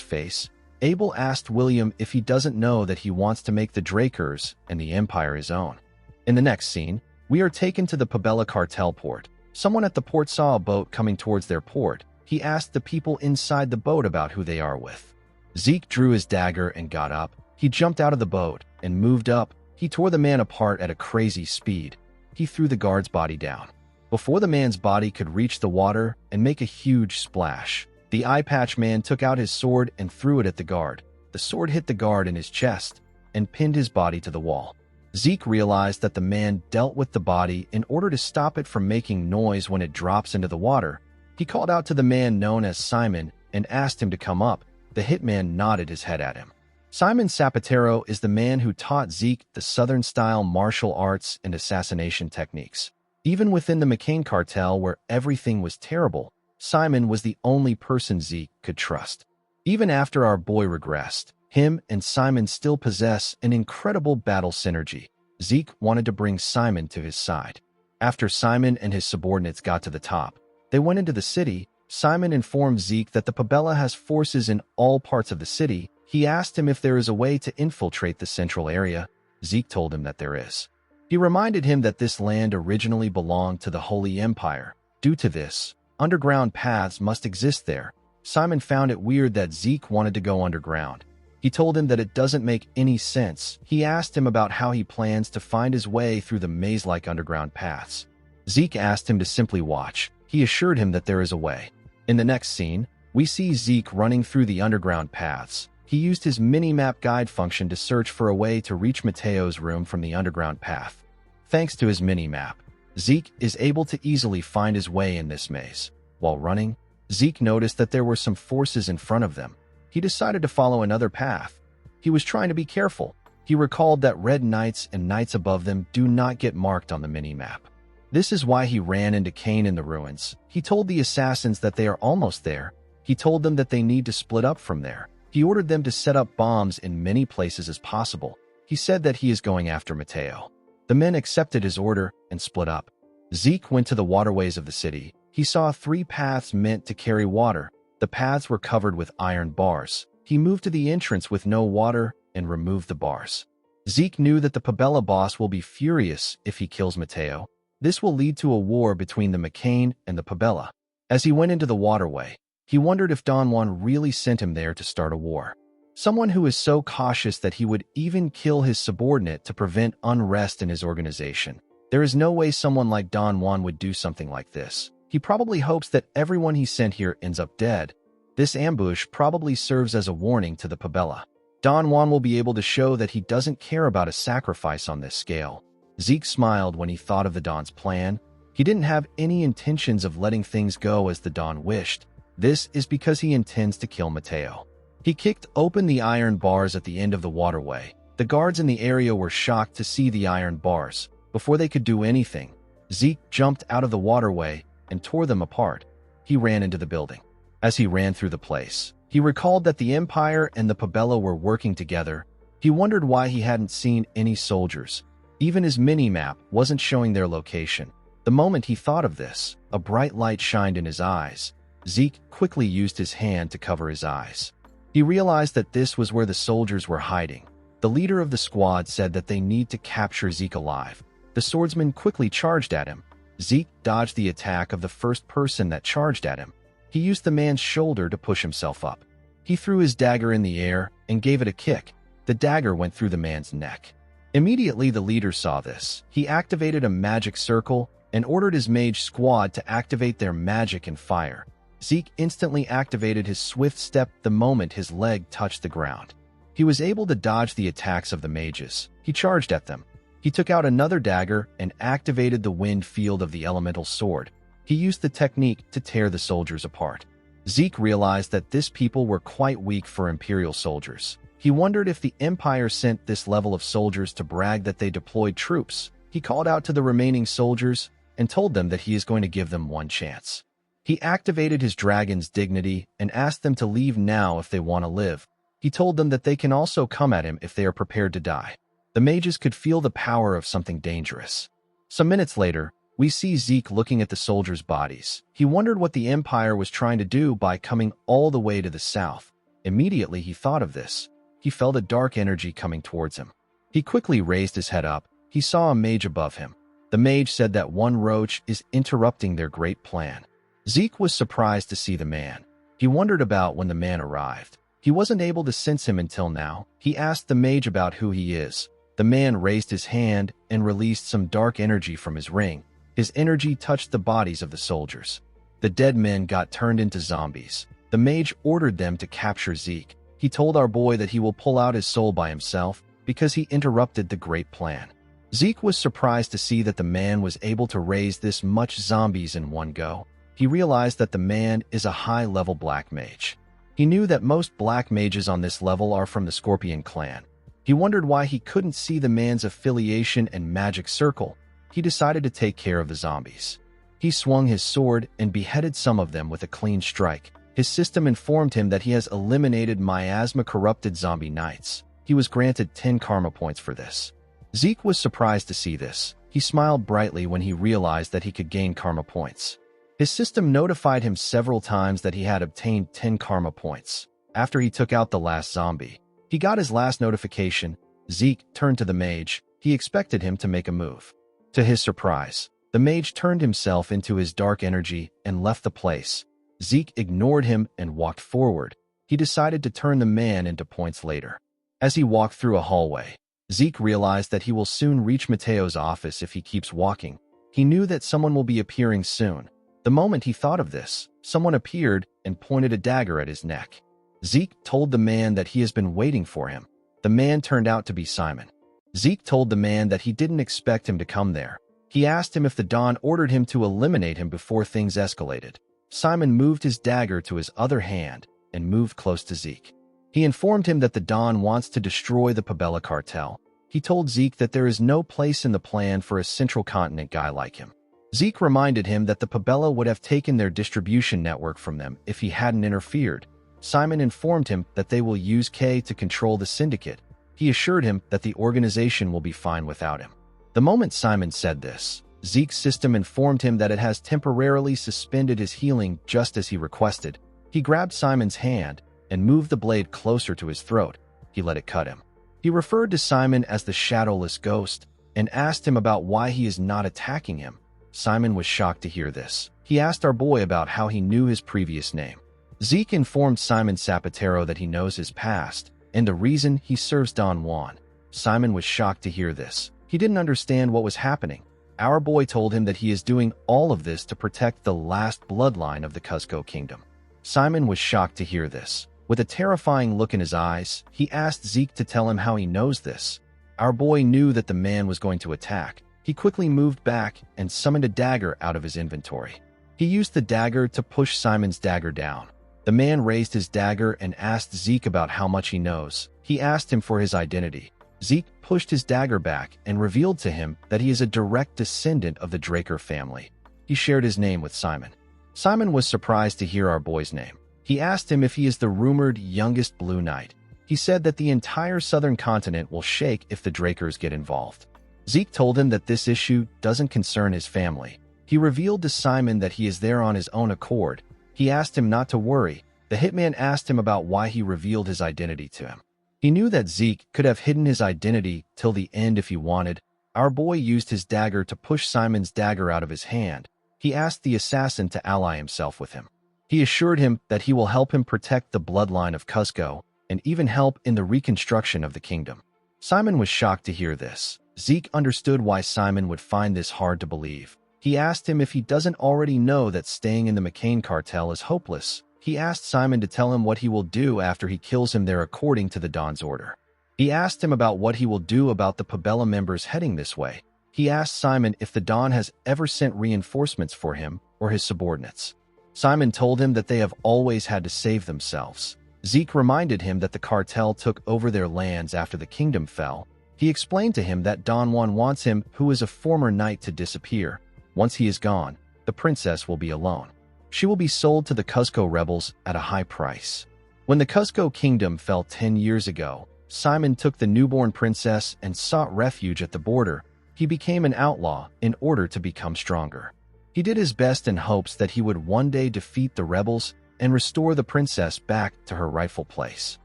face, Abel asked William if he doesn't know that he wants to make the Drakers and the Empire his own. In the next scene, we are taken to the Pabella cartel port. Someone at the port saw a boat coming towards their port. He asked the people inside the boat about who they are with. Zeke drew his dagger and got up. He jumped out of the boat and moved up. He tore the man apart at a crazy speed. He threw the guard's body down. Before the man's body could reach the water and make a huge splash, the eye patch man took out his sword and threw it at the guard. The sword hit the guard in his chest and pinned his body to the wall. Zeke realized that the man dealt with the body in order to stop it from making noise when it drops into the water. He called out to the man known as Simon and asked him to come up. The hitman nodded his head at him. Simon Zapatero is the man who taught Zeke the Southern-style martial arts and assassination techniques. Even within the McCain cartel, where everything was terrible, Simon was the only person Zeke could trust. Even after our boy regressed, him and Simon still possess an incredible battle synergy. Zeke wanted to bring Simon to his side. After Simon and his subordinates got to the top, they went into the city. Simon informed Zeke that the Pabella has forces in all parts of the city. He asked him if there is a way to infiltrate the central area. Zeke told him that there is. He reminded him that this land originally belonged to the Holy Empire. Due to this, underground paths must exist there. Simon found it weird that Zeke wanted to go underground. He told him that it doesn't make any sense. He asked him about how he plans to find his way through the maze-like underground paths. Zeke asked him to simply watch. He assured him that there is a way. In the next scene, we see Zeke running through the underground paths. He used his mini-map guide function to search for a way to reach Mateo's room from the underground path. Thanks to his mini-map, Zeke is able to easily find his way in this maze. While running, Zeke noticed that there were some forces in front of them. He decided to follow another path. He was trying to be careful. He recalled that red knights and knights above them do not get marked on the mini-map. This is why he ran into Cain in the ruins. He told the assassins that they are almost there. He told them that they need to split up from there. He ordered them to set up bombs in many places as possible. He said that he is going after Mateo. The men accepted his order and split up. Zeke went to the waterways of the city. He saw 3 paths meant to carry water. The paths were covered with iron bars. He moved to the entrance with no water and removed the bars. Zeke knew that the Pabella boss will be furious if he kills Mateo. This will lead to a war between the McCain and the Pabella. As he went into the waterway, he wondered if Don Juan really sent him there to start a war. Someone who is so cautious that he would even kill his subordinate to prevent unrest in his organization. There is no way someone like Don Juan would do something like this. He probably hopes that everyone he sent here ends up dead. This ambush probably serves as a warning to the Pabella. Don Juan will be able to show that he doesn't care about a sacrifice on this scale. Zeke smiled when he thought of the Don's plan. He didn't have any intentions of letting things go as the Don wished. This is because he intends to kill Mateo. He kicked open the iron bars at the end of the waterway. The guards in the area were shocked to see the iron bars. Before they could do anything, Zeke jumped out of the waterway and tore them apart. He ran into the building. As he ran through the place, he recalled that the Empire and the Pabella were working together. He wondered why he hadn't seen any soldiers. Even his mini-map wasn't showing their location. The moment he thought of this, a bright light shined in his eyes. Zeke quickly used his hand to cover his eyes. He realized that this was where the soldiers were hiding. The leader of the squad said that they need to capture Zeke alive. The swordsman quickly charged at him. Zeke dodged the attack of the first person that charged at him. He used the man's shoulder to push himself up. He threw his dagger in the air and gave it a kick. The dagger went through the man's neck. Immediately, the leader saw this. He activated a magic circle and ordered his mage squad to activate their magic and fire. Zeke instantly activated his swift step the moment his leg touched the ground. He was able to dodge the attacks of the mages. He charged at them. He took out another dagger and activated the wind field of the elemental sword. He used the technique to tear the soldiers apart. Zeke realized that this people were quite weak for Imperial soldiers. He wondered if the Empire sent this level of soldiers to brag that they deployed troops. He called out to the remaining soldiers and told them that he is going to give them one chance. He activated his dragon's dignity and asked them to leave now if they want to live. He told them that they can also come at him if they are prepared to die. The mages could feel the power of something dangerous. Some minutes later, we see Zeke looking at the soldiers' bodies. He wondered what the Empire was trying to do by coming all the way to the south. Immediately he thought of this. He felt a dark energy coming towards him. He quickly raised his head up. He saw a mage above him. The mage said that one roach is interrupting their great plan. Zeke was surprised to see the man. He wondered about when the man arrived. He wasn't able to sense him until now. He asked the mage about who he is. The man raised his hand and released some dark energy from his ring. His energy touched the bodies of the soldiers. The dead men got turned into zombies. The mage ordered them to capture Zeke. He told our boy that he will pull out his soul by himself because he interrupted the great plan. Zeke was surprised to see that the man was able to raise this much zombies in one go. He realized that the man is a high-level black mage. He knew that most black mages on this level are from the Scorpion clan. He wondered why he couldn't see the man's affiliation and magic circle. He decided to take care of the zombies. He swung his sword and beheaded some of them with a clean strike. His system informed him that he has eliminated miasma-corrupted zombie knights. He was granted 10 karma points for this. Zeke was surprised to see this. He smiled brightly when he realized that he could gain karma points. His system notified him several times that he had obtained 10 karma points. After he took out the last zombie, he got his last notification. Zeke turned to the mage. He expected him to make a move. To his surprise, the mage turned himself into his dark energy and left the place. Zeke ignored him and walked forward. He decided to turn the man into points later. As he walked through a hallway, Zeke realized that he will soon reach Mateo's office if he keeps walking. He knew that someone will be appearing soon. The moment he thought of this, someone appeared and pointed a dagger at his neck. Zeke told the man that he has been waiting for him. The man turned out to be Simon. Zeke told the man that he didn't expect him to come there. He asked him if the Don ordered him to eliminate him before things escalated. Simon moved his dagger to his other hand and moved close to Zeke. He informed him that the Don wants to destroy the Pabella cartel. He told Zeke that there is no place in the plan for a Central Continent guy like him. Zeke reminded him that the Pabella would have taken their distribution network from them if he hadn't interfered. Simon informed him that they will use K to control the syndicate. He assured him that the organization will be fine without him. The moment Simon said this, Zeke's system informed him that it has temporarily suspended his healing just as he requested. He grabbed Simon's hand and moved the blade closer to his throat. He let it cut him. He referred to Simon as the Shadowless Ghost and asked him about why he is not attacking him. Simon was shocked to hear this. He asked our boy about how he knew his previous name. Zeke informed Simon Zapatero that he knows his past and the reason he serves Don Juan. Simon was shocked to hear this. He didn't understand what was happening. Our boy told him that he is doing all of this to protect the last bloodline of the Cusco kingdom. Simon was shocked to hear this. With a terrifying look in his eyes, he asked Zeke to tell him how he knows this. Our boy knew that the man was going to attack. He quickly moved back and summoned a dagger out of his inventory. He used the dagger to push Simon's dagger down. The man raised his dagger and asked Zeke about how much he knows. He asked him for his identity. Zeke pushed his dagger back and revealed to him that he is a direct descendant of the Draker family. He shared his name with Simon. Simon was surprised to hear our boy's name. He asked him if he is the rumored youngest Blue Knight. He said that the entire southern continent will shake if the Drakers get involved. Zeke told him that this issue doesn't concern his family. He revealed to Simon that he is there on his own accord. He asked him not to worry. The hitman asked him about why he revealed his identity to him. He knew that Zeke could have hidden his identity till the end if he wanted. Our boy used his dagger to push Simon's dagger out of his hand. He asked the assassin to ally himself with him. He assured him that he will help him protect the bloodline of Cusco and even help in the reconstruction of the kingdom. Simon was shocked to hear this. Zeke understood why Simon would find this hard to believe. He asked him if he doesn't already know that staying in the McCain cartel is hopeless. He asked Simon to tell him what he will do after he kills him there according to the Don's order. He asked him about what he will do about the Pabella members heading this way. He asked Simon if the Don has ever sent reinforcements for him or his subordinates. Simon told him that they have always had to save themselves. Zeke reminded him that the cartel took over their lands after the kingdom fell. He explained to him that Don Juan wants him, who is a former knight, to disappear. Once he is gone, the princess will be alone. She will be sold to the Cusco rebels at a high price. When the Cusco kingdom fell 10 years ago, Simon took the newborn princess and sought refuge at the border. He became an outlaw in order to become stronger. He did his best in hopes that he would one day defeat the rebels and restore the princess back to her rightful place.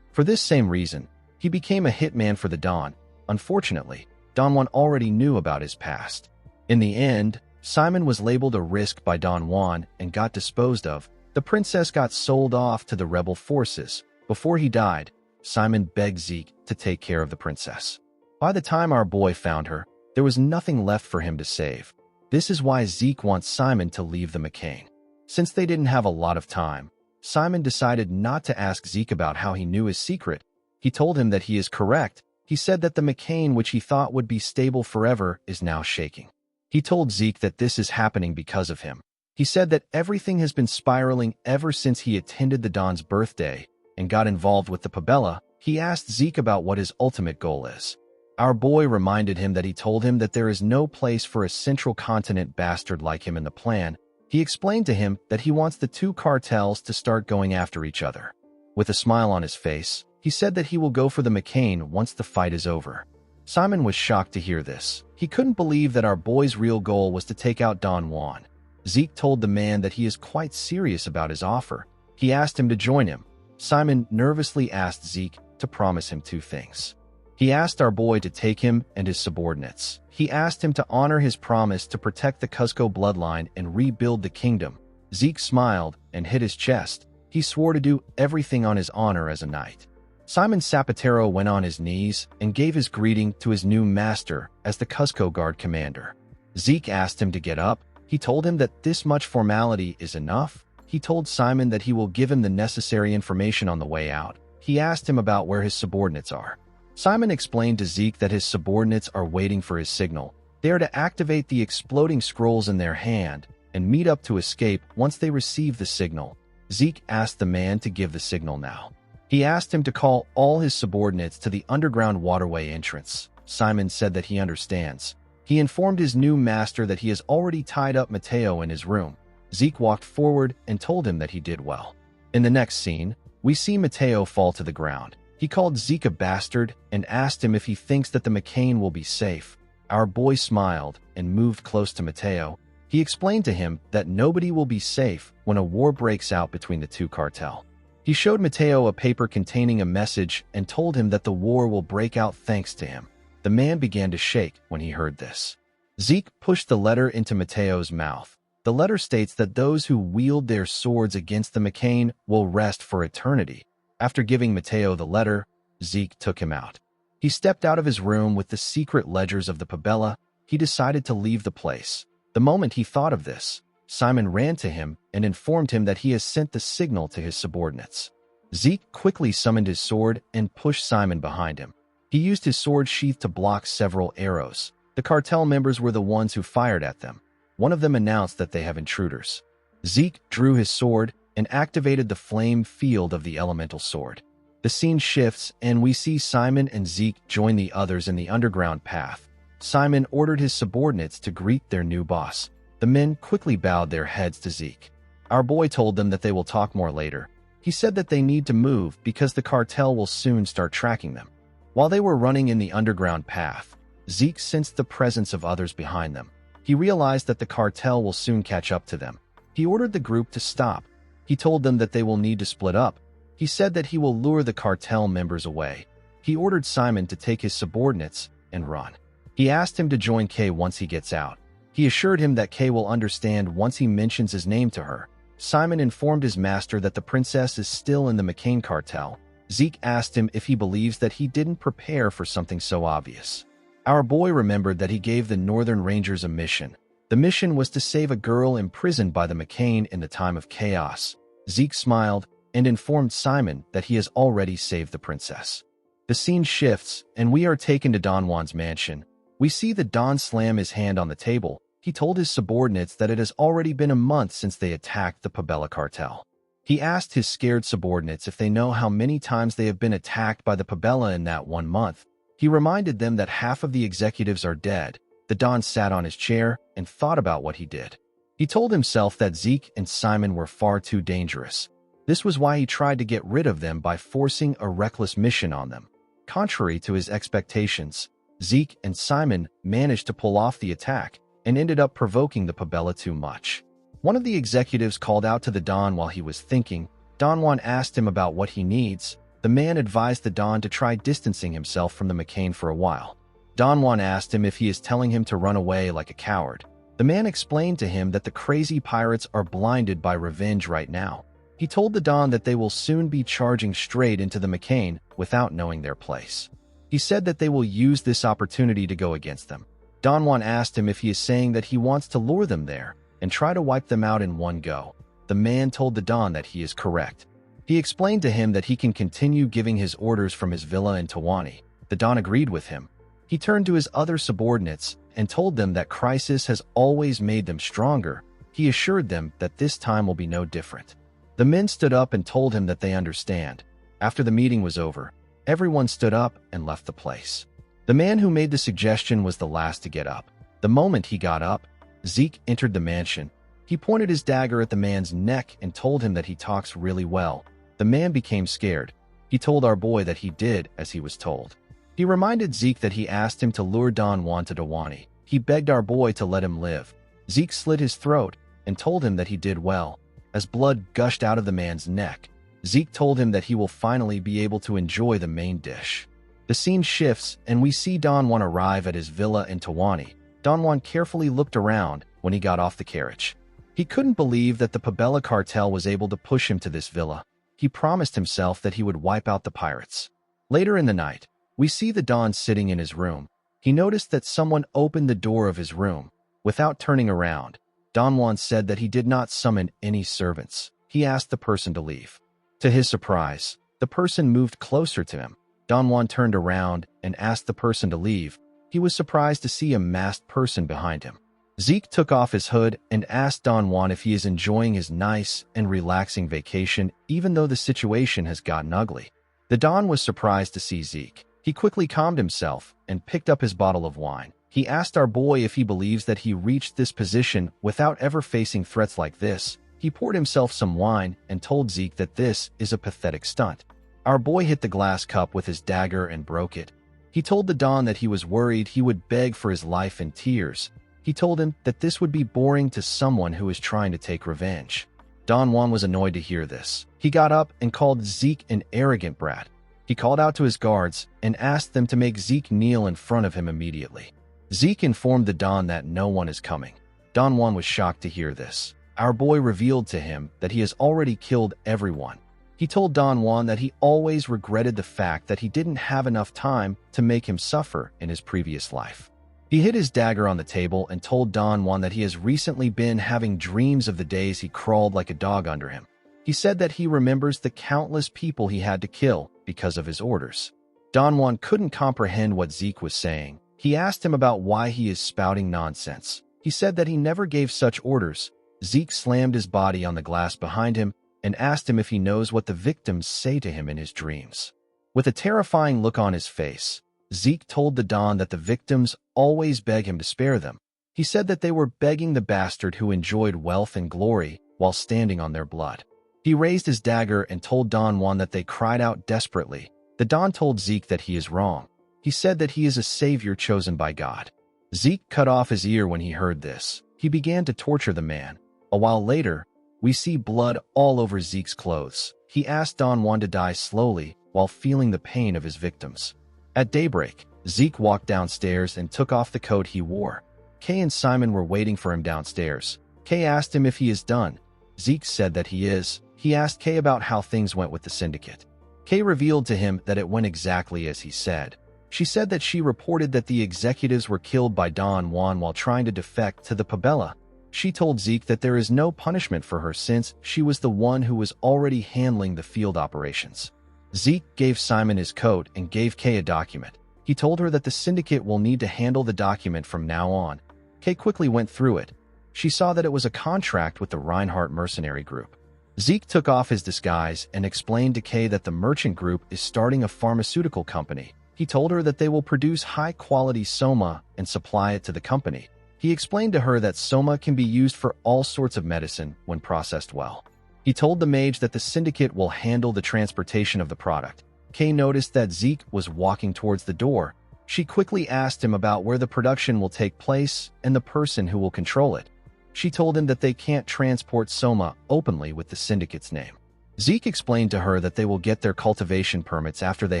For this same reason, he became a hitman for the Don. Unfortunately, Don Juan already knew about his past. In the end, Simon was labeled a risk by Don Juan and got disposed of. The princess got sold off to the rebel forces. Before he died, Simon begged Zeke to take care of the princess. By the time our boy found her, there was nothing left for him to save. This is why Zeke wants Simon to leave the McCain. Since they didn't have a lot of time, Simon decided not to ask Zeke about how he knew his secret. He told him that he is correct. He said that the McCain, which he thought would be stable forever, is now shaking. He told Zeke that this is happening because of him. He said that everything has been spiraling ever since he attended the Don's birthday and got involved with the Pabella. He asked Zeke about what his ultimate goal is. Our boy reminded him that he told him that there is no place for a central continent bastard like him in the plan. He explained to him that he wants the two cartels to start going after each other. With a smile on his face, he said that he will go for the McCain once the fight is over. Simon was shocked to hear this. He couldn't believe that our boy's real goal was to take out Don Juan. Zeke told the man that he is quite serious about his offer. He asked him to join him. Simon nervously asked Zeke to promise him two things. He asked our boy to take him and his subordinates. He asked him to honor his promise to protect the Cusco bloodline and rebuild the kingdom. Zeke smiled and hit his chest. He swore to do everything on his honor as a knight. Simon Zapatero went on his knees and gave his greeting to his new master as the Cusco Guard commander. Zeke asked him to get up. He told him that this much formality is enough. He told Simon that he will give him the necessary information on the way out. He asked him about where his subordinates are. Simon explained to Zeke that his subordinates are waiting for his signal. They are to activate the exploding scrolls in their hand and meet up to escape once they receive the signal. Zeke asked the man to give the signal now. He asked him to call all his subordinates to the underground waterway entrance. Simon said that he understands. He informed his new master that he has already tied up Mateo in his room. Zeke walked forward and told him that he did well. In the next scene, we see Mateo fall to the ground. He called Zeke a bastard and asked him if he thinks that the McCain will be safe. Our boy smiled and moved close to Mateo. He explained to him that nobody will be safe when a war breaks out between the two cartels. He showed Mateo a paper containing a message and told him that the war will break out thanks to him. The man began to shake when he heard this. Zeke pushed the letter into Mateo's mouth. The letter states that those who wield their swords against the McCain will rest for eternity. After giving Mateo the letter, Zeke took him out. He stepped out of his room with the secret ledgers of the Pabella. He decided to leave the place. The moment he thought of this, Simon ran to him and informed him that he has sent the signal to his subordinates. Zeke quickly summoned his sword and pushed Simon behind him. He used his sword sheath to block several arrows. The cartel members were the ones who fired at them. One of them announced that they have intruders. Zeke drew his sword and activated the flame field of the elemental sword. The scene shifts and we see Simon and Zeke join the others in the underground path. Simon ordered his subordinates to greet their new boss. The men quickly bowed their heads to Zeke. Our boy told them that they will talk more later. He said that they need to move because the cartel will soon start tracking them. While they were running in the underground path, Zeke sensed the presence of others behind them. He realized that the cartel will soon catch up to them. He ordered the group to stop. He told them that they will need to split up. He said that he will lure the cartel members away. He ordered Simon to take his subordinates and run. He asked him to join Kay once he gets out. He assured him that Kay will understand once he mentions his name to her. Simon informed his master that the princess is still in the McCain cartel. Zeke asked him if he believes that he didn't prepare for something so obvious. Our boy remembered that he gave the Northern Rangers a mission. The mission was to save a girl imprisoned by the McCain in the time of chaos. Zeke smiled and informed Simon that he has already saved the princess. The scene shifts, and we are taken to Don Juan's mansion. We see that Don slam his hand on the table. He told his subordinates that it has already been a month since they attacked the Pabella cartel. He asked his scared subordinates if they know how many times they have been attacked by the Pabella in that 1 month. He reminded them that half of the executives are dead. The Don sat on his chair and thought about what he did. He told himself that Zeke and Simon were far too dangerous. This was why he tried to get rid of them by forcing a reckless mission on them. Contrary to his expectations, Zeke and Simon managed to pull off the attack and ended up provoking the Pabella too much. One of the executives called out to the Don while he was thinking. Don Juan asked him about what he needs. The man advised the Don to try distancing himself from the McCain for a while. Don Juan asked him if he is telling him to run away like a coward. The man explained to him that the crazy pirates are blinded by revenge right now. He told the Don that they will soon be charging straight into the McCain without knowing their place. He said that they will use this opportunity to go against them. Don Juan asked him if he is saying that he wants to lure them there and try to wipe them out in one go. The man told the Don that he is correct. He explained to him that he can continue giving his orders from his villa in Tawani. The Don agreed with him. He turned to his other subordinates and told them that crisis has always made them stronger. He assured them that this time will be no different. The men stood up and told him that they understand. After the meeting was over, everyone stood up and left the place. The man who made the suggestion was the last to get up. The moment he got up, Zeke entered the mansion. He pointed his dagger at the man's neck and told him that he talks really well. The man became scared. He told our boy that he did as he was told. He reminded Zeke that he asked him to lure Don Juan to Dawani. He begged our boy to let him live. Zeke slit his throat and told him that he did well. As blood gushed out of the man's neck, Zeke told him that he will finally be able to enjoy the main dish. The scene shifts and we see Don Juan arrive at his villa in Tawani. Don Juan carefully looked around when he got off the carriage. He couldn't believe that the Pabella cartel was able to push him to this villa. He promised himself that he would wipe out the pirates. Later in the night, we see the Don sitting in his room. He noticed that someone opened the door of his room. Without turning around, Don Juan said that he did not summon any servants. He asked the person to leave. To his surprise, the person moved closer to him. Don Juan turned around and asked the person to leave. He was surprised to see a masked person behind him. Zeke took off his hood and asked Don Juan if he is enjoying his nice and relaxing vacation even though the situation has gotten ugly. The Don was surprised to see Zeke. He quickly calmed himself and picked up his bottle of wine. He asked our boy if he believes that he reached this position without ever facing threats like this. He poured himself some wine and told Zeke that this is a pathetic stunt. Our boy hit the glass cup with his dagger and broke it. He told the Don that he was worried he would beg for his life in tears. He told him that this would be boring to someone who is trying to take revenge. Don Juan was annoyed to hear this. He got up and called Zeke an arrogant brat. He called out to his guards and asked them to make Zeke kneel in front of him immediately. Zeke informed the Don that no one is coming. Don Juan was shocked to hear this. Our boy revealed to him that he has already killed everyone. He told Don Juan that he always regretted the fact that he didn't have enough time to make him suffer in his previous life. He hid his dagger on the table and told Don Juan that he has recently been having dreams of the days he crawled like a dog under him. He said that he remembers the countless people he had to kill because of his orders. Don Juan couldn't comprehend what Zeke was saying. He asked him about why he is spouting nonsense. He said that he never gave such orders. Zeke slammed his body on the glass behind him and asked him if he knows what the victims say to him in his dreams. With a terrifying look on his face, Zeke told the Don that the victims always beg him to spare them. He said that they were begging the bastard who enjoyed wealth and glory while standing on their blood. He raised his dagger and told Don Juan that they cried out desperately. The Don told Zeke that he is wrong. He said that he is a savior chosen by God. Zeke cut off his ear when he heard this. He began to torture the man. A while later, we see blood all over Zeke's clothes. He asked Don Juan to die slowly while feeling the pain of his victims. At daybreak, Zeke walked downstairs and took off the coat he wore. Kay and Simon were waiting for him downstairs. Kay asked him if he is done. Zeke said that he is. He asked Kay about how things went with the syndicate. Kay revealed to him that it went exactly as he said. She said that she reported that the executives were killed by Don Juan while trying to defect to the Pabella. She told Zeke that there is no punishment for her since she was the one who was already handling the field operations. Zeke gave Simon his coat and gave Kay a document. He told her that the syndicate will need to handle the document from now on. Kay quickly went through it. She saw that it was a contract with the Reinhardt mercenary group. Zeke took off his disguise and explained to Kay that the merchant group is starting a pharmaceutical company. He told her that they will produce high-quality soma and supply it to the company. He explained to her that soma can be used for all sorts of medicine when processed well. He told the mage that the syndicate will handle the transportation of the product. Kay noticed that Zeke was walking towards the door. She quickly asked him about where the production will take place and the person who will control it. She told him that they can't transport soma openly with the syndicate's name. Zeke explained to her that they will get their cultivation permits after they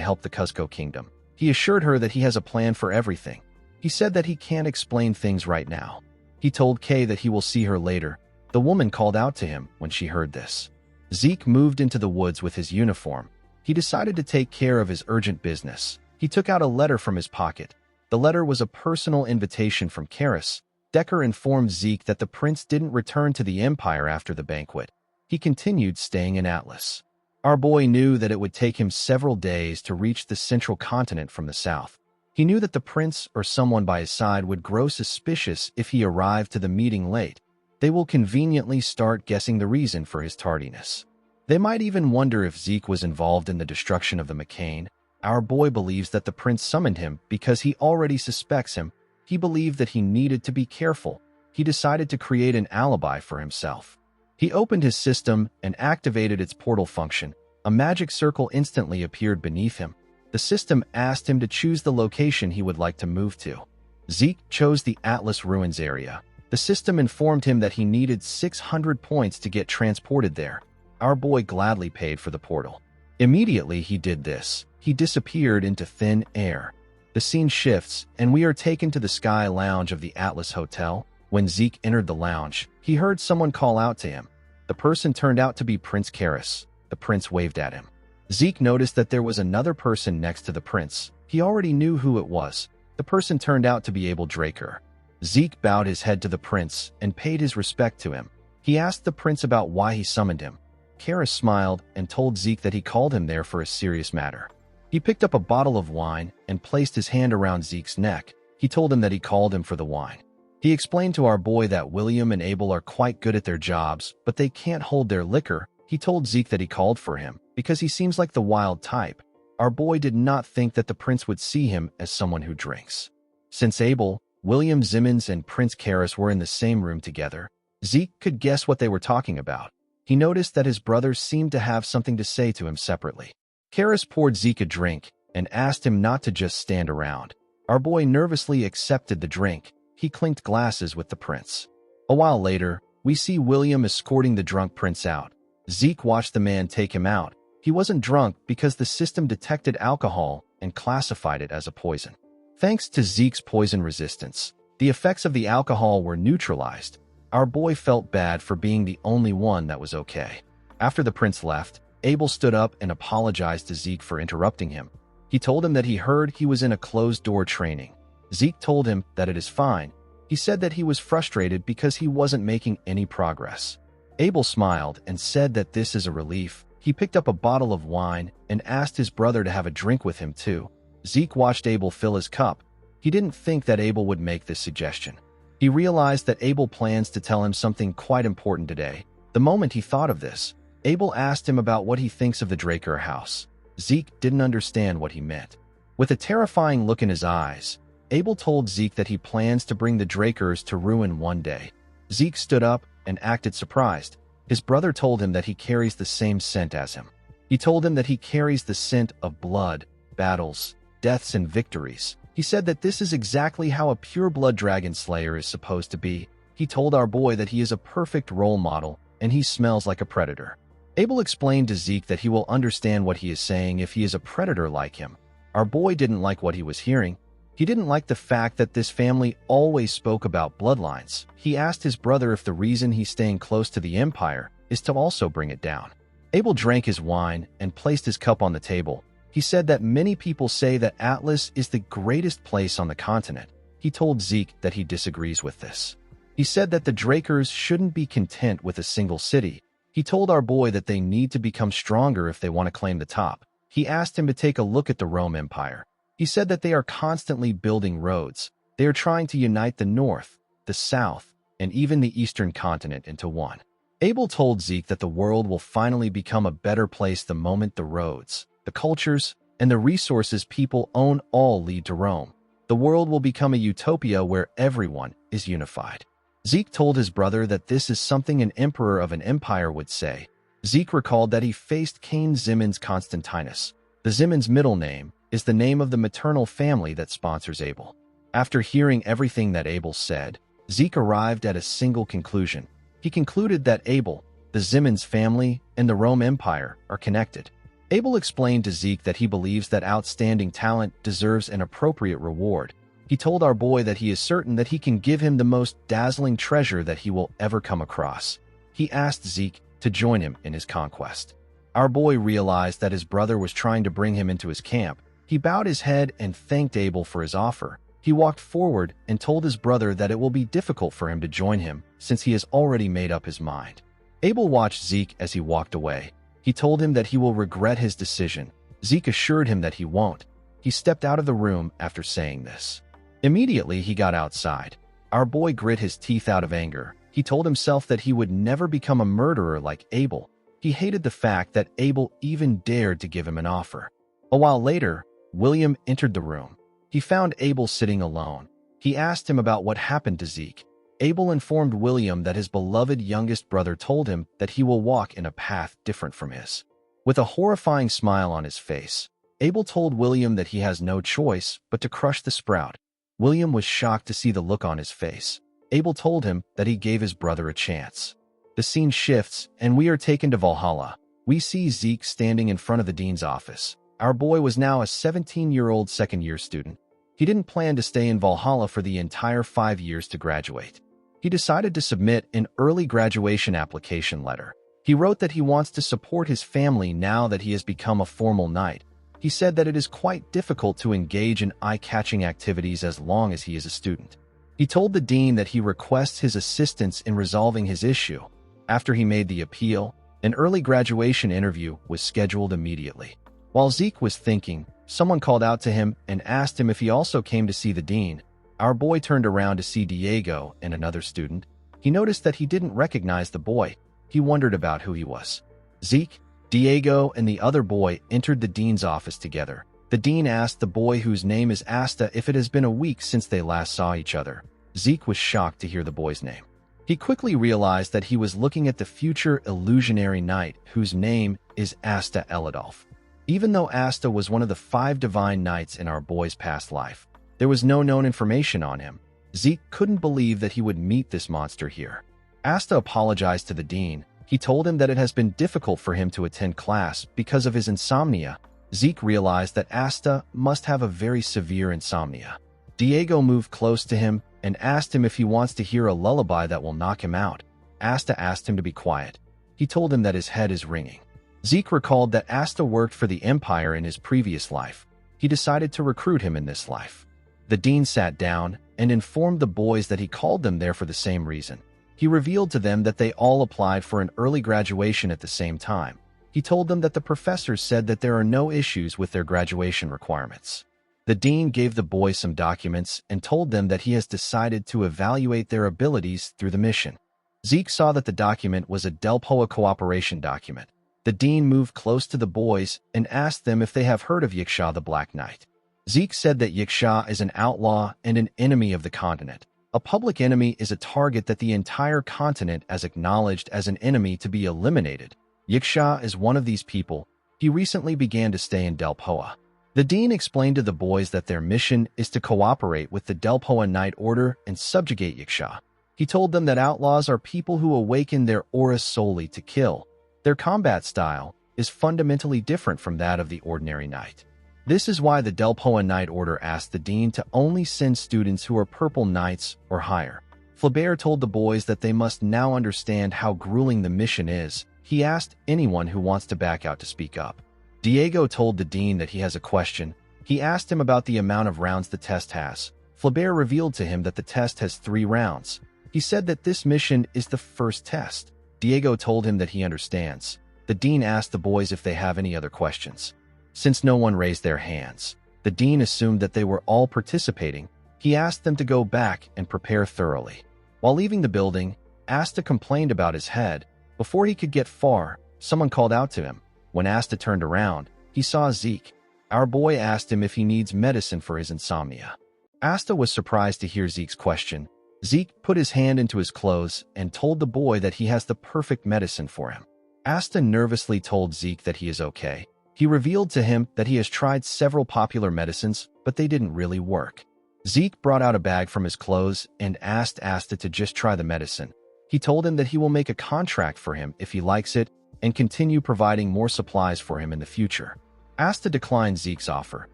help the Cusco Kingdom. He assured her that he has a plan for everything. He said that he can't explain things right now. He told Kay that he will see her later. The woman called out to him when she heard this. Zeke moved into the woods with his uniform. He decided to take care of his urgent business. He took out a letter from his pocket. The letter was a personal invitation from Karis. Decker informed Zeke that the prince didn't return to the Empire after the banquet. He continued staying in Atlas. Our boy knew that it would take him several days to reach the central continent from the south. He knew that the prince or someone by his side would grow suspicious if he arrived to the meeting late. They will conveniently start guessing the reason for his tardiness. They might even wonder if Zeke was involved in the destruction of the McCain. Our boy believes that the prince summoned him because he already suspects him. He believed that he needed to be careful. He decided to create an alibi for himself. He opened his system and activated its portal function. A magic circle instantly appeared beneath him. The system asked him to choose the location he would like to move to. Zeke chose the Atlas Ruins area. The system informed him that he needed 600 points to get transported there. Our boy gladly paid for the portal. Immediately he did this. He disappeared into thin air. The scene shifts, and we are taken to the Sky Lounge of the Atlas Hotel. When Zeke entered the lounge, he heard someone call out to him. The person turned out to be Prince Karis. The prince waved at him. Zeke noticed that there was another person next to the prince. He already knew who it was. The person turned out to be Abel Draker. Zeke bowed his head to the prince and paid his respect to him. He asked the prince about why he summoned him. Karis smiled and told Zeke that he called him there for a serious matter. He picked up a bottle of wine and placed his hand around Zeke's neck. He told him that he called him for the wine. He explained to our boy that William and Abel are quite good at their jobs, but they can't hold their liquor. He told Zeke that he called for him because he seems like the wild type. Our boy did not think that the prince would see him as someone who drinks. Since Abel, William Zimmons and Prince Karis were in the same room together, Zeke could guess what they were talking about. He noticed that his brothers seemed to have something to say to him separately. Karis poured Zeke a drink and asked him not to just stand around. Our boy nervously accepted the drink. He clinked glasses with the prince. A while later, we see William escorting the drunk prince out. Zeke watched the man take him out. He wasn't drunk because the system detected alcohol and classified it as a poison. Thanks to Zeke's poison resistance, the effects of the alcohol were neutralized. Our boy felt bad for being the only one that was okay. After the prince left, Abel stood up and apologized to Zeke for interrupting him. He told him that he heard he was in a closed-door training. Zeke told him that it is fine. He said that he was frustrated because he wasn't making any progress. Abel smiled and said that this is a relief. He picked up a bottle of wine and asked his brother to have a drink with him too. Zeke watched Abel fill his cup. He didn't think that Abel would make this suggestion. He realized that Abel plans to tell him something quite important today. The moment he thought of this, Abel asked him about what he thinks of the Draker house. Zeke didn't understand what he meant. With a terrifying look in his eyes, Abel told Zeke that he plans to bring the Drakers to ruin one day. Zeke stood up and acted surprised. His brother told him that he carries the same scent as him. He told him that he carries the scent of blood, battles, deaths, and victories. He said that this is exactly how a pure-blood dragon slayer is supposed to be. He told our boy that he is a perfect role model and he smells like a predator. Abel explained to Zeke that he will understand what he is saying if he is a predator like him. Our boy didn't like what he was hearing. He didn't like the fact that this family always spoke about bloodlines. He asked his brother if the reason he's staying close to the Empire is to also bring it down. Abel drank his wine and placed his cup on the table. He said that many people say that Atlas is the greatest place on the continent. He told Zeke that he disagrees with this. He said that the Drakers shouldn't be content with a single city. He told our boy that they need to become stronger if they want to claim the top. He asked him to take a look at the Rome Empire. He said that they are constantly building roads. They are trying to unite the North, the South, and even the Eastern continent into one. Abel told Zeke that the world will finally become a better place the moment the roads, the cultures, and the resources people own all lead to Rome. The world will become a utopia where everyone is unified. Zeke told his brother that this is something an emperor of an empire would say. Zeke recalled that he faced Cain Zimmons Constantinus. The Zimmons middle name is the name of the maternal family that sponsors Abel. After hearing everything that Abel said, Zeke arrived at a single conclusion. He concluded that Abel, the Zimmons family, and the Rome Empire are connected. Abel explained to Zeke that he believes that outstanding talent deserves an appropriate reward. He told our boy that he is certain that he can give him the most dazzling treasure that he will ever come across. He asked Zeke to join him in his conquest. Our boy realized that his brother was trying to bring him into his camp. He bowed his head and thanked Abel for his offer. He walked forward and told his brother that it will be difficult for him to join him since he has already made up his mind. Abel watched Zeke as he walked away. He told him that he will regret his decision. Zeke assured him that he won't. He stepped out of the room after saying this. Immediately, he got outside. Our boy grit his teeth out of anger. He told himself that he would never become a murderer like Abel. He hated the fact that Abel even dared to give him an offer. A while later, William entered the room. He found Abel sitting alone. He asked him about what happened to Zeke. Abel informed William that his beloved youngest brother told him that he will walk in a path different from his. With a horrifying smile on his face, Abel told William that he has no choice but to crush the sprout. William was shocked to see the look on his face. Abel told him that he gave his brother a chance. The scene shifts, and we are taken to Valhalla. We see Zeke standing in front of the dean's office. Our boy was now a 17-year-old second-year student. He didn't plan to stay in Valhalla for the entire 5 years to graduate. He decided to submit an early graduation application letter. He wrote that he wants to support his family now that he has become a formal knight. He said that it is quite difficult to engage in eye-catching activities as long as he is a student. He told the dean that he requests his assistance in resolving his issue. After he made the appeal, an early graduation interview was scheduled immediately. While Zeke was thinking, someone called out to him and asked him if he also came to see the dean. Our boy turned around to see Diego and another student. He noticed that he didn't recognize the boy. He wondered about who he was. Zeke, Diego, and the other boy entered the dean's office together. The dean asked the boy whose name is Asta if it has been a week since they last saw each other. Zeke was shocked to hear the boy's name. He quickly realized that he was looking at the future illusionary knight whose name is Asta Eladolf. Even though Asta was one of the 5 divine knights in our boy's past life, there was no known information on him. Zeke couldn't believe that he would meet this monster here. Asta apologized to the dean. He told him that it has been difficult for him to attend class because of his insomnia. Zeke realized that Asta must have a very severe insomnia. Diego moved close to him and asked him if he wants to hear a lullaby that will knock him out. Asta asked him to be quiet. He told him that his head is ringing. Zeke recalled that Asta worked for the Empire in his previous life. He decided to recruit him in this life. The dean sat down and informed the boys that he called them there for the same reason. He revealed to them that they all applied for an early graduation at the same time. He told them that the professors said that there are no issues with their graduation requirements. The dean gave the boys some documents and told them that he has decided to evaluate their abilities through the mission. Zeke saw that the document was a Delpoa cooperation document. The dean moved close to the boys and asked them if they have heard of Yiksha the Black Knight. Zeke said that Yiksha is an outlaw and an enemy of the continent. A public enemy is a target that the entire continent has acknowledged as an enemy to be eliminated. Yiksha is one of these people. He recently began to stay in Delpoa. The dean explained to the boys that their mission is to cooperate with the Delpoa Knight Order and subjugate Yiksha. He told them that outlaws are people who awaken their aura solely to kill. Their combat style is fundamentally different from that of the ordinary knight. This is why the Delpoa Knight Order asked the dean to only send students who are purple knights or higher. Flaubert told the boys that they must now understand how grueling the mission is. He asked anyone who wants to back out to speak up. Diego told the dean that he has a question. He asked him about the amount of rounds the test has. Flaubert revealed to him that the test has 3 rounds. He said that this mission is the first test. Diego told him that he understands. The dean asked the boys if they have any other questions. Since no one raised their hands, the dean assumed that they were all participating. He asked them to go back and prepare thoroughly. While leaving the building, Asta complained about his head. Before he could get far, someone called out to him. When Asta turned around, he saw Zeke. Our boy asked him if he needs medicine for his insomnia. Asta was surprised to hear Zeke's question. Zeke put his hand into his clothes and told the boy that he has the perfect medicine for him. Asta nervously told Zeke that he is okay. He revealed to him that he has tried several popular medicines, but they didn't really work. Zeke brought out a bag from his clothes and asked Asta to just try the medicine. He told him that he will make a contract for him if he likes it and continue providing more supplies for him in the future. Asta declined Zeke's offer.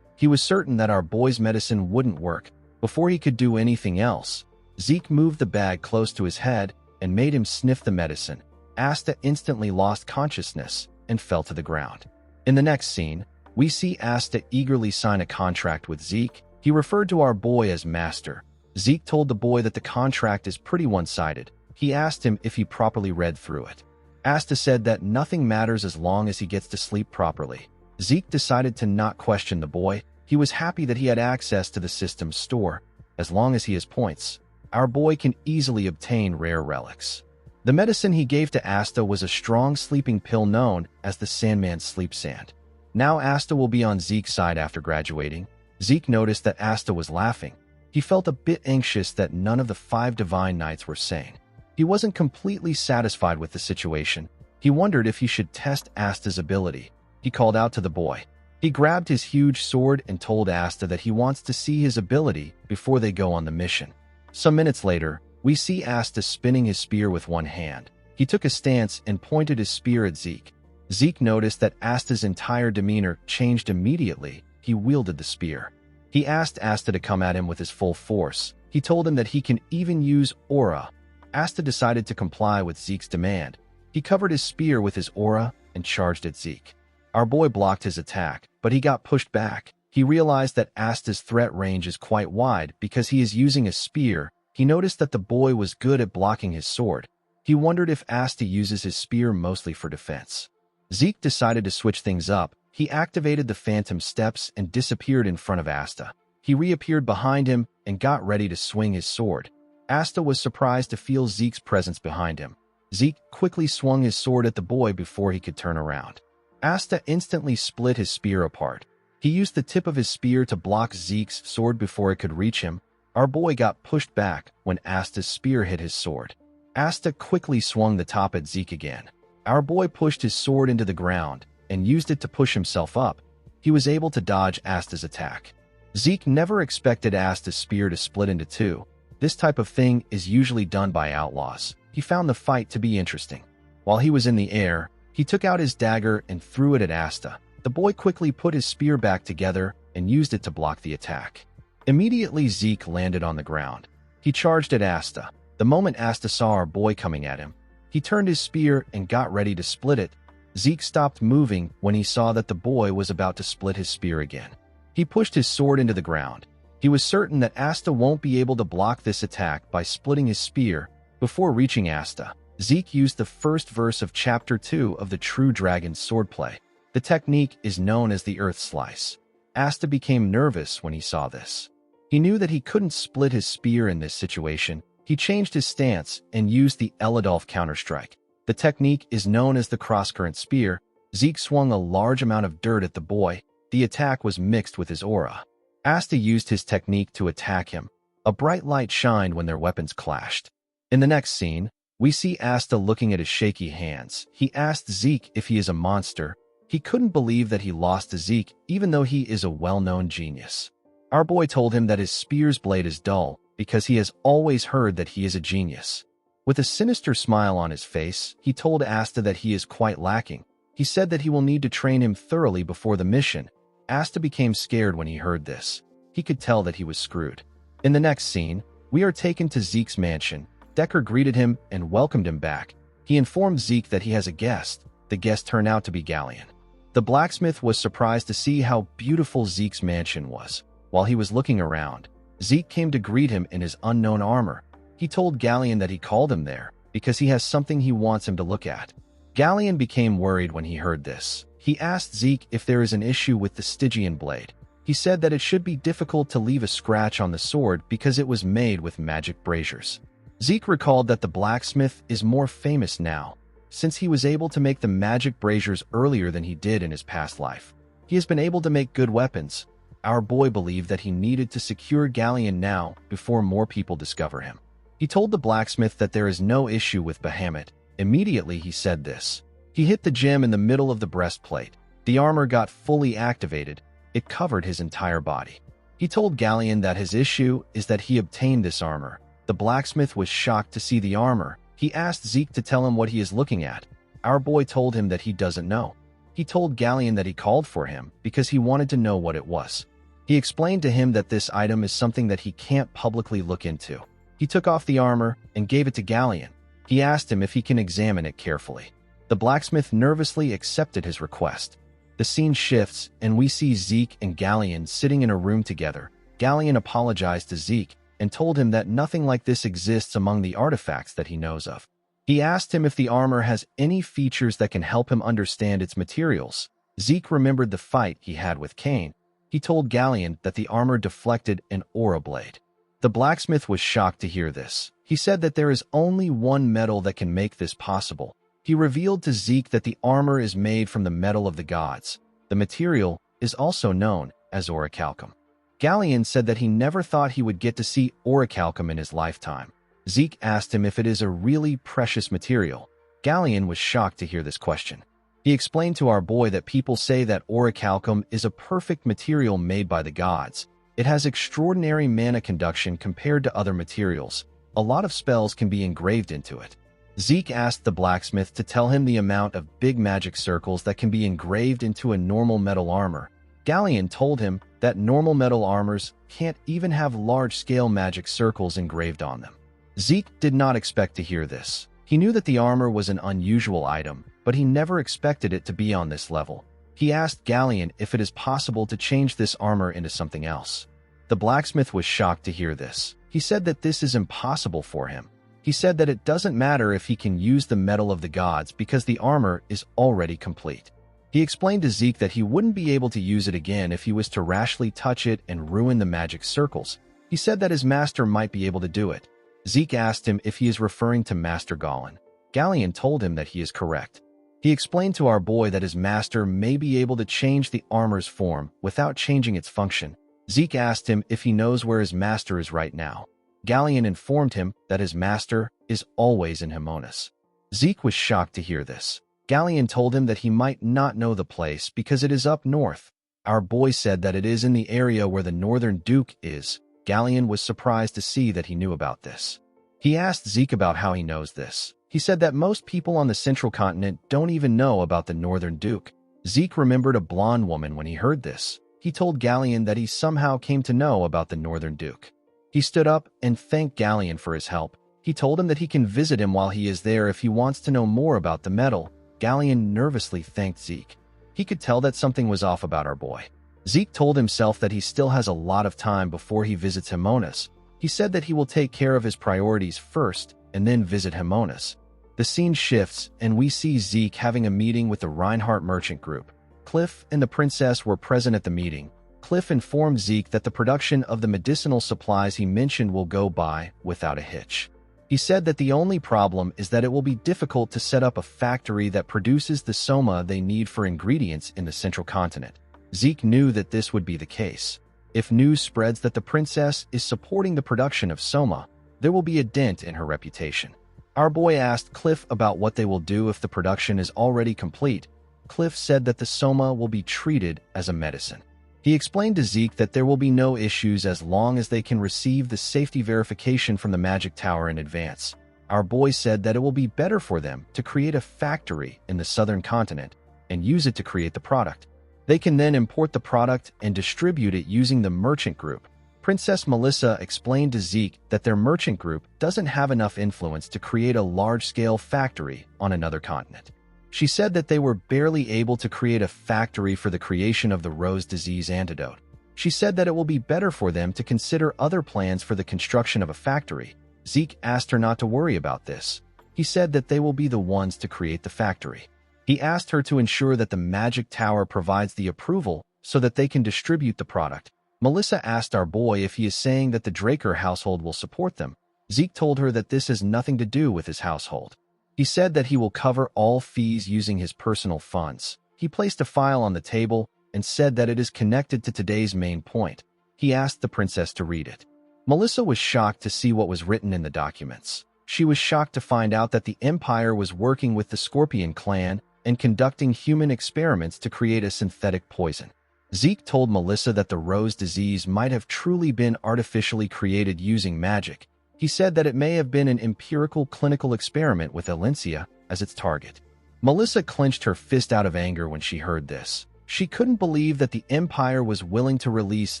He was certain that our boy's medicine wouldn't work. Before he could do anything else, Zeke moved the bag close to his head and made him sniff the medicine. Asta instantly lost consciousness and fell to the ground. In the next scene, we see Asta eagerly sign a contract with Zeke. He referred to our boy as Master. Zeke told the boy that the contract is pretty one-sided. He asked him if he properly read through it. Asta said that nothing matters as long as he gets to sleep properly. Zeke decided to not question the boy. He was happy that he had access to the system's store. As long as he has points, our boy can easily obtain rare relics. The medicine he gave to Asta was a strong sleeping pill known as the Sandman's Sleep Sand. Now Asta will be on Zeke's side after graduating. Zeke noticed that Asta was laughing. He felt a bit anxious that none of the 5 divine knights were sane. He wasn't completely satisfied with the situation. He wondered if he should test Asta's ability. He called out to the boy. He grabbed his huge sword and told Asta that he wants to see his ability before they go on the mission. Some minutes later, we see Asta spinning his spear with one hand. He took a stance and pointed his spear at Zeke. Zeke noticed that Asta's entire demeanor changed immediately. He wielded the spear. He asked Asta to come at him with his full force. He told him that he can even use aura. Asta decided to comply with Zeke's demand. He covered his spear with his aura and charged at Zeke. Our boy blocked his attack, but he got pushed back. He realized that Asta's threat range is quite wide because he is using a spear. He noticed that the boy was good at blocking his sword. He wondered if Asta uses his spear mostly for defense. Zeke decided to switch things up. He activated the phantom steps and disappeared in front of Asta. He reappeared behind him and got ready to swing his sword. Asta was surprised to feel Zeke's presence behind him. Zeke quickly swung his sword at the boy before he could turn around. Asta instantly split his spear apart. He used the tip of his spear to block Zeke's sword before it could reach him. Our boy got pushed back when Asta's spear hit his sword. Asta quickly swung the top at Zeke again. Our boy pushed his sword into the ground and used it to push himself up. He was able to dodge Asta's attack. Zeke never expected Asta's spear to split into 2. This type of thing is usually done by outlaws. He found the fight to be interesting. While he was in the air, he took out his dagger and threw it at Asta. The boy quickly put his spear back together and used it to block the attack. Immediately, Zeke landed on the ground. He charged at Asta. The moment Asta saw our boy coming at him, he turned his spear and got ready to split it. Zeke stopped moving when he saw that the boy was about to split his spear again. He pushed his sword into the ground. He was certain that Asta won't be able to block this attack by splitting his spear. Before reaching Asta, Zeke used the first verse of Chapter 2 of the True Dragon's swordplay. The technique is known as the Earth Slice. Asta became nervous when he saw this. He knew that he couldn't split his spear in this situation. He changed his stance and used the Eladolf counterstrike. The technique is known as the crosscurrent spear. Zeke swung a large amount of dirt at the boy. The attack was mixed with his aura. Asta used his technique to attack him. A bright light shined when their weapons clashed. In the next scene, we see Asta looking at his shaky hands. He asked Zeke if he is a monster. He couldn't believe that he lost to Zeke, even though he is a well-known genius. Our boy told him that his spear's blade is dull because he has always heard that he is a genius. With a sinister smile on his face, he told Asta that he is quite lacking. He said that he will need to train him thoroughly before the mission. Asta became scared when he heard this. He could tell that he was screwed. In the next scene, we are taken to Zeke's mansion. Decker greeted him and welcomed him back. He informed Zeke that he has a guest. The guest turned out to be Galleon. The blacksmith was surprised to see how beautiful Zeke's mansion was. While he was looking around, Zeke came to greet him in his unknown armor. He told Galleon that he called him there because he has something he wants him to look at. Galleon became worried when he heard this. He asked Zeke if there is an issue with the Stygian blade. He said that it should be difficult to leave a scratch on the sword because it was made with magic braziers. Zeke recalled that the blacksmith is more famous now, since he was able to make the magic braziers earlier than he did in his past life. He has been able to make good weapons. Our boy believed that he needed to secure Galleon now before more people discover him. He told the blacksmith that there is no issue with Bahamut. Immediately he said this. He hit the gem in the middle of the breastplate. The armor got fully activated. It covered his entire body. He told Galleon that his issue is that he obtained this armor. The blacksmith was shocked to see the armor. He asked Zeke to tell him what he is looking at. Our boy told him that he doesn't know. He told Galleon that he called for him because he wanted to know what it was. He explained to him that this item is something that he can't publicly look into. He took off the armor and gave it to Galleon. He asked him if he can examine it carefully. The blacksmith nervously accepted his request. The scene shifts and we see Zeke and Galleon sitting in a room together. Galleon apologized to Zeke and told him that nothing like this exists among the artifacts that he knows of. He asked him if the armor has any features that can help him understand its materials. Zeke remembered the fight he had with Cain. He told Galleon that the armor deflected an aura blade. The blacksmith was shocked to hear this. He said that there is only one metal that can make this possible. He revealed to Zeke that the armor is made from the metal of the gods. The material is also known as orichalcum. Galleon said that he never thought he would get to see orichalcum in his lifetime. Zeke asked him if it is a really precious material. Galleon was shocked to hear this question. He explained to our boy that people say that orichalcum is a perfect material made by the gods. It has extraordinary mana conduction compared to other materials. A lot of spells can be engraved into it. Zeke asked the blacksmith to tell him the amount of big magic circles that can be engraved into a normal metal armor. Galleon told him that normal metal armors can't even have large-scale magic circles engraved on them. Zeke did not expect to hear this. He knew that the armor was an unusual item, but he never expected it to be on this level. He asked Galleon if it is possible to change this armor into something else. The blacksmith was shocked to hear this. He said that this is impossible for him. He said that it doesn't matter if he can use the metal of the gods because the armor is already complete. He explained to Zeke that he wouldn't be able to use it again if he was to rashly touch it and ruin the magic circles. He said that his master might be able to do it. Zeke asked him if he is referring to Master Galleon. Galleon told him that he is correct. He explained to our boy that his master may be able to change the armor's form without changing its function. Zeke asked him if he knows where his master is right now. Galleon informed him that his master is always in Himonas. Zeke was shocked to hear this. Galleon told him that he might not know the place because it is up north. Our boy said that it is in the area where the Northern Duke is. Galleon was surprised to see that he knew about this. He asked Zeke about how he knows this. He said that most people on the Central Continent don't even know about the Northern Duke. Zeke remembered a blonde woman when he heard this. He he told Galleon that he somehow came to know about the Northern Duke. He stood up and thanked Galleon for his help. He told him that he can visit him while he is there if he wants to know more about the medal. Galleon nervously thanked Zeke. He could tell that something was off about our boy. Zeke told himself that he still has a lot of time before he visits Himonas. He said that he will take care of his priorities first and then visit Himonas. The scene shifts and we see Zeke having a meeting with the Reinhardt merchant group. Cliff and the princess were present at the meeting. Cliff informed Zeke that the production of the medicinal supplies he mentioned will go by without a hitch. He said that the only problem is that it will be difficult to set up a factory that produces the soma they need for ingredients in the central continent. Zeke knew that this would be the case. If news spreads that the princess is supporting the production of soma, there will be a dent in her reputation. Our boy asked Cliff about what they will do if the production is already complete. Cliff said that the soma will be treated as a medicine. He explained to Zeke that there will be no issues as long as they can receive the safety verification from the magic tower in advance. Our boy said that it will be better for them to create a factory in the southern continent and use it to create the product. They can then import the product and distribute it using the merchant group. Princess Melissa explained to Zeke that their merchant group doesn't have enough influence to create a large-scale factory on another continent. She said that they were barely able to create a factory for the creation of the rose disease antidote. She said that it will be better for them to consider other plans for the construction of a factory. Zeke asked her not to worry about this. He said that they will be the ones to create the factory. He asked her to ensure that the magic tower provides the approval so that they can distribute the product. Melissa asked our boy if he is saying that the Draker household will support them. Zeke told her that this has nothing to do with his household. He said that he will cover all fees using his personal funds. He placed a file on the table and said that it is connected to today's main point. He asked the princess to read it. Melissa was shocked to see what was written in the documents. She was shocked to find out that the Empire was working with the Scorpion clan and conducting human experiments to create a synthetic poison. Zeke told Melissa that the rose disease might have truly been artificially created using magic. He said that it may have been an empirical clinical experiment with Alencia as its target. Melissa clenched her fist out of anger when she heard this. She couldn't believe that the Empire was willing to release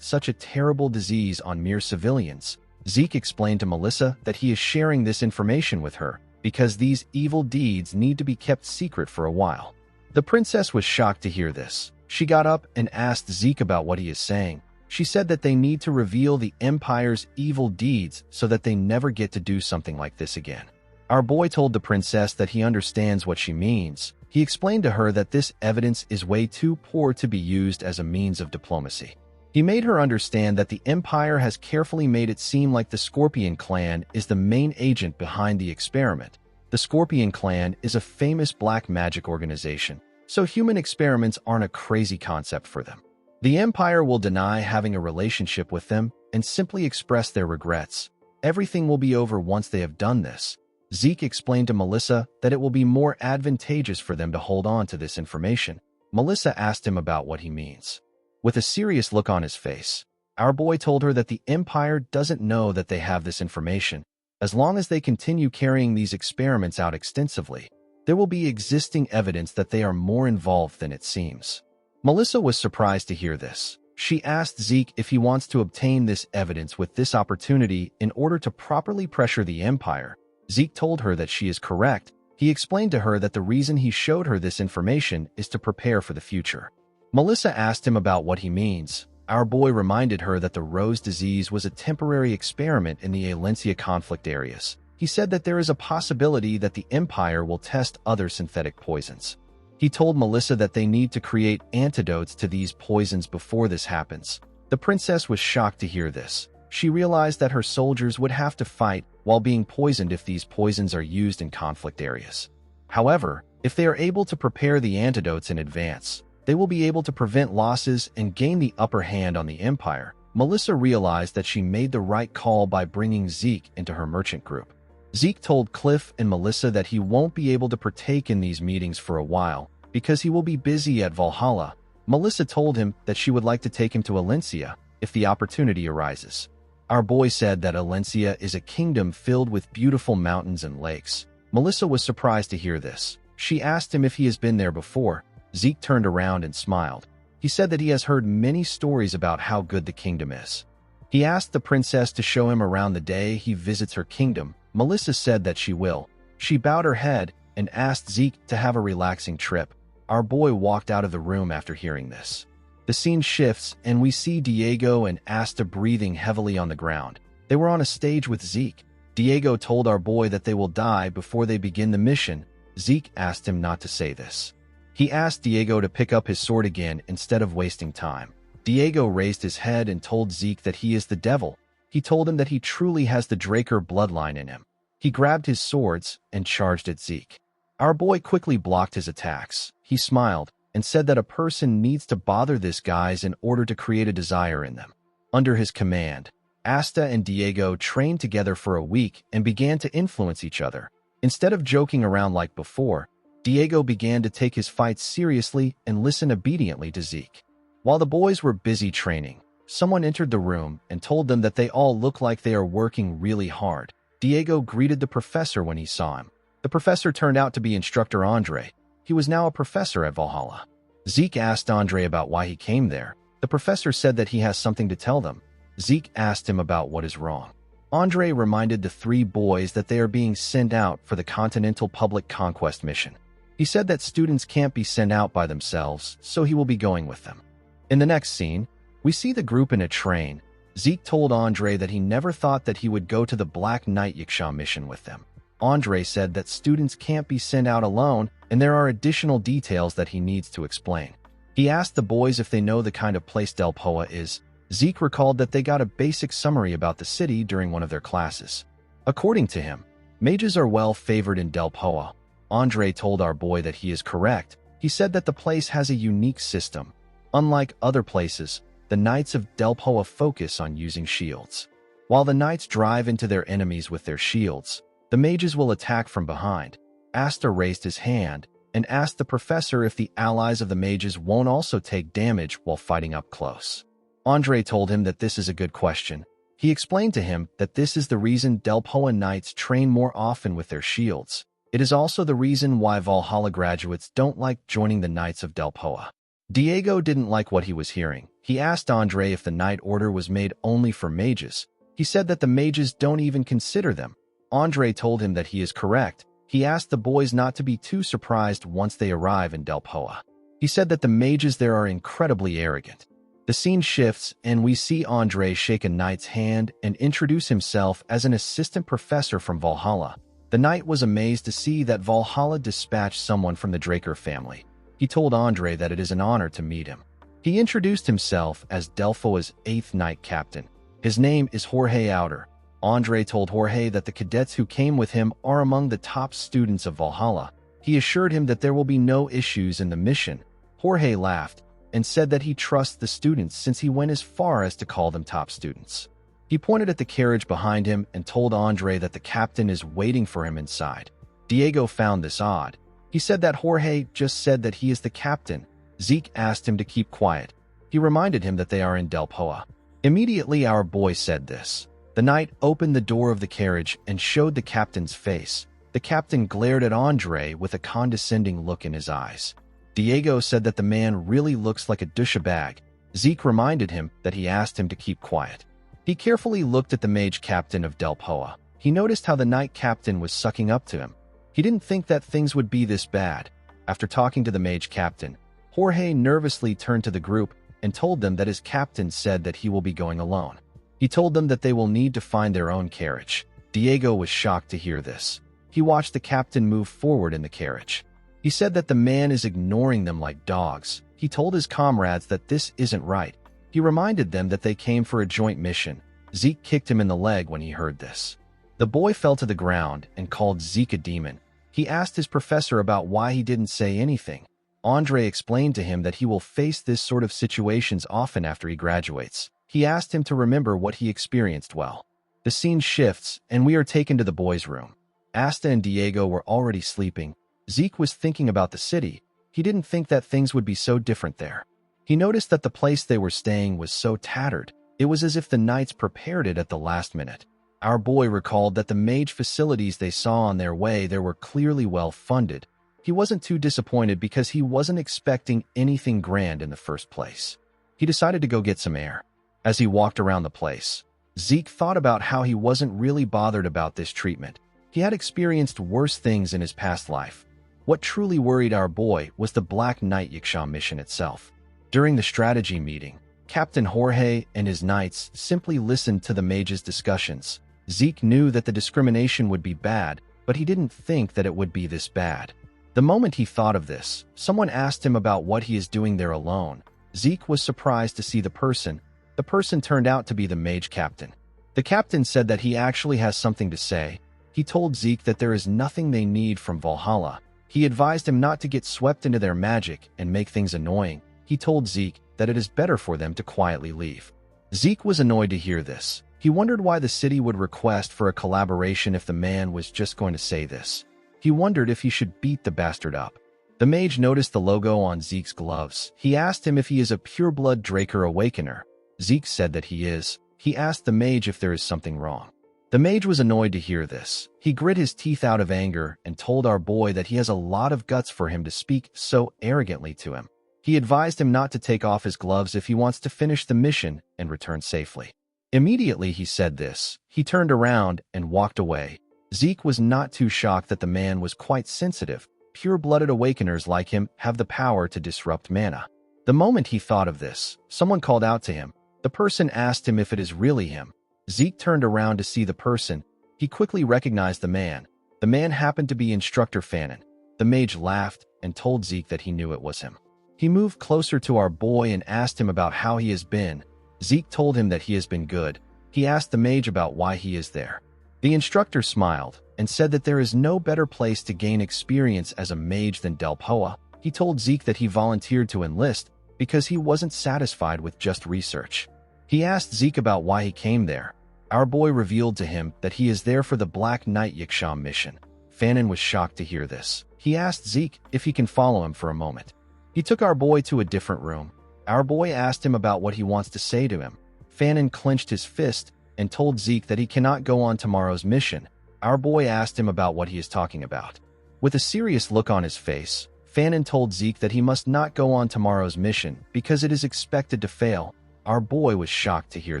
such a terrible disease on mere civilians. Zeke explained to Melissa that he is sharing this information with her because these evil deeds need to be kept secret for a while. The princess was shocked to hear this. She got up and asked Zeke about what he is saying. She said that they need to reveal the Empire's evil deeds so that they never get to do something like this again. Our boy told the princess that he understands what she means. He explained to her that this evidence is way too poor to be used as a means of diplomacy. He made her understand that the Empire has carefully made it seem like the Scorpion clan is the main agent behind the experiment. The Scorpion clan is a famous black magic organization, so human experiments aren't a crazy concept for them. The Empire will deny having a relationship with them and simply express their regrets. Everything will be over once they have done this. Zeke explained to Melissa that it will be more advantageous for them to hold on to this information. Melissa asked him about what he means. With a serious look on his face, our boy told her that the Empire doesn't know that they have this information. As long as they continue carrying these experiments out extensively, there will be existing evidence that they are more involved than it seems. Melissa was surprised to hear this. She asked Zeke if he wants to obtain this evidence with this opportunity in order to properly pressure the Empire. Zeke told her that she is correct. He explained to her that the reason he showed her this information is to prepare for the future. Melissa asked him about what he means. Our boy reminded her that the rose disease was a temporary experiment in the Alencia conflict areas. He said that there is a possibility that the Empire will test other synthetic poisons. He told Melissa that they need to create antidotes to these poisons before this happens. The princess was shocked to hear this. She realized that her soldiers would have to fight while being poisoned if these poisons are used in conflict areas. However, if they are able to prepare the antidotes in advance, they will be able to prevent losses and gain the upper hand on the Empire. Melissa realized that she made the right call by bringing Zeke into her merchant group. Zeke told Cliff and Melissa that he won't be able to partake in these meetings for a while because he will be busy at Valhalla. Melissa told him that she would like to take him to Alencia if the opportunity arises. Our boy said that Alencia is a kingdom filled with beautiful mountains and lakes. Melissa was surprised to hear this. She asked him if he has been there before. Zeke turned around and smiled. He said that he has heard many stories about how good the kingdom is. He asked the princess to show him around the day he visits her kingdom. Melissa said that she will. She bowed her head and asked Zeke to have a relaxing trip. Our boy walked out of the room after hearing this. The scene shifts, and we see Diego and Asta breathing heavily on the ground. They were on a stage with Zeke. Diego told our boy that they will die before they begin the mission. Zeke asked him not to say this. He asked Diego to pick up his sword again instead of wasting time. Diego raised his head and told Zeke that he is the devil. He told him that he truly has the Draker bloodline in him. He grabbed his swords and charged at Zeke. Our boy quickly blocked his attacks. He smiled and said that a person needs to bother these guys in order to create a desire in them. Under his command, Asta and Diego trained together for a week and began to influence each other. Instead of joking around like before, Diego began to take his fights seriously and listen obediently to Zeke. While the boys were busy training, someone entered the room and told them that they all look like they are working really hard. Diego greeted the professor when he saw him. The professor turned out to be Instructor Andre. He was now a professor at Valhalla. Zeke asked Andre about why he came there. The professor said that he has something to tell them. Zeke asked him about what is wrong. Andre reminded the three boys that they are being sent out for the Continental Public Conquest mission. He said that students can't be sent out by themselves, so he will be going with them. In the next scene, we see the group in a train. Zeke told Andre that he never thought that he would go to the Black Knight Yiksha mission with them. Andre said that students can't be sent out alone, and there are additional details that he needs to explain. He asked the boys if they know the kind of place Del Poa is. Zeke recalled that they got a basic summary about the city during one of their classes. According to him, mages are well favored in Del Poa. Andre told our boy that he is correct. He said that the place has a unique system. Unlike other places, the Knights of Del Poa focus on using shields. While the Knights drive into their enemies with their shields, the mages will attack from behind. Asta raised his hand and asked the professor if the allies of the mages won't also take damage while fighting up close. Andre told him that this is a good question. He explained to him that this is the reason Del Poa Knights train more often with their shields. It is also the reason why Valhalla graduates don't like joining the Knights of Del Poa. Diego didn't like what he was hearing. He asked Andre if the Knight Order was made only for mages. He said that the mages don't even consider them. Andre told him that he is correct. He asked the boys not to be too surprised once they arrive in Del Poa. He said that the mages there are incredibly arrogant. The scene shifts, and we see Andre shake a knight's hand and introduce himself as an assistant professor from Valhalla. The knight was amazed to see that Valhalla dispatched someone from the Draker family. He told Andre that it is an honor to meet him. He introduced himself as Del Poa's 8th Knight Captain. His name is Jorge Outer. Andre told Jorge that the cadets who came with him are among the top students of Valhalla. He assured him that there will be no issues in the mission. Jorge laughed and said that he trusts the students since he went as far as to call them top students. He pointed at the carriage behind him and told Andre that the captain is waiting for him inside. Diego found this odd. He said that Jorge just said that he is the captain. Zeke asked him to keep quiet. He reminded him that they are in Del Poa. Immediately our boy said this. The knight opened the door of the carriage and showed the captain's face. The captain glared at Andre with a condescending look in his eyes. Diego said that the man really looks like a douchebag. Zeke reminded him that he asked him to keep quiet. He carefully looked at the mage captain of Del Poa. He noticed how the knight captain was sucking up to him. He didn't think that things would be this bad. After talking to the mage captain, Jorge nervously turned to the group and told them that his captain said that he will be going alone. He told them that they will need to find their own carriage. Diego was shocked to hear this. He watched the captain move forward in the carriage. He said that the man is ignoring them like dogs. He told his comrades that this isn't right. He reminded them that they came for a joint mission. Zeke kicked him in the leg when he heard this. The boy fell to the ground and called Zeke a demon. He asked his professor about why he didn't say anything. Andre explained to him that he will face this sort of situations often after he graduates. He asked him to remember what he experienced well. The scene shifts, and we are taken to the boys' room. Asta and Diego were already sleeping. Zeke was thinking about the city. He didn't think that things would be so different there. He noticed that the place they were staying was so tattered. It was as if the knights prepared it at the last minute. Our boy recalled that the mage facilities they saw on their way there were clearly well funded. He wasn't too disappointed because he wasn't expecting anything grand in the first place. He decided to go get some air. As he walked around the place, Zeke thought about how he wasn't really bothered about this treatment. He had experienced worse things in his past life. What truly worried our boy was the Black Knight Yiksha mission itself. During the strategy meeting, Captain Jorge and his knights simply listened to the mage's discussions. Zeke knew that the discrimination would be bad, but he didn't think that it would be this bad. The moment he thought of this, someone asked him about what he is doing there alone. Zeke was surprised to see the person. The person turned out to be the mage captain. The captain said that he actually has something to say. He told Zeke that there is nothing they need from Valhalla. He advised him not to get swept into their magic and make things annoying. He told Zeke that it is better for them to quietly leave. Zeke was annoyed to hear this. He wondered why the city would request for a collaboration if the man was just going to say this. He wondered if he should beat the bastard up. The mage noticed the logo on Zeke's gloves. He asked him if he is a pure-blood Draker Awakener. Zeke said that he is. He asked the mage if there is something wrong. The mage was annoyed to hear this. He grit his teeth out of anger and told our boy that he has a lot of guts for him to speak so arrogantly to him. He advised him not to take off his gloves if he wants to finish the mission and return safely. Immediately he said this, he turned around and walked away. Zeke was not too shocked that the man was quite sensitive. Pure-blooded awakeners like him have the power to disrupt mana. The moment he thought of this, someone called out to him. The person asked him if it is really him. Zeke turned around to see the person. He quickly recognized the man. The man happened to be Instructor Fanon. The mage laughed and told Zeke that he knew it was him. He moved closer to our boy and asked him about how he has been. Zeke told him that he has been good. He asked the mage about why he is there. The instructor smiled and said that there is no better place to gain experience as a mage than Delpoa. He told Zeke that he volunteered to enlist because he wasn't satisfied with just research. He asked Zeke about why he came there. Our boy revealed to him that he is there for the Black Knight Yiksha mission. Fanon was shocked to hear this. He asked Zeke if he can follow him for a moment. He took our boy to a different room. Our boy asked him about what he wants to say to him. Fanon clenched his fist and told Zeke that he cannot go on tomorrow's mission. Our boy asked him about what he is talking about. With a serious look on his face, Fanon told Zeke that he must not go on tomorrow's mission because it is expected to fail. Our boy was shocked to hear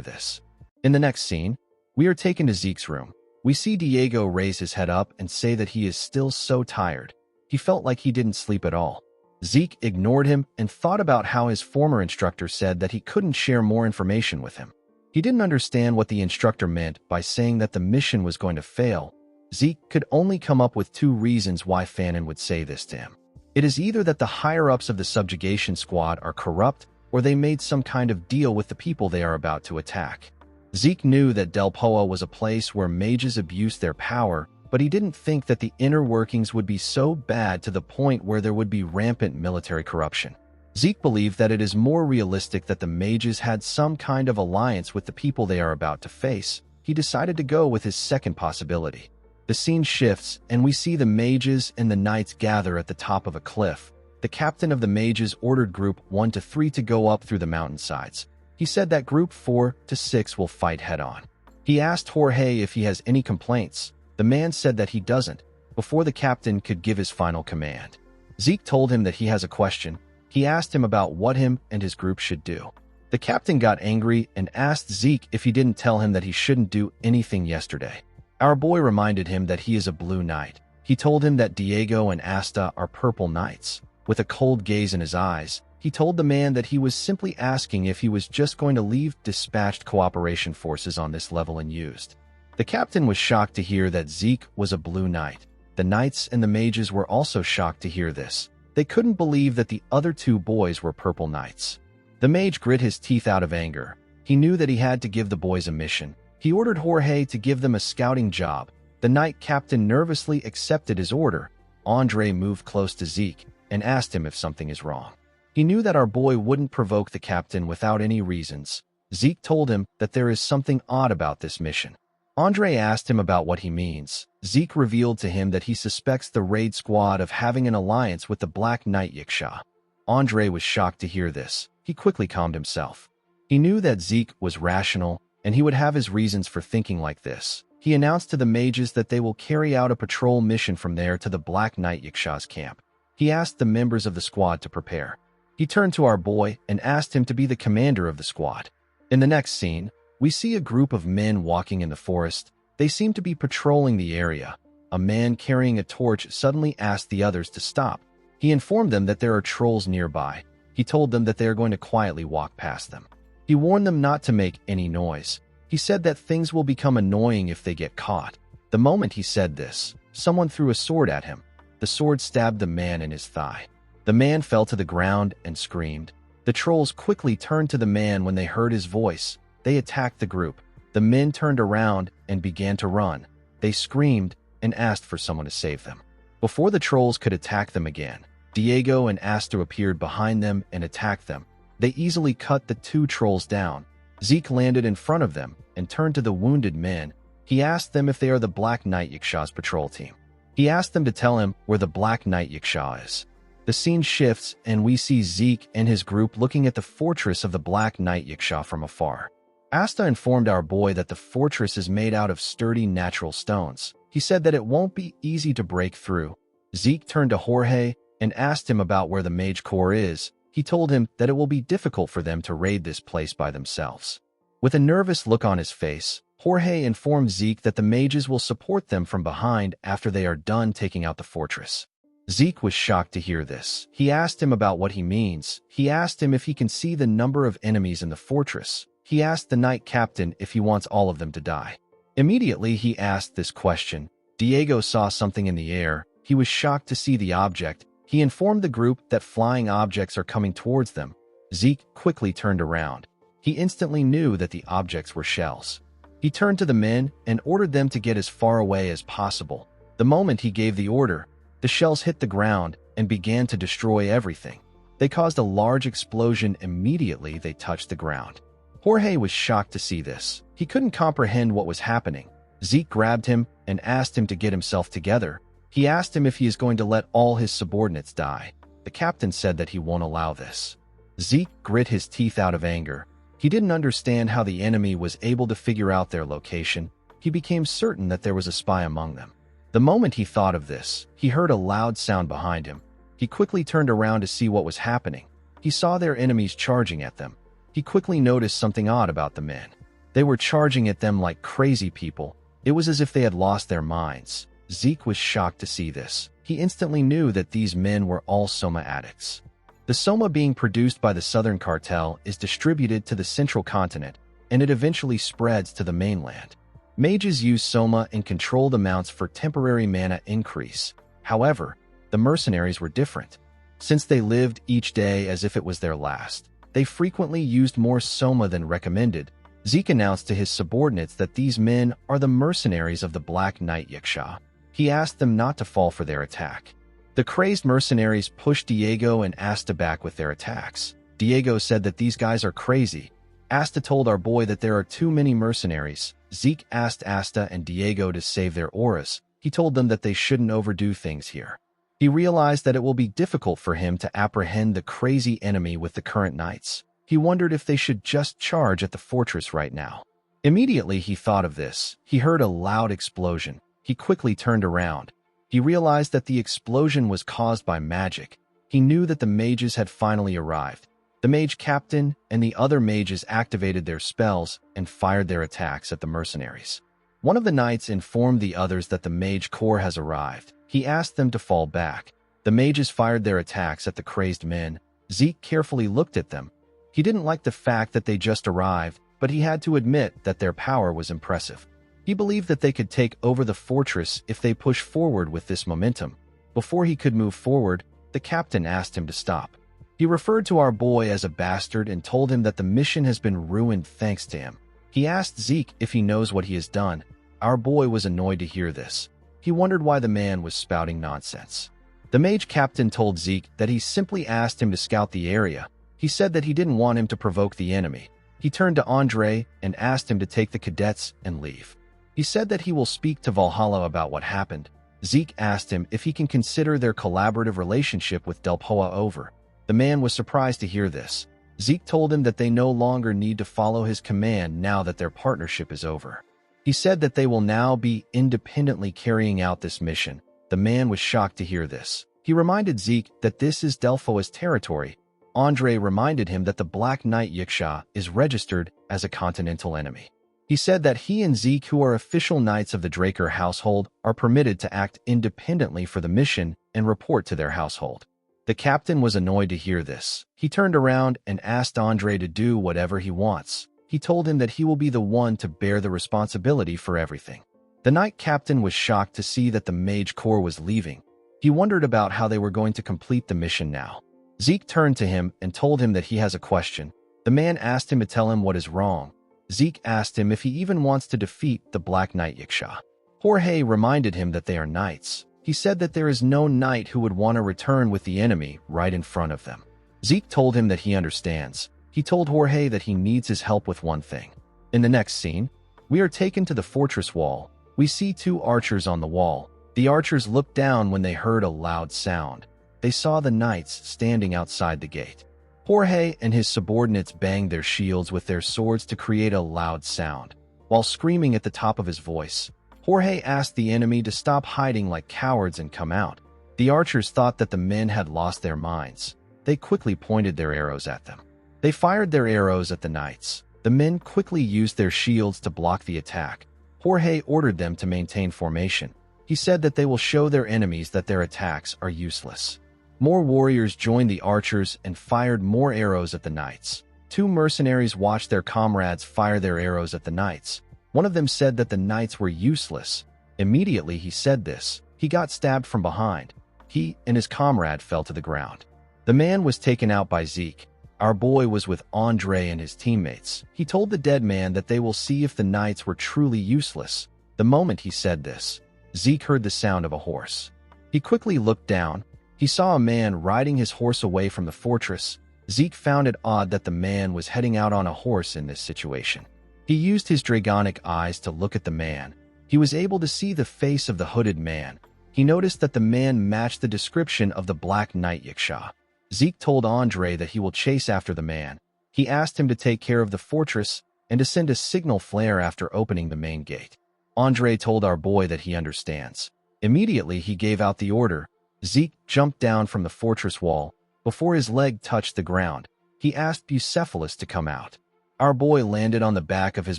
this. In the next scene, we are taken to Zeke's room. We see Diego raise his head up and say that he is still so tired. He felt like he didn't sleep at all. Zeke ignored him and thought about how his former instructor said that he couldn't share more information with him. He didn't understand what the instructor meant by saying that the mission was going to fail. Zeke could only come up with two reasons why Fanon would say this to him. It is either that the higher-ups of the subjugation squad are corrupt or they made some kind of deal with the people they are about to attack. Zeke knew that Delpoa was a place where mages abused their power, but he didn't think that the inner workings would be so bad to the point where there would be rampant military corruption. Zeke believed that it is more realistic that the mages had some kind of alliance with the people they are about to face. He decided to go with his second possibility. The scene shifts, and we see the mages and the knights gather at the top of a cliff. The captain of the mages ordered Group 1 to 3 to go up through the mountainsides. He said that Group 4 to 6 will fight head-on. He asked Jorge if he has any complaints. The man said that he doesn't, before the captain could give his final command. Zeke told him that he has a question. He asked him about what him and his group should do. The captain got angry and asked Zeke if he didn't tell him that he shouldn't do anything yesterday. Our boy reminded him that he is a blue knight. He told him that Diego and Asta are purple knights. With a cold gaze in his eyes, he told the man that he was simply asking if he was just going to leave dispatched cooperation forces on this level unused. The captain was shocked to hear that Zeke was a blue knight. The knights and the mages were also shocked to hear this. They couldn't believe that the other two boys were purple knights. The mage grit his teeth out of anger. He knew that he had to give the boys a mission. He ordered Jorge to give them a scouting job. The knight captain nervously accepted his order. Andre moved close to Zeke and asked him if something is wrong. He knew that our boy wouldn't provoke the captain without any reasons. Zeke told him that there is something odd about this mission. Andre asked him about what he means. Zeke revealed to him that he suspects the raid squad of having an alliance with the Black Knight Yiksha. Andre was shocked to hear this. He quickly calmed himself. He knew that Zeke was rational, and he would have his reasons for thinking like this. He announced to the mages that they will carry out a patrol mission from there to the Black Knight Yiksha's camp. He asked the members of the squad to prepare. He turned to our boy and asked him to be the commander of the squad. In the next scene, we see a group of men walking in the forest. They seem to be patrolling the area. A man carrying a torch suddenly asked the others to stop. He informed them that there are trolls nearby. He told them that they are going to quietly walk past them. He warned them not to make any noise. He said that things will become annoying if they get caught. The moment he said this, someone threw a sword at him. The sword stabbed the man in his thigh. The man fell to the ground and screamed. The trolls quickly turned to the man when they heard his voice. They attacked the group. The men turned around and began to run. They screamed and asked for someone to save them. Before the trolls could attack them again, Diego and Asta appeared behind them and attacked them. They easily cut the two trolls down. Zeke landed in front of them and turned to the wounded men. He asked them if they are the Black Knight Yakshaw's patrol team. He asked them to tell him where the Black Knight Yakshaw is. The scene shifts and we see Zeke and his group looking at the fortress of the Black Knight Yakshaw from afar. Asta informed our boy that the fortress is made out of sturdy natural stones. He said that it won't be easy to break through. Zeke turned to Jorge and asked him about where the mage core is. He told him that it will be difficult for them to raid this place by themselves. With a nervous look on his face, Jorge informed Zeke that the mages will support them from behind after they are done taking out the fortress. Zeke was shocked to hear this. He asked him about what he means. He asked him if he can see the number of enemies in the fortress. He asked the knight captain if he wants all of them to die. Immediately he asked this question, Diego saw something in the air. He was shocked to see the object. He informed the group that flying objects are coming towards them. Zeke quickly turned around. He instantly knew that the objects were shells. He turned to the men and ordered them to get as far away as possible. The moment he gave the order, the shells hit the ground and began to destroy everything. They caused a large explosion immediately they touched the ground. Jorge was shocked to see this. He couldn't comprehend what was happening. Zeke grabbed him and asked him to get himself together. He asked him if he is going to let all his subordinates die. The captain said that he won't allow this. Zeke grit his teeth out of anger. He didn't understand how the enemy was able to figure out their location. He became certain that there was a spy among them. The moment he thought of this, he heard a loud sound behind him. He quickly turned around to see what was happening. He saw their enemies charging at them. He quickly noticed something odd about the men. They were charging at them like crazy people. It was as if they had lost their minds. Zeke was shocked to see this. He instantly knew that these men were all soma addicts. The soma being produced by the Southern Cartel is distributed to the central continent, and it eventually spreads to the mainland. Mages use soma and controlled amounts for temporary mana increase. However, the mercenaries were different. Since they lived each day as if it was their last, they frequently used more soma than recommended. Zeke announced to his subordinates that these men are the mercenaries of the Black Knight Yakshaw. He asked them not to fall for their attack. The crazed mercenaries pushed Diego and Asta back with their attacks. Diego said that these guys are crazy. Asta told our boy that there are too many mercenaries. Zeke asked Asta and Diego to save their auras. He told them that they shouldn't overdo things here. He realized that it will be difficult for him to apprehend the crazy enemy with the current knights. He wondered if they should just charge at the fortress right now. Immediately he thought of this. He heard a loud explosion. He quickly turned around. He realized that the explosion was caused by magic. He knew that the mages had finally arrived. The mage captain and the other mages activated their spells and fired their attacks at the mercenaries. One of the knights informed the others that the mage corps has arrived. He asked them to fall back. The mages fired their attacks at the crazed men. Zeke carefully looked at them. He didn't like the fact that they just arrived, but he had to admit that their power was impressive. He believed that they could take over the fortress if they pushed forward with this momentum. Before he could move forward, the captain asked him to stop. He referred to our boy as a bastard and told him that the mission has been ruined thanks to him. He asked Zeke if he knows what he has done. Our boy was annoyed to hear this. He wondered why the man was spouting nonsense. The mage captain told Zeke that he simply asked him to scout the area. He said that he didn't want him to provoke the enemy. He turned to Andre and asked him to take the cadets and leave. He said that he will speak to Valhalla about what happened. Zeke asked him if he can consider their collaborative relationship with Delpoa over. The man was surprised to hear this. Zeke told him that they no longer need to follow his command now that their partnership is over. He said that they will now be independently carrying out this mission. The man was shocked to hear this. He reminded Zeke that this is Delphoa's territory. Andre reminded him that the Black Knight Yiksha is registered as a continental enemy. He said that he and Zeke, who are official knights of the Draker household, are permitted to act independently for the mission and report to their household. The captain was annoyed to hear this. He turned around and asked Andre to do whatever he wants. He told him that he will be the one to bear the responsibility for everything. The knight captain was shocked to see that the mage corps was leaving. He wondered about how they were going to complete the mission now. Zeke turned to him and told him that he has a question. The man asked him to tell him what is wrong. Zeke asked him if he even wants to defeat the Black Knight Yiksha. Jorge reminded him that they are knights. He said that there is no knight who would want to return with the enemy right in front of them. Zeke told him that he understands. He told Jorge that he needs his help with one thing. In the next scene, we are taken to the fortress wall. We see two archers on the wall. The archers looked down when they heard a loud sound. They saw the knights standing outside the gate. Jorge and his subordinates banged their shields with their swords to create a loud sound. While screaming at the top of his voice, Jorge asked the enemy to stop hiding like cowards and come out. The archers thought that the men had lost their minds. They quickly pointed their arrows at them. They fired their arrows at the knights. The men quickly used their shields to block the attack. Jorge ordered them to maintain formation. He said that they will show their enemies that their attacks are useless. More warriors joined the archers and fired more arrows at the knights. Two mercenaries watched their comrades fire their arrows at the knights. One of them said that the knights were useless. Immediately he said this, he got stabbed from behind. He and his comrade fell to the ground. The man was taken out by Zeke. Our boy was with Andre and his teammates. He told the dead man that they will see if the knights were truly useless. The moment he said this, Zeke heard the sound of a horse. He quickly looked down. He saw a man riding his horse away from the fortress. Zeke found it odd that the man was heading out on a horse in this situation. He used his dragonic eyes to look at the man. He was able to see the face of the hooded man. He noticed that the man matched the description of the Black Knight Yiksha. Zeke told Andre that he will chase after the man. He asked him to take care of the fortress and to send a signal flare after opening the main gate. Andre told our boy that he understands. Immediately he gave out the order. Zeke jumped down from the fortress wall. Before his leg touched the ground, he asked Bucephalus to come out. Our boy landed on the back of his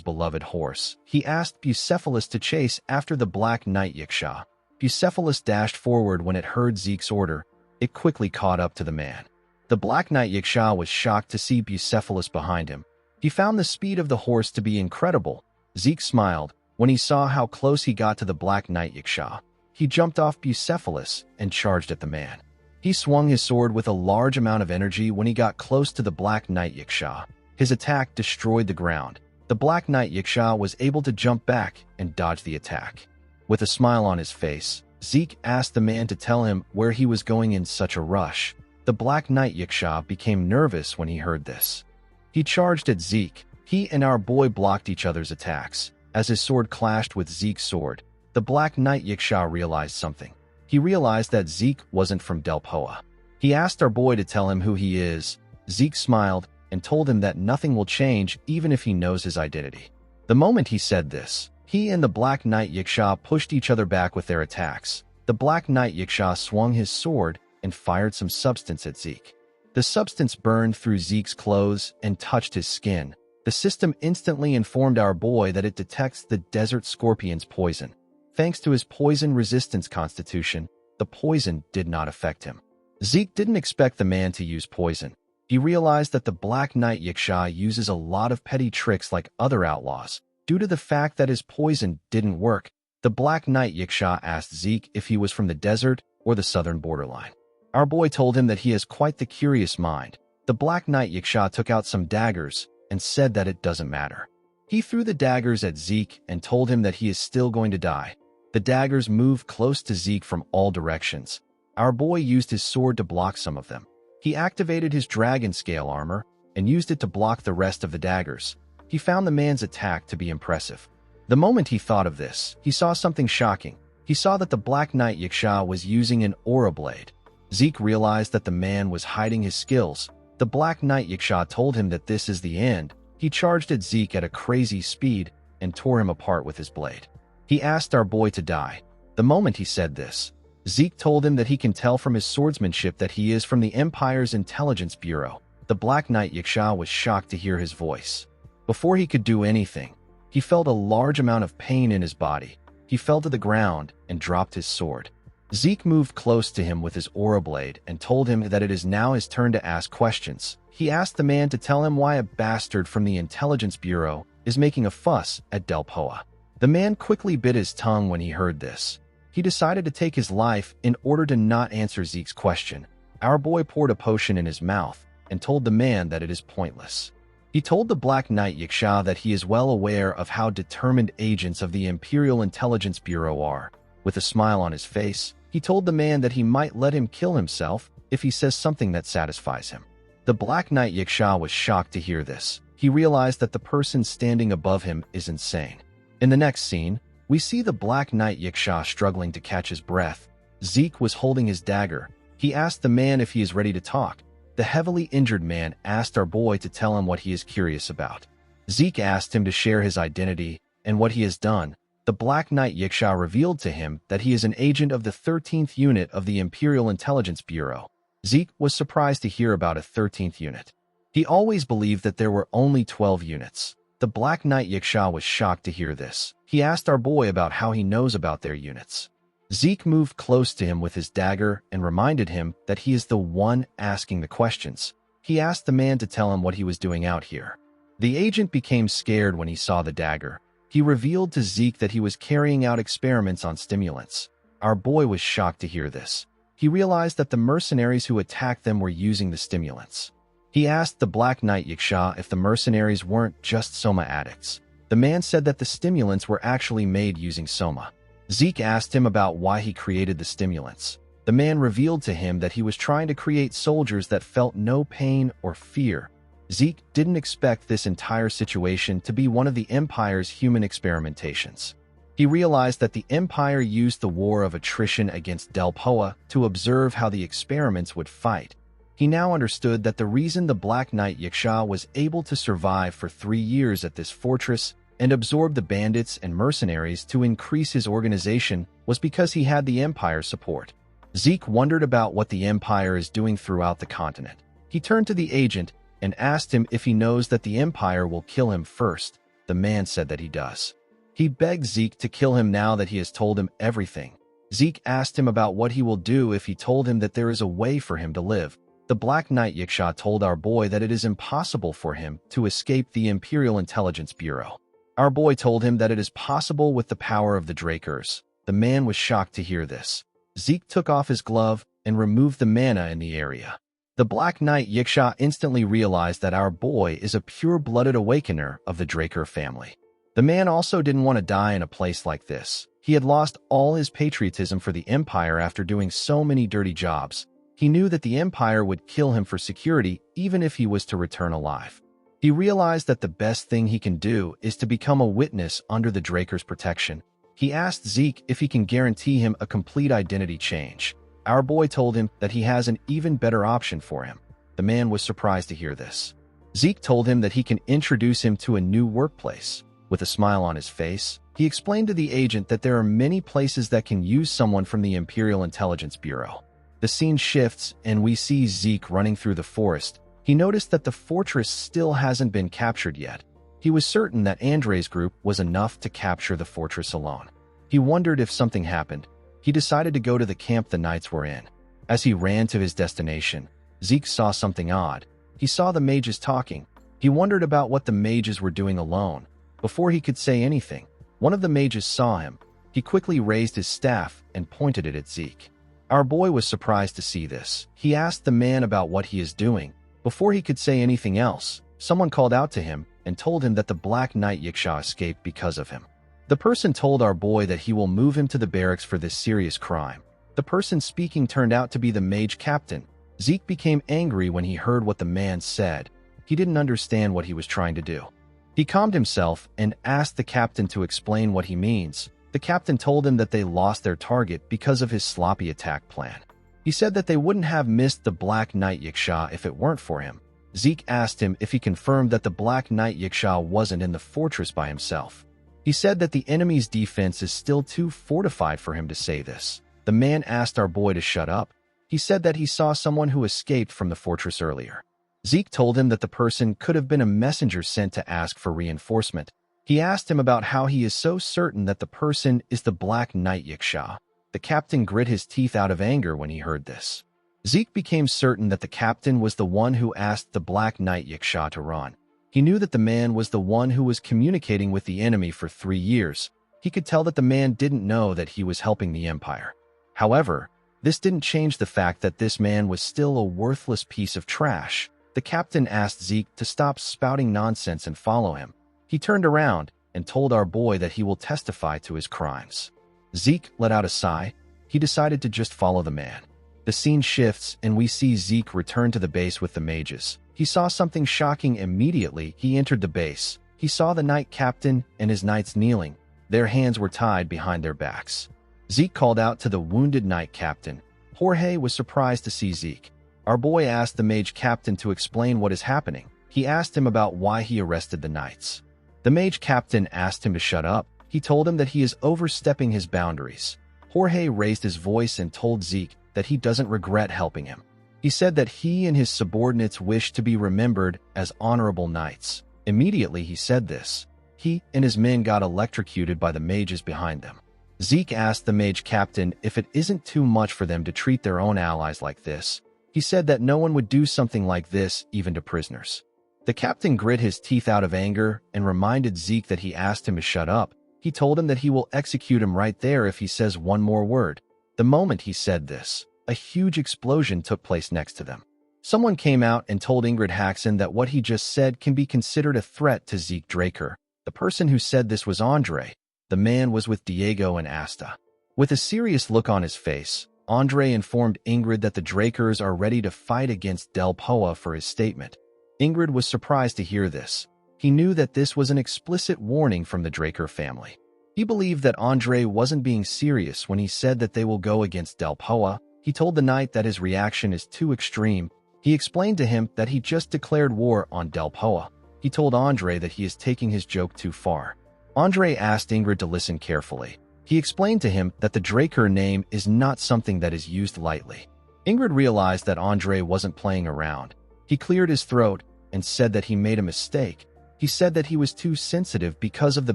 beloved horse. He asked Bucephalus to chase after the Black Knight Yiksha. Bucephalus dashed forward when it heard Zeke's order. It quickly caught up to the man. The Black Knight Yiksha was shocked to see Bucephalus behind him. He found the speed of the horse to be incredible. Zeke smiled when he saw how close he got to the Black Knight Yiksha. He jumped off Bucephalus and charged at the man. He swung his sword with a large amount of energy when he got close to the Black Knight Yiksha. His attack destroyed the ground. The Black Knight Yiksha was able to jump back and dodge the attack. With a smile on his face, Zeke asked the man to tell him where he was going in such a rush. The Black Knight Yiksha became nervous when he heard this. He charged at Zeke. He and our boy blocked each other's attacks. As his sword clashed with Zeke's sword, the Black Knight Yiksha realized something. He realized that Zeke wasn't from Delphoa. He asked our boy to tell him who he is. Zeke smiled and told him that nothing will change even if he knows his identity. The moment he said this, he and the Black Knight Yiksha pushed each other back with their attacks. The Black Knight Yiksha swung his sword and fired some substance at Zeke. The substance burned through Zeke's clothes and touched his skin. The system instantly informed our boy that it detects the desert scorpion's poison. Thanks to his poison resistance constitution, the poison did not affect him. Zeke didn't expect the man to use poison. He realized that the Black Knight Yiksha uses a lot of petty tricks like other outlaws. Due to the fact that his poison didn't work, the Black Knight Yiksha asked Zeke if he was from the desert or the southern borderline. Our boy told him that he has quite the curious mind. The Black Knight Yiksha took out some daggers and said that it doesn't matter. He threw the daggers at Zeke and told him that he is still going to die. The daggers moved close to Zeke from all directions. Our boy used his sword to block some of them. He activated his dragon scale armor and used it to block the rest of the daggers. He found the man's attack to be impressive. The moment he thought of this, he saw something shocking. He saw that the Black Knight Yiksha was using an aura blade. Zeke realized that the man was hiding his skills. The Black Knight Yiksha told him that this is the end. He charged at Zeke at a crazy speed and tore him apart with his blade. He asked our boy to die. The moment he said this, Zeke told him that he can tell from his swordsmanship that he is from the Empire's Intelligence Bureau. The Black Knight Yaksha was shocked to hear his voice. Before he could do anything, he felt a large amount of pain in his body. He fell to the ground and dropped his sword. Zeke moved close to him with his aura blade and told him that it is now his turn to ask questions. He asked the man to tell him why a bastard from the Intelligence Bureau is making a fuss at Delpoa. The man quickly bit his tongue when he heard this. He decided to take his life in order to not answer Zeke's question. Our boy poured a potion in his mouth and told the man that it is pointless. He told the Black Knight Yaksha that he is well aware of how determined agents of the Imperial Intelligence Bureau are. With a smile on his face, he told the man that he might let him kill himself if he says something that satisfies him. The Black Knight Yaksha was shocked to hear this. He realized that the person standing above him is insane. In the next scene, we see the Black Knight Yaksha struggling to catch his breath. Zeke was holding his dagger. He asked the man if he is ready to talk. The heavily injured man asked our boy to tell him what he is curious about. Zeke asked him to share his identity and what he has done. The Black Knight Yaksha revealed to him that he is an agent of the 13th unit of the Imperial Intelligence Bureau. Zeke was surprised to hear about a 13th unit. He always believed that there were only 12 units. The Black Knight Yaksha was shocked to hear this. He asked our boy about how he knows about their units. Zeke moved close to him with his dagger and reminded him that he is the one asking the questions. He asked the man to tell him what he was doing out here. The agent became scared when he saw the dagger. He revealed to Zeke that he was carrying out experiments on stimulants. Our boy was shocked to hear this. He realized that the mercenaries who attacked them were using the stimulants. He asked the Black Knight Yaksha if the mercenaries weren't just Soma addicts. The man said that the stimulants were actually made using Soma. Zeke asked him about why he created the stimulants. The man revealed to him that he was trying to create soldiers that felt no pain or fear. Zeke didn't expect this entire situation to be one of the Empire's human experimentations. He realized that the Empire used the war of attrition against Delpoa to observe how the experiments would fight. He now understood that the reason the Black Knight Yaksha was able to survive for 3 years at this fortress and absorb the bandits and mercenaries to increase his organization was because he had the Empire's support. Zeke wondered about what the Empire is doing throughout the continent. He turned to the agent and asked him if he knows that the Empire will kill him first. The man said that he does. He begged Zeke to kill him now that he has told him everything. Zeke asked him about what he will do if he told him that there is a way for him to live. The Black Knight Yaksha told our boy that it is impossible for him to escape the Imperial Intelligence Bureau. Our boy told him that it is possible with the power of the Drakers. The man was shocked to hear this. Zeke took off his glove and removed the mana in the area. The Black Knight Yaksha instantly realized that our boy is a pure-blooded awakener of the Draker family. The man also didn't want to die in a place like this. He had lost all his patriotism for the Empire after doing so many dirty jobs. He knew that the Empire would kill him for security even if he was to return alive. He realized that the best thing he can do is to become a witness under the Draker's protection. He asked Zeke if he can guarantee him a complete identity change. Our boy told him that he has an even better option for him. The man was surprised to hear this. Zeke told him that he can introduce him to a new workplace. With a smile on his face, he explained to the agent that there are many places that can use someone from the Imperial Intelligence Bureau. The scene shifts and we see Zeke running through the forest. He noticed that the fortress still hasn't been captured yet. He was certain that Andre's group was enough to capture the fortress alone. He wondered if something happened. He decided to go to the camp the knights were in. As he ran to his destination, Zeke saw something odd. He saw the mages talking. He wondered about what the mages were doing alone. Before he could say anything, one of the mages saw him. He quickly raised his staff and pointed it at Zeke. Our boy was surprised to see this. He asked the man about what he is doing. Before he could say anything else, someone called out to him and told him that the Black Knight Yaksha escaped because of him. The person told our boy that he will move him to the barracks for this serious crime. The person speaking turned out to be the mage captain. Zeke became angry when he heard what the man said. He didn't understand what he was trying to do. He calmed himself and asked the captain to explain what he means. The captain told him that they lost their target because of his sloppy attack plan. He said that they wouldn't have missed the Black Knight Yaksha if it weren't for him. Zeke asked him if he confirmed that the Black Knight Yaksha wasn't in the fortress by himself. He said that the enemy's defense is still too fortified for him to say this. The man asked our boy to shut up. He said that he saw someone who escaped from the fortress earlier. Zeke told him that the person could have been a messenger sent to ask for reinforcement. He asked him about how he is so certain that the person is the Black Knight Yiksha. The captain grit his teeth out of anger when he heard this. Zeke became certain that the captain was the one who asked the Black Knight Yiksha to run. He knew that the man was the one who was communicating with the enemy for 3 years. He could tell that the man didn't know that he was helping the Empire. However, this didn't change the fact that this man was still a worthless piece of trash. The captain asked Zeke to stop spouting nonsense and follow him. He turned around and told our boy that he will testify to his crimes. Zeke let out a sigh. He decided to just follow the man. The scene shifts and we see Zeke return to the base with the mages. He saw something shocking immediately. He entered the base. He saw the knight captain and his knights kneeling. Their hands were tied behind their backs. Zeke called out to the wounded knight captain. Jorge was surprised to see Zeke. Our boy asked the mage captain to explain what is happening. He asked him about why he arrested the knights. The mage captain asked him to shut up. He told him that he is overstepping his boundaries. Jorge raised his voice and told Zeke that he doesn't regret helping him. He said that he and his subordinates wish to be remembered as honorable knights. Immediately he said this. He and his men got electrocuted by the mages behind them. Zeke asked the mage captain if it isn't too much for them to treat their own allies like this. He said that no one would do something like this even to prisoners. The captain grit his teeth out of anger and reminded Zeke that he asked him to shut up. He told him that he will execute him right there if he says one more word. The moment he said this, a huge explosion took place next to them. Someone came out and told Ingrid Haxon that what he just said can be considered a threat to Zeke Draker. The person who said this was Andre. The man was with Diego and Asta. With a serious look on his face, Andre informed Ingrid that the Drakers are ready to fight against Del Poa for his statement. Ingrid was surprised to hear this. He knew that this was an explicit warning from the Draker family. He believed that Andre wasn't being serious when he said that they will go against Del Poa. He told the knight that his reaction is too extreme. He explained to him that he just declared war on Del Poa. He told Andre that he is taking his joke too far. Andre asked Ingrid to listen carefully. He explained to him that the Draker name is not something that is used lightly. Ingrid realized that Andre wasn't playing around. He cleared his throat and said that he made a mistake. He said that he was too sensitive because of the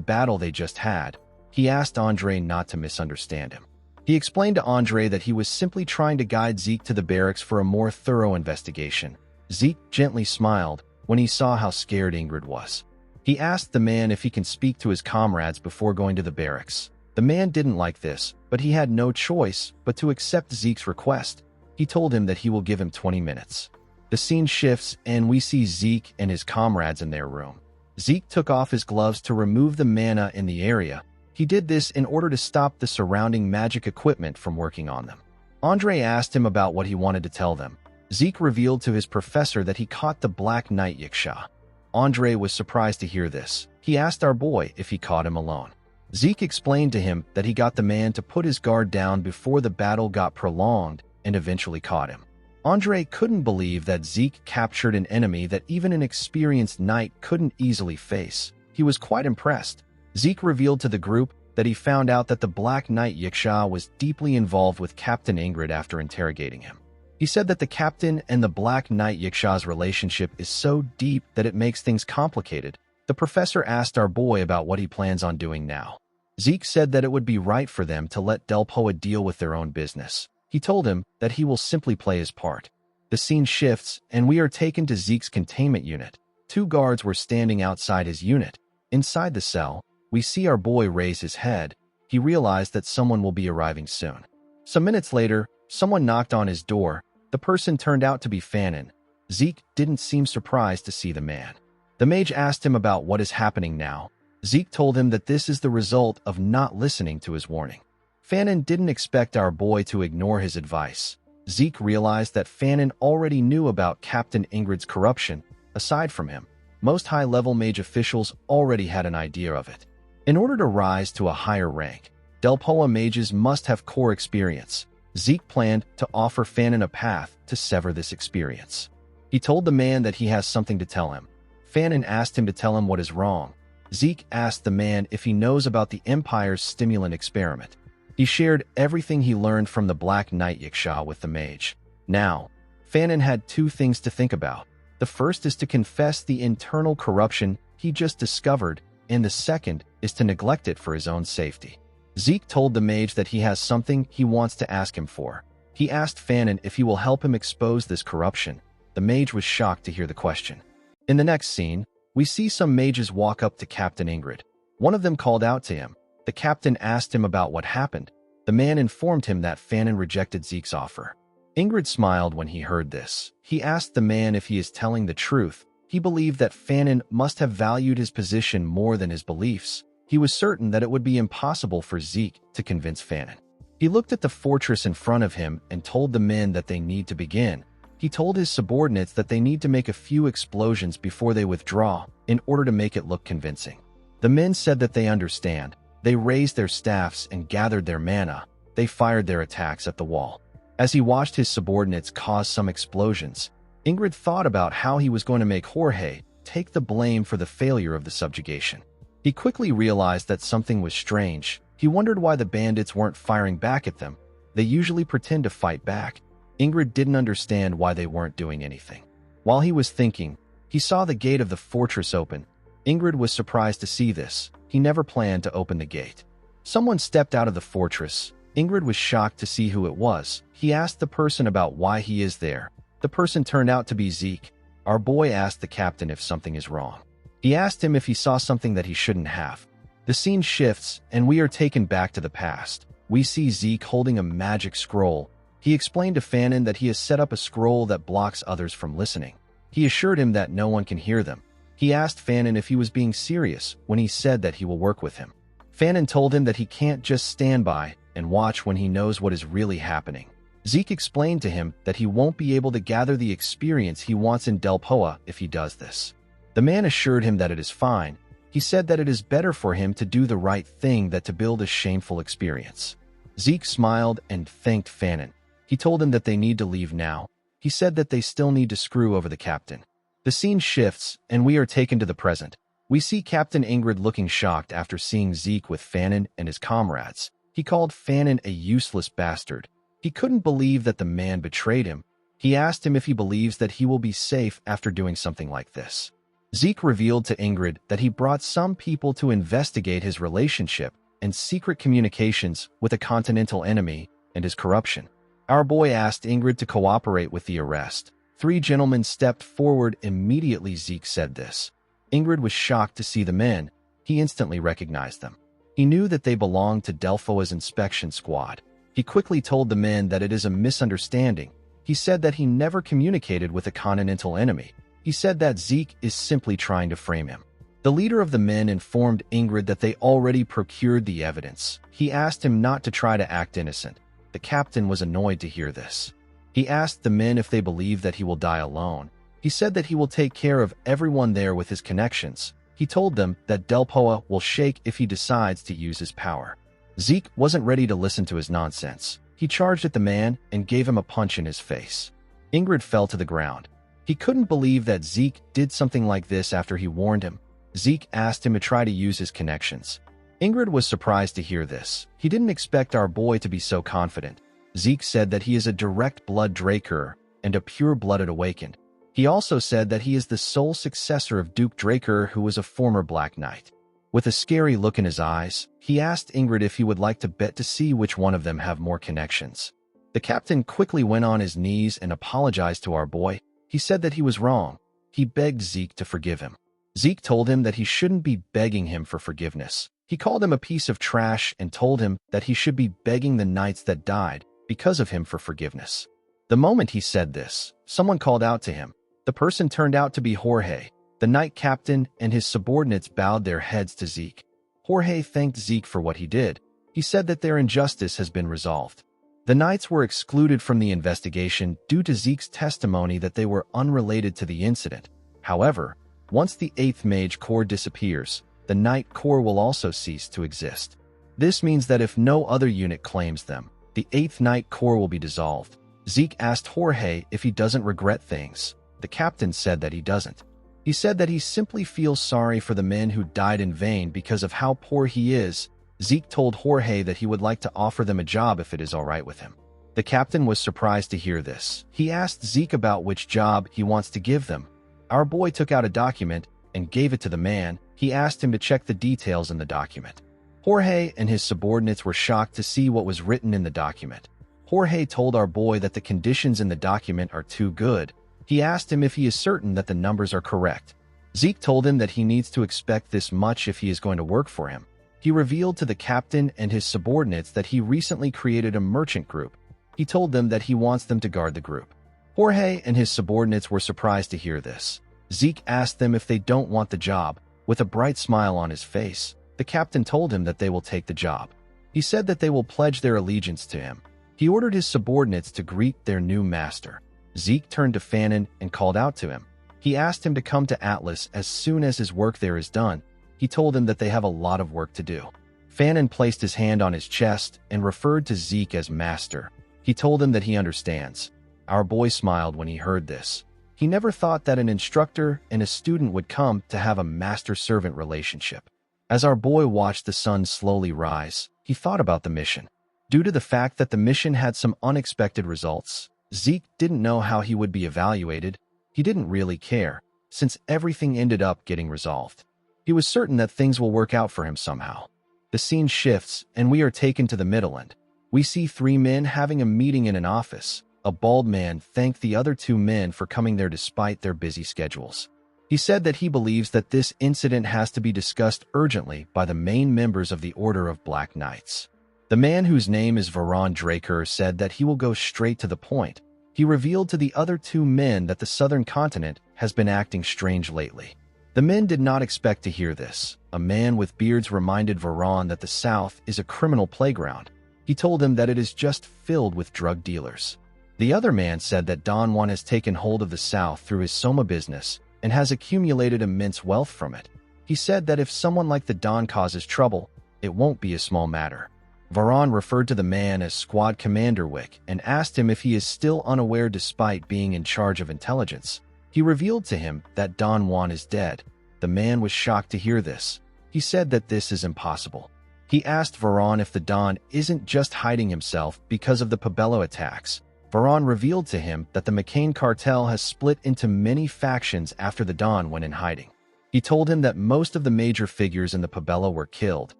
battle they just had. He asked Andre not to misunderstand him. He explained to Andre that he was simply trying to guide Zeke to the barracks for a more thorough investigation. Zeke gently smiled when he saw how scared Ingrid was. He asked the man if he can speak to his comrades before going to the barracks. The man didn't like this, but he had no choice but to accept Zeke's request. He told him that he will give him 20 minutes. The scene shifts and we see Zeke and his comrades in their room. Zeke took off his gloves to remove the mana in the area. He did this in order to stop the surrounding magic equipment from working on them. Andre asked him about what he wanted to tell them. Zeke revealed to his professor that he caught the Black Knight Yiksha. Andre was surprised to hear this. He asked our boy if he caught him alone. Zeke explained to him that he got the man to put his guard down before the battle got prolonged and eventually caught him. Andre couldn't believe that Zeke captured an enemy that even an experienced knight couldn't easily face. He was quite impressed. Zeke revealed to the group that he found out that the Black Knight Yiksha was deeply involved with Captain Ingrid after interrogating him. He said that the captain and the Black Knight Yiksha's relationship is so deep that it makes things complicated. The professor asked our boy about what he plans on doing now. Zeke said that it would be right for them to let Del Poa deal with their own business. He told him that he will simply play his part. The scene shifts and we are taken to Zeke's containment unit. 2 guards were standing outside his unit. Inside the cell, we see our boy raise his head. He realized that someone will be arriving soon. Some minutes later, someone knocked on his door. The person turned out to be Fanon. Zeke didn't seem surprised to see the man. The mage asked him about what is happening now. Zeke told him that this is the result of not listening to his warning. Fanon didn't expect our boy to ignore his advice. Zeke realized that Fanon already knew about Captain Ingrid's corruption. Aside from him, most high-level mage officials already had an idea of it. In order to rise to a higher rank, Del Poa mages must have core experience. Zeke planned to offer Fanon a path to sever this experience. He told the man that he has something to tell him. Fanon asked him to tell him what is wrong. Zeke asked the man if he knows about the Empire's stimulant experiment. He shared everything he learned from the Black Knight Yiksha with the mage. Now, Fanon had two things to think about. The first is to confess the internal corruption he just discovered, and the second is to neglect it for his own safety. Zeke told the mage that he has something he wants to ask him for. He asked Fanon if he will help him expose this corruption. The mage was shocked to hear the question. In the next scene, we see some mages walk up to Captain Ingrid. One of them called out to him. The captain asked him about what happened. The man informed him that Fanon rejected Zeke's offer. Ingrid smiled when he heard this. He asked the man if he is telling the truth. He believed that Fanon must have valued his position more than his beliefs. He was certain that it would be impossible for Zeke to convince Fanon. He looked at the fortress in front of him and told the men that they need to begin. He told his subordinates that they need to make a few explosions before they withdraw in order to make it look convincing. The men said that they understand. They raised their staffs and gathered their mana. They fired their attacks at the wall. As he watched his subordinates cause some explosions, Ingrid thought about how he was going to make Jorge take the blame for the failure of the subjugation. He quickly realized that something was strange. He wondered why the bandits weren't firing back at them. They usually pretend to fight back. Ingrid didn't understand why they weren't doing anything. While he was thinking, he saw the gate of the fortress open. Ingrid was surprised to see this. He never planned to open the gate. Someone stepped out of the fortress. Ingrid was shocked to see who it was. He asked the person about why he is there. The person turned out to be Zeke. Our boy asked the captain if something is wrong. He asked him if he saw something that he shouldn't have. The scene shifts, and we are taken back to the past. We see Zeke holding a magic scroll. He explained to Fanon that he has set up a scroll that blocks others from listening. He assured him that no one can hear them. He asked Fanon if he was being serious when he said that he will work with him. Fanon told him that he can't just stand by and watch when he knows what is really happening. Zeke explained to him that he won't be able to gather the experience he wants in Delpoa if he does this. The man assured him that it is fine. He said that it is better for him to do the right thing than to build a shameful experience. Zeke smiled and thanked Fanon. He told him that they need to leave now. He said that they still need to screw over the captain. The scene shifts, and we are taken to the present. We see Captain Ingrid looking shocked after seeing Zeke with Fanon and his comrades. He called Fanon a useless bastard. He couldn't believe that the man betrayed him. He asked him if he believes that he will be safe after doing something like this. Zeke revealed to Ingrid that he brought some people to investigate his relationship and secret communications with a continental enemy and his corruption. Our boy asked Ingrid to cooperate with the arrest. 3 gentlemen stepped forward immediately Zeke said this. Ingrid was shocked to see the men. He instantly recognized them. He knew that they belonged to Delphoa's inspection squad. He quickly told the men that it is a misunderstanding. He said that he never communicated with a continental enemy. He said that Zeke is simply trying to frame him. The leader of the men informed Ingrid that they already procured the evidence. He asked him not to try to act innocent. The captain was annoyed to hear this. He asked the men if they believe that he will die alone. He said that he will take care of everyone there with his connections. He told them that Delpoa will shake if he decides to use his power. Zeke wasn't ready to listen to his nonsense. He charged at the man and gave him a punch in his face. Ingrid fell to the ground. He couldn't believe that Zeke did something like this after he warned him. Zeke asked him to try to use his connections. Ingrid was surprised to hear this. He didn't expect our boy to be so confident. Zeke said that he is a direct blood Draker and a pure-blooded awakened. He also said that he is the sole successor of Duke Draker, who was a former Black Knight. With a scary look in his eyes, he asked Ingrid if he would like to bet to see which one of them have more connections. The captain quickly went on his knees and apologized to our boy. He said that he was wrong. He begged Zeke to forgive him. Zeke told him that he shouldn't be begging him for forgiveness. He called him a piece of trash and told him that he should be begging the knights that died because of him for forgiveness. The moment he said this, someone called out to him. The person turned out to be Jorge. The knight captain and his subordinates bowed their heads to Zeke. Jorge thanked Zeke for what he did. He said that their injustice has been resolved. The knights were excluded from the investigation due to Zeke's testimony that they were unrelated to the incident. However, once the 8th Mage Corps disappears, the Knight Corps will also cease to exist. This means that if no other unit claims them, the 8th Knight Corps will be dissolved. Zeke asked Jorge if he doesn't regret things. The captain said that he doesn't. He said that he simply feels sorry for the men who died in vain because of how poor he is Zeke told Jorge that he would like to offer them a job if it is all right with him. The captain was surprised to hear this. He asked Zeke about which job he wants to give them. Our boy took out a document and gave it to the man. He asked him to check the details in the document. Jorge and his subordinates were shocked to see what was written in the document. Jorge told our boy that the conditions in the document are too good. He asked him if he is certain that the numbers are correct. Zeke told him that he needs to expect this much if he is going to work for him. He revealed to the captain and his subordinates that he recently created a merchant group. He told them that he wants them to guard the group. Jorge and his subordinates were surprised to hear this. Zeke asked them if they don't want the job. With a bright smile on his face, the captain told him that they will take the job. He said that they will pledge their allegiance to him. He ordered his subordinates to greet their new master. Zeke turned to Fannin and called out to him. He asked him to come to Atlas as soon as his work there is done. He told him that they have a lot of work to do. Fannin placed his hand on his chest and referred to Zeke as master. He told him that he understands. Our boy smiled when he heard this. He never thought that an instructor and a student would come to have a master-servant relationship. As our boy watched the sun slowly rise, he thought about the mission. Due to the fact that the mission had some unexpected results, Zeke didn't know how he would be evaluated. He didn't really care, since everything ended up getting resolved. He was certain that things will work out for him somehow. The scene shifts, and we are taken to the middle end. We see three men having a meeting in an office. A bald man thanked the other two men for coming there despite their busy schedules. He said that he believes that this incident has to be discussed urgently by the main members of the Order of Black Knights. The man, whose name is Varon Draker, said that he will go straight to the point. He revealed to the other two men that the southern continent has been acting strange lately. The men did not expect to hear this. A man with beards reminded Varon that the South is a criminal playground. He told him that it is just filled with drug dealers. The other man said that Don Juan has taken hold of the South through his Soma business and has accumulated immense wealth from it. He said that if someone like the Don causes trouble, it won't be a small matter. Varon referred to the man as Squad Commander Wick and asked him if he is still unaware despite being in charge of intelligence. He revealed to him that Don Juan is dead. The man was shocked to hear this. He said that this is impossible. He asked Varon if the Don isn't just hiding himself because of the Pabello attacks. Varon revealed to him that the McCain cartel has split into many factions after the Don went in hiding. He told him that most of the major figures in the Pabello were killed,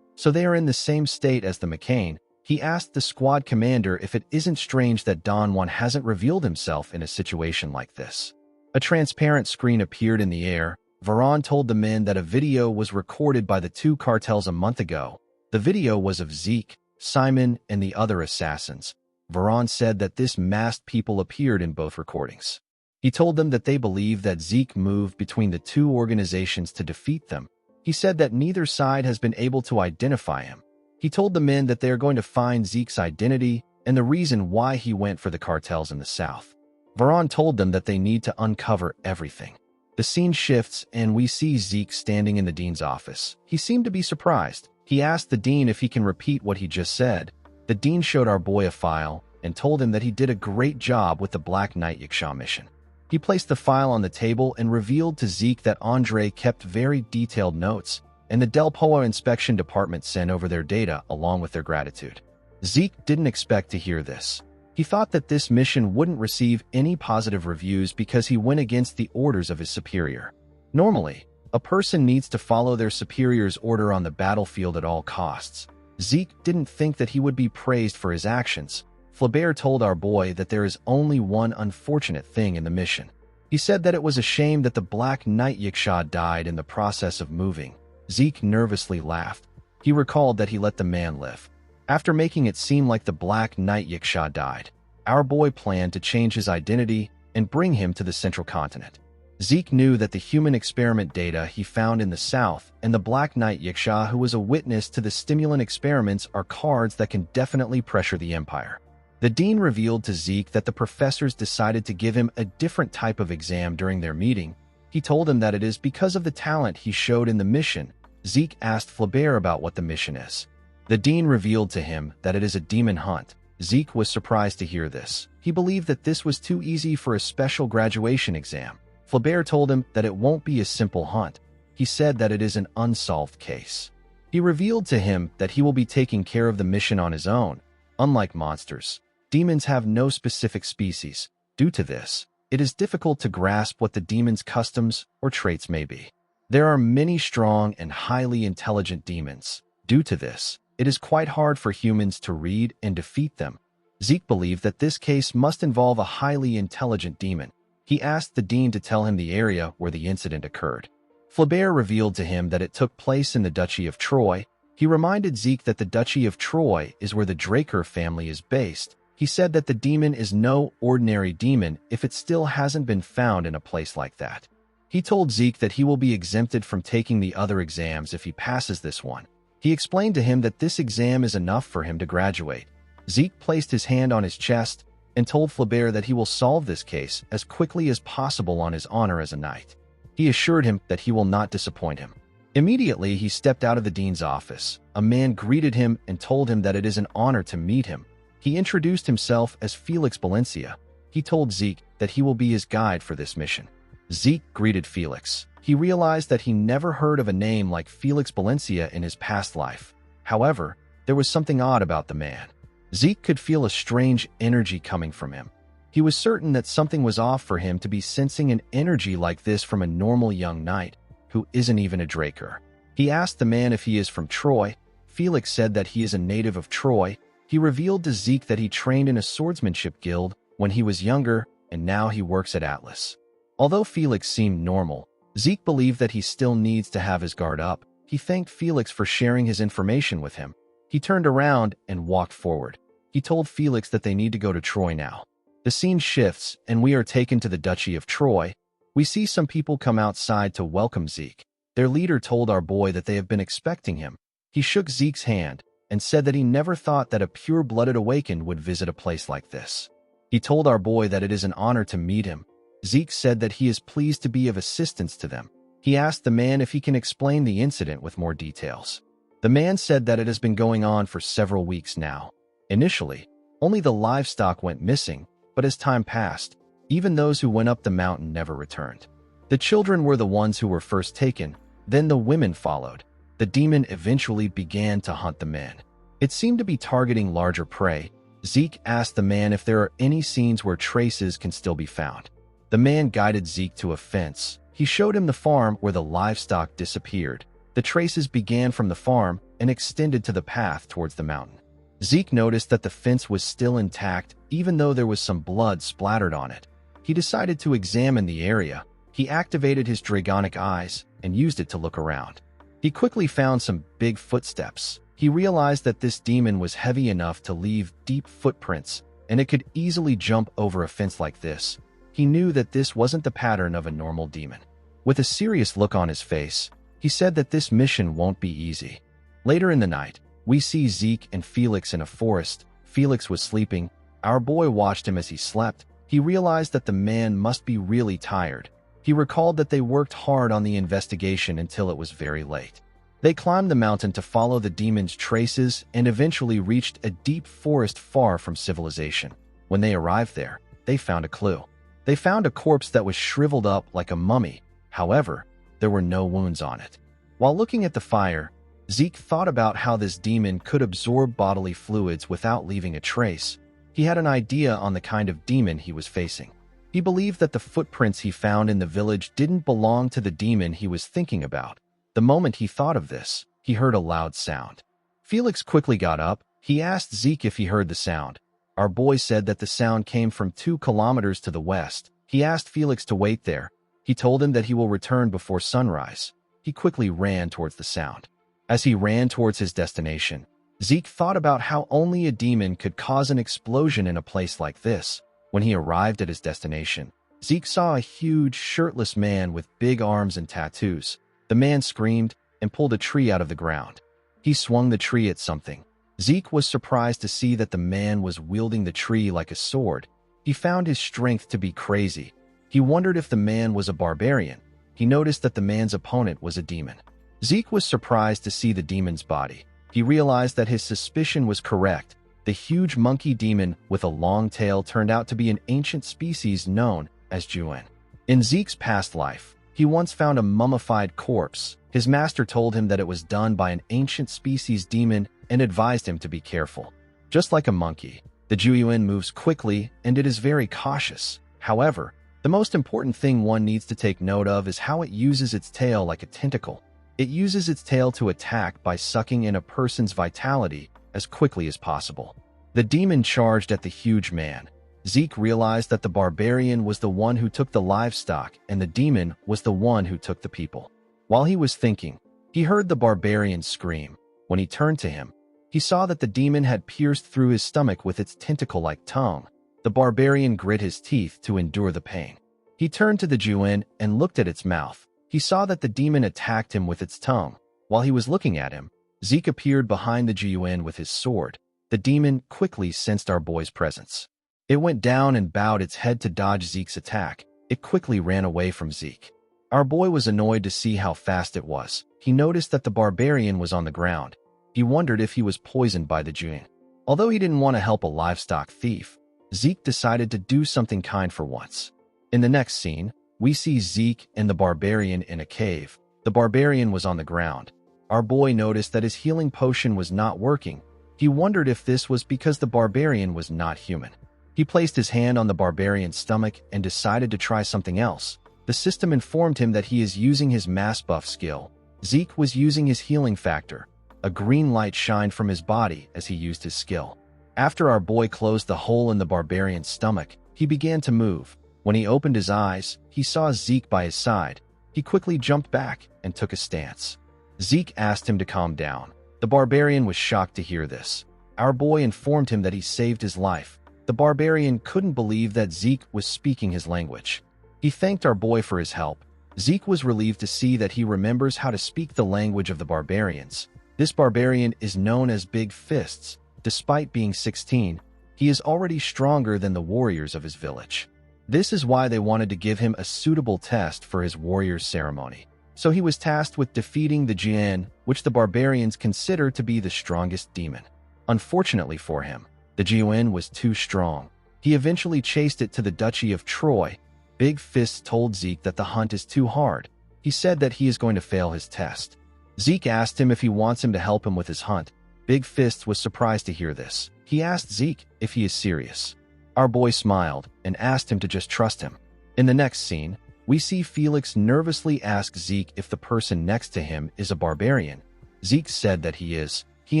so they are in the same state as the McCain. He asked the squad commander if it isn't strange that Don Juan hasn't revealed himself in a situation like this. A transparent screen appeared in the air. Varon told the men that a video was recorded by the two cartels a month ago. The video was of Zeke, Simon, and the other assassins. Varon said that this masked people appeared in both recordings. He told them that they believe that Zeke moved between the two organizations to defeat them. He said that neither side has been able to identify him. He told the men that they are going to find Zeke's identity and the reason why he went for the cartels in the South. Varon told them that they need to uncover everything. The scene shifts and we see Zeke standing in the dean's office. He seemed to be surprised. He asked the dean if he can repeat what he just said. The dean showed our boy a file and told him that he did a great job with the Black Knight Yiksha mission. He placed the file on the table and revealed to Zeke that Andre kept very detailed notes, and the Del Poa inspection department sent over their data along with their gratitude. Zeke didn't expect to hear this. He thought that this mission wouldn't receive any positive reviews because he went against the orders of his superior. Normally, a person needs to follow their superior's order on the battlefield at all costs. Zeke didn't think that he would be praised for his actions. Flaubert told our boy that there is only one unfortunate thing in the mission. He said that it was a shame that the Black Knight Yiksha died in the process of moving. Zeke nervously laughed. He recalled that he let the man live. After making it seem like the Black Knight Yiksha died, our boy planned to change his identity and bring him to the Central Continent. Zeke knew that the human experiment data he found in the South and the Black Knight Yiksha, who was a witness to the stimulant experiments, are cards that can definitely pressure the Empire. The dean revealed to Zeke that the professors decided to give him a different type of exam during their meeting. He told him that it is because of the talent he showed in the mission. Zeke asked Flaubert about what the mission is. The dean revealed to him that it is a demon hunt. Zeke was surprised to hear this. He believed that this was too easy for a special graduation exam. Flaubert told him that it won't be a simple hunt. He said that it is an unsolved case. He revealed to him that he will be taking care of the mission on his own. Unlike monsters, demons have no specific species. Due to this, it is difficult to grasp what the demon's customs or traits may be. There are many strong and highly intelligent demons. Due to this, it is quite hard for humans to read and defeat them. Zeke believed that this case must involve a highly intelligent demon. He asked the dean to tell him the area where the incident occurred. Flaubert revealed to him that it took place in the Duchy of Troy. He reminded Zeke that the Duchy of Troy is where the Draker family is based. He said that the demon is no ordinary demon if it still hasn't been found in a place like that. He told Zeke that he will be exempted from taking the other exams if he passes this one. He explained to him that this exam is enough for him to graduate. Zeke placed his hand on his chest and told Flaubert that he will solve this case as quickly as possible on his honor as a knight. He assured him that he will not disappoint him. Immediately, he stepped out of the dean's office. A man greeted him and told him that it is an honor to meet him. He introduced himself as Felix Valencia. He told Zeke that he will be his guide for this mission. Zeke greeted Felix. He realized that he never heard of a name like Felix Valencia in his past life. However, there was something odd about the man. Zeke could feel a strange energy coming from him. He was certain that something was off for him to be sensing an energy like this from a normal young knight who isn't even a Draker. He asked the man if he is from Troy. Felix said that he is a native of Troy. He revealed to Zeke that he trained in a swordsmanship guild when he was younger, and now he works at Atlas. Although Felix seemed normal, Zeke believed that he still needs to have his guard up. He thanked Felix for sharing his information with him. He turned around and walked forward. He told Felix that they need to go to Troy now. The scene shifts, and we are taken to the Duchy of Troy. We see some people come outside to welcome Zeke. Their leader told our boy that they have been expecting him. He shook Zeke's hand and said that he never thought that a pure-blooded awakened would visit a place like this. He told our boy that it is an honor to meet him. Zeke said that he is pleased to be of assistance to them. He asked the man if he can explain the incident with more details. The man said that it has been going on for several weeks now. Initially, only the livestock went missing, but as time passed, even those who went up the mountain never returned. The children were the ones who were first taken, then the women followed. The demon eventually began to hunt the men. It seemed to be targeting larger prey. Zeke asked the man if there are any scenes where traces can still be found. The man guided Zeke to a fence. He showed him the farm where the livestock disappeared. The traces began from the farm and extended to the path towards the mountain. Zeke noticed that the fence was still intact, even though there was some blood splattered on it. He decided to examine the area. He activated his dragonic eyes and used it to look around. He quickly found some big footsteps. He realized that this demon was heavy enough to leave deep footprints, and it could easily jump over a fence like this. He knew that this wasn't the pattern of a normal demon. With a serious look on his face, he said that this mission won't be easy. Later in the night, we see Zeke and Felix in a forest. Felix was sleeping. Our boy watched him as he slept. He realized that the man must be really tired. He recalled that they worked hard on the investigation until it was very late. They climbed the mountain to follow the demon's traces and eventually reached a deep forest far from civilization. When they arrived there, they found a clue. They found a corpse that was shriveled up like a mummy. However, there were no wounds on it. While looking at the fire, Zeke thought about how this demon could absorb bodily fluids without leaving a trace. He had an idea on the kind of demon he was facing. He believed that the footprints he found in the village didn't belong to the demon he was thinking about. The moment he thought of this, he heard a loud sound. Felix quickly got up. He asked Zeke if he heard the sound. Our boy said that the sound came from 2 kilometers to the west. He asked Felix to wait there. He told him that he will return before sunrise. He quickly ran towards the sound. As he ran towards his destination, Zeke thought about how only a demon could cause an explosion in a place like this. When he arrived at his destination, Zeke saw a huge, shirtless man with big arms and tattoos. The man screamed and pulled a tree out of the ground. He swung the tree at something. Zeke was surprised to see that the man was wielding the tree like a sword. He found his strength to be crazy. He wondered if the man was a barbarian. He noticed that the man's opponent was a demon. Zeke was surprised to see the demon's body. He realized that his suspicion was correct. The huge monkey demon with a long tail turned out to be an ancient species known as Juan. In Zeke's past life, He once found a mummified corpse. His master told him that it was done by an ancient species demon and advised him to be careful. Just like a monkey, the Juyuan moves quickly and it is very cautious. However, the most important thing one needs to take note of is how it uses its tail like a tentacle. It uses its tail to attack by sucking in a person's vitality as quickly as possible. The demon charged at the huge man. Zeke realized that the barbarian was the one who took the livestock and the demon was the one who took the people. While he was thinking, he heard the barbarian scream. When he turned to him, he saw that the demon had pierced through his stomach with its tentacle-like tongue. The barbarian grit his teeth to endure the pain. He turned to the Juyuan and looked at its mouth. He saw that the demon attacked him with its tongue. While he was looking at him, Zeke appeared behind the Juyuan with his sword. The demon quickly sensed our boy's presence. It went down and bowed its head to dodge Zeke's attack. It quickly ran away from Zeke. Our boy was annoyed to see how fast it was. He noticed that the barbarian was on the ground. He wondered if he was poisoned by the Juyuan. Although he didn't want to help a livestock thief, Zeke decided to do something kind for once. In the next scene, we see Zeke and the barbarian in a cave. The barbarian was on the ground. Our boy noticed that his healing potion was not working. He wondered if this was because the barbarian was not human. He placed his hand on the barbarian's stomach and decided to try something else. The system informed him that he is using his mass buff skill. Zeke was using his healing factor. A green light shined from his body as he used his skill. After our boy closed the hole in the barbarian's stomach, he began to move. When he opened his eyes, he saw Zeke by his side. He quickly jumped back and took a stance. Zeke asked him to calm down. The barbarian was shocked to hear this. Our boy informed him that he saved his life. The barbarian couldn't believe that Zeke was speaking his language. He thanked our boy for his help. Zeke was relieved to see that he remembers how to speak the language of the barbarians. This barbarian is known as Big Fists. Despite being 16, he is already stronger than the warriors of his village. This is why they wanted to give him a suitable test for his warrior's ceremony. So he was tasked with defeating the Jin, which the barbarians consider to be the strongest demon. Unfortunately for him, the Jin was too strong. He eventually chased it to the Duchy of Troy. Big Fists told Zeke that the hunt is too hard. He said that he is going to fail his test. Zeke asked him if he wants him to help him with his hunt. Big Fists was surprised to hear this. He asked Zeke if he is serious. Our boy smiled and asked him to just trust him. In the next scene, we see Felix nervously ask Zeke if the person next to him is a barbarian. Zeke said that he is. He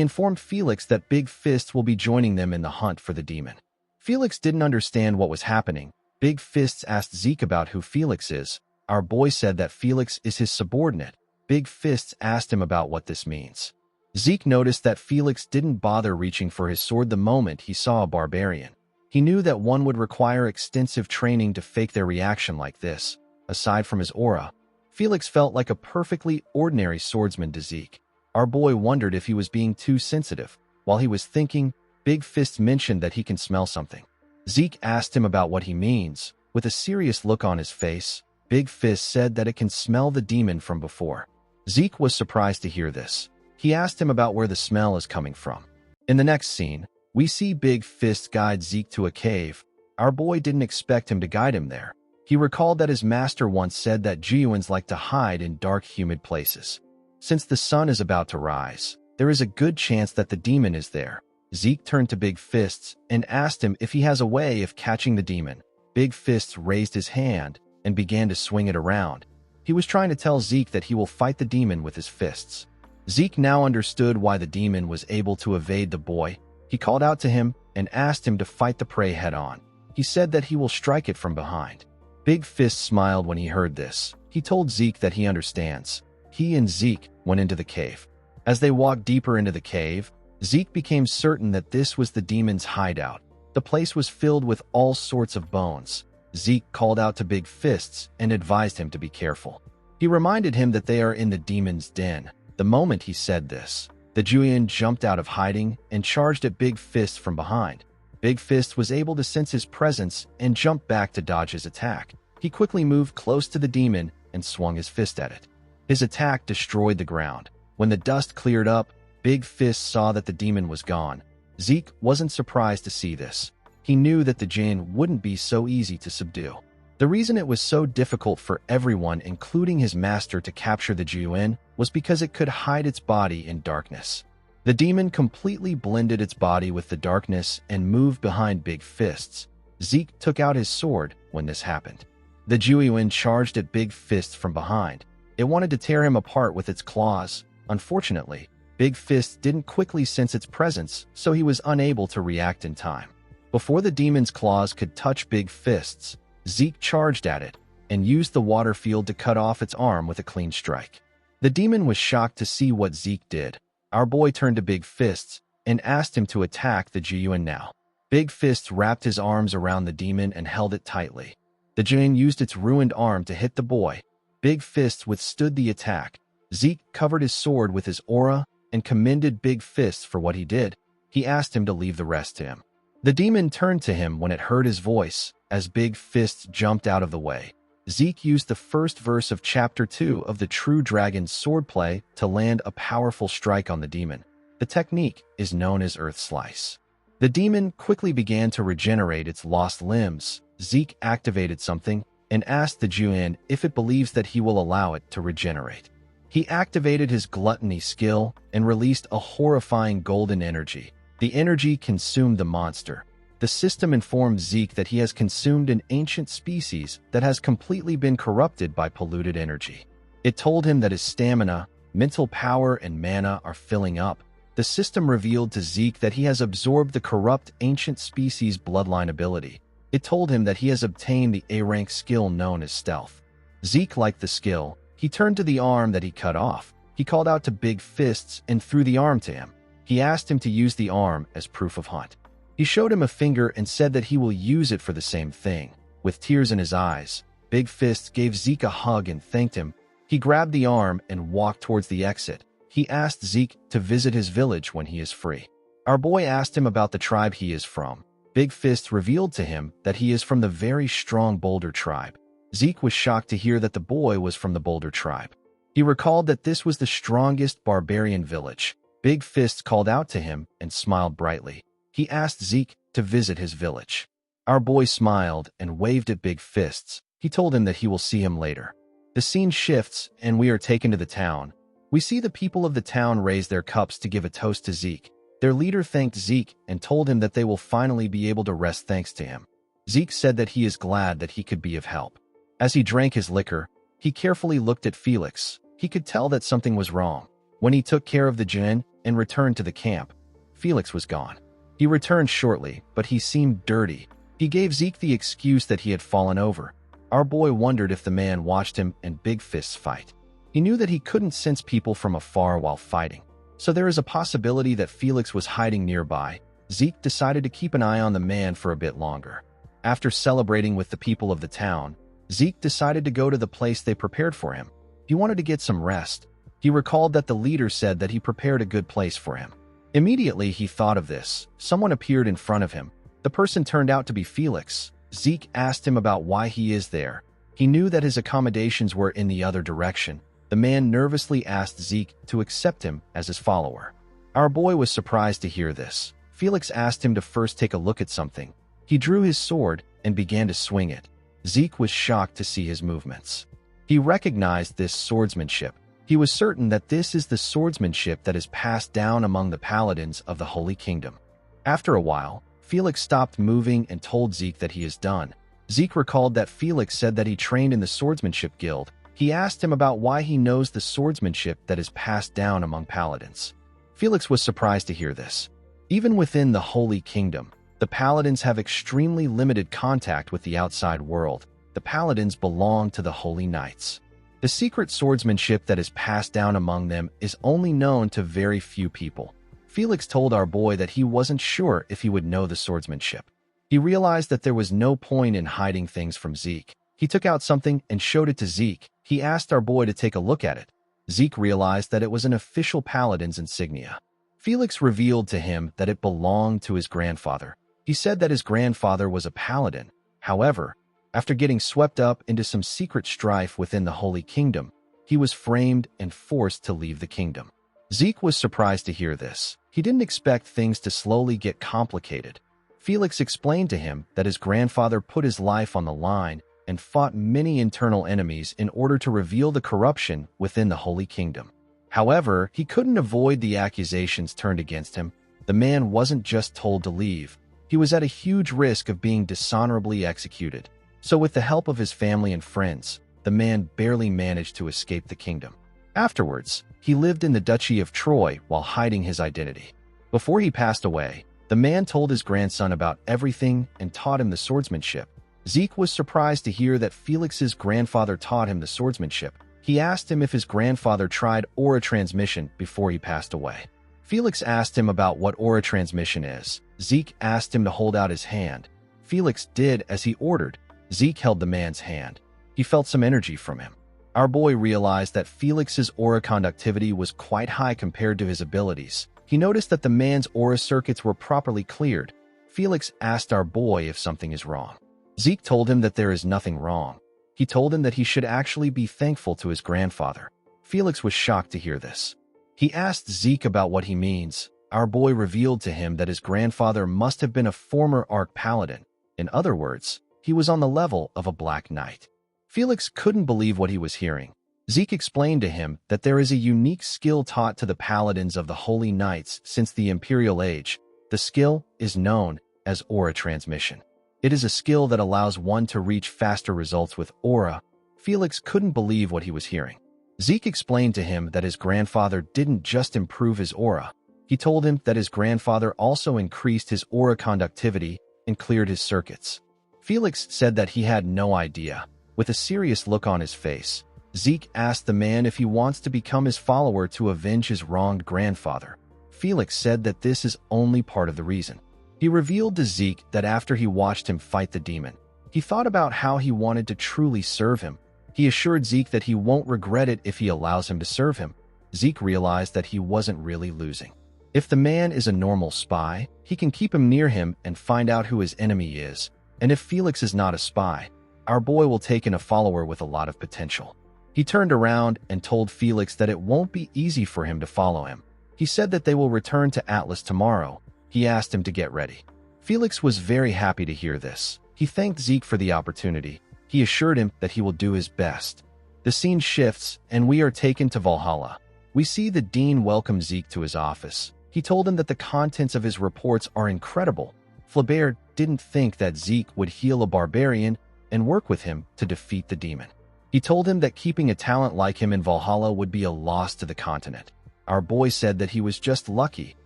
informed Felix that Big Fists will be joining them in the hunt for the demon. Felix didn't understand what was happening. Big Fists asked Zeke about who Felix is. Our boy said that Felix is his subordinate. Big Fists asked him about what this means. Zeke noticed that Felix didn't bother reaching for his sword the moment he saw a barbarian. He knew that one would require extensive training to fake their reaction like this. Aside from his aura, Felix felt like a perfectly ordinary swordsman to Zeke. Our boy wondered if he was being too sensitive. While he was thinking, Big Fists mentioned that he can smell something. Zeke asked him about what he means. With a serious look on his face, Big Fist said that it can smell the demon from before. Zeke was surprised to hear this. He asked him about where the smell is coming from. In the next scene, we see Big Fist guide Zeke to a cave. Our boy didn't expect him to guide him there. He recalled that his master once said that Juyuans like to hide in dark, humid places. Since the sun is about to rise, there is a good chance that the demon is there. Zeke turned to Big Fists and asked him if he has a way of catching the demon. Big Fists raised his hand and began to swing it around. He was trying to tell Zeke that he will fight the demon with his fists. Zeke now understood why the demon was able to evade the boy. He called out to him and asked him to fight the prey head-on. He said that he will strike it from behind. Big Fist smiled when he heard this. He told Zeke that he understands. He and Zeke went into the cave. As they walked deeper into the cave, Zeke became certain that this was the demon's hideout. The place was filled with all sorts of bones. Zeke called out to Big Fists and advised him to be careful. He reminded him that they are in the demon's den. The moment he said this, the Juyuan jumped out of hiding and charged at Big Fist from behind. Big Fist was able to sense his presence and jumped back to dodge his attack. He quickly moved close to the demon and swung his fist at it. His attack destroyed the ground. When the dust cleared up, Big Fist saw that the demon was gone. Zeke wasn't surprised to see this. He knew that the Jinn wouldn't be so easy to subdue. The reason it was so difficult for everyone, including his master, to capture the Jiyuan was because it could hide its body in darkness. The demon completely blended its body with the darkness and moved behind Big Fist's. Zeke took out his sword when this happened. The Jiyuan charged at Big Fist from behind. It wanted to tear him apart with its claws. Unfortunately, Big Fist didn't quickly sense its presence, so he was unable to react in time. Before the demon's claws could touch Big Fist's, Zeke charged at it and used the water field to cut off its arm with a clean strike. The demon was shocked to see what Zeke did. Our boy turned to Big Fist and asked him to attack the Jiyuan now. Big Fist wrapped his arms around the demon and held it tightly. The Jiyuan used its ruined arm to hit the boy. Big Fist withstood the attack. Zeke covered his sword with his aura and commended Big Fist for what he did. He asked him to leave the rest to him. The demon turned to him when it heard his voice, as Big Fist jumped out of the way. Zeke used the first verse of Chapter 2 of the True Dragon's swordplay to land a powerful strike on the demon. The technique is known as Earth Slice. The demon quickly began to regenerate its lost limbs. Zeke activated something and asked the Jiyuan if it believes that he will allow it to regenerate. He activated his gluttony skill and released a horrifying golden energy. The energy consumed the monster. The system informed Zeke that he has consumed an ancient species that has completely been corrupted by polluted energy. It told him that his stamina, mental power, and mana are filling up. The system revealed to Zeke that he has absorbed the corrupt ancient species' bloodline ability. It told him that he has obtained the A-rank skill known as Stealth. Zeke liked the skill. He turned to the arm that he cut off. He called out to Big Fists and threw the arm to him. He asked him to use the arm as proof of hunt. He showed him a finger and said that he will use it for the same thing. With tears in his eyes, Big Fist gave Zeke a hug and thanked him. He grabbed the arm and walked towards the exit. He asked Zeke to visit his village when he is free. Our boy asked him about the tribe he is from. Big Fist revealed to him that he is from the very strong Boulder tribe. Zeke was shocked to hear that the boy was from the Boulder tribe. He recalled that this was the strongest barbarian village. Big Fist called out to him and smiled brightly. He asked Zeke to visit his village. Our boy smiled and waved at Big Fists. He told him that he will see him later. The scene shifts and we are taken to the town. We see the people of the town raise their cups to give a toast to Zeke. Their leader thanked Zeke and told him that they will finally be able to rest thanks to him. Zeke said that he is glad that he could be of help. As he drank his liquor, he carefully looked at Felix. He could tell that something was wrong. When he took care of the Jinn and returned to the camp, Felix was gone. He returned shortly, but he seemed dirty. He gave Zeke the excuse that he had fallen over. Our boy wondered if the man watched him and Big Fist's fight. He knew that he couldn't sense people from afar while fighting, so there is a possibility that Felix was hiding nearby. Zeke decided to keep an eye on the man for a bit longer. After celebrating with the people of the town, Zeke decided to go to the place they prepared for him. He wanted to get some rest. He recalled that the leader said that he prepared a good place for him. Immediately, he thought of this. Someone appeared in front of him. The person turned out to be Felix. Zeke asked him about why he is there. He knew that his accommodations were in the other direction. The man nervously asked Zeke to accept him as his follower. Our boy was surprised to hear this. Felix asked him to first take a look at something. He drew his sword and began to swing it. Zeke was shocked to see his movements. He recognized this swordsmanship. He was certain that this is the swordsmanship that is passed down among the paladins of the Holy Kingdom. After a while, Felix stopped moving and told Zeke that he is done. Zeke recalled that Felix said that he trained in the swordsmanship guild. He asked him about why he knows the swordsmanship that is passed down among paladins. Felix was surprised to hear this. Even within the Holy Kingdom, the paladins have extremely limited contact with the outside world. The paladins belong to the Holy Knights. The secret swordsmanship that is passed down among them is only known to very few people. Felix told our boy that he wasn't sure if he would know the swordsmanship. He realized that there was no point in hiding things from Zeke. He took out something and showed it to Zeke. He asked our boy to take a look at it. Zeke realized that it was an official paladin's insignia. Felix revealed to him that it belonged to his grandfather. He said that his grandfather was a paladin. However, after getting swept up into some secret strife within the Holy Kingdom, he was framed and forced to leave the kingdom. Zeke was surprised to hear this. He didn't expect things to slowly get complicated. Felix explained to him that his grandfather put his life on the line and fought many internal enemies in order to reveal the corruption within the Holy Kingdom. However, he couldn't avoid the accusations turned against him. The man wasn't just told to leave. He was at a huge risk of being dishonorably executed. So with the help of his family and friends, the man barely managed to escape the kingdom. Afterwards, he lived in the Duchy of Troy while hiding his identity. Before he passed away, the man told his grandson about everything and taught him the swordsmanship. Zeke was surprised to hear that Felix's grandfather taught him the swordsmanship. He asked him if his grandfather tried aura transmission before he passed away. Felix asked him about what aura transmission is. Zeke asked him to hold out his hand. Felix did as he ordered. Zeke held the man's hand. He felt some energy from him. Our boy realized that Felix's aura conductivity was quite high compared to his abilities. He noticed that the man's aura circuits were properly cleared. Felix asked our boy if something is wrong. Zeke told him that there is nothing wrong. He told him that he should actually be thankful to his grandfather. Felix was shocked to hear this. He asked Zeke about what he means. Our boy revealed to him that his grandfather must have been a former Arc Paladin. In other words, he was on the level of a Black Knight. Felix couldn't believe what he was hearing. Zeke explained to him that there is a unique skill taught to the paladins of the Holy Knights since the Imperial Age. The skill is known as aura transmission. It is a skill that allows one to reach faster results with aura. Felix couldn't believe what he was hearing. Zeke explained to him that his grandfather didn't just improve his aura. He told him that his grandfather also increased his aura conductivity and cleared his circuits. Felix said that he had no idea. With a serious look on his face, Zeke asked the man if he wants to become his follower to avenge his wronged grandfather. Felix said that this is only part of the reason. He revealed to Zeke that after he watched him fight the demon, he thought about how he wanted to truly serve him. He assured Zeke that he won't regret it if he allows him to serve him. Zeke realized that he wasn't really losing. If the man is a normal spy, he can keep him near him and find out who his enemy is. And if Felix is not a spy, our boy will take in a follower with a lot of potential. He turned around and told Felix that it won't be easy for him to follow him. He said that they will return to Atlas tomorrow. He asked him to get ready. Felix was very happy to hear this. He thanked Zeke for the opportunity. He assured him that he will do his best. The scene shifts, and we are taken to Valhalla. We see the dean welcome Zeke to his office. He told him that the contents of his reports are incredible. Flaubert didn't think that Zeke would heal a barbarian and work with him to defeat the demon. He told him that keeping a talent like him in Valhalla would be a loss to the continent. Our boy said that he was just lucky.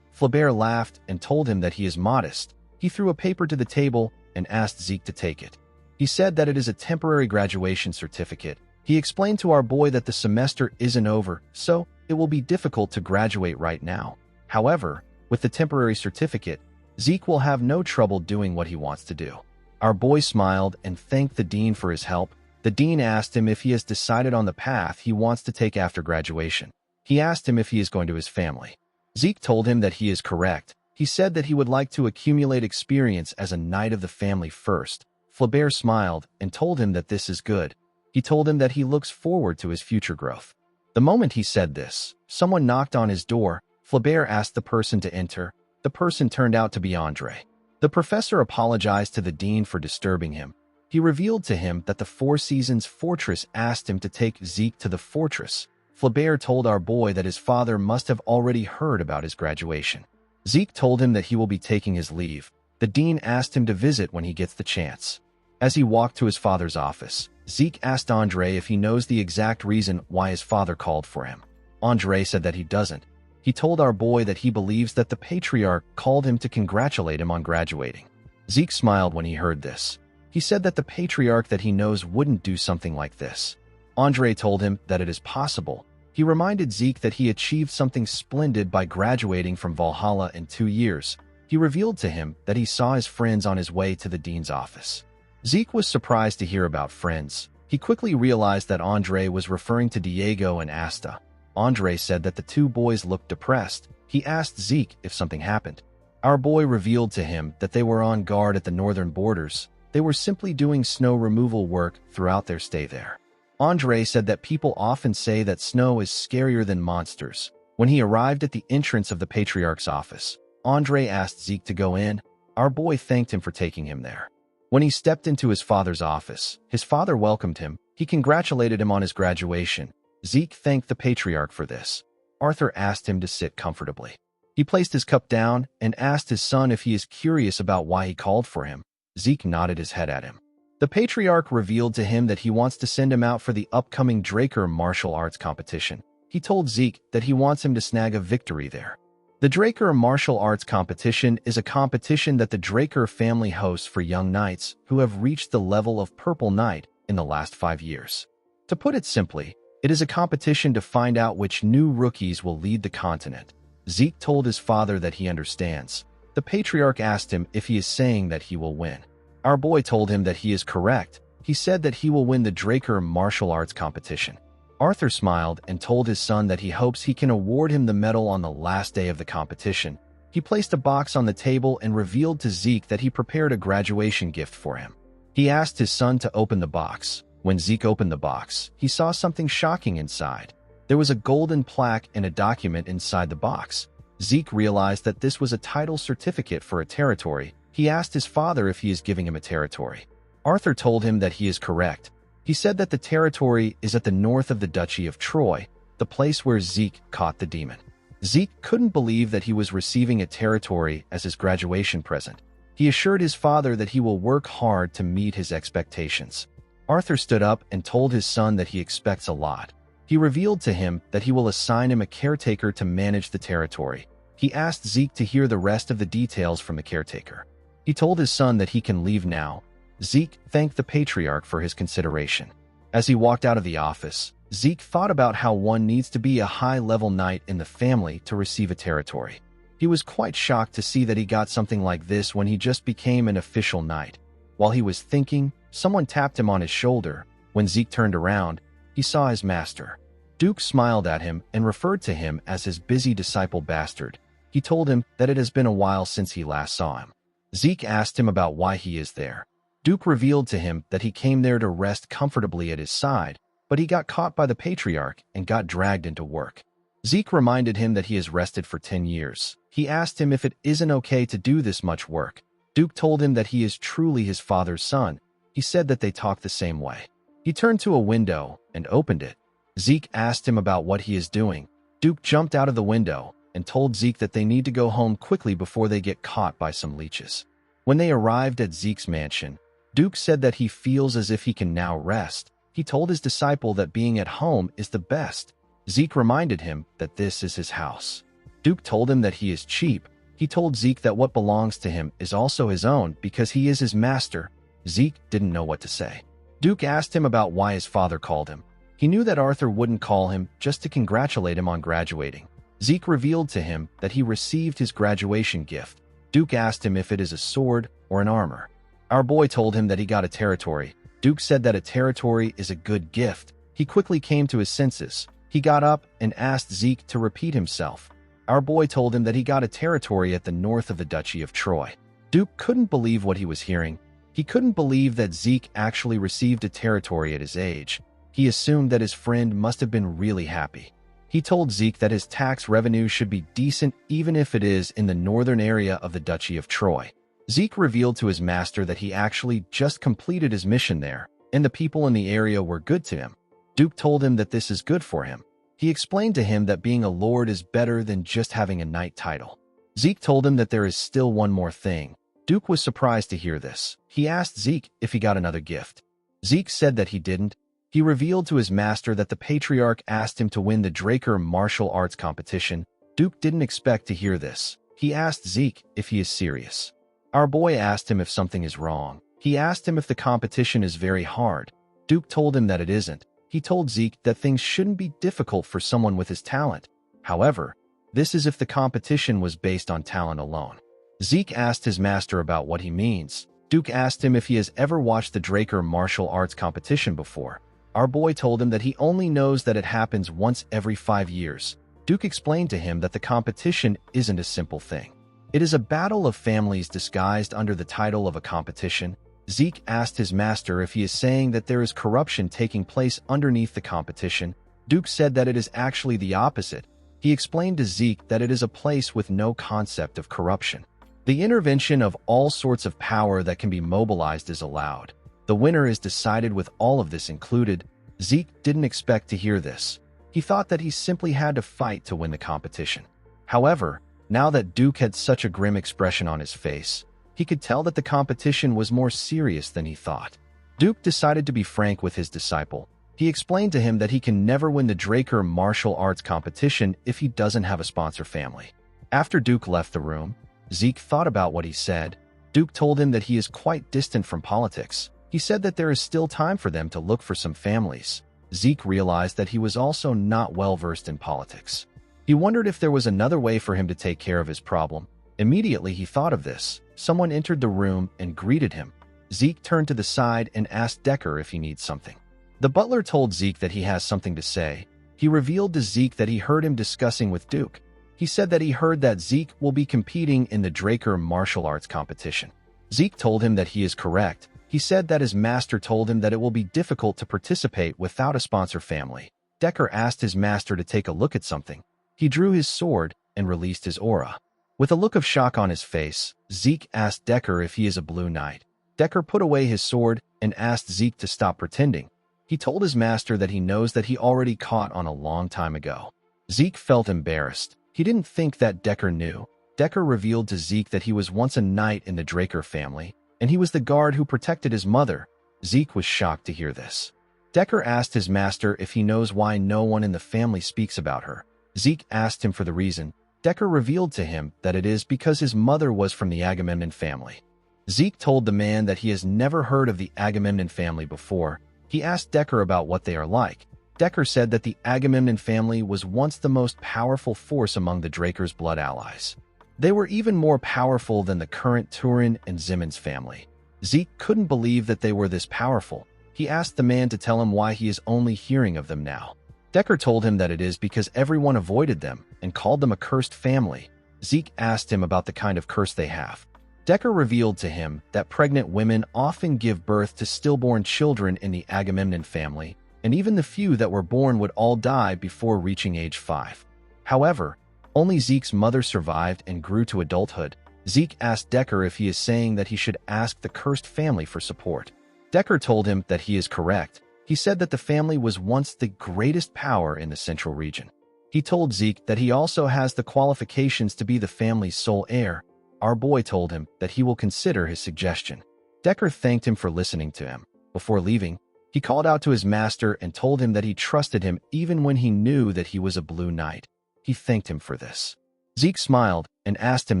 Flaubert laughed and told him that he is modest. He threw a paper to the table and asked Zeke to take it. He said that it is a temporary graduation certificate. He explained to our boy that the semester isn't over, so it will be difficult to graduate right now. However, with the temporary certificate, Zeke will have no trouble doing what he wants to do. Our boy smiled and thanked the dean for his help. The dean asked him if he has decided on the path he wants to take after graduation. He asked him if he is going to his family. Zeke told him that he is correct. He said that he would like to accumulate experience as a knight of the family first. Flaubert smiled and told him that this is good. He told him that he looks forward to his future growth. The moment he said this, someone knocked on his door. Flaubert asked the person to enter. The person turned out to be Andre. The professor apologized to the dean for disturbing him. He revealed to him that the Four Seasons Fortress asked him to take Zeke to the fortress. Flaubert told our boy that his father must have already heard about his graduation. Zeke told him that he will be taking his leave. The dean asked him to visit when he gets the chance. As he walked to his father's office, Zeke asked Andre if he knows the exact reason why his father called for him. Andre said that he doesn't. He told our boy that he believes that the patriarch called him to congratulate him on graduating. Zeke smiled when he heard this. He said that the patriarch that he knows wouldn't do something like this. Andre told him that it is possible. He reminded Zeke that he achieved something splendid by graduating from Valhalla in 2 years. He revealed to him that he saw his friends on his way to the dean's office. Zeke was surprised to hear about friends. He quickly realized that Andre was referring to Diego and Asta. Andre said that the two boys looked depressed. He asked Zeke if something happened. Our boy revealed to him that they were on guard at the northern borders. They were simply doing snow removal work throughout their stay there. Andre said that people often say that snow is scarier than monsters. When he arrived at the entrance of the patriarch's office, Andre asked Zeke to go in. Our boy thanked him for taking him there. When he stepped into his father's office, his father welcomed him. He congratulated him on his graduation. Zeke thanked the patriarch for this. Arthur asked him to sit comfortably. He placed his cup down and asked his son if he is curious about why he called for him. Zeke nodded his head at him. The patriarch revealed to him that he wants to send him out for the upcoming Draker martial arts competition. He told Zeke that he wants him to snag a victory there. The Draker martial arts competition is a competition that the Draker family hosts for young knights who have reached the level of Purple Knight in the last 5 years. To put it simply, it is a competition to find out which new rookies will lead the continent. Zeke told his father that he understands. The patriarch asked him if he is saying that he will win. Our boy told him that he is correct. He said that he will win the Draker martial arts competition. Arthur smiled and told his son that he hopes he can award him the medal on the last day of the competition. He placed a box on the table and revealed to Zeke that he prepared a graduation gift for him. He asked his son to open the box. When Zeke opened the box, he saw something shocking inside. There was a golden plaque and a document inside the box. Zeke realized that this was a title certificate for a territory. He asked his father if he is giving him a territory. Arthur told him that he is correct. He said that the territory is at the north of the Duchy of Troy, the place where Zeke caught the demon. Zeke couldn't believe that he was receiving a territory as his graduation present. He assured his father that he will work hard to meet his expectations. Arthur stood up and told his son that he expects a lot. He revealed to him that he will assign him a caretaker to manage the territory. He asked Zeke to hear the rest of the details from the caretaker. He told his son that he can leave now. Zeke thanked the patriarch for his consideration. As he walked out of the office, Zeke thought about how one needs to be a high-level knight in the family to receive a territory. He was quite shocked to see that he got something like this when he just became an official knight. While he was thinking, someone tapped him on his shoulder. When Zeke turned around, he saw his master. Duke smiled at him and referred to him as his busy disciple Bastard. He told him that it has been a while since he last saw him. Zeke asked him about why he is there. Duke revealed to him that he came there to rest comfortably at his side, but he got caught by the patriarch and got dragged into work. Zeke reminded him that he has rested for 10 years. He asked him if it isn't okay to do this much work. Duke told him that he is truly his father's son. He said that they talk the same way. He turned to a window and opened it. Zeke asked him about what he is doing. Duke jumped out of the window and told Zeke that they need to go home quickly before they get caught by some leeches. When they arrived at Zeke's mansion, Duke said that he feels as if he can now rest. He told his disciple that being at home is the best. Zeke reminded him that this is his house. Duke told him that he is cheap. He told Zeke that what belongs to him is also his own because he is his master. Zeke didn't know what to say. Duke asked him about why his father called him. He knew that Arthur wouldn't call him just to congratulate him on graduating. Zeke revealed to him that he received his graduation gift. Duke asked him if it is a sword or an armor. Our boy told him that he got a territory. Duke said that a territory is a good gift. He quickly came to his senses. He got up and asked Zeke to repeat himself. Our boy told him that he got a territory at the north of the Duchy of Troy. Duke couldn't believe what he was hearing. He couldn't believe that Zeke actually received a territory at his age. He assumed that his friend must have been really happy. He told Zeke that his tax revenue should be decent even if it is in the northern area of the Duchy of Troy. Zeke revealed to his master that he actually just completed his mission there, and the people in the area were good to him. Duke told him that this is good for him. He explained to him that being a lord is better than just having a knight title. Zeke told him that there is still one more thing. Duke was surprised to hear this. He asked Zeke if he got another gift. Zeke said that he didn't. He revealed to his master that the patriarch asked him to win the Draker martial arts competition. Duke didn't expect to hear this. He asked Zeke if he is serious. Our boy asked him if something is wrong. He asked him if the competition is very hard. Duke told him that it isn't. He told Zeke that things shouldn't be difficult for someone with his talent. However, this is if the competition was based on talent alone. Zeke asked his master about what he means. Duke asked him if he has ever watched the Draker martial arts competition before. Our boy told him that he only knows that it happens once every 5 years. Duke explained to him that the competition isn't a simple thing. It is a battle of families disguised under the title of a competition. Zeke asked his master if he is saying that there is corruption taking place underneath the competition. Duke said that it is actually the opposite. He explained to Zeke that it is a place with no concept of corruption. The intervention of all sorts of power that can be mobilized is allowed. The winner is decided with all of this included. Zeke didn't expect to hear this. He thought that he simply had to fight to win the competition. However, now that Duke had such a grim expression on his face, he could tell that the competition was more serious than he thought. Duke decided to be frank with his disciple. He explained to him that he can never win the Draker martial arts competition if he doesn't have a sponsor family. After Duke left the room, Zeke thought about what he said. Duke told him that he is quite distant from politics. He said that there is still time for them to look for some families. Zeke realized that he was also not well versed in politics. He wondered if there was another way for him to take care of his problem. Immediately he thought of this. Someone entered the room and greeted him. Zeke turned to the side and asked Decker if he needs something. The butler told Zeke that he has something to say. He revealed to Zeke that he heard him discussing with Duke. He said that he heard that Zeke will be competing in the Draker martial arts competition. Zeke told him that he is correct. He said that his master told him that it will be difficult to participate without a sponsor family. Decker asked his master to take a look at something. He drew his sword and released his aura. With a look of shock on his face, Zeke asked Decker if he is a Blue Knight. Decker put away his sword and asked Zeke to stop pretending. He told his master that he knows that he already caught on a long time ago. Zeke felt embarrassed. He didn't think that Decker knew. Decker revealed to Zeke that he was once a knight in the Draker family, and he was the guard who protected his mother. Zeke was shocked to hear this. Decker asked his master if he knows why no one in the family speaks about her. Zeke asked him for the reason. Decker revealed to him that it is because his mother was from the Agamemnon family. Zeke told the man that he has never heard of the Agamemnon family before. He asked Decker about what they are like. Decker said that the Agamemnon family was once the most powerful force among the Draker's blood allies. They were even more powerful than the current Turin and Zimmons family. Zeke couldn't believe that they were this powerful. He asked the man to tell him why he is only hearing of them now. Decker told him that it is because everyone avoided them and called them a cursed family. Zeke asked him about the kind of curse they have. Decker revealed to him that pregnant women often give birth to stillborn children in the Agamemnon family, and even the few that were born would all die before reaching age 5. However, only Zeke's mother survived and grew to adulthood. Zeke asked Decker if he is saying that he should ask the cursed family for support. Decker told him that he is correct. He said that the family was once the greatest power in the central region. He told Zeke that he also has the qualifications to be the family's sole heir. Our boy told him that he will consider his suggestion. Decker thanked him for listening to him. Before leaving, he called out to his master and told him that he trusted him even when he knew that he was a Blue Knight. He thanked him for this. Zeke smiled and asked him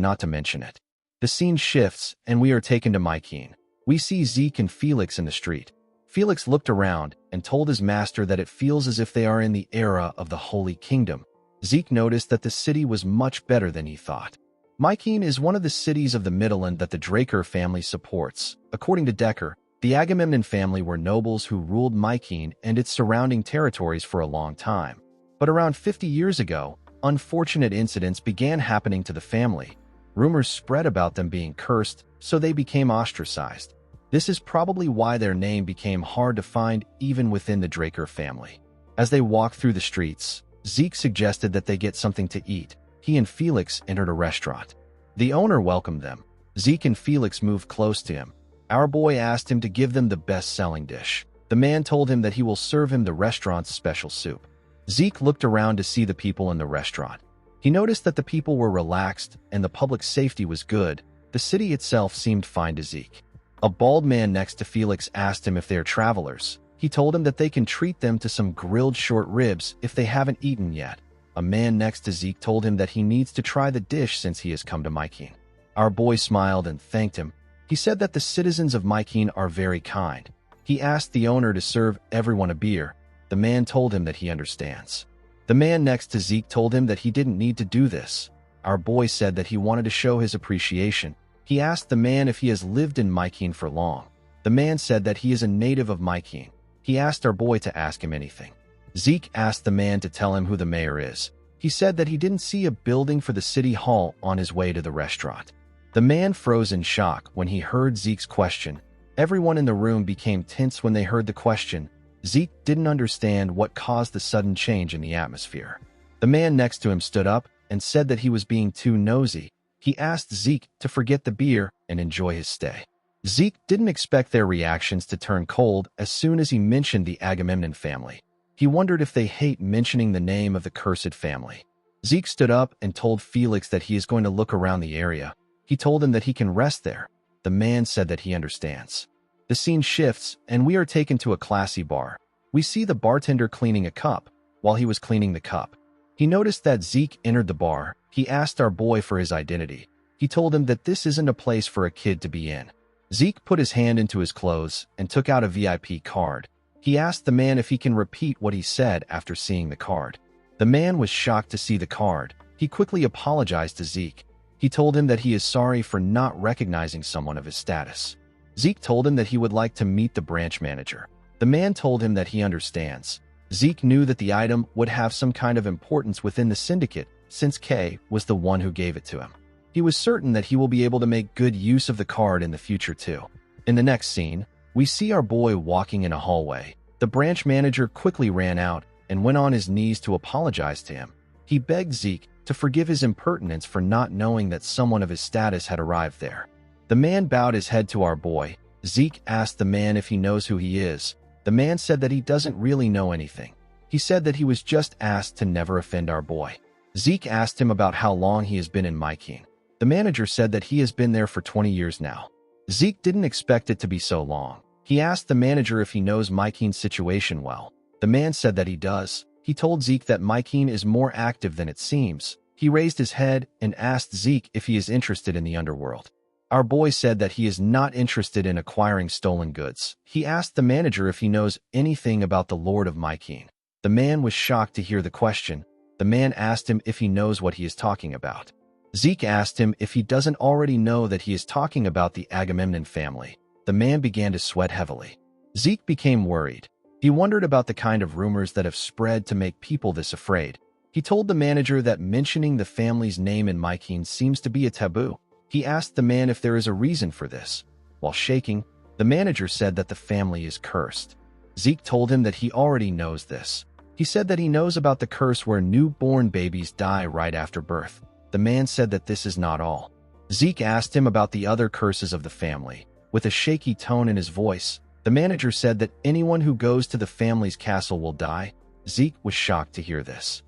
not to mention it. The scene shifts and we are taken to Mykeene. We see Zeke and Felix in the street. Felix looked around and told his master that it feels as if they are in the era of the Holy Kingdom. Zeke noticed that the city was much better than he thought. Mykeene is one of the cities of the Midland that the Draker family supports. According to Decker, the Agamemnon family were nobles who ruled Mykeene and its surrounding territories for a long time. But around 50 years ago, unfortunate incidents began happening to the family. Rumors spread about them being cursed, so they became ostracized. This is probably why their name became hard to find even within the Draker family. As they walked through the streets, Zeke suggested that they get something to eat. He and Felix entered a restaurant. The owner welcomed them. Zeke and Felix moved close to him. Our boy asked him to give them the best-selling dish. The man told him that he will serve him the restaurant's special soup. Zeke looked around to see the people in the restaurant. He noticed that the people were relaxed and the public safety was good. The city itself seemed fine to Zeke. A bald man next to Felix asked him if they are travelers. He told him that they can treat them to some grilled short ribs if they haven't eaten yet. A man next to Zeke told him that he needs to try the dish since he has come to Mykeene. Our boy smiled and thanked him. He said that the citizens of Mykeene are very kind. He asked the owner to serve everyone a beer. The man told him that he understands. The man next to Zeke told him that he didn't need to do this. Our boy said that he wanted to show his appreciation. He asked the man if he has lived in Mykeene for long. The man said that he is a native of Mykeene. He asked our boy to ask him anything. Zeke asked the man to tell him who the mayor is. He said that he didn't see a building for the city hall on his way to the restaurant. The man froze in shock when he heard Zeke's question. Everyone in the room became tense when they heard the question. Zeke didn't understand what caused the sudden change in the atmosphere. The man next to him stood up and said that he was being too nosy. He asked Zeke to forget the beer and enjoy his stay. Zeke didn't expect their reactions to turn cold as soon as he mentioned the Agamemnon family. He wondered if they hate mentioning the name of the cursed family. Zeke stood up and told Felix that he is going to look around the area. He told him that he can rest there. The man said that he understands. The scene shifts, and we are taken to a classy bar. We see the bartender cleaning a cup. While he was cleaning the cup, he noticed that Zeke entered the bar. He asked our boy for his identity. He told him that this isn't a place for a kid to be in. Zeke put his hand into his clothes and took out a VIP card. He asked the man if he can repeat what he said after seeing the card. The man was shocked to see the card. He quickly apologized to Zeke. He told him that he is sorry for not recognizing someone of his status. Zeke told him that he would like to meet the branch manager. The man told him that he understands. Zeke knew that the item would have some kind of importance within the syndicate since Kay was the one who gave it to him. He was certain that he will be able to make good use of the card in the future too. In the next scene, we see our boy walking in a hallway. The branch manager quickly ran out and went on his knees to apologize to him. He begged Zeke to forgive his impertinence for not knowing that someone of his status had arrived there. The man bowed his head to our boy. Zeke asked the man if he knows who he is. The man said that he doesn't really know anything. He said that he was just asked to never offend our boy. Zeke asked him about how long he has been in Mykeene. The manager said that he has been there for 20 years now. Zeke didn't expect it to be so long. He asked the manager if he knows Mykeene's situation well. The man said that he does. He told Zeke that Mykeene is more active than it seems. He raised his head and asked Zeke if he is interested in the underworld. Our boy said that he is not interested in acquiring stolen goods. He asked the manager if he knows anything about the Lord of Mykeene. The man was shocked to hear the question. The man asked him if he knows what he is talking about. Zeke asked him if he doesn't already know that he is talking about the Agamemnon family. The man began to sweat heavily. Zeke became worried. He wondered about the kind of rumors that have spread to make people this afraid. He told the manager that mentioning the family's name in Mykeene seems to be a taboo. He asked the man if there is a reason for this. While shaking, the manager said that the family is cursed. Zeke told him that he already knows this. He said that he knows about the curse where newborn babies die right after birth. The man said that this is not all. Zeke asked him about the other curses of the family. With a shaky tone in his voice, the manager said that anyone who goes to the family's castle will die. Zeke was shocked to hear this.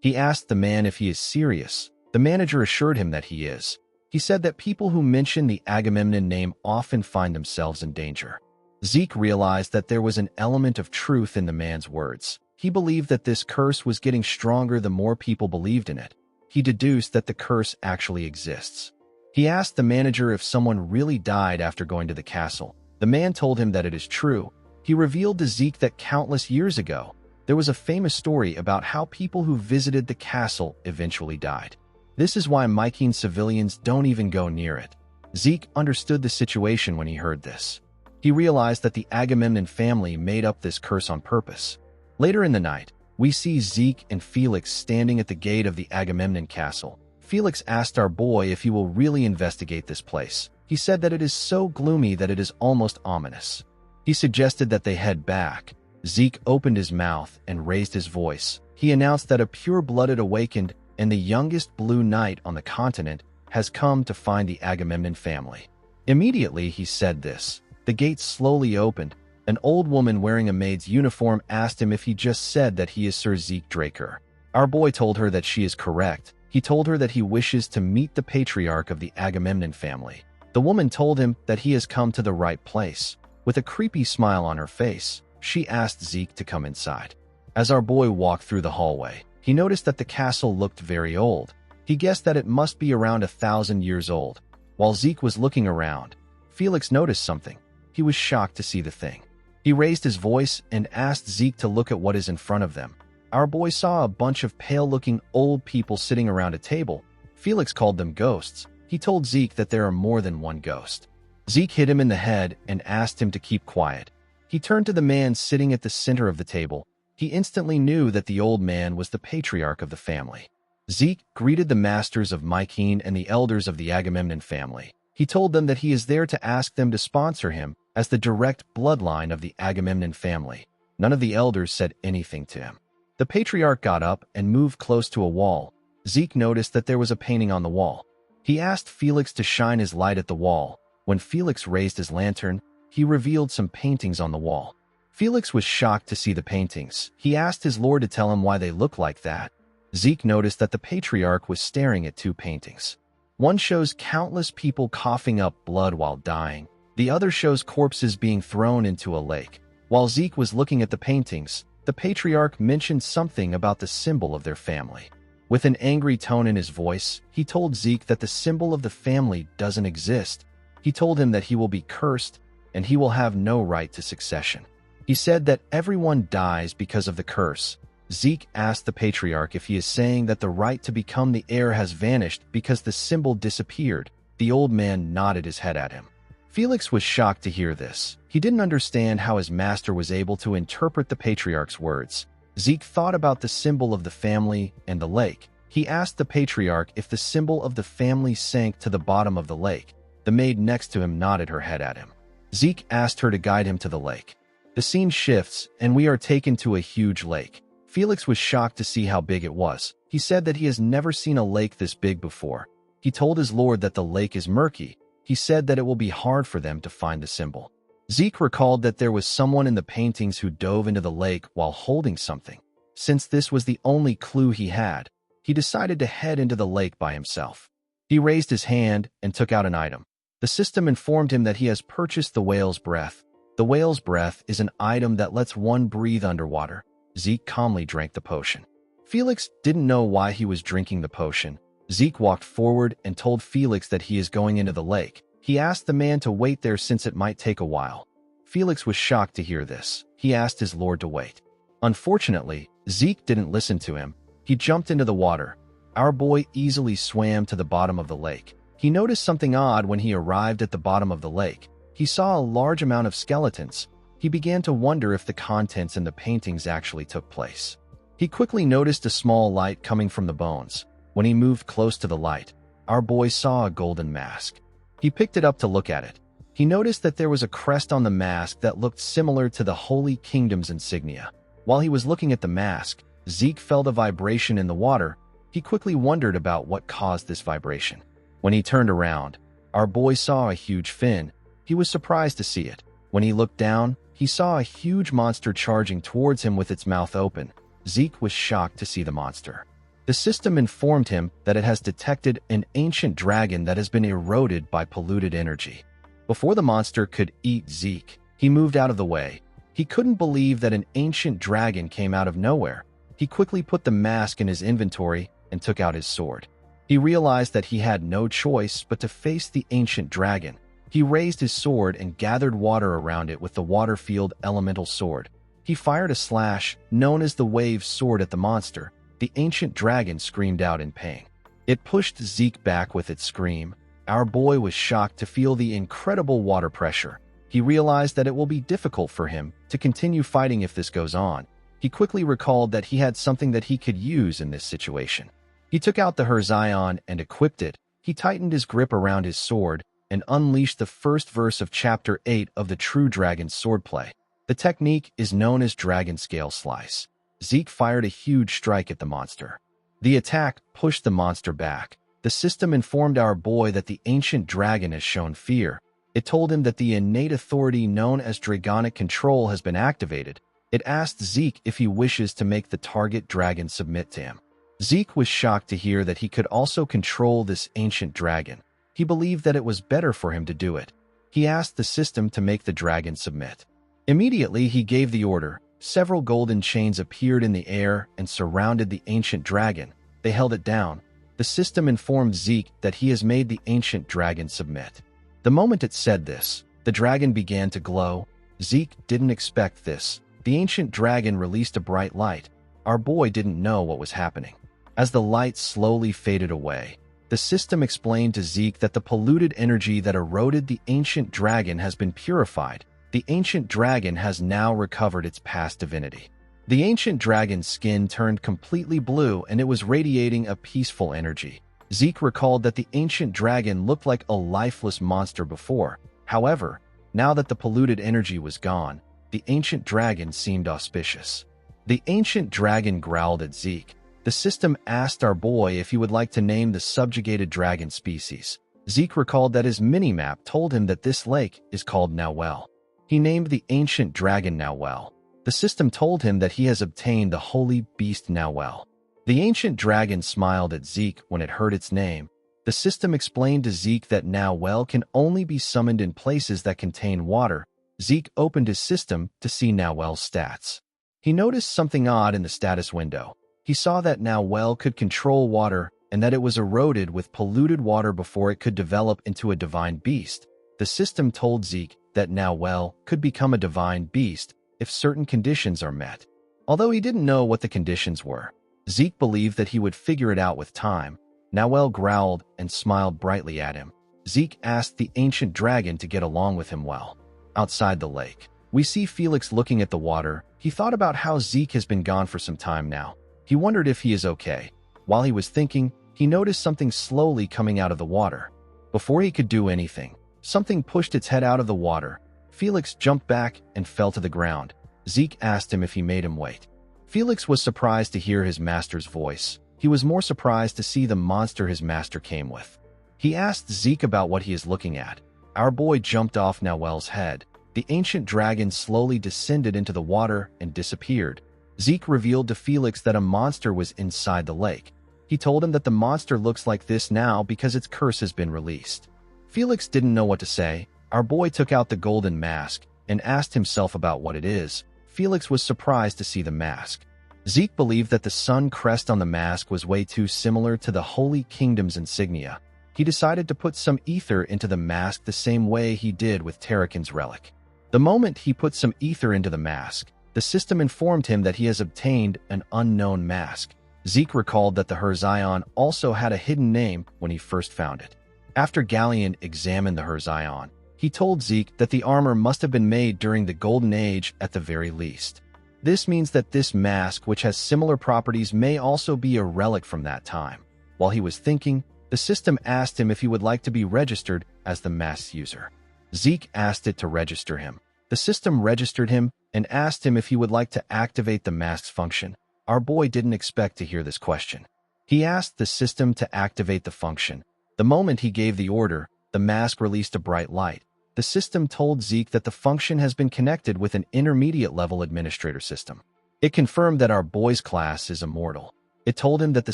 He asked the man if he is serious. The manager assured him that he is. He said that people who mention the Agamemnon name often find themselves in danger. Zeke realized that there was an element of truth in the man's words. He believed that this curse was getting stronger the more people believed in it. He deduced that the curse actually exists. He asked the manager if someone really died after going to the castle. The man told him that it is true. He revealed to Zeke that countless years ago, there was a famous story about how people who visited the castle eventually died. This is why Mykeene civilians don't even go near it. Zeke understood the situation when he heard this. He realized that the Agamemnon family made up this curse on purpose. Later in the night, we see Zeke and Felix standing at the gate of the Agamemnon castle. Felix asked our boy if he will really investigate this place. He said that it is so gloomy that it is almost ominous. He suggested that they head back. Zeke opened his mouth and raised his voice. He announced that a pure-blooded awakened and the youngest blue knight on the continent has come to find the Agamemnon family. Immediately he said this. The gate slowly opened. An old woman wearing a maid's uniform asked him if he just said that he is Sir Zeke Draker. Our boy told her that she is correct. He told her that he wishes to meet the patriarch of the Agamemnon family. The woman told him that he has come to the right place. With a creepy smile on her face, she asked Zeke to come inside. As our boy walked through the hallway, he noticed that the castle looked very old. He guessed that it must be around 1,000 years old. While Zeke was looking around, Felix noticed something. He was shocked to see the thing. He raised his voice and asked Zeke to look at what is in front of them. Our boy saw a bunch of pale-looking old people sitting around a table. Felix called them ghosts. He told Zeke that there are more than one ghost. Zeke hit him in the head and asked him to keep quiet. He turned to the man sitting at the center of the table. He instantly knew that the old man was the patriarch of the family. Zeke greeted the masters of Mykeene and the elders of the Agamemnon family. He told them that he is there to ask them to sponsor him as the direct bloodline of the Agamemnon family. None of the elders said anything to him. The patriarch got up and moved close to a wall. Zeke noticed that there was a painting on the wall. He asked Felix to shine his light at the wall. When Felix raised his lantern, he revealed some paintings on the wall. Felix was shocked to see the paintings. He asked his lord to tell him why they looked like that. Zeke noticed that the patriarch was staring at two paintings. One shows countless people coughing up blood while dying. The other shows corpses being thrown into a lake. While Zeke was looking at the paintings, the patriarch mentioned something about the symbol of their family. With an angry tone in his voice, he told Zeke that the symbol of the family doesn't exist. He told him that he will be cursed and he will have no right to succession. He said that everyone dies because of the curse. Zeke asked the patriarch if he is saying that the right to become the heir has vanished because the symbol disappeared. The old man nodded his head at him. Felix was shocked to hear this. He didn't understand how his master was able to interpret the patriarch's words. Zeke thought about the symbol of the family and the lake. He asked the patriarch if the symbol of the family sank to the bottom of the lake. The maid next to him nodded her head at him. Zeke asked her to guide him to the lake. The scene shifts, and we are taken to a huge lake. Felix was shocked to see how big it was. He said that he has never seen a lake this big before. He told his lord that the lake is murky. He said that it will be hard for them to find the symbol. Zeke recalled that there was someone in the paintings who dove into the lake while holding something. Since this was the only clue he had, he decided to head into the lake by himself. He raised his hand and took out an item. The system informed him that he has purchased the whale's breath. The whale's breath is an item that lets one breathe underwater. Zeke calmly drank the potion. Felix didn't know why he was drinking the potion. Zeke walked forward and told Felix that he is going into the lake. He asked the man to wait there since it might take a while. Felix was shocked to hear this. He asked his lord to wait. Unfortunately, Zeke didn't listen to him. He jumped into the water. Our boy easily swam to the bottom of the lake. He noticed something odd when he arrived at the bottom of the lake. He saw a large amount of skeletons. He began to wonder if the contents in the paintings actually took place. He quickly noticed a small light coming from the bones. When he moved close to the light, our boy saw a golden mask. He picked it up to look at it. He noticed that there was a crest on the mask that looked similar to the Holy Kingdom's insignia. While he was looking at the mask, Zeke felt a vibration in the water. He quickly wondered about what caused this vibration. When he turned around, our boy saw a huge fin. He was surprised to see it. When he looked down, he saw a huge monster charging towards him with its mouth open. Zeke was shocked to see the monster. The system informed him that it has detected an ancient dragon that has been eroded by polluted energy. Before the monster could eat Zeke, he moved out of the way. He couldn't believe that an ancient dragon came out of nowhere. He quickly put the mask in his inventory and took out his sword. He realized that he had no choice but to face the ancient dragon. He raised his sword and gathered water around it with the water-field elemental sword. He fired a slash, known as the wave sword, at the monster. The ancient dragon screamed out in pain. It pushed Zeke back with its scream. Our boy was shocked to feel the incredible water pressure. He realized that it will be difficult for him to continue fighting if this goes on. He quickly recalled that he had something that he could use in this situation. He took out the Herzion and equipped it. He tightened his grip around his sword and unleashed the first verse of Chapter 8 of the True Dragon Swordplay. The technique is known as Dragon Scale Slice. Zeke fired a huge strike at the monster. The attack pushed the monster back. The system informed our boy that the ancient dragon has shown fear. It told him that the innate authority known as Dragonic Control has been activated. It asked Zeke if he wishes to make the target dragon submit to him. Zeke was shocked to hear that he could also control this ancient dragon. He believed that it was better for him to do it. He asked the system to make the dragon submit. Immediately, he gave the order. Several golden chains appeared in the air and surrounded the ancient dragon. They held it down. The system informed Zeke that he has made the ancient dragon submit. The moment it said this, the dragon began to glow. Zeke didn't expect this. The ancient dragon released a bright light. Our boy didn't know what was happening. As the light slowly faded away, the system explained to Zeke that the polluted energy that eroded the ancient dragon has been purified. The ancient dragon has now recovered its past divinity. The ancient dragon's skin turned completely blue and it was radiating a peaceful energy. Zeke recalled that the ancient dragon looked like a lifeless monster before. However, now that the polluted energy was gone, the ancient dragon seemed auspicious. The ancient dragon growled at Zeke. The system asked our boy if he would like to name the subjugated dragon species. Zeke recalled that his mini-map told him that this lake is called Nawel. He named the ancient dragon Nawel. The system told him that he has obtained the holy beast Nawel. The ancient dragon smiled at Zeke when it heard its name. The system explained to Zeke that Nawel can only be summoned in places that contain water. Zeke opened his system to see Nawel's stats. He noticed something odd in the status window. He saw that Nawel could control water and that it was eroded with polluted water before it could develop into a divine beast. The system told Zeke that Nawel could become a divine beast if certain conditions are met. Although he didn't know what the conditions were, Zeke believed that he would figure it out with time. Nawel growled and smiled brightly at him. Zeke asked the ancient dragon to get along with him well. Outside the lake, we see Felix looking at the water. He thought about how Zeke has been gone for some time now. He wondered if he is okay. While he was thinking, he noticed something slowly coming out of the water. Before he could do anything, something pushed its head out of the water. Felix jumped back and fell to the ground. Zeke asked him if he made him wait. Felix was surprised to hear his master's voice. He was more surprised to see the monster his master came with. He asked Zeke about what he is looking at. Our boy jumped off Nawel's head. The ancient dragon slowly descended into the water and disappeared. Zeke revealed to Felix that a monster was inside the lake. He told him that the monster looks like this now because its curse has been released. Felix didn't know what to say. Our boy took out the golden mask and asked himself about what it is. Felix was surprised to see the mask. Zeke believed that the sun crest on the mask was way too similar to the Holy Kingdom's insignia. He decided to put some ether into the mask the same way he did with Tarakin's relic. The moment he put some ether into the mask, the system informed him that he has obtained an unknown mask. Zeke recalled that the Herzion also had a hidden name when he first found it. After Galleon examined the Herzion, he told Zeke that the armor must have been made during the Golden Age at the very least. This means that this mask, which has similar properties, may also be a relic from that time. While he was thinking, the system asked him if he would like to be registered as the mask's user. Zeke asked it to register him. The system registered him and asked him if he would like to activate the mask's function. Our boy didn't expect to hear this question. He asked the system to activate the function. The moment he gave the order, the mask released a bright light. The system told Zeke that the function has been connected with an intermediate-level administrator system. It confirmed that our boy's class is immortal. It told him that the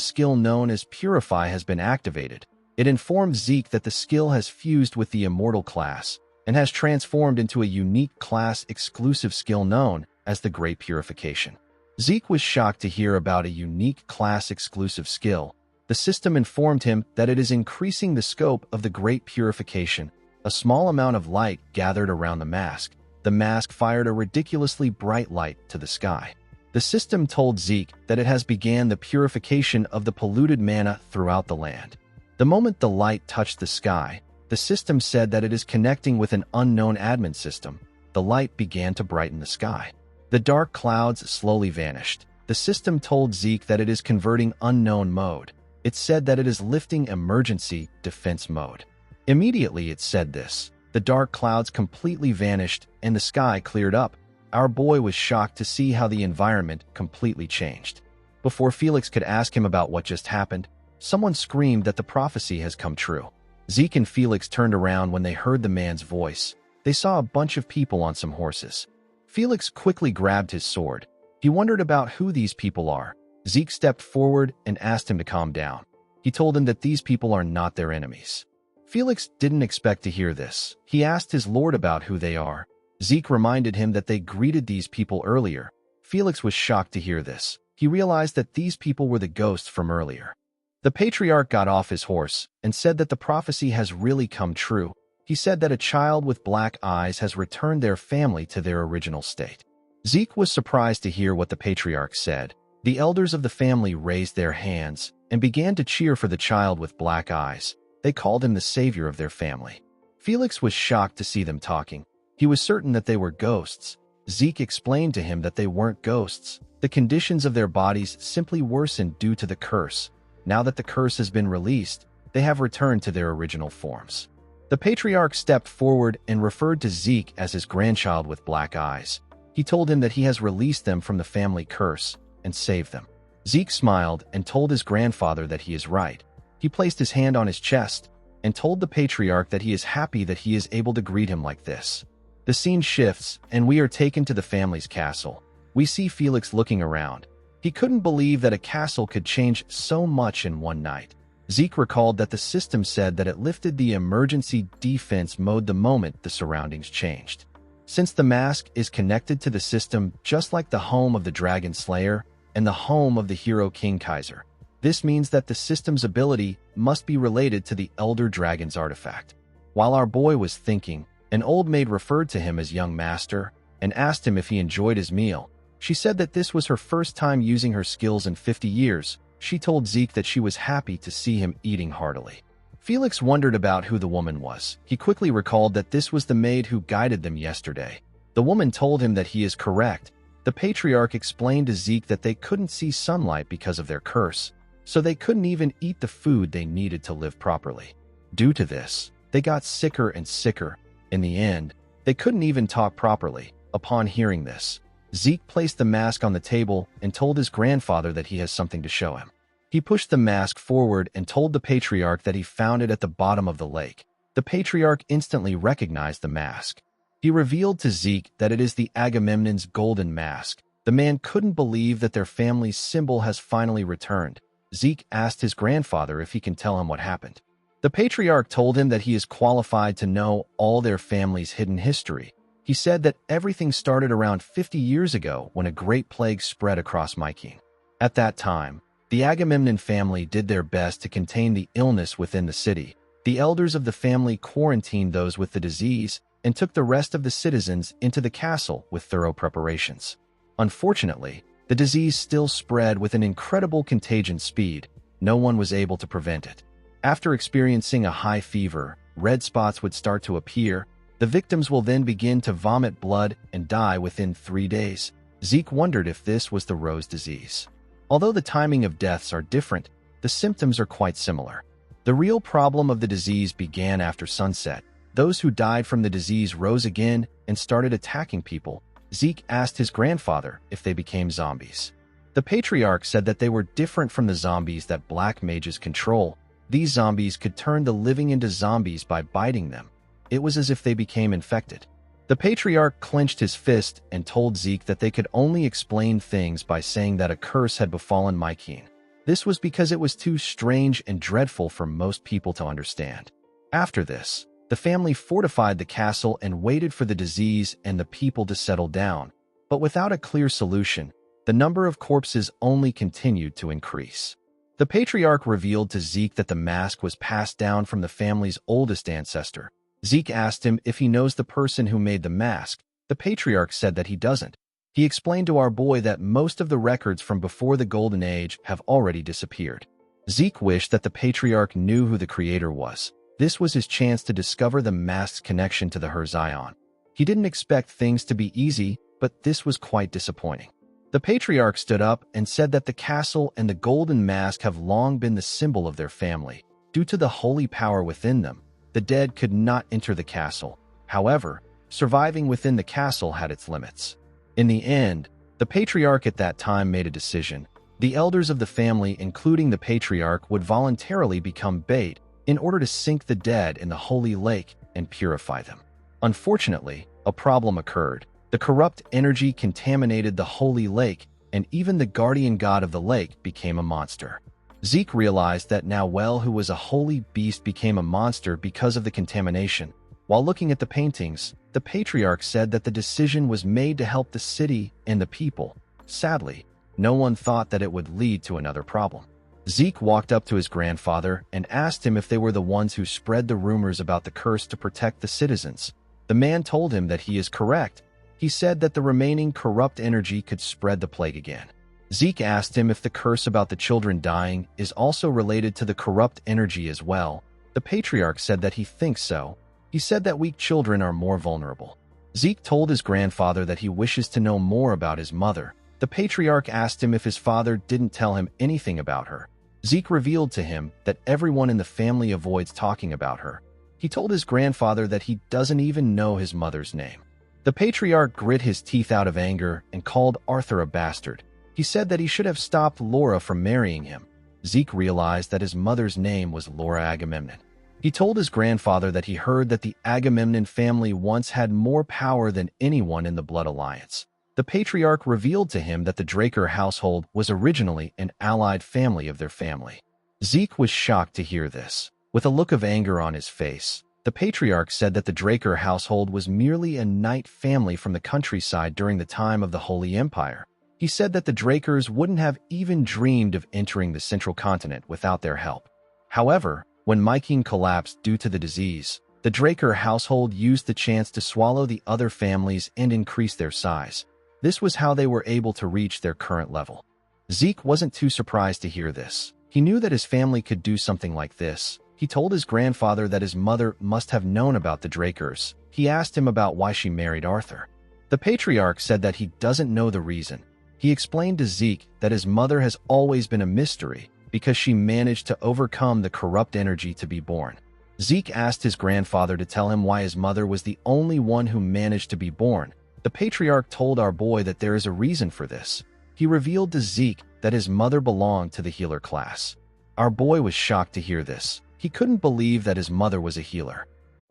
skill known as Purify has been activated. It informed Zeke that the skill has fused with the immortal class and has transformed into a unique class-exclusive skill known as the Great Purification. Zeke was shocked to hear about a unique class-exclusive skill. The system informed him that it is increasing the scope of the Great Purification. A small amount of light gathered around the mask. The mask fired a ridiculously bright light to the sky. The system told Zeke that it has began the purification of the polluted mana throughout the land. The moment the light touched the sky, the system said that it is connecting with an unknown admin system. The light began to brighten the sky. The dark clouds slowly vanished. The system told Zeke that it is converting unknown mode. It said that it is lifting emergency defense mode. Immediately it said this. The dark clouds completely vanished and the sky cleared up. Our boy was shocked to see how the environment completely changed. Before Felix could ask him about what just happened, someone screamed that the prophecy has come true. Zeke and Felix turned around when they heard the man's voice. They saw a bunch of people on some horses. Felix quickly grabbed his sword. He wondered about who these people are. Zeke stepped forward and asked him to calm down. He told him that these people are not their enemies. Felix didn't expect to hear this. He asked his lord about who they are. Zeke reminded him that they greeted these people earlier. Felix was shocked to hear this. He realized that these people were the ghosts from earlier. The patriarch got off his horse and said that the prophecy has really come true. He said that a child with black eyes has returned their family to their original state. Zeke was surprised to hear what the patriarch said. The elders of the family raised their hands and began to cheer for the child with black eyes. They called him the savior of their family. Felix was shocked to see them talking. He was certain that they were ghosts. Zeke explained to him that they weren't ghosts. The conditions of their bodies simply worsened due to the curse. Now that the curse has been released, they have returned to their original forms. The patriarch stepped forward and referred to Zeke as his grandchild with black eyes. He told him that he has released them from the family curse and saved them. Zeke smiled and told his grandfather that he is right. He placed his hand on his chest and told the patriarch that he is happy that he is able to greet him like this. The scene shifts, and we are taken to the family's castle. We see Felix looking around. He couldn't believe that a castle could change so much in one night. Zeke recalled that the system said that it lifted the emergency defense mode the moment the surroundings changed. Since the mask is connected to the system just like the home of the Dragon Slayer and the home of the hero King Kaiser, this means that the system's ability must be related to the Elder Dragon's artifact. While our boy was thinking, an old maid referred to him as young master and asked him if he enjoyed his meal. She said that this was her first time using her skills in 50 years. She told Zeke that she was happy to see him eating heartily. Felix wondered about who the woman was. He quickly recalled that this was the maid who guided them yesterday. The woman told him that he is correct. The patriarch explained to Zeke that they couldn't see sunlight because of their curse, so they couldn't even eat the food they needed to live properly. Due to this, they got sicker and sicker. In the end, they couldn't even talk properly. Upon hearing this, Zeke placed the mask on the table and told his grandfather that he has something to show him. He pushed the mask forward and told the patriarch that he found it at the bottom of the lake. The patriarch instantly recognized the mask. He revealed to Zeke that it is the Agamemnon's golden mask. The man couldn't believe that their family's symbol has finally returned. Zeke asked his grandfather if he can tell him what happened. The patriarch told him that he is qualified to know all their family's hidden history. He said that everything started around 50 years ago when a great plague spread across Mycenae. At that time, the Agamemnon family did their best to contain the illness within the city. The elders of the family quarantined those with the disease and took the rest of the citizens into the castle with thorough preparations. Unfortunately, the disease still spread with an incredible contagion speed. No one was able to prevent it. After experiencing a high fever, red spots would start to appear. The victims will then begin to vomit blood and die within 3 days. Zeke wondered if this was the Rose disease. Although the timing of deaths are different, the symptoms are quite similar. The real problem of the disease began after sunset. Those who died from the disease rose again and started attacking people. Zeke asked his grandfather if they became zombies. The patriarch said that they were different from the zombies that black mages control. These zombies could turn the living into zombies by biting them. It was as if they became infected. The patriarch clenched his fist and told Zeke that they could only explain things by saying that a curse had befallen Mycenae. This was because it was too strange and dreadful for most people to understand. After this, the family fortified the castle and waited for the disease and the people to settle down. But without a clear solution, the number of corpses only continued to increase. The patriarch revealed to Zeke that the mask was passed down from the family's oldest ancestor. Zeke asked him if he knows the person who made the mask. The patriarch said that he doesn't. He explained to our boy that most of the records from before the Golden Age have already disappeared. Zeke wished that the patriarch knew who the creator was. This was his chance to discover the mask's connection to the Herzion. He didn't expect things to be easy, but this was quite disappointing. The patriarch stood up and said that the castle and the golden mask have long been the symbol of their family. Due to the holy power within them, the dead could not enter the castle. However, surviving within the castle had its limits. In the end, the patriarch at that time made a decision. The elders of the family, including the patriarch, would voluntarily become bait in order to sink the dead in the holy lake and purify them. Unfortunately, a problem occurred. The corrupt energy contaminated the holy lake, and even the guardian god of the lake became a monster. Zeke realized that Nawel, who was a holy beast, became a monster because of the contamination. While looking at the paintings, the patriarch said that the decision was made to help the city and the people. Sadly, no one thought that it would lead to another problem. Zeke walked up to his grandfather and asked him if they were the ones who spread the rumors about the curse to protect the citizens. The man told him that he is correct. He said that the remaining corrupt energy could spread the plague again. Zeke asked him if the curse about the children dying is also related to the corrupt energy as well. The patriarch said that he thinks so. He said that weak children are more vulnerable. Zeke told his grandfather that he wishes to know more about his mother. The patriarch asked him if his father didn't tell him anything about her. Zeke revealed to him that everyone in the family avoids talking about her. He told his grandfather that he doesn't even know his mother's name. The patriarch grit his teeth out of anger and called Arthur a bastard. He said that he should have stopped Laura from marrying him. Zeke realized that his mother's name was Laura Agamemnon. He told his grandfather that he heard that the Agamemnon family once had more power than anyone in the Blood Alliance. The patriarch revealed to him that the Draker household was originally an allied family of their family. Zeke was shocked to hear this. With a look of anger on his face, the patriarch said that the Draker household was merely a knight family from the countryside during the time of the Holy Empire. He said that the Drakers wouldn't have even dreamed of entering the central continent without their help. However, when Myking collapsed due to the disease, the Draker household used the chance to swallow the other families and increase their size. This was how they were able to reach their current level. Zeke wasn't too surprised to hear this. He knew that his family could do something like this. He told his grandfather that his mother must have known about the Drakers. He asked him about why she married Arthur. The patriarch said that he doesn't know the reason. He explained to Zeke that his mother has always been a mystery because she managed to overcome the corrupt energy to be born. Zeke asked his grandfather to tell him why his mother was the only one who managed to be born. The patriarch told our boy that there is a reason for this. He revealed to Zeke that his mother belonged to the healer class. Our boy was shocked to hear this. He couldn't believe that his mother was a healer.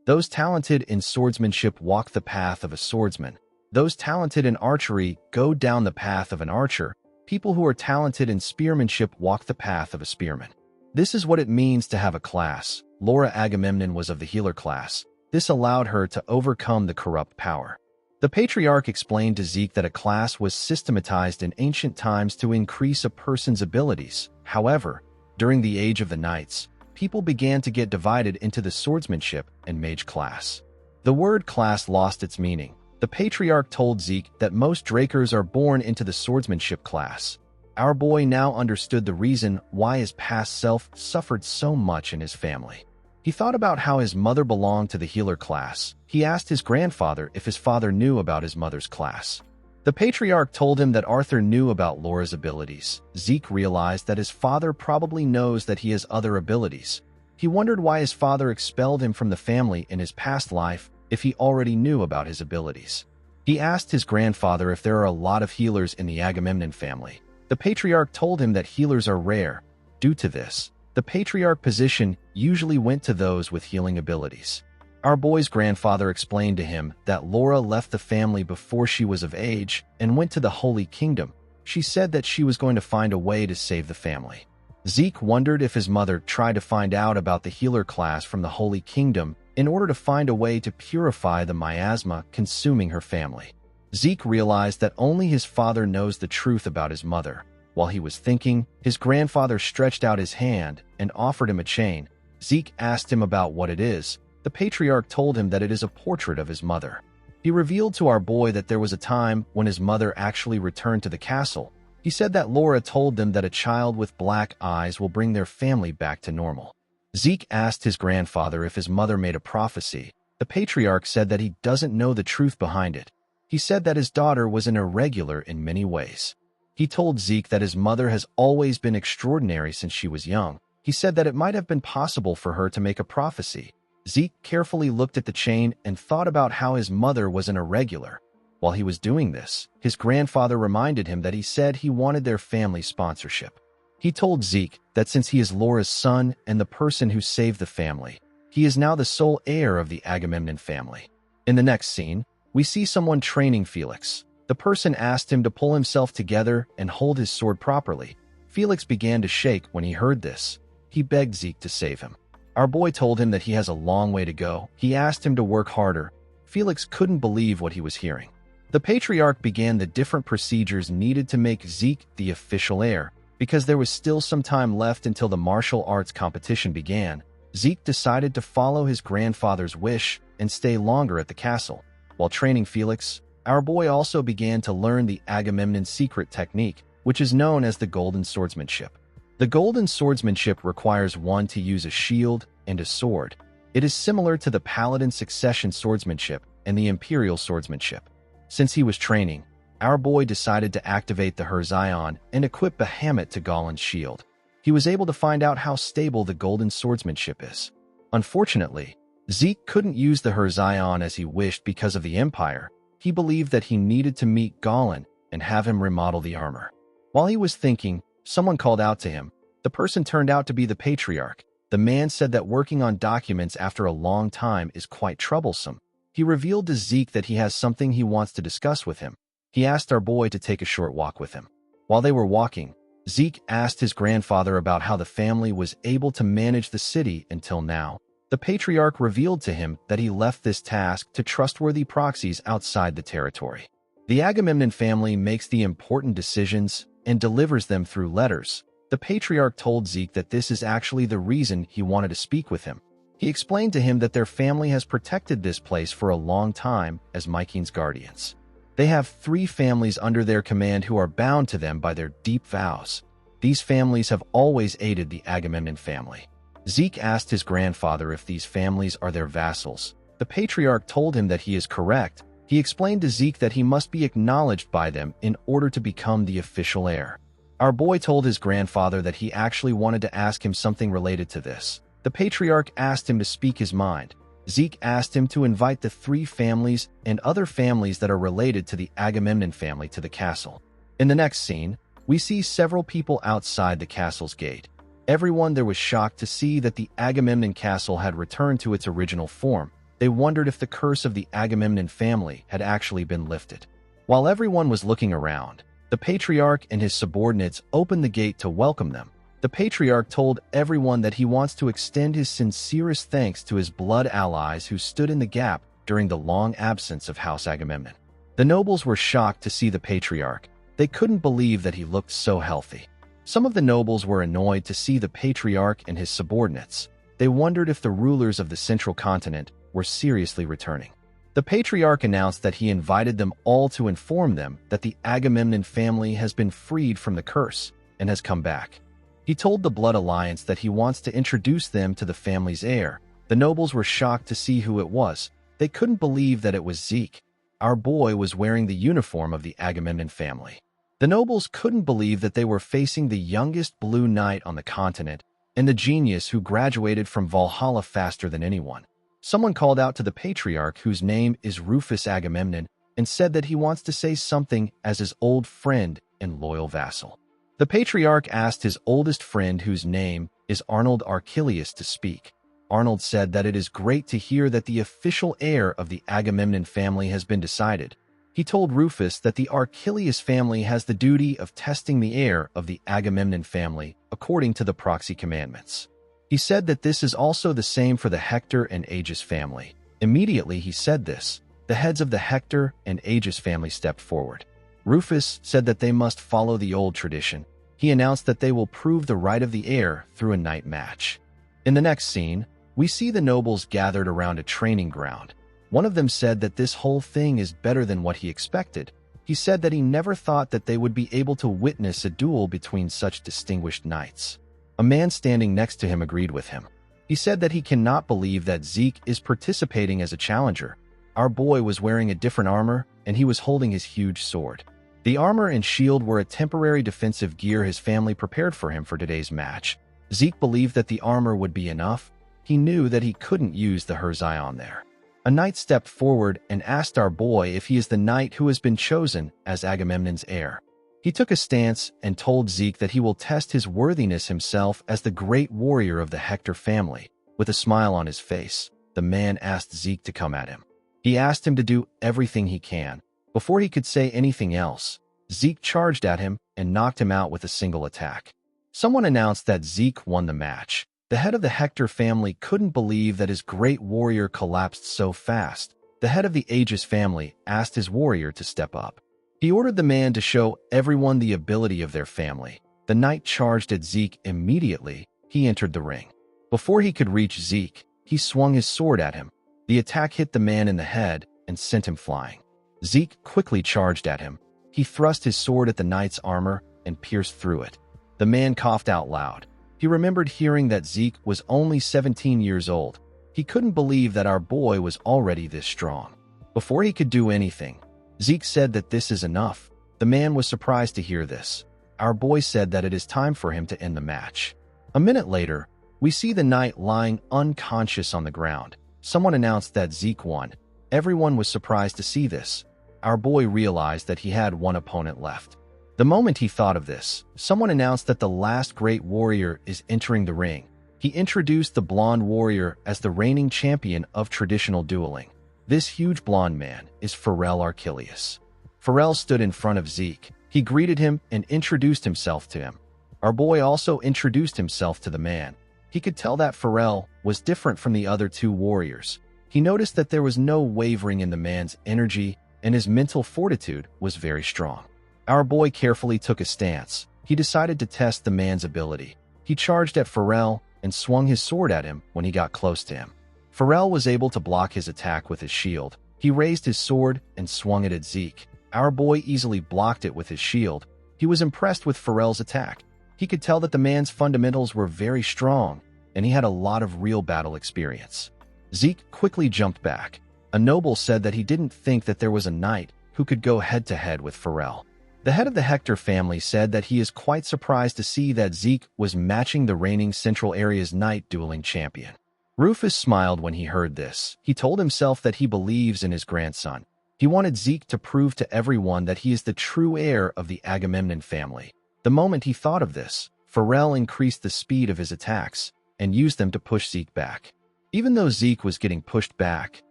Those talented in swordsmanship walk the path of a swordsman. Those talented in archery go down the path of an archer. People who are talented in spearmanship walk the path of a spearman. This is what it means to have a class. Laura Agamemnon was of the healer class. This allowed her to overcome the corrupt power. The patriarch explained to Zeke that a class was systematized in ancient times to increase a person's abilities. However, during the Age of the Knights, people began to get divided into the swordsmanship and mage class. The word class lost its meaning. The patriarch told Zeke that most Drakers are born into the swordsmanship class. Our boy now understood the reason why his past self suffered so much in his family. He thought about how his mother belonged to the healer class. He asked his grandfather if his father knew about his mother's class. The patriarch told him that Arthur knew about Laura's abilities. Zeke realized that his father probably knows that he has other abilities. He wondered why his father expelled him from the family in his past life if he already knew about his abilities. He asked his grandfather if there are a lot of healers in the Agamemnon family. The patriarch told him that healers are rare. Due to this, the patriarch position usually went to those with healing abilities. Our boy's grandfather explained to him that Laura left the family before she was of age and went to the Holy Kingdom. She said that she was going to find a way to save the family. Zeke wondered if his mother tried to find out about the healer class from the Holy Kingdom in order to find a way to purify the miasma consuming her family. Zeke realized that only his father knows the truth about his mother. While he was thinking, his grandfather stretched out his hand and offered him a chain. Zeke asked him about what it is. The patriarch told him that it is a portrait of his mother. He revealed to our boy that there was a time when his mother actually returned to the castle. He said that Laura told them that a child with black eyes will bring their family back to normal. Zeke asked his grandfather if his mother made a prophecy. The patriarch said that he doesn't know the truth behind it. He said that his daughter was an irregular in many ways. He told Zeke that his mother has always been extraordinary since she was young. He said that it might have been possible for her to make a prophecy. Zeke carefully looked at the chain and thought about how his mother was an irregular. While he was doing this, his grandfather reminded him that he said he wanted their family sponsorship. He told Zeke that since he is Laura's son and the person who saved the family, he is now the sole heir of the Agamemnon family. In the next scene, we see someone training Felix. The person asked him to pull himself together and hold his sword properly. Felix began to shake when he heard this. He begged Zeke to save him. Our boy told him that he has a long way to go. He asked him to work harder. Felix couldn't believe what he was hearing. The patriarch began the different procedures needed to make Zeke the official heir. Because there was still some time left until the martial arts competition began, Zeke decided to follow his grandfather's wish and stay longer at the castle. While training Felix, our boy also began to learn the Agamemnon secret technique, which is known as the golden swordsmanship. The golden swordsmanship requires one to use a shield and a sword. It is similar to the paladin succession swordsmanship and the imperial swordsmanship. Since he was training, our boy decided to activate the Herzion and equip Bahamut to Galen's shield. He was able to find out how stable the golden swordsmanship is. Unfortunately, Zeke couldn't use the Herzion as he wished because of the Empire. He believed that he needed to meet Galen and have him remodel the armor. While he was thinking, someone called out to him. The person turned out to be the patriarch. The man said that working on documents after a long time is quite troublesome. He revealed to Zeke that he has something he wants to discuss with him. He asked our boy to take a short walk with him. While they were walking, Zeke asked his grandfather about how the family was able to manage the city until now. The patriarch revealed to him that he left this task to trustworthy proxies outside the territory. The Agamemnon family makes the important decisions and delivers them through letters. The patriarch told Zeke that this is actually the reason he wanted to speak with him. He explained to him that their family has protected this place for a long time as Mykene's guardians. They have 3 families under their command who are bound to them by their deep vows. These families have always aided the Agamemnon family. Zeke asked his grandfather if these families are their vassals. The patriarch told him that he is correct. He explained to Zeke that he must be acknowledged by them in order to become the official heir. Our boy told his grandfather that he actually wanted to ask him something related to this. The patriarch asked him to speak his mind. Zeke asked him to invite the 3 families and other families that are related to the Agamemnon family to the castle. In the next scene, we see several people outside the castle's gate. Everyone there was shocked to see that the Agamemnon castle had returned to its original form. They wondered if the curse of the Agamemnon family had actually been lifted. While everyone was looking around, the patriarch and his subordinates opened the gate to welcome them. The patriarch told everyone that he wants to extend his sincerest thanks to his blood allies who stood in the gap during the long absence of House Agamemnon. The nobles were shocked to see the patriarch. They couldn't believe that he looked so healthy. Some of the nobles were annoyed to see the patriarch and his subordinates. They wondered if the rulers of the central continent were seriously returning. The patriarch announced that he invited them all to inform them that the Agamemnon family has been freed from the curse and has come back. He told the Blood Alliance that he wants to introduce them to the family's heir. The nobles were shocked to see who it was. They couldn't believe that it was Zeke. Our boy was wearing the uniform of the Agamemnon family. The nobles couldn't believe that they were facing the youngest blue knight on the continent and the genius who graduated from Valhalla faster than anyone. Someone called out to the patriarch, whose name is Rufus Agamemnon, and said that he wants to say something as his old friend and loyal vassal. The patriarch asked his oldest friend, whose name is Arnold Archelaus, to speak. Arnold said that it is great to hear that the official heir of the Agamemnon family has been decided. He told Rufus that the Archelaus family has the duty of testing the heir of the Agamemnon family according to the proxy commandments. He said that this is also the same for the Hector and Aegis family. Immediately he said this, the heads of the Hector and Aegis family stepped forward. Rufus said that they must follow the old tradition. He announced that they will prove the right of the heir through a night match. In the next scene, we see the nobles gathered around a training ground. One of them said that this whole thing is better than what he expected. He said that he never thought that they would be able to witness a duel between such distinguished knights. A man standing next to him agreed with him. He said that he cannot believe that Zeke is participating as a challenger. Our boy was wearing a different armor, and he was holding his huge sword. The armor and shield were a temporary defensive gear his family prepared for him for today's match. Zeke believed that the armor would be enough. He knew that he couldn't use the Herzion there. A knight stepped forward and asked our boy if he is the knight who has been chosen as Agamemnon's heir. He took a stance and told Zeke that he will test his worthiness himself as the great warrior of the Hector family. With a smile on his face, the man asked Zeke to come at him. He asked him to do everything he can. Before he could say anything else, Zeke charged at him and knocked him out with a single attack. Someone announced that Zeke won the match. The head of the Hector family couldn't believe that his great warrior collapsed so fast. The head of the Aegis family asked his warrior to step up. He ordered the man to show everyone the ability of their family. The knight charged at Zeke immediately. He entered the ring. Before he could reach Zeke, he swung his sword at him. The attack hit the man in the head and sent him flying. Zeke quickly charged at him. He thrust his sword at the knight's armor and pierced through it. The man coughed out loud. He remembered hearing that Zeke was only 17 years old. He couldn't believe that our boy was already this strong. Before he could do anything, Zeke said that this is enough. The man was surprised to hear this. Our boy said that it is time for him to end the match. A minute later, we see the knight lying unconscious on the ground. Someone announced that Zeke won. Everyone was surprised to see this. Our boy realized that he had one opponent left. The moment he thought of this, someone announced that the last great warrior is entering the ring. He introduced the blonde warrior as the reigning champion of traditional dueling. This huge blonde man is Pharrell Archelius. Pharrell stood in front of Zeke. He greeted him and introduced himself to him. Our boy also introduced himself to the man. He could tell that Pharrell was different from the other two warriors. He noticed that there was no wavering in the man's energy, and his mental fortitude was very strong. Our boy carefully took a stance. He decided to test the man's ability. He charged at Pharrell and swung his sword at him when he got close to him. Pharrell was able to block his attack with his shield. He raised his sword and swung it at Zeke. Our boy easily blocked it with his shield. He was impressed with Pharrell's attack. He could tell that the man's fundamentals were very strong, and he had a lot of real battle experience. Zeke quickly jumped back. A noble said that he didn't think that there was a knight who could go head-to-head with Pharrell. The head of the Hector family said that he is quite surprised to see that Zeke was matching the reigning Central Area's knight dueling champion. Rufus smiled when he heard this. He told himself that he believes in his grandson. He wanted Zeke to prove to everyone that he is the true heir of the Agamemnon family. The moment he thought of this, Pharrell increased the speed of his attacks and used them to push Zeke back. Even though Zeke was getting pushed back,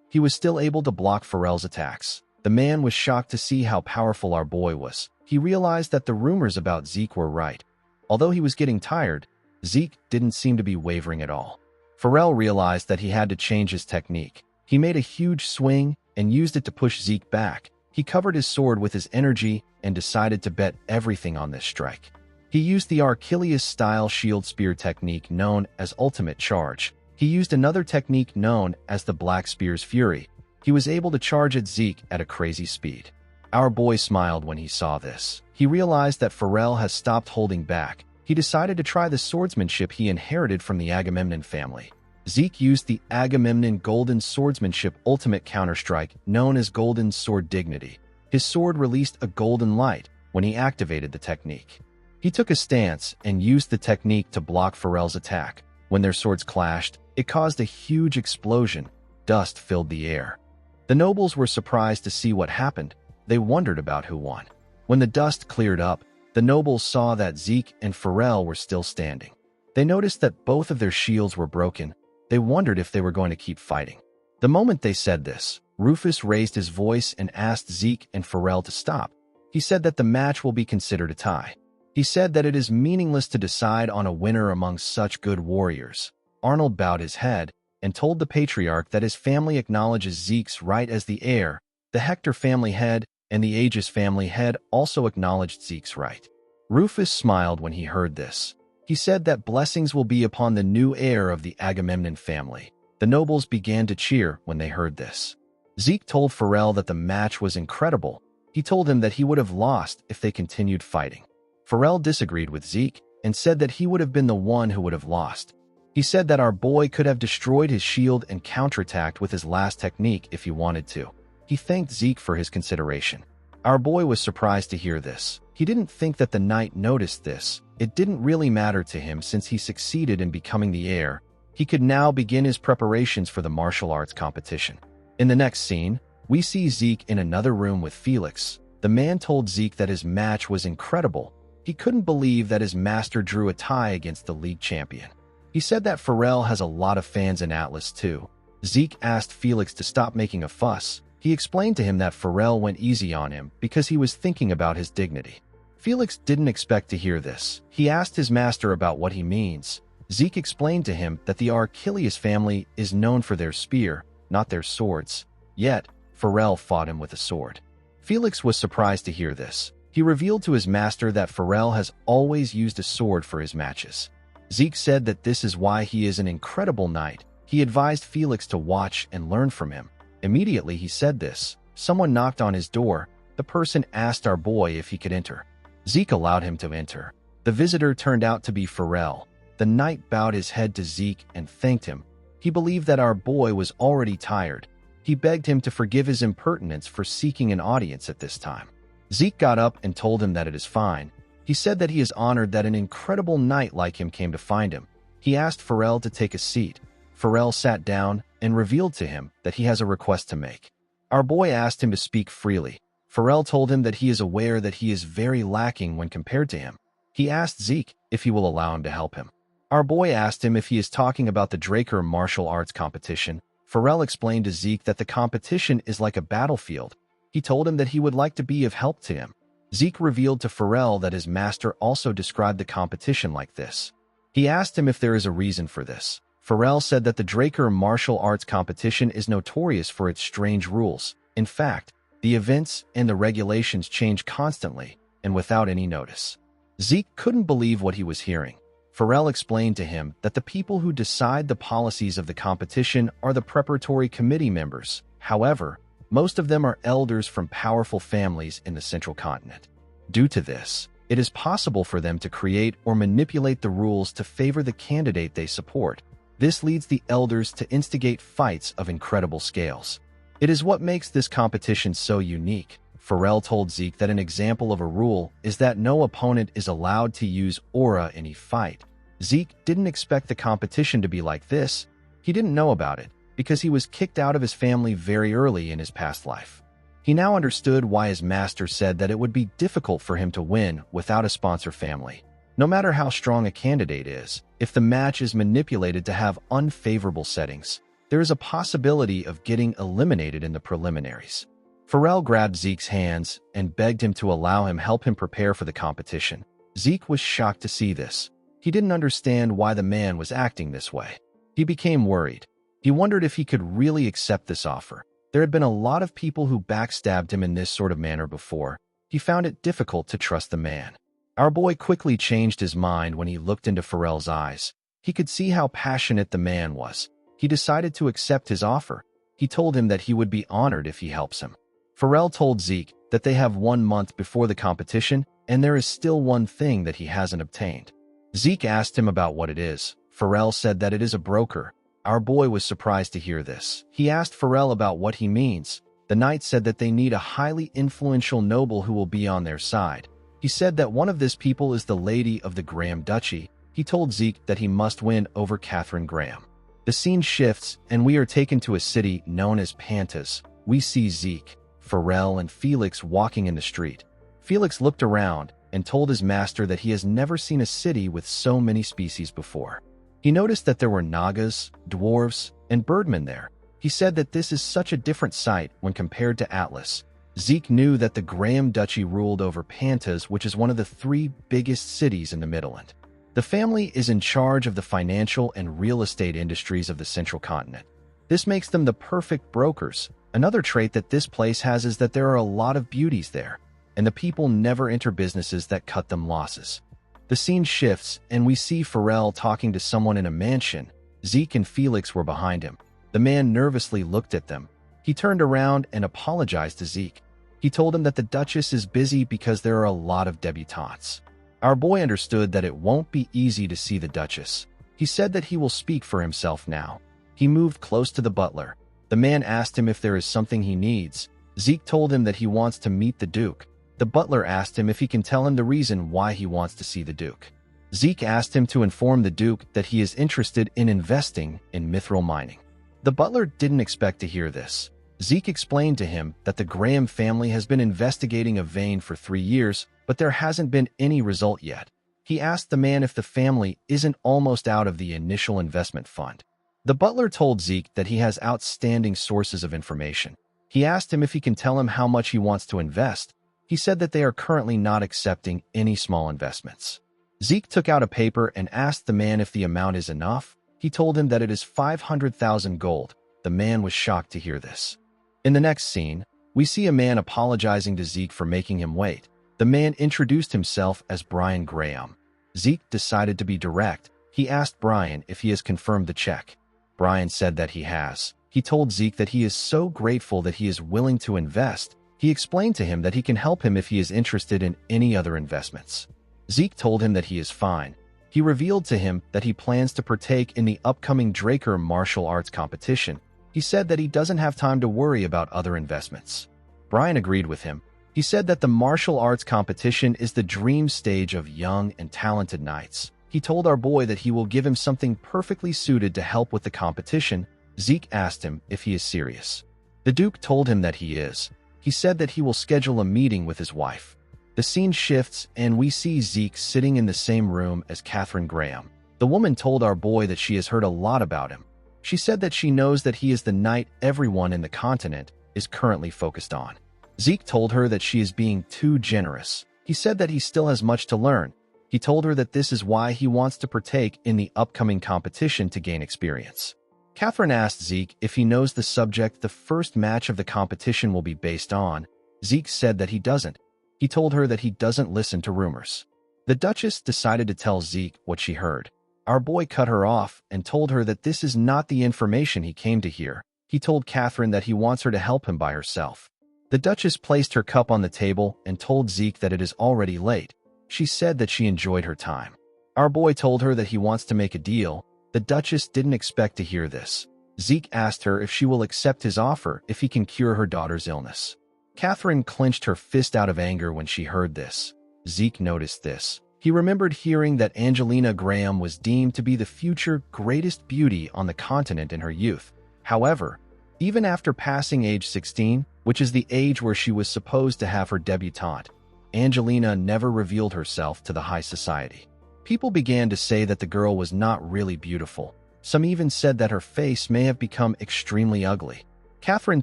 he was still able to block Pharrell's attacks. The man was shocked to see how powerful our boy was. He realized that the rumors about Zeke were right. Although he was getting tired, Zeke didn't seem to be wavering at all. Pharrell realized that he had to change his technique. He made a huge swing and used it to push Zeke back. He covered his sword with his energy and decided to bet everything on this strike. He used the Archelius-style shield spear technique known as Ultimate Charge. He used another technique known as the Black Spear's Fury. He was able to charge at Zeke at a crazy speed. Our boy smiled when he saw this. He realized that Pharrell has stopped holding back. He decided to try the swordsmanship he inherited from the Agamemnon family. Zeke used the Agamemnon Golden Swordsmanship Ultimate Counterstrike known as Golden Sword Dignity. His sword released a golden light when he activated the technique. He took a stance and used the technique to block Pharrell's attack. When their swords clashed, it caused a huge explosion. Dust filled the air. The nobles were surprised to see what happened. They wondered about who won. When the dust cleared up, the nobles saw that Zeke and Pharrell were still standing. They noticed that both of their shields were broken. They wondered if they were going to keep fighting. The moment they said this, Rufus raised his voice and asked Zeke and Pharrell to stop. He said that the match will be considered a tie. He said that it is meaningless to decide on a winner among such good warriors. Arnold bowed his head and told the patriarch that his family acknowledges Zeke's right as the heir. The Hector family head and the Aegis family head also acknowledged Zeke's right. Rufus smiled when he heard this. He said that blessings will be upon the new heir of the Agamemnon family. The nobles began to cheer when they heard this. Zeke told Pharrell that the match was incredible. He told him that he would have lost if they continued fighting. Pharrell disagreed with Zeke and said that he would have been the one who would have lost. He said that our boy could have destroyed his shield and counterattacked with his last technique if he wanted to. He thanked Zeke for his consideration. Our boy was surprised to hear this. He didn't think that the knight noticed this. It didn't really matter to him since he succeeded in becoming the heir. He could now begin his preparations for the martial arts competition. In the next scene, we see Zeke in another room with Felix. The man told Zeke that his match was incredible. He couldn't believe that his master drew a tie against the league champion. He said that Pharrell has a lot of fans in Atlas too. Zeke asked Felix to stop making a fuss. He explained to him that Pharrell went easy on him because he was thinking about his dignity. Felix didn't expect to hear this. He asked his master about what he means. Zeke explained to him that the Archelius family is known for their spear, not their swords. Yet, Pharrell fought him with a sword. Felix was surprised to hear this. He revealed to his master that Pharrell has always used a sword for his matches. Zeke said that this is why he is an incredible knight. He advised Felix to watch and learn from him. Immediately he said this, someone knocked on his door. The person asked our boy if he could enter. Zeke allowed him to enter. The visitor turned out to be Pharrell. The knight bowed his head to Zeke and thanked him. He believed that our boy was already tired. He begged him to forgive his impertinence for seeking an audience at this time. Zeke got up and told him that it is fine. He said that he is honored that an incredible knight like him came to find him. He asked Pharrell to take a seat. Pharrell sat down and revealed to him that he has a request to make. Our boy asked him to speak freely. Pharrell told him that he is aware that he is very lacking when compared to him. He asked Zeke if he will allow him to help him. Our boy asked him if he is talking about the Draker martial arts competition. Pharrell explained to Zeke that the competition is like a battlefield. He told him that he would like to be of help to him. Zeke revealed to Pharrell that his master also described the competition like this. He asked him if there is a reason for this. Pharrell said that the Draker martial arts competition is notorious for its strange rules. In fact, the events and the regulations change constantly and without any notice. Zeke couldn't believe what he was hearing. Pharrell explained to him that the people who decide the policies of the competition are the preparatory committee members. However, most of them are elders from powerful families in the central continent. Due to this, it is possible for them to create or manipulate the rules to favor the candidate they support. This leads the elders to instigate fights of incredible scales. It is what makes this competition so unique. Pharrell told Zeke that an example of a rule is that no opponent is allowed to use aura in a fight. Zeke didn't expect the competition to be like this. He didn't know about it because he was kicked out of his family very early in his past life. He now understood why his master said that it would be difficult for him to win without a sponsor family. No matter how strong a candidate is, if the match is manipulated to have unfavorable settings, there is a possibility of getting eliminated in the preliminaries. Pharrell grabbed Zeke's hands and begged him to allow him help him prepare for the competition. Zeke was shocked to see this. He didn't understand why the man was acting this way. He became worried. He wondered if he could really accept this offer. There had been a lot of people who backstabbed him in this sort of manner before. He found it difficult to trust the man. Our boy quickly changed his mind when he looked into Pharrell's eyes. He could see how passionate the man was. He decided to accept his offer. He told him that he would be honored if he helps him. Pharrell told Zeke that they have 1 month before the competition and there is still one thing that he hasn't obtained. Zeke asked him about what it is. Pharrell said that it is a broker. Our boy was surprised to hear this. He asked Pharrell about what he means. The knight said that they need a highly influential noble who will be on their side. He said that one of this people is the Lady of the Graham Duchy. He told Zeke that he must win over Catherine Graham. The scene shifts and we are taken to a city known as Pantas. We see Zeke, Pharrell, and Felix walking in the street. Felix looked around and told his master that he has never seen a city with so many species before. He noticed that there were Nagas, dwarves, and birdmen there. He said that this is such a different sight when compared to Atlas. Zeke knew that the Graham Duchy ruled over Pantas, which is one of the 3 biggest cities in the Midland. The family is in charge of the financial and real estate industries of the central continent. This makes them the perfect brokers. Another trait that this place has is that there are a lot of beauties there, and the people never enter businesses that cut them losses. The scene shifts, and we see Pharrell talking to someone in a mansion. Zeke and Felix were behind him. The man nervously looked at them. He turned around and apologized to Zeke. He told him that the Duchess is busy because there are a lot of debutantes. Our boy understood that it won't be easy to see the Duchess. He said that he will speak for himself now. He moved close to the butler. The man asked him if there is something he needs. Zeke told him that he wants to meet the Duke. The butler asked him if he can tell him the reason why he wants to see the Duke. Zeke asked him to inform the Duke that he is interested in investing in mithril mining. The butler didn't expect to hear this. Zeke explained to him that the Graham family has been investigating a vein for 3 years, but there hasn't been any result yet. He asked the man if the family isn't almost out of the initial investment fund. The butler told Zeke that he has outstanding sources of information. He asked him if he can tell him how much he wants to invest. He said that they are currently not accepting any small investments. Zeke took out a paper and asked the man if the amount is enough. He told him that it is 500,000 gold. The man was shocked to hear this. In the next scene, we see a man apologizing to Zeke for making him wait. The man introduced himself as Brian Graham. Zeke decided to be direct. He asked Brian if he has confirmed the check. Brian said that he has. He told Zeke that he is so grateful that he is willing to invest. He explained to him that he can help him if he is interested in any other investments. Zeke told him that he is fine. He revealed to him that he plans to partake in the upcoming Draker martial arts competition. He said that he doesn't have time to worry about other investments. Brian agreed with him. He said that the martial arts competition is the dream stage of young and talented knights. He told our boy that he will give him something perfectly suited to help with the competition. Zeke asked him if he is serious. The Duke told him that he is. He said that he will schedule a meeting with his wife. The scene shifts and we see Zeke sitting in the same room as Catherine Graham. The woman told our boy that she has heard a lot about him. She said that she knows that he is the knight everyone in the continent is currently focused on. Zeke told her that she is being too generous. He said that he still has much to learn. He told her that this is why he wants to partake in the upcoming competition to gain experience. Catherine asked Zeke if he knows the subject the first match of the competition will be based on. Zeke said that he doesn't. He told her that he doesn't listen to rumors. The Duchess decided to tell Zeke what she heard. Our boy cut her off and told her that this is not the information he came to hear. He told Catherine that he wants her to help him by herself. The Duchess placed her cup on the table and told Zeke that it is already late. She said that she enjoyed her time. Our boy told her that he wants to make a deal. The Duchess didn't expect to hear this. Zeke asked her if she will accept his offer if he can cure her daughter's illness. Catherine clenched her fist out of anger when she heard this. Zeke noticed this. He remembered hearing that Angelina Graham was deemed to be the future greatest beauty on the continent in her youth. However, even after passing age 16, which is the age where she was supposed to have her debutante, Angelina never revealed herself to the high society. People began to say that the girl was not really beautiful. Some even said that her face may have become extremely ugly. Catherine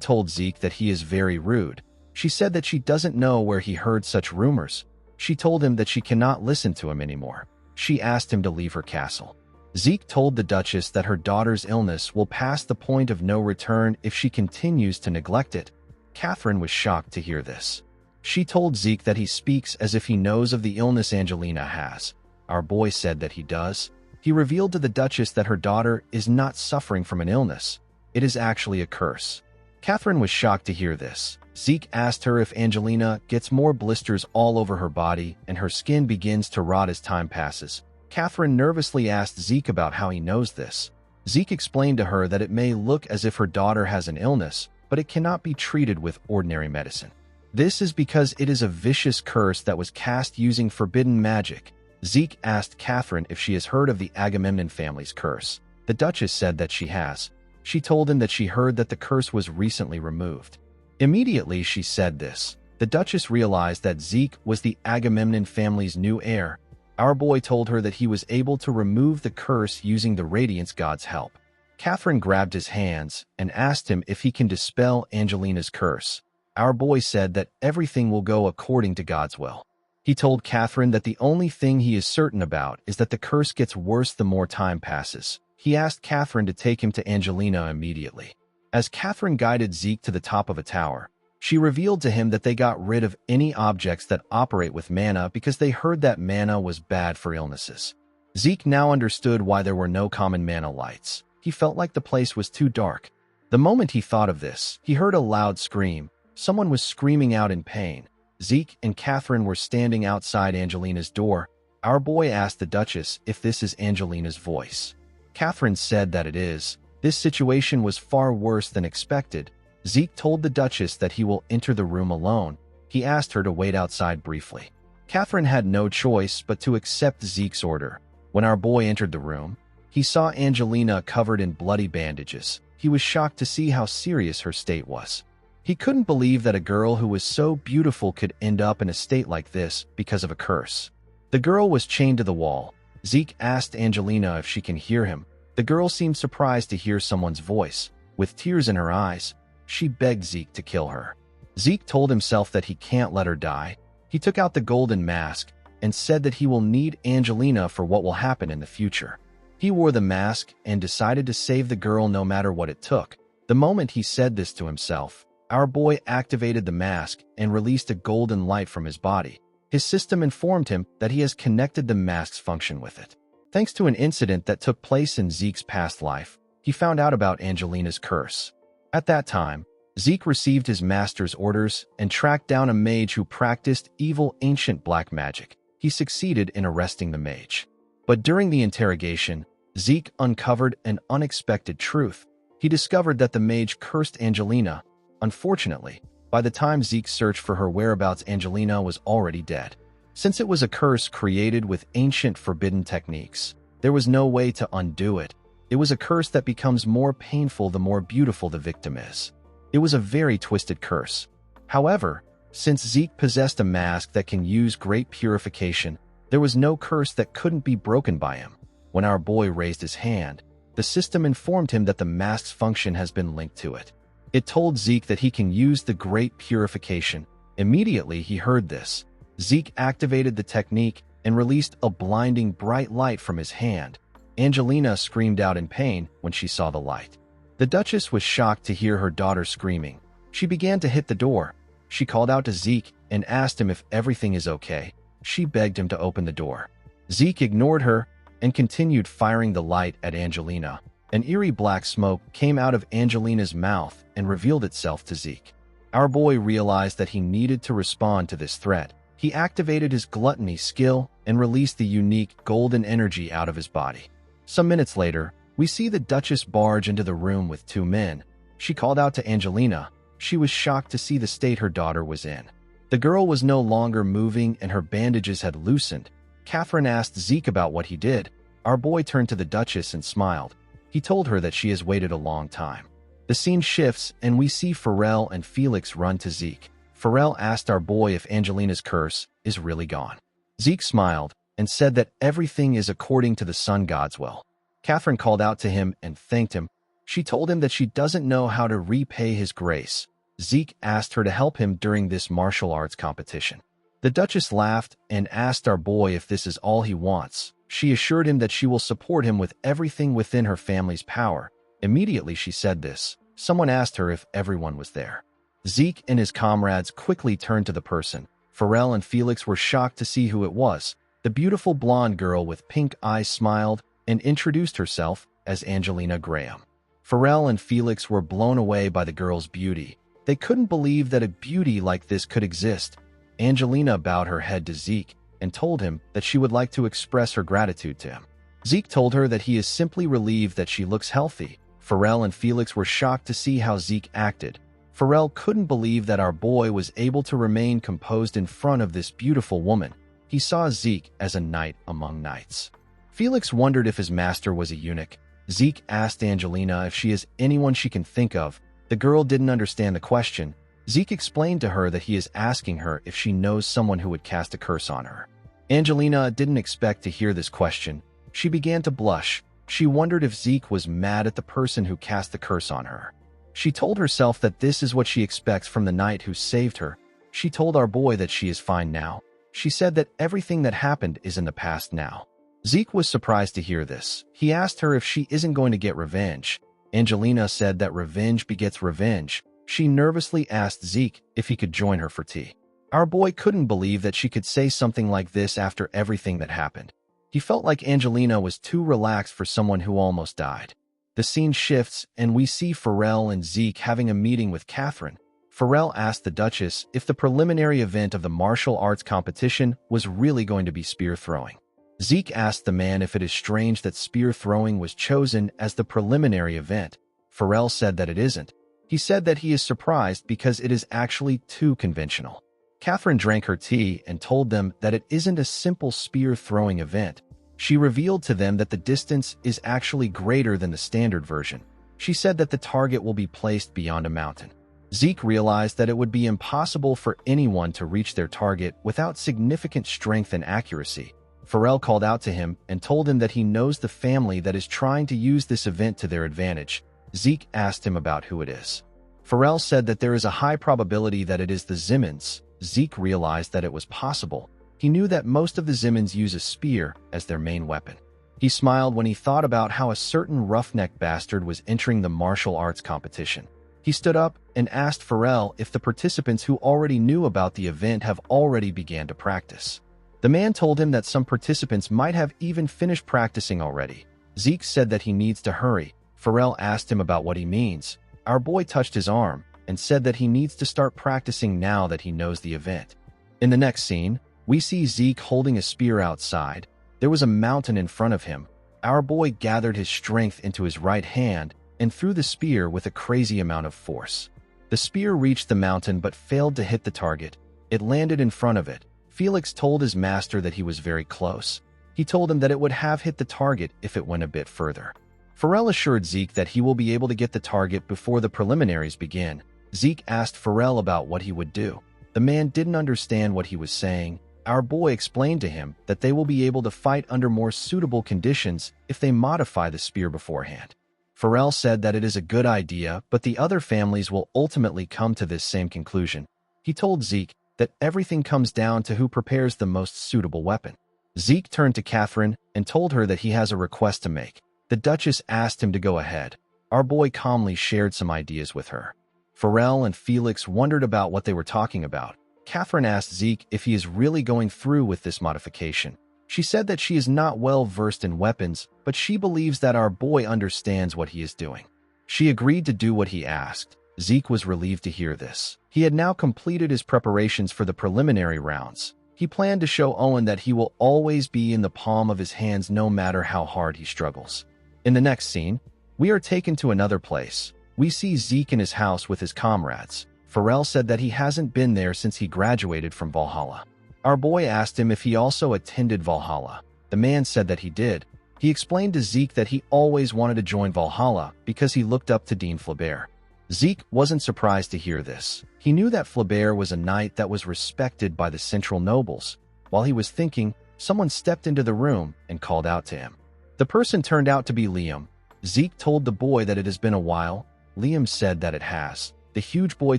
told Zeke that he is very rude. She said that she doesn't know where he heard such rumors. She told him that she cannot listen to him anymore. She asked him to leave her castle. Zeke told the Duchess that her daughter's illness will pass the point of no return if she continues to neglect it. Catherine was shocked to hear this. She told Zeke that he speaks as if he knows of the illness Angelina has. Our boy said that he does. He revealed to the Duchess that her daughter is not suffering from an illness. It is actually a curse. Catherine was shocked to hear this. Zeke asked her if Angelina gets more blisters all over her body and her skin begins to rot as time passes. Catherine nervously asked Zeke about how he knows this. Zeke explained to her that it may look as if her daughter has an illness, but it cannot be treated with ordinary medicine. This is because it is a vicious curse that was cast using forbidden magic. Zeke asked Catherine if she has heard of the Agamemnon family's curse. The Duchess said that she has. She told him that she heard that the curse was recently removed. Immediately she said this. The Duchess realized that Zeke was the Agamemnon family's new heir. Our boy told her that he was able to remove the curse using the Radiance God's help. Catherine grabbed his hands and asked him if he can dispel Angelina's curse. Our boy said that everything will go according to God's will. He told Catherine that the only thing he is certain about is that the curse gets worse the more time passes. He asked Catherine to take him to Angelina immediately. As Catherine guided Zeke to the top of a tower, she revealed to him that they got rid of any objects that operate with mana because they heard that mana was bad for illnesses. Zeke now understood why there were no common mana lights. He felt like the place was too dark. The moment he thought of this, he heard a loud scream. Someone was screaming out in pain. Zeke and Catherine were standing outside Angelina's door. Our boy asked the Duchess if this is Angelina's voice. Catherine said that it is. This situation was far worse than expected. Zeke told the Duchess that he will enter the room alone. He asked her to wait outside briefly. Catherine had no choice but to accept Zeke's order. When our boy entered the room, he saw Angelina covered in bloody bandages. He was shocked to see how serious her state was. He couldn't believe that a girl who was so beautiful could end up in a state like this because of a curse. The girl was chained to the wall. Zeke asked Angelina if she can hear him. The girl seemed surprised to hear someone's voice. With tears in her eyes, she begged Zeke to kill her. Zeke told himself that he can't let her die. He took out the golden mask and said that he will need Angelina for what will happen in the future. He wore the mask and decided to save the girl no matter what it took. The moment he said this to himself, our boy activated the mask and released a golden light from his body. His system informed him that he has connected the mask's function with it. Thanks to an incident that took place in Zeke's past life, he found out about Angelina's curse. At that time, Zeke received his master's orders and tracked down a mage who practiced evil ancient black magic. He succeeded in arresting the mage. But during the interrogation, Zeke uncovered an unexpected truth. He discovered that the mage cursed Angelina. Unfortunately, by the time Zeke searched for her whereabouts, Angelina was already dead. Since it was a curse created with ancient forbidden techniques, there was no way to undo it. It was a curse that becomes more painful the more beautiful the victim is. It was a very twisted curse. However, since Zeke possessed a mask that can use great purification, there was no curse that couldn't be broken by him. When our boy raised his hand, the system informed him that the mask's function has been linked to it. It told Zeke that he can use the great purification. Immediately he heard this. Zeke activated the technique and released a blinding bright light from his hand. Angelina screamed out in pain when she saw the light. The Duchess was shocked to hear her daughter screaming. She began to hit the door. She called out to Zeke and asked him if everything is okay. She begged him to open the door. Zeke ignored her and continued firing the light at Angelina. An eerie black smoke came out of Angelina's mouth and revealed itself to Zeke. Our boy realized that he needed to respond to this threat. He activated his gluttony skill and released the unique golden energy out of his body. Some minutes later, we see the Duchess barge into the room with two men. She called out to Angelina. She was shocked to see the state her daughter was in. The girl was no longer moving and her bandages had loosened. Catherine asked Zeke about what he did. Our boy turned to the Duchess and smiled. He told her that she has waited a long time. The scene shifts and we see Pharrell and Felix run to Zeke. Pharrell asked our boy if Angelina's curse is really gone. Zeke smiled and said that everything is according to the sun god's will. Catherine called out to him and thanked him. She told him that she doesn't know how to repay his grace. Zeke asked her to help him during this martial arts competition. The Duchess laughed and asked our boy if this is all he wants. She assured him that she will support him with everything within her family's power. Immediately she said this. Someone asked her if everyone was there. Zeke and his comrades quickly turned to the person. Pharrell and Felix were shocked to see who it was. The beautiful blonde girl with pink eyes smiled and introduced herself as Angelina Graham. Pharrell and Felix were blown away by the girl's beauty. They couldn't believe that a beauty like this could exist. Angelina bowed her head to Zeke and told him that she would like to express her gratitude to him. Zeke told her that he is simply relieved that she looks healthy. Pharrell and Felix were shocked to see how Zeke acted. Pharrell couldn't believe that our boy was able to remain composed in front of this beautiful woman. He saw Zeke as a knight among knights. Felix wondered if his master was a eunuch. Zeke asked Angelina if she is anyone she can think of. The girl didn't understand the question. Zeke explained to her that he is asking her if she knows someone who would cast a curse on her. Angelina didn't expect to hear this question. She began to blush. She wondered if Zeke was mad at the person who cast the curse on her. She told herself that this is what she expects from the knight who saved her. She told our boy that she is fine now. She said that everything that happened is in the past now. Zeke was surprised to hear this. He asked her if she isn't going to get revenge. Angelina said that revenge begets revenge. She nervously asked Zeke if he could join her for tea. Our boy couldn't believe that she could say something like this after everything that happened. He felt like Angelina was too relaxed for someone who almost died. The scene shifts and we see Pharrell and Zeke having a meeting with Catherine. Pharrell asked the Duchess if the preliminary event of the martial arts competition was really going to be spear throwing. Zeke asked the man if it is strange that spear throwing was chosen as the preliminary event. Pharrell said that it isn't. He said that he is surprised because it is actually too conventional. Catherine drank her tea and told them that it isn't a simple spear throwing event. She revealed to them that the distance is actually greater than the standard version. She said that the target will be placed beyond a mountain. Zeke realized that it would be impossible for anyone to reach their target without significant strength and accuracy. Pharrell called out to him and told him that he knows the family that is trying to use this event to their advantage. Zeke asked him about who it is. Pharrell said that there is a high probability that it is the Zimmons. Zeke realized that it was possible. He knew that most of the Zimmons use a spear as their main weapon. He smiled when he thought about how a certain roughneck bastard was entering the martial arts competition. He stood up and asked Pharrell if the participants who already knew about the event have already began to practice. The man told him that some participants might have even finished practicing already. Zeke said that he needs to hurry. Pharrell asked him about what he means. Our boy touched his arm and said that he needs to start practicing now that he knows the event. In the next scene, we see Zeke holding a spear outside. There was a mountain in front of him. Our boy gathered his strength into his right hand and threw the spear with a crazy amount of force. The spear reached the mountain but failed to hit the target. It landed in front of it. Felix told his master that he was very close. He told him that it would have hit the target if it went a bit further. Pharrell assured Zeke that he will be able to get the target before the preliminaries begin. Zeke asked Pharrell about what he would do. The man didn't understand what he was saying. Our boy explained to him that they will be able to fight under more suitable conditions if they modify the spear beforehand. Pharrell said that it is a good idea, but the other families will ultimately come to this same conclusion. He told Zeke that everything comes down to who prepares the most suitable weapon. Zeke turned to Catherine and told her that he has a request to make. The Duchess asked him to go ahead. Our boy calmly shared some ideas with her. Pharrell and Felix wondered about what they were talking about. Catherine asked Zeke if he is really going through with this modification. She said that she is not well versed in weapons, but she believes that our boy understands what he is doing. She agreed to do what he asked. Zeke was relieved to hear this. He had now completed his preparations for the preliminary rounds. He planned to show Owen that he will always be in the palm of his hands no matter how hard he struggles. In the next scene, we are taken to another place. We see Zeke in his house with his comrades. Pharrell said that he hasn't been there since he graduated from Valhalla. Our boy asked him if he also attended Valhalla. The man said that he did. He explained to Zeke that he always wanted to join Valhalla because he looked up to Dean Flaubert. Zeke wasn't surprised to hear this. He knew that Flaubert was a knight that was respected by the central nobles. While he was thinking, someone stepped into the room and called out to him. The person turned out to be Liam. Zeke told the boy that it has been a while. Liam said that it has. The huge boy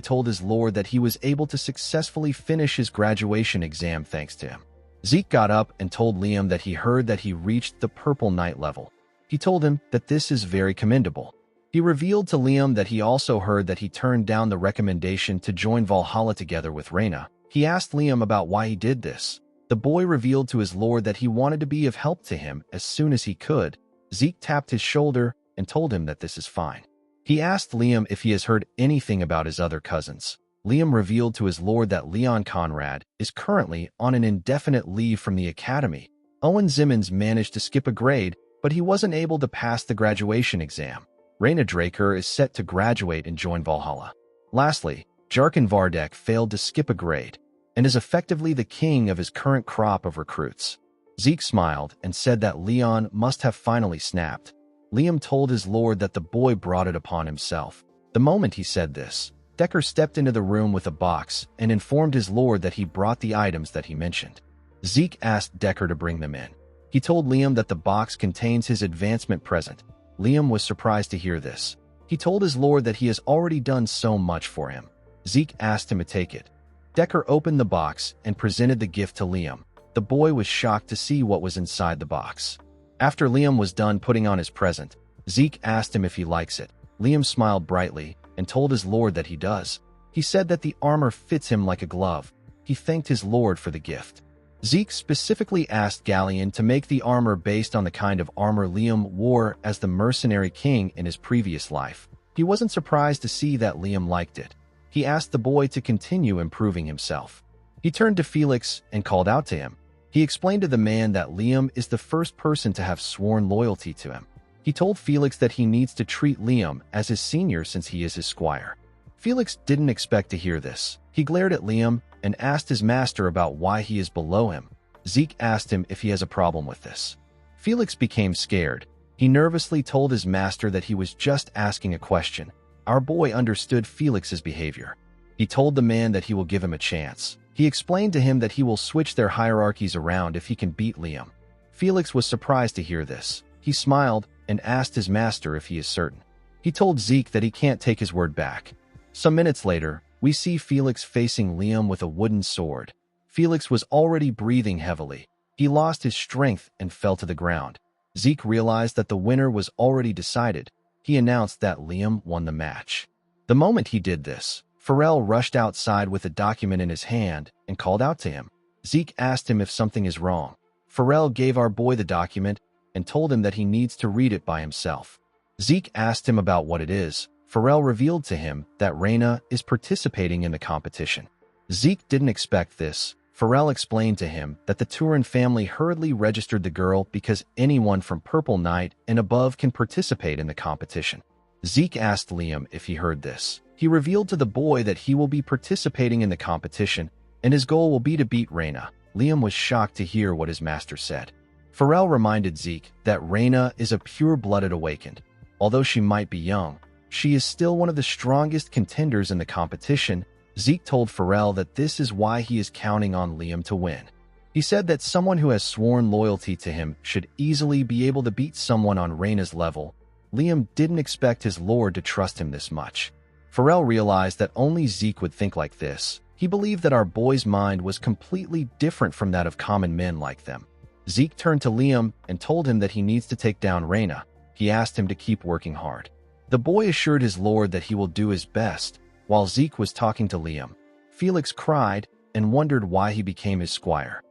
told his lord that he was able to successfully finish his graduation exam thanks to him. Zeke got up and told Liam that he heard that he reached the Purple Knight level. He told him that this is very commendable. He revealed to Liam that he also heard that he turned down the recommendation to join Valhalla together with Reyna. He asked Liam about why he did this. The boy revealed to his lord that he wanted to be of help to him as soon as he could. Zeke tapped his shoulder and told him that this is fine. He asked Liam if he has heard anything about his other cousins. Liam revealed to his lord that Leon Conrad is currently on an indefinite leave from the academy. Owen Zimmons managed to skip a grade, but he wasn't able to pass the graduation exam. Reyna Draker is set to graduate and join Valhalla. Lastly, Jarkin Vardek failed to skip a grade and is effectively the king of his current crop of recruits. Zeke smiled and said that Leon must have finally snapped. Liam told his lord that the boy brought it upon himself. The moment he said this, Decker stepped into the room with a box and informed his lord that he brought the items that he mentioned. Zeke asked Decker to bring them in. He told Liam that the box contains his advancement present. Liam was surprised to hear this. He told his lord that he has already done so much for him. Zeke asked him to take it. Decker opened the box and presented the gift to Liam. The boy was shocked to see what was inside the box. After Liam was done putting on his present, Zeke asked him if he likes it. Liam smiled brightly and told his lord that he does. He said that the armor fits him like a glove. He thanked his lord for the gift. Zeke specifically asked Galleon to make the armor based on the kind of armor Liam wore as the mercenary king in his previous life. He wasn't surprised to see that Liam liked it. He asked the boy to continue improving himself. He turned to Felix and called out to him. He explained to the man that Liam is the first person to have sworn loyalty to him. He told Felix that he needs to treat Liam as his senior since he is his squire. Felix didn't expect to hear this. He glared at Liam and asked his master about why he is below him. Zeke asked him if he has a problem with this. Felix became scared. He nervously told his master that he was just asking a question. Our boy understood Felix's behavior. He told the man that he will give him a chance. He explained to him that he will switch their hierarchies around if he can beat Liam. Felix was surprised to hear this. He smiled and asked his master if he is certain. He told Zeke that he can't take his word back. Some minutes later, we see Felix facing Liam with a wooden sword. Felix was already breathing heavily. He lost his strength and fell to the ground. Zeke realized that the winner was already decided. He announced that Liam won the match. The moment he did this, Pharrell rushed outside with a document in his hand and called out to him. Zeke asked him if something is wrong. Pharrell gave our boy the document and told him that he needs to read it by himself. Zeke asked him about what it is. Pharrell revealed to him that Reyna is participating in the competition. Zeke didn't expect this. Pharrell explained to him that the Turin family hurriedly registered the girl because anyone from Purple Knight and above can participate in the competition. Zeke asked Liam if he heard this. He revealed to the boy that he will be participating in the competition and his goal will be to beat Reyna. Liam was shocked to hear what his master said. Pharrell reminded Zeke that Reyna is a pure-blooded awakened. Although she might be young, She is still one of the strongest contenders in the competition. Zeke told Pharrell that this is why he is counting on Liam to win. He said that someone who has sworn loyalty to him should easily be able to beat someone on Reina's level. Liam didn't expect his lord to trust him this much. Pharrell realized that only Zeke would think like this. He believed that our boy's mind was completely different from that of common men like them. Zeke turned to Liam and told him that he needs to take down Reina. He asked him to keep working hard. The boy assured his lord that he will do his best. While Zeke was talking to Liam, Felix cried and wondered why he became his squire.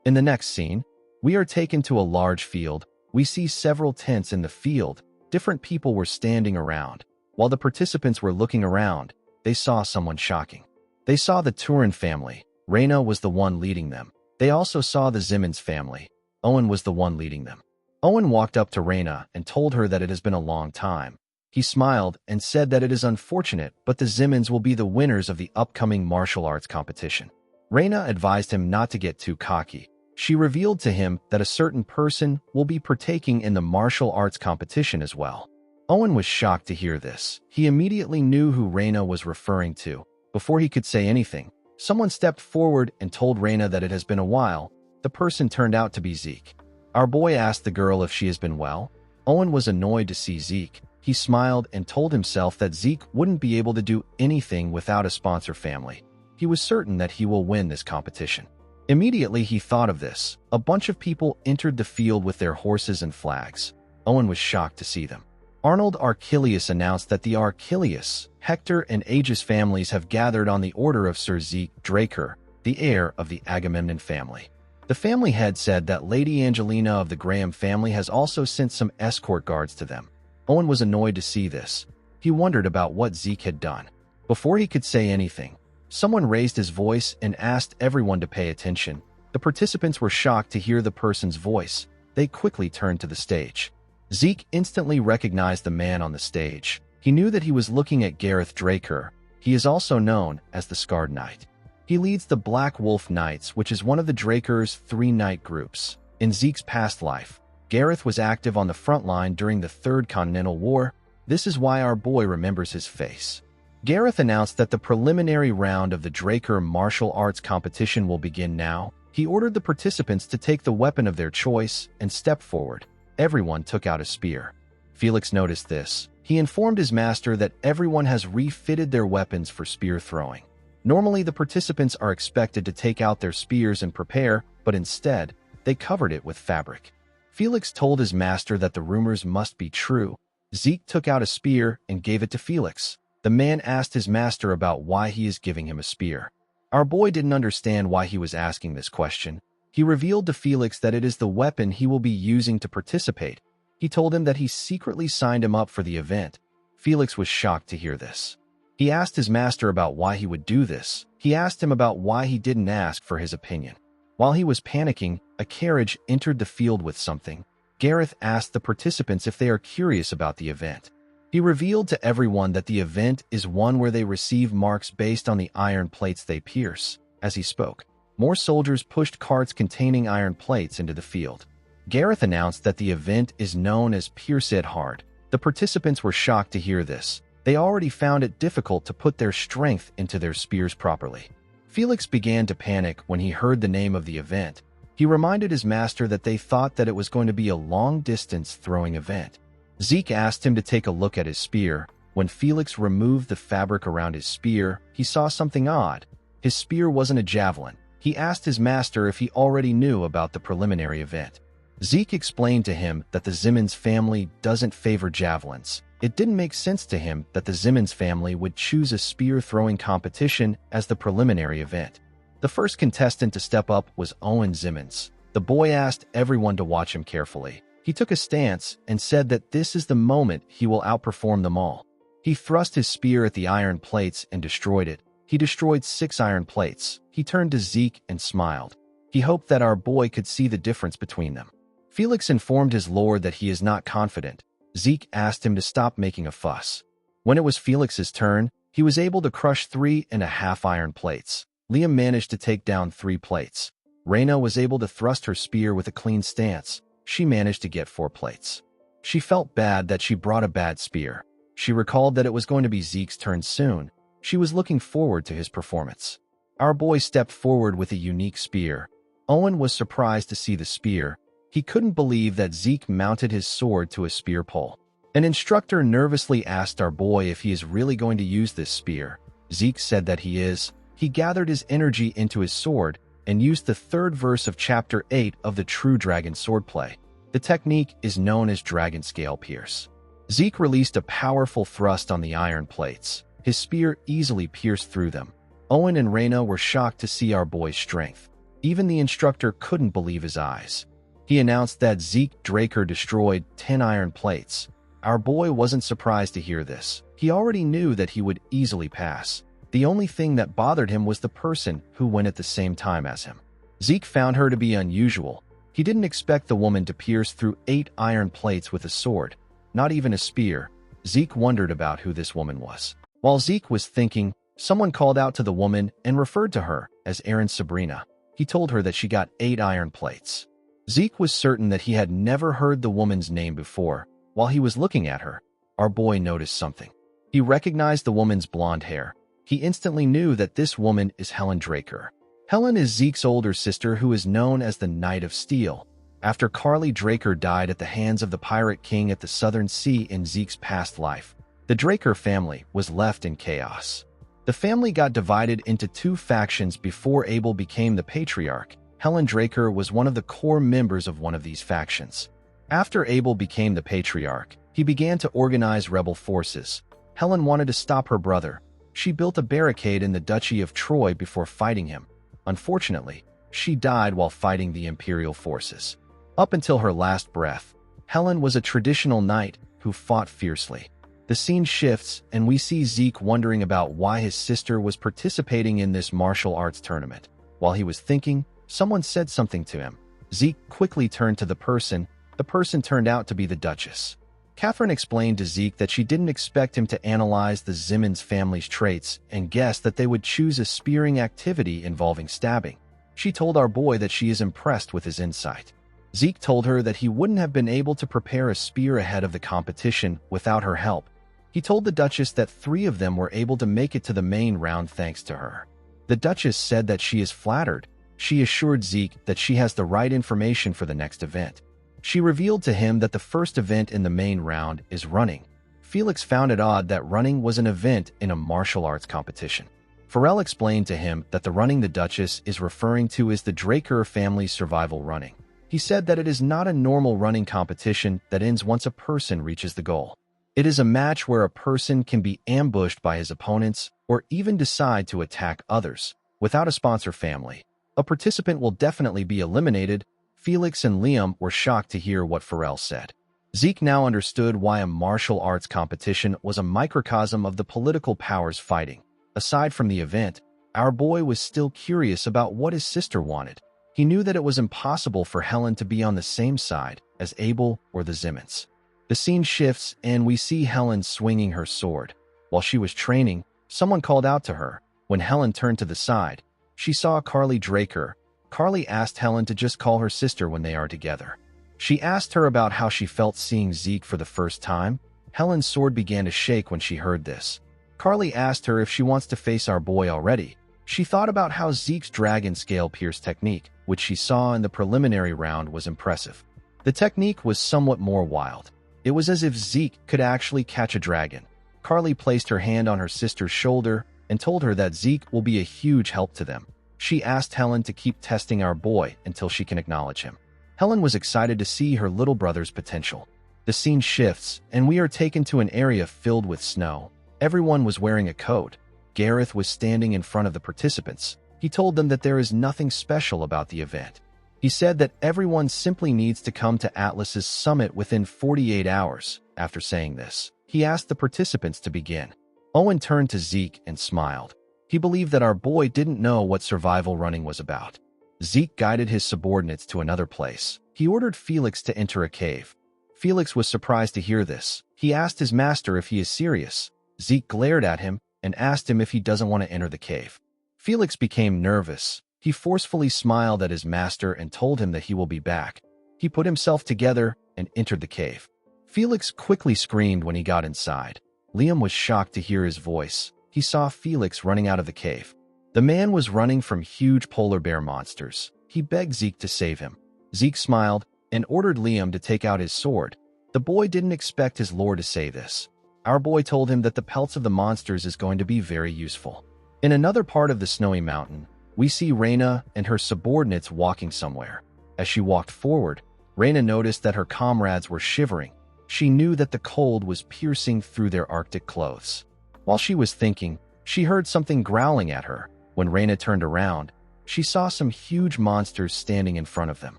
In the next scene, we are taken to a large field. We see several tents in the field. Different people were standing around. While the participants were looking around, they saw someone shocking. They saw the Turin family. Reina was the one leading them. They also saw the Zimmons family. Owen was the one leading them. Owen walked up to Reina and told her that it has been a long time. He smiled and said that it is unfortunate, but the Zimmons will be the winners of the upcoming martial arts competition. Reina advised him not to get too cocky. She revealed to him that a certain person will be partaking in the martial arts competition as well. Owen was shocked to hear this. He immediately knew who Reina was referring to. Before he could say anything, someone stepped forward and told Reina that it has been a while. The person turned out to be Zeke. Our boy asked the girl if she has been well. Owen was annoyed to see Zeke. He smiled and told himself that Zeke wouldn't be able to do anything without a sponsor family. He was certain that he will win this competition. Immediately he thought of this. A bunch of people entered the field with their horses and flags. Owen was shocked to see them. Arnold Archelaus announced that the Archelaus, Hector, and Aegis families have gathered on the order of Sir Zeke Draker, the heir of the Agamemnon family. The family head said that Lady Angelina of the Graham family has also sent some escort guards to them. Owen was annoyed to see this. He wondered about what Zeke had done. Before he could say anything, someone raised his voice and asked everyone to pay attention. The participants were shocked to hear the person's voice. They quickly turned to the stage. Zeke instantly recognized the man on the stage. He knew that he was looking at Gareth Draker. He is also known as the Scarred Knight. He leads the Black Wolf Knights, which is one of the Draker's 3 knight groups. In Zeke's past life, Gareth was active on the front line during the Third Continental War. This is why our boy remembers his face. Gareth announced that the preliminary round of the Draker martial arts competition will begin now. He ordered the participants to take the weapon of their choice and step forward. Everyone took out a spear. Felix noticed this. He informed his master that everyone has refitted their weapons for spear throwing. Normally, the participants are expected to take out their spears and prepare, but instead, they covered it with fabric. Felix told his master that the rumors must be true. Zeke took out a spear and gave it to Felix. The man asked his master about why he is giving him a spear. Our boy didn't understand why he was asking this question. He revealed to Felix that it is the weapon he will be using to participate. He told him that he secretly signed him up for the event. Felix was shocked to hear this. He asked his master about why he would do this. He asked him about why he didn't ask for his opinion. While he was panicking, a carriage entered the field with something. Gareth asked the participants if they are curious about the event. He revealed to everyone that the event is one where they receive marks based on the iron plates they pierce. As he spoke, more soldiers pushed carts containing iron plates into the field. Gareth announced that the event is known as Pierce It Hard. The participants were shocked to hear this. They already found it difficult to put their strength into their spears properly. Felix began to panic when he heard the name of the event. He reminded his master that they thought that it was going to be a long-distance throwing event. Zeke asked him to take a look at his spear. When Felix removed the fabric around his spear, he saw something odd. His spear wasn't a javelin. He asked his master if he already knew about the preliminary event. Zeke explained to him that the Zimmons family doesn't favor javelins. It didn't make sense to him that the Zimmons family would choose a spear-throwing competition as the preliminary event. The first contestant to step up was Owen Zimmons. The boy asked everyone to watch him carefully. He took a stance and said that this is the moment he will outperform them all. He thrust his spear at the iron plates and destroyed it. He destroyed 6 iron plates. He turned to Zeke and smiled. He hoped that our boy could see the difference between them. Felix informed his lord that he is not confident. Zeke asked him to stop making a fuss. When it was Felix's turn, he was able to crush 3.5 iron plates. Liam managed to take down 3 plates. Reina was able to thrust her spear with a clean stance. She managed to get 4 plates. She felt bad that she brought a bad spear. She recalled that it was going to be Zeke's turn soon. She was looking forward to his performance. Our boy stepped forward with a unique spear. Owen was surprised to see the spear. He couldn't believe that Zeke mounted his sword to a spear pole. An instructor nervously asked our boy if he is really going to use this spear. Zeke said that he is. He gathered his energy into his sword and used the third verse of Chapter 8 of the True Dragon Swordplay. The technique is known as Dragon Scale Pierce. Zeke released a powerful thrust on the iron plates. His spear easily pierced through them. Owen and Reyna were shocked to see our boy's strength. Even the instructor couldn't believe his eyes. He announced that Zeke Draker destroyed 10 iron plates. Our boy wasn't surprised to hear this. He already knew that he would easily pass. The only thing that bothered him was the person who went at the same time as him. Zeke found her to be unusual. He didn't expect the woman to pierce through 8 iron plates with a sword, not even a spear. Zeke wondered about who this woman was. While Zeke was thinking, someone called out to the woman and referred to her as Aaron Sabrina. He told her that she got 8 iron plates. Zeke was certain that he had never heard the woman's name before. While he was looking at her, our boy noticed something. He recognized the woman's blonde hair. He instantly knew that this woman is Helen Draker. Helen is Zeke's older sister who is known as the Knight of Steel. After Carly Draker died at the hands of the Pirate King at the Southern Sea in Zeke's past life, the Draker family was left in chaos. The family got divided into 2 factions before Abel became the Patriarch. Helen Draker was one of the core members of one of these factions. After Abel became the Patriarch, he began to organize rebel forces. Helen wanted to stop her brother. She built a barricade in the Duchy of Troy before fighting him. Unfortunately, she died while fighting the Imperial forces. Up until her last breath, Helen was a traditional knight who fought fiercely. The scene shifts, and we see Zeke wondering about why his sister was participating in this martial arts tournament. While he was thinking, someone said something to him. Zeke quickly turned to the person. The person turned out to be the Duchess. Catherine explained to Zeke that she didn't expect him to analyze the Simmons family's traits and guessed that they would choose a spearing activity involving stabbing. She told our boy that she is impressed with his insight. Zeke told her that he wouldn't have been able to prepare a spear ahead of the competition without her help. He told the Duchess that 3 of them were able to make it to the main round thanks to her. The Duchess said that she is flattered. She assured Zeke that she has the right information for the next event. She revealed to him that the first event in the main round is running. Felix found it odd that running was an event in a martial arts competition. Pharrell explained to him that the running the Duchess is referring to is the Draker family's survival running. He said that it is not a normal running competition that ends once a person reaches the goal. It is a match where a person can be ambushed by his opponents or even decide to attack others. Without a sponsor family, a participant will definitely be eliminated. Felix and Liam were shocked to hear what Pharrell said. Zeke now understood why a martial arts competition was a microcosm of the political powers fighting. Aside from the event, our boy was still curious about what his sister wanted. He knew that it was impossible for Helen to be on the same side as Abel or the Simmons. The scene shifts and we see Helen swinging her sword. While she was training, someone called out to her. When Helen turned to the side, she saw Carly Draker. Carly asked Helen to just call her sister when they are together. She asked her about how she felt seeing Zeke for the first time. Helen's sword began to shake when she heard this. Carly asked her if she wants to face our boy already. She thought about how Zeke's dragon scale pierce technique, which she saw in the preliminary round, was impressive. The technique was somewhat more wild. It was as if Zeke could actually catch a dragon. Carly placed her hand on her sister's shoulder and told her that Zeke will be a huge help to them. She asked Helen to keep testing our boy until she can acknowledge him. Helen was excited to see her little brother's potential. The scene shifts, and we are taken to an area filled with snow. Everyone was wearing a coat. Gareth was standing in front of the participants. He told them that there is nothing special about the event. He said that everyone simply needs to come to Atlas's summit within 48 hours. After saying this, he asked the participants to begin. Owen turned to Zeke and smiled. He believed that our boy didn't know what survival running was about. Zeke guided his subordinates to another place. He ordered Felix to enter a cave. Felix was surprised to hear this. He asked his master if he is serious. Zeke glared at him and asked him if he doesn't want to enter the cave. Felix became nervous. He forcefully smiled at his master and told him that he will be back. He put himself together and entered the cave. Felix quickly screamed when he got inside. Liam was shocked to hear his voice. He saw Felix running out of the cave. The man was running from huge polar bear monsters. He begged Zeke to save him. Zeke smiled and ordered Liam to take out his sword. The boy didn't expect his lord to say this. Our boy told him that the pelts of the monsters is going to be very useful. In another part of the snowy mountain, we see Reyna and her subordinates walking somewhere. As she walked forward, Reyna noticed that her comrades were shivering. She knew that the cold was piercing through their Arctic clothes. While she was thinking, she heard something growling at her. When Reyna turned around, she saw some huge monsters standing in front of them.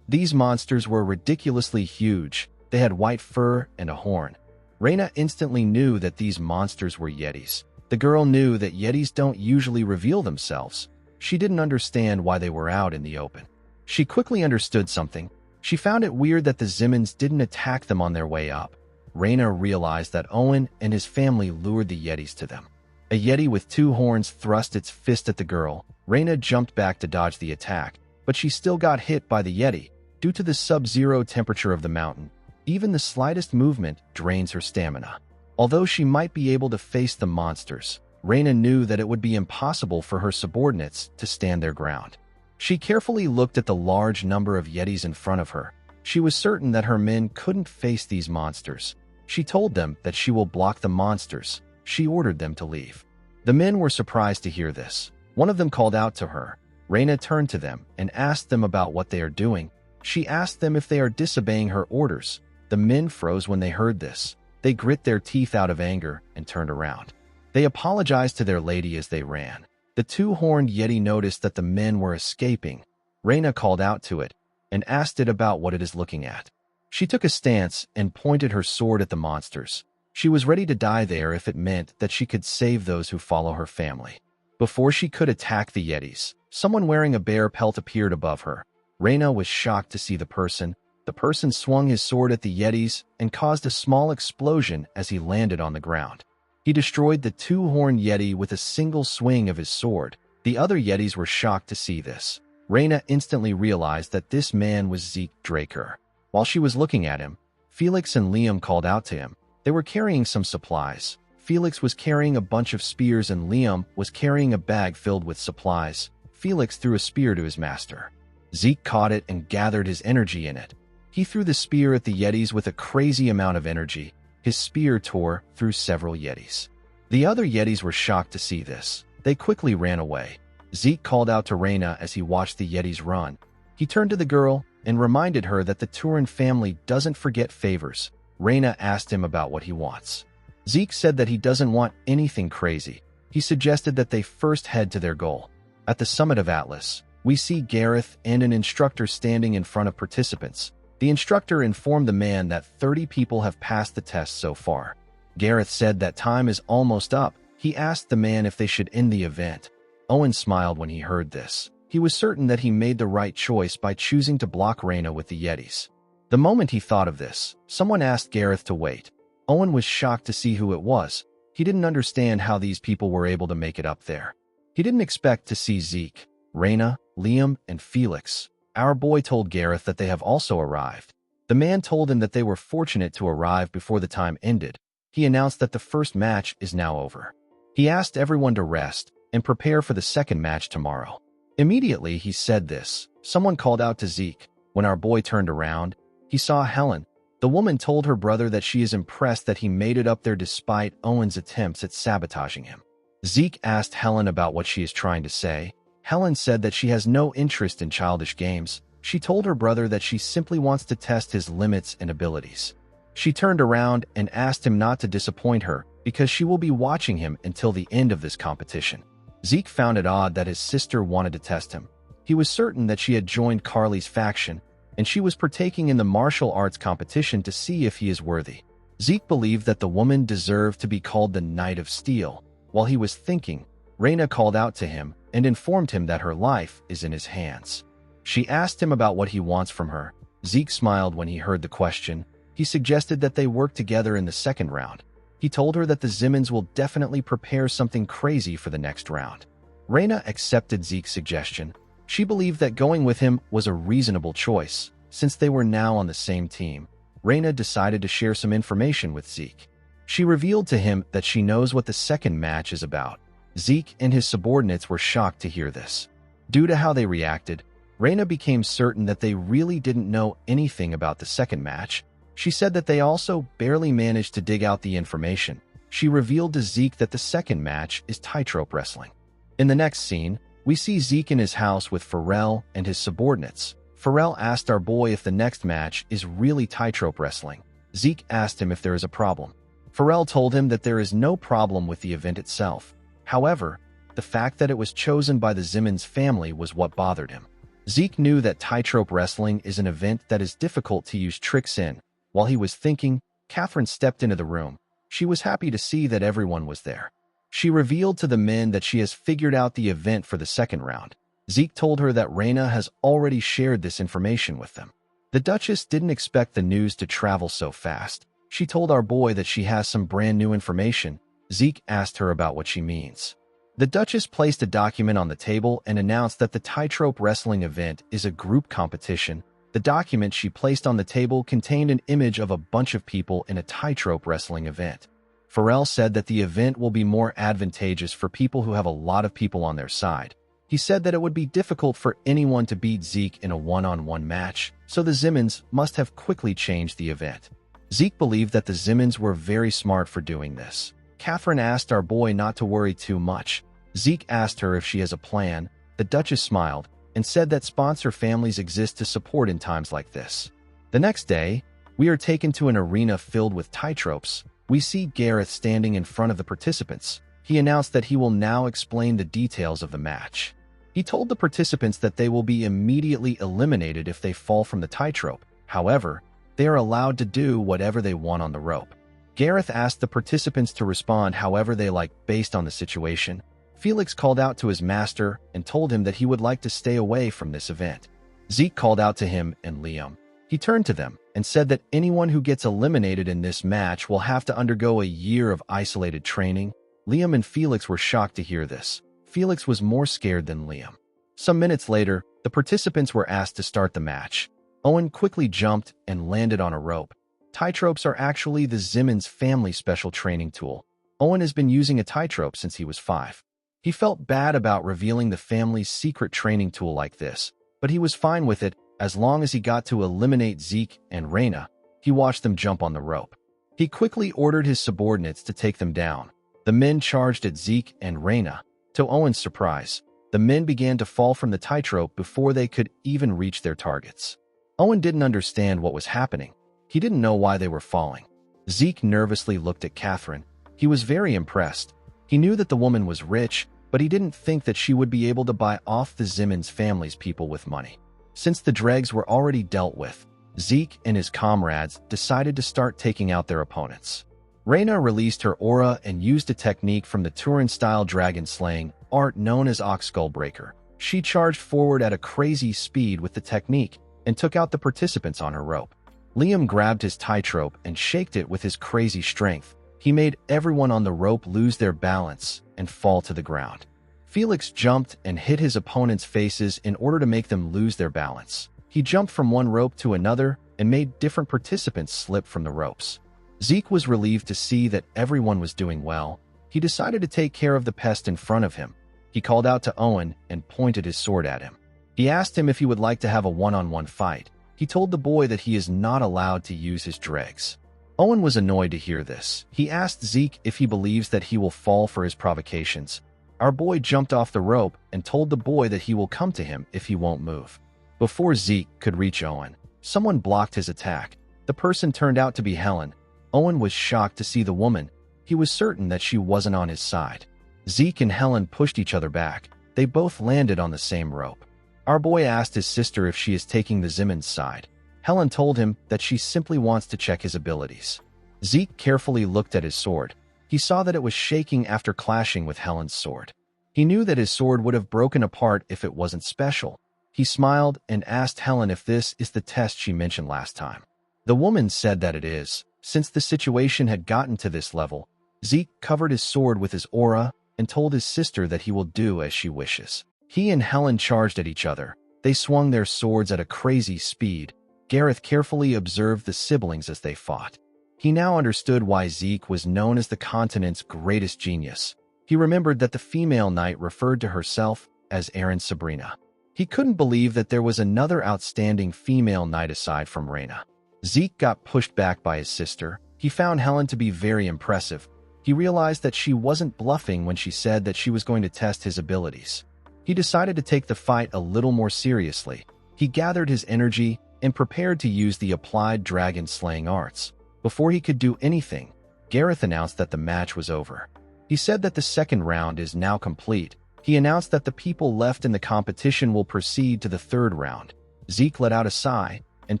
These monsters were ridiculously huge. They had white fur and a horn. Reyna instantly knew that these monsters were Yetis. The girl knew that Yetis don't usually reveal themselves. She didn't understand why they were out in the open. She quickly understood something. She found it weird that the Zimmons didn't attack them on their way up. Reyna realized that Owen and his family lured the Yetis to them. A Yeti with two horns thrust its fist at the girl. Reyna jumped back to dodge the attack, but she still got hit by the Yeti. Due to the sub-zero temperature of the mountain, even the slightest movement drains her stamina. Although she might be able to face the monsters, Reyna knew that it would be impossible for her subordinates to stand their ground. She carefully looked at the large number of Yetis in front of her. She was certain that her men couldn't face these monsters. She told them that she will block the monsters. She ordered them to leave. The men were surprised to hear this. One of them called out to her. Reyna turned to them and asked them about what they are doing. She asked them if they are disobeying her orders. The men froze when they heard this. They grit their teeth out of anger and turned around. They apologized to their lady as they ran. The two-horned Yeti noticed that the men were escaping. Reyna called out to it and asked it about what it is looking at. She took a stance and pointed her sword at the monsters. She was ready to die there if it meant that she could save those who follow her family. Before she could attack the Yetis, someone wearing a bear pelt appeared above her. Reyna was shocked to see the person. The person swung his sword at the Yetis and caused a small explosion as he landed on the ground. He destroyed the two-horned Yeti with a single swing of his sword. The other Yetis were shocked to see this. Reyna instantly realized that this man was Zeke Draker. While she was looking at him, Felix and Liam called out to him. They were carrying some supplies. Felix was carrying a bunch of spears and Liam was carrying a bag filled with supplies. Felix threw a spear to his master. Zeke caught it and gathered his energy in it. He threw the spear at the Yetis with a crazy amount of energy. His spear tore through several Yetis. The other Yetis were shocked to see this. They quickly ran away. Zeke called out to Reyna as he watched the Yetis run. He turned to the girl and reminded her that the Turin family doesn't forget favors. Reyna asked him about what he wants. Zeke said that he doesn't want anything crazy. He suggested that they first head to their goal. At the summit of Atlas, we see Gareth and an instructor standing in front of participants. The instructor informed the man that 30 people have passed the test so far. Gareth said that time is almost up. He asked the man if they should end the event. Owen smiled when he heard this. He was certain that he made the right choice by choosing to block Reyna with the Yetis. The moment he thought of this, someone asked Gareth to wait. Owen was shocked to see who it was. He didn't understand how these people were able to make it up there. He didn't expect to see Zeke, Reyna, Liam, and Felix. Our boy told Gareth that they have also arrived. The man told him that they were fortunate to arrive before the time ended. He announced that the first match is now over. He asked everyone to rest and prepare for the second match tomorrow. Immediately he said this, someone called out to Zeke. When our boy turned around, he saw Helen. The woman told her brother that she is impressed that he made it up there despite Owen's attempts at sabotaging him. Zeke asked Helen about what she is trying to say. Helen said that she has no interest in childish games. She told her brother that she simply wants to test his limits and abilities. She turned around and asked him not to disappoint her because she will be watching him until the end of this competition. Zeke found it odd that his sister wanted to test him. He was certain that she had joined Carly's faction and she was partaking in the martial arts competition to see if he is worthy. Zeke believed that the woman deserved to be called the Knight of Steel. While he was thinking, Reyna called out to him and informed him that her life is in his hands. She asked him about what he wants from her. Zeke smiled when he heard the question. He suggested that they work together in the second round. He told her that the Zimmons will definitely prepare something crazy for the next round. Reyna accepted Zeke's suggestion. She believed that going with him was a reasonable choice. Since they were now on the same team, Reyna decided to share some information with Zeke. She revealed to him that she knows what the second match is about. Zeke and his subordinates were shocked to hear this. Due to how they reacted, Reina became certain that they really didn't know anything about the second match. She said that they also barely managed to dig out the information. She revealed to Zeke that the second match is tightrope wrestling. In the next scene, we see Zeke in his house with Pharrell and his subordinates. Pharrell asked our boy if the next match is really tightrope wrestling. Zeke asked him if there is a problem. Pharrell told him that there is no problem with the event itself. However, the fact that it was chosen by the Zimmons family was what bothered him. Zeke knew that tightrope wrestling is an event that is difficult to use tricks in. While he was thinking, Catherine stepped into the room. She was happy to see that everyone was there. She revealed to the men that she has figured out the event for the second round. Zeke told her that Reina has already shared this information with them. The Duchess didn't expect the news to travel so fast. She told our boy that she has some brand new information. Zeke asked her about what she means. The Duchess placed a document on the table and announced that the tightrope wrestling event is a group competition. The document she placed on the table contained an image of a bunch of people in a tightrope wrestling event. Pharrell said that the event will be more advantageous for people who have a lot of people on their side. He said that it would be difficult for anyone to beat Zeke in a one-on-one match, so the Zimmons must have quickly changed the event. Zeke believed that the Zimmons were very smart for doing this. Catherine asked our boy not to worry too much. Zeke asked her if she has a plan. The Duchess smiled and said that sponsor families exist to support in times like this. The next day, we are taken to an arena filled with tightropes. We see Gareth standing in front of the participants. He announced that he will now explain the details of the match. He told the participants that they will be immediately eliminated if they fall from the tightrope. However, they are allowed to do whatever they want on the rope. Gareth asked the participants to respond however they like based on the situation. Felix called out to his master and told him that he would like to stay away from this event. Zeke called out to him and Liam. He turned to them and said that anyone who gets eliminated in this match will have to undergo a year of isolated training. Liam and Felix were shocked to hear this. Felix was more scared than Liam. Some minutes later, the participants were asked to start the match. Owen quickly jumped and landed on a rope. Tightropes are actually the Zimmons family special training tool. Owen has been using a tightrope since he was 5. He felt bad about revealing the family's secret training tool like this, but he was fine with it as long as he got to eliminate Zeke and Reina. He watched them jump on the rope. He quickly ordered his subordinates to take them down. The men charged at Zeke and Reina. To Owen's surprise, the men began to fall from the tightrope before they could even reach their targets. Owen didn't understand what was happening. He didn't know why they were falling. Zeke nervously looked at Catherine. He was very impressed. He knew that the woman was rich, but he didn't think that she would be able to buy off the Zimmons family's people with money. Since the dregs were already dealt with, Zeke and his comrades decided to start taking out their opponents. Reina released her aura and used a technique from the Turin-style dragon-slaying art known as Oxskull Breaker. She charged forward at a crazy speed with the technique and took out the participants on her rope. Liam grabbed his tightrope and shaked it with his crazy strength. He made everyone on the rope lose their balance and fall to the ground. Felix jumped and hit his opponents' faces in order to make them lose their balance. He jumped from one rope to another and made different participants slip from the ropes. Zeke was relieved to see that everyone was doing well. He decided to take care of the pest in front of him. He called out to Owen and pointed his sword at him. He asked him if he would like to have a one-on-one fight. He told the boy that he is not allowed to use his dregs. Owen was annoyed to hear this. He asked Zeke if he believes that he will fall for his provocations. Our boy jumped off the rope and told the boy that he will come to him if he won't move. Before Zeke could reach Owen, someone blocked his attack. The person turned out to be Helen. Owen was shocked to see the woman. He was certain that she wasn't on his side. Zeke and Helen pushed each other back. They both landed on the same rope. Our boy asked his sister if she is taking the Zimmons side. Helen told him that she simply wants to check his abilities. Zeke carefully looked at his sword. He saw that it was shaking after clashing with Helen's sword. He knew that his sword would have broken apart if it wasn't special. He smiled and asked Helen if this is the test she mentioned last time. The woman said that it is. Since the situation had gotten to this level, Zeke covered his sword with his aura and told his sister that he will do as she wishes. He and Helen charged at each other. They swung their swords at a crazy speed. Gareth carefully observed the siblings as they fought. He now understood why Zeke was known as the continent's greatest genius. He remembered that the female knight referred to herself as Erin Sabrina. He couldn't believe that there was another outstanding female knight aside from Reyna. Zeke got pushed back by his sister. He found Helen to be very impressive. He realized that she wasn't bluffing when she said that she was going to test his abilities. He decided to take the fight a little more seriously. He gathered his energy and prepared to use the applied dragon-slaying arts. Before he could do anything, Gareth announced that the match was over. He said that the second round is now complete. He announced that the people left in the competition will proceed to the third round. Zeke let out a sigh and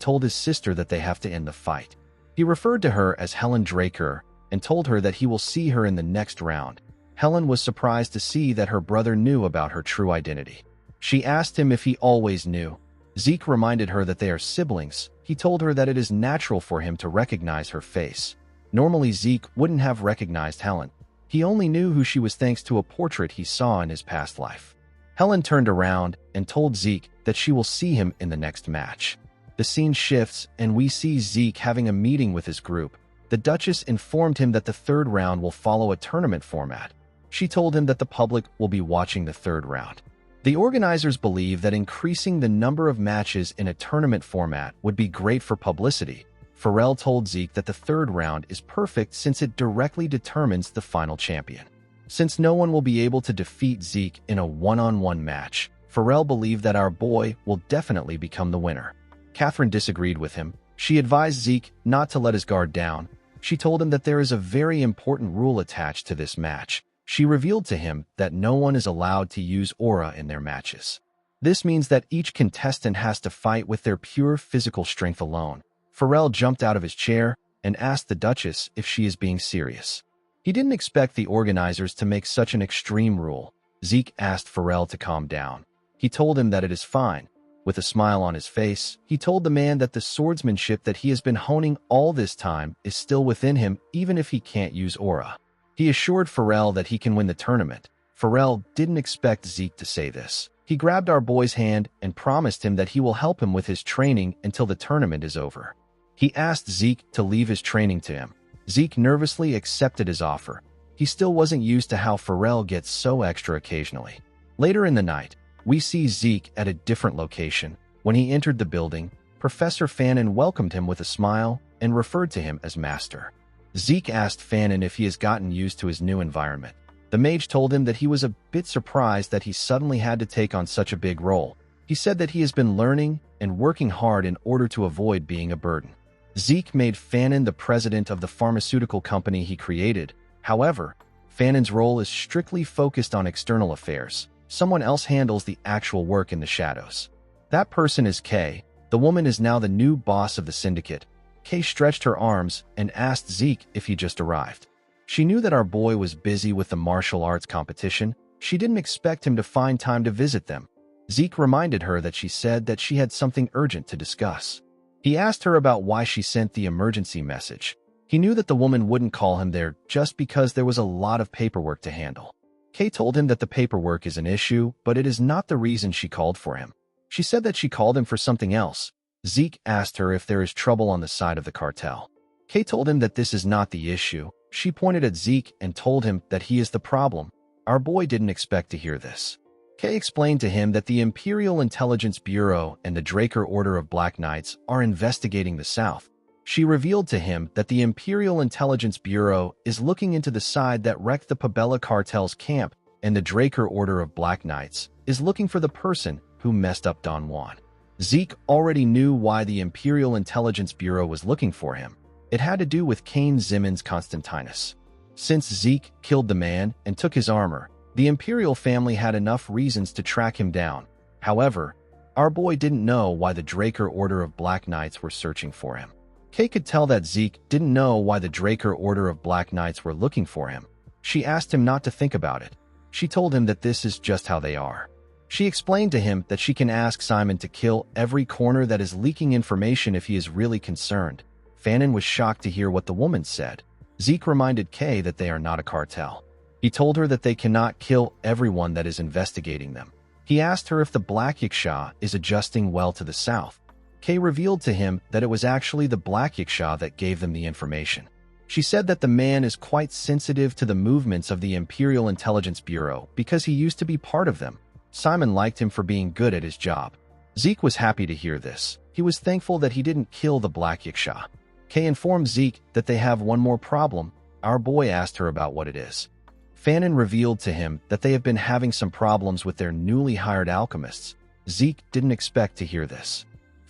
told his sister that they have to end the fight. He referred to her as Helen Draker and told her that he will see her in the next round. Helen was surprised to see that her brother knew about her true identity. She asked him if he always knew. Zeke reminded her that they are siblings. He told her that it is natural for him to recognize her face. Normally, Zeke wouldn't have recognized Helen. He only knew who she was thanks to a portrait he saw in his past life. Helen turned around and told Zeke that she will see him in the next match. The scene shifts and we see Zeke having a meeting with his group. The Duchess informed him that the third round will follow a tournament format. She told him that the public will be watching the third round. The organizers believe that increasing the number of matches in a tournament format would be great for publicity. Pharrell told Zeke that the third round is perfect since it directly determines the final champion. Since no one will be able to defeat Zeke in a one-on-one match, Pharrell believed that our boy will definitely become the winner. Catherine disagreed with him. She advised Zeke not to let his guard down. She told him that there is a very important rule attached to this match. She revealed to him that no one is allowed to use aura in their matches. This means that each contestant has to fight with their pure physical strength alone. Pharrell jumped out of his chair and asked the Duchess if she is being serious. He didn't expect the organizers to make such an extreme rule. Zeke asked Pharrell to calm down. He told him that it is fine. With a smile on his face, he told the man that the swordsmanship that he has been honing all this time is still within him even if he can't use aura. He assured Pharrell that he can win the tournament. Pharrell didn't expect Zeke to say this. He grabbed our boy's hand and promised him that he will help him with his training until the tournament is over. He asked Zeke to leave his training to him. Zeke nervously accepted his offer. He still wasn't used to how Pharrell gets so extra occasionally. Later in the night, we see Zeke at a different location. When he entered the building, Professor Fannin welcomed him with a smile and referred to him as Master. Zeke asked Fannin if he has gotten used to his new environment. The mage told him that he was a bit surprised that he suddenly had to take on such a big role. He said that he has been learning and working hard in order to avoid being a burden. Zeke made Fannin the president of the pharmaceutical company he created. However, Fannin's role is strictly focused on external affairs. Someone else handles the actual work in the shadows. That person is Kay. The woman is now the new boss of the syndicate. Kay stretched her arms and asked Zeke if he just arrived. She knew that our boy was busy with the martial arts competition. She didn't expect him to find time to visit them. Zeke reminded her that she said that she had something urgent to discuss. He asked her about why she sent the emergency message. He knew that the woman wouldn't call him there just because there was a lot of paperwork to handle. Kay told him that the paperwork is an issue, but it is not the reason she called for him. She said that she called him for something else. Zeke asked her if there is trouble on the side of the cartel. Kay told him that this is not the issue. She pointed at Zeke and told him that he is the problem. Our boy didn't expect to hear this. Kay explained to him that the Imperial Intelligence Bureau and the Draker Order of Black Knights are investigating the South. She revealed to him that the Imperial Intelligence Bureau is looking into the side that wrecked the Pabella cartel's camp, and the Draker Order of Black Knights is looking for the person who messed up Don Juan. Zeke already knew why the Imperial Intelligence Bureau was looking for him. It had to do with Cain Zimmons Constantinus. Since Zeke killed the man and took his armor, the Imperial family had enough reasons to track him down. However, our boy didn't know why the Draker Order of Black Knights were searching for him. Kay could tell that Zeke didn't know why the Draker Order of Black Knights were looking for him. She asked him not to think about it. She told him that this is just how they are. She explained to him that she can ask Simon to kill every corner that is leaking information if he is really concerned. Fannin was shocked to hear what the woman said. Zeke reminded Kay that they are not a cartel. He told her that they cannot kill everyone that is investigating them. He asked her if the Black Yiksha is adjusting well to the south. Kay revealed to him that it was actually the Black Yiksha that gave them the information. She said that the man is quite sensitive to the movements of the Imperial Intelligence Bureau because he used to be part of them. Simon liked him for being good at his job. Zeke was happy to hear this. He was thankful that he didn't kill the Black Yiksha. Kay informed Zeke that they have one more problem. Our boy asked her about what it is. Fanon revealed to him that they have been having some problems with their newly hired alchemists. Zeke didn't expect to hear this.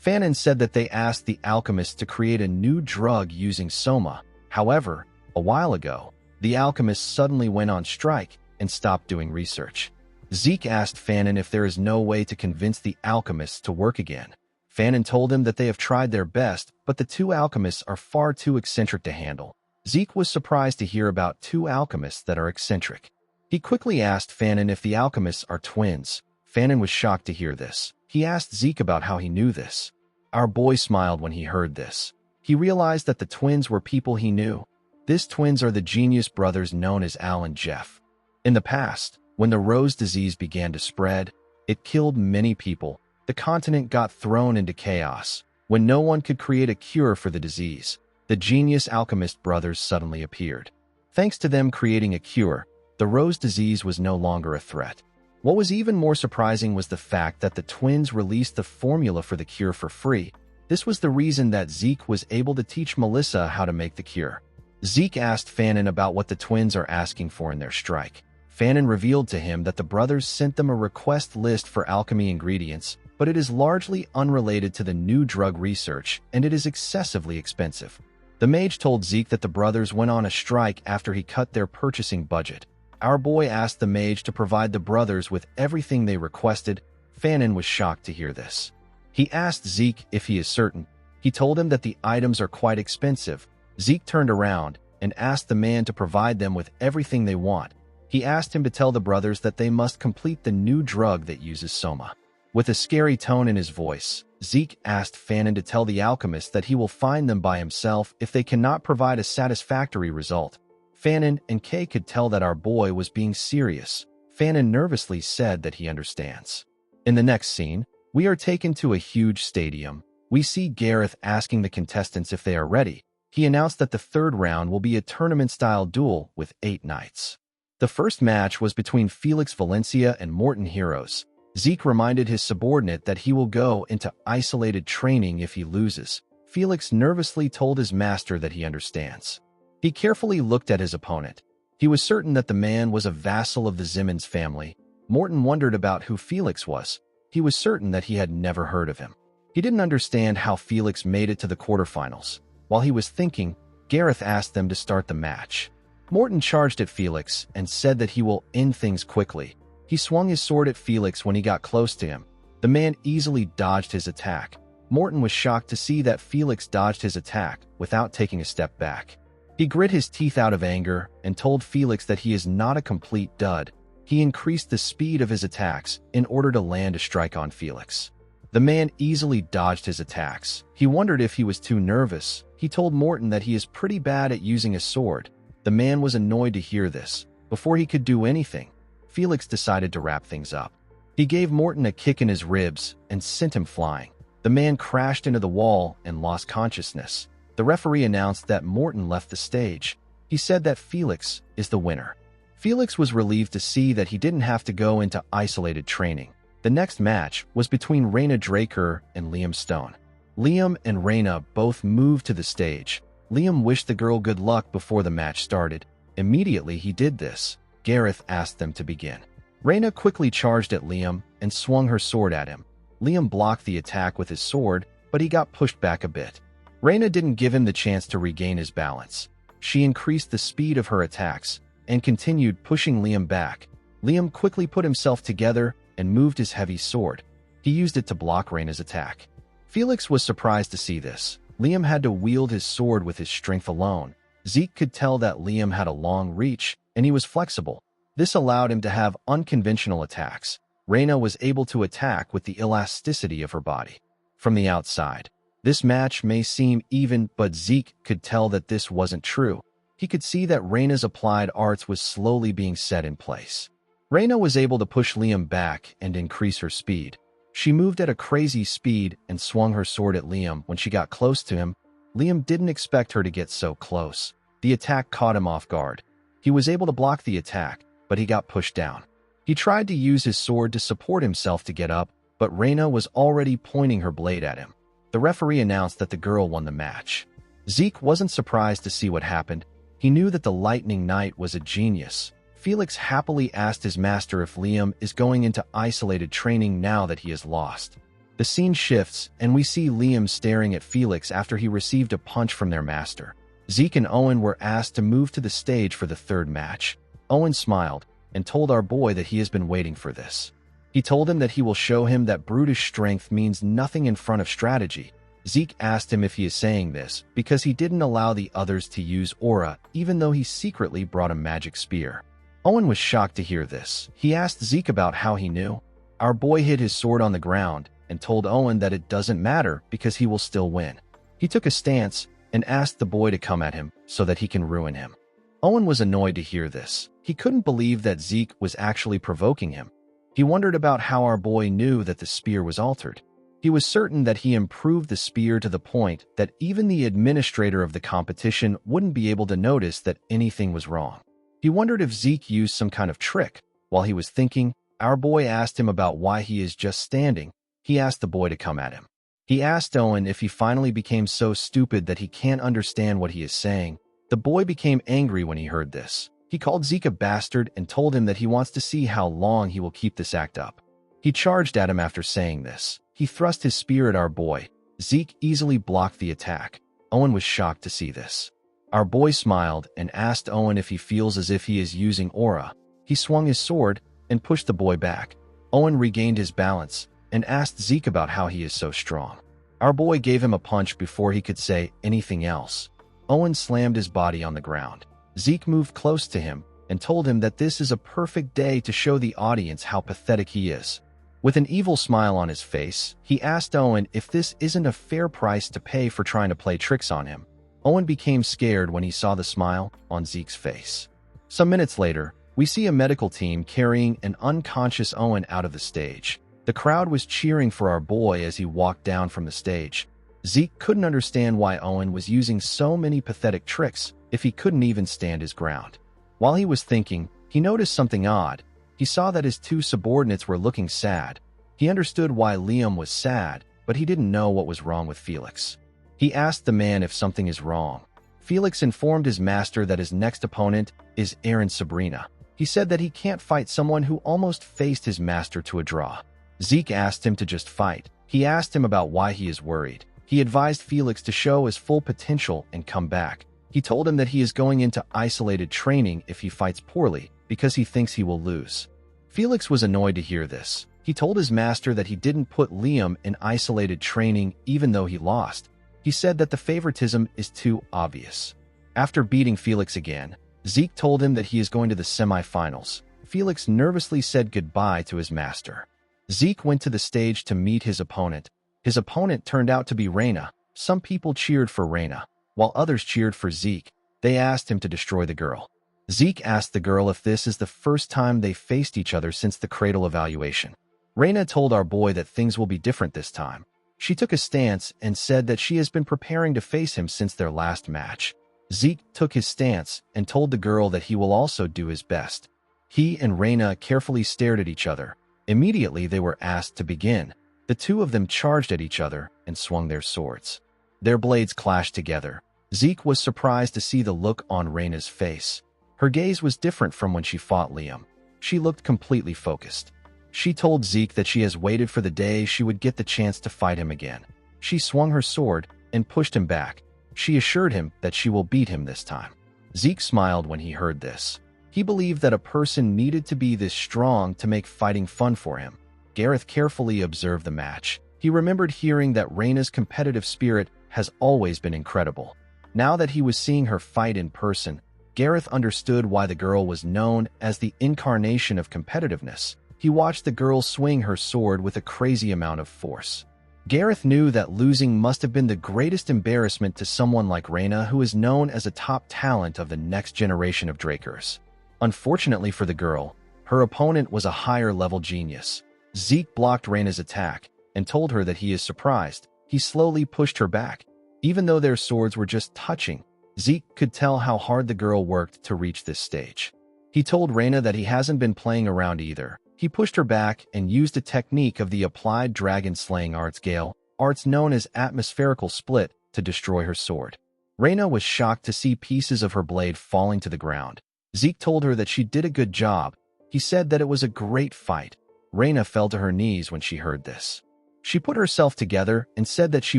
Fanon said that they asked the alchemists to create a new drug using soma. However, a while ago, the alchemists suddenly went on strike and stopped doing research. Zeke asked Fanon if there is no way to convince the alchemists to work again. Fanon told him that they have tried their best, but the two alchemists are far too eccentric to handle. Zeke was surprised to hear about two alchemists that are eccentric. He quickly asked Fanon if the alchemists are twins. Fanon was shocked to hear this. He asked Zeke about how he knew this. Our boy smiled when he heard this. He realized that the twins were people he knew. These twins are the genius brothers known as Al and Jeff. In the past, when the rose disease began to spread, it killed many people. The continent got thrown into chaos. When no one could create a cure for the disease, the genius alchemist brothers suddenly appeared. Thanks to them creating a cure, the rose disease was no longer a threat. What was even more surprising was the fact that the twins released the formula for the cure for free. This was the reason that Zeke was able to teach Melissa how to make the cure. Zeke asked Fanon about what the twins are asking for in their strike. Fanon revealed to him that the brothers sent them a request list for alchemy ingredients, but it is largely unrelated to the new drug research, and it is excessively expensive. The mage told Zeke that the brothers went on a strike after he cut their purchasing budget. Our boy asked the mage to provide the brothers with everything they requested. Fanon was shocked to hear this. He asked Zeke if he is certain. He told him that the items are quite expensive. Zeke turned around and asked the man to provide them with everything they want. He asked him to tell the brothers that they must complete the new drug that uses soma. With a scary tone in his voice, Zeke asked Fanon to tell the alchemist that he will find them by himself if they cannot provide a satisfactory result. Fanon and Kay could tell that our boy was being serious. Fanon nervously said that he understands. In the next scene, we are taken to a huge stadium. We see Gareth asking the contestants if they are ready. He announced that the third round will be a tournament-style duel with 8 knights. The first match was between Felix Valencia and Morton Heroes. Zeke reminded his subordinate that he will go into isolated training if he loses. Felix nervously told his master that he understands. He carefully looked at his opponent. He was certain that the man was a vassal of the Zimmons family. Morton wondered about who Felix was. He was certain that he had never heard of him. He didn't understand how Felix made it to the quarterfinals. While he was thinking, Gareth asked them to start the match. Morton charged at Felix and said that he will end things quickly. He swung his sword at Felix when he got close to him. The man easily dodged his attack. Morton was shocked to see that Felix dodged his attack without taking a step back. He grit his teeth out of anger and told Felix that he is not a complete dud. He increased the speed of his attacks in order to land a strike on Felix. The man easily dodged his attacks. He wondered if he was too nervous. He told Morton that he is pretty bad at using a sword. The man was annoyed to hear this. Before he could do anything, Felix decided to wrap things up. He gave Morton a kick in his ribs and sent him flying. The man crashed into the wall and lost consciousness. The referee announced that Morton left the stage. He said that Felix is the winner. Felix was relieved to see that he didn't have to go into isolated training. The next match was between Raina Draker and Liam Stone. Liam and Raina both moved to the stage. Liam wished the girl good luck before the match started. Immediately he did this. Gareth asked them to begin. Raina quickly charged at Liam and swung her sword at him. Liam blocked the attack with his sword, but he got pushed back a bit. Raina didn't give him the chance to regain his balance. She increased the speed of her attacks and continued pushing Liam back. Liam quickly put himself together and moved his heavy sword. He used it to block Raina's attack. Felix was surprised to see this. Liam had to wield his sword with his strength alone. Zeke could tell that Liam had a long reach, and he was flexible. This allowed him to have unconventional attacks. Raina was able to attack with the elasticity of her body. From the outside, this match may seem even, but Zeke could tell that this wasn't true. He could see that Raina's applied arts was slowly being set in place. Raina was able to push Liam back and increase her speed. She moved at a crazy speed and swung her sword at Liam when she got close to him. Liam didn't expect her to get so close. The attack caught him off guard. He was able to block the attack, but he got pushed down. He tried to use his sword to support himself to get up, but Reina was already pointing her blade at him. The referee announced that the girl won the match. Zeke wasn't surprised to see what happened. He knew that the Lightning Knight was a genius. Felix happily asked his master if Liam is going into isolated training now that he has lost. The scene shifts, and we see Liam staring at Felix after he received a punch from their master. Zeke and Owen were asked to move to the stage for the third match. Owen smiled and told our boy that he has been waiting for this. He told him that he will show him that brutish strength means nothing in front of strategy. Zeke asked him if he is saying this because he didn't allow the others to use aura, even though he secretly brought a magic spear. Owen was shocked to hear this. He asked Zeke about how he knew. Our boy hid his sword on the ground and told Owen that it doesn't matter because he will still win. He took a stance and asked the boy to come at him so that he can ruin him. Owen was annoyed to hear this. He couldn't believe that Zeke was actually provoking him. He wondered about how our boy knew that the spear was altered. He was certain that he improved the spear to the point that even the administrator of the competition wouldn't be able to notice that anything was wrong. He wondered if Zeke used some kind of trick. While he was thinking, our boy asked him about why he is just standing. He asked the boy to come at him. He asked Owen if he finally became so stupid that he can't understand what he is saying. The boy became angry when he heard this. He called Zeke a bastard and told him that he wants to see how long he will keep this act up. He charged at him after saying this. He thrust his spear at our boy. Zeke easily blocked the attack. Owen was shocked to see this. Our boy smiled and asked Owen if he feels as if he is using aura. He swung his sword and pushed the boy back. Owen regained his balance and asked Zeke about how he is so strong. Our boy gave him a punch before he could say anything else. Owen slammed his body on the ground. Zeke moved close to him and told him that this is a perfect day to show the audience how pathetic he is. With an evil smile on his face, he asked Owen if this isn't a fair price to pay for trying to play tricks on him. Owen became scared when he saw the smile on Zeke's face. Some minutes later, we see a medical team carrying an unconscious Owen out of the stage. The crowd was cheering for our boy as he walked down from the stage. Zeke couldn't understand why Owen was using so many pathetic tricks if he couldn't even stand his ground. While he was thinking, he noticed something odd. He saw that his two subordinates were looking sad. He understood why Liam was sad, but he didn't know what was wrong with Felix. He asked the man if something is wrong. Felix informed his master that his next opponent is Aaron Sabrina. He said that he can't fight someone who almost faced his master to a draw. Zeke asked him to just fight. He asked him about why he is worried. He advised Felix to show his full potential and come back. He told him that he is going into isolated training if he fights poorly because he thinks he will lose. Felix was annoyed to hear this. He told his master that he didn't put Liam in isolated training even though he lost. He said that the favoritism is too obvious. After beating Felix again, Zeke told him that he is going to the semifinals. Felix nervously said goodbye to his master. Zeke went to the stage to meet his opponent. His opponent turned out to be Reina. Some people cheered for Reina, while others cheered for Zeke. They asked him to destroy the girl. Zeke asked the girl if this is the first time they faced each other since the cradle evaluation. Reina told our boy that things will be different this time. She took a stance and said that she has been preparing to face him since their last match. Zeke took his stance and told the girl that he will also do his best. He and Reina carefully stared at each other. Immediately they were asked to begin. The two of them charged at each other and swung their swords. Their blades clashed together. Zeke was surprised to see the look on Reina's face. Her gaze was different from when she fought Liam. She looked completely focused. She told Zeke that she has waited for the day she would get the chance to fight him again. She swung her sword and pushed him back. She assured him that she will beat him this time. Zeke smiled when he heard this. He believed that a person needed to be this strong to make fighting fun for him. Gareth carefully observed the match. He remembered hearing that Reina's competitive spirit has always been incredible. Now that he was seeing her fight in person, Gareth understood why the girl was known as the incarnation of competitiveness. He watched the girl swing her sword with a crazy amount of force. Gareth knew that losing must have been the greatest embarrassment to someone like Reina, who is known as a top talent of the next generation of Drakers. Unfortunately for the girl, her opponent was a higher-level genius. Zeke blocked Reina's attack and told her that he is surprised. He slowly pushed her back. Even though their swords were just touching, Zeke could tell how hard the girl worked to reach this stage. He told Reina that he hasn't been playing around either. He pushed her back and used a technique of the applied dragon-slaying arts Gale, arts known as atmospherical split, to destroy her sword. Reina was shocked to see pieces of her blade falling to the ground. Zeke told her that she did a good job. He said that it was a great fight. Reina fell to her knees when she heard this. She put herself together and said that she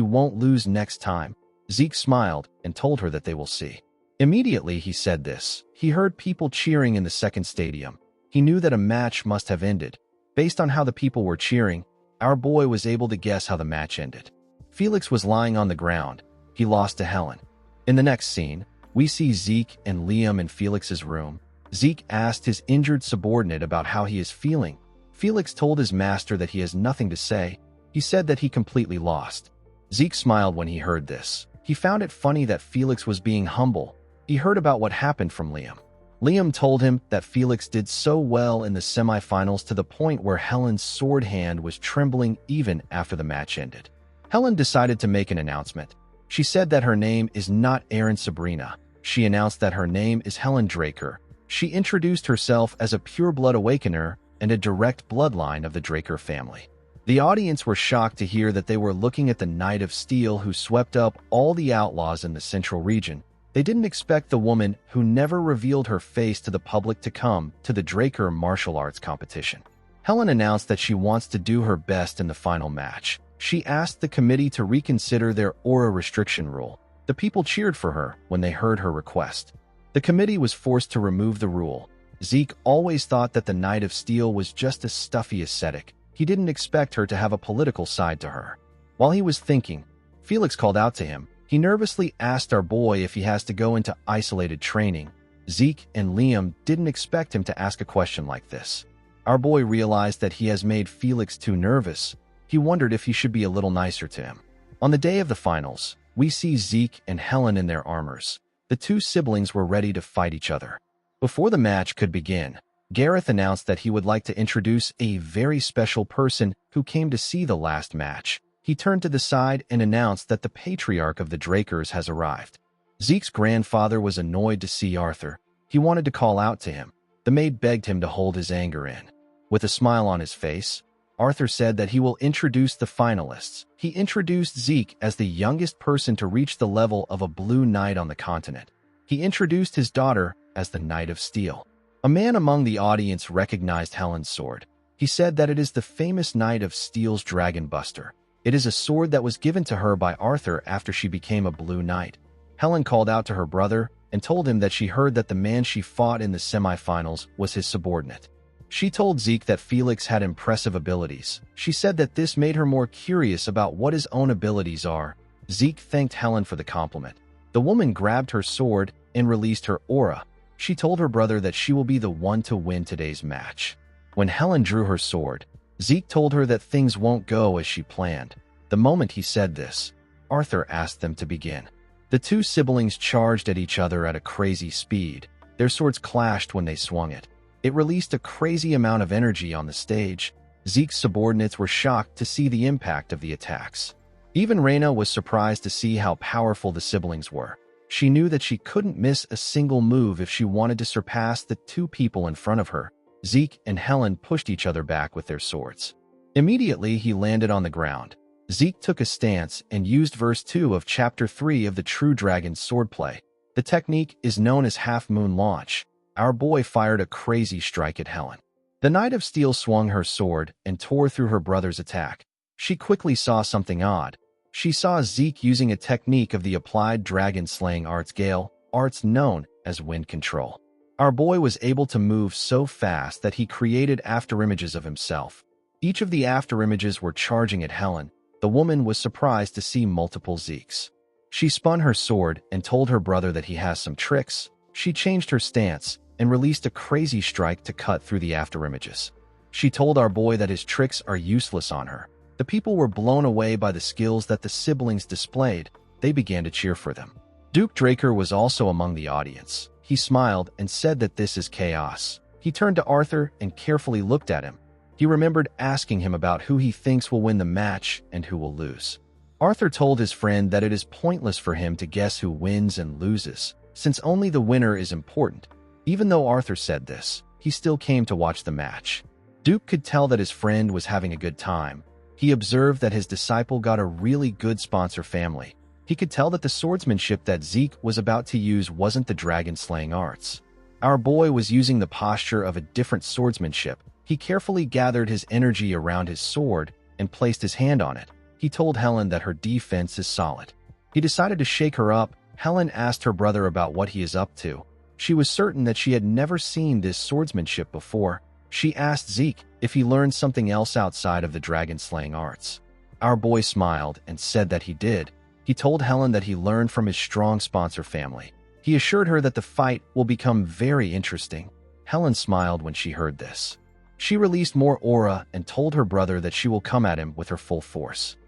won't lose next time. Zeke smiled and told her that they will see. Immediately he said this. He heard people cheering in the second stadium. He knew that a match must have ended. Based on how the people were cheering, our boy was able to guess how the match ended. Felix was lying on the ground. He lost to Helen. In the next scene, we see Zeke and Liam in Felix's room. Zeke asked his injured subordinate about how he is feeling. Felix told his master that he has nothing to say. He said that he completely lost. Zeke smiled when he heard this. He found it funny that Felix was being humble. He heard about what happened from Liam. Liam told him that Felix did so well in the semifinals to the point where Helen's sword hand was trembling even after the match ended. Helen decided to make an announcement. She said that her name is not Erin Sabrina. She announced that her name is Helen Draker. She introduced herself as a pure-blood awakener and a direct bloodline of the Draker family. The audience were shocked to hear that they were looking at the Knight of Steel who swept up all the outlaws in the Central region. They didn't expect the woman who never revealed her face to the public to come to the Draker martial arts competition. Helen announced that she wants to do her best in the final match. She asked the committee to reconsider their aura restriction rule. The people cheered for her when they heard her request. The committee was forced to remove the rule. Zeke always thought that the Knight of Steel was just a stuffy ascetic. He didn't expect her to have a political side to her. While he was thinking, Felix called out to him. He nervously asked our boy if he has to go into isolated training. Zeke and Liam didn't expect him to ask a question like this. Our boy realized that he has made Felix too nervous. He wondered if he should be a little nicer to him. On the day of the finals, we see Zeke and Helen in their armors. The two siblings were ready to fight each other. Before the match could begin, Gareth announced that he would like to introduce a very special person who came to see the last match. He turned to the side and announced that the patriarch of the Drakers has arrived. Zeke's grandfather was annoyed to see Arthur. He wanted to call out to him. The maid begged him to hold his anger in. With a smile on his face, Arthur said that he will introduce the finalists. He introduced Zeke as the youngest person to reach the level of a blue knight on the continent. He introduced his daughter as the Knight of Steel. A man among the audience recognized Helen's sword. He said that it is the famous Knight of Steel's Dragon Buster. It is a sword that was given to her by Arthur after she became a Blue Knight. Helen called out to her brother and told him that she heard that the man she fought in the semifinals was his subordinate. She told Zeke that Felix had impressive abilities. She said that this made her more curious about what his own abilities are. Zeke thanked Helen for the compliment. The woman grabbed her sword and released her aura. She told her brother that she will be the one to win today's match. When Helen drew her sword, Zeke told her that things won't go as she planned. The moment he said this, Arthur asked them to begin. The two siblings charged at each other at a crazy speed. Their swords clashed when they swung it. It released a crazy amount of energy on the stage. Zeke's subordinates were shocked to see the impact of the attacks. Even Reina was surprised to see how powerful the siblings were. She knew that she couldn't miss a single move if she wanted to surpass the two people in front of her. Zeke and Helen pushed each other back with their swords. Immediately, he landed on the ground. Zeke took a stance and used verse 2 of chapter 3 of the True Dragon's swordplay. The technique is known as half-moon launch. Our boy fired a crazy strike at Helen. The Knight of Steel swung her sword and tore through her brother's attack. She quickly saw something odd. She saw Zeke using a technique of the applied dragon-slaying arts Gale, arts known as wind control. Our boy was able to move so fast that he created afterimages of himself. Each of the afterimages were charging at Helen. The woman was surprised to see multiple Zekes. She spun her sword and told her brother that he has some tricks. She changed her stance and released a crazy strike to cut through the afterimages. She told our boy that his tricks are useless on her. The people were blown away by the skills that the siblings displayed. They began to cheer for them. Duke Draker was also among the audience. He smiled and said that this is chaos. He turned to Arthur and carefully looked at him. He remembered asking him about who he thinks will win the match and who will lose. Arthur told his friend that it is pointless for him to guess who wins and loses, since only the winner is important. Even though Arthur said this, he still came to watch the match. Duke could tell that his friend was having a good time. He observed that his disciple got a really good sponsor family. He could tell that the swordsmanship that Zeke was about to use wasn't the dragon-slaying arts. Our boy was using the posture of a different swordsmanship. He carefully gathered his energy around his sword and placed his hand on it. He told Helen that her defense is solid. He decided to shake her up. Helen asked her brother about what he is up to. She was certain that she had never seen this swordsmanship before. She asked Zeke if he learned something else outside of the dragon-slaying arts. Our boy smiled and said that he did. He told Helen that he learned from his strong sponsor family. He assured her that the fight will become very interesting. Helen smiled when she heard this. She released more aura and told her brother that she will come at him with her full force.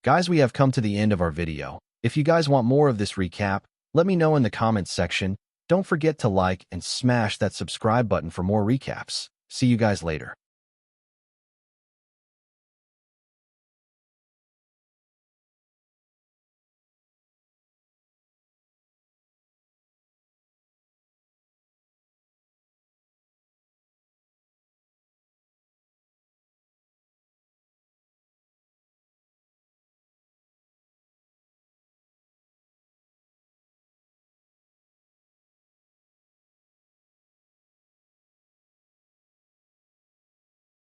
Guys, we have come to the end of our video. If you guys want more of this recap, let me know in the comments section. Don't forget to like and smash that subscribe button for more recaps. See you guys later.